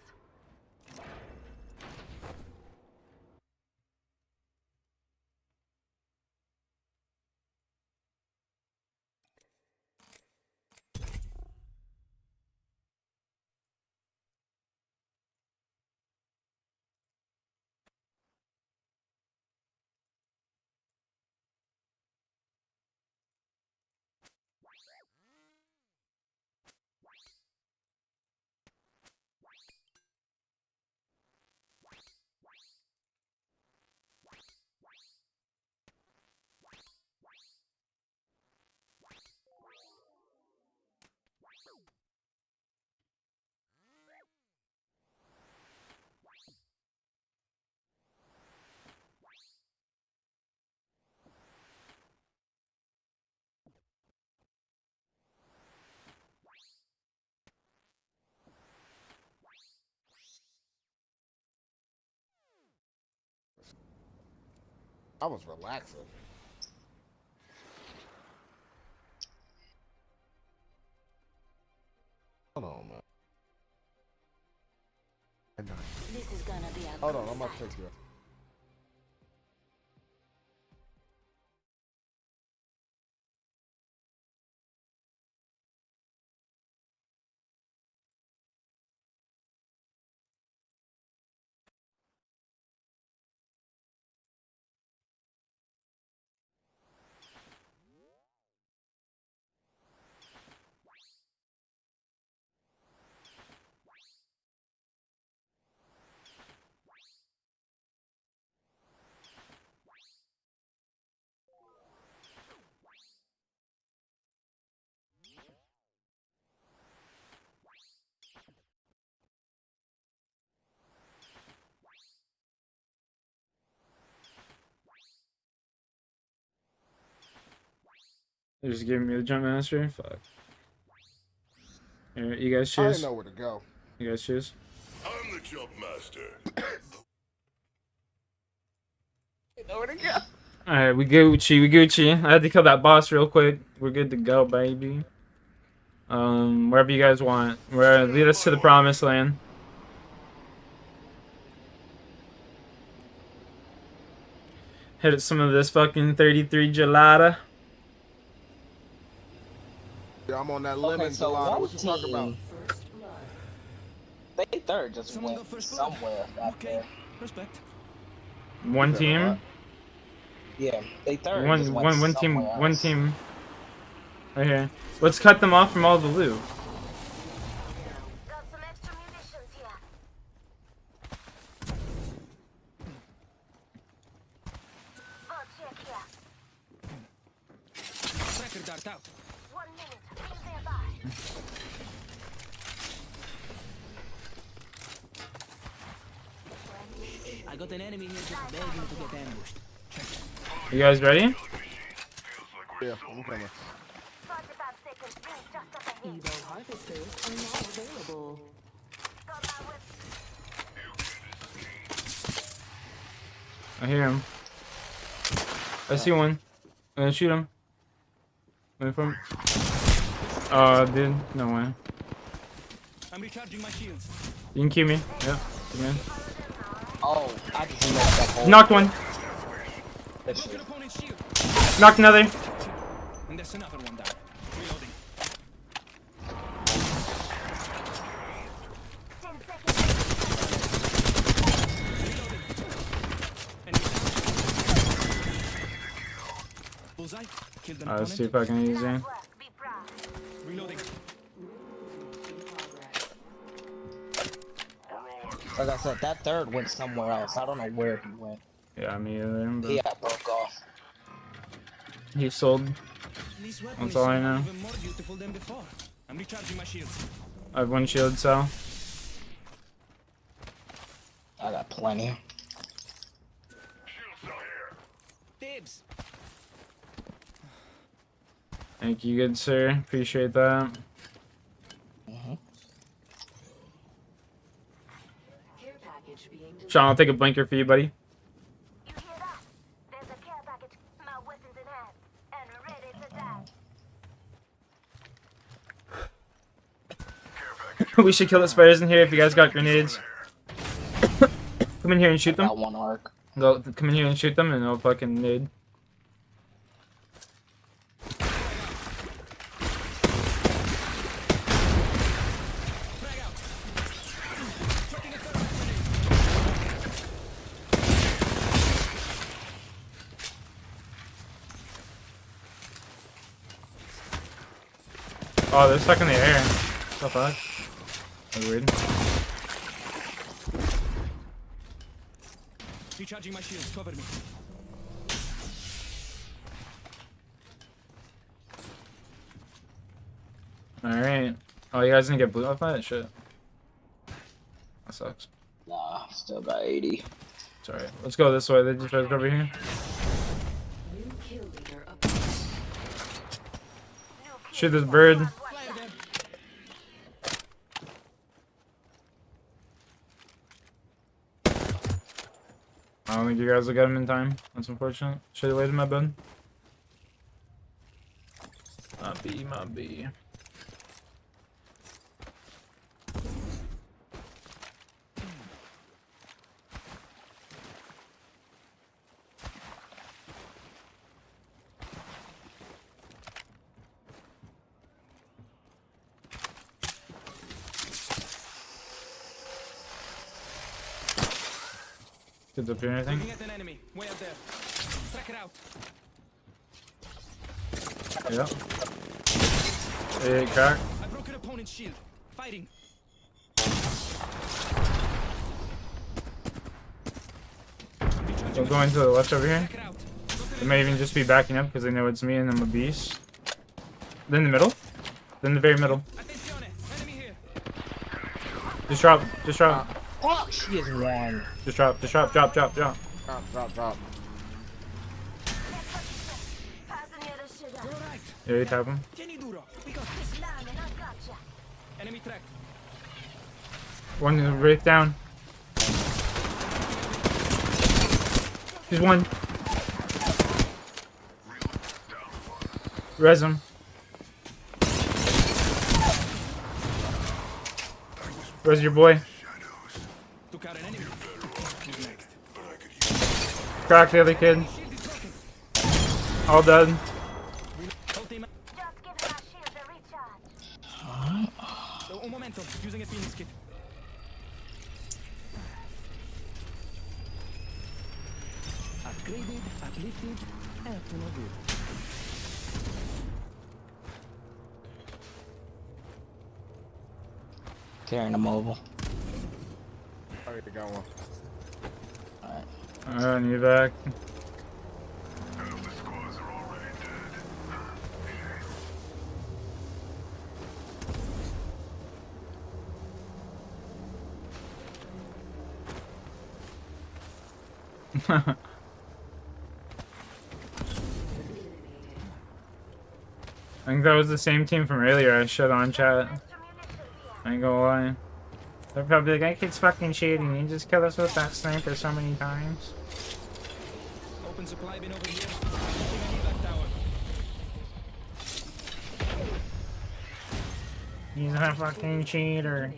I was relaxing. Hold on, man. This is gonna be a Hold on, I'm about to take you. They're just giving me the jump master. Fuck. Here, you guys I choose. didn't know where to go. You guys choose. I'm the jump master. Alright, we Gucci. I had to kill that boss real quick. We're good to go, baby. Wherever you guys want. Lead us to the promised land. Hit some of this fucking 33 gelada. Yeah, I'm on that lemon gelato. What you talking about? They third just went somewhere out there. Respect. One team. Yeah, they third. One team. Right here. Let's cut them off from all the loot. Got some extra munitions here. Spot check here. Tracker dart out. 1 minute. Please stand by. I got an enemy here just begging to get ambushed. You guys ready? Yeah, I'm coming. 45 seconds. Rings just up ahead. Evo harvesters are now available. Got my whip. I hear him. I see one. I'm gonna shoot him. Wait for him. Oh, dude. No way. I'm recharging my shields. You can cue me. Yeah. Come in. Oh, I just messed up. Whole Knocked one. Knocked another. And there's another one down. Reloading. Bullseye. Killed an Let's see if I can use it. Reloading. Like I said, that third went somewhere else. I don't know where he went. Yeah, me either. But He got broke off. he sold. This weapon That's is all I somehow know. even more beautiful than before. I'm recharging my shields. I have one shield cell. I got plenty. Dibs. Thank you, good sir. Appreciate that. Sean, I'll take a blinker for you, buddy. We should kill the spiders in here if you guys got grenades. Come in here and shoot them. Got one arc. Go, come in here and shoot them and I'll fucking nade. Oh, they're stuck in the air. What the fuck? That's weird. Recharging my shields. Cover me. Alright. Oh, you guys didn't get blue off that? Shit. That sucks. Nah, still got 80. It's alright. Let's go this way. They just right over here. Shoot this bird. I don't think you guys will get him in time. That's unfortunate. Should have waited my bud. My B. Kids up here, anything? Looking at an enemy. Way up there. Track it out. Yeah. Hey, crack. I broke an opponent's shield. Fighting. They're going to the left over here. They may even just be backing up because they know it's me and I'm a beast. Then the middle. Then the very middle. Just drop. Just drop. Fuck, she is one. Just drop. Just drop. Drop. Drop. Drop. Drop. Yeah, you tap him. Enemy track. One right down. There's one. Res him. Where's your boy? Crack the other kid. All dead. Un momento, using a Phoenix kit. Upgraded, uplifted, up to no good. Carrying a mobile. Alright, I got one. Alright, need back. I think that was the same team from earlier. I shut on chat. I ain't gonna lie. They're probably like, that kid's fucking cheating. You just killed us with that sniper so many times. Open supply bin over here. Back tower. He's a fucking cheater.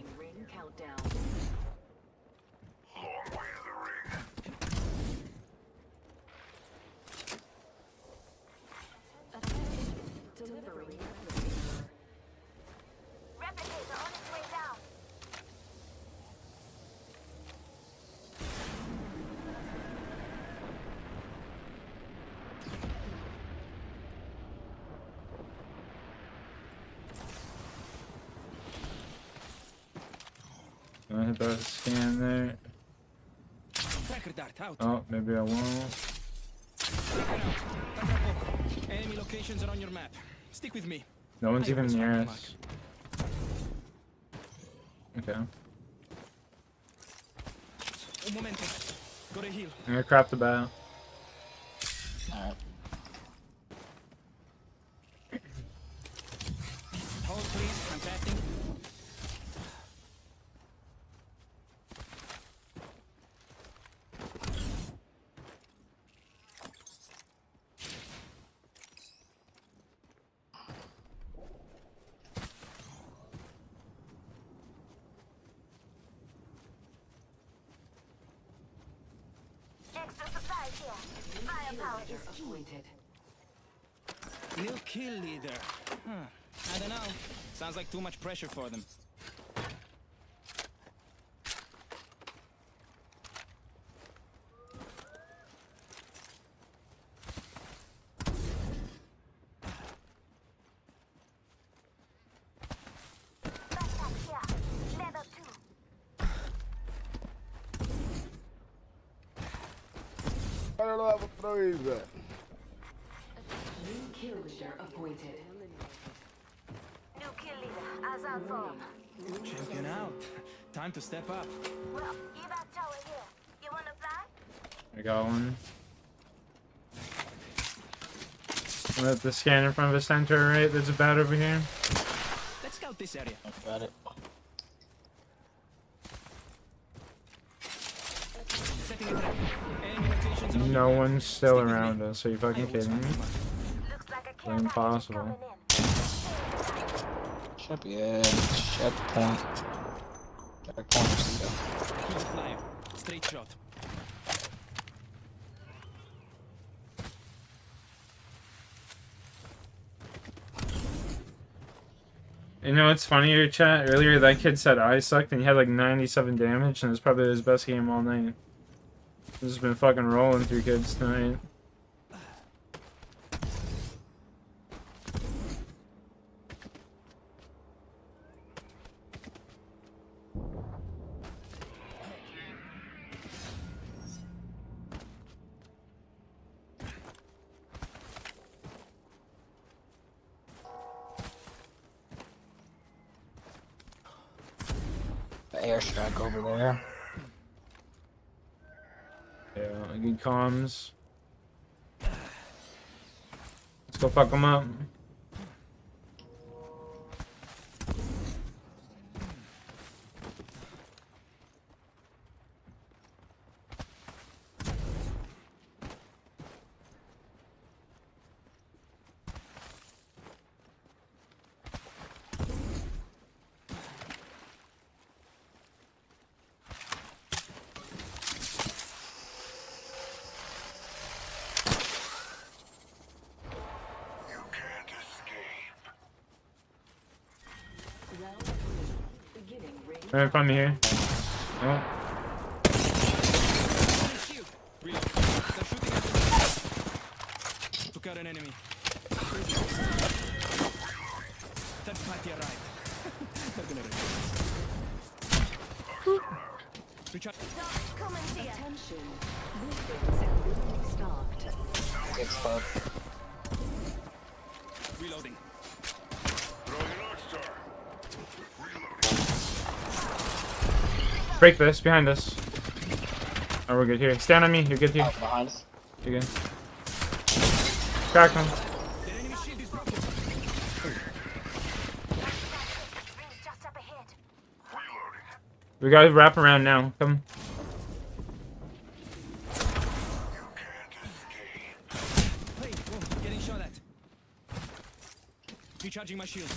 hit that scan there. Tracker dart out. Oh, maybe I won't. Enemy locations are on your map. Stick with me. No one's even near us. Okay. Un momento. Go to heal. I'm gonna crap the bat. Alright. Hold please, I'm passing. Extra supplies here. Firepower is key. New kill leader. I don't know. Sounds like too much pressure for them. Backpack here. Level 2. I don't know how to throw these at. New kill leader appointed. New kill leader, as our form. Champion out. Time to step up. Well, evac tower here. You wanna fly? I got one. I'm at the scan in front of a center, right? There's a bat over here. Let's scout this area. Got it. Setting a trap. Enemy locations are on No your map. one's still around us. Are you fucking kidding me? Looks like a care package is Impossible. coming in. Should be a checkpoint. Checkpoint. Heal the flyer. Straight shot. You know what's funny, your chat? Earlier that kid said I sucked and he had like 97 damage and it's probably his best game all night. This has been fucking rolling through kids tonight. The airstrike over there. Yeah, good comms. Let's go fuck them up. Alright, find me here. Oh. Reload. They're shooting at me. Took out an enemy. Third party arrived. They're gonna recharge. Attention. Weapons have been restocked. Good spot. Reloading. Break this, behind us. Oh, we're good here. Stand on me, you're good here. Oh, behind us. You're good. Crack him. The enemy shield is broken. Just up ahead. We gotta wrap around now. Come. Hey, whoa, getting shot at. Recharging my shield.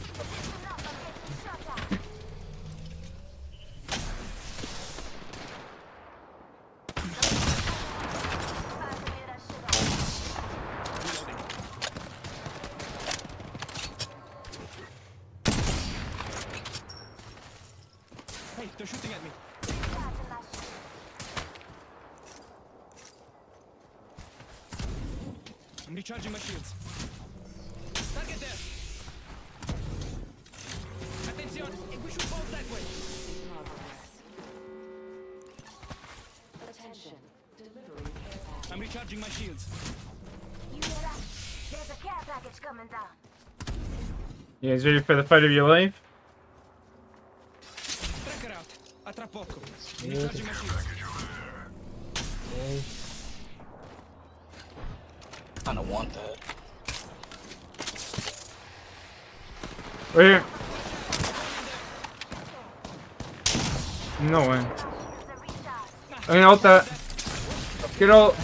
Hey, they're shooting at me. I'm recharging my shields. Target there. Attention, we should fall that way. I'm recharging my shields. You hear that? There's a care package coming down. You guys ready for the fight of your life? Tracker out. A tra poco. Recharging my shields. I don't want that. Right here. No way. I mean, ult that. Get ult.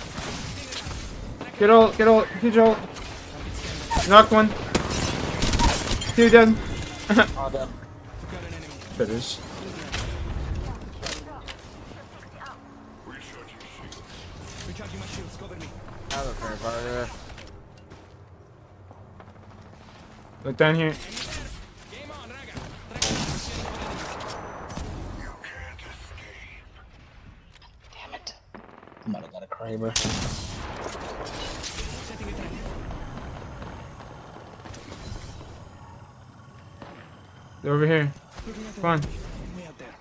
Get ult. Get ult. Huge ult. Knock one. Two dead. Finish. Recharging my shields. Cover me. Look down here. Game on, raga. Damn it. I might have got a Kraber. Setting a trap. They're over here. Come on. Me out there.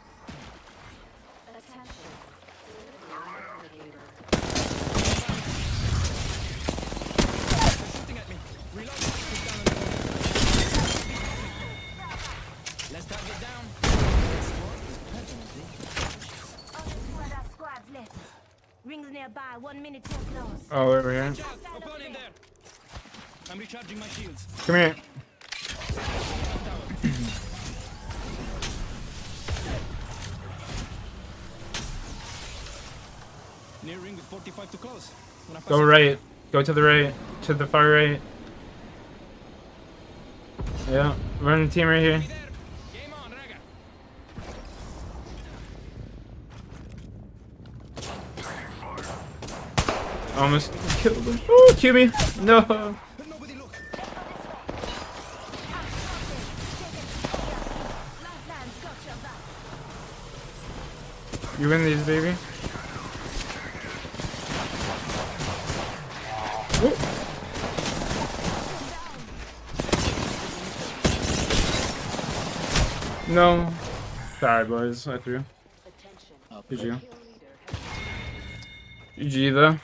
Shooting at me. Reload. Push down on the wall. Let's target down. Only 2 other squads left. Rings nearby. 1 minute till close. Oh, over here. Watch out. Opponent there. I'm recharging my shields. Come here. Near ring with 45 to close. When I pass Go it- right. Go to the right. To the far right. Yeah. Run the team right here. Game on, raga. Almost killed him. Oh, QB. No. Lifelines got your back. You win these, baby. No. Sorry, boys. I threw. GG. GG, though.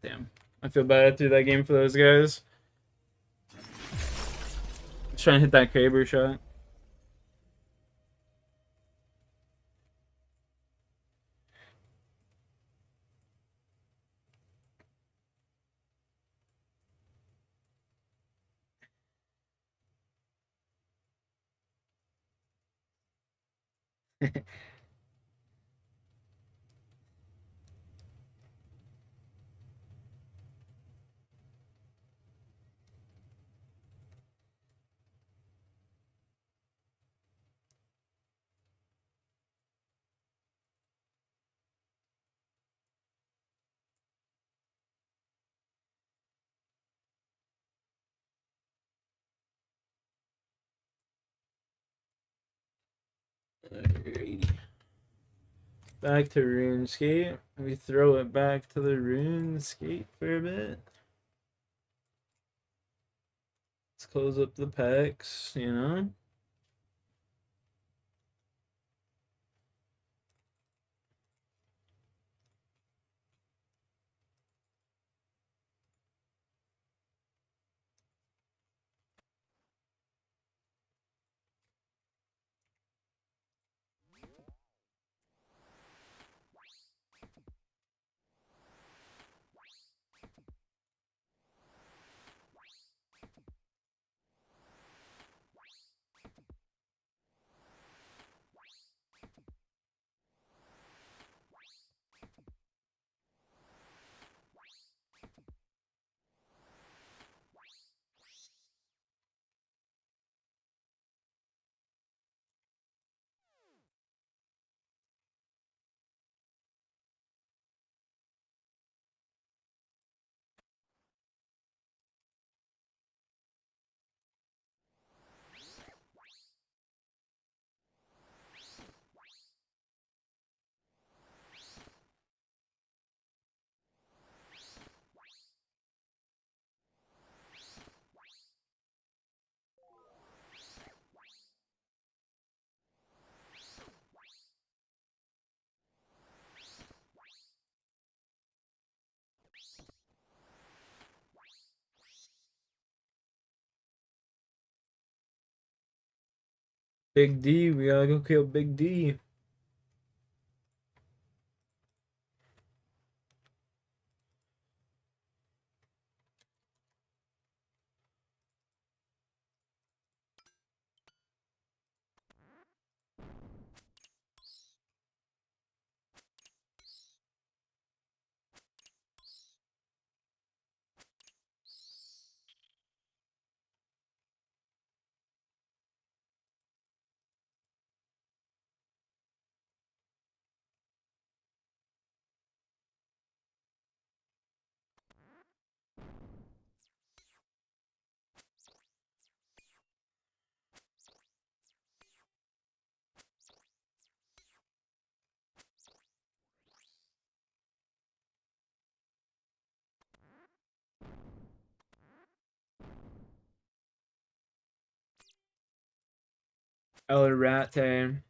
Damn. I feel bad I threw that game for those guys. Trying to hit that Kraber shot. Alrighty. Back to Runescape. We throw it back to the Runescape for a bit. Let's close up the packs, you know? Big D, we gotta go kill Big D. El Rate.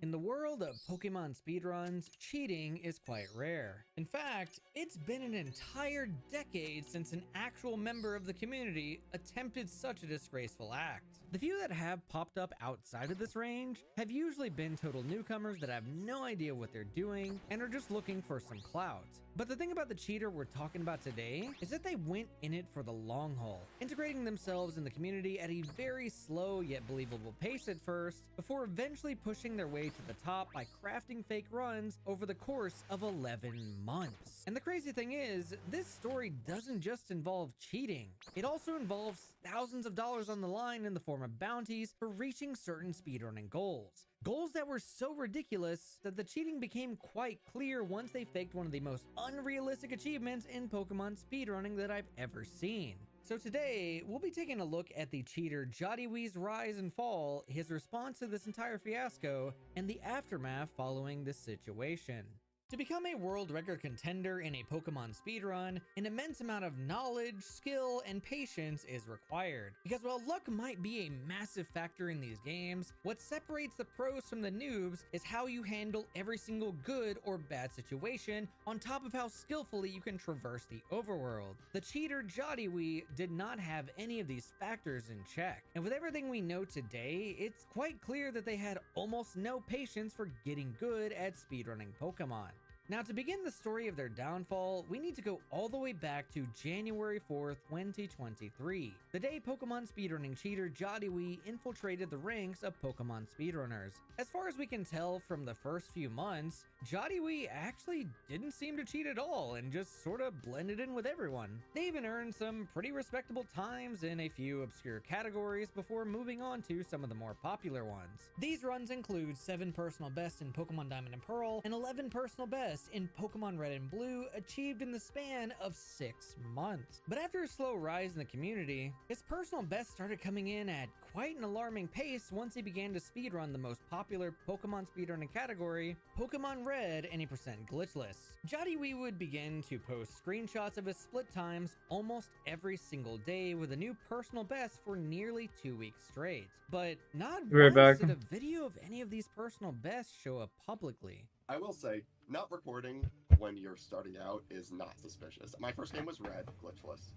In the world of Pokemon speedruns, cheating is quite rare. In fact, it's been an entire decade since an actual member of the community attempted such a disgraceful act. The few that have popped up outside of this range have usually been total newcomers that have no idea what they're doing and are just looking for some clout. But the thing about the cheater we're talking about today is that they went in it for the long haul, integrating themselves in the community at a very slow yet believable pace at first, before eventually pushing their way to the top by crafting fake runs over the course of 11 months. And the crazy thing is, this story doesn't just involve cheating. It also involves thousands of dollars on the line in the form of bounties for reaching certain speedrunning goals. Goals that were so ridiculous that the cheating became quite clear once they faked one of the most unrealistic achievements in Pokemon speedrunning that I've ever seen. So today, we'll be taking a look at the cheater Jodiwee's rise and fall, his response to this entire fiasco, and the aftermath following this situation. To become a world record contender in a Pokemon speedrun, an immense amount of knowledge, skill, and patience is required. Because while luck might be a massive factor in these games, what separates the pros from the noobs is how you handle every single good or bad situation, on top of how skillfully you can traverse the overworld. The cheater Jodiwee did not have any of these factors in check, and with everything we know today, it's quite clear that they had almost no patience for getting good at speedrunning Pokemon. Now, to begin the story of their downfall, we need to go all the way back to January 4th, 2023, the day Pokemon speedrunning cheater Jodiwee infiltrated the ranks of Pokemon speedrunners. As far as we can tell from the first few months, Jodiwee actually didn't seem to cheat at all and just sort of blended in with everyone. They even earned some pretty respectable times in a few obscure categories before moving on to some of the more popular ones. These runs include 7 personal bests in Pokemon Diamond and Pearl and 11 personal bests in Pokemon Red and Blue, achieved in the span of 6 months. But after a slow rise in the community, his personal best started coming in at quite an alarming pace once he began to speedrun the most popular Pokemon speedrunning category, Pokemon Red any % glitchless. Jodiwee would begin to post screenshots of his split times almost every single day with a new personal best for nearly 2 weeks straight. But not once did a video of any of these personal bests show up publicly. I will say, not recording when you're starting out is not suspicious. My first game was Red, glitchless.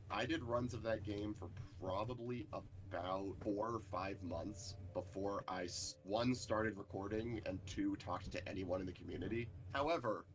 I did runs of that game for probably about 4 or 5 months before I, 1, started recording, and 2, talked to anyone in the community. However,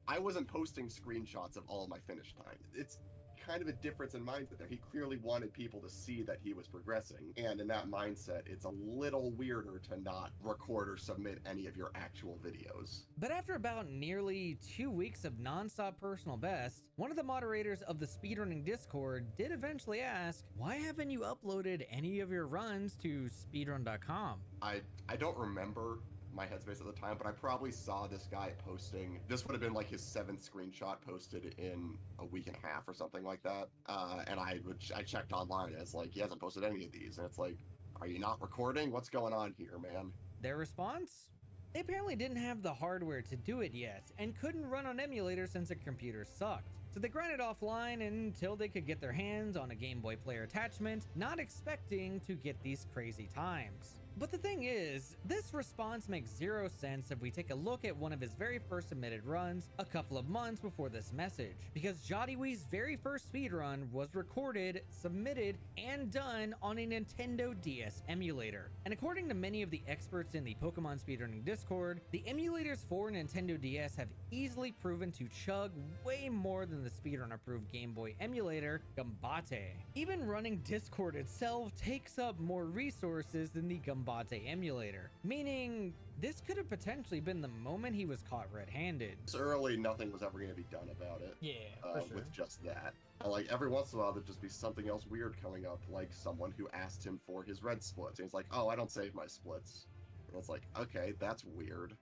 I wasn't posting screenshots of all my finish time. It's kind of a difference in mindset there. He clearly wanted people to see that he was progressing, and in that mindset, it's a little weirder to not record or submit any of your actual videos. But after about nearly 2 weeks of non-stop personal bests, one of the moderators of the speedrunning Discord did eventually ask, why haven't you uploaded any of your runs to speedrun.com? I don't remember my headspace at the time, but I probably saw this guy posting, this would have been like his 7th screenshot posted in a week and a half or something like that, and I checked online as like, he hasn't posted any of these, and it's like, are you not recording? What's going on here, man? Their response? They apparently didn't have the hardware to do it yet, and couldn't run on emulators since their computers sucked. So they grinded offline until they could get their hands on a Game Boy player attachment, not expecting to get these crazy times. But the thing is, this response makes zero sense if we take a look at one of his very first submitted runs a couple of months before this message, because Jodiwee's very first speedrun was recorded, submitted, and done on a Nintendo DS emulator. And according to many of the experts in the Pokemon speedrunning Discord, the emulators for Nintendo DS have easily proven to chug way more than the speedrun-approved Game Boy emulator, Gambate. Even running Discord itself takes up more resources than the Gambate emulator, meaning this could have potentially been the moment he was caught red-handed. It's early, nothing was ever going to be done about it. Yeah, for sure. With just that. Like, every once in a while, there'd just be something else weird coming up, like someone who asked him for his red splits. And he's like, oh, I don't save my splits. And it's like, okay, that's weird.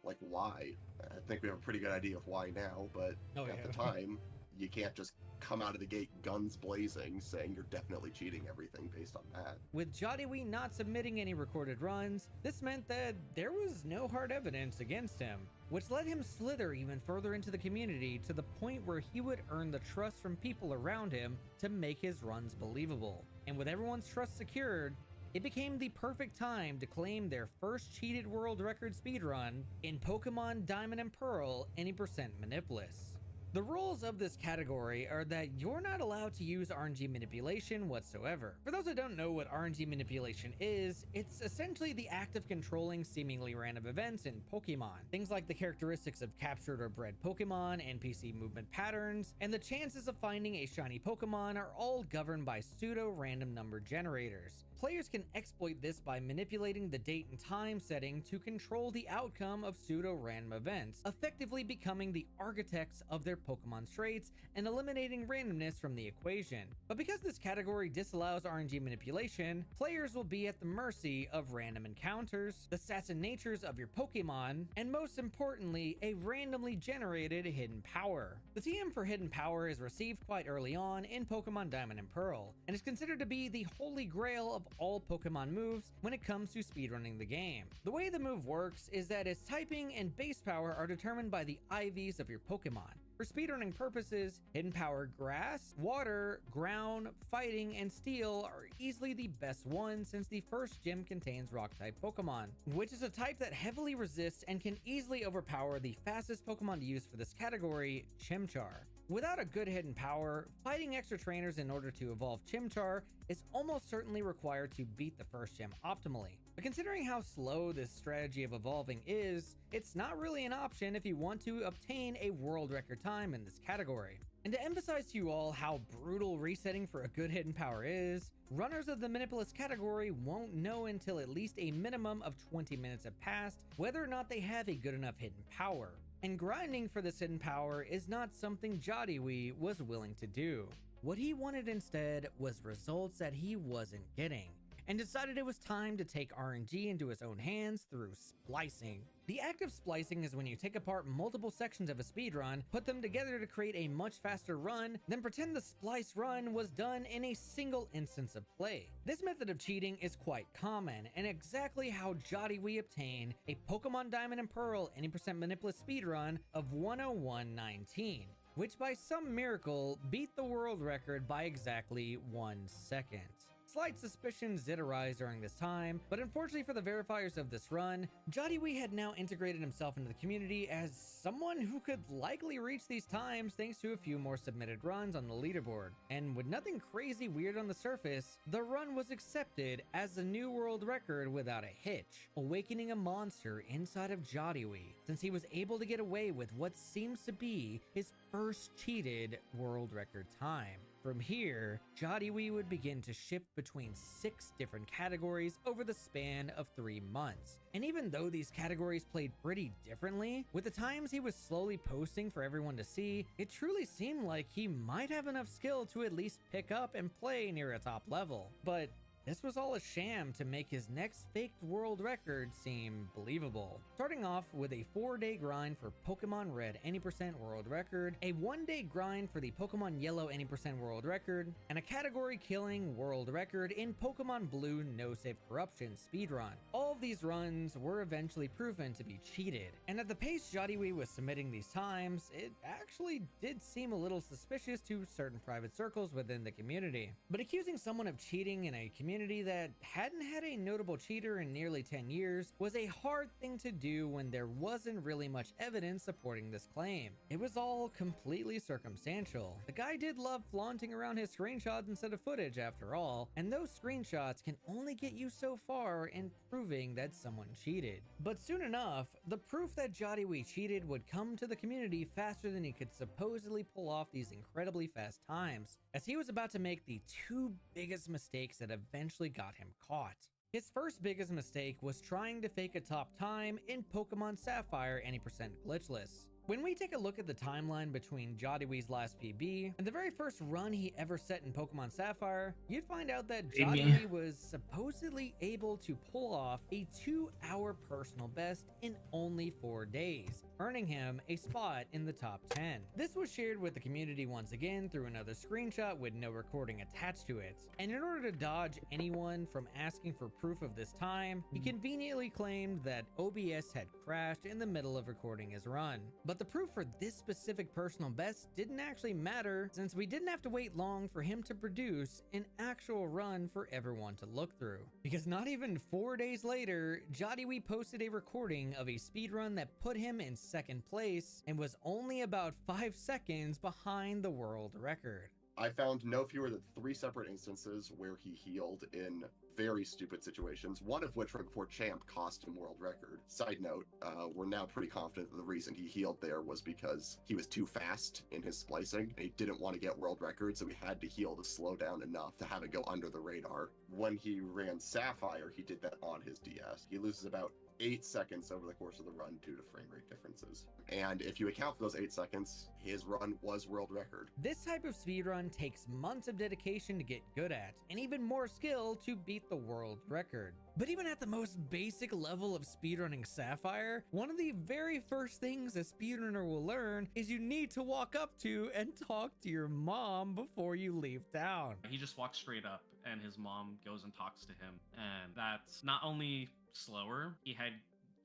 Like, why? I think we have a pretty good idea of why now, but at the time, you can't just come out of the gate guns blazing saying you're definitely cheating everything based on that. With Jodiwee not submitting any recorded runs, this meant that there was no hard evidence against him, which let him slither even further into the community to the point where he would earn the trust from people around him to make his runs believable. And with everyone's trust secured, it became the perfect time to claim their first cheated world record speedrun in Pokemon Diamond and Pearl Any% Manipless. The rules of this category are that you're not allowed to use RNG manipulation whatsoever. For those that don't know what RNG manipulation is, it's essentially the act of controlling seemingly random events in Pokemon. Things like the characteristics of captured or bred Pokemon, NPC movement patterns, and the chances of finding a shiny Pokemon are all governed by pseudo-random number generators. Players can exploit this by manipulating the date and time setting to control the outcome of pseudo-random events, effectively becoming the architects of their Pokemon traits and eliminating randomness from the equation. But because this category disallows RNG manipulation, players will be at the mercy of random encounters, the stats and natures of your Pokemon, and most importantly, a randomly generated hidden power. The TM for hidden power is received quite early on in Pokemon Diamond and Pearl, and is considered to be the holy grail of all Pokemon moves when it comes to speedrunning the game. The way the move works is that its typing and base power are determined by the IVs of your Pokemon. For speedrunning purposes, hidden power grass, water, ground, fighting, and steel are easily the best ones since the first gym contains rock-type Pokemon, which is a type that heavily resists and can easily overpower the fastest Pokemon to use for this category, Chimchar. Without a good hidden power, fighting extra trainers in order to evolve Chimchar is almost certainly required to beat the first gym optimally. But considering how slow this strategy of evolving is, it's not really an option if you want to obtain a world record time in this category. And to emphasize to you all how brutal resetting for a good hidden power is, runners of the Manipless category won't know until at least a minimum of 20 minutes have passed whether or not they have a good enough hidden power. And grinding for this hidden power is not something Jodiwee was willing to do. What he wanted instead was results that he wasn't getting, and decided it was time to take RNG into his own hands through splicing. The act of splicing is when you take apart multiple sections of a speedrun, put them together to create a much faster run, then pretend the splice run was done in a single instance of play. This method of cheating is quite common, and exactly how Jodiwee obtained a Pokemon Diamond and Pearl Any% Manipless speedrun of 101.19, which by some miracle beat the world record by exactly 1 second. Slight suspicions did arise during this time, but unfortunately for the verifiers of this run, Jodiwee had now integrated himself into the community as someone who could likely reach these times thanks to a few more submitted runs on the leaderboard. And with nothing crazy weird on the surface, the run was accepted as the new world record without a hitch, awakening a monster inside of Jodiwee, since he was able to get away with what seems to be his first cheated world record time. From here, Jodiwee would begin to shift between 6 different categories over the span of 3 months. And even though these categories played pretty differently, with the times he was slowly posting for everyone to see, it truly seemed like he might have enough skill to at least pick up and play near a top level. But This was all a sham to make his next faked world record seem believable. Starting off with a 4-day grind for Pokemon Red any % world record, a 1-day grind for the Pokemon Yellow any % world record, and a category killing world record in Pokemon Blue No Save Corruption speedrun. All of these runs were eventually proven to be cheated, and at the pace Jadiwi was submitting these times, it actually did seem a little suspicious to certain private circles within the community. But accusing someone of cheating in a community that hadn't had a notable cheater in nearly 10 years was a hard thing to do when there wasn't really much evidence supporting this claim. It was all completely circumstantial. The guy did love flaunting around his screenshots instead of footage after all, and those screenshots can only get you so far in proving that someone cheated. But soon enough, the proof that Jadiwi cheated would come to the community faster than he could supposedly pull off these incredibly fast times, as he was about to make the 2 biggest mistakes that eventually got him caught. His first biggest mistake was trying to fake a top time in Pokemon Sapphire any % glitchless. When we take a look at the timeline between Jadiwi's last PB and the very first run he ever set in Pokemon Sapphire, you'd find out that Jadiwi was supposedly able to pull off a 2-hour personal best in only 4 days, earning him a spot in the top 10. This was shared with the community once again through another screenshot with no recording attached to it, and in order to dodge anyone from asking for proof of this time, he conveniently claimed that OBS had crashed in the middle of recording his run. But the proof for this specific personal best didn't actually matter, since we didn't have to wait long for him to produce an actual run for everyone to look through. Because not even 4 days later, Jadiwi posted a recording of a speedrun that put him in 2nd place and was only about 5 seconds behind the world record. I found no fewer than 3 separate instances where he healed in very stupid situations, one of which right before Champ cost him world record. Side note, we're now pretty confident that the reason he healed there was because he was too fast in his splicing, and he didn't want to get world record, so he had to heal to slow down enough to have it go under the radar. When he ran Sapphire, he did that on his DS. He loses about 8 seconds over the course of the run due to frame rate differences. And if you account for those 8 seconds, his run was world record. This type of speedrun takes months of dedication to get good at, and even more skill to beat the world record. But even at the most basic level of speedrunning Sapphire, one of the very first things a speedrunner will learn is you need to walk up to and talk to your mom before you leave town. He just walks straight up and his mom goes and talks to him, and that's not only slower, he had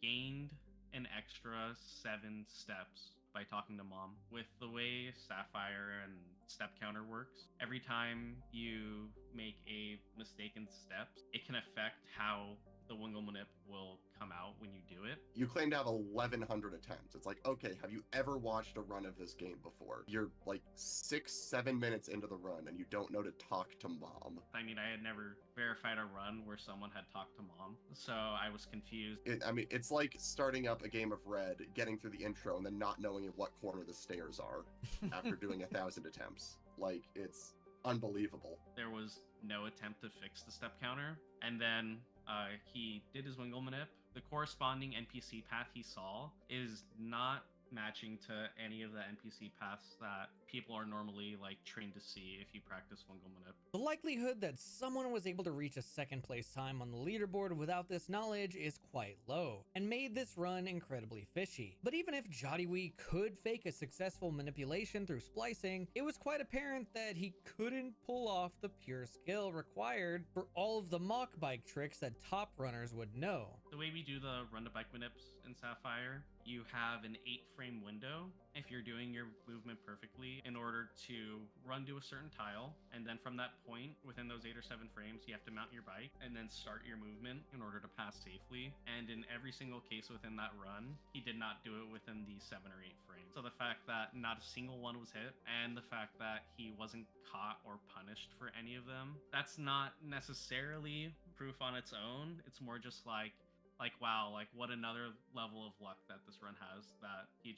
gained an extra 7 steps by talking to mom. With the way Sapphire and step counter works, every time you make a mistake in steps, it can affect how the Wingle Manip will come out when you do it. You claim to have 1,100 attempts. It's like, okay, have you ever watched a run of this game before? You're like 6-7 minutes into the run and you don't know to talk to mom. I mean, I had never verified a run where someone had talked to mom, so I was confused. It's like starting up a game of Red, getting through the intro, and then not knowing in what corner the stairs are after doing 1,000 attempts. Like, it's unbelievable. There was no attempt to fix the step counter, and then he did his Wingle Manip. The corresponding NPC path he saw is not matching to any of the NPC paths that people are normally like trained to see if you practice Wingle Manip. The likelihood that someone was able to reach a 2nd place time on the leaderboard without this knowledge is quite low, and made this run incredibly fishy. But even if Jadiwi could fake a successful manipulation through splicing, it was quite apparent that he couldn't pull off the pure skill required for all of the mock bike tricks that top runners would know. The way we do the run to bike manips in Sapphire, you have an 8-frame window if you're doing your movement perfectly in order to run to a certain tile, and then from that point within those 8 or 7 frames you have to mount your bike and then start your movement in order to pass safely. And in every single case within that run, he did not do it within the 7 or 8 frames. So the fact that not a single one was hit, and the fact that he wasn't caught or punished for any of them, that's not necessarily proof on its own. It's more just like wow, like what another level of luck that this run has, that he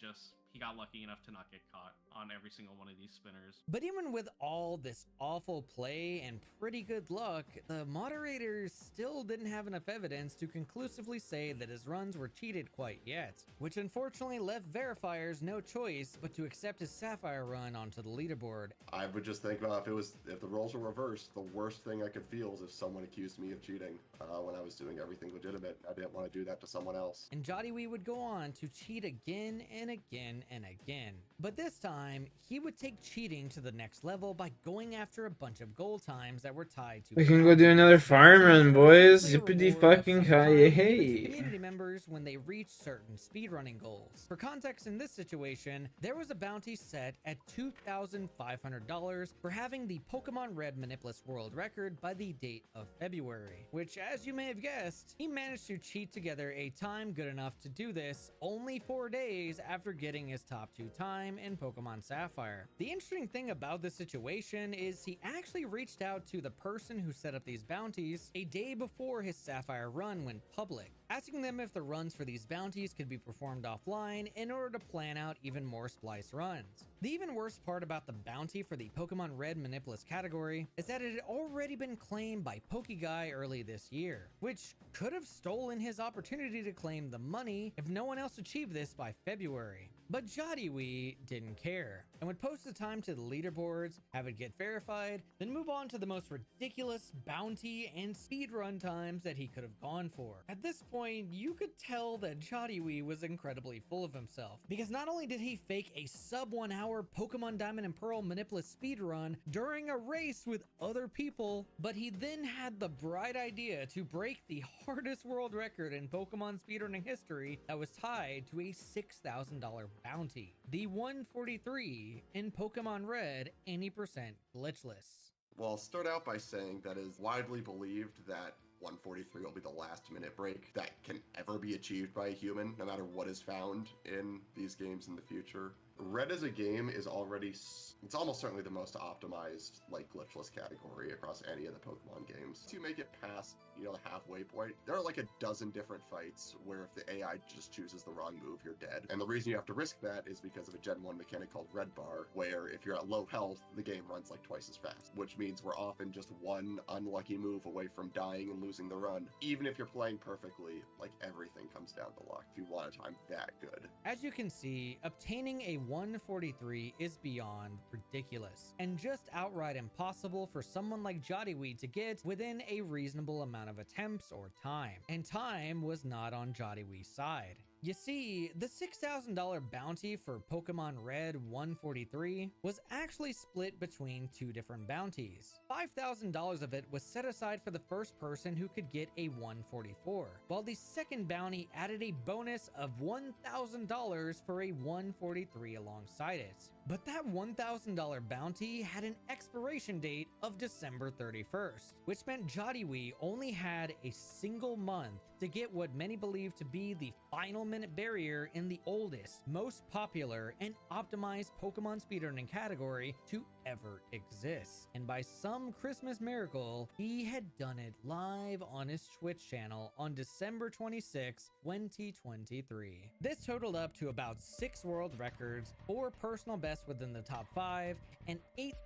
he got lucky enough to not get caught on every single one of these spinners. But even with all this awful play and pretty good luck, the moderators still didn't have enough evidence to conclusively say that his runs were cheated quite yet, which unfortunately left verifiers no choice but to accept his Sapphire run onto the leaderboard. I would just think about if the roles were reversed, the worst thing I could feel is if someone accused me of cheating when I was doing everything legitimate. I didn't want to do that to someone else. And Jodiwee would go on to cheat again and again and again. But this time, he would take cheating to the next level by going after a bunch of goal times that were tied to... We can go do another farm run, boys. Yippity fucking hi hey. Community members when they reach certain speedrunning goals. For context, in this situation, there was a bounty set at $2,500 for having the Pokemon Red Manipulus world record by the date of February, which, as you may have guessed, he managed to cheat together a time good enough to do this only 4 days after getting his top 2 time in Pokemon Sapphire. The interesting thing about this situation is he actually reached out to the person who set up these bounties a day before his Sapphire run went public, asking them if the runs for these bounties could be performed offline in order to plan out even more splice runs. The even worse part about the bounty for the Pokemon Red Manipulus category is that it had already been claimed by PokeGuy early this year, which could have stolen his opportunity to claim the money if no one else achieved this by February. But Jodiwee didn't care and would post the time to the leaderboards, have it get verified, then move on to the most ridiculous bounty and speedrun times that he could have gone for. At this point, you could tell that Jodiwee was incredibly full of himself, because not only did he fake a sub 1 hour Pokemon Diamond and Pearl Manipulus speedrun during a race with other people, but he then had the bright idea to break the hardest world record in Pokemon speedrunning history that was tied to a $6,000 bounty, the 143 in Pokemon Red 80% glitchless. Well, I'll start out by saying that it is widely believed that 143 will be the last minute break that can ever be achieved by a human, no matter what is found in these games in the future. Red as a game is already, it's almost certainly the most optimized, like, glitchless category across any of the Pokemon games. To make it past, you know, the halfway point, there are like a dozen different fights where if the AI just chooses the wrong move, you're dead. And the reason you have to risk that is because of a Gen 1 mechanic called Red Bar, where if you're at low health, the game runs like twice as fast, which means we're often just one unlucky move away from dying and losing the run. Even if you're playing perfectly, like, everything comes down to luck if you want a time that good. As you can see, obtaining a 143 is beyond ridiculous and just outright impossible for someone like Jodiwee to get within a reasonable amount of attempts or time. And time was not on Jodiwee's side. You see, the $6,000 bounty for Pokemon Red 143 was actually split between 2 different bounties. $5,000 of it was set aside for the first person who could get a 144, while the second bounty added a bonus of $1,000 for a 143 alongside it. But that $1,000 bounty had an expiration date of December 31st, which meant Jodiwee only had a single month to get what many believe to be the final minute barrier in the oldest, most popular, and optimized Pokemon speedrunning category to ever exist. And by some Christmas miracle, he had done it live on his Twitch channel on December 26, 2023. This totaled up to about 6 world records, 4 personal bests within the top 5, and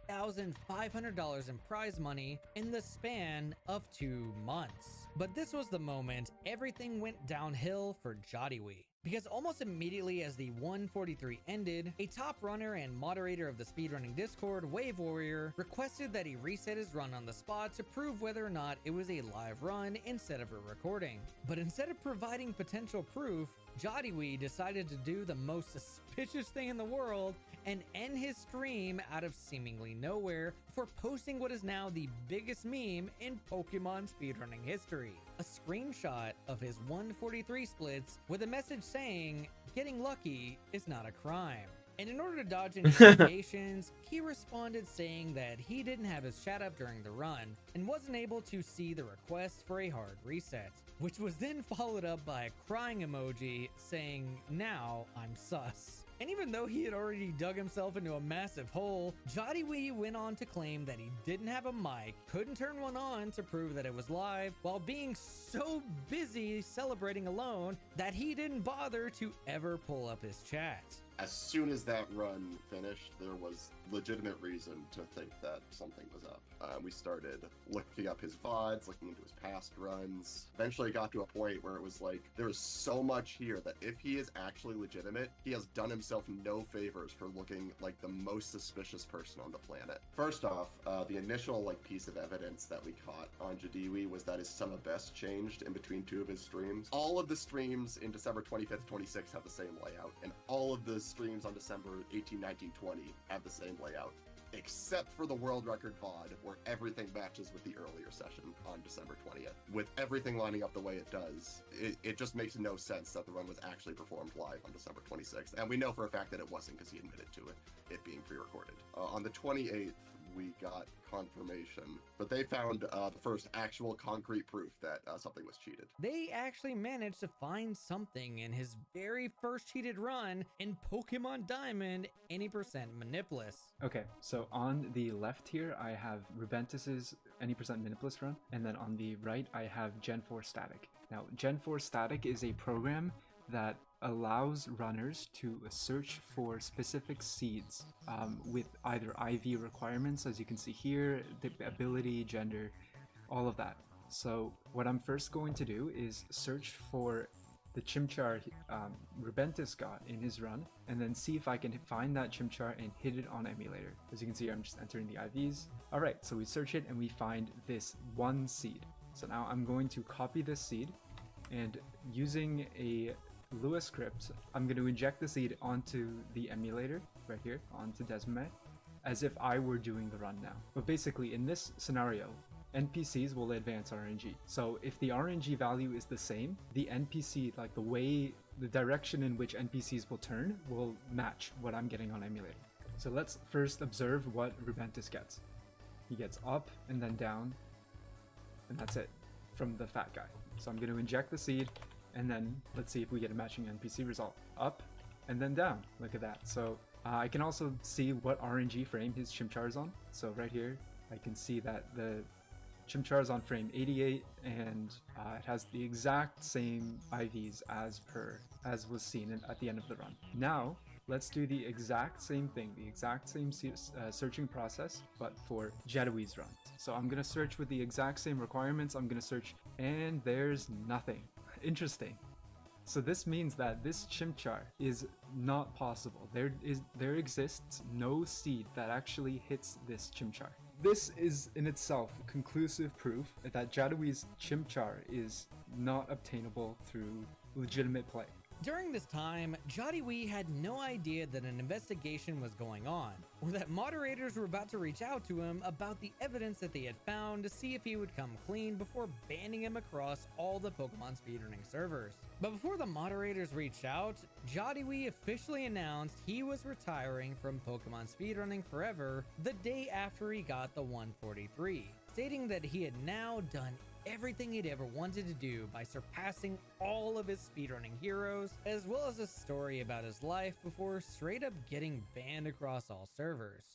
$8,500 in prize money in the span of 2 months. But this was the moment everything went downhill for Jodiwee, because almost immediately as the 143 ended, a top runner and moderator of the speedrunning Discord, Wave Warrior, requested that he reset his run on the spot to prove whether or not it was a live run instead of a recording. But instead of providing potential proof, Jodiwee decided to do the most suspicious thing in the world and end his stream out of seemingly nowhere for posting what is now the biggest meme in Pokemon speedrunning history. A screenshot of his 143 splits with a message saying, "Getting lucky is not a crime." And in order to dodge any allegations, he responded saying that he didn't have his chat up during the run and wasn't able to see the request for a hard reset, which was then followed up by a crying emoji saying, "Now I'm sus." And even though he had already dug himself into a massive hole, Jodiwee went on to claim that he didn't have a mic, couldn't turn one on to prove that it was live, while being so busy celebrating alone that he didn't bother to ever pull up his chat. As soon as that run finished, there was legitimate reason to think that something was up. We started looking up his VODs, looking into his past runs. Eventually it got to a point where it was like, there's so much here that if he is actually legitimate, he has done himself no favors for looking like the most suspicious person on the planet. First off, the initial piece of evidence that we caught on Jadiwi was that his sum of best changed in between 2 of his streams. All of the streams in December 25th, 26th have the same layout, and all of the streams on December 18, 19, 20 have the same layout, except for the world record VOD, where everything matches with the earlier session on December 20th. With everything lining up the way it does, it just makes no sense that the run was actually performed live on December 26th. And we know for a fact that it wasn't, because he admitted to it being pre-recorded. On the 28th, we got confirmation, but they found the first actual concrete proof that something was cheated. They actually managed to find something in his very first cheated run in Pokemon Diamond, any percent Manipulus. Okay, so on the left here, I have Rubentus's any percent Manipulus run, and then on the right, I have Gen 4 Static. Now, Gen 4 Static is a program that allows runners to search for specific seeds with either IV requirements, as you can see here, the ability, gender, all of that. So what I'm first going to do is search for the Chimchar Rubentus got in his run, and then see if I can find that Chimchar and hit it on emulator. As you can see, I'm just entering the IVs. All right, so we search it and we find this one seed. So now I'm going to copy this seed, and using a Lewis crypt, I'm going to inject the seed onto the emulator right here, onto Desmond, as if I were doing the run now. But basically, in this scenario, NPCs will advance RNG. So if the RNG value is the same, the NPC, the direction in which NPCs will turn, will match what I'm getting on emulator. So let's first observe what Rubentus gets. He gets up and then down, and that's it from the fat guy. So I'm going to inject the seed, and then let's see if we get a matching NPC result. Up and then down. Look at that. So I can also see what RNG frame his Chimchar is on. So right here, I can see that the Chimchar is on frame 88, and it has the exact same IVs as was seen at the end of the run. Now, let's do the exact same thing, the exact same searching process, but for Jadawi's run. So I'm going to search with the exact same requirements. I'm going to search, and there's nothing. Interesting. So this means that this Chimchar is not possible. There exists no seed that actually hits this Chimchar. This is in itself conclusive proof that Jadawi's Chimchar is not obtainable through legitimate play. During this time, Jadiwi had no idea that an investigation was going on, or that moderators were about to reach out to him about the evidence that they had found to see if he would come clean before banning him across all the Pokemon speedrunning servers. But before the moderators reached out, Jadiwi officially announced he was retiring from Pokemon speedrunning forever the day after he got the 143, stating that he had now done everything he'd ever wanted to do by surpassing all of his speedrunning heroes, as well as a story about his life before straight up getting banned across all servers.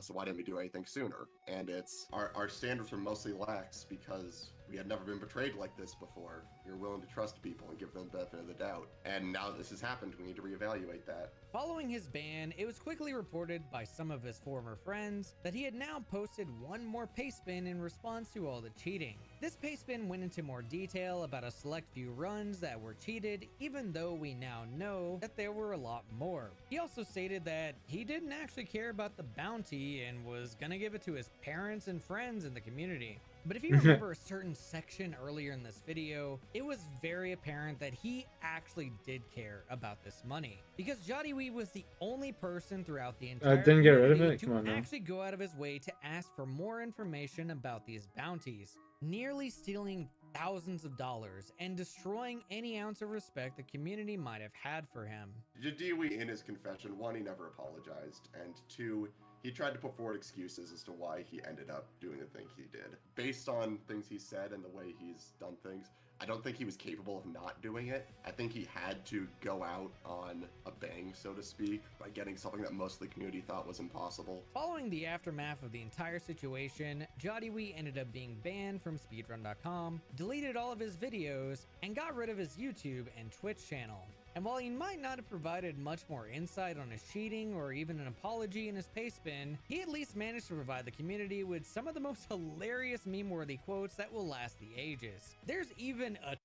So why didn't we do anything sooner? And it's our standards were mostly lax because we had never been betrayed like this before. You're willing to trust people and give them the benefit of the doubt. And now that this has happened, we need to reevaluate that. Following his ban, it was quickly reported by some of his former friends that he had now posted one more paste spin in response to all the cheating. This paste spin went into more detail about a select few runs that were cheated, even though we now know that there were a lot more. He also stated that he didn't actually care about the bounty and was gonna give it to his parents and friends in the community. But if you remember a certain section earlier in this video, it was very apparent that he actually did care about this money, because Jadiwi was the only person throughout the entire didn't get rid of community it? Come on to now. actually go out of his way to ask for more information about these bounties, nearly stealing thousands of dollars and destroying any ounce of respect the community might have had for him. Jadiwi, in his confession, one, he never apologized, and two, he tried to put forward excuses as to why he ended up doing the thing he did. Based on things he said and the way he's done things, I don't think he was capable of not doing it. I think he had to go out on a bang, so to speak, by getting something that most of the community thought was impossible. Following the aftermath of the entire situation, Jadiwi ended up being banned from speedrun.com, deleted all of his videos, and got rid of his YouTube and Twitch channel. And while he might not have provided much more insight on his cheating or even an apology in his pace spin, he at least managed to provide the community with some of the most hilarious meme-worthy quotes that will last the ages. There's even a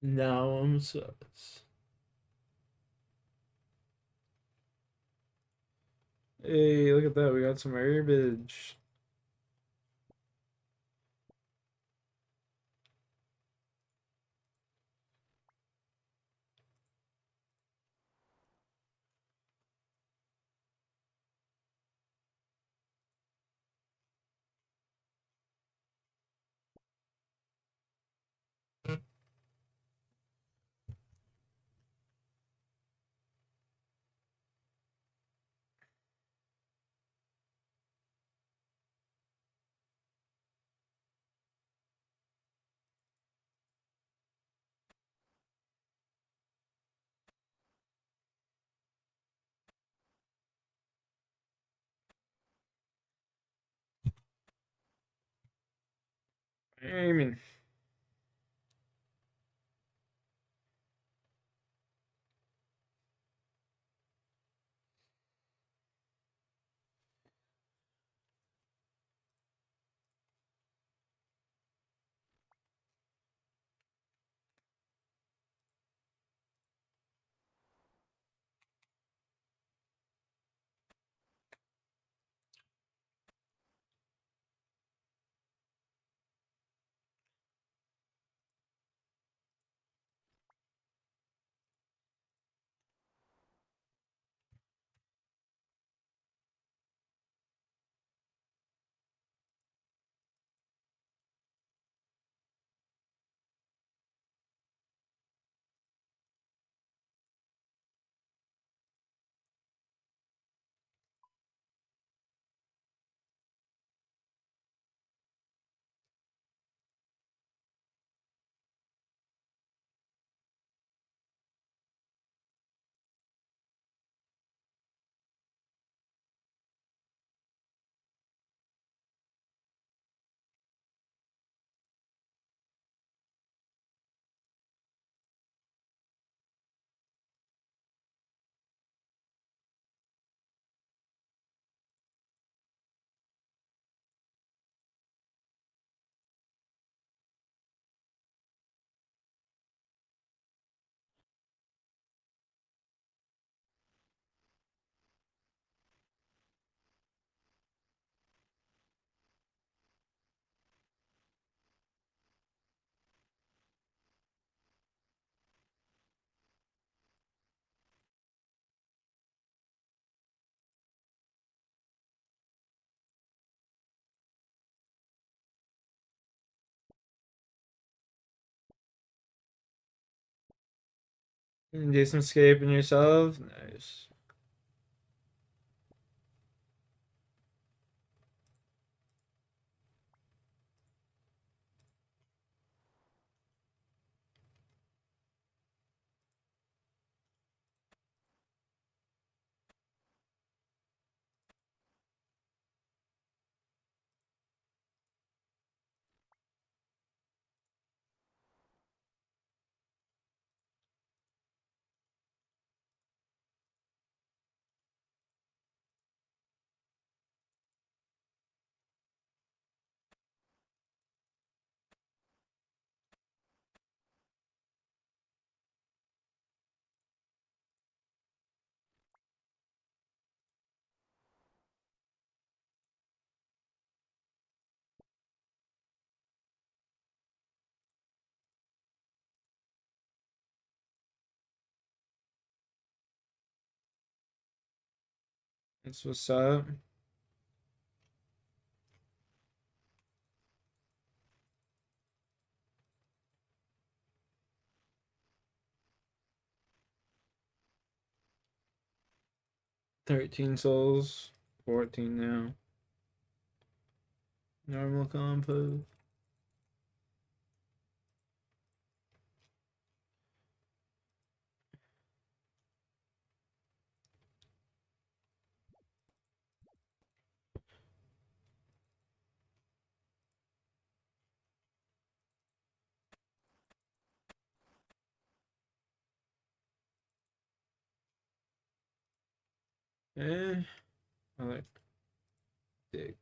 Now I'm sus. Hey, look at that. We got some herbage. I mean, do some escaping yourself. Nice. That's what's up. $13 souls, 14 now. Normal compo. I like dig.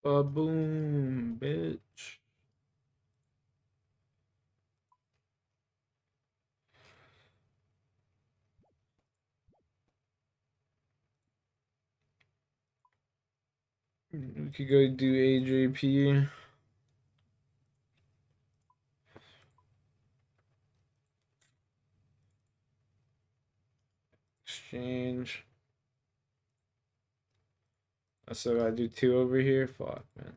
Boom, bitch. We could go do AJP. Exchange. I still gotta do 2 over here. Fuck, man.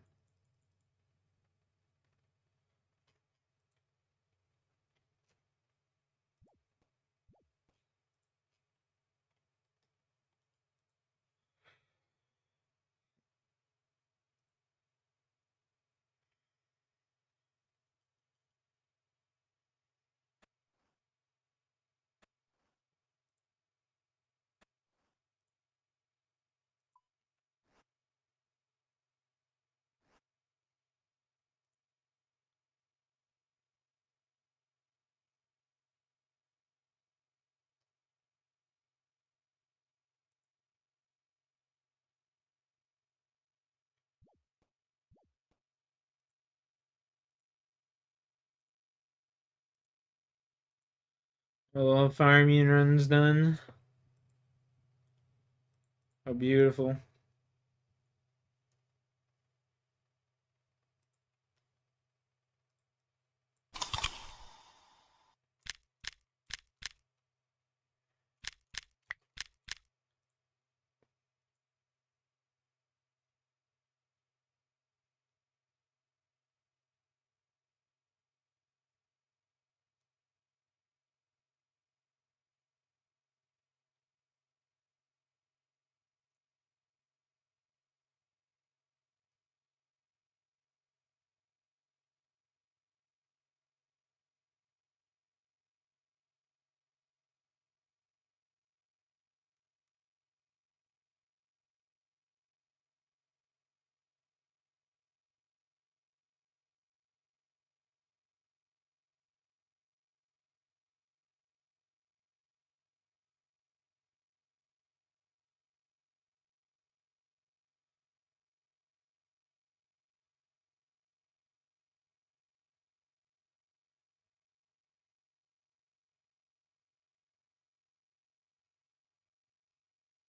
Hello, fire immune run's done. How beautiful.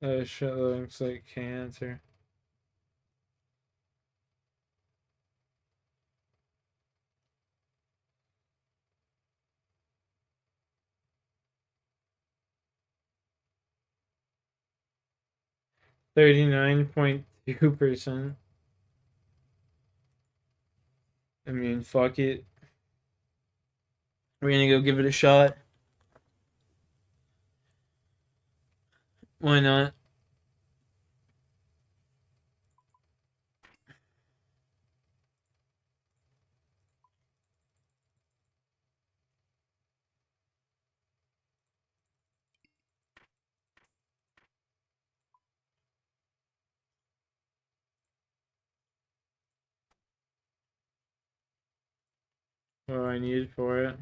That shit looks like cancer. %39.2%. I mean, fuck it. We're gonna go give it a shot. Why not? What do I need for it?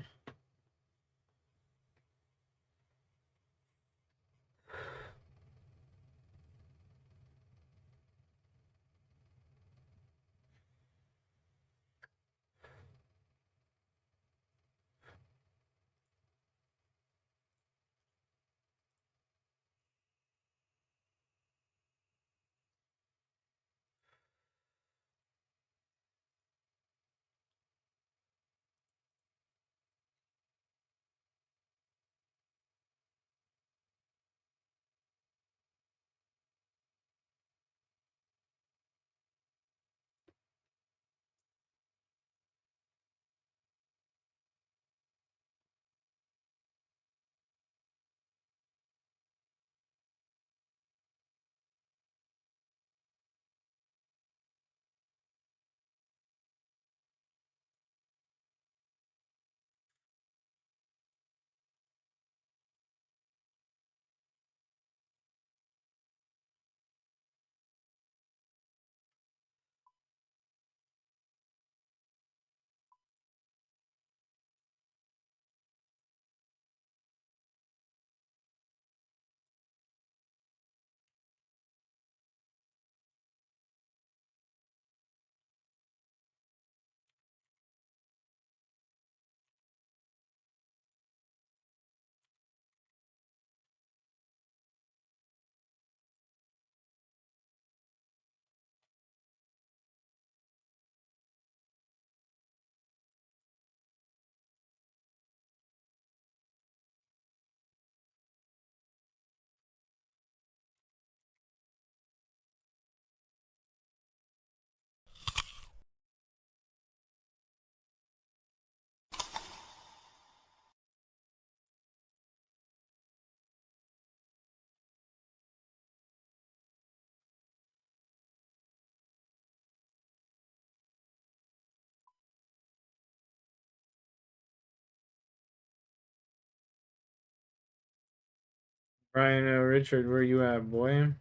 Ryan, Richard, where you at, boy?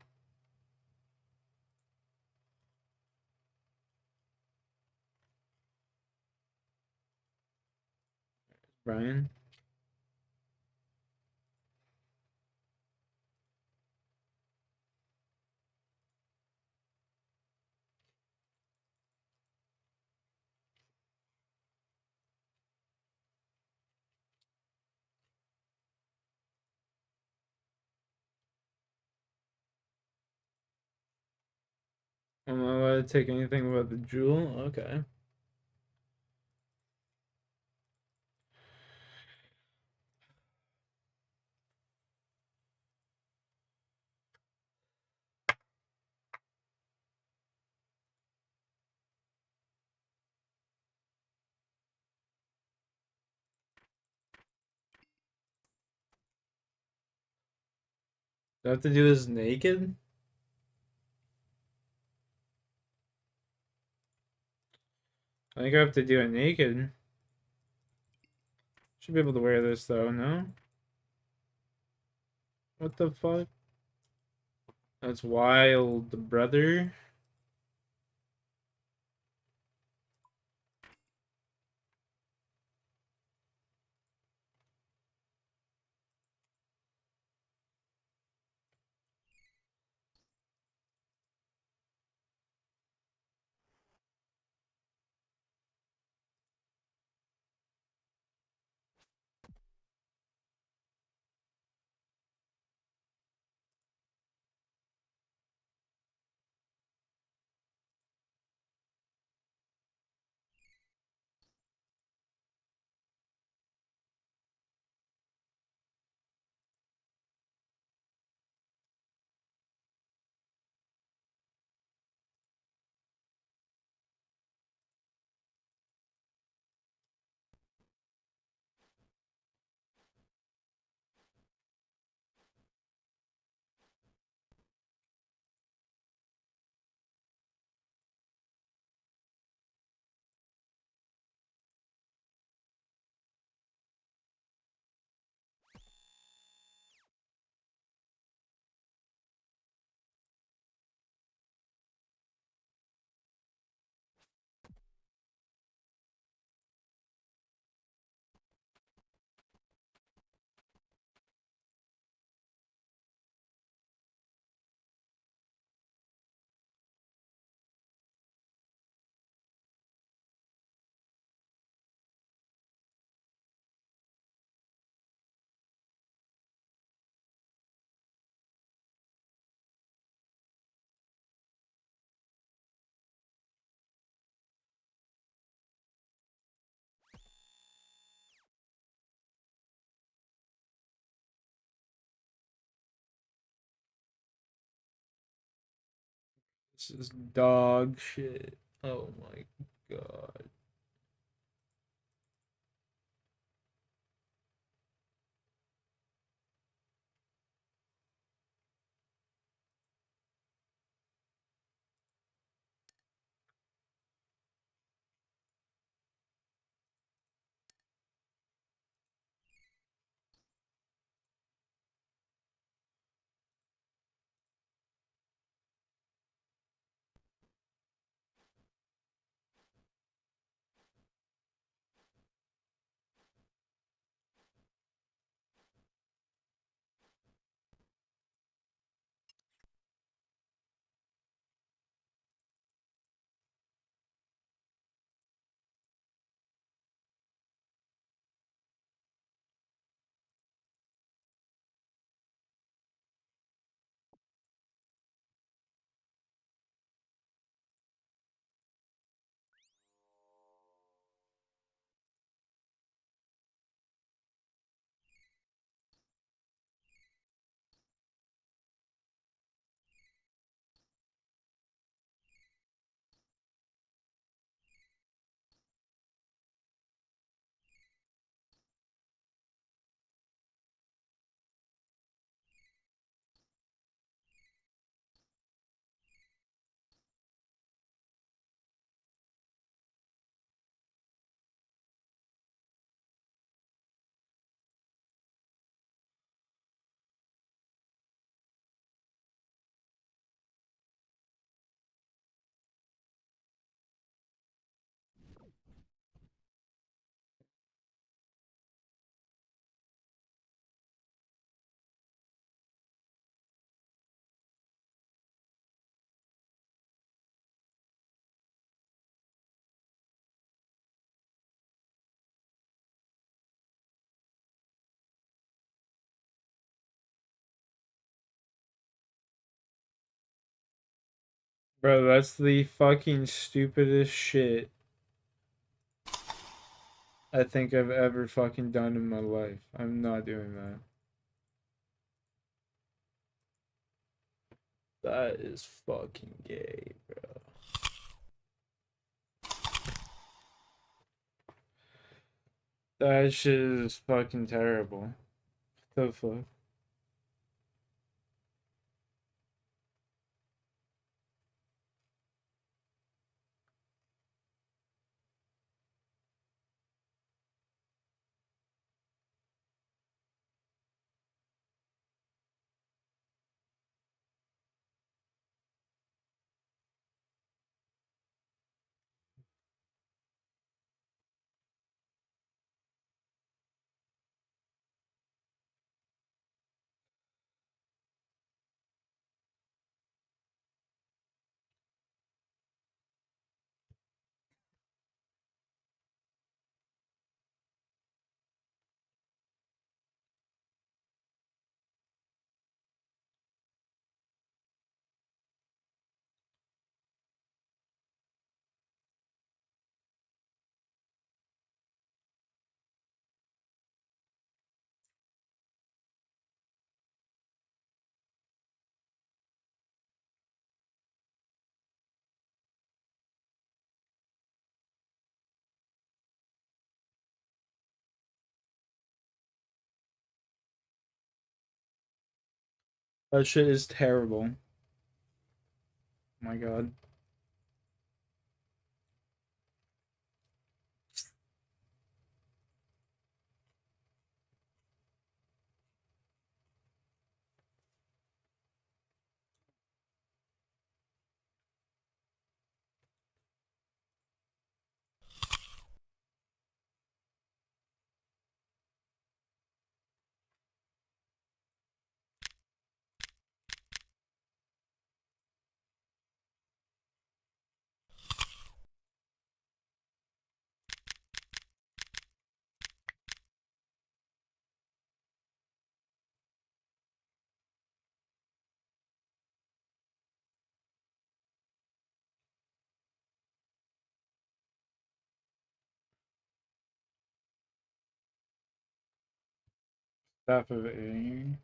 Brian? I'm not allowed to take anything about the jewel? Okay. Do I have to do this naked? I think I have to do it naked. Should be able to wear this though, no? What the fuck? That's wild, brother. This is dog shit. Oh my god. Bro, that's the fucking stupidest shit I think I've ever fucking done in my life. I'm not doing that. That is fucking gay, bro. That shit is fucking terrible. What the fuck? That shit is terrible. Oh my god. Staff of A.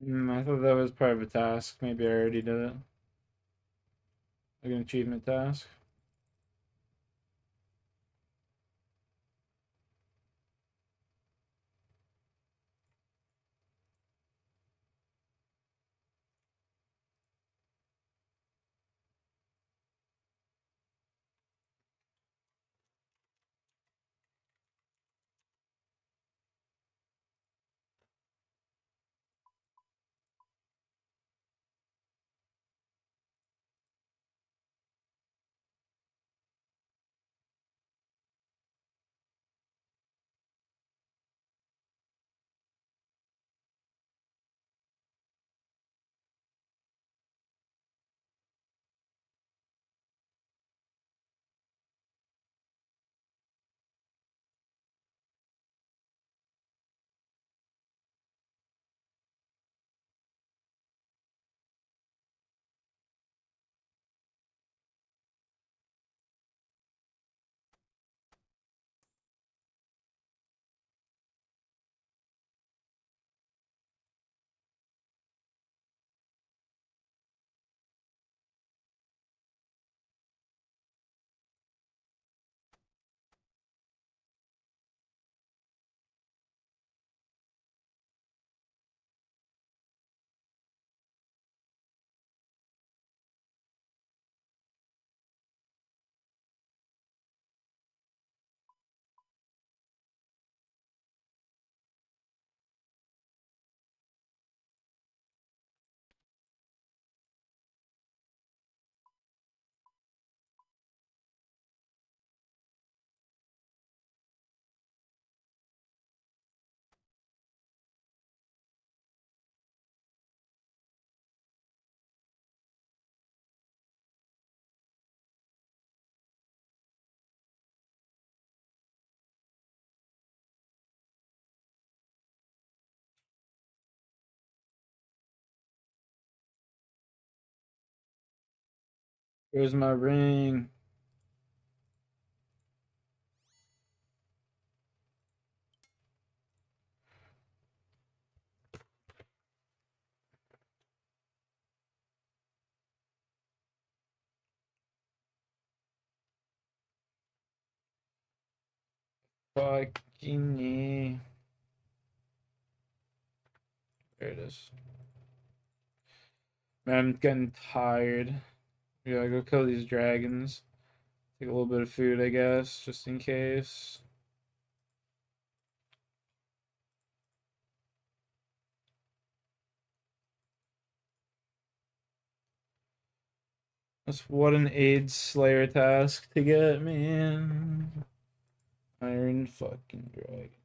I thought that was part of a task. Maybe I already did it. Like an achievement task. Where's my ring? Fucking me. There it is. Man, I'm getting tired. We gotta go kill these dragons. Take a little bit of food, I guess, just in case. That's what an AIDS Slayer task to get, man. Iron fucking dragons.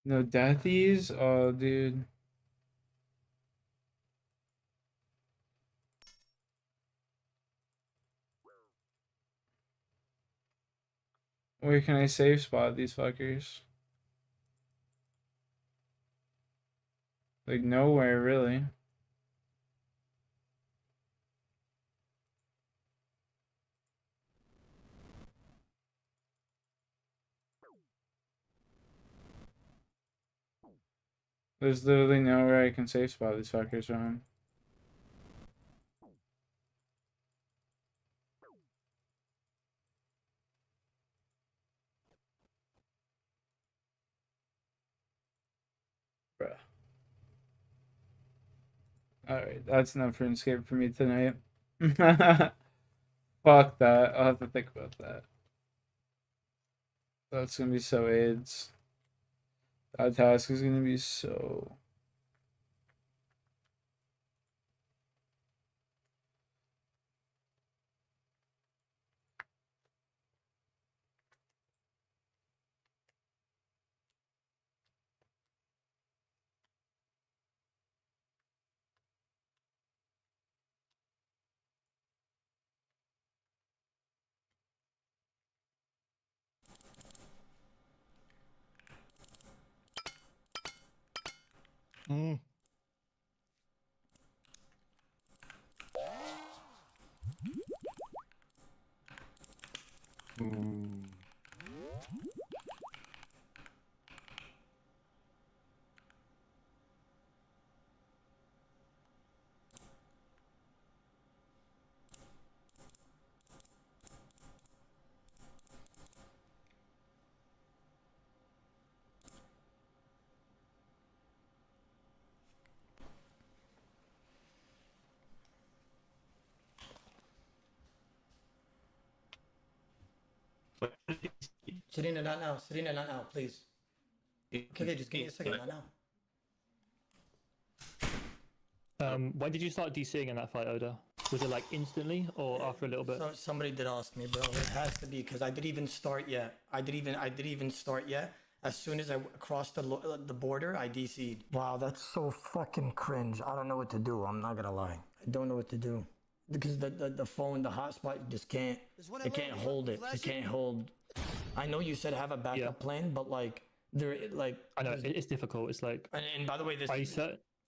No deathies? Oh, dude. Where can I save spot these fuckers? Like, nowhere, really. There's literally nowhere I can save spot these fuckers from. Bruh. Alright, that's enough RuneScape for me tonight. Fuck that. I'll have to think about that. That's gonna be so AIDS. That task is gonna be so... Mm. Sitting in that now. Sitting in that now, please. Okay, just give me a second. Not now. When did you start DCing in that fight, Oda? Was it like instantly or after a little bit? So, somebody did ask me, bro. It has to be because I didn't even start yet. I didn't even start yet. As soon as I crossed the border, I DC'd. Wow, that's so fucking cringe. I don't know what to do. I'm not gonna lie. I don't know what to do because the phone, the hotspot, just can't. It can't hold it. It can't hold. I know you said have a backup plan, but like I know it's difficult. It's like. And by the way, this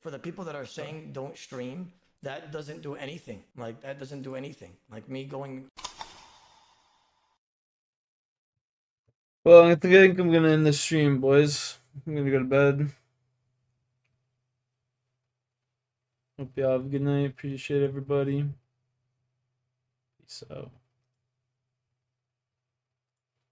for the people that are saying don't stream, that doesn't do anything. Like that doesn't do anything. Like me going. Well, I think I'm gonna end the stream, boys. I'm gonna go to bed. Hope y'all have a good night. Appreciate everybody. Peace out.